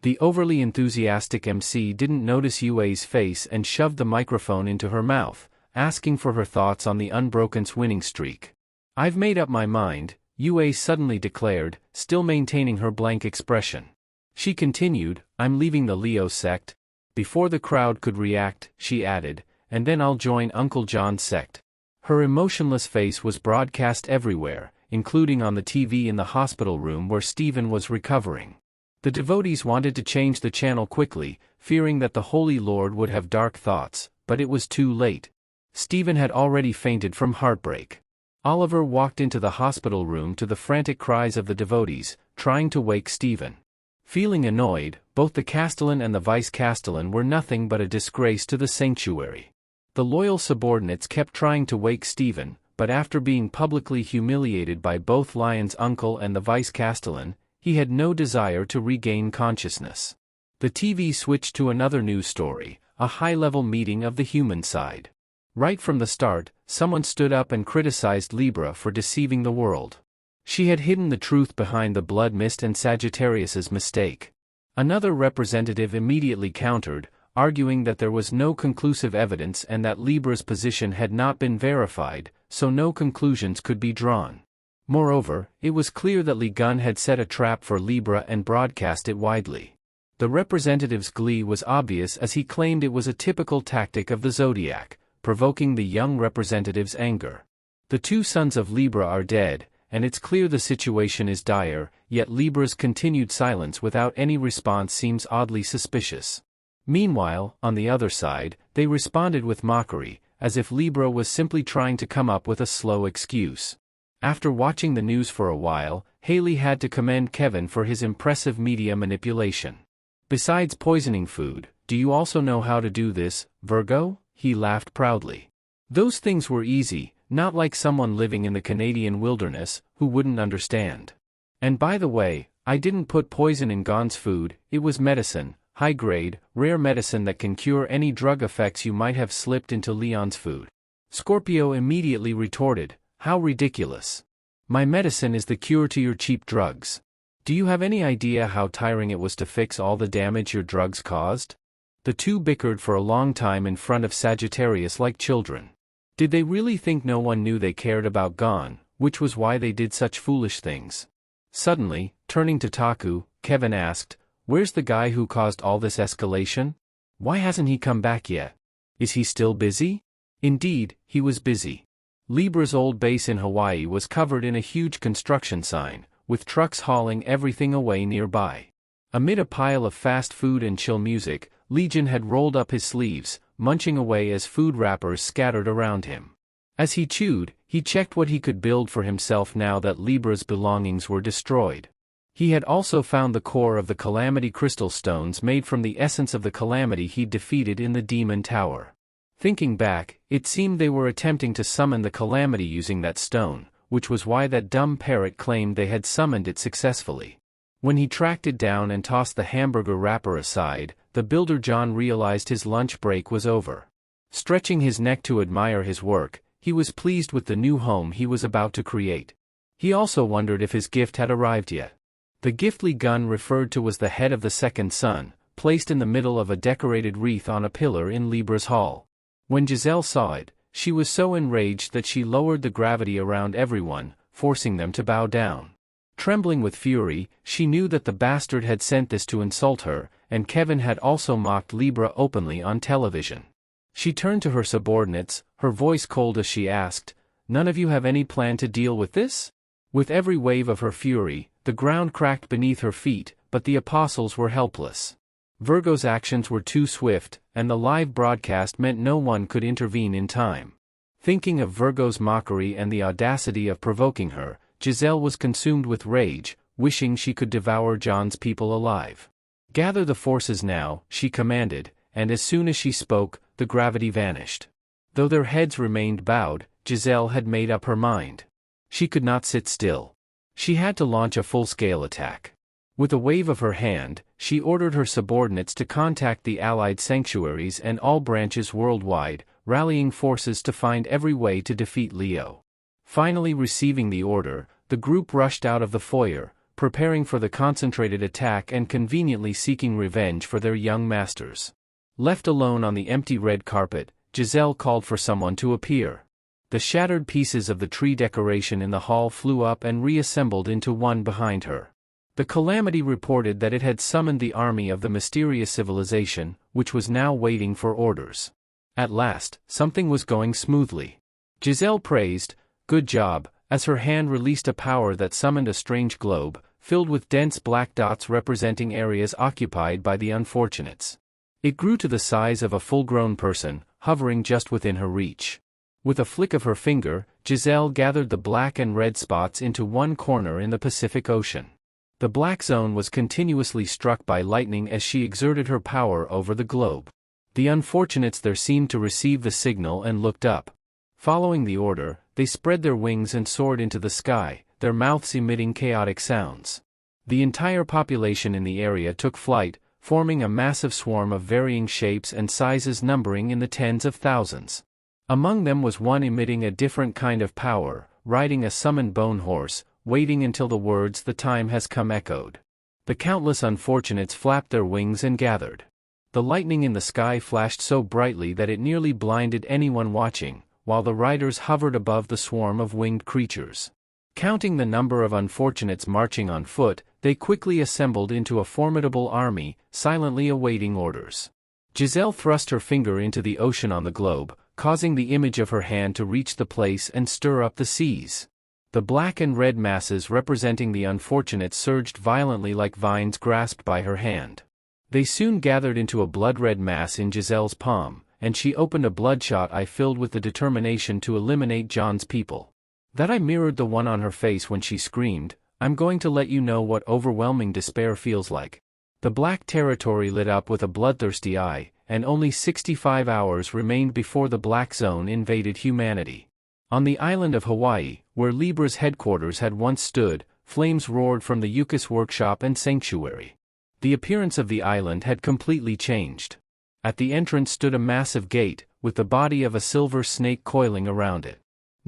The overly enthusiastic MC didn't notice Yue's face and shoved the microphone into her mouth, asking for her thoughts on the Unbroken's winning streak. "I've made up my mind," Yue suddenly declared, still maintaining her blank expression. She continued, "I'm leaving the Leo sect." Before the crowd could react, she added, "And then I'll join Uncle John's sect." Her emotionless face was broadcast everywhere, including on the TV in the hospital room where Stephen was recovering. The devotees wanted to change the channel quickly, fearing that the Holy Lord would have dark thoughts, but it was too late. Stephen had already fainted from heartbreak. Oliver walked into the hospital room to the frantic cries of the devotees, trying to wake Stephen. Feeling annoyed, both the Castellan and the Vice-Castellan were nothing but a disgrace to the sanctuary. The loyal subordinates kept trying to wake Stephen, but after being publicly humiliated by both Lion's uncle and the Vice-Castellan, he had no desire to regain consciousness. The TV switched to another news story, a high-level meeting of the human side. Right from the start, someone stood up and criticized Libra for deceiving the world. She had hidden the truth behind the blood mist and Sagittarius's mistake. Another representative immediately countered, arguing that there was no conclusive evidence and that Libra's position had not been verified, so no conclusions could be drawn. Moreover, it was clear that Lee Gun had set a trap for Libra and broadcast it widely. The representative's glee was obvious as he claimed it was a typical tactic of the Zodiac, provoking the young representative's anger. The two sons of Libra are dead, and it's clear the situation is dire, yet Libra's continued silence without any response seems oddly suspicious. Meanwhile, on the other side, they responded with mockery, as if Libra was simply trying to come up with a slow excuse. After watching the news for a while, Haley had to commend Kevin for his impressive media manipulation. "Besides poisoning food, do you also know how to do this, Virgo?" He laughed proudly. "Those things were easy, not like someone living in the Canadian wilderness, who wouldn't understand. And by the way, I didn't put poison in Gon's food, it was medicine, high-grade, rare medicine that can cure any drug effects you might have slipped into Leon's food." Scorpio immediately retorted, How ridiculous. My medicine is the cure to your cheap drugs. Do you have any idea how tiring it was to fix all the damage your drugs caused? The two bickered for a long time in front of Sagittarius like children. Did they really think no one knew they cared about Gon, which was why they did such foolish things? Suddenly, turning to Taku, Kevin asked, "Where's the guy who caused all this escalation? Why hasn't he come back yet? Is he still busy?" Indeed, he was busy. Libra's old base in Hawaii was covered in a huge construction sign, with trucks hauling everything away nearby. Amid a pile of fast food and chill music, Legion had rolled up his sleeves, munching away as food wrappers scattered around him. As he chewed, he checked what he could build for himself now that Libra's belongings were destroyed. He had also found the core of the Calamity Crystal Stones made from the essence of the Calamity he'd defeated in the Demon Tower. Thinking back, it seemed they were attempting to summon the Calamity using that stone, which was why that dumb parrot claimed they had summoned it successfully. When he tracked it down and tossed the hamburger wrapper aside, the builder John realized his lunch break was over. Stretching his neck to admire his work, he was pleased with the new home he was about to create. He also wondered if his gift had arrived yet. The giftly gun referred to was the head of the second son, placed in the middle of a decorated wreath on a pillar in Libra's hall. When Giselle saw it, she was so enraged that she lowered the gravity around everyone, forcing them to bow down. Trembling with fury, she knew that the bastard had sent this to insult her, and Kevin had also mocked Libra openly on television. She turned to her subordinates, her voice cold as she asked, "None of you have any plan to deal with this?" With every wave of her fury, the ground cracked beneath her feet, but the apostles were helpless. Virgo's actions were too swift, and the live broadcast meant no one could intervene in time. Thinking of Virgo's mockery and the audacity of provoking her, Giselle was consumed with rage, wishing she could devour John's people alive. "Gather the forces now," she commanded, and as soon as she spoke, the gravity vanished. Though their heads remained bowed, Giselle had made up her mind. She could not sit still. She had to launch a full-scale attack. With a wave of her hand, she ordered her subordinates to contact the Allied sanctuaries and all branches worldwide, rallying forces to find every way to defeat Leo. Finally receiving the order, the group rushed out of the foyer, preparing for the concentrated attack and conveniently seeking revenge for their young masters. Left alone on the empty red carpet, Giselle called for someone to appear. The shattered pieces of the tree decoration in the hall flew up and reassembled into one behind her. The Calamity reported that it had summoned the army of the mysterious civilization, which was now waiting for orders. At last, something was going smoothly. Giselle praised, "Good job," as her hand released a power that summoned a strange globe, filled with dense black dots representing areas occupied by the unfortunates. It grew to the size of a full-grown person, hovering just within her reach. With a flick of her finger, Giselle gathered the black and red spots into one corner in the Pacific Ocean. The black zone was continuously struck by lightning as she exerted her power over the globe. The unfortunates there seemed to receive the signal and looked up. Following the order, they spread their wings and soared into the sky, their mouths emitting chaotic sounds. The entire population in the area took flight, forming a massive swarm of varying shapes and sizes numbering in the tens of thousands. Among them was one emitting a different kind of power, riding a summoned bone horse, waiting until the words "the time has come" echoed. The countless unfortunates flapped their wings and gathered. The lightning in the sky flashed so brightly that it nearly blinded anyone watching, while the riders hovered above the swarm of winged creatures. Counting the number of unfortunates marching on foot, they quickly assembled into a formidable army, silently awaiting orders. Giselle thrust her finger into the ocean on the globe, causing the image of her hand to reach the place and stir up the seas. The black and red masses representing the unfortunates surged violently like vines grasped by her hand. They soon gathered into a blood-red mass in Giselle's palm, and she opened a bloodshot eye filled with the determination to eliminate John's people. That eye mirrored the one on her face when she screamed, "I'm going to let you know what overwhelming despair feels like." The black territory lit up with a bloodthirsty eye, and only 65 hours remained before the black zone invaded humanity. On the island of Hawaii, where Libra's headquarters had once stood, flames roared from the Yukis workshop and sanctuary. The appearance of the island had completely changed. At the entrance stood a massive gate, with the body of a silver snake coiling around it.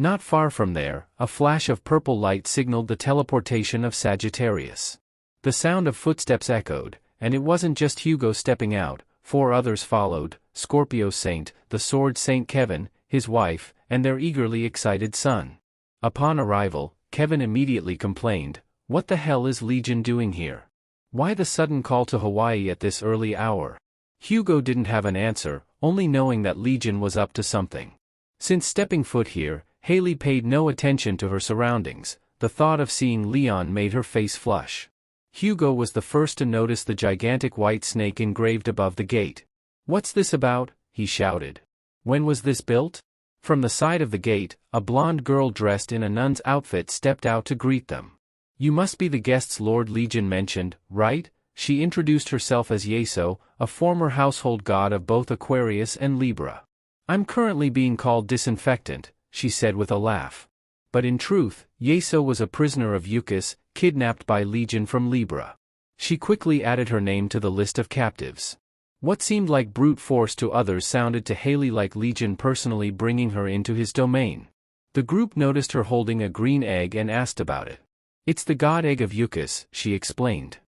Not far from there, a flash of purple light signaled the teleportation of Sagittarius. The sound of footsteps echoed, and it wasn't just Hugo stepping out. 4 others followed: Scorpio Saint, the Sword Saint Kevin, his wife, and their eagerly excited son. Upon arrival, Kevin immediately complained, "What the hell is Legion doing here? Why the sudden call to Hawaii at this early hour?" Hugo didn't have an answer, only knowing that Legion was up to something. Since stepping foot here, Haley paid no attention to her surroundings. The thought of seeing Leon made her face flush. Hugo was the first to notice the gigantic white snake engraved above the gate. "What's this about?" he shouted. "When was this built?" From the side of the gate, a blonde girl dressed in a nun's outfit stepped out to greet them. "You must be the guests Lord Legion mentioned, right?" She introduced herself as Yeso, a former household god of both Aquarius and Libra. "I'm currently being called Disinfectant," she said with a laugh. But in truth, Yeso was a prisoner of Eucus, kidnapped by Legion from Libra. She quickly added her name to the list of captives. What seemed like brute force to others sounded to Haley like Legion personally bringing her into his domain. The group noticed her holding a green egg and asked about it. "It's the god egg of Eucus," she explained.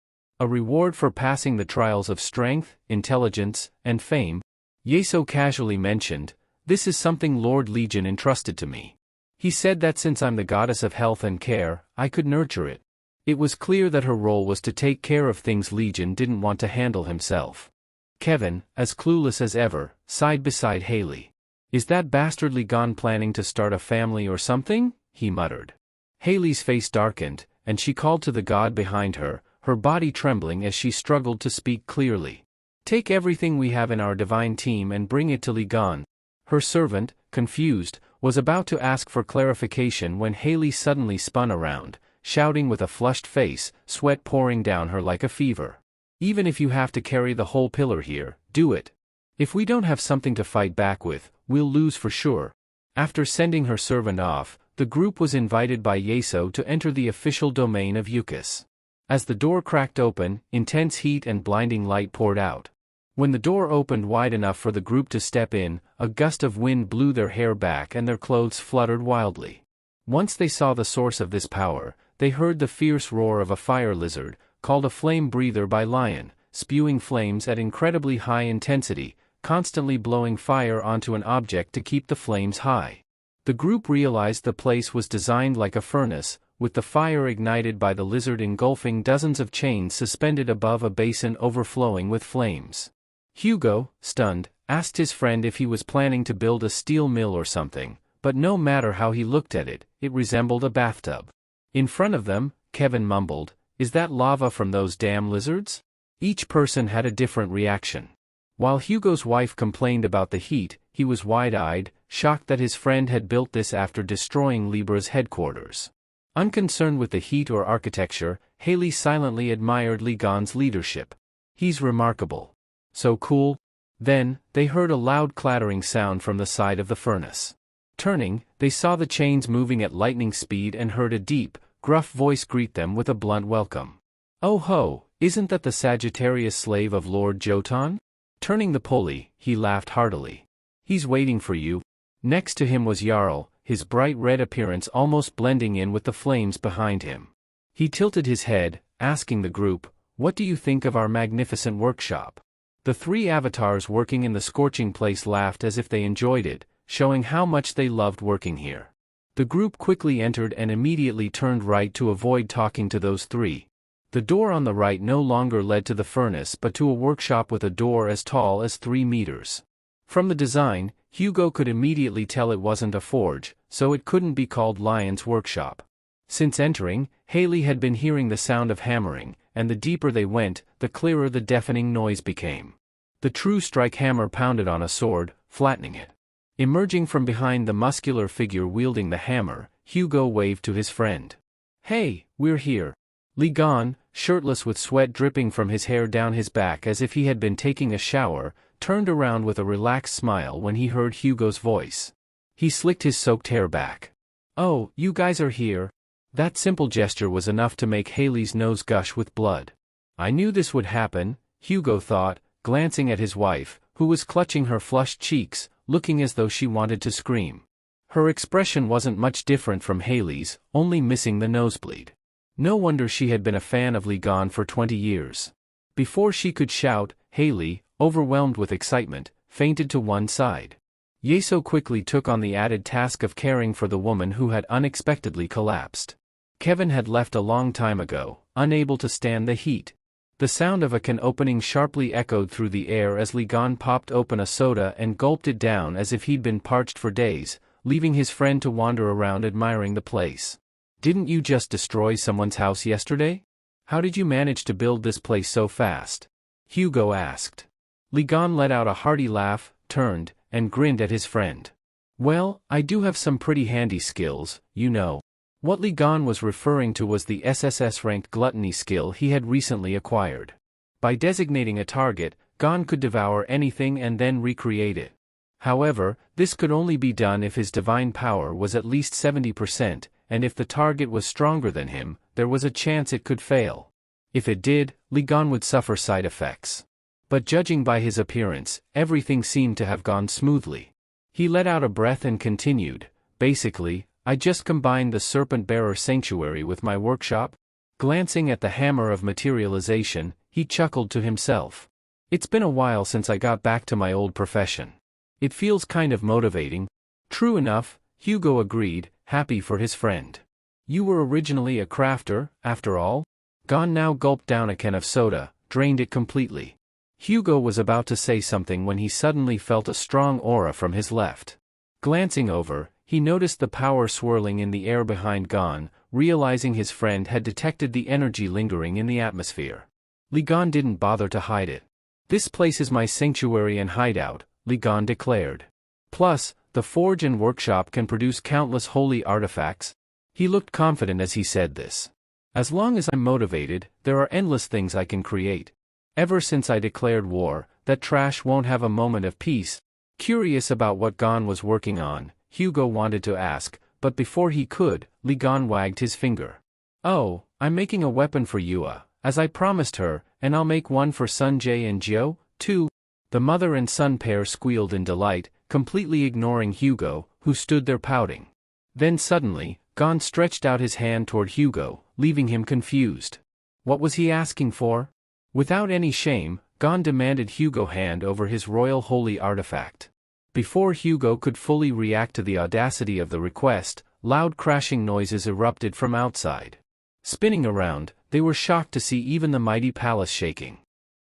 "A reward for passing the trials of strength, intelligence, and fame." Yeso casually mentioned, "This is something Lord Legion entrusted to me. He said that since I'm the goddess of health and care, I could nurture it." It was clear that her role was to take care of things Legion didn't want to handle himself. Kevin, as clueless as ever, sighed beside Haley. "Is that bastardly Gon planning to start a family or something?" he muttered. Haley's face darkened, and she called to the god behind her, her body trembling as she struggled to speak clearly. "Take everything we have in our divine team and bring it to Ligon." Her servant, confused, was about to ask for clarification when Haley suddenly spun around, shouting with a flushed face, sweat pouring down her like a fever. "Even if you have to carry the whole pillar here, do it. If we don't have something to fight back with, we'll lose for sure." After sending her servant off, the group was invited by Yeso to enter the official domain of Eucus. As the door cracked open, intense heat and blinding light poured out. When the door opened wide enough for the group to step in, a gust of wind blew their hair back and their clothes fluttered wildly. Once they saw the source of this power, they heard the fierce roar of a fire lizard, called a flame breather by Lion, spewing flames at incredibly high intensity, constantly blowing fire onto an object to keep the flames high. The group realized the place was designed like a furnace, with the fire ignited by the lizard engulfing dozens of chains suspended above a basin overflowing with flames. Hugo, stunned, asked his friend if he was planning to build a steel mill or something, but no matter how he looked at it, it resembled a bathtub. In front of them, Kevin mumbled, "Is that lava from those damn lizards?" Each person had a different reaction. While Hugo's wife complained about the heat, he was wide-eyed, shocked that his friend had built this after destroying Libra's headquarters. Unconcerned with the heat or architecture, Haley silently admired Ligon's leadership. "He's remarkable. So cool." Then, they heard a loud clattering sound from the side of the furnace. Turning, they saw the chains moving at lightning speed and heard a deep, gruff voice greet them with a blunt welcome. "Oh ho, isn't that the Sagittarius slave of Lord Jotun?" Turning the pulley, he laughed heartily. "He's waiting for you." Next to him was Jarl, his bright red appearance almost blending in with the flames behind him. He tilted his head, asking the group, "What do you think of our magnificent workshop?" The 3 avatars working in the scorching place laughed as if they enjoyed it, showing how much they loved working here. The group quickly entered and immediately turned right to avoid talking to those 3. The door on the right no longer led to the furnace but to a workshop with a door as tall as 3 meters. From the design, Hugo could immediately tell it wasn't a forge, so it couldn't be called Lion's Workshop. Since entering, Haley had been hearing the sound of hammering, and the deeper they went, the clearer the deafening noise became. The true strike hammer pounded on a sword, flattening it. Emerging from behind the muscular figure wielding the hammer, Hugo waved to his friend. "Hey, we're here." Ligon, shirtless with sweat dripping from his hair down his back as if he had been taking a shower, turned around with a relaxed smile when he heard Hugo's voice. He slicked his soaked hair back. "Oh, you guys are here." That simple gesture was enough to make Haley's nose gush with blood. "I knew this would happen," Hugo thought, glancing at his wife, who was clutching her flushed cheeks, looking as though she wanted to scream. Her expression wasn't much different from Haley's, only missing the nosebleed. No wonder she had been a fan of Li Gan for 20 years. Before she could shout, Haley, overwhelmed with excitement, fainted to one side. Yeso quickly took on the added task of caring for the woman who had unexpectedly collapsed. Kevin had left a long time ago, unable to stand the heat. The sound of a can opening sharply echoed through the air as Li Gan popped open a soda and gulped it down as if he'd been parched for days, leaving his friend to wander around admiring the place. "Didn't you just destroy someone's house yesterday? How did you manage to build this place so fast?" Hugo asked. Li Gan let out a hearty laugh, turned, and grinned at his friend. "Well, I do have some pretty handy skills, you know." What Li Gan was referring to was the SSS-ranked gluttony skill he had recently acquired. By designating a target, Gan could devour anything and then recreate it. However, this could only be done if his divine power was at least 70%, and if the target was stronger than him, there was a chance it could fail. If it did, Li Gan would suffer side effects. But judging by his appearance, everything seemed to have gone smoothly. He let out a breath and continued, "Basically, I just combined the Serpent-Bearer Sanctuary with my workshop." Glancing at the hammer of materialization, he chuckled to himself. "It's been a while since I got back to my old profession. It feels kind of motivating." "True enough," Hugo agreed, happy for his friend. "You were originally a crafter, after all?" Gan now gulped down a can of soda, drained it completely. Hugo was about to say something when he suddenly felt a strong aura from his left. Glancing over, he noticed the power swirling in the air behind Gan, realizing his friend had detected the energy lingering in the atmosphere. Li Gan didn't bother to hide it. "This place is my sanctuary and hideout," Li Gan declared. "Plus, the forge and workshop can produce countless holy artifacts." He looked confident as he said this. "As long as I'm motivated, there are endless things I can create. Ever since I declared war, that trash won't have a moment of peace." Curious about what Gan was working on, Hugo wanted to ask, but before he could, Li Gan wagged his finger. "Oh, I'm making a weapon for Yua, as I promised her, and I'll make one for Sunjae and Jio, too." The mother and son pair squealed in delight, completely ignoring Hugo, who stood there pouting. Then suddenly, Gan stretched out his hand toward Hugo, leaving him confused. What was he asking for? Without any shame, Gan demanded Hugo hand over his royal holy artifact. Before Hugo could fully react to the audacity of the request, loud crashing noises erupted from outside. Spinning around, they were shocked to see even the mighty palace shaking.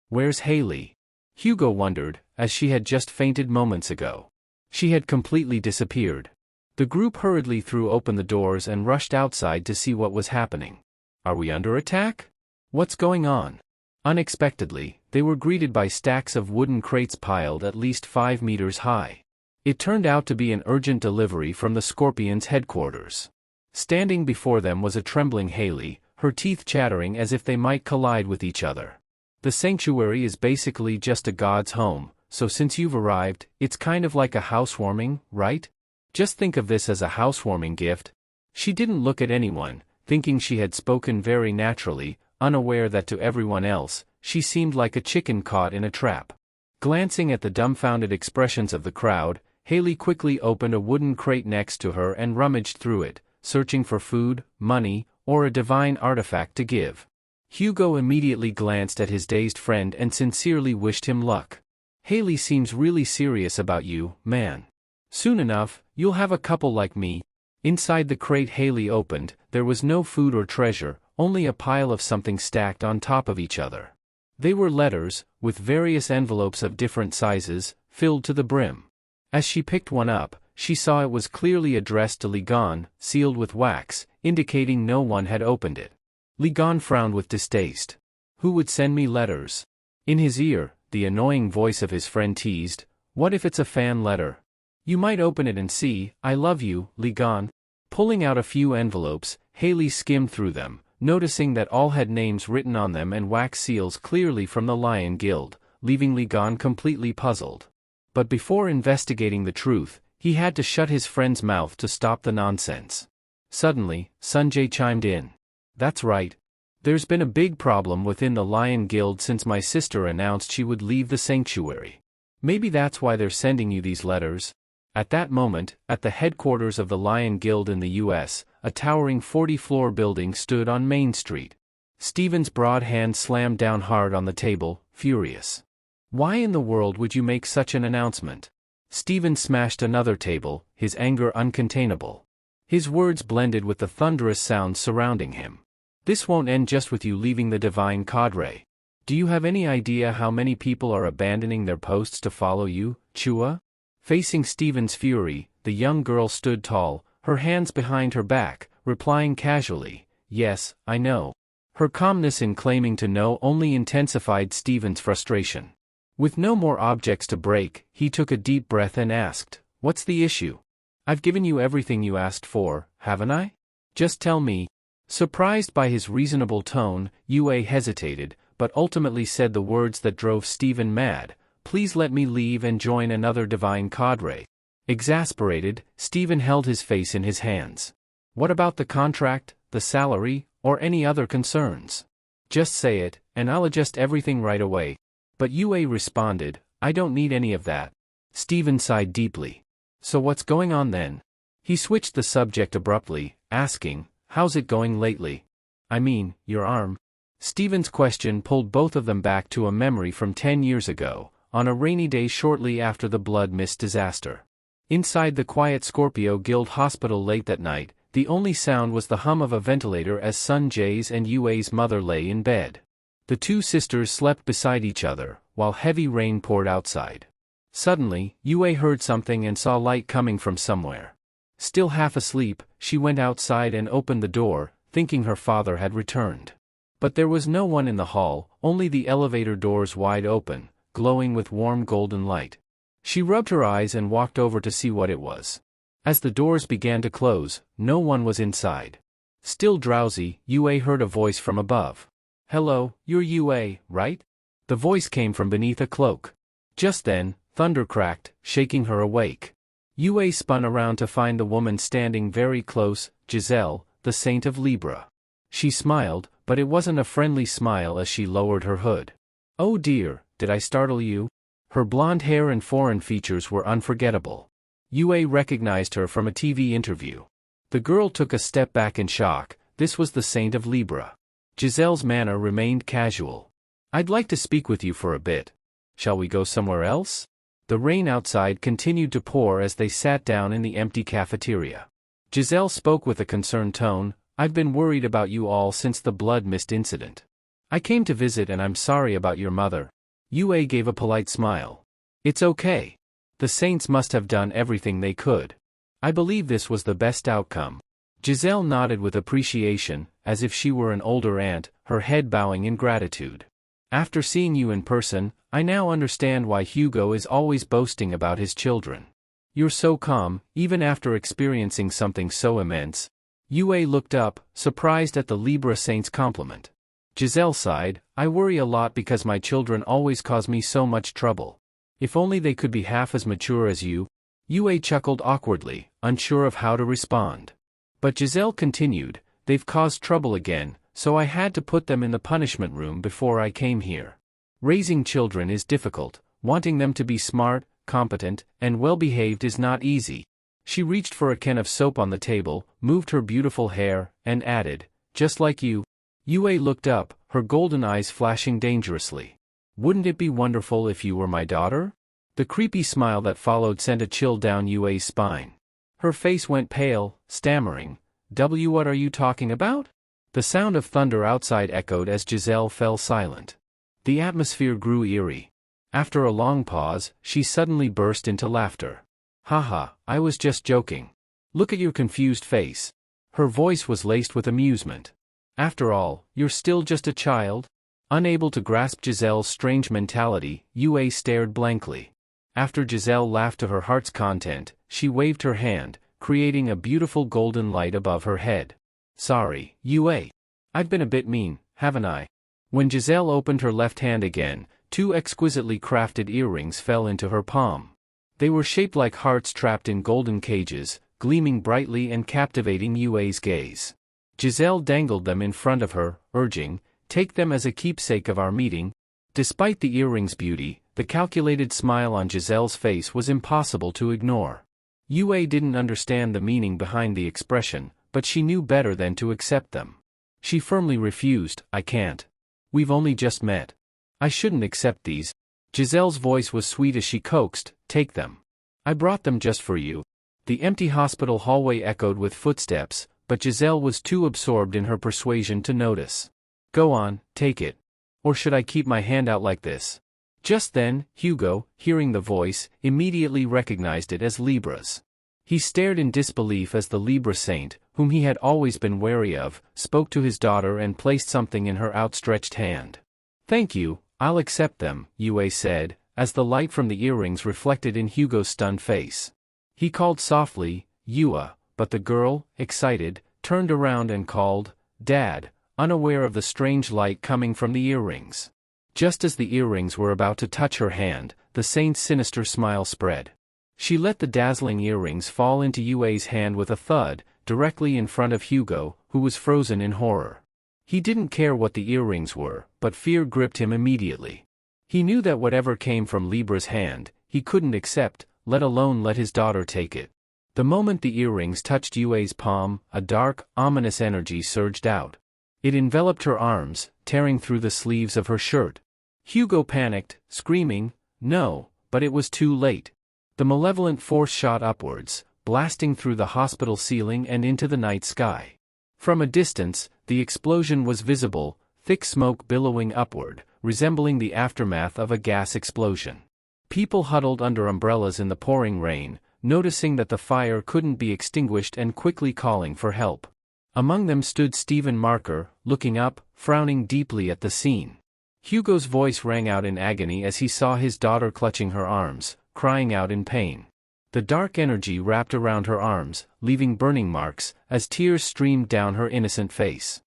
"Where's Haley?" Hugo wondered, as she had just fainted moments ago. She had completely disappeared. The group hurriedly threw open the doors and rushed outside to see what was happening. "Are we under attack? What's going on?" Unexpectedly, they were greeted by stacks of wooden crates piled at least 5 meters high. It turned out to be an urgent delivery from the Scorpion's headquarters. Standing before them was a trembling Haley, her teeth chattering as if they might collide with each other. "The sanctuary is basically just a god's home, so since you've arrived, it's kind of like a housewarming, right? Just think of this as a housewarming gift." She didn't look at anyone, thinking she had spoken very naturally, unaware that to everyone else, she seemed like a chicken caught in a trap. Glancing at the dumbfounded expressions of the crowd, Haley quickly opened a wooden crate next to her and rummaged through it, searching for food, money, or a divine artifact to give. Hugo immediately glanced at his dazed friend and sincerely wished him luck. "Haley seems really serious about you, man. Soon enough, you'll have a couple like me." Inside the crate Haley opened, there was no food or treasure, only a pile of something stacked on top of each other. They were letters, with various envelopes of different sizes, filled to the brim. As she picked one up, she saw it was clearly addressed to Li Gan, sealed with wax, indicating no one had opened it. Li Gan frowned with distaste. "Who would send me letters?" In his ear, the annoying voice of his friend teased, "What if it's a fan letter? You might open it and see, I love you, Li Gan." Pulling out a few envelopes, Haley skimmed through them, noticing that all had names written on them and wax seals clearly from the Lion Guild, leaving Li Gan completely puzzled. But before investigating the truth, he had to shut his friend's mouth to stop the nonsense. Suddenly, Sunjae chimed in. "That's right. There's been a big problem within the Lion Guild since my sister announced she would leave the sanctuary. Maybe that's why they're sending you these letters." At that moment, at the headquarters of the Lion Guild in the U.S., a towering 40-floor building stood on Main Street. Steven's broad hand slammed down hard on the table, furious. Why in the world would you make such an announcement? Steven smashed another table, his anger uncontainable. His words blended with the thunderous sounds surrounding him. This won't end just with you leaving the divine cadre. Do you have any idea how many people are abandoning their posts to follow you, Chua? Facing Steven's fury, the young girl stood tall, her hands behind her back, replying casually, "Yes, I know." Her calmness in claiming to know only intensified Steven's frustration. With no more objects to break, he took a deep breath and asked, "What's the issue? I've given you everything you asked for, haven't I? Just tell me." Surprised by his reasonable tone, Yue hesitated, but ultimately said the words that drove Steven mad, "Please let me leave and join another divine cadre." Exasperated, Steven held his face in his hands. "What about the contract, the salary, or any other concerns? Just say it, and I'll adjust everything right away." But Yue responded, "I don't need any of that." Steven sighed deeply. "So what's going on then?" He switched the subject abruptly, asking, "How's it going lately? I mean, your arm?" Steven's question pulled both of them back to a memory from 10 years ago, on a rainy day shortly after the Blood Mist disaster. Inside the quiet Scorpio Guild hospital late that night, the only sound was the hum of a ventilator as Sun Jae's and Yue's mother lay in bed. The two sisters slept beside each other, while heavy rain poured outside. Suddenly, Yue heard something and saw light coming from somewhere. Still half asleep, she went outside and opened the door, thinking her father had returned. But there was no one in the hall, only the elevator doors wide open, glowing with warm golden light. She rubbed her eyes and walked over to see what it was. As the doors began to close, no one was inside. Still drowsy, Yue heard a voice from above. "Hello, you're Yue, right?" The voice came from beneath a cloak. Just then, thunder cracked, shaking her awake. Yue spun around to find the woman standing very close, Giselle, the Saint of Libra. She smiled, but it wasn't a friendly smile as she lowered her hood. "Oh dear, did I startle you?" Her blonde hair and foreign features were unforgettable. Yue recognized her from a TV interview. The girl took a step back in shock. This was the Saint of Libra. Giselle's manner remained casual. "I'd like to speak with you for a bit. Shall we go somewhere else?" The rain outside continued to pour as they sat down in the empty cafeteria. Giselle spoke with a concerned tone, "I've been worried about you all since the Blood Mist incident. I came to visit and I'm sorry about your mother." Yue gave a polite smile. "It's okay. The Saints must have done everything they could. I believe this was the best outcome." Giselle nodded with appreciation, as if she were an older aunt, her head bowing in gratitude. "After seeing you in person, I now understand why Hugo is always boasting about his children. You're so calm, even after experiencing something so immense." Yue looked up, surprised at the Libra Saint's compliment. Giselle sighed, "I worry a lot because my children always cause me so much trouble. If only they could be half as mature as you." Yue chuckled awkwardly, unsure of how to respond. But Giselle continued, "They've caused trouble again, so I had to put them in the punishment room before I came here. Raising children is difficult, wanting them to be smart, competent, and well-behaved is not easy." She reached for a can of soap on the table, moved her beautiful hair, and added, "Just like you." Yue looked up, her golden eyes flashing dangerously. "Wouldn't it be wonderful if you were my daughter?" The creepy smile that followed sent a chill down Yue's spine. Her face went pale, stammering, What are you talking about?" The sound of thunder outside echoed as Giselle fell silent. The atmosphere grew eerie. After a long pause, she suddenly burst into laughter. "Haha, I was just joking. Look at your confused face." Her voice was laced with amusement. "After all, you're still just a child?" Unable to grasp Giselle's strange mentality, Yue stared blankly. After Giselle laughed to her heart's content, she waved her hand, creating a beautiful golden light above her head. "Sorry, Yue. I've been a bit mean, haven't I?" When Giselle opened her left hand again, two exquisitely crafted earrings fell into her palm. They were shaped like hearts trapped in golden cages, gleaming brightly and captivating Yue's gaze. Giselle dangled them in front of her, urging, "Take them as a keepsake of our meeting." Despite the earrings' beauty, the calculated smile on Giselle's face was impossible to ignore. Yue didn't understand the meaning behind the expression, but she knew better than to accept them. She firmly refused. I can't. We've only just met. I shouldn't accept these. Giselle's voice was sweet as she coaxed, take them. I brought them just for you. The empty hospital hallway echoed with footsteps, but Giselle was too absorbed in her persuasion to notice. Go on, take it. Or should I keep my hand out like this? Just then, Hugo, hearing the voice, immediately recognized it as Libra's. He stared in disbelief as the Libra saint, whom he had always been wary of, spoke to his daughter and placed something in her outstretched hand. Thank you, I'll accept them, Yue said, as the light from the earrings reflected in Hugo's stunned face. He called softly, Yue, but the girl, excited, turned around and called, Dad, unaware of the strange light coming from the earrings. Just as the earrings were about to touch her hand, the saint's sinister smile spread. She let the dazzling earrings fall into Yue's hand with a thud, directly in front of Hugo, who was frozen in horror. He didn't care what the earrings were, but fear gripped him immediately. He knew that whatever came from Libra's hand, he couldn't accept, let alone let his daughter take it. The moment the earrings touched Yue's palm, a dark, ominous energy surged out. It enveloped her arms, tearing through the sleeves of her shirt. Hugo panicked, screaming, no, but it was too late. The malevolent force shot upwards, blasting through the hospital ceiling and into the night sky. From a distance, the explosion was visible, thick smoke billowing upward, resembling the aftermath of a gas explosion. People huddled under umbrellas in the pouring rain, noticing that the fire couldn't be extinguished and quickly calling for help. Among them stood Stephen Marker, looking up, frowning deeply at the scene. Hugo's voice rang out in agony as he saw his daughter clutching her arms, crying out in pain. The dark energy wrapped around her arms, leaving burning marks, as tears streamed down her innocent face.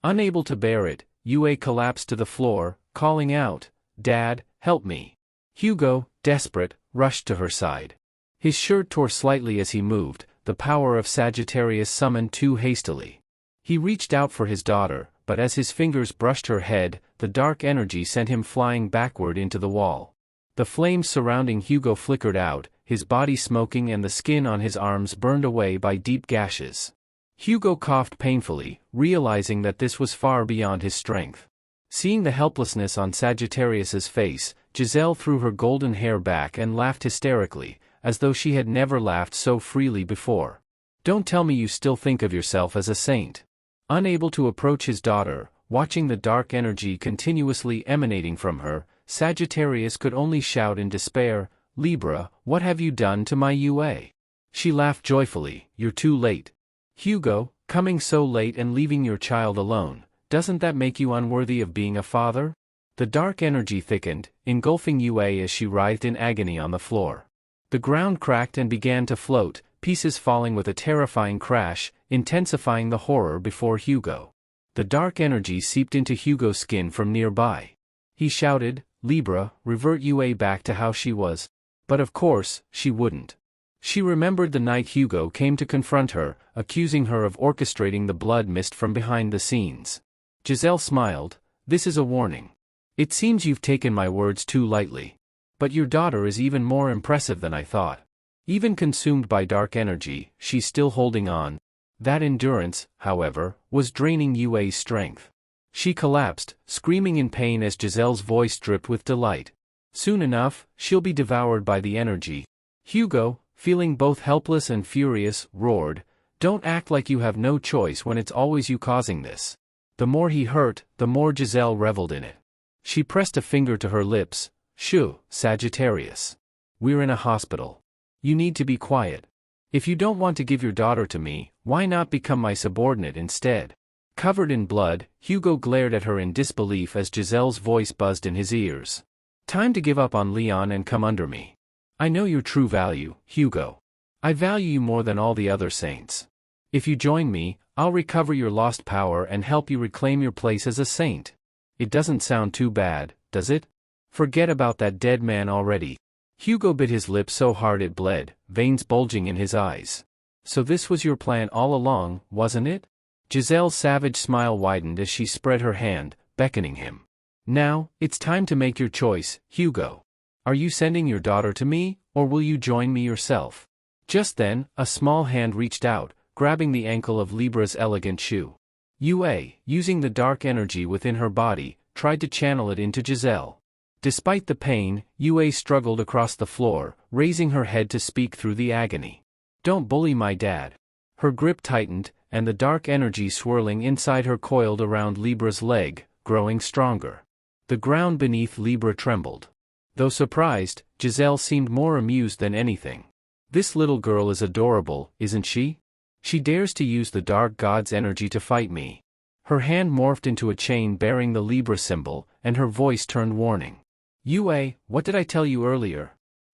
Unable to bear it, Yue collapsed to the floor, calling out, Dad, help me. Hugo, desperate, rushed to her side. His shirt tore slightly as he moved, the power of Sagittarius summoned too hastily. He reached out for his daughter, but as his fingers brushed her head, the dark energy sent him flying backward into the wall. The flames surrounding Hugo flickered out, his body smoking and the skin on his arms burned away by deep gashes. Hugo coughed painfully, realizing that this was far beyond his strength. Seeing the helplessness on Sagittarius's face, Giselle threw her golden hair back and laughed hysterically, as though she had never laughed so freely before. Don't tell me you still think of yourself as a saint. Unable to approach his daughter, watching the dark energy continuously emanating from her, Sagittarius could only shout in despair, Libra, what have you done to my Yue? She laughed joyfully, you're too late. Hugo, coming so late and leaving your child alone, doesn't that make you unworthy of being a father? The dark energy thickened, engulfing Yue as she writhed in agony on the floor. The ground cracked and began to float, pieces falling with a terrifying crash, intensifying the horror before Hugo. The dark energy seeped into Hugo's skin from nearby. He shouted, Libra, revert Yue back to how she was. But of course, she wouldn't. She remembered the night Hugo came to confront her, accusing her of orchestrating the blood mist from behind the scenes. Giselle smiled, this is a warning. It seems you've taken my words too lightly. But your daughter is even more impressive than I thought. Even consumed by dark energy, she's still holding on. That endurance, however, was draining Yue's strength. She collapsed, screaming in pain as Giselle's voice dripped with delight. Soon enough, she'll be devoured by the energy. Hugo, feeling both helpless and furious, roared, don't act like you have no choice when it's always you causing this. The more he hurt, the more Giselle reveled in it. She pressed a finger to her lips. Shoo, Sagittarius. We're in a hospital. You need to be quiet. If you don't want to give your daughter to me, why not become my subordinate instead? Covered in blood, Hugo glared at her in disbelief as Giselle's voice buzzed in his ears. Time to give up on Leon and come under me. I know your true value, Hugo. I value you more than all the other saints. If you join me, I'll recover your lost power and help you reclaim your place as a saint. It doesn't sound too bad, does it? Forget about that dead man already. Hugo bit his lip so hard it bled, veins bulging in his eyes. So this was your plan all along, wasn't it? Giselle's savage smile widened as she spread her hand, beckoning him. Now, it's time to make your choice, Hugo. Are you sending your daughter to me, or will you join me yourself? Just then, a small hand reached out, grabbing the ankle of Libra's elegant shoe. Yue, using the dark energy within her body, tried to channel it into Giselle. Despite the pain, Yue struggled across the floor, raising her head to speak through the agony. "Don't bully my dad." Her grip tightened, and the dark energy swirling inside her coiled around Libra's leg, growing stronger. The ground beneath Libra trembled. Though surprised, Giselle seemed more amused than anything. "This little girl is adorable, isn't she? She dares to use the dark god's energy to fight me." Her hand morphed into a chain bearing the Libra symbol, and her voice turned warning. "Yue, what did I tell you earlier?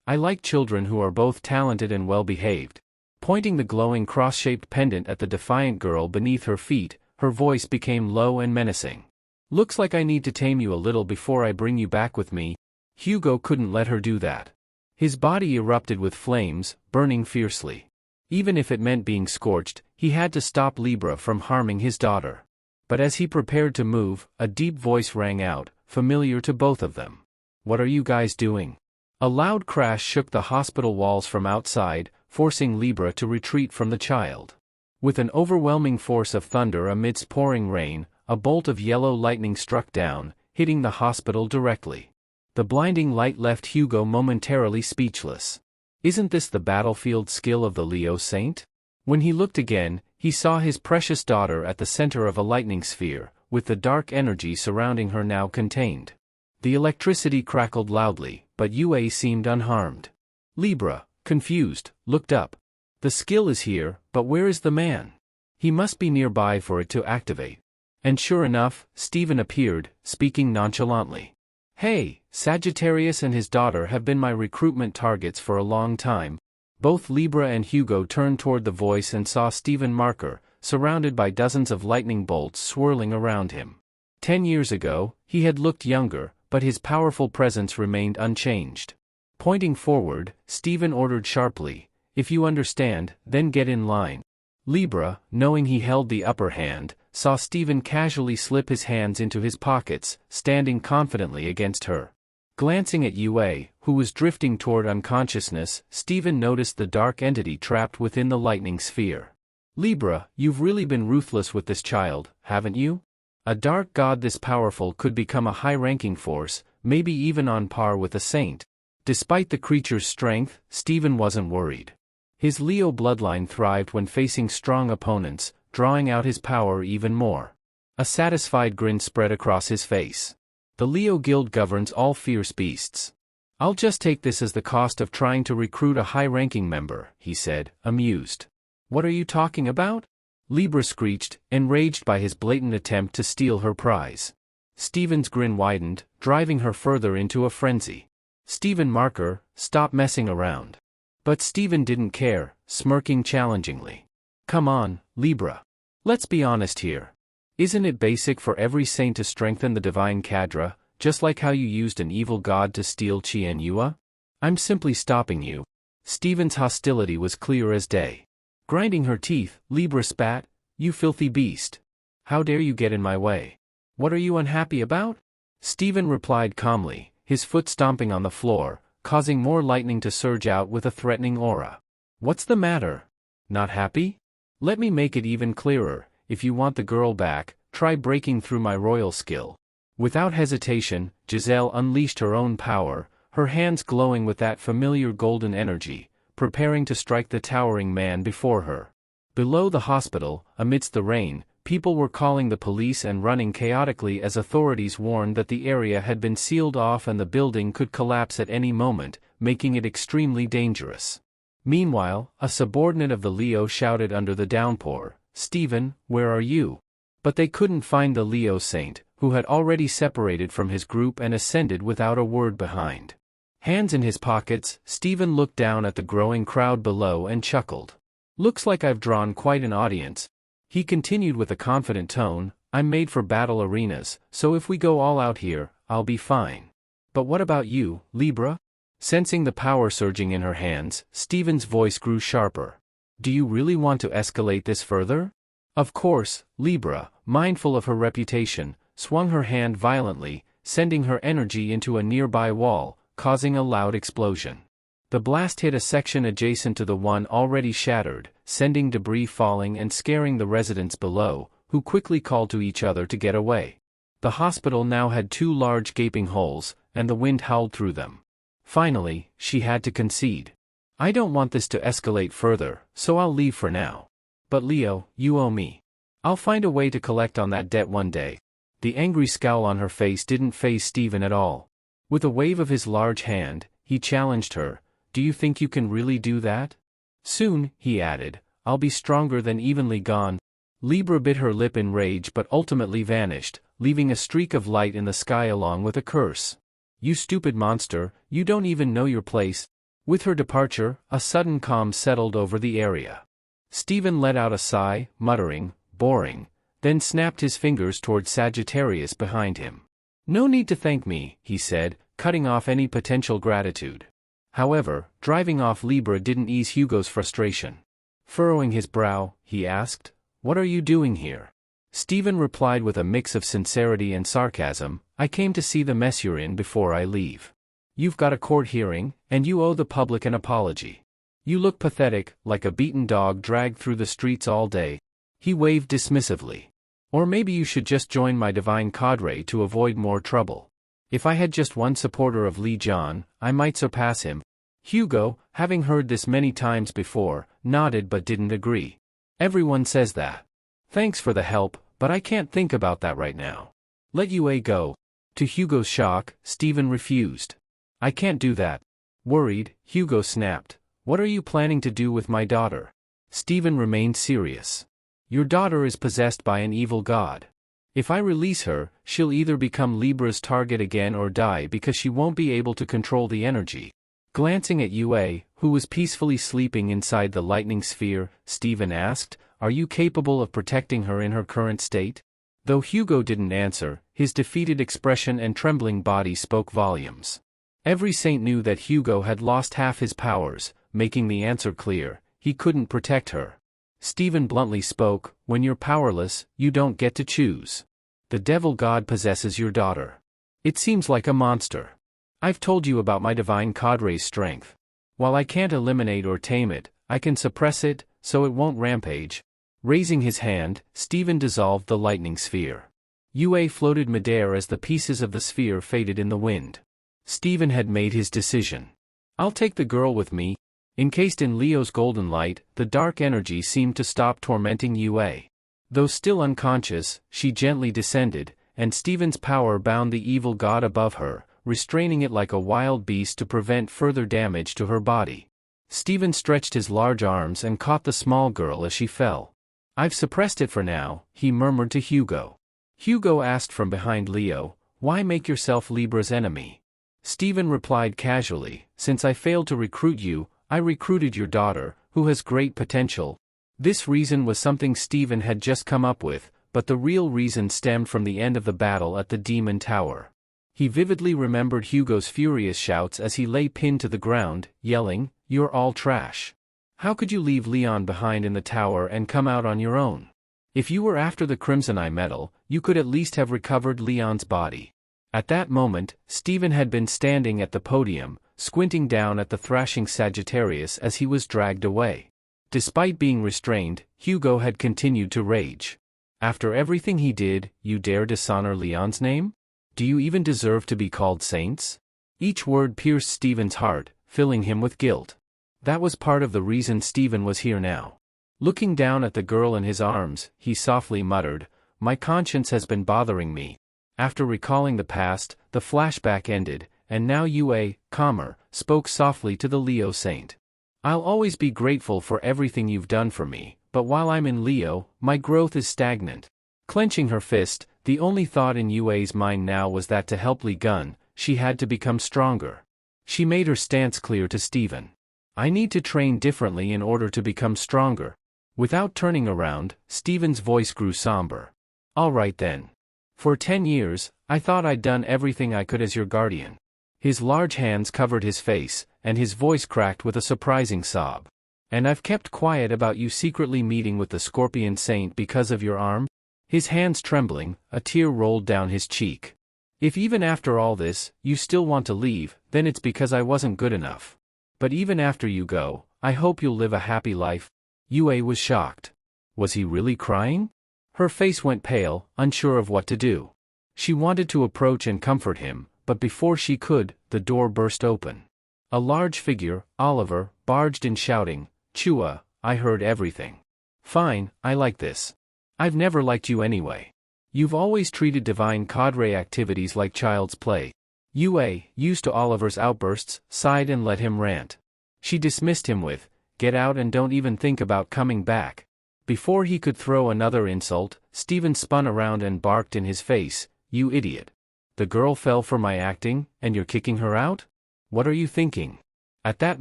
I like children who are both talented and well-behaved." Pointing the glowing cross-shaped pendant at the defiant girl beneath her feet, her voice became low and menacing. "Looks like I need to tame you a little before I bring you back with me." Hugo couldn't let her do that. His body erupted with flames, burning fiercely. Even if it meant being scorched, he had to stop Libra from harming his daughter. But as he prepared to move, a deep voice rang out, familiar to both of them. "What are you guys doing?" A loud crash shook the hospital walls from outside, forcing Libra to retreat from the child. With an overwhelming force of thunder amidst pouring rain, a bolt of yellow lightning struck down, hitting the hospital directly. The blinding light left Hugo momentarily speechless. Isn't this the battlefield skill of the Leo Saint? When he looked again, he saw his precious daughter at the center of a lightning sphere, with the dark energy surrounding her now contained. The electricity crackled loudly, but Yue seemed unharmed. Libra, confused, looked up. The skill is here, but where is the man? He must be nearby for it to activate. And sure enough, Stephen appeared, speaking nonchalantly. "Hey, Sagittarius and his daughter have been my recruitment targets for a long time." Both Libra and Hugo turned toward the voice and saw Stephen Marker, surrounded by dozens of lightning bolts swirling around him. 10 years ago, he had looked younger, but his powerful presence remained unchanged. Pointing forward, Stephen ordered sharply, "If you understand, then get in line." Libra, knowing he held the upper hand, saw Stephen casually slip his hands into his pockets, standing confidently against her. Glancing at Yue, who was drifting toward unconsciousness, Stephen noticed the dark entity trapped within the lightning sphere. "Libra, you've really been ruthless with this child, haven't you? A dark god this powerful could become a high-ranking force, maybe even on par with a saint." Despite the creature's strength, Stephen wasn't worried. His Leo bloodline thrived when facing strong opponents, drawing out his power even more. A satisfied grin spread across his face. "The Leo Guild governs all fierce beasts. I'll just take this as the cost of trying to recruit a high-ranking member," he said, amused. "What are you talking about?" Libra screeched, enraged by his blatant attempt to steal her prize. Stephen's grin widened, driving her further into a frenzy. "Stephen Marker, stop messing around." But Stephen didn't care, smirking challengingly. "Come on, Libra. Let's be honest here. Isn't it basic for every saint to strengthen the divine cadre, just like how you used an evil god to steal Qian Yue? I'm simply stopping you." Stephen's hostility was clear as day. Grinding her teeth, Libra spat, "You filthy beast. How dare you get in my way? What are you unhappy about?" Stephen replied calmly, his foot stomping on the floor, causing more lightning to surge out with a threatening aura. "What's the matter? Not happy? Let me make it even clearer. If you want the girl back, try breaking through my royal skill." Without hesitation, Giselle unleashed her own power, her hands glowing with that familiar golden energy, preparing to strike the towering man before her. Below the hospital, amidst the rain, people were calling the police and running chaotically as authorities warned that the area had been sealed off and the building could collapse at any moment, making it extremely dangerous. Meanwhile, a subordinate of the Leo shouted under the downpour, "Stephen, where are you?" But they couldn't find the Leo Saint, who had already separated from his group and ascended without a word behind. Hands in his pockets, Stephen looked down at the growing crowd below and chuckled. "Looks like I've drawn quite an audience." He continued with a confident tone, "I'm made for battle arenas, so if we go all out here, I'll be fine. But what about you, Libra?" Sensing the power surging in her hands, Stephen's voice grew sharper. "Do you really want to escalate this further?" Of course, Libra, mindful of her reputation, swung her hand violently, sending her energy into a nearby wall, causing a loud explosion. The blast hit a section adjacent to the one already shattered, sending debris falling and scaring the residents below, who quickly called to each other to get away. The hospital now had 2 large gaping holes, and the wind howled through them. Finally, she had to concede. I don't want this to escalate further, so I'll leave for now. But Leo, you owe me. I'll find a way to collect on that debt one day. The angry scowl on her face didn't faze Steven at all. With a wave of his large hand, he challenged her. Do you think you can really do that? Soon, he added, I'll be stronger than Evenly Gone. Libra bit her lip in rage but ultimately vanished, leaving a streak of light in the sky along with a curse. You stupid monster, you don't even know your place. With her departure, a sudden calm settled over the area. Steven let out a sigh, muttering, boring, then snapped his fingers toward Sagittarius behind him. No need to thank me, he said, cutting off any potential gratitude. However, driving off Libra didn't ease Hugo's frustration. Furrowing his brow, he asked, What are you doing here? Steven replied with a mix of sincerity and sarcasm, I came to see the mess you're in before I leave. You've got a court hearing, and you owe the public an apology. You look pathetic, like a beaten dog dragged through the streets all day. He waved dismissively. Or maybe you should just join my divine cadre to avoid more trouble. If I had just one supporter of Lee John, I might surpass him. Hugo, having heard this many times before, nodded but didn't agree. Everyone says that. Thanks for the help, but I can't think about that right now. Let Yue go. To Hugo's shock, Steven refused. I can't do that. Worried, Hugo snapped. What are you planning to do with my daughter? Steven remained serious. Your daughter is possessed by an evil god. If I release her, she'll either become Libra's target again or die because she won't be able to control the energy. Glancing at Yue, who was peacefully sleeping inside the lightning sphere, Steven asked, Are you capable of protecting her in her current state? Though Hugo didn't answer, his defeated expression and trembling body spoke volumes. Every saint knew that Hugo had lost half his powers, making the answer clear, he couldn't protect her. Steven bluntly spoke, When you're powerless, you don't get to choose. The devil god possesses your daughter. It seems like a monster. I've told you about my divine cadre's strength. While I can't eliminate or tame it, I can suppress it, so it won't rampage. Raising his hand, Steven dissolved the lightning sphere. Yue floated midair as the pieces of the sphere faded in the wind. Steven had made his decision. I'll take the girl with me. Encased in Leo's golden light, the dark energy seemed to stop tormenting Yue. Though still unconscious, she gently descended, and Steven's power bound the evil god above her, restraining it like a wild beast to prevent further damage to her body. Steven stretched his large arms and caught the small girl as she fell. I've suppressed it for now, he murmured to Hugo. Hugo asked from behind Leo, Why make yourself Libra's enemy? Steven replied casually, Since I failed to recruit you, I recruited your daughter, who has great potential. This reason was something Steven had just come up with, but the real reason stemmed from the end of the battle at the Demon Tower. He vividly remembered Hugo's furious shouts as he lay pinned to the ground, yelling, You're all trash. How could you leave Leon behind in the tower and come out on your own? If you were after the Crimson Eye medal, you could at least have recovered Leon's body. At that moment, Steven had been standing at the podium, squinting down at the thrashing Sagittarius as he was dragged away. Despite being restrained, Hugo had continued to rage. After everything he did, you dare dishonor Leon's name? Do you even deserve to be called saints? Each word pierced Steven's heart, filling him with guilt. That was part of the reason Steven was here now. Looking down at the girl in his arms, he softly muttered, My conscience has been bothering me. After recalling the past, the flashback ended, and now Yue, calmer, spoke softly to the Leo saint. I'll always be grateful for everything you've done for me, but while I'm in Leo, my growth is stagnant. Clenching her fist, the only thought in Yue's mind now was that to help Li Gun, she had to become stronger. She made her stance clear to Steven. I need to train differently in order to become stronger. Without turning around, Steven's voice grew somber. All right then. For 10 years, I thought I'd done everything I could as your guardian. His large hands covered his face, and his voice cracked with a surprising sob. And I've kept quiet about you secretly meeting with the Scorpion Saint because of your arm? His hands trembling, a tear rolled down his cheek. If even after all this, you still want to leave, then it's because I wasn't good enough. But even after you go, I hope you'll live a happy life." Yue was shocked. Was he really crying? Her face went pale, unsure of what to do. She wanted to approach and comfort him, but before she could, the door burst open. A large figure, Oliver, barged in shouting, "Chua, I heard everything. Fine, I like this. I've never liked you anyway. You've always treated divine cadre activities like child's play." Yue, used to Oliver's outbursts, sighed and let him rant. She dismissed him with, "Get out and don't even think about coming back." Before he could throw another insult, Steven spun around and barked in his face, "You idiot. The girl fell for my acting, and you're kicking her out? What are you thinking?" At that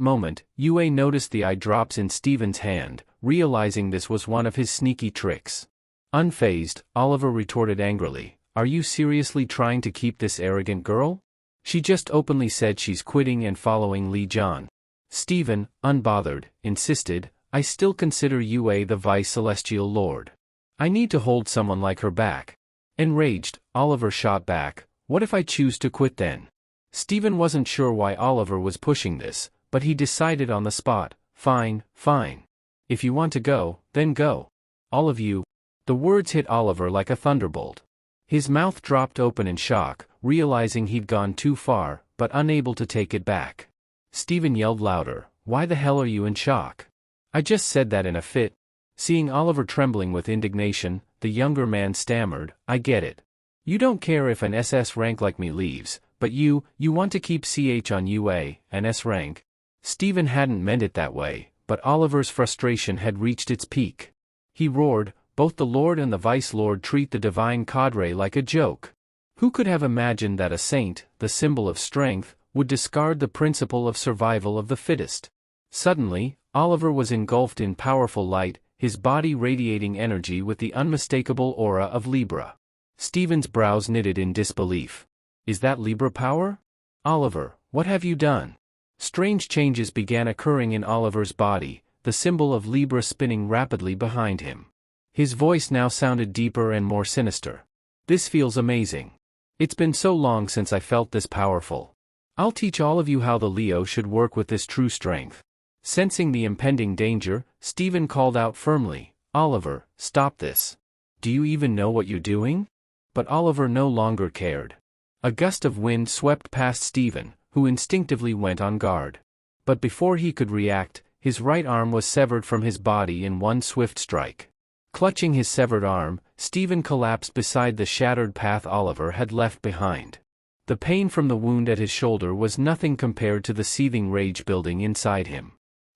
moment, Yue noticed the eye drops in Steven's hand, realizing this was one of his sneaky tricks. Unfazed, Oliver retorted angrily, "Are you seriously trying to keep this arrogant girl? She just openly said she's quitting and following Li Jian." Steven, unbothered, insisted, "I still consider Yue the Vice Celestial Lord. I need to hold someone like her back." Enraged, Oliver shot back, "What if I choose to quit then?" Steven wasn't sure why Oliver was pushing this, but he decided on the spot, "Fine, fine. If you want to go, then go. All of you." The words hit Oliver like a thunderbolt. His mouth dropped open in shock, realizing he'd gone too far, but unable to take it back. Steven yelled louder, "Why the hell are you in shock? I just said that in a fit." Seeing Oliver trembling with indignation, the younger man stammered, "I get it. You don't care if an SS rank like me leaves, but you want to keep CH on UA, an S rank." Steven hadn't meant it that way, but Oliver's frustration had reached its peak. He roared, "Both the Lord and the Vice Lord treat the divine cadre like a joke. Who could have imagined that a saint, the symbol of strength, would discard the principle of survival of the fittest?" Suddenly, Oliver was engulfed in powerful light, his body radiating energy with the unmistakable aura of Libra. Steven's brows knitted in disbelief. "Is that Libra power? Oliver, what have you done?" Strange changes began occurring in Oliver's body, the symbol of Libra spinning rapidly behind him. His voice now sounded deeper and more sinister. "This feels amazing. It's been so long since I felt this powerful. I'll teach all of you how the Leo should work with this true strength." Sensing the impending danger, Steven called out firmly, "Oliver, stop this. Do you even know what you're doing?" But Oliver no longer cared. A gust of wind swept past Steven, who instinctively went on guard. But before he could react, his right arm was severed from his body in one swift strike. Clutching his severed arm, Steven collapsed beside the shattered path Oliver had left behind. The pain from the wound at his shoulder was nothing compared to the seething rage building inside him.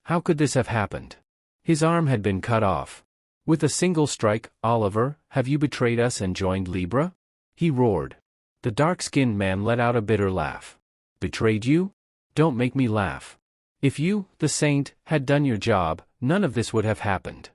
How could this have happened? His arm had been cut off. With a single strike, "Oliver, have you betrayed us and joined Libra?" he roared. The dark-skinned man let out a bitter laugh. "Betrayed you? Don't make me laugh. If you, the saint, had done your job, none of this would have happened.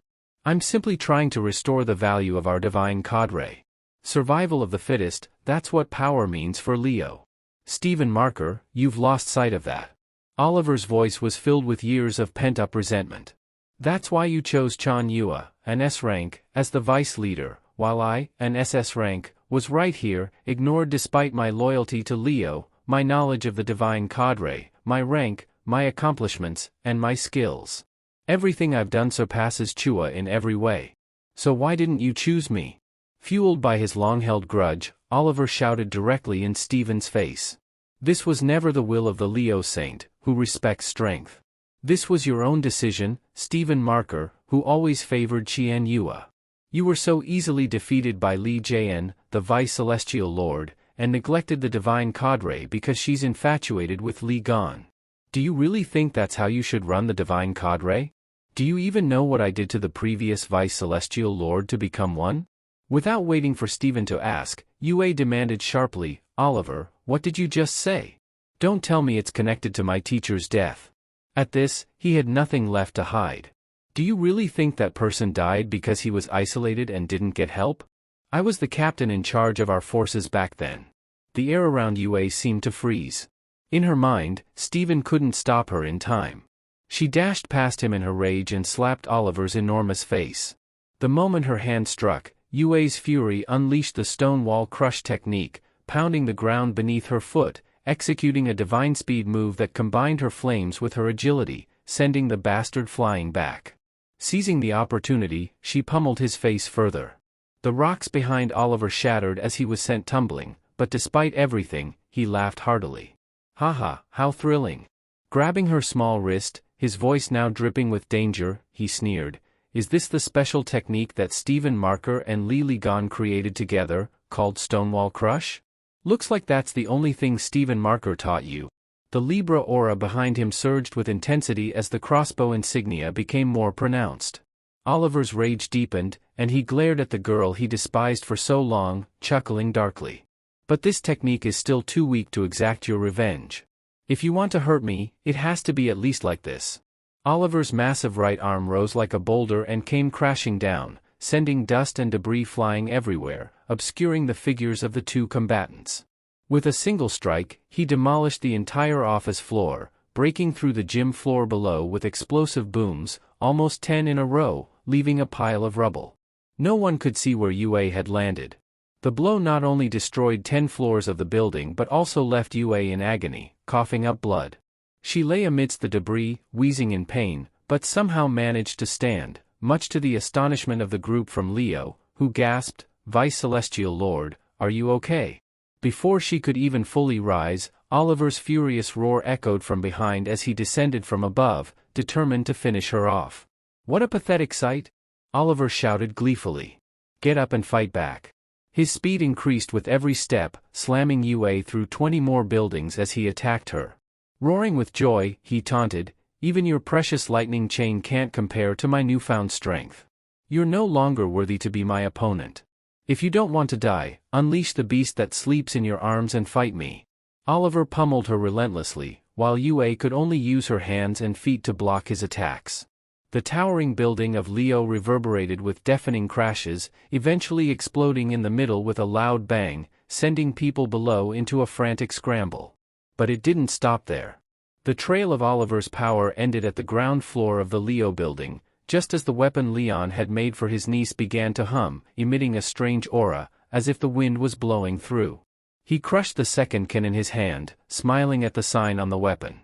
I'm simply trying to restore the value of our divine cadre. Survival of the fittest, that's what power means for Leo. Stephen Marker, you've lost sight of that." Oliver's voice was filled with years of pent-up resentment. "That's why you chose Chan Yua, an S rank, as the vice leader, while I, an SS rank, was right here, ignored despite my loyalty to Leo, my knowledge of the divine cadre, my rank, my accomplishments, and my skills. Everything I've done surpasses Chua in every way. So why didn't you choose me?" Fueled by his long-held grudge, Oliver shouted directly in Stephen's face. "This was never the will of the Leo Saint, who respects strength. This was your own decision, Stephen Marker, who always favored Qian Yua. You were so easily defeated by Li Jian, the Vice Celestial Lord, and neglected the divine cadre because she's infatuated with Li Gan. Do you really think that's how you should run the divine cadre? Do you even know what I did to the previous Vice Celestial Lord to become one?" Without waiting for Stephen to ask, Yue demanded sharply, "Oliver, what did you just say? Don't tell me it's connected to my teacher's death." At this, he had nothing left to hide. "Do you really think that person died because he was isolated and didn't get help? I was the captain in charge of our forces back then." The air around Yue seemed to freeze. In her mind, Stephen couldn't stop her in time. She dashed past him in her rage and slapped Oliver's enormous face. The moment her hand struck, Yue's fury unleashed the stone wall crush technique, pounding the ground beneath her foot, executing a divine speed move that combined her flames with her agility, sending the bastard flying back. Seizing the opportunity, she pummeled his face further. The rocks behind Oliver shattered as he was sent tumbling, but despite everything, he laughed heartily. Haha, how thrilling. Grabbing her small wrist, his voice now dripping with danger, he sneered, "Is this the special technique that Stephen Marker and Li Gon created together, called Stonewall Crush? Looks like that's the only thing Stephen Marker taught you." The Libra aura behind him surged with intensity as the crossbow insignia became more pronounced. Oliver's rage deepened, and he glared at the girl he despised for so long, chuckling darkly. "But this technique is still too weak to exact your revenge. If you want to hurt me, it has to be at least like this." Oliver's massive right arm rose like a boulder and came crashing down, sending dust and debris flying everywhere, obscuring the figures of the two combatants. With a single strike, he demolished the entire office floor, breaking through the gym floor below with explosive booms, almost 10 in a row, leaving a pile of rubble. No one could see where Yue had landed. The blow not only destroyed 10 floors of the building but also left Yue in agony, coughing up blood. She lay amidst the debris, wheezing in pain, but somehow managed to stand, much to the astonishment of the group from Leo, who gasped, "Vice Celestial Lord, are you okay?" Before she could even fully rise, Oliver's furious roar echoed from behind as he descended from above, determined to finish her off. "What a pathetic sight!" Oliver shouted gleefully. "Get up and fight back." His speed increased with every step, slamming Yue through 20 more buildings as he attacked her. Roaring with joy, he taunted, "Even your precious lightning chain can't compare to my newfound strength. You're no longer worthy to be my opponent. If you don't want to die, unleash the beast that sleeps in your arms and fight me." Oliver pummeled her relentlessly, while Yue could only use her hands and feet to block his attacks. The towering building of Leo reverberated with deafening crashes, eventually exploding in the middle with a loud bang, sending people below into a frantic scramble. But it didn't stop there. The trail of Oliver's power ended at the ground floor of the Leo building, just as the weapon Leon had made for his niece began to hum, emitting a strange aura, as if the wind was blowing through. He crushed the second can in his hand, smiling at the sign on the weapon.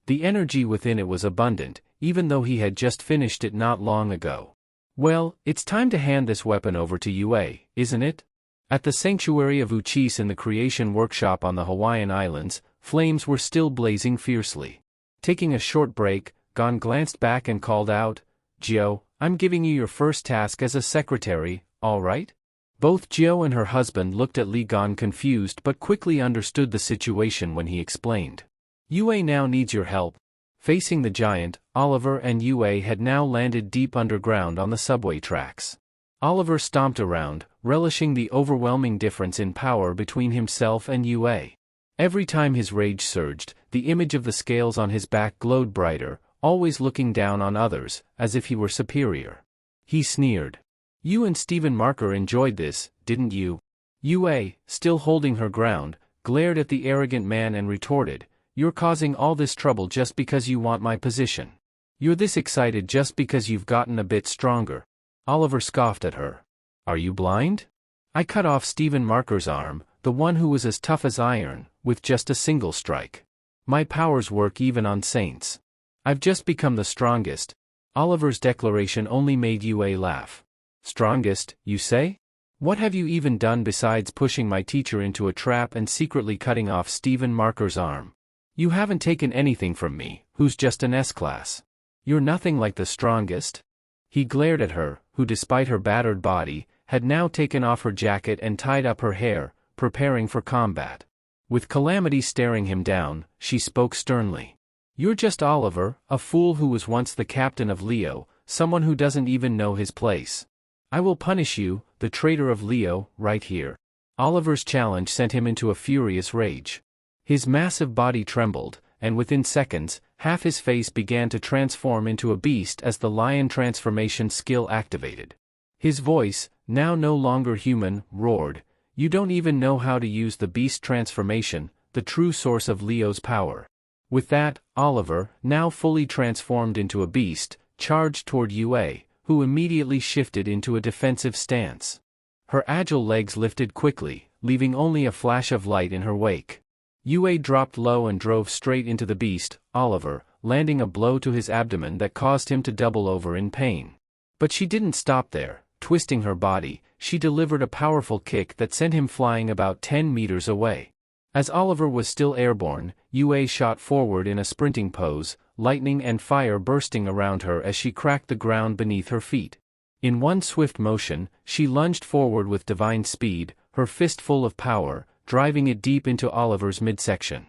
The energy within it was abundant, even though he had just finished it not long ago. "Well, it's time to hand this weapon over to Yue, isn't it?" At the sanctuary of Uchis in the creation workshop on the Hawaiian Islands, flames were still blazing fiercely. Taking a short break, Gon glanced back and called out, "Gio, I'm giving you your first task as a secretary, all right?" Both Gio and her husband looked at Li Gon confused but quickly understood the situation when he explained. "Yue now needs your help." Facing the giant, Oliver and Yue had now landed deep underground on the subway tracks. Oliver stomped around, relishing the overwhelming difference in power between himself and Yue. Every time his rage surged, the image of the scales on his back glowed brighter, always looking down on others, as if he were superior. He sneered. "You and Stephen Marker enjoyed this, didn't you?" Yue, still holding her ground, glared at the arrogant man and retorted, "You're causing all this trouble just because you want my position. You're this excited just because you've gotten a bit stronger." Oliver scoffed at her. "Are you blind? I cut off Stephen Marker's arm, the one who was as tough as iron, with just a single strike. My powers work even on saints. I've just become the strongest." Oliver's declaration only made Yue laugh. "Strongest, you say? What have you even done besides pushing my teacher into a trap and secretly cutting off Stephen Marker's arm? You haven't taken anything from me, who's just an S-class. You're nothing like the strongest." He glared at her, who despite her battered body, had now taken off her jacket and tied up her hair, preparing for combat. With calamity staring him down, she spoke sternly. "You're just Oliver, a fool who was once the captain of Leo, someone who doesn't even know his place. I will punish you, the traitor of Leo, right here." Oliver's challenge sent him into a furious rage. His massive body trembled, and within seconds, half his face began to transform into a beast as the lion transformation skill activated. His voice, now no longer human, roared, "You don't even know how to use the beast transformation, the true source of Leo's power." With that, Oliver, now fully transformed into a beast, charged toward Yue, who immediately shifted into a defensive stance. Her agile legs lifted quickly, leaving only a flash of light in her wake. Yue dropped low and drove straight into the beast, Oliver, landing a blow to his abdomen that caused him to double over in pain. But she didn't stop there. Twisting her body, she delivered a powerful kick that sent him flying about 10 meters away. As Oliver was still airborne, Yue shot forward in a sprinting pose, lightning and fire bursting around her as she cracked the ground beneath her feet. In one swift motion, she lunged forward with divine speed, her fist full of power, driving it deep into Oliver's midsection.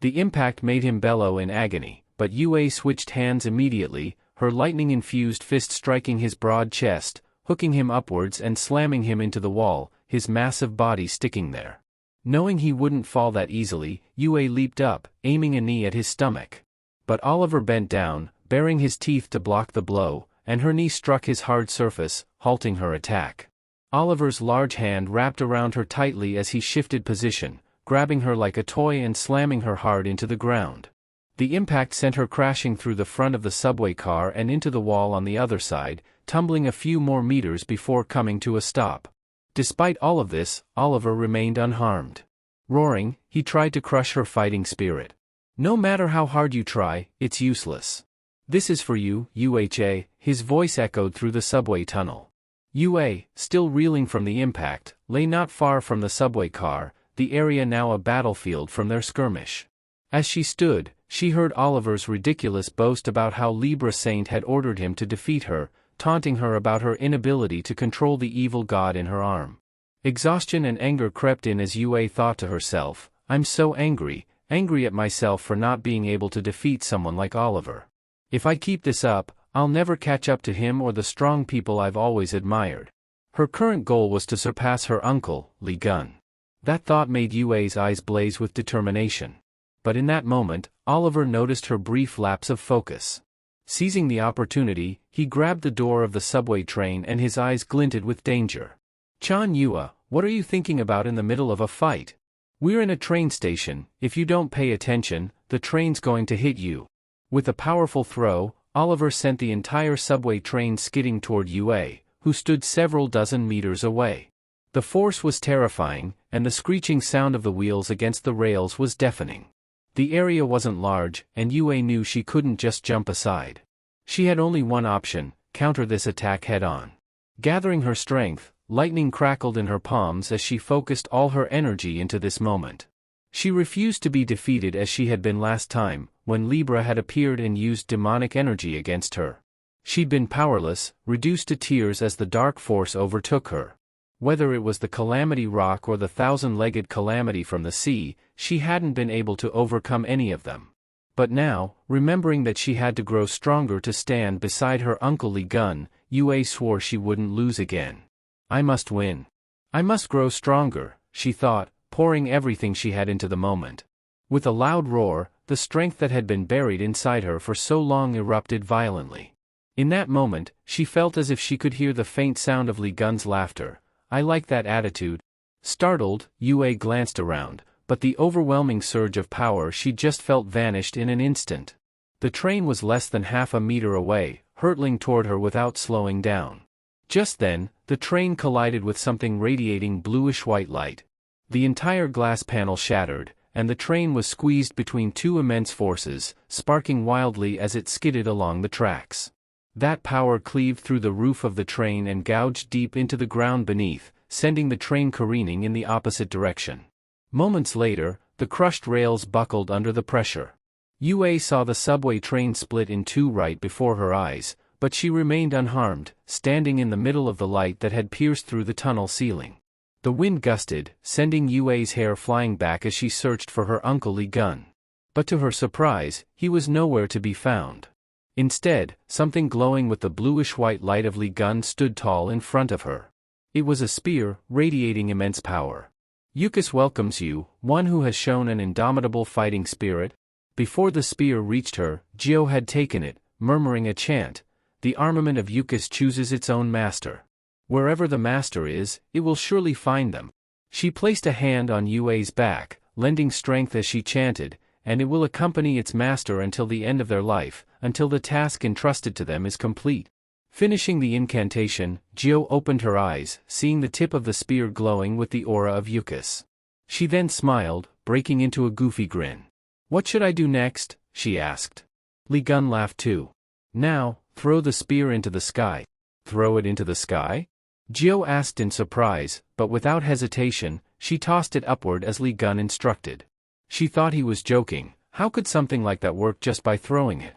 The impact made him bellow in agony, but Yue switched hands immediately, her lightning-infused fist striking his broad chest, hooking him upwards and slamming him into the wall, his massive body sticking there. Knowing he wouldn't fall that easily, Yue leaped up, aiming a knee at his stomach. But Oliver bent down, baring his teeth to block the blow, and her knee struck his hard surface, halting her attack. Oliver's large hand wrapped around her tightly as he shifted position, grabbing her like a toy and slamming her hard into the ground. The impact sent her crashing through the front of the subway car and into the wall on the other side, tumbling a few more meters before coming to a stop. Despite all of this, Oliver remained unharmed. Roaring, he tried to crush her fighting spirit. No matter how hard you try, it's useless. This is for you, Yue, his voice echoed through the subway tunnel. Yue, still reeling from the impact, lay not far from the subway car, the area now a battlefield from their skirmish. As she stood, she heard Oliver's ridiculous boast about how Libra Saint had ordered him to defeat her, taunting her about her inability to control the evil god in her arm. Exhaustion and anger crept in as Yue thought to herself, I'm so angry at myself for not being able to defeat someone like Oliver. If I keep this up, I'll never catch up to him or the strong people I've always admired. Her current goal was to surpass her uncle, Li Gun. That thought made Yue's eyes blaze with determination. But in that moment, Oliver noticed her brief lapse of focus. Seizing the opportunity, he grabbed the door of the subway train and his eyes glinted with danger. Chan Yue, what are you thinking about in the middle of a fight? We're in a train station, if you don't pay attention, the train's going to hit you. With a powerful throw, Oliver sent the entire subway train skidding toward Yue, who stood several dozen meters away. The force was terrifying, and the screeching sound of the wheels against the rails was deafening. The area wasn't large, and Yue knew she couldn't just jump aside. She had only one option, counter this attack head-on. Gathering her strength, lightning crackled in her palms as she focused all her energy into this moment. She refused to be defeated as she had been last time, when Libra had appeared and used demonic energy against her. She'd been powerless, reduced to tears as the dark force overtook her. Whether it was the Calamity Rock or the thousand-legged Calamity from the sea, she hadn't been able to overcome any of them. But now, remembering that she had to grow stronger to stand beside her uncle Li Gun, Yue swore she wouldn't lose again. I must win. I must grow stronger, she thought, pouring everything she had into the moment. With a loud roar, the strength that had been buried inside her for so long erupted violently. In that moment, she felt as if she could hear the faint sound of Li Gun's laughter. I like that attitude. Startled, Yue glanced around, but the overwhelming surge of power she just felt vanished in an instant. The train was less than half a meter away, hurtling toward her without slowing down. Just then, the train collided with something radiating bluish-white light. The entire glass panel shattered, and the train was squeezed between two immense forces, sparking wildly as it skidded along the tracks. That power cleaved through the roof of the train and gouged deep into the ground beneath, sending the train careening in the opposite direction. Moments later, the crushed rails buckled under the pressure. Yue saw the subway train split in two right before her eyes, but she remained unharmed, standing in the middle of the light that had pierced through the tunnel ceiling. The wind gusted, sending Yue's hair flying back as she searched for her uncle Li Gun. But to her surprise, he was nowhere to be found. Instead, something glowing with the bluish-white light of Li Gun stood tall in front of her. It was a spear, radiating immense power. Yukis welcomes you, one who has shown an indomitable fighting spirit. Before the spear reached her, Jio had taken it, murmuring a chant. The armament of Yukis chooses its own master. Wherever the master is, it will surely find them. She placed a hand on Yue's back, lending strength as she chanted, and it will accompany its master until the end of their life, until the task entrusted to them is complete. Finishing the incantation, Jio opened her eyes, seeing the tip of the spear glowing with the aura of Yukis. She then smiled, breaking into a goofy grin. "What should I do next?" she asked. Li Gun laughed too. "Now, throw the spear into the sky." "Throw it into the sky?" Jiao asked in surprise, but without hesitation, she tossed it upward as Li Gun instructed. She thought he was joking. How could something like that work just by throwing it?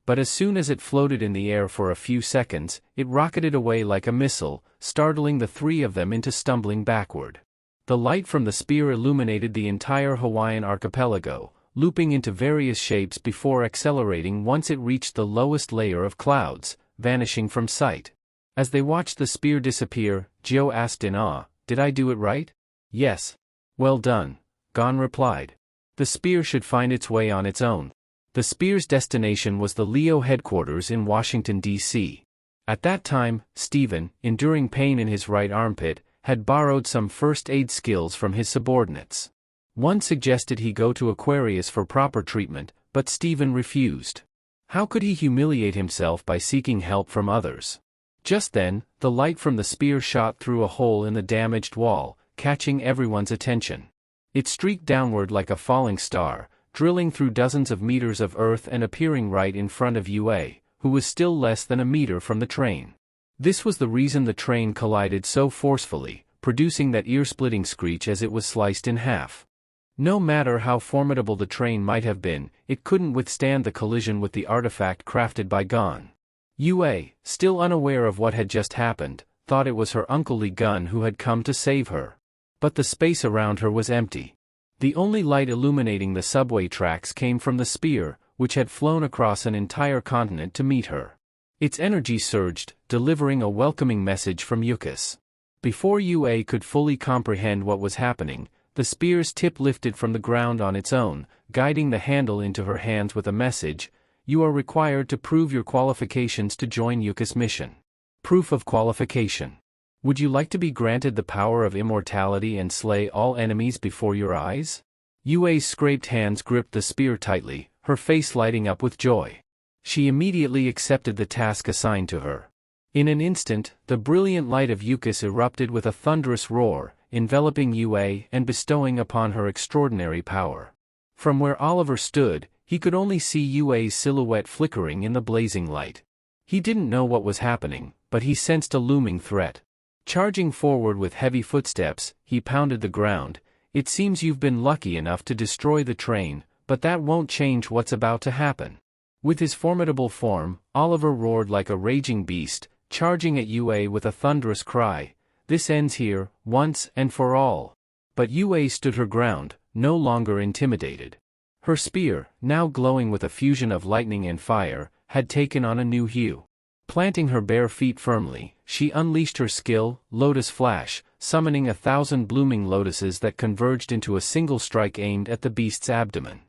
But as soon as it floated in the air for a few seconds, it rocketed away like a missile, startling the three of them into stumbling backward. The light from the spear illuminated the entire Hawaiian archipelago, looping into various shapes before accelerating once it reached the lowest layer of clouds, vanishing from sight. As they watched the spear disappear, Jiao asked in awe, "Did I do it right?" "Yes." "Well done," Gon replied. "The spear should find its way on its own." The spear's destination was the Leo headquarters in Washington, D.C. At that time, Stephen, enduring pain in his right armpit, had borrowed some first aid skills from his subordinates. One suggested he go to Aquarius for proper treatment, but Stephen refused. How could he humiliate himself by seeking help from others? Just then, the light from the spear shot through a hole in the damaged wall, catching everyone's attention. It streaked downward like a falling star, drilling through dozens of meters of earth and appearing right in front of Yue, who was still less than a meter from the train. This was the reason the train collided so forcefully, producing that ear-splitting screech as it was sliced in half. No matter how formidable the train might have been, it couldn't withstand the collision with the artifact crafted by Gon. Yue, still unaware of what had just happened, thought it was her uncle Li Gun who had come to save her. But the space around her was empty. The only light illuminating the subway tracks came from the spear, which had flown across an entire continent to meet her. Its energy surged, delivering a welcoming message from Yukis. Before Yue could fully comprehend what was happening, the spear's tip lifted from the ground on its own, guiding the handle into her hands with a message: "You are required to prove your qualifications to join Yukis' mission." Proof of qualification. Would you like to be granted the power of immortality and slay all enemies before your eyes? Yue's scraped hands gripped the spear tightly, her face lighting up with joy. She immediately accepted the task assigned to her. In an instant, the brilliant light of Yukis erupted with a thunderous roar, enveloping Yue and bestowing upon her extraordinary power. From where Oliver stood, he could only see Yue's silhouette flickering in the blazing light. He didn't know what was happening, but he sensed a looming threat. Charging forward with heavy footsteps, he pounded the ground. "It seems you've been lucky enough to destroy the train, but that won't change what's about to happen." With his formidable form, Oliver roared like a raging beast, charging at Yue with a thunderous cry, "This ends here, once and for all." But Yue stood her ground, no longer intimidated. Her spear, now glowing with a fusion of lightning and fire, had taken on a new hue. Planting her bare feet firmly, she unleashed her skill, Lotus Flash, summoning 1,000 blooming lotuses that converged into a single strike aimed at the beast's abdomen.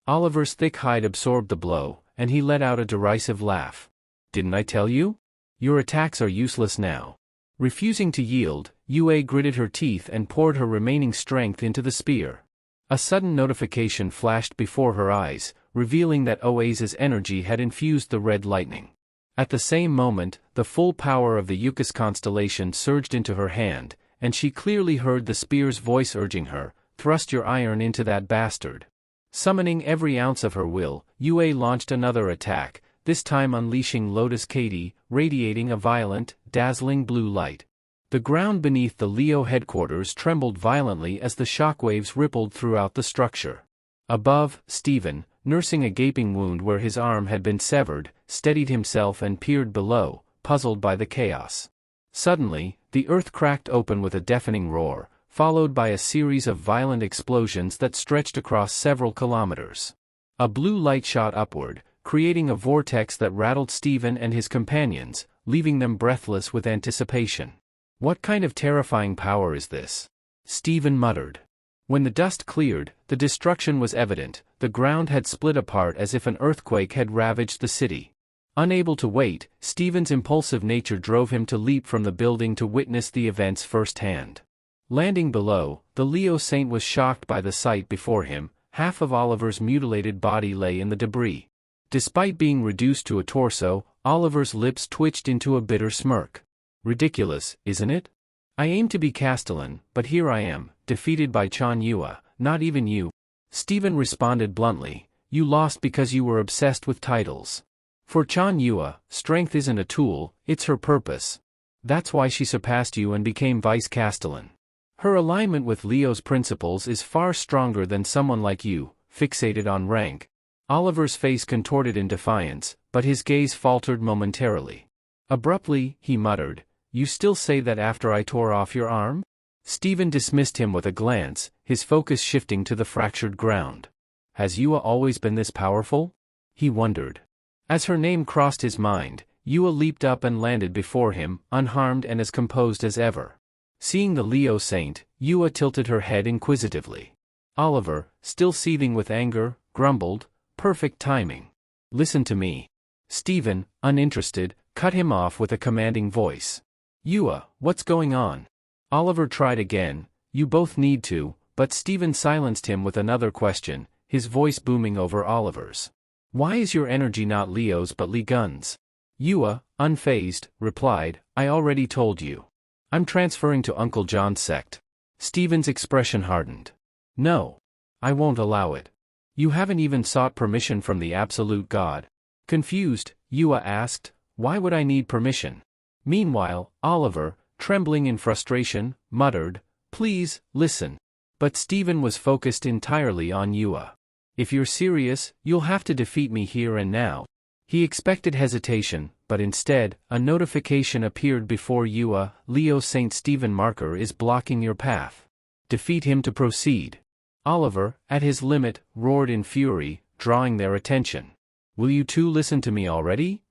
Oliver's thick hide absorbed the blow, and he let out a derisive laugh. "Didn't I tell you? Your attacks are useless now." Refusing to yield, Yue gritted her teeth and poured her remaining strength into the spear. A sudden notification flashed before her eyes, revealing that Oase's energy had infused the red lightning. At the same moment, the full power of the Yukis constellation surged into her hand, and she clearly heard the spear's voice urging her, "Thrust your iron into that bastard." Summoning every ounce of her will, Yue launched another attack, this time unleashing Lotus Katie, radiating a violent, dazzling blue light. The ground beneath the Leo headquarters trembled violently as the shockwaves rippled throughout the structure. Above, Stephen, nursing a gaping wound where his arm had been severed, steadied himself and peered below, puzzled by the chaos. Suddenly, the earth cracked open with a deafening roar, followed by a series of violent explosions that stretched across several kilometers. A blue light shot upward, creating a vortex that rattled Stephen and his companions, leaving them breathless with anticipation. "What kind of terrifying power is this?" Stephen muttered. When the dust cleared, the destruction was evident. The ground had split apart as if an earthquake had ravaged the city. Unable to wait, Stephen's impulsive nature drove him to leap from the building to witness the events firsthand. Landing below, the Leo Saint was shocked by the sight before him. Half of Oliver's mutilated body lay in the debris. Despite being reduced to a torso, Oliver's lips twitched into a bitter smirk. "Ridiculous, isn't it? I aim to be Castellan, but here I am, defeated by Chan Yue. Not even you." Stephen responded bluntly, "You lost because you were obsessed with titles. For Chan Yua, strength isn't a tool, it's her purpose. That's why she surpassed you and became vice castellan. Her alignment with Leo's principles is far stronger than someone like you, fixated on rank." Oliver's face contorted in defiance, but his gaze faltered momentarily. Abruptly, he muttered, "You still say that after I tore off your arm?" Stephen dismissed him with a glance, his focus shifting to the fractured ground. Has Yua always been this powerful? He wondered. As her name crossed his mind, Yua leaped up and landed before him, unharmed and as composed as ever. Seeing the Leo saint, Yua tilted her head inquisitively. Oliver, still seething with anger, grumbled, "Perfect timing. Listen to me." Stephen, uninterested, cut him off with a commanding voice. "Yua, what's going on?" Oliver tried again, "You both need to," but Stephen silenced him with another question, his voice booming over Oliver's. "Why is your energy not Leo's but Li Gun's?" Yua, unfazed, replied, "I already told you. I'm transferring to Uncle John's sect." Stephen's expression hardened. "No. I won't allow it. You haven't even sought permission from the absolute God." Confused, Yua asked, "Why would I need permission?" Meanwhile, Oliver, trembling in frustration, muttered, "Please, listen." But Stephen was focused entirely on Yua. "If you're serious, you'll have to defeat me here and now." He expected hesitation, but instead, a notification appeared before Yua, "Leo St. Stephen marker is blocking your path. Defeat him to proceed." Oliver, at his limit, roared in fury, drawing their attention. "Will you two listen to me already?"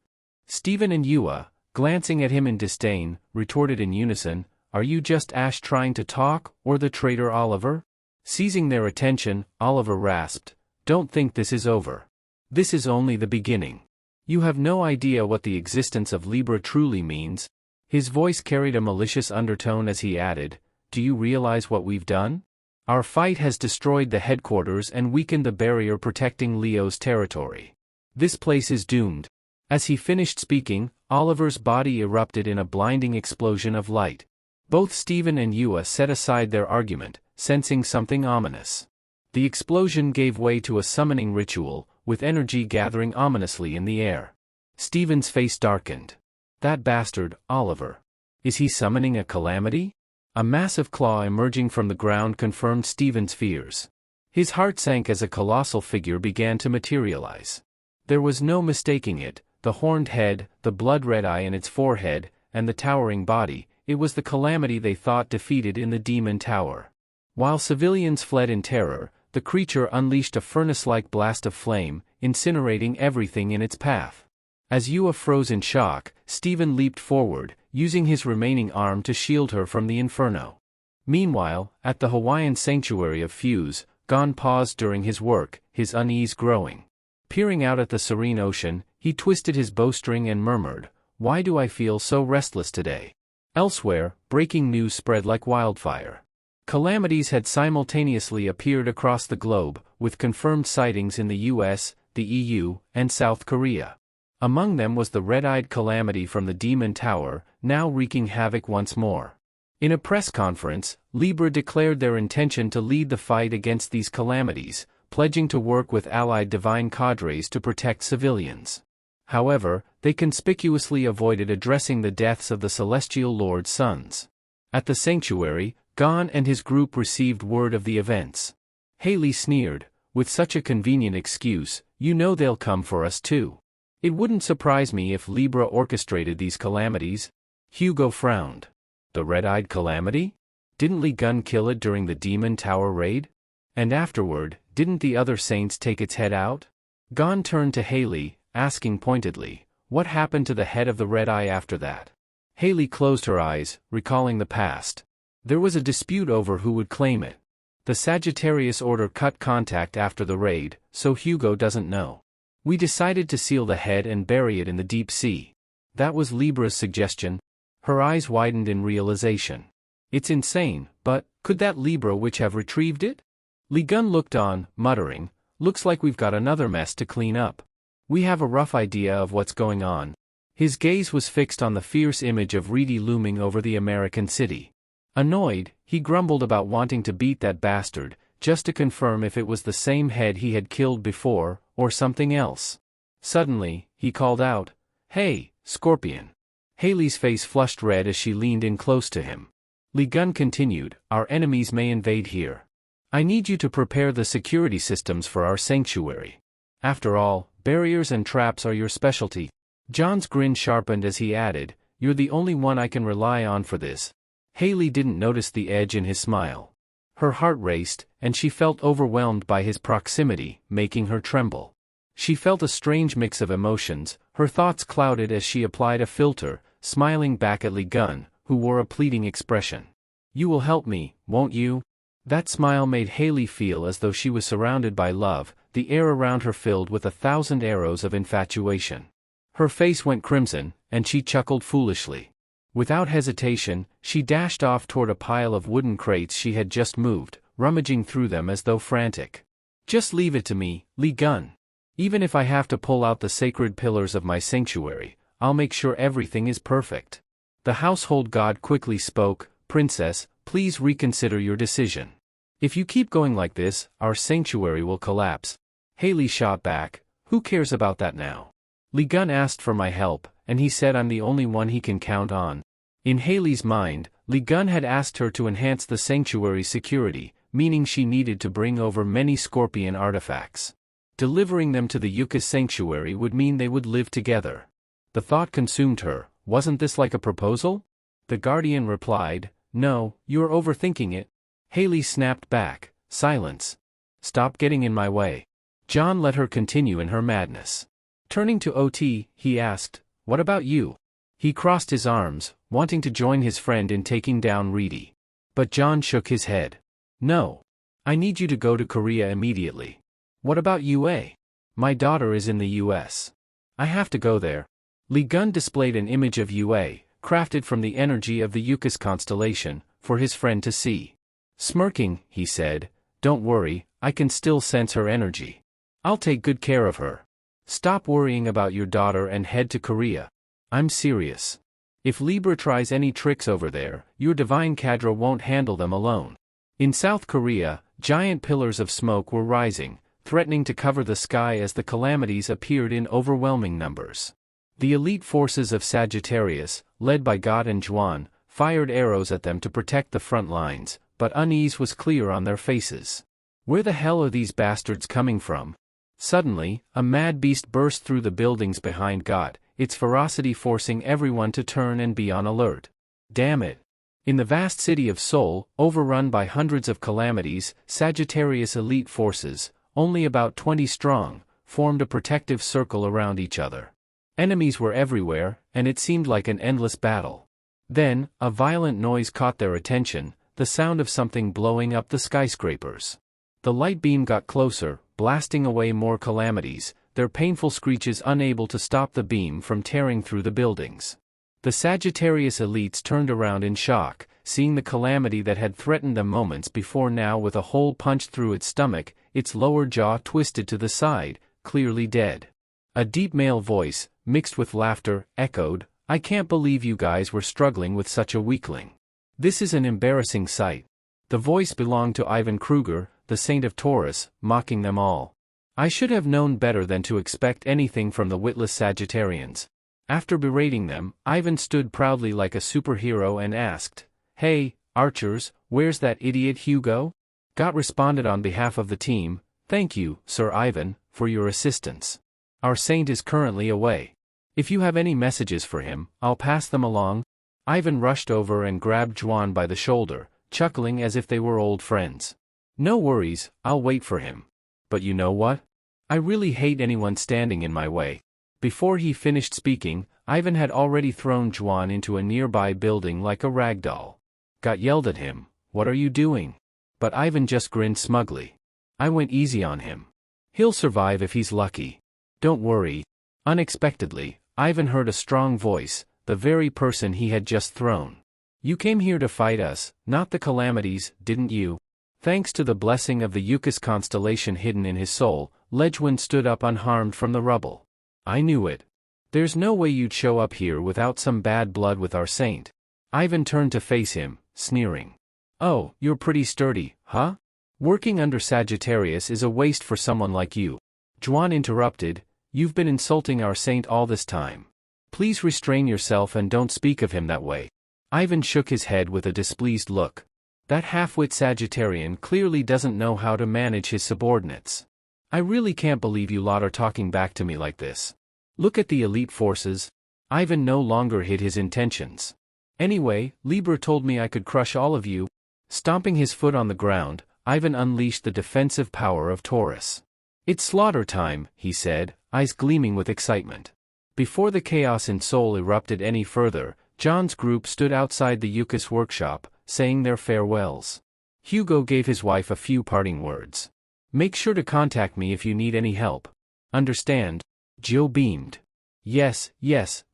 Stephen and Yua, glancing at him in disdain, retorted in unison, "Are you just Ash trying to talk, or the traitor Oliver?" Seizing their attention, Oliver rasped, "Don't think this is over. This is only the beginning. You have no idea what the existence of Libra truly means." His voice carried a malicious undertone as he added, "Do you realize what we've done? Our fight has destroyed the headquarters and weakened the barrier protecting Leo's territory. This place is doomed." As he finished speaking, Oliver's body erupted in a blinding explosion of light. Both Stephen and Yua set aside their argument, sensing something ominous. The explosion gave way to a summoning ritual, with energy gathering ominously in the air. Stephen's face darkened. "That bastard, Oliver. Is he summoning a calamity?" A massive claw emerging from the ground confirmed Stephen's fears. His heart sank as a colossal figure began to materialize. There was no mistaking it, the horned head, the blood-red eye in its forehead, and the towering body. It was the calamity they thought defeated in the demon tower. While civilians fled in terror, the creature unleashed a furnace-like blast of flame, incinerating everything in its path. As Yua froze in shock, Stephen leaped forward, using his remaining arm to shield her from the inferno. Meanwhile, at the Hawaiian sanctuary of Fuse, Gon paused during his work, his unease growing. Peering out at the serene ocean, he twisted his bowstring and murmured, "Why do I feel so restless today?" Elsewhere, breaking news spread like wildfire. Calamities had simultaneously appeared across the globe, with confirmed sightings in the US, the EU, and South Korea. Among them was the red-eyed calamity from the Demon Tower, now wreaking havoc once more. In a press conference, Libra declared their intention to lead the fight against these calamities, pledging to work with allied divine cadres to protect civilians. However, they conspicuously avoided addressing the deaths of the Celestial Lord's sons. At the sanctuary, Gon and his group received word of the events. Haley sneered, "With such a convenient excuse, you know they'll come for us too. It wouldn't surprise me if Libra orchestrated these calamities." Hugo frowned. "The red-eyed calamity? Didn't Li Gun kill it during the Demon Tower raid? And afterward, didn't the other saints take its head out?" Gon turned to Haley, asking pointedly, "What happened to the head of the Red Eye after that?" Haley closed her eyes, recalling the past. There was a dispute over who would claim it. The Sagittarius Order cut contact after the raid, so Hugo doesn't know. We decided to seal the head and bury it in the deep sea. That was Libra's suggestion. Her eyes widened in realization. It's insane, but could that Libra witch have retrieved it? Li Gun looked on, muttering, "Looks like we've got another mess to clean up. We have a rough idea of what's going on." His gaze was fixed on the fierce image of Reedy looming over the American city. Annoyed, he grumbled about wanting to beat that bastard, just to confirm if it was the same head he had killed before, or something else. Suddenly, he called out, "Hey, Scorpion." Haley's face flushed red as she leaned in close to him. Li Gun continued, "Our enemies may invade here. I need you to prepare the security systems for our sanctuary. After all, barriers and traps are your specialty." John's grin sharpened as he added, "You're the only one I can rely on for this." Haley didn't notice the edge in his smile. Her heart raced, and she felt overwhelmed by his proximity, making her tremble. She felt a strange mix of emotions, her thoughts clouded as she applied a filter, smiling back at Li Gun, who wore a pleading expression. "You will help me, won't you?" That smile made Haley feel as though she was surrounded by love, the air around her filled with 1,000 arrows of infatuation. Her face went crimson, and she chuckled foolishly. Without hesitation, she dashed off toward a pile of wooden crates she had just moved, rummaging through them as though frantic. "Just leave it to me, Li Gun. Even if I have to pull out the sacred pillars of my sanctuary, I'll make sure everything is perfect." The household god quickly spoke, "Princess, please reconsider your decision. If you keep going like this, our sanctuary will collapse." Haley shot back, "Who cares about that now? Li Gun asked for my help, and he said I'm the only one he can count on." In Haley's mind, Li Gun had asked her to enhance the sanctuary's security, meaning she needed to bring over many scorpion artifacts. Delivering them to the Yucca's sanctuary would mean they would live together. The thought consumed her, wasn't this like a proposal? The guardian replied, "No, you're overthinking it." Haley snapped back, "Silence. Stop getting in my way." John let her continue in her madness. Turning to OT, he asked, "What about you?" He crossed his arms, wanting to join his friend in taking down Reedy. But John shook his head. "No. I need you to go to Korea immediately." "What about UA? My daughter is in the US. I have to go there." Li Gun displayed an image of UA, crafted from the energy of the Yucca's constellation, for his friend to see. Smirking, he said, "Don't worry, I can still sense her energy. I'll take good care of her. Stop worrying about your daughter and head to Korea. I'm serious. If Libra tries any tricks over there, your divine cadre won't handle them alone." In South Korea, giant pillars of smoke were rising, threatening to cover the sky as the calamities appeared in overwhelming numbers. The elite forces of Sagittarius, led by God and Juan, fired arrows at them to protect the front lines, but unease was clear on their faces. Where the hell are these bastards coming from? Suddenly, a mad beast burst through the buildings behind God, its ferocity forcing everyone to turn and be on alert. Damn it. In the vast city of Seoul, overrun by hundreds of calamities, Sagittarius elite forces, only about 20 strong, formed a protective circle around each other. Enemies were everywhere, and it seemed like an endless battle. Then, a violent noise caught their attention, the sound of something blowing up the skyscrapers. The light beam got closer, blasting away more calamities, their painful screeches unable to stop the beam from tearing through the buildings. The Sagittarius elites turned around in shock, seeing the calamity that had threatened them moments before now with a hole punched through its stomach, its lower jaw twisted to the side, clearly dead. A deep male voice, mixed with laughter, echoed, "I can't believe you guys were struggling with such a weakling. This is an embarrassing sight." The voice belonged to Ivan Kruger, the Saint of Taurus, mocking them all. "I should have known better than to expect anything from the witless Sagittarians." After berating them, Ivan stood proudly like a superhero and asked, "Hey, archers, where's that idiot Hugo?" Got responded on behalf of the team, "Thank you, Sir Ivan, for your assistance. Our saint is currently away. If you have any messages for him, I'll pass them along." Ivan rushed over and grabbed Juan by the shoulder, chuckling as if they were old friends. "No worries, I'll wait for him. But you know what? I really hate anyone standing in my way." Before he finished speaking, Ivan had already thrown Juan into a nearby building like a rag doll. Got yelled at him, "What are you doing?" But Ivan just grinned smugly. "I went easy on him. He'll survive if he's lucky. Don't worry." Unexpectedly, Ivan heard a strong voice, the very person he had just thrown. "You came here to fight us, not the calamities, didn't you?" Thanks to the blessing of the Yucca's constellation hidden in his soul, Lejwin stood up unharmed from the rubble. "I knew it. There's no way you'd show up here without some bad blood with our saint." Ivan turned to face him, sneering. "Oh, you're pretty sturdy, huh? Working under Sagittarius is a waste for someone like you. Juan interrupted, you've been insulting our saint all this time. Please restrain yourself and don't speak of him that way. Ivan shook his head with a displeased look. That half-wit Sagittarian clearly doesn't know how to manage his subordinates. I really can't believe you lot are talking back to me like this. Look at the elite forces. Ivan no longer hid his intentions. Anyway, Libra told me I could crush all of you. Stomping his foot on the ground, Ivan unleashed the defensive power of Taurus. It's slaughter time, he said, eyes gleaming with excitement. Before the chaos in Seoul erupted any further, John's group stood outside the Yukis workshop, saying their farewells. Hugo gave his wife a few parting words. Make sure to contact me if you need any help. Understand? Jill beamed. Yes,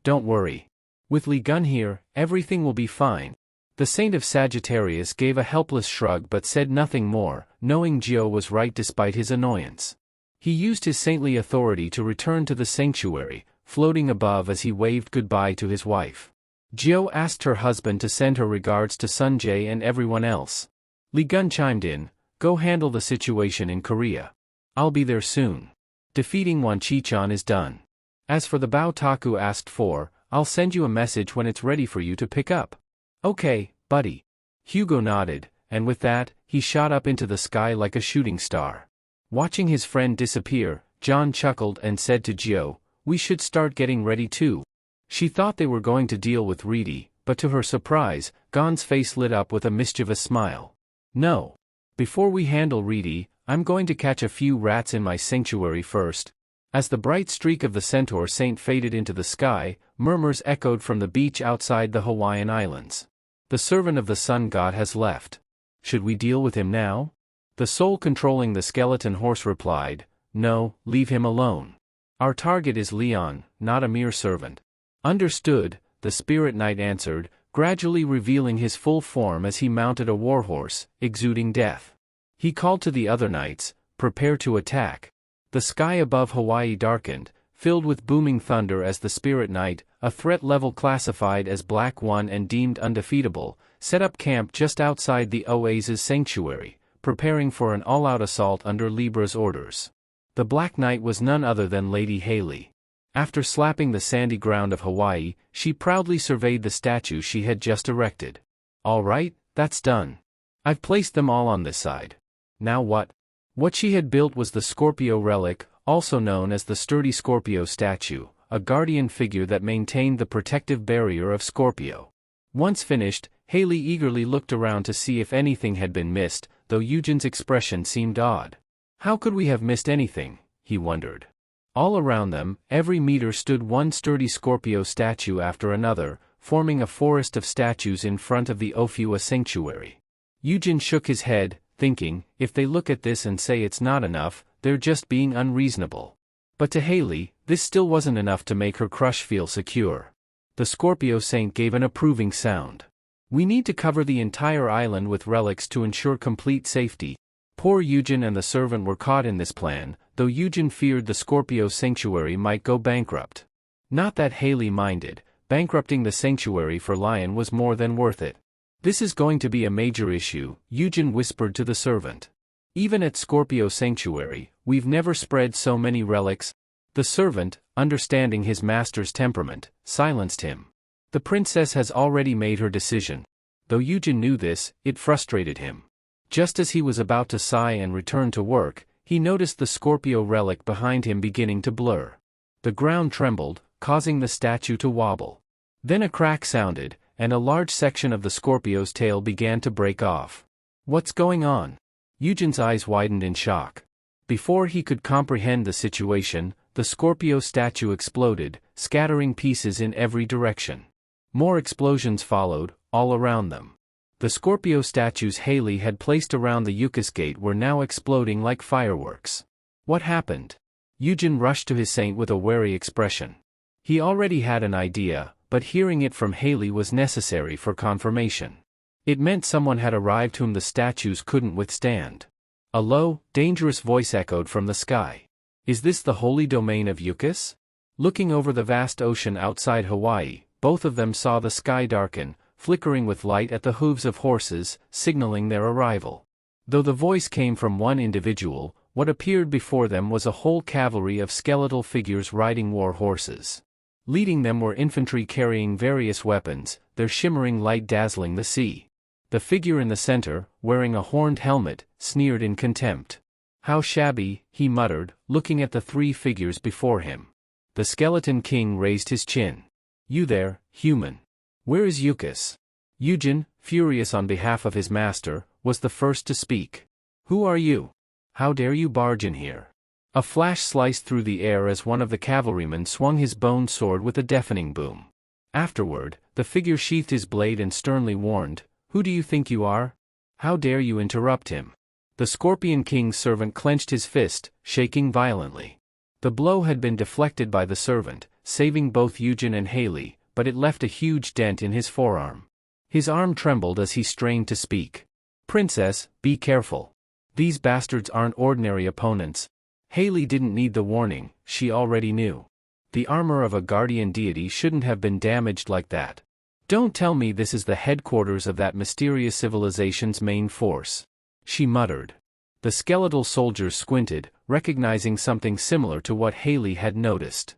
don't worry. With Li Gun here, everything will be fine. The Saint of Sagittarius gave a helpless shrug but said nothing more, knowing Gio was right despite his annoyance. He used his saintly authority to return to the sanctuary, floating above as he waved goodbye to his wife. Gio asked her husband to send her regards to Sunjae and everyone else. Li Gun chimed in, go handle the situation in Korea. I'll be there soon. Defeating Wanchichan is done. As for the Bao Taku asked for, I'll send you a message when it's ready for you to pick up. Okay, buddy. Hugo nodded, and with that, he shot up into the sky like a shooting star. Watching his friend disappear, John chuckled and said to Gio, we should start getting ready too. She thought they were going to deal with Reedy, but to her surprise, Gon's face lit up with a mischievous smile. No. Before we handle Reedy, I'm going to catch a few rats in my sanctuary first. As the bright streak of the Centaur Saint faded into the sky, murmurs echoed from the beach outside the Hawaiian Islands. The servant of the sun god has left. Should we deal with him now? The soul controlling the skeleton horse replied, no, leave him alone. Our target is Leon, not a mere servant. Understood, the spirit knight answered, gradually revealing his full form as he mounted a warhorse, exuding death. He called to the other knights, prepare to attack. The sky above Hawaii darkened, filled with booming thunder as the spirit knight, a threat level classified as Black 1 and deemed undefeatable, set up camp just outside the Oasis sanctuary, preparing for an all-out assault under Libra's orders. The Black Knight was none other than Lady Haley. After slapping the sandy ground of Hawaii, she proudly surveyed the statue she had just erected. All right, that's done. I've placed them all on this side. Now what? What she had built was the Scorpio relic, also known as the sturdy Scorpio statue, a guardian figure that maintained the protective barrier of Scorpio. Once finished, Haley eagerly looked around to see if anything had been missed, though Eugen's expression seemed odd. How could we have missed anything, he wondered. All around them, every meter stood one sturdy Scorpio statue after another, forming a forest of statues in front of the Ophua sanctuary. Eugen shook his head, thinking, if they look at this and say it's not enough, they're just being unreasonable. But to Haley, this still wasn't enough to make her crush feel secure. The Scorpio Saint gave an approving sound. We need to cover the entire island with relics to ensure complete safety. Poor Eugen and the servant were caught in this plan, though Eugen feared the Scorpio sanctuary might go bankrupt. Not that Haley minded, bankrupting the sanctuary for Lion was more than worth it. This is going to be a major issue, Eugen whispered to the servant. Even at Scorpio sanctuary, we've never spread so many relics. The servant, understanding his master's temperament, silenced him. The princess has already made her decision. Though Eugen knew this, it frustrated him. Just as he was about to sigh and return to work, he noticed the Scorpio relic behind him beginning to blur. The ground trembled, causing the statue to wobble. Then a crack sounded, and a large section of the Scorpio's tail began to break off. What's going on? Eugen's eyes widened in shock. Before he could comprehend the situation, the Scorpio statue exploded, scattering pieces in every direction. More explosions followed, all around them. The Scorpio statues Haley had placed around the Yukis gate were now exploding like fireworks. What happened? Eugen rushed to his saint with a wary expression. He already had an idea, but hearing it from Haley was necessary for confirmation. It meant someone had arrived whom the statues couldn't withstand. A low, dangerous voice echoed from the sky. Is this the holy domain of Yukis? Looking over the vast ocean outside Hawaii, both of them saw the sky darken, flickering with light at the hooves of horses, signaling their arrival. Though the voice came from one individual, what appeared before them was a whole cavalry of skeletal figures riding war horses. Leading them were infantry carrying various weapons, their shimmering light dazzling the sea. The figure in the center, wearing a horned helmet, sneered in contempt. "How shabby," he muttered, looking at the three figures before him. The Skeleton King raised his chin. "You there, human. Where is Yukis?" Eugen, furious on behalf of his master, was the first to speak. "Who are you? How dare you barge in here?" A flash sliced through the air as one of the cavalrymen swung his bone sword with a deafening boom. Afterward, the figure sheathed his blade and sternly warned, "Who do you think you are? How dare you interrupt him?" The Scorpion King's servant clenched his fist, shaking violently. The blow had been deflected by the servant, saving both Eugen and Haley, but it left a huge dent in his forearm. His arm trembled as he strained to speak. "Princess, be careful. These bastards aren't ordinary opponents." Haley didn't need the warning, she already knew. The armor of a guardian deity shouldn't have been damaged like that. "Don't tell me this is the headquarters of that mysterious civilization's main force," she muttered. The skeletal soldiers squinted, recognizing something similar to what Haley had noticed.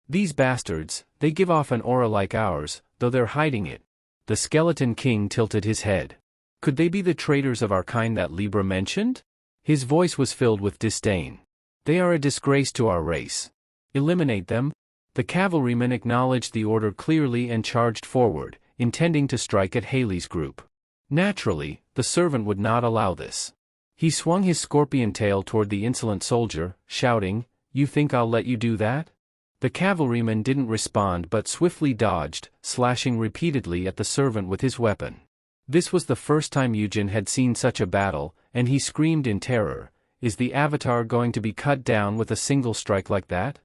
"These bastards, they give off an aura like ours, though they're hiding it." The Skeleton King tilted his head. "Could they be the traitors of our kind that Libra mentioned?" His voice was filled with disdain. "They are a disgrace to our race. Eliminate them." The cavalryman acknowledged the order clearly and charged forward, intending to strike at Haley's group. Naturally, the servant would not allow this. He swung his scorpion tail toward the insolent soldier, shouting, "You think I'll let you do that?" The cavalryman didn't respond but swiftly dodged, slashing repeatedly at the servant with his weapon. This was the first time Eugen had seen such a battle, and he screamed in terror, "Is the Avatar going to be cut down with a single strike like that?"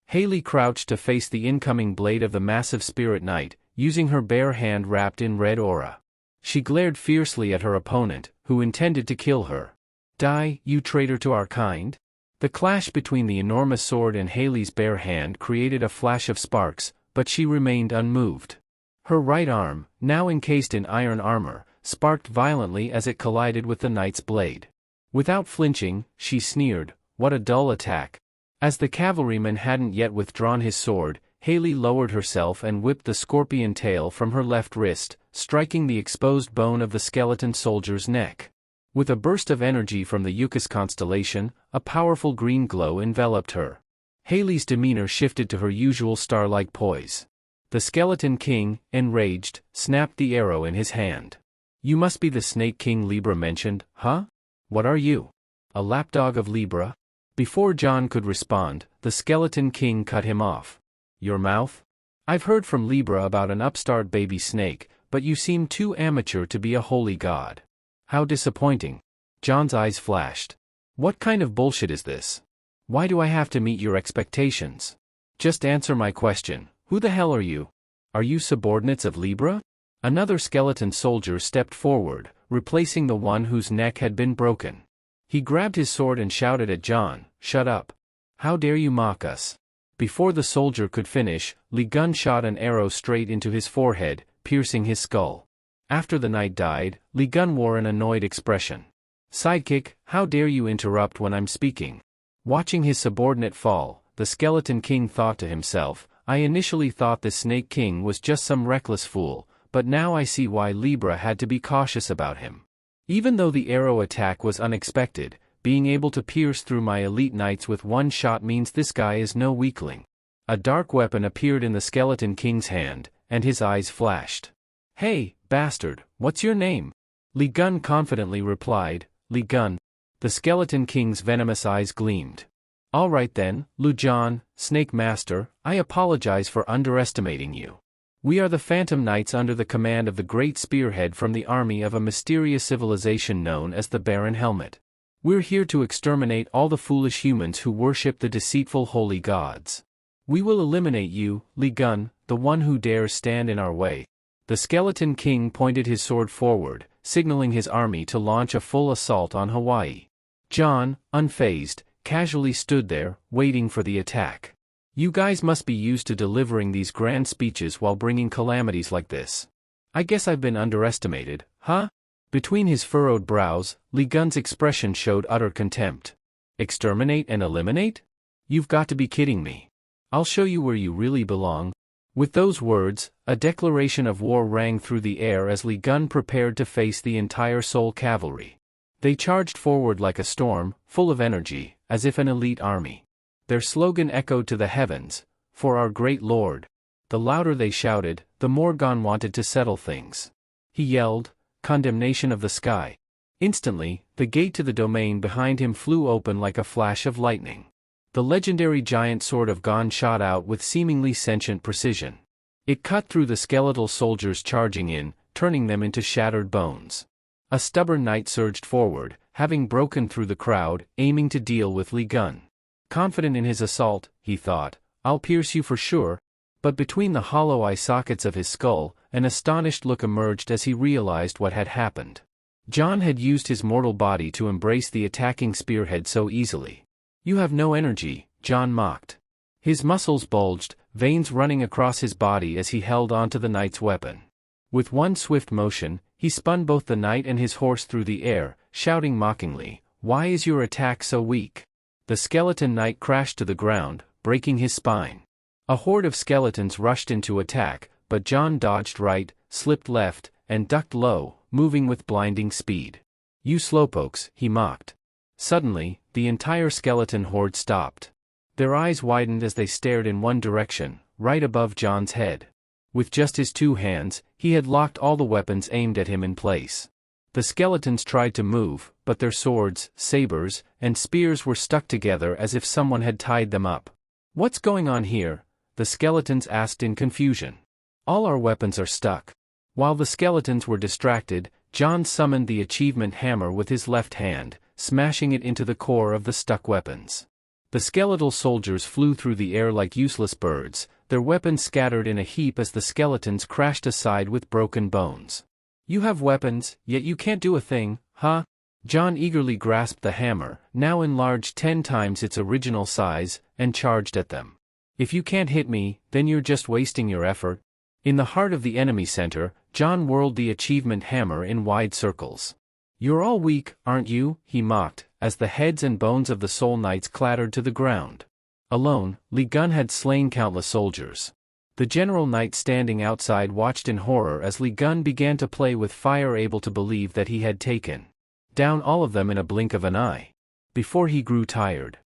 Haley crouched to face the incoming blade of the massive spirit knight, using her bare hand wrapped in red aura. She glared fiercely at her opponent, who intended to kill her. "Die, you traitor to our kind?" The clash between the enormous sword and Haley's bare hand created a flash of sparks, but she remained unmoved. Her right arm, now encased in iron armor, sparked violently as it collided with the knight's blade. Without flinching, she sneered, "What a dull attack." As the cavalryman hadn't yet withdrawn his sword, Haley lowered herself and whipped the scorpion tail from her left wrist, striking the exposed bone of the skeleton soldier's neck. With a burst of energy from the Yukis constellation, a powerful green glow enveloped her. Haley's demeanor shifted to her usual star-like poise. The Skeleton King, enraged, snapped the arrow in his hand. "You must be the Snake King Libra mentioned, huh? What are you? A lapdog of Libra?" Before John could respond, the Skeleton King cut him off. "Your mouth? I've heard from Libra about an upstart baby snake, but you seem too amateur to be a holy god." "How disappointing." John's eyes flashed. "What kind of bullshit is this? Why do I have to meet your expectations? Just answer my question, who the hell are you? Are you subordinates of Libra?" Another skeleton soldier stepped forward, replacing the one whose neck had been broken. He grabbed his sword and shouted at John, "Shut up. How dare you mock us?" Before the soldier could finish, Li Gun shot an arrow straight into his forehead, piercing his skull. After the knight died, Li Gun wore an annoyed expression. "Sidekick, how dare you interrupt when I'm speaking?" Watching his subordinate fall, the Skeleton King thought to himself, "I initially thought the Snake King was just some reckless fool, but now I see why Libra had to be cautious about him. Even though the arrow attack was unexpected, being able to pierce through my elite knights with one shot means this guy is no weakling." A dark weapon appeared in the Skeleton King's hand, and his eyes flashed. "Hey, bastard, what's your name?" Li Gun confidently replied, "Li Gun." The Skeleton King's venomous eyes gleamed. "All right then, Lu Jon, Snake Master, I apologize for underestimating you. We are the Phantom Knights under the command of the Great Spearhead from the army of a mysterious civilization known as the Barren Helmet. We're here to exterminate all the foolish humans who worship the deceitful holy gods. We will eliminate you, Li Gun, the one who dares stand in our way." The Skeleton King pointed his sword forward, signaling his army to launch a full assault on Hawaii. John, unfazed, casually stood there, waiting for the attack. "You guys must be used to delivering these grand speeches while bringing calamities like this. I guess I've been underestimated, huh?" Between his furrowed brows, Li Gun's expression showed utter contempt. Exterminate and eliminate? You've got to be kidding me. I'll show you where you really belong. With those words, a declaration of war rang through the air as Li Gun prepared to face the entire Soul Cavalry. They charged forward like a storm, full of energy, as if an elite army. Their slogan echoed to the heavens, "For our great Lord." The louder they shouted, the more Gon wanted to settle things. He yelled, "Condemnation of the sky." Instantly, the gate to the domain behind him flew open like a flash of lightning. The legendary giant sword of Gon shot out with seemingly sentient precision. It cut through the skeletal soldiers charging in, turning them into shattered bones. A stubborn knight surged forward, having broken through the crowd, aiming to deal with Li Gun. Confident in his assault, he thought, "I'll pierce you for sure." But between the hollow eye sockets of his skull, an astonished look emerged as he realized what had happened. John had used his mortal body to embrace the attacking spearhead so easily. "You have no energy," John mocked. His muscles bulged, veins running across his body as he held onto the knight's weapon. With one swift motion, he spun both the knight and his horse through the air, shouting mockingly, "Why is your attack so weak?" The skeleton knight crashed to the ground, breaking his spine. A horde of skeletons rushed into attack, but John dodged right, slipped left, and ducked low, moving with blinding speed. "You slowpokes," he mocked. Suddenly, the entire skeleton horde stopped. Their eyes widened as they stared in one direction, right above John's head. With just his two hands, he had locked all the weapons aimed at him in place. The skeletons tried to move, but their swords, sabers, and spears were stuck together as if someone had tied them up. "What's going on here?" the skeletons asked in confusion. "All our weapons are stuck." While the skeletons were distracted, John summoned the achievement hammer with his left hand, smashing it into the core of the stuck weapons. The skeletal soldiers flew through the air like useless birds, their weapons scattered in a heap as the skeletons crashed aside with broken bones. "You have weapons, yet you can't do a thing, huh?" John eagerly grasped the hammer, now enlarged 10 times its original size, and charged at them. "If you can't hit me, then you're just wasting your effort." In the heart of the enemy center, John whirled the achievement hammer in wide circles. "You're all weak, aren't you?" he mocked, as the heads and bones of the soul knights clattered to the ground. Alone, Li Gun had slain countless soldiers. The general knight standing outside watched in horror as Li Gun began to play with fire, able to believe that he had taken down all of them in a blink of an eye. Before he grew tired,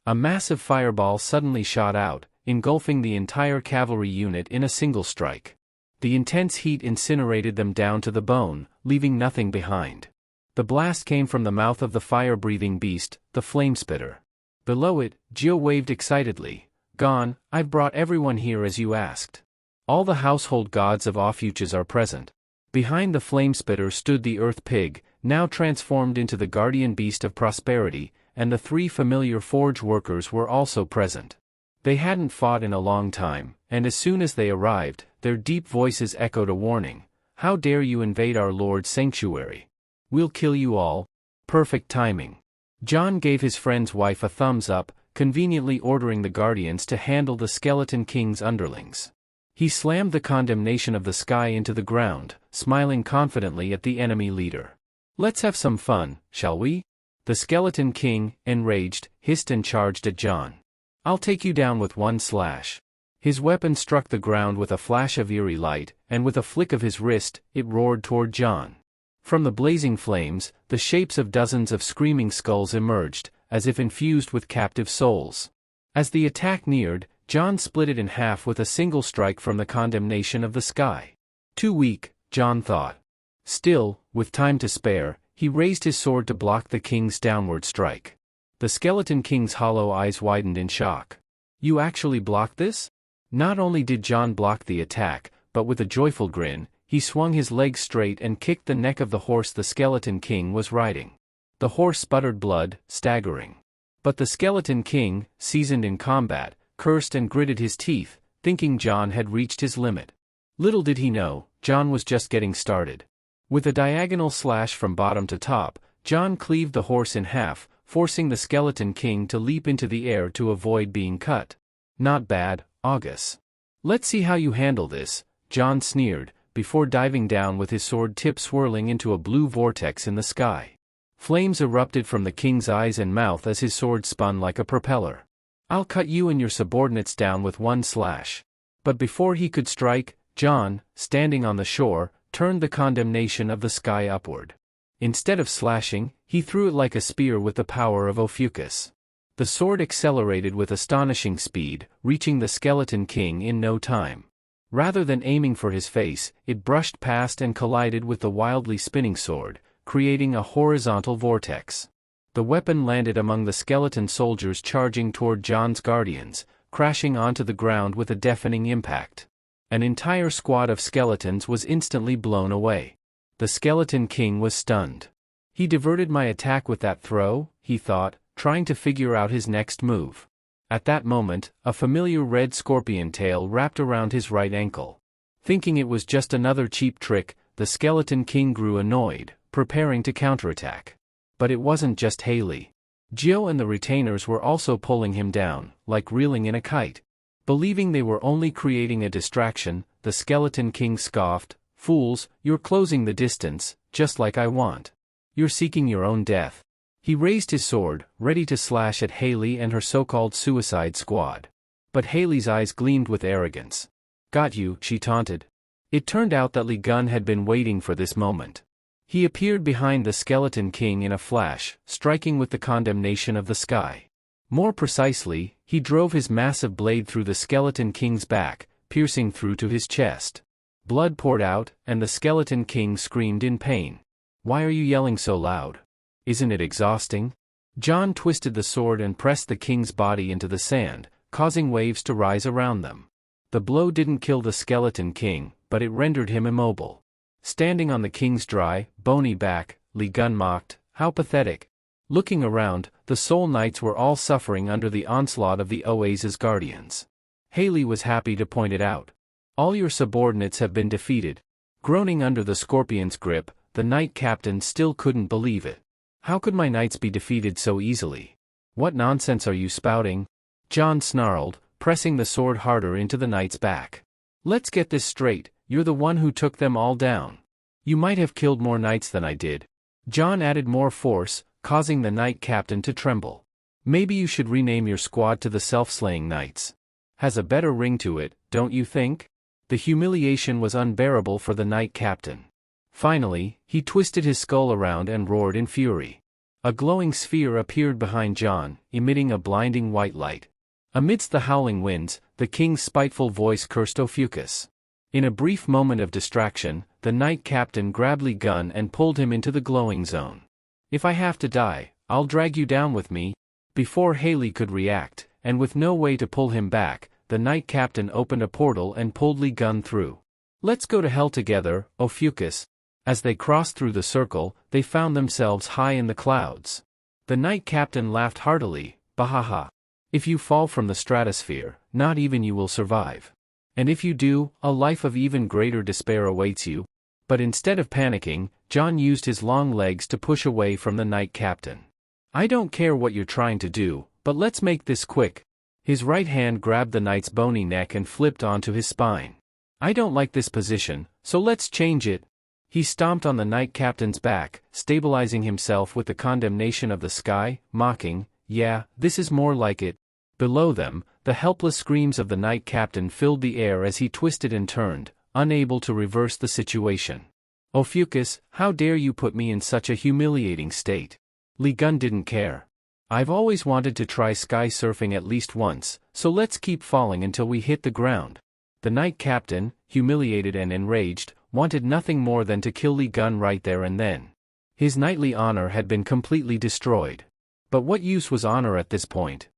a massive fireball suddenly shot out, engulfing the entire cavalry unit in a single strike. The intense heat incinerated them down to the bone, leaving nothing behind. The blast came from the mouth of the fire-breathing beast, the flamespitter. Below it, Gio waved excitedly, "Gon, I've brought everyone here as you asked. All the household gods of Ophuchas are present." Behind the flamespitter stood the earth pig, now transformed into the guardian beast of prosperity, and the 3 familiar forge workers were also present. They hadn't fought in a long time, and as soon as they arrived, their deep voices echoed a warning. "How dare you invade our Lord's sanctuary? We'll kill you all." Perfect timing. John gave his friend's wife a thumbs up, conveniently ordering the guardians to handle the skeleton king's underlings. He slammed the condemnation of the sky into the ground, smiling confidently at the enemy leader. "Let's have some fun, shall we?" The skeleton king, enraged, hissed and charged at John. "I'll take you down with one slash." His weapon struck the ground with a flash of eerie light, and with a flick of his wrist, it roared toward John. From the blazing flames, the shapes of dozens of screaming skulls emerged, as if infused with captive souls. As the attack neared, John split it in half with a single strike from the condemnation of the sky. Too weak, John thought. Still, with time to spare, he raised his sword to block the king's downward strike. The skeleton king's hollow eyes widened in shock. "You actually blocked this?" Not only did John block the attack, but with a joyful grin, he swung his legs straight and kicked the neck of the horse the skeleton king was riding. The horse sputtered blood, staggering. But the skeleton king, seasoned in combat, cursed and gritted his teeth, thinking John had reached his limit. Little did he know, John was just getting started. With a diagonal slash from bottom to top, John cleaved the horse in half, forcing the skeleton king to leap into the air to avoid being cut. "Not bad, August. Let's see how you handle this," John sneered, before diving down with his sword tip swirling into a blue vortex in the sky. Flames erupted from the king's eyes and mouth as his sword spun like a propeller. "I'll cut you and your subordinates down with one slash." But before he could strike, John, standing on the shore, turned the condemnation of the sky upward. Instead of slashing, he threw it like a spear with the power of Ophiuchus. The sword accelerated with astonishing speed, reaching the skeleton king in no time. Rather than aiming for his face, it brushed past and collided with the wildly spinning sword, creating a horizontal vortex. The weapon landed among the skeleton soldiers charging toward John's guardians, crashing onto the ground with a deafening impact. An entire squad of skeletons was instantly blown away. The skeleton king was stunned. He diverted my attack with that throw, he thought, trying to figure out his next move. At that moment, a familiar red scorpion tail wrapped around his right ankle. Thinking it was just another cheap trick, the skeleton king grew annoyed, preparing to counterattack. But it wasn't just Haley. Gio and the retainers were also pulling him down, like reeling in a kite. Believing they were only creating a distraction, the skeleton king scoffed, "Fools, you're closing the distance, just like I want. You're seeking your own death." He raised his sword, ready to slash at Haley and her so-called suicide squad. But Haley's eyes gleamed with arrogance. "Got you," she taunted. It turned out that Li Gun had been waiting for this moment. He appeared behind the skeleton king in a flash, striking with the condemnation of the sky. More precisely, he drove his massive blade through the skeleton king's back, piercing through to his chest. Blood poured out, and the skeleton king screamed in pain. "Why are you yelling so loud? Isn't it exhausting?" John twisted the sword and pressed the king's body into the sand, causing waves to rise around them. The blow didn't kill the skeleton king, but it rendered him immobile. Standing on the king's dry, bony back, Li Gun mocked, "How pathetic." Looking around, the Soul Knights were all suffering under the onslaught of the Oasis guardians. Haley was happy to point it out. "All your subordinates have been defeated." Groaning under the scorpion's grip, the knight captain still couldn't believe it. "How could my knights be defeated so easily? What nonsense are you spouting?" John snarled, pressing the sword harder into the knight's back. "Let's get this straight, you're the one who took them all down. You might have killed more knights than I did." John added more force, causing the knight captain to tremble. "Maybe you should rename your squad to the Self-Slaying Knights. Has a better ring to it, don't you think?" The humiliation was unbearable for the knight captain. Finally, he twisted his skull around and roared in fury. A glowing sphere appeared behind John, emitting a blinding white light. Amidst the howling winds, the king's spiteful voice cursed Ophiuchus. In a brief moment of distraction, the knight captain grabbed Li Gun and pulled him into the glowing zone. "If I have to die, I'll drag you down with me." Before Haley could react, and with no way to pull him back, the knight captain opened a portal and pulled Li Gun through. "Let's go to hell together, Ophiuchus." As they crossed through the circle, they found themselves high in the clouds. The knight captain laughed heartily, "Bahaha. If you fall from the stratosphere, not even you will survive. And if you do, a life of even greater despair awaits you." But instead of panicking, John used his long legs to push away from the knight captain. "I don't care what you're trying to do, but let's make this quick." His right hand grabbed the knight's bony neck and flipped onto his spine. "I don't like this position, so let's change it." He stomped on the knight captain's back, stabilizing himself with the condemnation of the sky, mocking, "Yeah, this is more like it." Below them, the helpless screams of the knight captain filled the air as he twisted and turned, unable to reverse the situation. "Ophiuchus, how dare you put me in such a humiliating state?" Li Gun didn't care. "I've always wanted to try sky surfing at least once, so let's keep falling until we hit the ground." The knight captain, humiliated and enraged, wanted nothing more than to kill Li Gun right there and then. His knightly honor had been completely destroyed. But what use was honor at this point?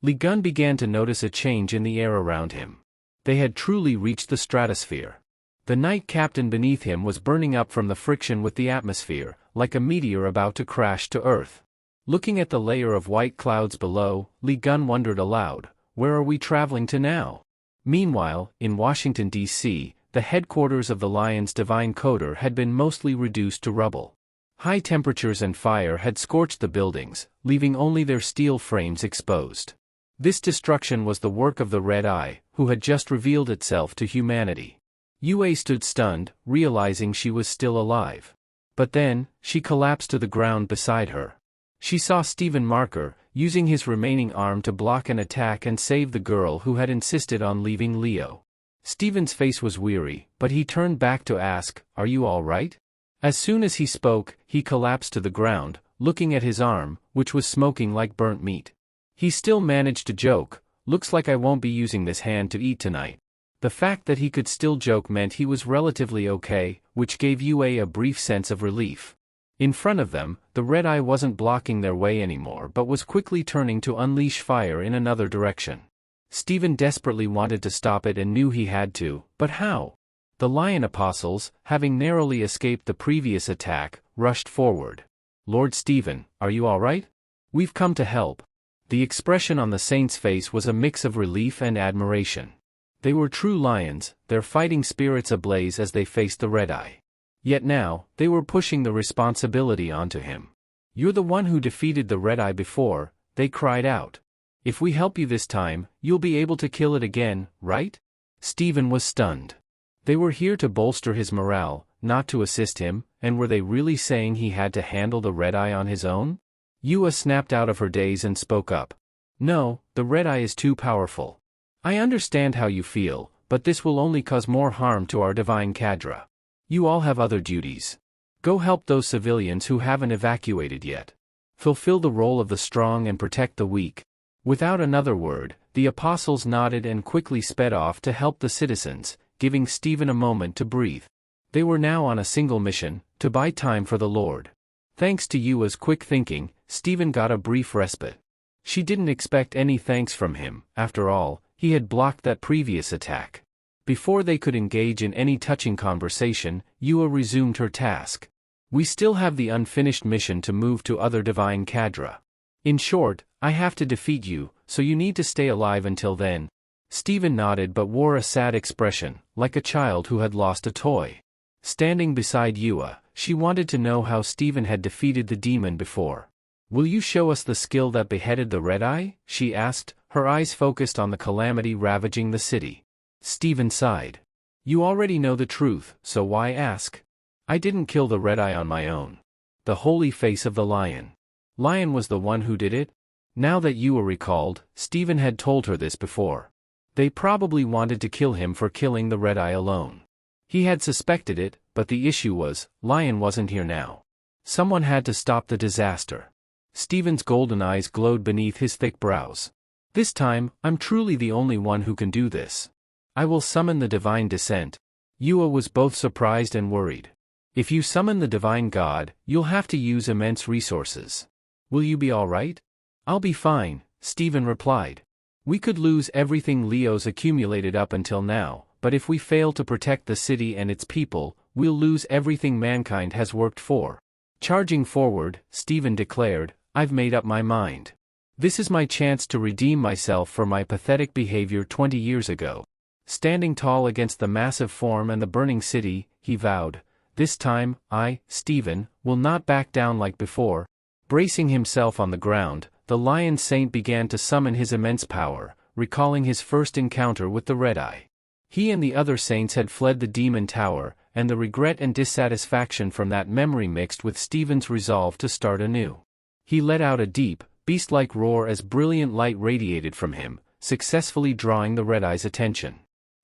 Li Gun began to notice a change in the air around him. They had truly reached the stratosphere. The knight captain beneath him was burning up from the friction with the atmosphere, like a meteor about to crash to Earth. Looking at the layer of white clouds below, Li Gun wondered aloud, "Where are we traveling to now?" Meanwhile, in Washington, D.C., the headquarters of the Lion's Divine Coder had been mostly reduced to rubble. High temperatures and fire had scorched the buildings, leaving only their steel frames exposed. This destruction was the work of the Red Eye, who had just revealed itself to humanity. Yue stood stunned, realizing she was still alive. But then, she collapsed to the ground beside her. She saw Stephen Marker, using his remaining arm to block an attack and save the girl who had insisted on leaving Leo. Stephen's face was weary, but he turned back to ask, "Are you all right?" As soon as he spoke, he collapsed to the ground, looking at his arm, which was smoking like burnt meat. He still managed to joke, "Looks like I won't be using this hand to eat tonight." The fact that he could still joke meant he was relatively okay, which gave Yue a brief sense of relief. In front of them, the red eye wasn't blocking their way anymore but was quickly turning to unleash fire in another direction. Stephen desperately wanted to stop it and knew he had to, but how? The Lion Apostles, having narrowly escaped the previous attack, rushed forward. "Lord Stephen, are you all right? We've come to help." The expression on the saint's face was a mix of relief and admiration. They were true lions, their fighting spirits ablaze as they faced the red eye. Yet now, they were pushing the responsibility onto him. "You're the one who defeated the red eye before," they cried out. "If we help you this time, you'll be able to kill it again, right?" Stephen was stunned. They were here to bolster his morale, not to assist him, and were they really saying he had to handle the red eye on his own? Yue snapped out of her daze and spoke up. "No, the red eye is too powerful. I understand how you feel, but this will only cause more harm to our divine cadre. You all have other duties. Go help those civilians who haven't evacuated yet. Fulfill the role of the strong and protect the weak." Without another word, the apostles nodded and quickly sped off to help the citizens, giving Stephen a moment to breathe. They were now on a single mission, to buy time for the Lord. Thanks to Yua's quick thinking, Stephen got a brief respite. She didn't expect any thanks from him, after all, he had blocked that previous attack. Before they could engage in any touching conversation, Yue resumed her task. "We still have the unfinished mission to move to other divine cadre. In short, I have to defeat you, so you need to stay alive until then." Stephen nodded but wore a sad expression, like a child who had lost a toy. Standing beside Yue, she wanted to know how Stephen had defeated the demon before. "Will you show us the skill that beheaded the red eye?" she asked, her eyes focused on the calamity ravaging the city. Stephen sighed. "You already know the truth, so why ask? I didn't kill the red eye on my own. The holy face of the lion. Lion was the one who did it?" Now that Yue recalled, Stephen had told her this before. They probably wanted to kill him for killing the red eye alone. He had suspected it, but the issue was, Lion wasn't here now. Someone had to stop the disaster. Stephen's golden eyes glowed beneath his thick brows. "This time, I'm truly the only one who can do this. I will summon the divine descent." Yue was both surprised and worried. "If you summon the divine god, you'll have to use immense resources. Will you be all right?" "I'll be fine," Stephen replied. "We could lose everything Leo's accumulated up until now, but if we fail to protect the city and its people, we'll lose everything mankind has worked for." Charging forward, Stephen declared, "I've made up my mind. This is my chance to redeem myself for my pathetic behavior 20 years ago." Standing tall against the massive form and the burning city, he vowed, "This time, I, Stephen, will not back down like before." Bracing himself on the ground, the Lion Saint began to summon his immense power, recalling his first encounter with the red eye. He and the other saints had fled the demon tower, and the regret and dissatisfaction from that memory mixed with Stephen's resolve to start anew. He let out a deep, beast-like roar as brilliant light radiated from him, successfully drawing the red eye's attention.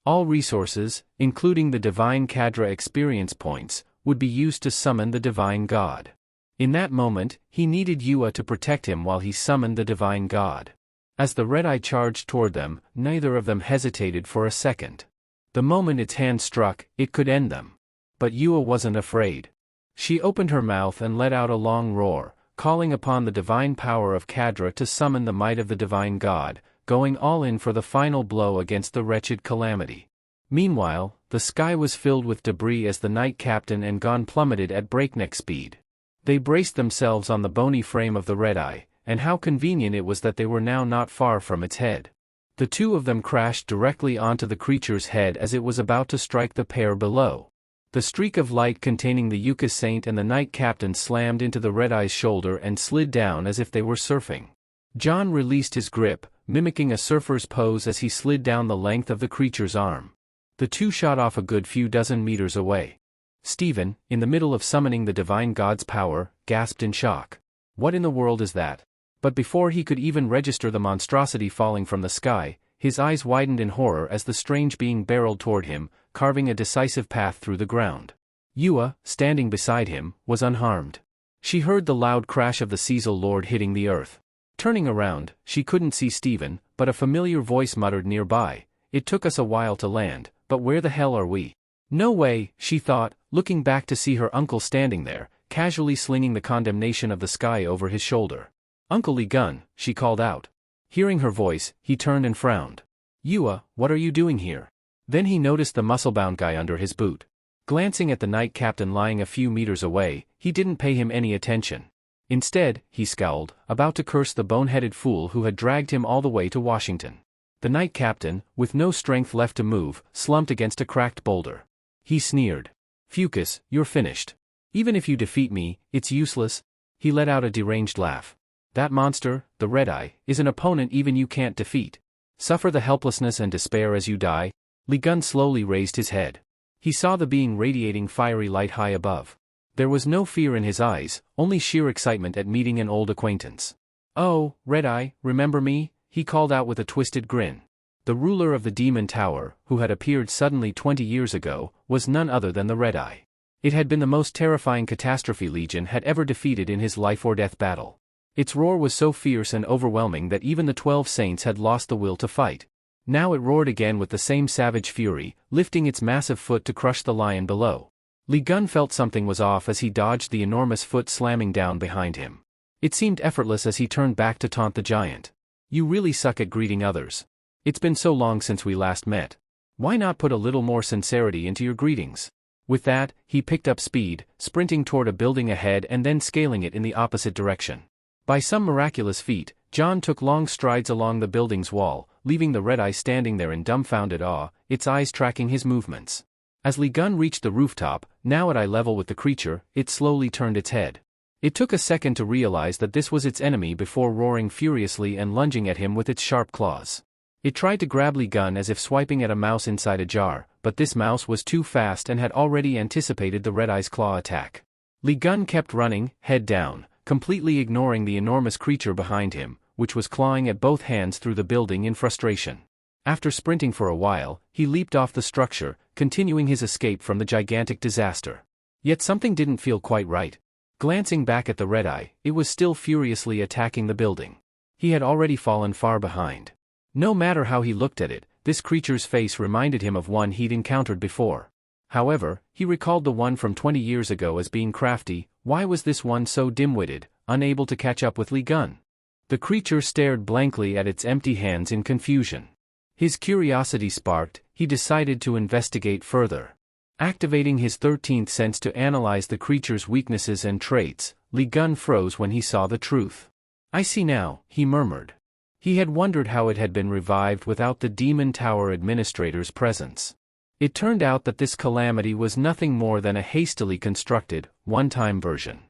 All resources, including the divine cadre experience points, would be used to summon the divine god. In that moment, he needed Yue to protect him while he summoned the divine god. As the red eye charged toward them, neither of them hesitated for a second. The moment its hand struck, it could end them. But Yue wasn't afraid. She opened her mouth and let out a long roar, calling upon the divine power of cadre to summon the might of the divine god, going all in for the final blow against the wretched calamity. Meanwhile, the sky was filled with debris as the Knight Captain and Gon plummeted at breakneck speed. They braced themselves on the bony frame of the red eye, and how convenient it was that they were now not far from its head. The two of them crashed directly onto the creature's head as it was about to strike the pair below. The streak of light containing the Yucca Saint and the Knight Captain slammed into the red eye's shoulder and slid down as if they were surfing. John released his grip, mimicking a surfer's pose as he slid down the length of the creature's arm. The two shot off a good few dozen meters away. Stephen, in the middle of summoning the divine god's power, gasped in shock. What in the world is that? But before he could even register the monstrosity falling from the sky, his eyes widened in horror as the strange being barreled toward him, carving a decisive path through the ground. Yua, standing beside him, was unharmed. She heard the loud crash of the Cecil Lord hitting the earth. Turning around, she couldn't see Stephen, but a familiar voice muttered nearby, "It took us a while to land, but where the hell are we?" No way, she thought, looking back to see her uncle standing there, casually slinging the condemnation of the sky over his shoulder. "Uncle Lee Gun," she called out. Hearing her voice, he turned and frowned. "Yua, what are you doing here?" Then he noticed the muscle-bound guy under his boot. Glancing at the knight captain lying a few meters away, he didn't pay him any attention. Instead, he scowled, about to curse the boneheaded fool who had dragged him all the way to Washington. The knight captain, with no strength left to move, slumped against a cracked boulder. He sneered. "Fucus, you're finished. Even if you defeat me, it's useless." He let out a deranged laugh. "That monster, the Red-Eye, is an opponent even you can't defeat. Suffer the helplessness and despair as you die." Lee Gun slowly raised his head. He saw the being radiating fiery light high above. There was no fear in his eyes, only sheer excitement at meeting an old acquaintance. "Oh, Red-Eye, remember me?" he called out with a twisted grin. The ruler of the Demon Tower, who had appeared suddenly 20 years ago, was none other than the Red-Eye. It had been the most terrifying catastrophe Legion had ever defeated in his life-or-death battle. Its roar was so fierce and overwhelming that even the 12 Saints had lost the will to fight. Now it roared again with the same savage fury, lifting its massive foot to crush the lion below. Lee Gun felt something was off as he dodged the enormous foot slamming down behind him. It seemed effortless as he turned back to taunt the giant. "You really suck at greeting others. It's been so long since we last met. Why not put a little more sincerity into your greetings?" With that, he picked up speed, sprinting toward a building ahead and then scaling it in the opposite direction. By some miraculous feat, John took long strides along the building's wall, leaving the Red-Eye standing there in dumbfounded awe, its eyes tracking his movements. As Lee Gun reached the rooftop, now at eye level with the creature, it slowly turned its head. It took a second to realize that this was its enemy before roaring furiously and lunging at him with its sharp claws. It tried to grab Lee Gun as if swiping at a mouse inside a jar, but this mouse was too fast and had already anticipated the Red-Eye's claw attack. Lee Gun kept running, head down, completely ignoring the enormous creature behind him, which was clawing at both hands through the building in frustration. After sprinting for a while, he leaped off the structure, continuing his escape from the gigantic disaster. Yet something didn't feel quite right. Glancing back at the Red-Eye, it was still furiously attacking the building. He had already fallen far behind. No matter how he looked at it, this creature's face reminded him of one he'd encountered before. However, he recalled the one from 20 years ago as being crafty. Why was this one so dim-witted, unable to catch up with Lee Gun? The creature stared blankly at its empty hands in confusion. His curiosity sparked, he decided to investigate further. Activating his 13th sense to analyze the creature's weaknesses and traits, Lee Gun froze when he saw the truth. "I see now," he murmured. He had wondered how it had been revived without the Demon Tower administrator's presence. It turned out that this calamity was nothing more than a hastily constructed, one-time version.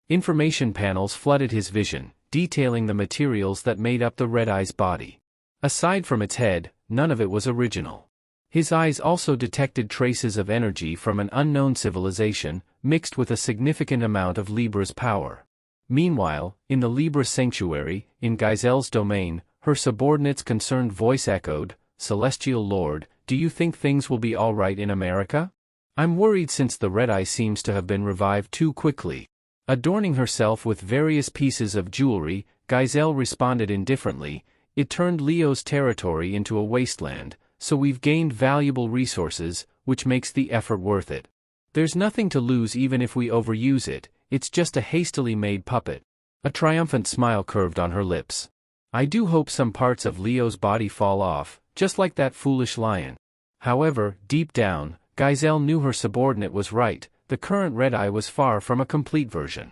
Information panels flooded his vision, detailing the materials that made up the Red-Eye's body. Aside from its head, none of it was original. His eyes also detected traces of energy from an unknown civilization, mixed with a significant amount of Libra's power. Meanwhile, in the Libra sanctuary, in Giselle's domain, her subordinate's concerned voice echoed, "Celestial Lord, do you think things will be all right in America? I'm worried since the Red-Eye seems to have been revived too quickly." Adorning herself with various pieces of jewelry, Giselle responded indifferently, "It turned Leo's territory into a wasteland, so we've gained valuable resources, which makes the effort worth it. There's nothing to lose even if we overuse it, it's just a hastily made puppet." A triumphant smile curved on her lips. "I do hope some parts of Leo's body fall off, just like that foolish lion." However, deep down, Giselle knew her subordinate was right, the current Red-Eye was far from a complete version.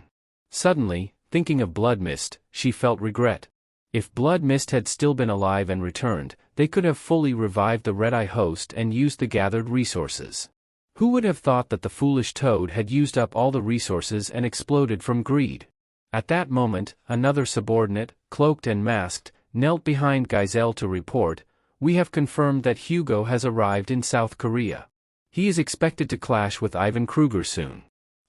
Suddenly, thinking of Blood Mist, she felt regret. If Blood Mist had still been alive and returned, they could have fully revived the Red-Eye host and used the gathered resources. Who would have thought that the foolish toad had used up all the resources and exploded from greed? At that moment, another subordinate, cloaked and masked, knelt behind Giselle to report, We have confirmed that Hugo has arrived in South Korea. He is expected to clash with Ivan Kruger soon.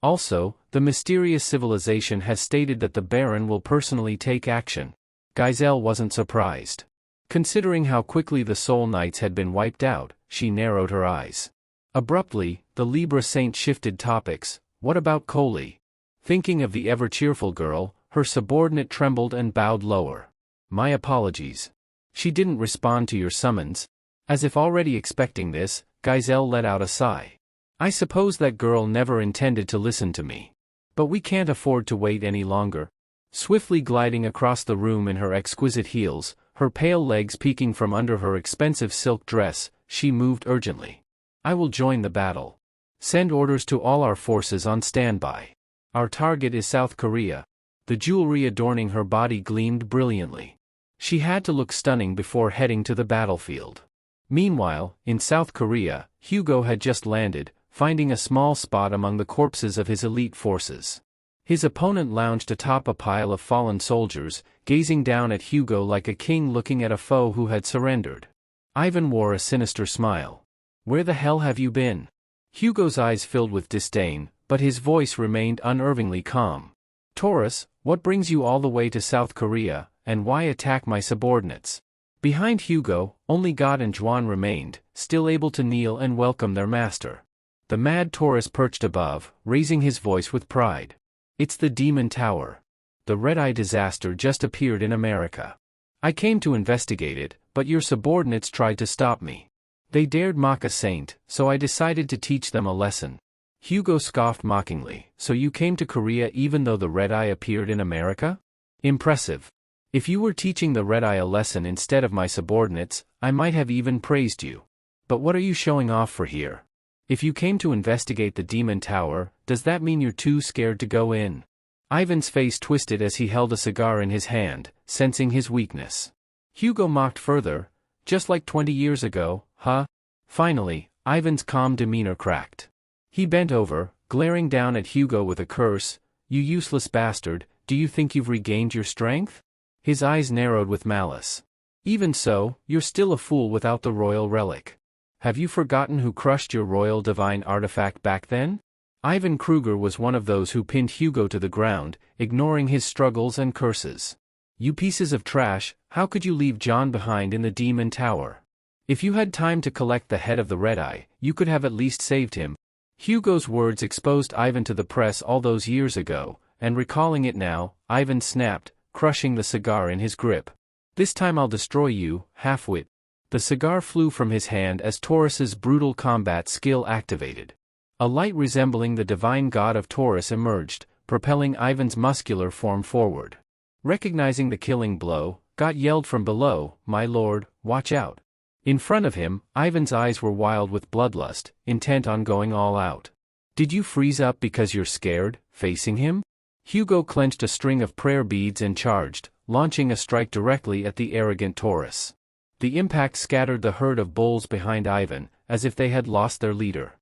Also, the mysterious civilization has stated that the Baron will personally take action. Giselle wasn't surprised. Considering how quickly the Soul Knights had been wiped out, she narrowed her eyes. Abruptly, the Libra Saint shifted topics. What about Coley? Thinking of the ever-cheerful girl, her subordinate trembled and bowed lower. My apologies. She didn't respond to your summons. As if already expecting this, Giselle let out a sigh. I suppose that girl never intended to listen to me. But we can't afford to wait any longer. Swiftly gliding across the room in her exquisite heels, her pale legs peeking from under her expensive silk dress, she moved urgently. I will join the battle. Send orders to all our forces on standby. Our target is South Korea. The jewelry adorning her body gleamed brilliantly. She had to look stunning before heading to the battlefield. Meanwhile, in South Korea, Hugo had just landed, finding a small spot among the corpses of his elite forces. His opponent lounged atop a pile of fallen soldiers, gazing down at Hugo like a king looking at a foe who had surrendered. Ivan wore a sinister smile. Where the hell have you been? Hugo's eyes filled with disdain, but his voice remained unervingly calm. Taurus, what brings you all the way to South Korea, and why attack my subordinates? Behind Hugo, only God and Juan remained, still able to kneel and welcome their master. The mad Taurus perched above, raising his voice with pride. It's the Demon Tower. The Red-Eye disaster just appeared in America. I came to investigate it, but your subordinates tried to stop me. They dared mock a saint, so I decided to teach them a lesson. Hugo scoffed mockingly. So you came to Korea even though the Red-Eye appeared in America? Impressive. If you were teaching the Red-Eye a lesson instead of my subordinates, I might have even praised you. But what are you showing off for here? If you came to investigate the Demon Tower, does that mean you're too scared to go in? Ivan's face twisted as he held a cigar in his hand, sensing his weakness. Hugo mocked further. Just like 20 years ago, huh? Finally, Ivan's calm demeanor cracked. He bent over, glaring down at Hugo with a curse. You useless bastard, do you think you've regained your strength? His eyes narrowed with malice. Even so, you're still a fool without the royal relic. Have you forgotten who crushed your royal divine artifact back then? Ivan Kruger was one of those who pinned Hugo to the ground, ignoring his struggles and curses. You pieces of trash, how could you leave John behind in the Demon Tower? If you had time to collect the head of the Red-Eye, you could have at least saved him. Hugo's words exposed Ivan to the press all those years ago, and recalling it now, Ivan snapped, crushing the cigar in his grip. This time I'll destroy you, half-wit. The cigar flew from his hand as Taurus's brutal combat skill activated. A light resembling the divine god of Taurus emerged, propelling Ivan's muscular form forward. Recognizing the killing blow, God yelled from below, "My lord, watch out." In front of him, Ivan's eyes were wild with bloodlust, intent on going all out. Did you freeze up because you're scared, facing him? Hugo clenched a string of prayer beads and charged, launching a strike directly at the arrogant Taurus. The impact scattered the herd of bulls behind Ivan, as if they had lost their leader.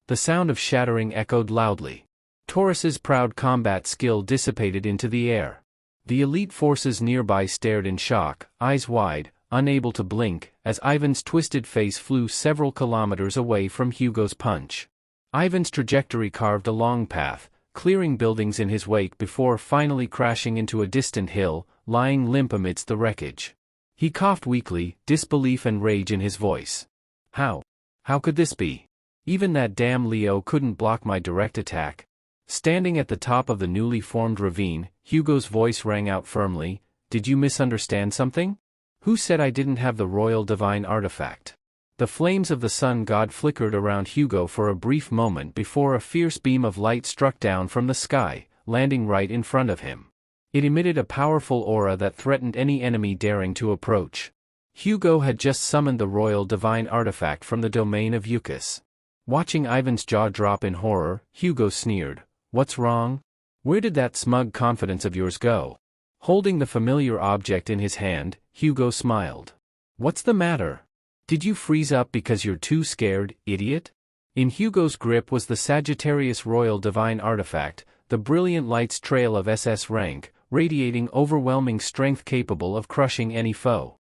The sound of shattering echoed loudly. Taurus's proud combat skill dissipated into the air. The elite forces nearby stared in shock, eyes wide, unable to blink, as Ivan's twisted face flew several kilometers away from Hugo's punch. Ivan's trajectory carved a long path, clearing buildings in his wake before finally crashing into a distant hill, lying limp amidst the wreckage. He coughed weakly, disbelief and rage in his voice. How? How could this be? Even that damn Leo couldn't block my direct attack. Standing at the top of the newly formed ravine, Hugo's voice rang out firmly. Did you misunderstand something? Who said I didn't have the royal divine artifact? The flames of the sun god flickered around Hugo for a brief moment before a fierce beam of light struck down from the sky, landing right in front of him. It emitted a powerful aura that threatened any enemy daring to approach. Hugo had just summoned the royal divine artifact from the domain of Eucus. Watching Ivan's jaw drop in horror, Hugo sneered. What's wrong? Where did that smug confidence of yours go? Holding the familiar object in his hand, Hugo smiled. What's the matter? Did you freeze up because you're too scared, idiot? In Hugo's grip was the Sagittarius Royal Divine Artifact, the brilliant light's trail of SS rank, radiating overwhelming strength capable of crushing any foe.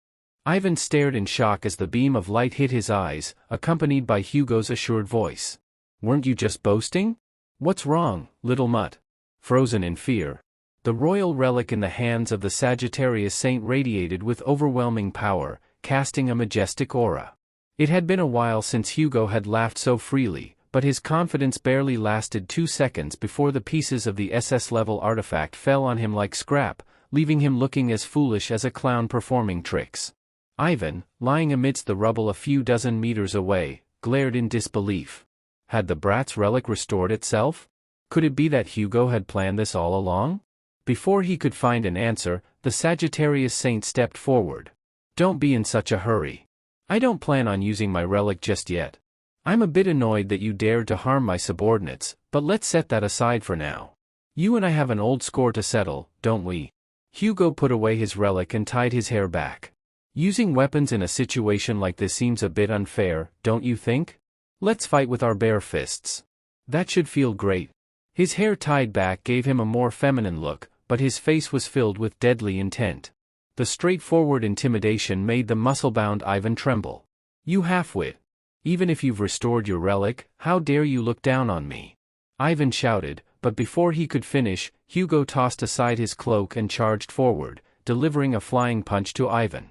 Ivan stared in shock as the beam of light hit his eyes, accompanied by Hugo's assured voice. "Weren't you just boasting? What's wrong, little mutt?" Frozen in fear. The royal relic in the hands of the Sagittarius saint radiated with overwhelming power, casting a majestic aura. It had been a while since Hugo had laughed so freely, but his confidence barely lasted 2 seconds before the pieces of the SS-level artifact fell on him like scrap, leaving him looking as foolish as a clown performing tricks. Ivan, lying amidst the rubble a few dozen meters away, glared in disbelief. Had the brat's relic restored itself? Could it be that Hugo had planned this all along? Before he could find an answer, the Sagittarius saint stepped forward. "Don't be in such a hurry. I don't plan on using my relic just yet. I'm a bit annoyed that you dared to harm my subordinates, but let's set that aside for now. You and I have an old score to settle, don't we?" Hugo put away his relic and tied his hair back. "Using weapons in a situation like this seems a bit unfair, don't you think? Let's fight with our bare fists. That should feel great." His hair tied back gave him a more feminine look, but his face was filled with deadly intent. The straightforward intimidation made the muscle-bound Ivan tremble. "You halfwit. Even if you've restored your relic, how dare you look down on me?" Ivan shouted, but before he could finish, Hugo tossed aside his cloak and charged forward, delivering a flying punch to Ivan.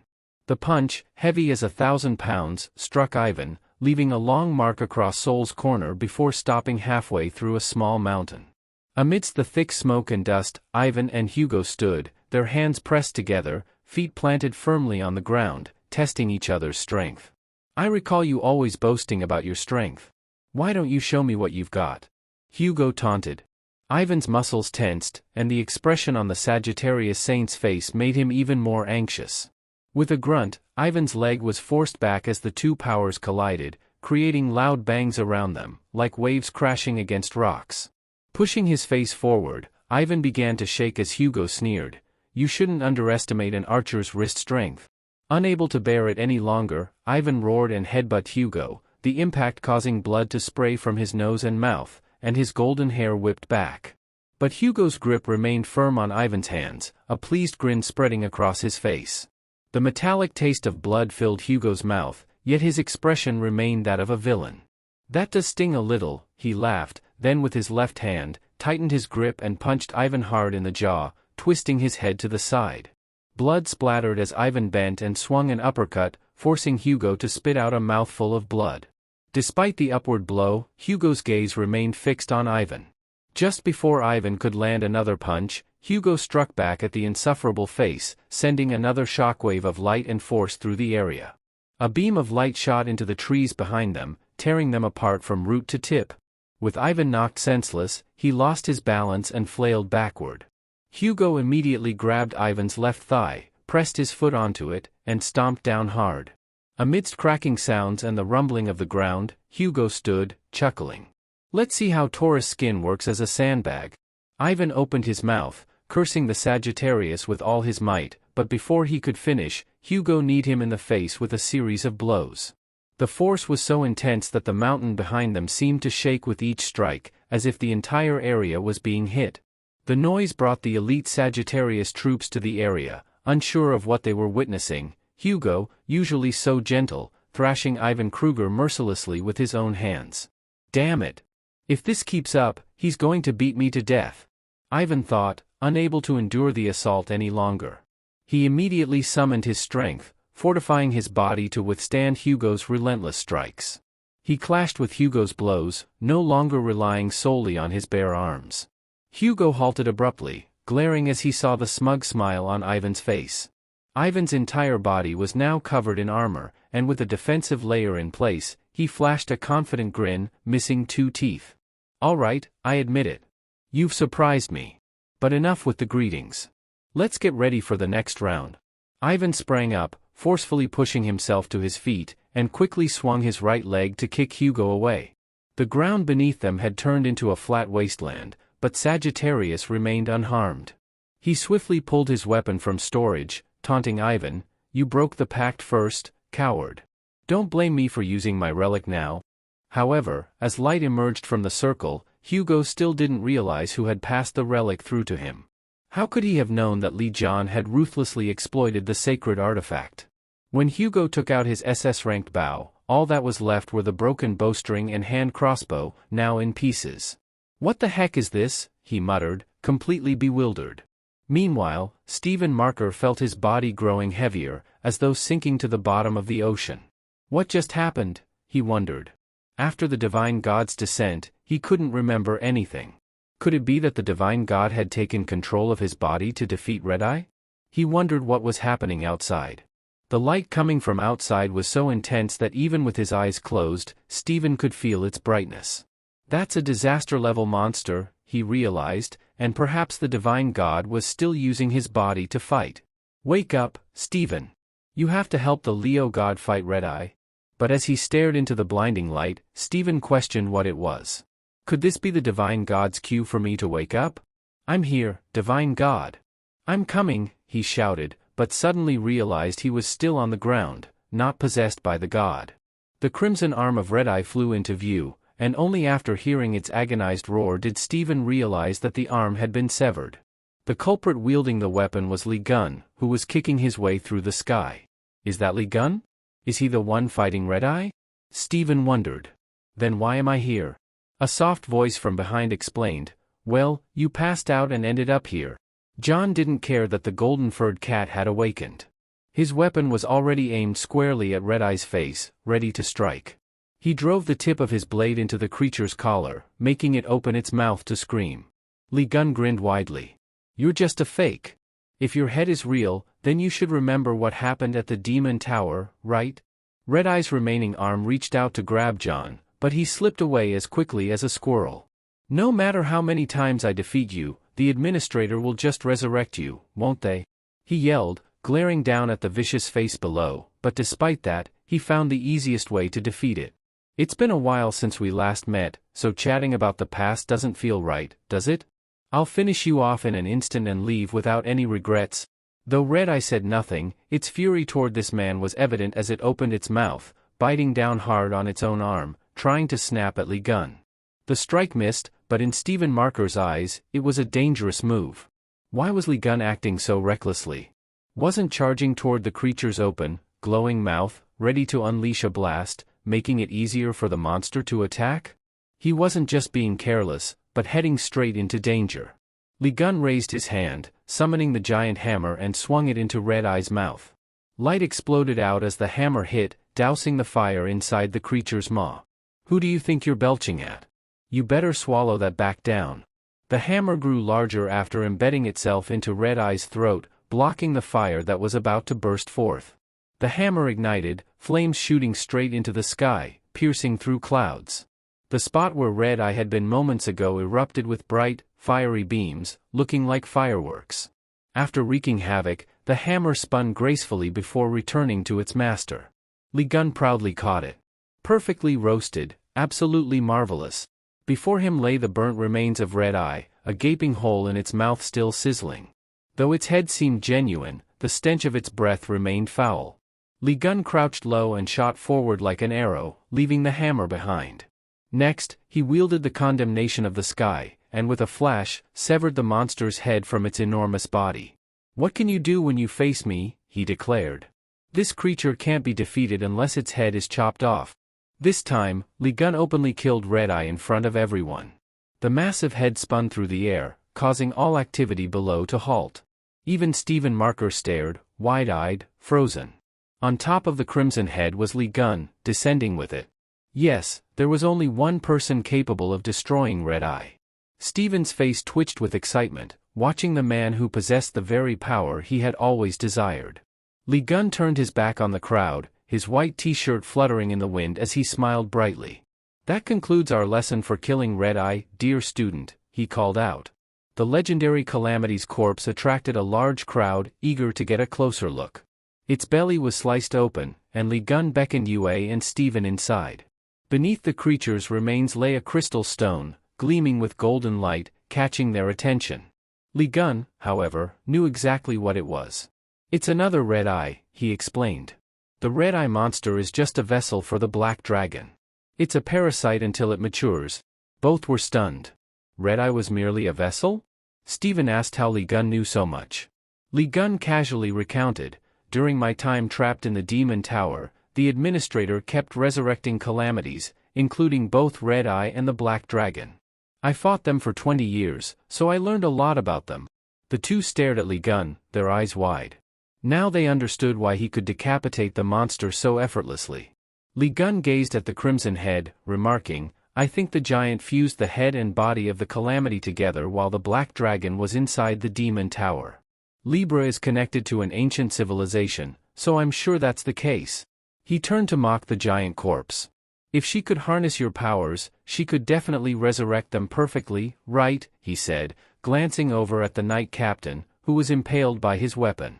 The punch, heavy as 1,000 pounds, struck Ivan, leaving a long mark across Soul's corner before stopping halfway through a small mountain. Amidst the thick smoke and dust, Ivan and Hugo stood, their hands pressed together, feet planted firmly on the ground, testing each other's strength. "I recall you always boasting about your strength. Why don't you show me what you've got?" Hugo taunted. Ivan's muscles tensed, and the expression on the Sagittarius saint's face made him even more anxious. With a grunt, Ivan's leg was forced back as the two powers collided, creating loud bangs around them, like waves crashing against rocks. Pushing his face forward, Ivan began to shake as Hugo sneered, "You shouldn't underestimate an archer's wrist strength." Unable to bear it any longer, Ivan roared and headbutted Hugo, the impact causing blood to spray from his nose and mouth, and his golden hair whipped back. But Hugo's grip remained firm on Ivan's hands, a pleased grin spreading across his face. The metallic taste of blood filled Hugo's mouth, yet his expression remained that of a villain. "That does sting a little," he laughed, then with his left hand, tightened his grip and punched Ivan hard in the jaw, twisting his head to the side. Blood splattered as Ivan bent and swung an uppercut, forcing Hugo to spit out a mouthful of blood. Despite the upward blow, Hugo's gaze remained fixed on Ivan. Just before Ivan could land another punch, Hugo struck back at the insufferable face, sending another shockwave of light and force through the area. A beam of light shot into the trees behind them, tearing them apart from root to tip. With Ivan knocked senseless, he lost his balance and flailed backward. Hugo immediately grabbed Ivan's left thigh, pressed his foot onto it, and stomped down hard. Amidst cracking sounds and the rumbling of the ground, Hugo stood, chuckling. "Let's see how Taurus skin works as a sandbag." Ivan opened his mouth, cursing the Sagittarius with all his might, but before he could finish, Hugo kneed him in the face with a series of blows. The force was so intense that the mountain behind them seemed to shake with each strike, as if the entire area was being hit. The noise brought the elite Sagittarius troops to the area, unsure of what they were witnessing. Hugo, usually so gentle, thrashing Ivan Kruger mercilessly with his own hands. "Damn it! If this keeps up, he's going to beat me to death," Ivan thought, unable to endure the assault any longer. He immediately summoned his strength, fortifying his body to withstand Hugo's relentless strikes. He clashed with Hugo's blows, no longer relying solely on his bare arms. Hugo halted abruptly, glaring as he saw the smug smile on Ivan's face. Ivan's entire body was now covered in armor, and with a defensive layer in place, he flashed a confident grin, missing 2 teeth. "All right, I admit it. You've surprised me. But enough with the greetings. Let's get ready for the next round." Ivan sprang up, forcefully pushing himself to his feet, and quickly swung his right leg to kick Hugo away. The ground beneath them had turned into a flat wasteland, but Sagittarius remained unharmed. He swiftly pulled his weapon from storage, taunting Ivan, "You broke the pact first, coward. Don't blame me for using my relic now." However, as light emerged from the circle, Hugo still didn't realize who had passed the relic through to him. How could he have known that Li Jian had ruthlessly exploited the sacred artifact? When Hugo took out his SS-ranked bow, all that was left were the broken bowstring and hand crossbow, now in pieces. "What the heck is this?" he muttered, completely bewildered. Meanwhile, Stephen Marker felt his body growing heavier, as though sinking to the bottom of the ocean. What just happened? He wondered. After the divine god's descent, he couldn't remember anything. Could it be that the divine god had taken control of his body to defeat Red-Eye? He wondered what was happening outside. The light coming from outside was so intense that even with his eyes closed, Stephen could feel its brightness. That's a disaster-level monster, he realized, and perhaps the divine god was still using his body to fight. "Wake up, Stephen. You have to help the Leo god fight Red-Eye." But as he stared into the blinding light, Stephen questioned what it was. Could this be the divine god's cue for me to wake up? "I'm here, divine god. I'm coming," he shouted, but suddenly realized he was still on the ground, not possessed by the god. The crimson arm of Red-Eye flew into view, and only after hearing its agonized roar did Stephen realize that the arm had been severed. The culprit wielding the weapon was Lee Gun, who was kicking his way through the sky. Is that Lee Gun? Is he the one fighting Red-Eye? Stephen wondered. Then why am I here? A soft voice from behind explained, "Well, you passed out and ended up here." John didn't care that the golden-furred cat had awakened. His weapon was already aimed squarely at Red-Eye's face, ready to strike. He drove the tip of his blade into the creature's collar, making it open its mouth to scream. Lee Gun grinned widely. "You're just a fake. If your head is real, then you should remember what happened at the Demon Tower, right?" Red-Eye's remaining arm reached out to grab John, but he slipped away as quickly as a squirrel. "No matter how many times I defeat you, the administrator will just resurrect you, won't they?" he yelled, glaring down at the vicious face below, but despite that, he found the easiest way to defeat it. "It's been a while since we last met, so chatting about the past doesn't feel right, does it? I'll finish you off in an instant and leave without any regrets." Though Red-Eye said nothing, its fury toward this man was evident as it opened its mouth, biting down hard on its own arm, trying to snap at Lee Gun. The strike missed, but in Stephen Marker's eyes, it was a dangerous move. Why was Lee Gun acting so recklessly? Wasn't charging toward the creature's open, glowing mouth, ready to unleash a blast, making it easier for the monster to attack? He wasn't just being careless, but heading straight into danger. Lee Gun raised his hand, summoning the giant hammer and swung it into Red-Eye's mouth. Light exploded out as the hammer hit, dousing the fire inside the creature's maw. "Who do you think you're belching at? You better swallow that back down." The hammer grew larger after embedding itself into Red-Eye's throat, blocking the fire that was about to burst forth. The hammer ignited, flames shooting straight into the sky, piercing through clouds. The spot where Red-Eye had been moments ago erupted with bright, fiery beams, looking like fireworks. After wreaking havoc, the hammer spun gracefully before returning to its master. Lee Gun proudly caught it. Perfectly roasted, absolutely marvelous. Before him lay the burnt remains of Red-Eye, a gaping hole in its mouth still sizzling. Though its head seemed genuine, the stench of its breath remained foul. Lee Gun crouched low and shot forward like an arrow, leaving the hammer behind. Next, he wielded the condemnation of the sky, and with a flash, severed the monster's head from its enormous body. "What can you do when you face me?" he declared. "This creature can't be defeated unless its head is chopped off." This time, Lee Gun openly killed Red-Eye in front of everyone. The massive head spun through the air, causing all activity below to halt. Even Stephen Marker stared, wide-eyed, frozen. On top of the crimson head was Lee Gun, descending with it. Yes, there was only one person capable of destroying Red-Eye. Stephen's face twitched with excitement, watching the man who possessed the very power he had always desired. Lee Gun turned his back on the crowd, his white t-shirt fluttering in the wind as he smiled brightly. "That concludes our lesson for killing Red-Eye, dear student," he called out. The legendary Calamity's corpse attracted a large crowd, eager to get a closer look. Its belly was sliced open, and Lee Gun beckoned Yue and Stephen inside. Beneath the creature's remains lay a crystal stone, gleaming with golden light, catching their attention. Lee Gun, however, knew exactly what it was. "It's another Red-Eye," he explained. "The Red-Eye monster is just a vessel for the Black Dragon. It's a parasite until it matures." Both were stunned. Red-Eye was merely a vessel? Stephen asked how Lee Gun knew so much. Lee Gun casually recounted, during my time trapped in the Demon Tower, the administrator kept resurrecting calamities, including both Red Eye and the Black Dragon. I fought them for 20 years, so I learned a lot about them. The two stared at Li Gun, their eyes wide. Now they understood why he could decapitate the monster so effortlessly. Li Gun gazed at the crimson head, remarking, "I think the giant fused the head and body of the calamity together while the Black Dragon was inside the Demon Tower. Libra is connected to an ancient civilization, so I'm sure that's the case." He turned to mock the giant corpse. "If she could harness your powers, she could definitely resurrect them perfectly, right?" he said, glancing over at the Knight Captain, who was impaled by his weapon.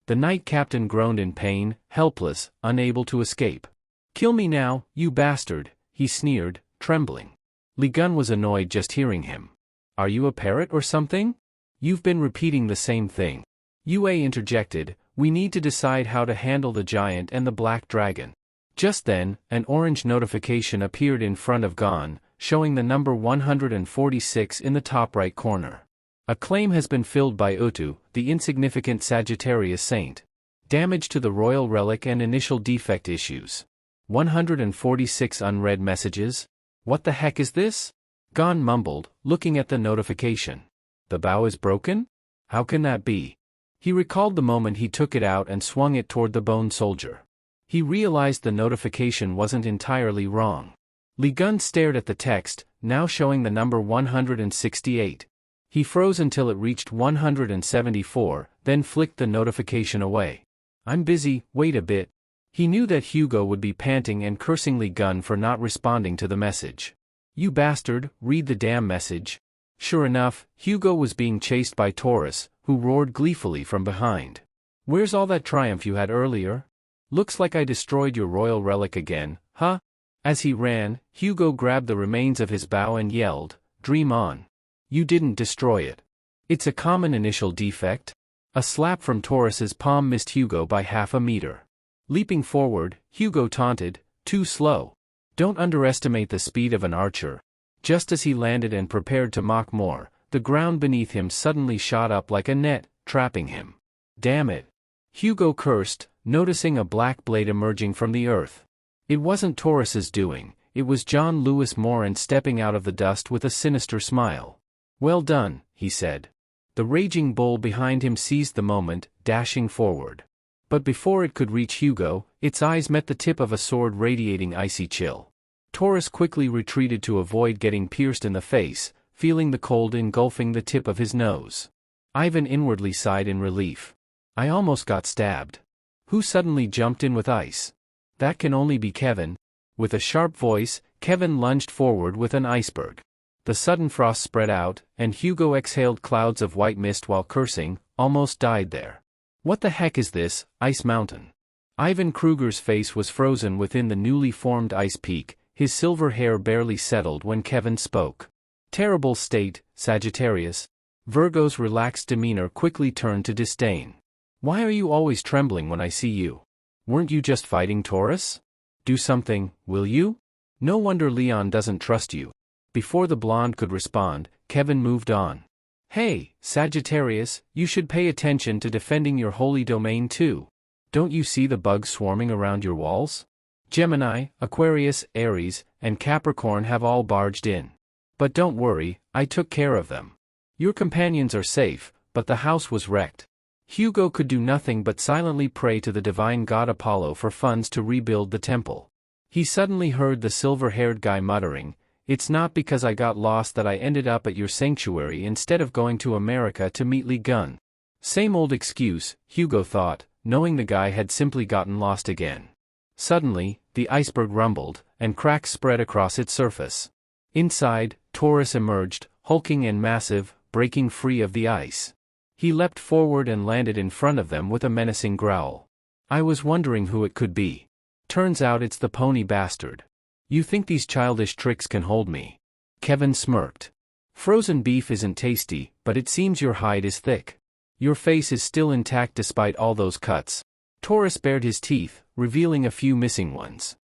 The Knight Captain groaned in pain, helpless, unable to escape. "Kill me now, you bastard," he sneered, trembling. Li Gun was annoyed just hearing him. "Are you a parrot or something? You've been repeating the same thing." Yue interjected, "We need to decide how to handle the giant and the Black Dragon." Just then, an orange notification appeared in front of Gon, showing the number 146 in the top right corner. A claim has been filled by Utu, the insignificant Sagittarius saint. Damage to the royal relic and initial defect issues. 146 unread messages? What the heck is this? Gon mumbled, looking at the notification. The bow is broken? How can that be? He recalled the moment he took it out and swung it toward the bone soldier. He realized the notification wasn't entirely wrong. Li Gun stared at the text, now showing the number 168. He froze until it reached 174, then flicked the notification away. "I'm busy, wait a bit." He knew that Hugo would be panting and cursing Li Gun for not responding to the message. "You bastard, read the damn message." Sure enough, Hugo was being chased by Taurus, who roared gleefully from behind. "Where's all that triumph you had earlier? Looks like I destroyed your royal relic again, huh?" As he ran, Hugo grabbed the remains of his bow and yelled, "Dream on. You didn't destroy it. It's a common initial defect." A slap from Taurus's palm missed Hugo by half a meter. Leaping forward, Hugo taunted, "Too slow. Don't underestimate the speed of an archer." Just as he landed and prepared to mock more, the ground beneath him suddenly shot up like a net, trapping him. "Damn it!" Hugo cursed, noticing a black blade emerging from the earth. It wasn't Taurus's doing, it was John Lewis Moran stepping out of the dust with a sinister smile. "Well done," he said. The raging bull behind him seized the moment, dashing forward. But before it could reach Hugo, its eyes met the tip of a sword radiating icy chill. Taurus quickly retreated to avoid getting pierced in the face, feeling the cold engulfing the tip of his nose. Ivan inwardly sighed in relief. "I almost got stabbed. Who suddenly jumped in with ice? That can only be Kevin." With a sharp voice, Kevin lunged forward with an iceberg. The sudden frost spread out, and Hugo exhaled clouds of white mist while cursing, almost died there. "What the heck is this, Ice Mountain?" Ivan Kruger's face was frozen within the newly formed ice peak, his silver hair barely settled when Kevin spoke. "Terrible state, Sagittarius." Virgo's relaxed demeanor quickly turned to disdain. "Why are you always trembling when I see you? Weren't you just fighting Taurus? Do something, will you? No wonder Leon doesn't trust you." Before the blonde could respond, Kevin moved on. "Hey, Sagittarius, you should pay attention to defending your holy domain too. Don't you see the bugs swarming around your walls? Gemini, Aquarius, Aries, and Capricorn have all barged in. But don't worry, I took care of them. Your companions are safe, but the house was wrecked." Hugo could do nothing but silently pray to the divine god Apollo for funds to rebuild the temple. He suddenly heard the silver-haired guy muttering, "It's not because I got lost that I ended up at your sanctuary instead of going to America to meet Li Gun." Same old excuse, Hugo thought, knowing the guy had simply gotten lost again. Suddenly, the iceberg rumbled, and cracks spread across its surface. Inside, Taurus emerged, hulking and massive, breaking free of the ice. He leapt forward and landed in front of them with a menacing growl. "I was wondering who it could be. Turns out it's the pony bastard. You think these childish tricks can hold me?" Kevin smirked. "Frozen beef isn't tasty, but it seems your hide is thick. Your face is still intact despite all those cuts." Taurus bared his teeth, revealing a few missing ones.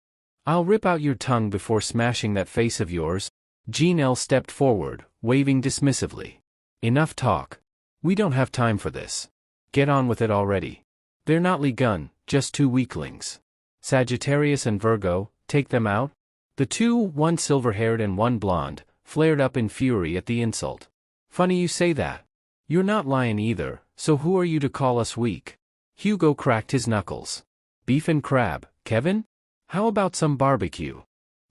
"I'll rip out your tongue before smashing that face of yours." Jean L. stepped forward, waving dismissively. "Enough talk. We don't have time for this. Get on with it already." They're not Gun, just two weaklings. Sagittarius and Virgo, take them out? The two, one silver-haired and one blonde, flared up in fury at the insult. Funny you say that. You're not lying either, so who are you to call us weak? Hugo cracked his knuckles. Beef and crab, Kevin? How about some barbecue?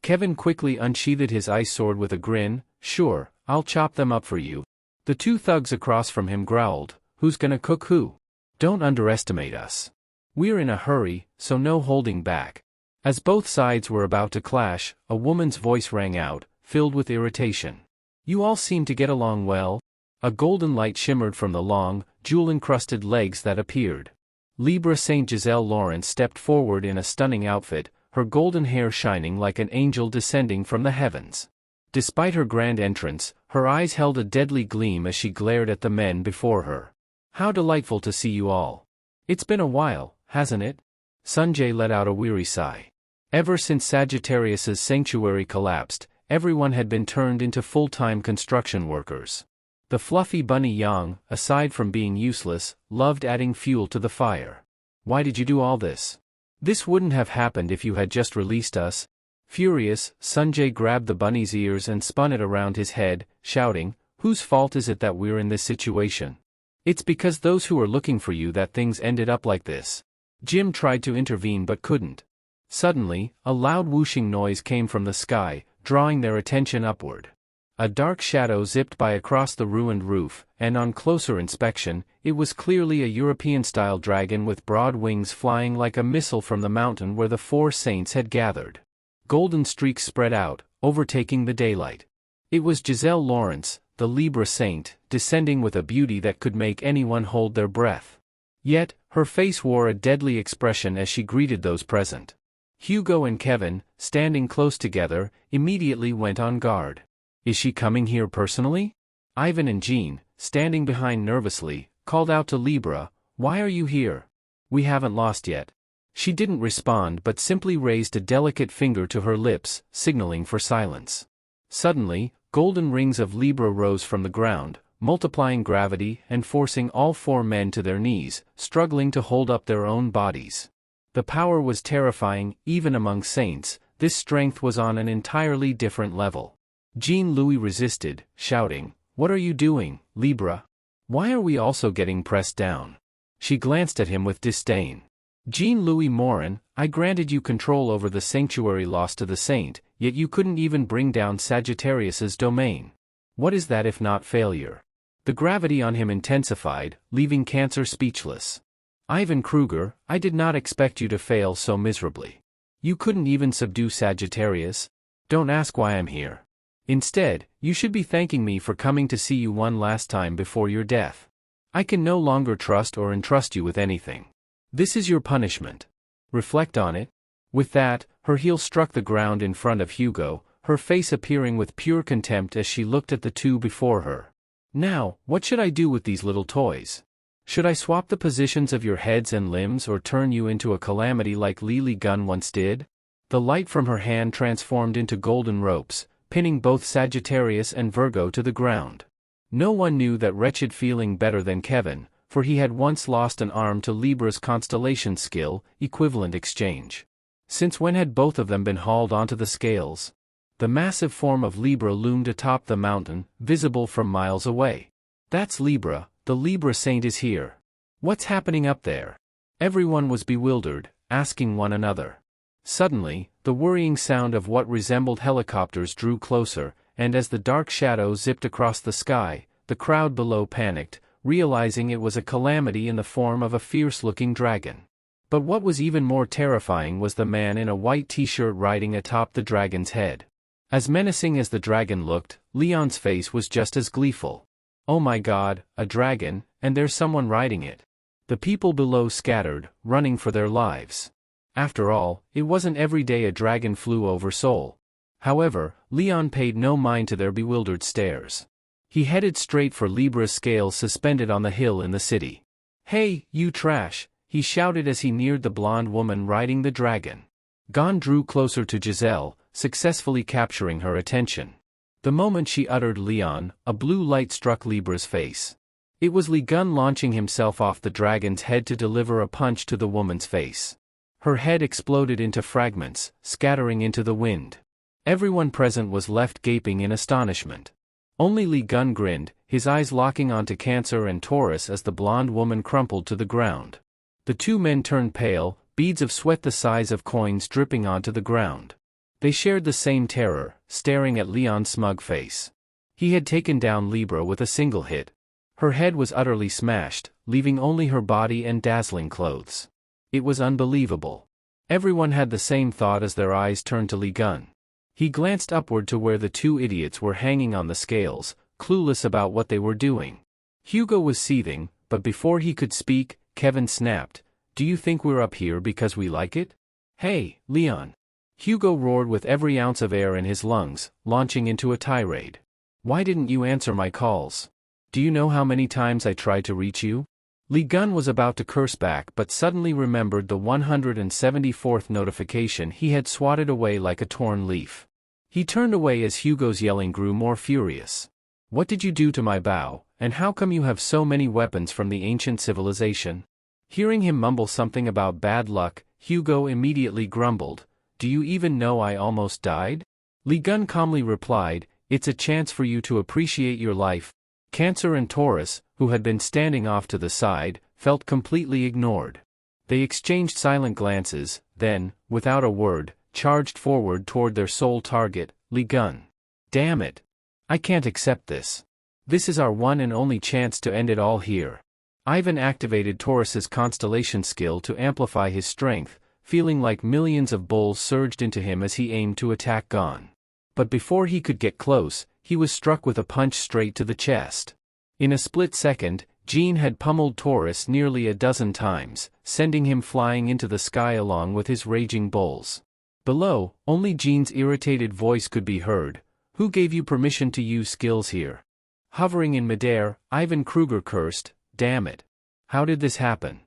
Kevin quickly unsheathed his ice sword with a grin. Sure, I'll chop them up for you. The two thugs across from him growled, who's gonna cook who? Don't underestimate us. We're in a hurry, so no holding back. As both sides were about to clash, a woman's voice rang out, filled with irritation. You all seem to get along well. A golden light shimmered from the long, jewel-encrusted legs that appeared. Libra Saint Giselle Lawrence stepped forward in a stunning outfit, her golden hair shining like an angel descending from the heavens. Despite her grand entrance, her eyes held a deadly gleam as she glared at the men before her. How delightful to see you all. It's been a while, hasn't it? Sanjay let out a weary sigh. Ever since Sagittarius's sanctuary collapsed, everyone had been turned into full-time construction workers. The fluffy bunny Yang, aside from being useless, loved adding fuel to the fire. Why did you do all this? This wouldn't have happened if you had just released us. Furious, Sanjay grabbed the bunny's ears and spun it around his head, shouting, whose fault is it that we're in this situation? It's because those who are looking for you that things ended up like this. Jim tried to intervene but couldn't. Suddenly, a loud whooshing noise came from the sky, drawing their attention upward. A dark shadow zipped by across the ruined roof, and on closer inspection, it was clearly a European-style dragon with broad wings flying like a missile from the mountain where the four saints had gathered. Golden streaks spread out, overtaking the daylight. It was Giselle Lawrence, the Libra Saint, descending with a beauty that could make anyone hold their breath. Yet, her face wore a deadly expression as she greeted those present. Hugo and Kevin, standing close together, immediately went on guard. Is she coming here personally? Ivan and Jean, standing behind nervously, called out to Libra, why are you here? We haven't lost yet. She didn't respond but simply raised a delicate finger to her lips, signaling for silence. Suddenly, golden rings of Libra rose from the ground, multiplying gravity and forcing all four men to their knees, struggling to hold up their own bodies. The power was terrifying, even among saints. This strength was on an entirely different level. Jean-Louis resisted, shouting, what are you doing, Libra? Why are we also getting pressed down? She glanced at him with disdain. Jean-Louis Morin, I granted you control over the sanctuary lost to the saint, yet you couldn't even bring down Sagittarius's domain. What is that if not failure? The gravity on him intensified, leaving Cancer speechless. Ivan Kruger, I did not expect you to fail so miserably. You couldn't even subdue Sagittarius? Don't ask why I'm here. Instead, you should be thanking me for coming to see you one last time before your death. I can no longer trust or entrust you with anything. This is your punishment. Reflect on it. With that, her heel struck the ground in front of Hugo, her face appearing with pure contempt as she looked at the two before her. Now, what should I do with these little toys? Should I swap the positions of your heads and limbs or turn you into a calamity like Lily Gunn once did? The light from her hand transformed into golden ropes, pinning both Sagittarius and Virgo to the ground. No one knew that wretched feeling better than Kevin, for he had once lost an arm to Libra's constellation skill, equivalent exchange. Since when had both of them been hauled onto the scales? The massive form of Libra loomed atop the mountain, visible from miles away. That's Libra, the Libra Saint is here. What's happening up there? Everyone was bewildered, asking one another. Suddenly, the worrying sound of what resembled helicopters drew closer, and as the dark shadow zipped across the sky, the crowd below panicked, realizing it was a calamity in the form of a fierce-looking dragon. But what was even more terrifying was the man in a white t-shirt riding atop the dragon's head. As menacing as the dragon looked, Leon's face was just as gleeful. Oh my God, a dragon, and there's someone riding it. The people below scattered, running for their lives. After all, it wasn't every day a dragon flew over Seoul. However, Leon paid no mind to their bewildered stares. He headed straight for Libra's scales suspended on the hill in the city. Hey, you trash, he shouted as he neared the blonde woman riding the dragon. Gon drew closer to Giselle, successfully capturing her attention. The moment she uttered Leon, a blue light struck Libra's face. It was Li Gun launching himself off the dragon's head to deliver a punch to the woman's face. Her head exploded into fragments, scattering into the wind. Everyone present was left gaping in astonishment. Only Li Gun grinned, his eyes locking onto Cancer and Taurus as the blonde woman crumpled to the ground. The two men turned pale, beads of sweat the size of coins dripping onto the ground. They shared the same terror, staring at Leon's smug face. He had taken down Libra with a single hit. Her head was utterly smashed, leaving only her body and dazzling clothes. It was unbelievable. Everyone had the same thought as their eyes turned to Li Gun. He glanced upward to where the two idiots were hanging on the scales, clueless about what they were doing. Hugo was seething, but before he could speak, Kevin snapped, "Do you think we're up here because we like it? Hey, Leon!" Hugo roared with every ounce of air in his lungs, launching into a tirade. "Why didn't you answer my calls? Do you know how many times I tried to reach you?" Li Gun was about to curse back but suddenly remembered the 174th notification he had swatted away like a torn leaf. He turned away as Hugo's yelling grew more furious. "What did you do to my bow, and how come you have so many weapons from the ancient civilization?" Hearing him mumble something about bad luck, Hugo immediately grumbled, "Do you even know I almost died?" Li Gun calmly replied, "It's a chance for you to appreciate your life." Cancer and Taurus, who had been standing off to the side, felt completely ignored. They exchanged silent glances, then, without a word, charged forward toward their sole target, Li Gun. "Damn it! I can't accept this. This is our one and only chance to end it all here." Ivan activated Taurus's constellation skill to amplify his strength, feeling like millions of bulls surged into him as he aimed to attack Gon. But before he could get close, he was struck with a punch straight to the chest. In a split second, Jean had pummeled Taurus nearly a dozen times, sending him flying into the sky along with his raging bulls. Below, only Jean's irritated voice could be heard. "Who gave you permission to use skills here?" Hovering in midair, Ivan Kruger cursed, "Damn it. How did this happen?"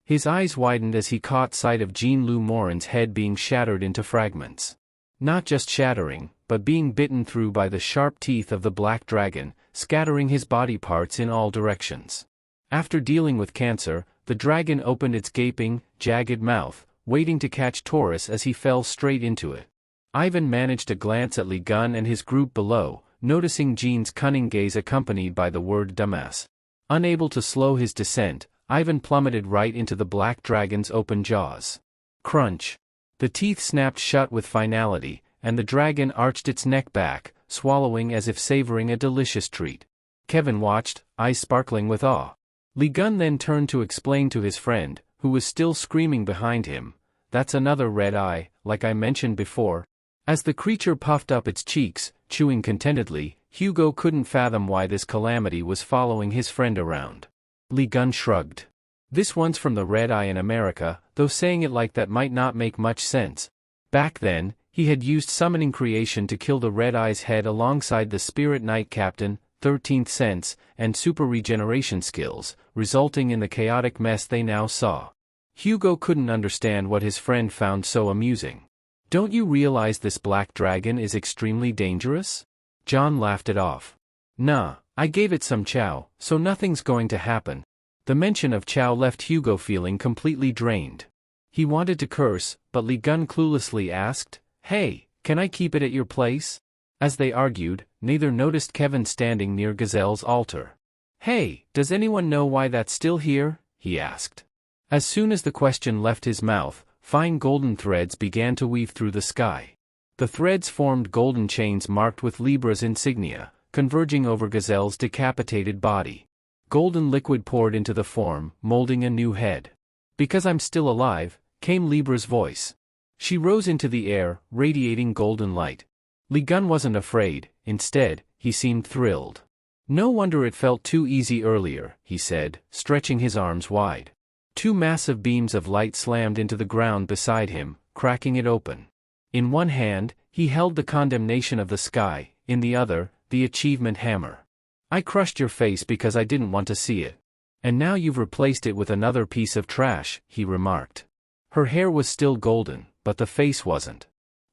His eyes widened as he caught sight of Jean Lu Morin's head being shattered into fragments. Not just shattering, but being bitten through by the sharp teeth of the black dragon, scattering his body parts in all directions. After dealing with Cancer, the dragon opened its gaping, jagged mouth, waiting to catch Taurus as he fell straight into it. Ivan managed to glance at Li Gun and his group below, noticing Jean's cunning gaze accompanied by the word dumbass. Unable to slow his descent, Ivan plummeted right into the black dragon's open jaws. Crunch! The teeth snapped shut with finality, and the dragon arched its neck back, swallowing as if savoring a delicious treat. Kevin watched, eyes sparkling with awe. Li Gun then turned to explain to his friend, who was still screaming behind him, "That's another red eye, like I mentioned before." As the creature puffed up its cheeks, chewing contentedly, Hugo couldn't fathom why this calamity was following his friend around. Li Gun shrugged. "This one's from the Red Eye in America, though saying it like that might not make much sense. Back then, he had used summoning creation to kill the Red Eye's head alongside the Spirit Knight Captain, 13th Sense, and super regeneration skills, resulting in the chaotic mess they now saw." Hugo couldn't understand what his friend found so amusing. "Don't you realize this black dragon is extremely dangerous?" John laughed it off. "Nah, I gave it some chow, so nothing's going to happen." The mention of chow left Hugo feeling completely drained. He wanted to curse, but Li Gun cluelessly asked, "Hey, can I keep it at your place?" As they argued, neither noticed Kevin standing near Gazelle's altar. "Hey, does anyone know why that's still here?" he asked. As soon as the question left his mouth, fine golden threads began to weave through the sky. The threads formed golden chains marked with Libra's insignia, converging over Gazelle's decapitated body. Golden liquid poured into the form, molding a new head. "Because I'm still alive," came Libra's voice. She rose into the air, radiating golden light. Li Gun wasn't afraid, instead, he seemed thrilled. "No wonder it felt too easy earlier," he said, stretching his arms wide. Two massive beams of light slammed into the ground beside him, cracking it open. In one hand, he held the condemnation of the sky, in the other, the achievement hammer. "I crushed your face because I didn't want to see it. And now you've replaced it with another piece of trash," he remarked. Her hair was still golden, but the face wasn't.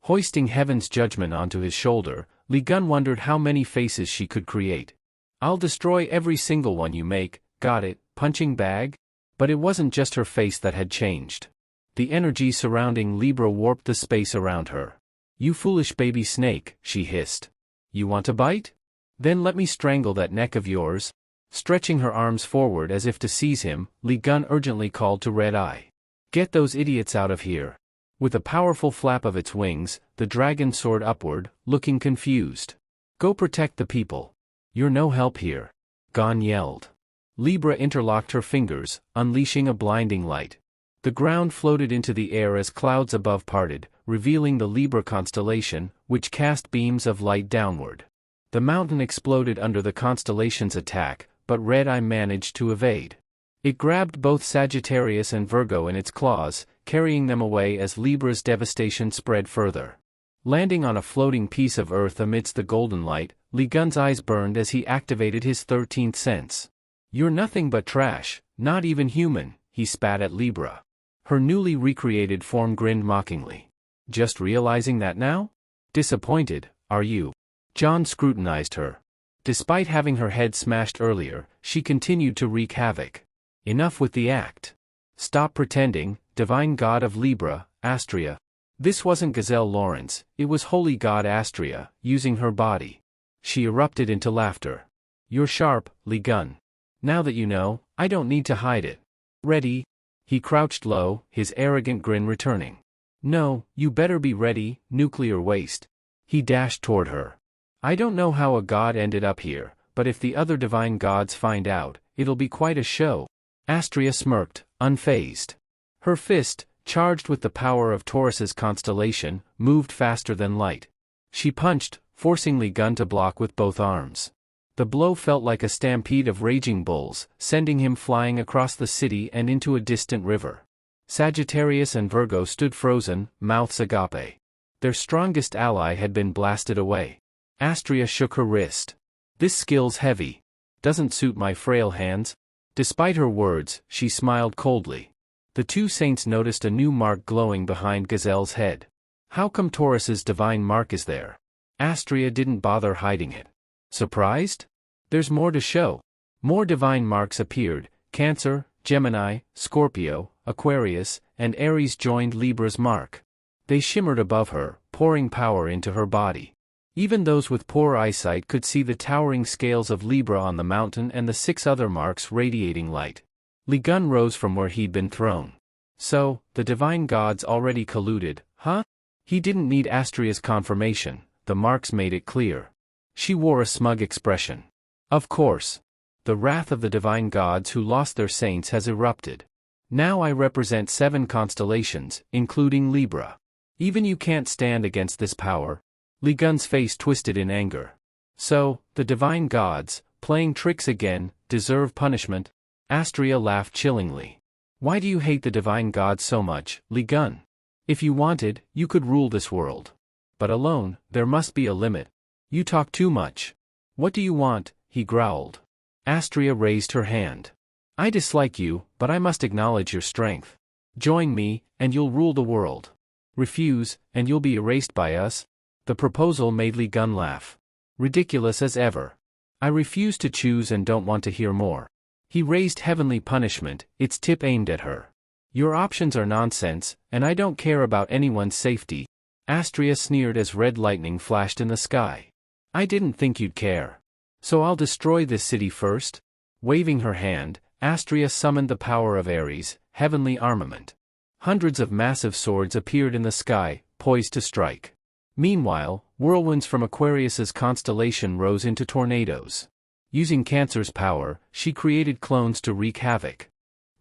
Hoisting heaven's judgment onto his shoulder, Li Gun wondered how many faces she could create. "I'll destroy every single one you make," got it, punching bag? But it wasn't just her face that had changed. The energy surrounding Libra warped the space around her. You foolish baby snake, she hissed. You want a bite? Then let me strangle that neck of yours. Stretching her arms forward as if to seize him, Li Gun urgently called to Red Eye. Get those idiots out of here. With a powerful flap of its wings, the dragon soared upward, looking confused. Go protect the people. You're no help here. Gon yelled. Libra interlocked her fingers, unleashing a blinding light. The ground floated into the air as clouds above parted, revealing the Libra constellation, which cast beams of light downward. The mountain exploded under the constellation's attack, but Red Eye managed to evade. It grabbed both Sagittarius and Virgo in its claws, carrying them away as Libra's devastation spread further. Landing on a floating piece of earth amidst the golden light, Li Gun's eyes burned as he activated his 13th sense. You're nothing but trash, not even human, he spat at Libra. Her newly recreated form grinned mockingly. Just realizing that now? Disappointed, are you? John scrutinized her. Despite having her head smashed earlier, she continued to wreak havoc. Enough with the act. Stop pretending, divine god of Libra, Astrea. This wasn't Gazelle Lawrence, it was holy god Astrea, using her body. She erupted into laughter. You're sharp, Li Gun. Now that you know, I don't need to hide it. Ready? He crouched low, his arrogant grin returning. No, you better be ready, nuclear waste. He dashed toward her. I don't know how a god ended up here, but if the other divine gods find out, it'll be quite a show. Astrea smirked, unfazed. Her fist, charged with the power of Taurus's constellation, moved faster than light. She punched, forcing Li Gun to block with both arms. The blow felt like a stampede of raging bulls, sending him flying across the city and into a distant river. Sagittarius and Virgo stood frozen, mouths agape. Their strongest ally had been blasted away. Astrea shook her wrist. This skill's heavy. Doesn't suit my frail hands. Despite her words, she smiled coldly. The two saints noticed a new mark glowing behind Gazelle's head. How come Taurus's divine mark is there? Astrea didn't bother hiding it. Surprised? There's more to show. More divine marks appeared. Cancer, Gemini, Scorpio, Aquarius, and Aries joined Libra's mark. They shimmered above her, pouring power into her body. Even those with poor eyesight could see the towering scales of Libra on the mountain and the 6 other marks radiating light. Li Gun rose from where he'd been thrown. So, the divine gods already colluded, huh? He didn't need Astrea's confirmation, the marks made it clear. She wore a smug expression. Of course. The wrath of the divine gods who lost their saints has erupted. Now I represent 7 constellations, including Libra. Even you can't stand against this power. Li Gun's face twisted in anger. So, the divine gods, playing tricks again, deserve punishment? Astrea laughed chillingly. Why do you hate the divine gods so much, Li Gun? If you wanted, you could rule this world. But alone, there must be a limit. You talk too much. What do you want? He growled. Astrea raised her hand. I dislike you, but I must acknowledge your strength. Join me, and you'll rule the world. Refuse, and you'll be erased by us. The proposal made Li Gun laugh. Ridiculous as ever. I refuse to choose and don't want to hear more. He raised heavenly punishment, its tip aimed at her. Your options are nonsense, and I don't care about anyone's safety. Astrea sneered as red lightning flashed in the sky. I didn't think you'd care. So I'll destroy this city first? Waving her hand, Astrea summoned the power of Ares, heavenly armament. Hundreds of massive swords appeared in the sky, poised to strike. Meanwhile, whirlwinds from Aquarius's constellation rose into tornadoes. Using Cancer's power, she created clones to wreak havoc.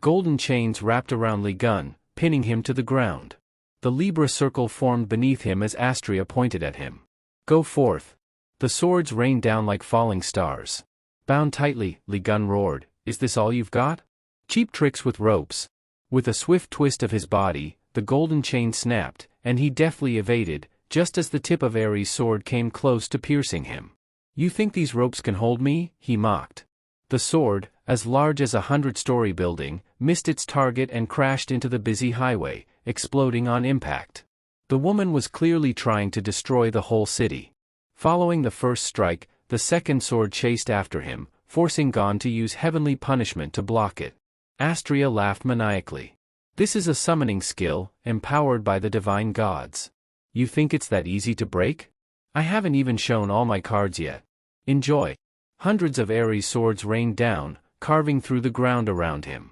Golden chains wrapped around Li Gun, pinning him to the ground. The Libra circle formed beneath him as Astrea pointed at him. Go forth. The swords rained down like falling stars. Bound tightly, Li Gun roared, is this all you've got? Cheap tricks with ropes. With a swift twist of his body, the golden chain snapped, and he deftly evaded, just as the tip of Ares' sword came close to piercing him. You think these ropes can hold me? He mocked. The sword, as large as a 100-story building, missed its target and crashed into the busy highway, exploding on impact. The woman was clearly trying to destroy the whole city. Following the first strike, the second sword chased after him, forcing Gon to use heavenly punishment to block it. Astria laughed maniacally. This is a summoning skill, empowered by the divine gods. You think it's that easy to break? I haven't even shown all my cards yet. Enjoy. Hundreds of Ares swords rained down, carving through the ground around him.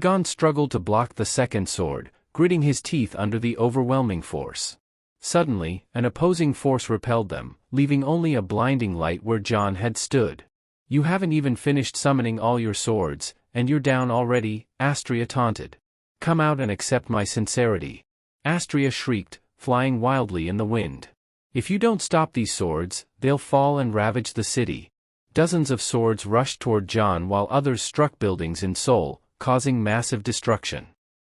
Gon struggled to block the second sword, gritting his teeth under the overwhelming force. Suddenly, an opposing force repelled them, leaving only a blinding light where John had stood. You haven't even finished summoning all your swords, and you're down already, Astria taunted. Come out and accept my sincerity. Astria shrieked, flying wildly in the wind. If you don't stop these swords, they'll fall and ravage the city. Dozens of swords rushed toward John while others struck buildings in Seoul, causing massive destruction.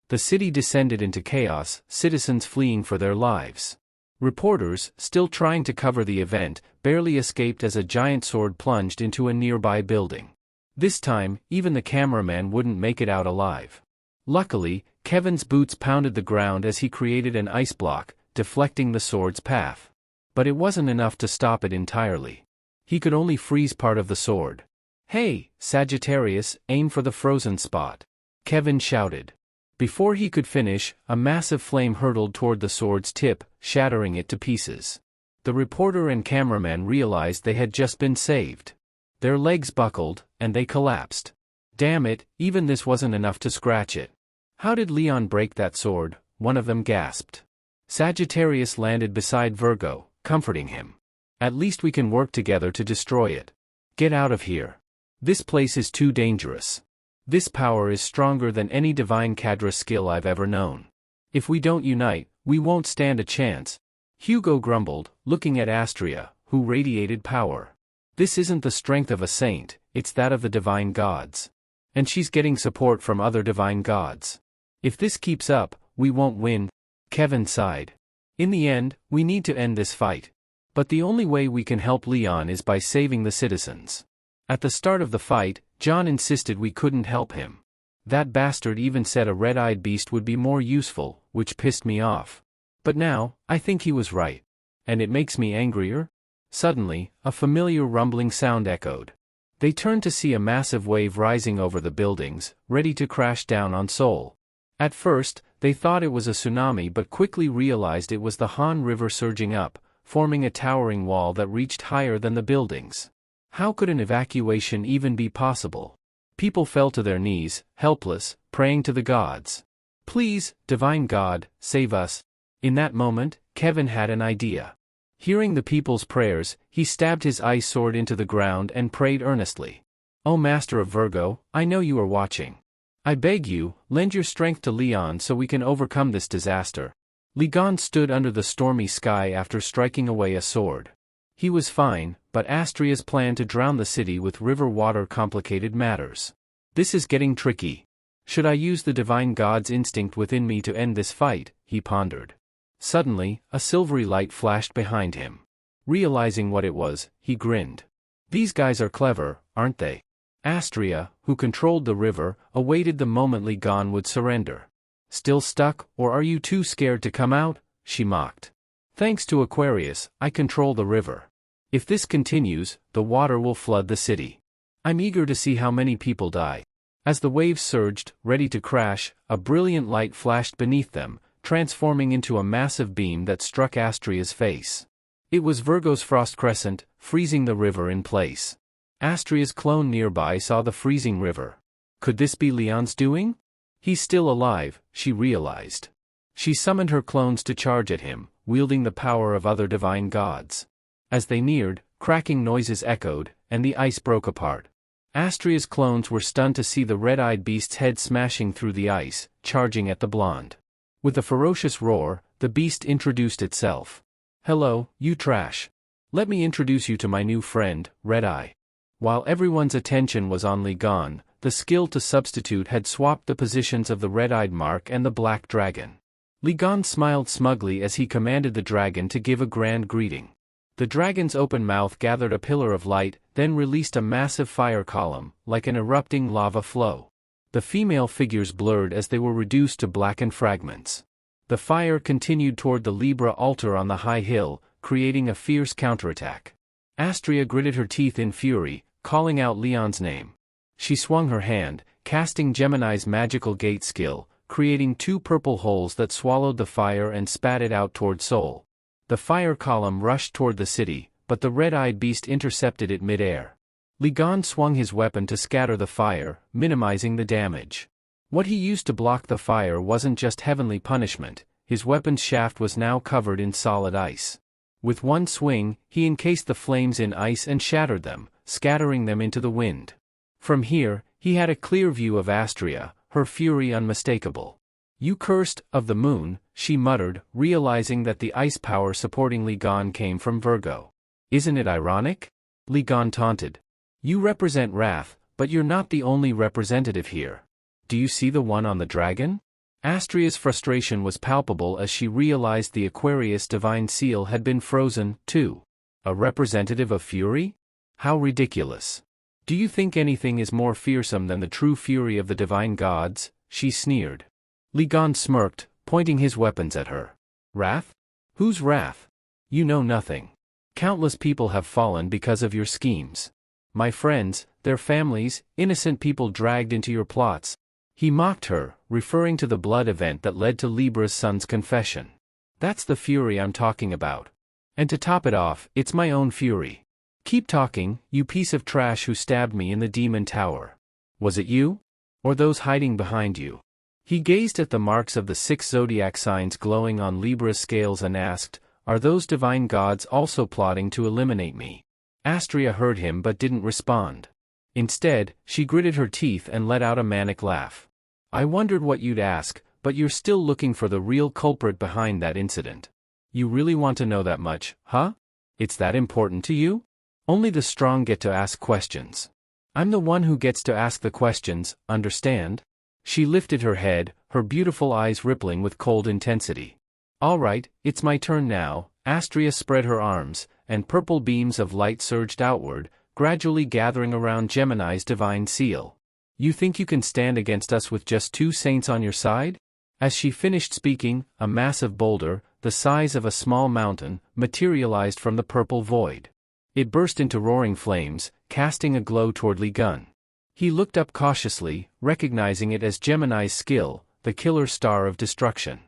The city descended into chaos, citizens fleeing for their lives. Reporters, still trying to cover the event, barely escaped as a giant sword plunged into a nearby building. This time, even the cameraman wouldn't make it out alive. Luckily, Kevin's boots pounded the ground as he created an ice block, deflecting the sword's path. But it wasn't enough to stop it entirely. He could only freeze part of the sword. Hey, Sagittarius, aim for the frozen spot. Kevin shouted. Before he could finish, a massive flame hurtled toward the sword's tip, shattering it to pieces. The reporter and cameraman realized they had just been saved. Their legs buckled, and they collapsed. Damn it, even this wasn't enough to scratch it. How did Leon break that sword? One of them gasped. Sagittarius landed beside Virgo, comforting him. At least we can work together to destroy it. Get out of here. This place is too dangerous. This power is stronger than any divine cadre skill I've ever known. If we don't unite, we won't stand a chance. Hugo grumbled, looking at Astria, who radiated power. This isn't the strength of a saint, it's that of the divine gods. And she's getting support from other divine gods. If this keeps up, we won't win. Kevin sighed. In the end, we need to end this fight. But the only way we can help Leon is by saving the citizens. At the start of the fight, John insisted we couldn't help him. That bastard even said a red-eyed beast would be more useful, which pissed me off. But now, I think he was right. And it makes me angrier. Suddenly, a familiar rumbling sound echoed. They turned to see a massive wave rising over the buildings, ready to crash down on Seoul. At first, they thought it was a tsunami but quickly realized it was the Han River surging up, forming a towering wall that reached higher than the buildings. How could an evacuation even be possible? People fell to their knees, helpless, praying to the gods. Please, divine God, save us. In that moment, Kevin had an idea. Hearing the people's prayers, he stabbed his ice sword into the ground and prayed earnestly. O Master of Virgo, I know you are watching. I beg you, lend your strength to Leon so we can overcome this disaster. Leon stood under the stormy sky after striking away a sword. He was fine, but Astria's plan to drown the city with river water complicated matters. This is getting tricky. Should I use the divine god's instinct within me to end this fight? He pondered. Suddenly, a silvery light flashed behind him. Realizing what it was, he grinned. These guys are clever, aren't they? Astria, who controlled the river, awaited the moment Legon would surrender. Still stuck, or are you too scared to come out? She mocked. Thanks to Aquarius, I control the river. If this continues, the water will flood the city. I'm eager to see how many people die. As the waves surged, ready to crash, a brilliant light flashed beneath them, transforming into a massive beam that struck Astria's face. It was Virgo's frost crescent, freezing the river in place. Astria's clone nearby saw the freezing river. Could this be Leon's doing? He's still alive, she realized. She summoned her clones to charge at him, wielding the power of other divine gods. As they neared, cracking noises echoed, and the ice broke apart. Astria's clones were stunned to see the red-eyed beast's head smashing through the ice, charging at the blonde. With a ferocious roar, the beast introduced itself. Hello, you trash. Let me introduce you to my new friend, Red-Eye. While everyone's attention was on Legon, the skill to substitute had swapped the positions of the red-eyed mark and the black dragon. Legon smiled smugly as he commanded the dragon to give a grand greeting. The dragon's open mouth gathered a pillar of light, then released a massive fire column, like an erupting lava flow. The female figures blurred as they were reduced to blackened fragments. The fire continued toward the Libra altar on the high hill, creating a fierce counterattack. Astria gritted her teeth in fury, calling out Leon's name. She swung her hand, casting Gemini's magical gate skill, creating 2 purple holes that swallowed the fire and spat it out toward Seoul. The fire column rushed toward the city, but the red-eyed beast intercepted it mid-air. Li Gan swung his weapon to scatter the fire, minimizing the damage. What he used to block the fire wasn't just heavenly punishment, his weapon's shaft was now covered in solid ice. With one swing, he encased the flames in ice and shattered them, scattering them into the wind. From here, he had a clear view of Astria, her fury unmistakable. "You cursed of the moon," she muttered, realizing that the ice power supporting Li Gan came from Virgo. "Isn't it ironic?" Li Gan taunted. "You represent wrath, but you're not the only representative here. Do you see the one on the dragon?" Astria's frustration was palpable as she realized the Aquarius divine seal had been frozen, too. A representative of fury? How ridiculous. "Do you think anything is more fearsome than the true fury of the divine gods?" she sneered. Li Gan smirked, pointing his weapons at her. "Wrath? Whose wrath? You know nothing. Countless people have fallen because of your schemes. My friends, their families, innocent people dragged into your plots." He mocked her, referring to the blood event that led to Libra's son's confession. "That's the fury I'm talking about. And to top it off, it's my own fury. Keep talking, you piece of trash who stabbed me in the demon tower. Was it you? Or those hiding behind you?" He gazed at the marks of the 6 zodiac signs glowing on Libra's scales and asked, "Are those divine gods also plotting to eliminate me?" Astria heard him but didn't respond. Instead, she gritted her teeth and let out a manic laugh. "I wondered what you'd ask, but you're still looking for the real culprit behind that incident. You really want to know that much, huh? It's that important to you? Only the strong get to ask questions. I'm the one who gets to ask the questions, understand?" She lifted her head, her beautiful eyes rippling with cold intensity. "All right, it's my turn now." Astria spread her arms, and purple beams of light surged outward, gradually gathering around Gemini's divine seal. "You think you can stand against us with just 2 saints on your side?" As she finished speaking, a massive boulder, the size of a small mountain, materialized from the purple void. It burst into roaring flames, casting a glow toward Li Gan. He looked up cautiously, recognizing it as Gemini's skill, the killer star of destruction.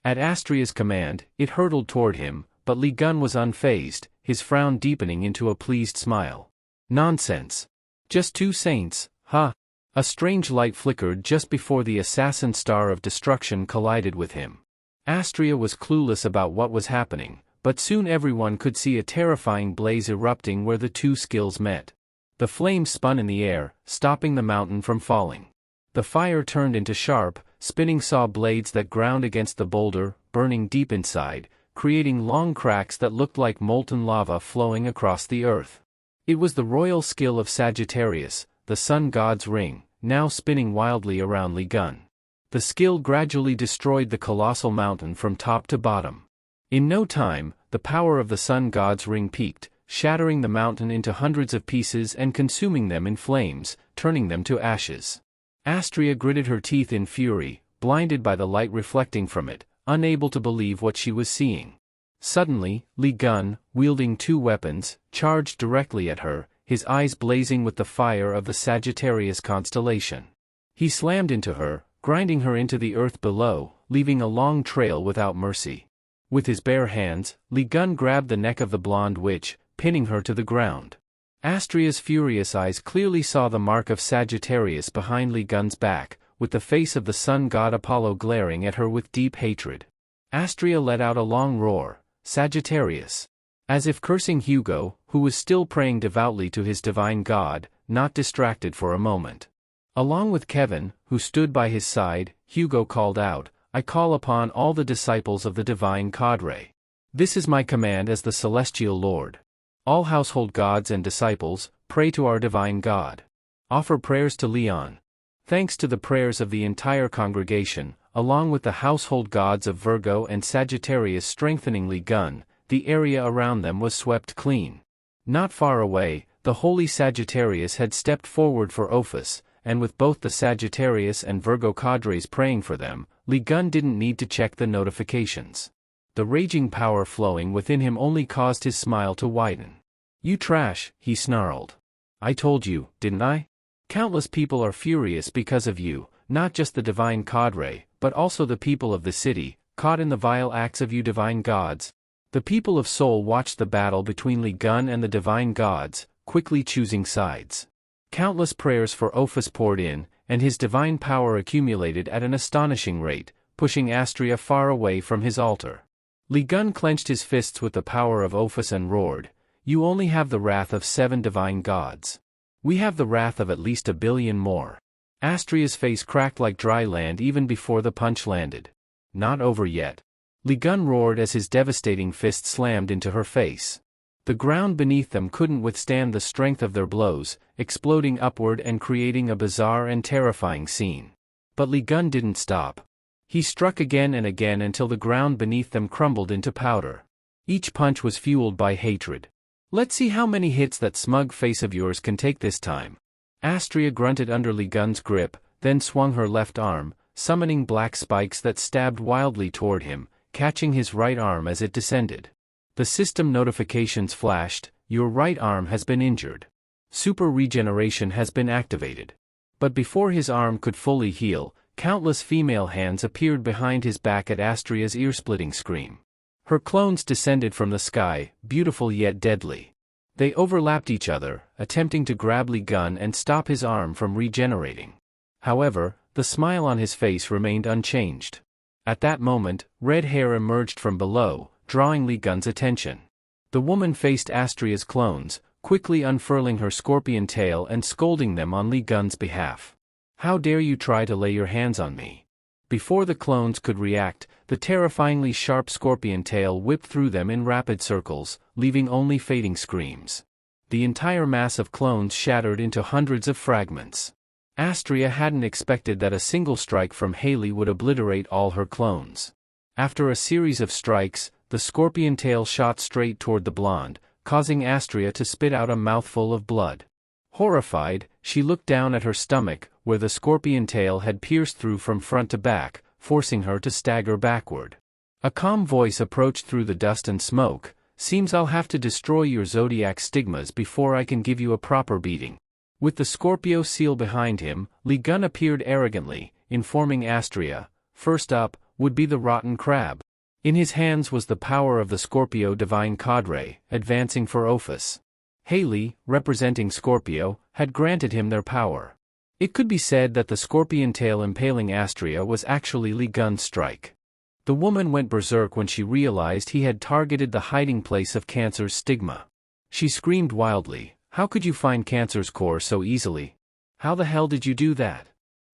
At Astria's command, it hurtled toward him, but Li Gan was unfazed, his frown deepening into a pleased smile. "Nonsense. Just 2 saints, huh?" A strange light flickered just before the assassin star of destruction collided with him. Astria was clueless about what was happening, but soon everyone could see a terrifying blaze erupting where the 2 skills met. The flames spun in the air, stopping the mountain from falling. The fire turned into sharp, spinning saw blades that ground against the boulder, burning deep inside, creating long cracks that looked like molten lava flowing across the earth. It was the royal skill of Sagittarius, the sun god's ring, now spinning wildly around Li Gan. The skill gradually destroyed the colossal mountain from top to bottom. In no time, the power of the sun god's ring peaked, shattering the mountain into hundreds of pieces and consuming them in flames, turning them to ashes. Astria gritted her teeth in fury, blinded by the light reflecting from it, unable to believe what she was seeing. Suddenly, Li Gan, wielding 2 weapons, charged directly at her, his eyes blazing with the fire of the Sagittarius constellation. He slammed into her, grinding her into the earth below, leaving a long trail without mercy. With his bare hands, Li Gan grabbed the neck of the blonde witch, pinning her to the ground. Astria's furious eyes clearly saw the mark of Sagittarius behind Li Gan's back, with the face of the sun god Apollo glaring at her with deep hatred. Astria let out a long roar, "Sagittarius!" as if cursing Hugo, who was still praying devoutly to his divine god, not distracted for a moment. Along with Kevin, who stood by his side, Hugo called out, "I call upon all the disciples of the divine cadre. This is my command as the celestial lord. All household gods and disciples, pray to our divine God. Offer prayers to Leon." Thanks to the prayers of the entire congregation, along with the household gods of Virgo and Sagittarius strengthening Li Gan, the area around them was swept clean. Not far away, the holy Sagittarius had stepped forward for Ophis, and with both the Sagittarius and Virgo cadres praying for them, Li Gan didn't need to check the notifications. The raging power flowing within him only caused his smile to widen. "You trash," he snarled. I told you, didn't I? Countless people are furious because of you, not just the divine cadre, but also the people of the city, caught in the vile acts of you divine gods. The people of Seoul watched the battle between Lee Gun and the divine gods, quickly choosing sides. Countless prayers for Ophis poured in, and his divine power accumulated at an astonishing rate, pushing Astria far away from his altar. Lee Gun clenched his fists with the power of Ophis and roared, "You only have the wrath of 7 divine gods. We have the wrath of at least 1 billion more." Astria's face cracked like dry land even before the punch landed. Not over yet. Lee Gun roared as his devastating fist slammed into her face. The ground beneath them couldn't withstand the strength of their blows, exploding upward and creating a bizarre and terrifying scene. But Lee Gun didn't stop. He struck again and again until the ground beneath them crumbled into powder. Each punch was fueled by hatred. "Let's see how many hits that smug face of yours can take this time." Astria grunted under Lee Gun's grip, then swung her left arm, summoning black spikes that stabbed wildly toward him, catching his right arm as it descended. The system notifications flashed, "Your right arm has been injured. Super regeneration has been activated." But before his arm could fully heal, countless female hands appeared behind his back at Astria's ear-splitting scream. Her clones descended from the sky, beautiful yet deadly. They overlapped each other, attempting to grab Lee Gun and stop his arm from regenerating. However, the smile on his face remained unchanged. At that moment, red hair emerged from below, drawing Lee Gun's attention. The woman faced Astria's clones, quickly unfurling her scorpion tail and scolding them on Lee Gun's behalf. "How dare you try to lay your hands on me?" Before the clones could react, the terrifyingly sharp scorpion tail whipped through them in rapid circles, leaving only fading screams. The entire mass of clones shattered into hundreds of fragments. Astria hadn't expected that a single strike from Haley would obliterate all her clones. After a series of strikes, the scorpion tail shot straight toward the blonde, causing Astria to spit out a mouthful of blood. Horrified, she looked down at her stomach, where the scorpion tail had pierced through from front to back, forcing her to stagger backward. A calm voice approached through the dust and smoke, "Seems I'll have to destroy your zodiac stigmas before I can give you a proper beating." With the Scorpio seal behind him, Lee Gun appeared arrogantly, informing Astria, "First up, would be the rotten crab." In his hands was the power of the Scorpio divine cadre, advancing for Ophis. Haley, representing Scorpio, had granted him their power. It could be said that the scorpion tail impaling Astria was actually Lee Gun's strike. The woman went berserk when she realized he had targeted the hiding place of Cancer's stigma. She screamed wildly, "How could you find Cancer's core so easily? How the hell did you do that?"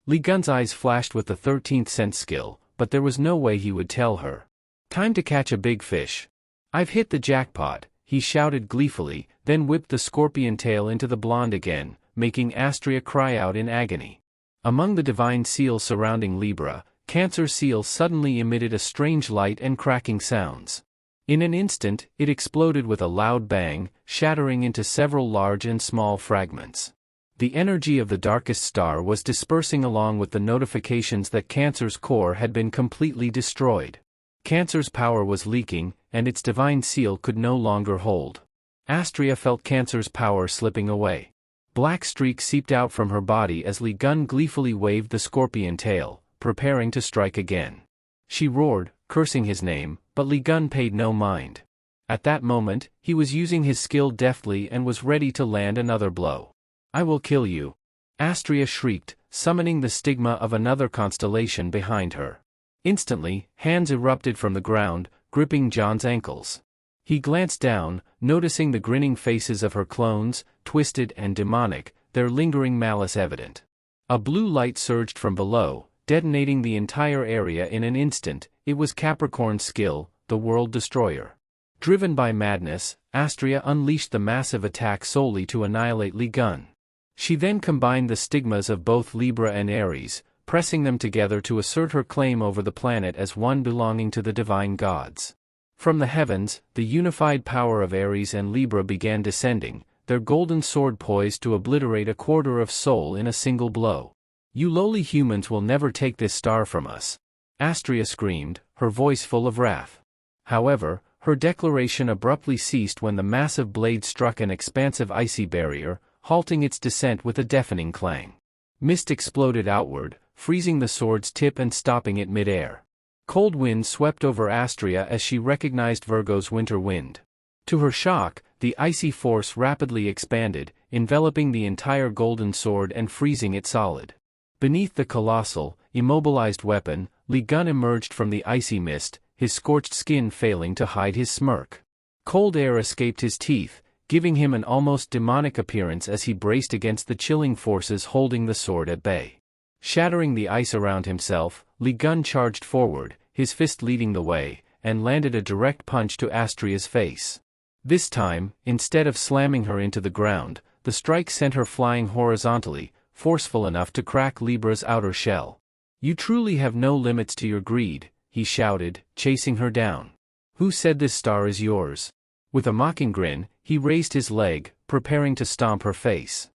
Lee Gun's eyes flashed with the 13th sense skill, but there was no way he would tell her. "Time to catch a big fish. I've hit the jackpot," he shouted gleefully, then whipped the scorpion tail into the blonde again, making Astria cry out in agony. Among the divine seals surrounding Libra, Cancer's seal suddenly emitted a strange light and cracking sounds. In an instant, it exploded with a loud bang, shattering into several large and small fragments. The energy of the darkest star was dispersing along with the notifications that Cancer's core had been completely destroyed. Cancer's power was leaking, and its divine seal could no longer hold. Astria felt Cancer's power slipping away. Black streaks seeped out from her body as Lee Gun gleefully waved the scorpion tail, preparing to strike again. She roared, cursing his name, but Lee Gun paid no mind. At that moment, he was using his skill deftly and was ready to land another blow. "I will kill you!" Astria shrieked, summoning the stigma of another constellation behind her. Instantly, hands erupted from the ground, gripping John's ankles. He glanced down, noticing the grinning faces of her clones, twisted and demonic, their lingering malice evident. A blue light surged from below, detonating the entire area in an instant. It was Capricorn's skill, the World Destroyer. Driven by madness, Astria unleashed the massive attack solely to annihilate Lee Gun. She then combined the stigmas of both Libra and Aries, pressing them together to assert her claim over the planet as one belonging to the divine gods. From the heavens, the unified power of Aries and Libra began descending, their golden sword poised to obliterate a quarter of Sol in a single blow. "You lowly humans will never take this star from us," Astria screamed, her voice full of wrath. However, her declaration abruptly ceased when the massive blade struck an expansive icy barrier, halting its descent with a deafening clang. Mist exploded outward, freezing the sword's tip and stopping it mid-air. Cold winds swept over Astria as she recognized Virgo's winter wind. To her shock, the icy force rapidly expanded, enveloping the entire golden sword and freezing it solid. Beneath the colossal, immobilized weapon, Li Gun emerged from the icy mist, his scorched skin failing to hide his smirk. Cold air escaped his teeth, giving him an almost demonic appearance as he braced against the chilling forces holding the sword at bay. Shattering the ice around himself, Li Gun charged forward, his fist leading the way, and landed a direct punch to Astria's face. This time, instead of slamming her into the ground, the strike sent her flying horizontally, forceful enough to crack Libra's outer shell. "You truly have no limits to your greed," he shouted, chasing her down. "Who said this star is yours?" With a mocking grin, he raised his leg, preparing to stomp her face.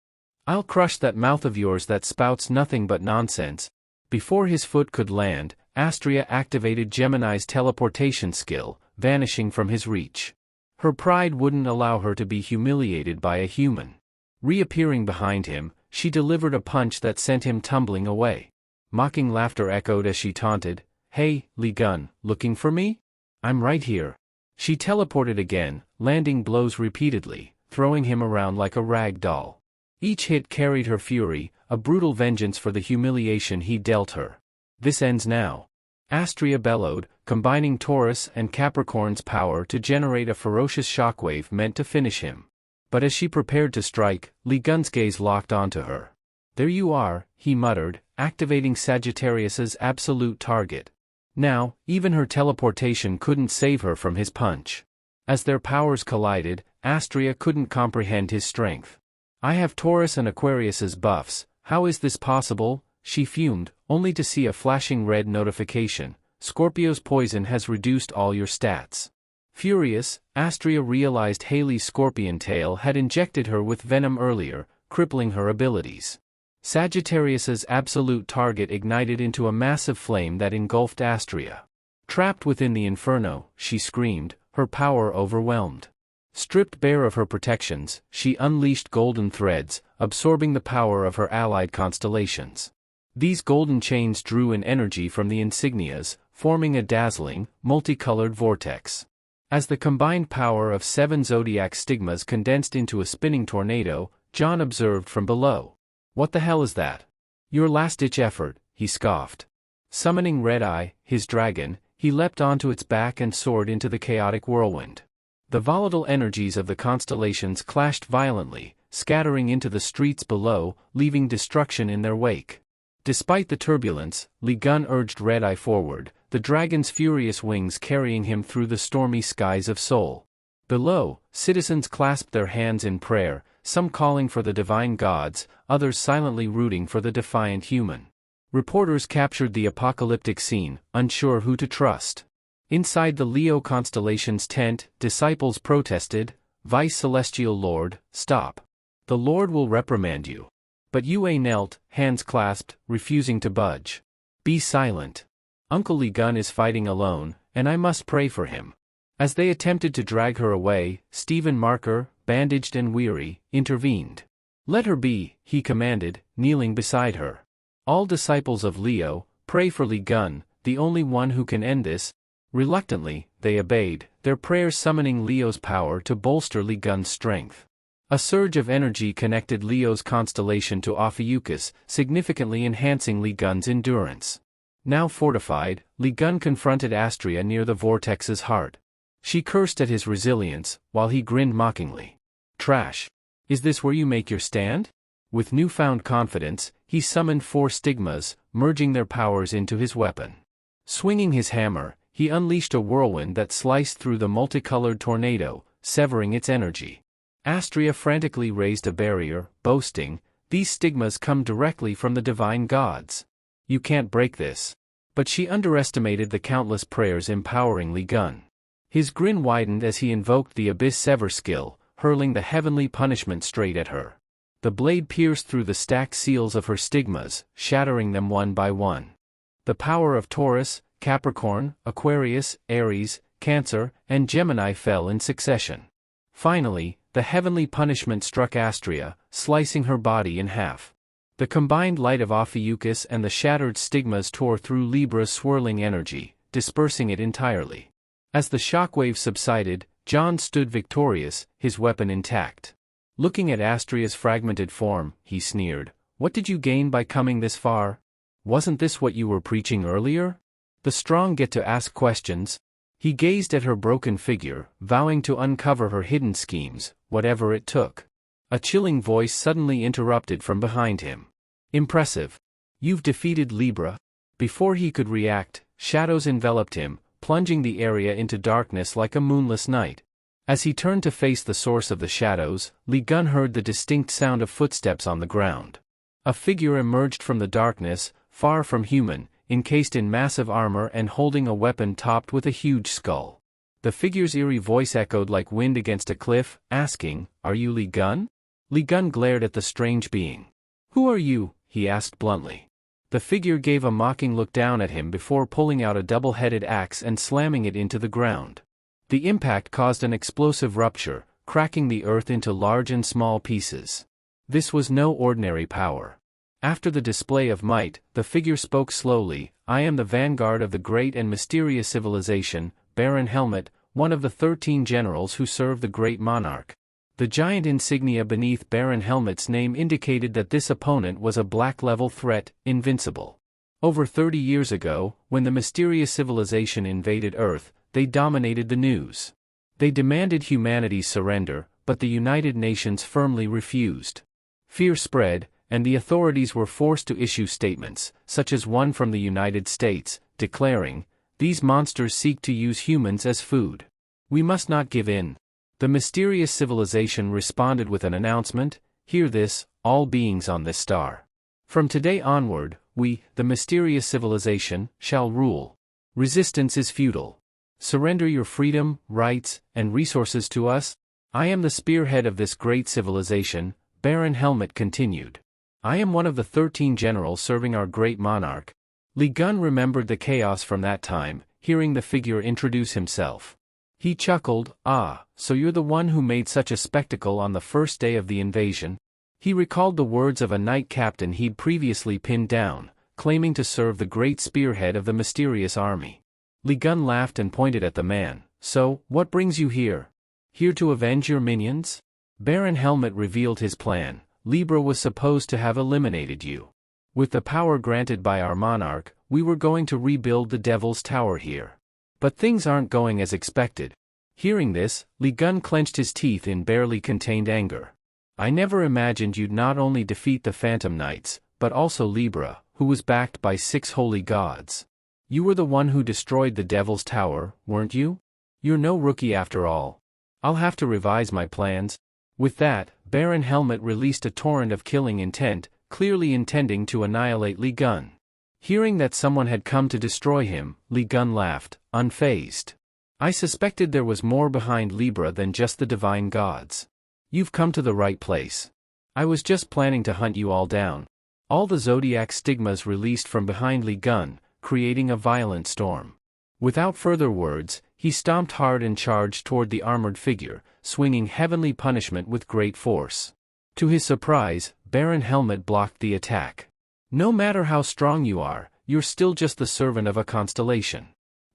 "I'll crush that mouth of yours that spouts nothing but nonsense." Before his foot could land, Astria activated Gemini's teleportation skill, vanishing from his reach. Her pride wouldn't allow her to be humiliated by a human. Reappearing behind him, she delivered a punch that sent him tumbling away. Mocking laughter echoed as she taunted, "Hey, Li Gun, looking for me? I'm right here." She teleported again, landing blows repeatedly, throwing him around like a rag doll. Each hit carried her fury, a brutal vengeance for the humiliation he dealt her. "This ends now." Astria bellowed, combining Taurus and Capricorn's power to generate a ferocious shockwave meant to finish him. But as she prepared to strike, Li Gun's gaze locked onto her. "There you are," he muttered, activating Sagittarius's absolute target. Now, even her teleportation couldn't save her from his punch. As their powers collided, Astria couldn't comprehend his strength. "I have Taurus and Aquarius's buffs, how is this possible?" she fumed, only to see a flashing red notification. "Scorpio's poison has reduced all your stats." Furious, Astria realized Haley's scorpion tail had injected her with venom earlier, crippling her abilities. Sagittarius's absolute target ignited into a massive flame that engulfed Astria. Trapped within the inferno, she screamed, her power overwhelmed. Stripped bare of her protections, she unleashed golden threads, absorbing the power of her allied constellations. These golden chains drew in energy from the insignias, forming a dazzling, multicolored vortex. As the combined power of 7 zodiac stigmas condensed into a spinning tornado, John observed from below. "What the hell is that?" "Your last-ditch effort," he scoffed. Summoning Red-Eye, his dragon, he leapt onto its back and soared into the chaotic whirlwind. The volatile energies of the constellations clashed violently, scattering into the streets below, leaving destruction in their wake. Despite the turbulence, Li Gun urged Red-Eye forward, the dragon's furious wings carrying him through the stormy skies of Seoul. Below, citizens clasped their hands in prayer, some calling for the divine gods, others silently rooting for the defiant human. Reporters captured the apocalyptic scene, unsure who to trust. Inside the Leo constellation's tent, disciples protested, "Vice Celestial Lord, stop. The Lord will reprimand you." But Yue knelt, hands clasped, refusing to budge. "Be silent. Uncle Li Gun is fighting alone, and I must pray for him." As they attempted to drag her away, Stephen Marker, bandaged and weary, intervened. "Let her be," he commanded, kneeling beside her. "All disciples of Leo, pray for Li Gun, the only one who can end this." Reluctantly, they obeyed, their prayers summoning Leo's power to bolster Li Gun's strength. A surge of energy connected Leo's constellation to Ophiuchus, significantly enhancing Li Gun's endurance. Now fortified, Li Gun confronted Astria near the vortex's heart. She cursed at his resilience, while he grinned mockingly. "Trash. Is this where you make your stand?" With newfound confidence, he summoned 4 stigmas, merging their powers into his weapon. Swinging his hammer, he unleashed a whirlwind that sliced through the multicolored tornado, severing its energy. Astria frantically raised a barrier, boasting, "These stigmas come directly from the divine gods. You can't break this." But she underestimated the countless prayers empowering Li Gun. His grin widened as he invoked the Abyss Sever skill, hurling the heavenly punishment straight at her. The blade pierced through the stacked seals of her stigmas, shattering them one by one. The power of Taurus, Capricorn, Aquarius, Aries, Cancer, and Gemini fell in succession. Finally, the heavenly punishment struck Astria, slicing her body in half. The combined light of Ophiuchus and the shattered stigmas tore through Libra's swirling energy, dispersing it entirely. As the shockwave subsided, John stood victorious, his weapon intact. Looking at Astria's fragmented form, he sneered, "What did you gain by coming this far? Wasn't this what you were preaching earlier? The strong get to ask questions." He gazed at her broken figure, vowing to uncover her hidden schemes, whatever it took. A chilling voice suddenly interrupted from behind him. "Impressive. You've defeated Libra." Before he could react, shadows enveloped him, plunging the area into darkness like a moonless night. As he turned to face the source of the shadows, Li Gun heard the distinct sound of footsteps on the ground. A figure emerged from the darkness, far from human, encased in massive armor and holding a weapon topped with a huge skull. The figure's eerie voice echoed like wind against a cliff, asking, "Are you Li Gun?" Li Gun glared at the strange being. "Who are you?" he asked bluntly. The figure gave a mocking look down at him before pulling out a double-headed axe and slamming it into the ground. The impact caused an explosive rupture, cracking the earth into large and small pieces. This was no ordinary power. After the display of might, the figure spoke slowly, "I am the vanguard of the great and mysterious civilization, Baron Helmet, one of the 13 generals who serve the great monarch." The giant insignia beneath Baron Helmet's name indicated that this opponent was a black-level threat, invincible. Over 30 years ago, when the mysterious civilization invaded Earth, they dominated the news. They demanded humanity's surrender, but the United Nations firmly refused. Fear spread, and the authorities were forced to issue statements, such as one from the United States, declaring, "These monsters seek to use humans as food. We must not give in." The mysterious civilization responded with an announcement, "Hear this, all beings on this star. From today onward, we, the mysterious civilization, shall rule. Resistance is futile. Surrender your freedom, rights, and resources to us." "I am the spearhead of this great civilization," Baron Helmet continued. "I am one of the 13 generals serving our great monarch." Li Gun remembered the chaos from that time, hearing the figure introduce himself. He chuckled, "Ah, so you're the one who made such a spectacle on the first day of the invasion?" He recalled the words of a knight captain he'd previously pinned down, claiming to serve the great spearhead of the mysterious army. Li Gun laughed and pointed at the man. "So, what brings you here? Here to avenge your minions?" Baron Helmet revealed his plan. "Libra was supposed to have eliminated you. With the power granted by our monarch, we were going to rebuild the Devil's Tower here. But things aren't going as expected." Hearing this, Li Gun clenched his teeth in barely contained anger. "I never imagined you'd not only defeat the Phantom Knights, but also Libra, who was backed by 6 holy gods. You were the one who destroyed the Devil's Tower, weren't you? You're no rookie after all. I'll have to revise my plans." With that, Baron Helmet released a torrent of killing intent, clearly intending to annihilate Li Gun. Hearing that someone had come to destroy him, Li Gun laughed, unfazed. "I suspected there was more behind Libra than just the divine gods. You've come to the right place. I was just planning to hunt you all down." All the zodiac stigmas released from behind Li Gun, creating a violent storm. Without further words, he stomped hard and charged toward the armored figure, swinging heavenly punishment with great force. To his surprise, Baron Helmet blocked the attack. "No matter how strong you are, you're still just the servant of a constellation.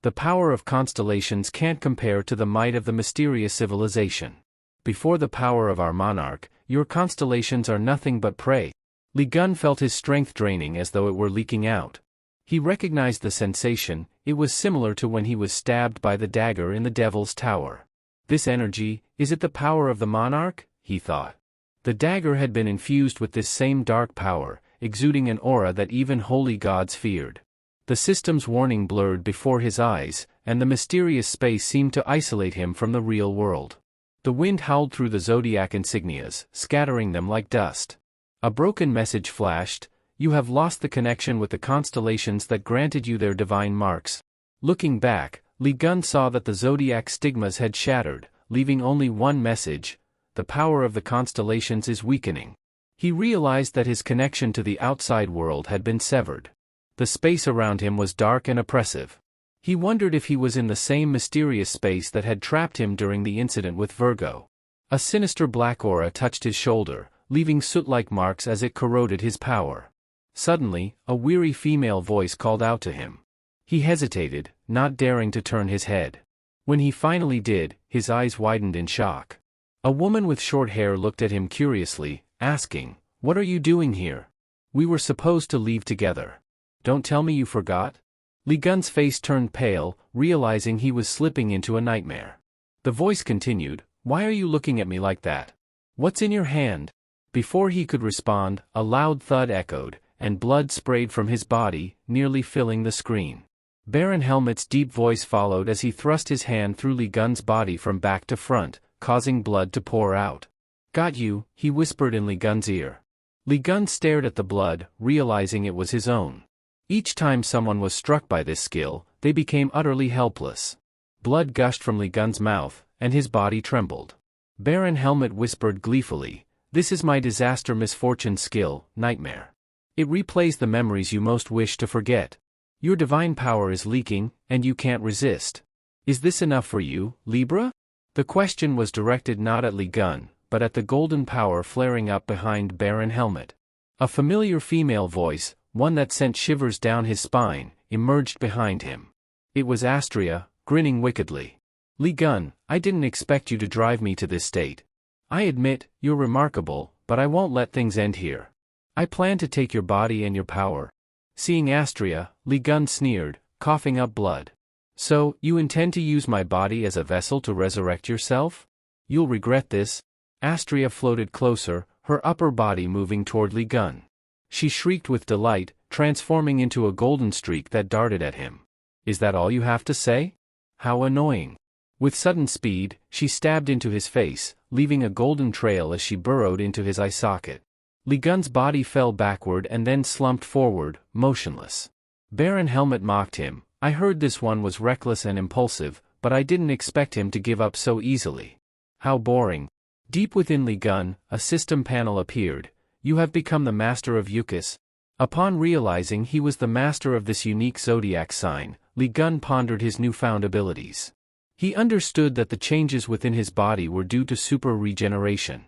The power of constellations can't compare to the might of the mysterious civilization. Before the power of our monarch, your constellations are nothing but prey." Li Gun felt his strength draining as though it were leaking out. He recognized the sensation. It was similar to when he was stabbed by the dagger in the Devil's Tower. "This energy, is it the power of the monarch?" he thought. The dagger had been infused with this same dark power, exuding an aura that even holy gods feared. The system's warning blurred before his eyes, and the mysterious space seemed to isolate him from the real world. The wind howled through the zodiac insignias, scattering them like dust. A broken message flashed: "You have lost the connection with the constellations that granted you their divine marks." Looking back, Li Gun saw that the zodiac stigmas had shattered, leaving only one message: "The power of the constellations is weakening." He realized that his connection to the outside world had been severed. The space around him was dark and oppressive. He wondered if he was in the same mysterious space that had trapped him during the incident with Virgo. A sinister black aura touched his shoulder, leaving soot-like marks as it corroded his power. Suddenly, a weary female voice called out to him. He hesitated, not daring to turn his head. When he finally did, his eyes widened in shock. A woman with short hair looked at him curiously, asking, "What are you doing here? We were supposed to leave together. Don't tell me you forgot?" Li Gun's face turned pale, realizing he was slipping into a nightmare. The voice continued, "Why are you looking at me like that? What's in your hand?" Before he could respond, a loud thud echoed, and blood sprayed from his body, nearly filling the screen. Baron Helmet's deep voice followed as he thrust his hand through Li Gun's body from back to front, causing blood to pour out. "Got you," he whispered in Li Gun's ear. Li Gun stared at the blood, realizing it was his own. Each time someone was struck by this skill, they became utterly helpless. Blood gushed from Li Gun's mouth, and his body trembled. Baron Helmet whispered gleefully, "This is my disaster misfortune skill, Nightmare. It replays the memories you most wish to forget. Your divine power is leaking, and you can't resist. Is this enough for you, Libra?" The question was directed not at Li Gun, but at the golden power flaring up behind Baron Helmet. A familiar female voice, one that sent shivers down his spine, emerged behind him. It was Astria, grinning wickedly. "Li Gun, I didn't expect you to drive me to this state. I admit, you're remarkable, but I won't let things end here. I plan to take your body and your power." Seeing Astria, Li Gun sneered, coughing up blood. "So, you intend to use my body as a vessel to resurrect yourself? You'll regret this." Astria floated closer, her upper body moving toward Li Gun. She shrieked with delight, transforming into a golden streak that darted at him. "Is that all you have to say? How annoying." With sudden speed, she stabbed into his face, leaving a golden trail as she burrowed into his eye socket. Li Gun's body fell backward and then slumped forward, motionless. Baron Helmet mocked him, "I heard this one was reckless and impulsive, but I didn't expect him to give up so easily. How boring." Deep within Li Gun, a system panel appeared. "You have become the master of Yukis." Upon realizing he was the master of this unique zodiac sign, Li Gun pondered his newfound abilities. He understood that the changes within his body were due to super regeneration.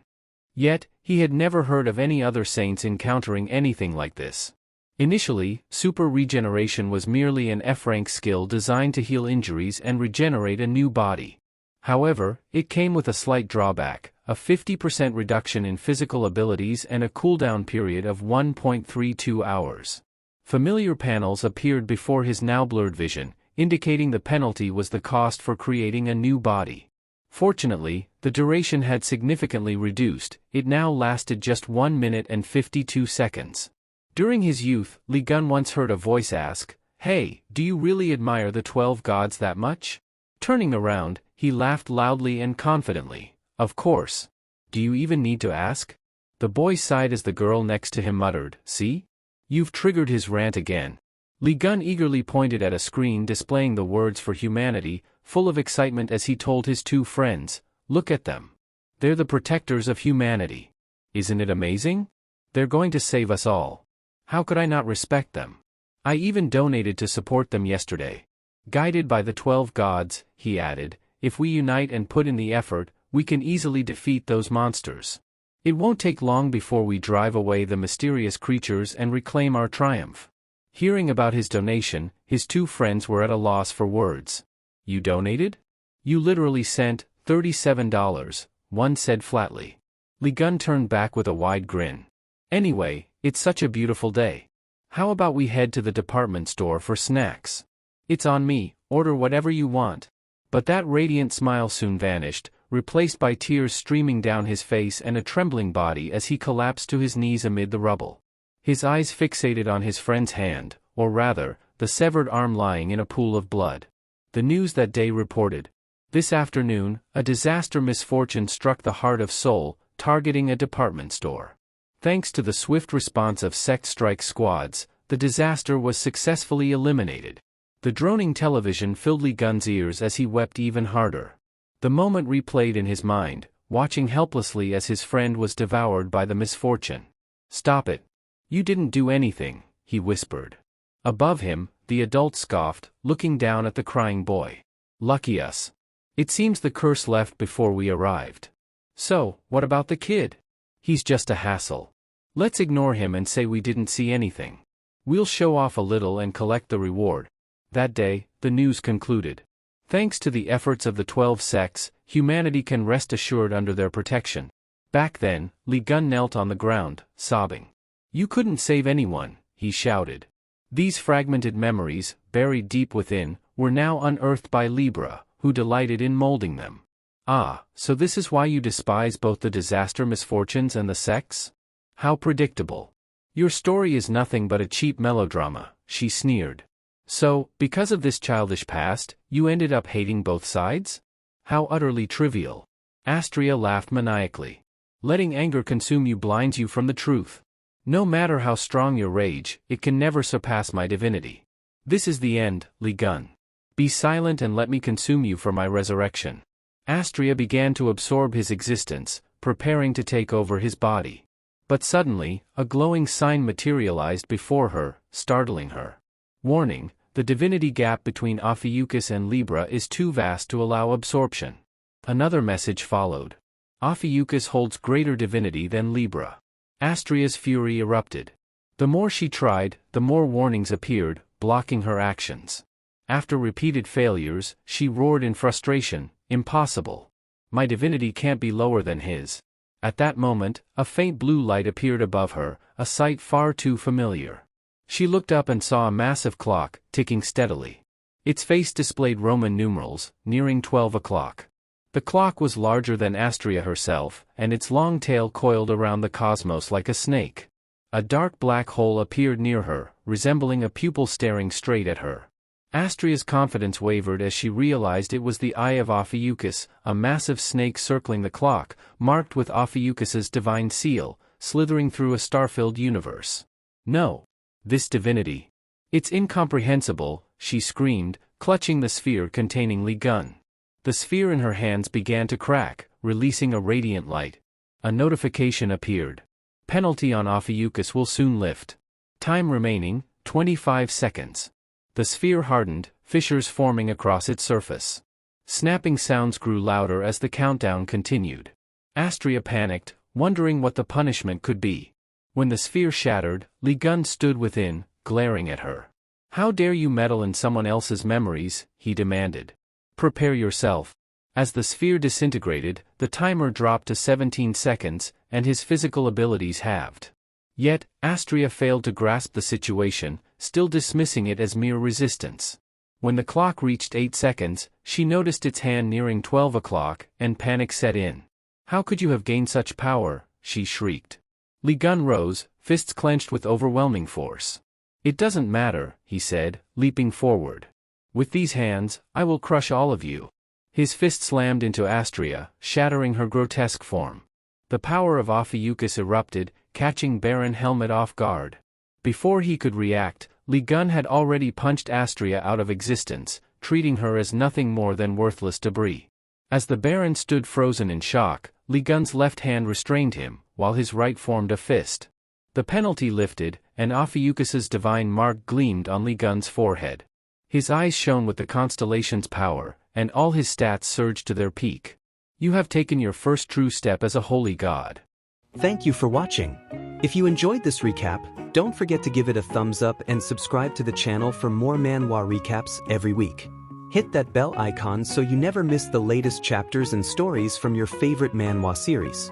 Yet, he had never heard of any other saints encountering anything like this. Initially, super regeneration was merely an F-rank skill designed to heal injuries and regenerate a new body. However, it came with a slight drawback, a 50% reduction in physical abilities and a cooldown period of 1.32 hours. Familiar panels appeared before his now blurred vision, indicating the penalty was the cost for creating a new body. Fortunately, the duration had significantly reduced, it now lasted just 1 minute and 52 seconds. During his youth, Li Gun once heard a voice ask, "Hey, do you really admire the 12 gods that much?" Turning around, he laughed loudly and confidently, "Of course. Do you even need to ask?" The boy sighed as the girl next to him muttered, "See? You've triggered his rant again." Li Gun eagerly pointed at a screen displaying the words for humanity, full of excitement as he told his two friends, "Look at them. They're the protectors of humanity. Isn't it amazing? They're going to save us all. How could I not respect them? I even donated to support them yesterday. Guided by the 12 gods," he added, "if we unite and put in the effort, we can easily defeat those monsters. It won't take long before we drive away the mysterious creatures and reclaim our triumph." Hearing about his donation, his two friends were at a loss for words. "You donated? You literally sent $37, one said flatly. Li Gun turned back with a wide grin. "Anyway, it's such a beautiful day. How about we head to the department store for snacks? It's on me, order whatever you want." But that radiant smile soon vanished, replaced by tears streaming down his face and a trembling body as he collapsed to his knees amid the rubble. His eyes fixated on his friend's hand, or rather, the severed arm lying in a pool of blood. The news that day reported, "This afternoon, a disaster misfortune struck the heart of Seoul, targeting a department store. Thanks to the swift response of sect strike squads, the disaster was successfully eliminated." The droning television filled Li Gun's ears as he wept even harder. The moment replayed in his mind, watching helplessly as his friend was devoured by the misfortune. "Stop it. You didn't do anything," he whispered. Above him, the adult scoffed, looking down at the crying boy. "Lucky us. It seems the curse left before we arrived." So, what about the kid? He's just a hassle. Let's ignore him and say we didn't see anything. We'll show off a little and collect the reward. That day, the news concluded. Thanks to the efforts of the 12 sects, humanity can rest assured under their protection. Back then, Li Gun knelt on the ground, sobbing. You couldn't save anyone, he shouted. These fragmented memories, buried deep within, were now unearthed by Libra, who delighted in molding them. Ah, so this is why you despise both the disaster misfortunes and the sects? How predictable. Your story is nothing but a cheap melodrama, she sneered. So, because of this childish past, you ended up hating both sides? How utterly trivial. Astria laughed maniacally. Letting anger consume you blinds you from the truth. No matter how strong your rage, it can never surpass my divinity. This is the end, Li Gun. Be silent and let me consume you for my resurrection. Astria began to absorb his existence, preparing to take over his body. But suddenly, a glowing sign materialized before her, startling her. Warning, the divinity gap between Ophiuchus and Libra is too vast to allow absorption. Another message followed. Ophiuchus holds greater divinity than Libra. Astria's fury erupted. The more she tried, the more warnings appeared, blocking her actions. After repeated failures, she roared in frustration, impossible. My divinity can't be lower than his. At that moment, a faint blue light appeared above her, a sight far too familiar. She looked up and saw a massive clock, ticking steadily. Its face displayed Roman numerals, nearing 12 o'clock. The clock was larger than Astria herself, and its long tail coiled around the cosmos like a snake. A dark black hole appeared near her, resembling a pupil staring straight at her. Astria's confidence wavered as she realized it was the eye of Ophiuchus, a massive snake circling the clock, marked with Ophiuchus's divine seal, slithering through a star-filled universe. No. This divinity. It's incomprehensible, she screamed, clutching the sphere containing Li Gun. The sphere in her hands began to crack, releasing a radiant light. A notification appeared. Penalty on Ophiuchus will soon lift. Time remaining, 25 seconds. The sphere hardened, fissures forming across its surface. Snapping sounds grew louder as the countdown continued. Astria panicked, wondering what the punishment could be. When the sphere shattered, Li Gun stood within, glaring at her. How dare you meddle in someone else's memories, he demanded. Prepare yourself. As the sphere disintegrated, the timer dropped to 17 seconds, and his physical abilities halved. Yet, Astria failed to grasp the situation, still dismissing it as mere resistance. When the clock reached 8 seconds, she noticed its hand nearing 12 o'clock, and panic set in. How could you have gained such power? She shrieked. Li Gun rose, fists clenched with overwhelming force. It doesn't matter, he said, leaping forward. With these hands, I will crush all of you. His fist slammed into Astria, shattering her grotesque form. The power of Ophiuchus erupted, catching Baron Helmet off guard. Before he could react, Li Gun had already punched Astria out of existence, treating her as nothing more than worthless debris. As the Baron stood frozen in shock, Li Gun's left hand restrained him, while his right formed a fist. The penalty lifted, and Ophiuchus's divine mark gleamed on Li Gun's forehead. His eyes shone with the constellation's power, and all his stats surged to their peak. You have taken your first true step as a holy god. Thank you for watching. If you enjoyed this recap, don't forget to give it a thumbs up and subscribe to the channel for more manhwa recaps every week. Hit that bell icon so you never miss the latest chapters and stories from your favorite manhwa series.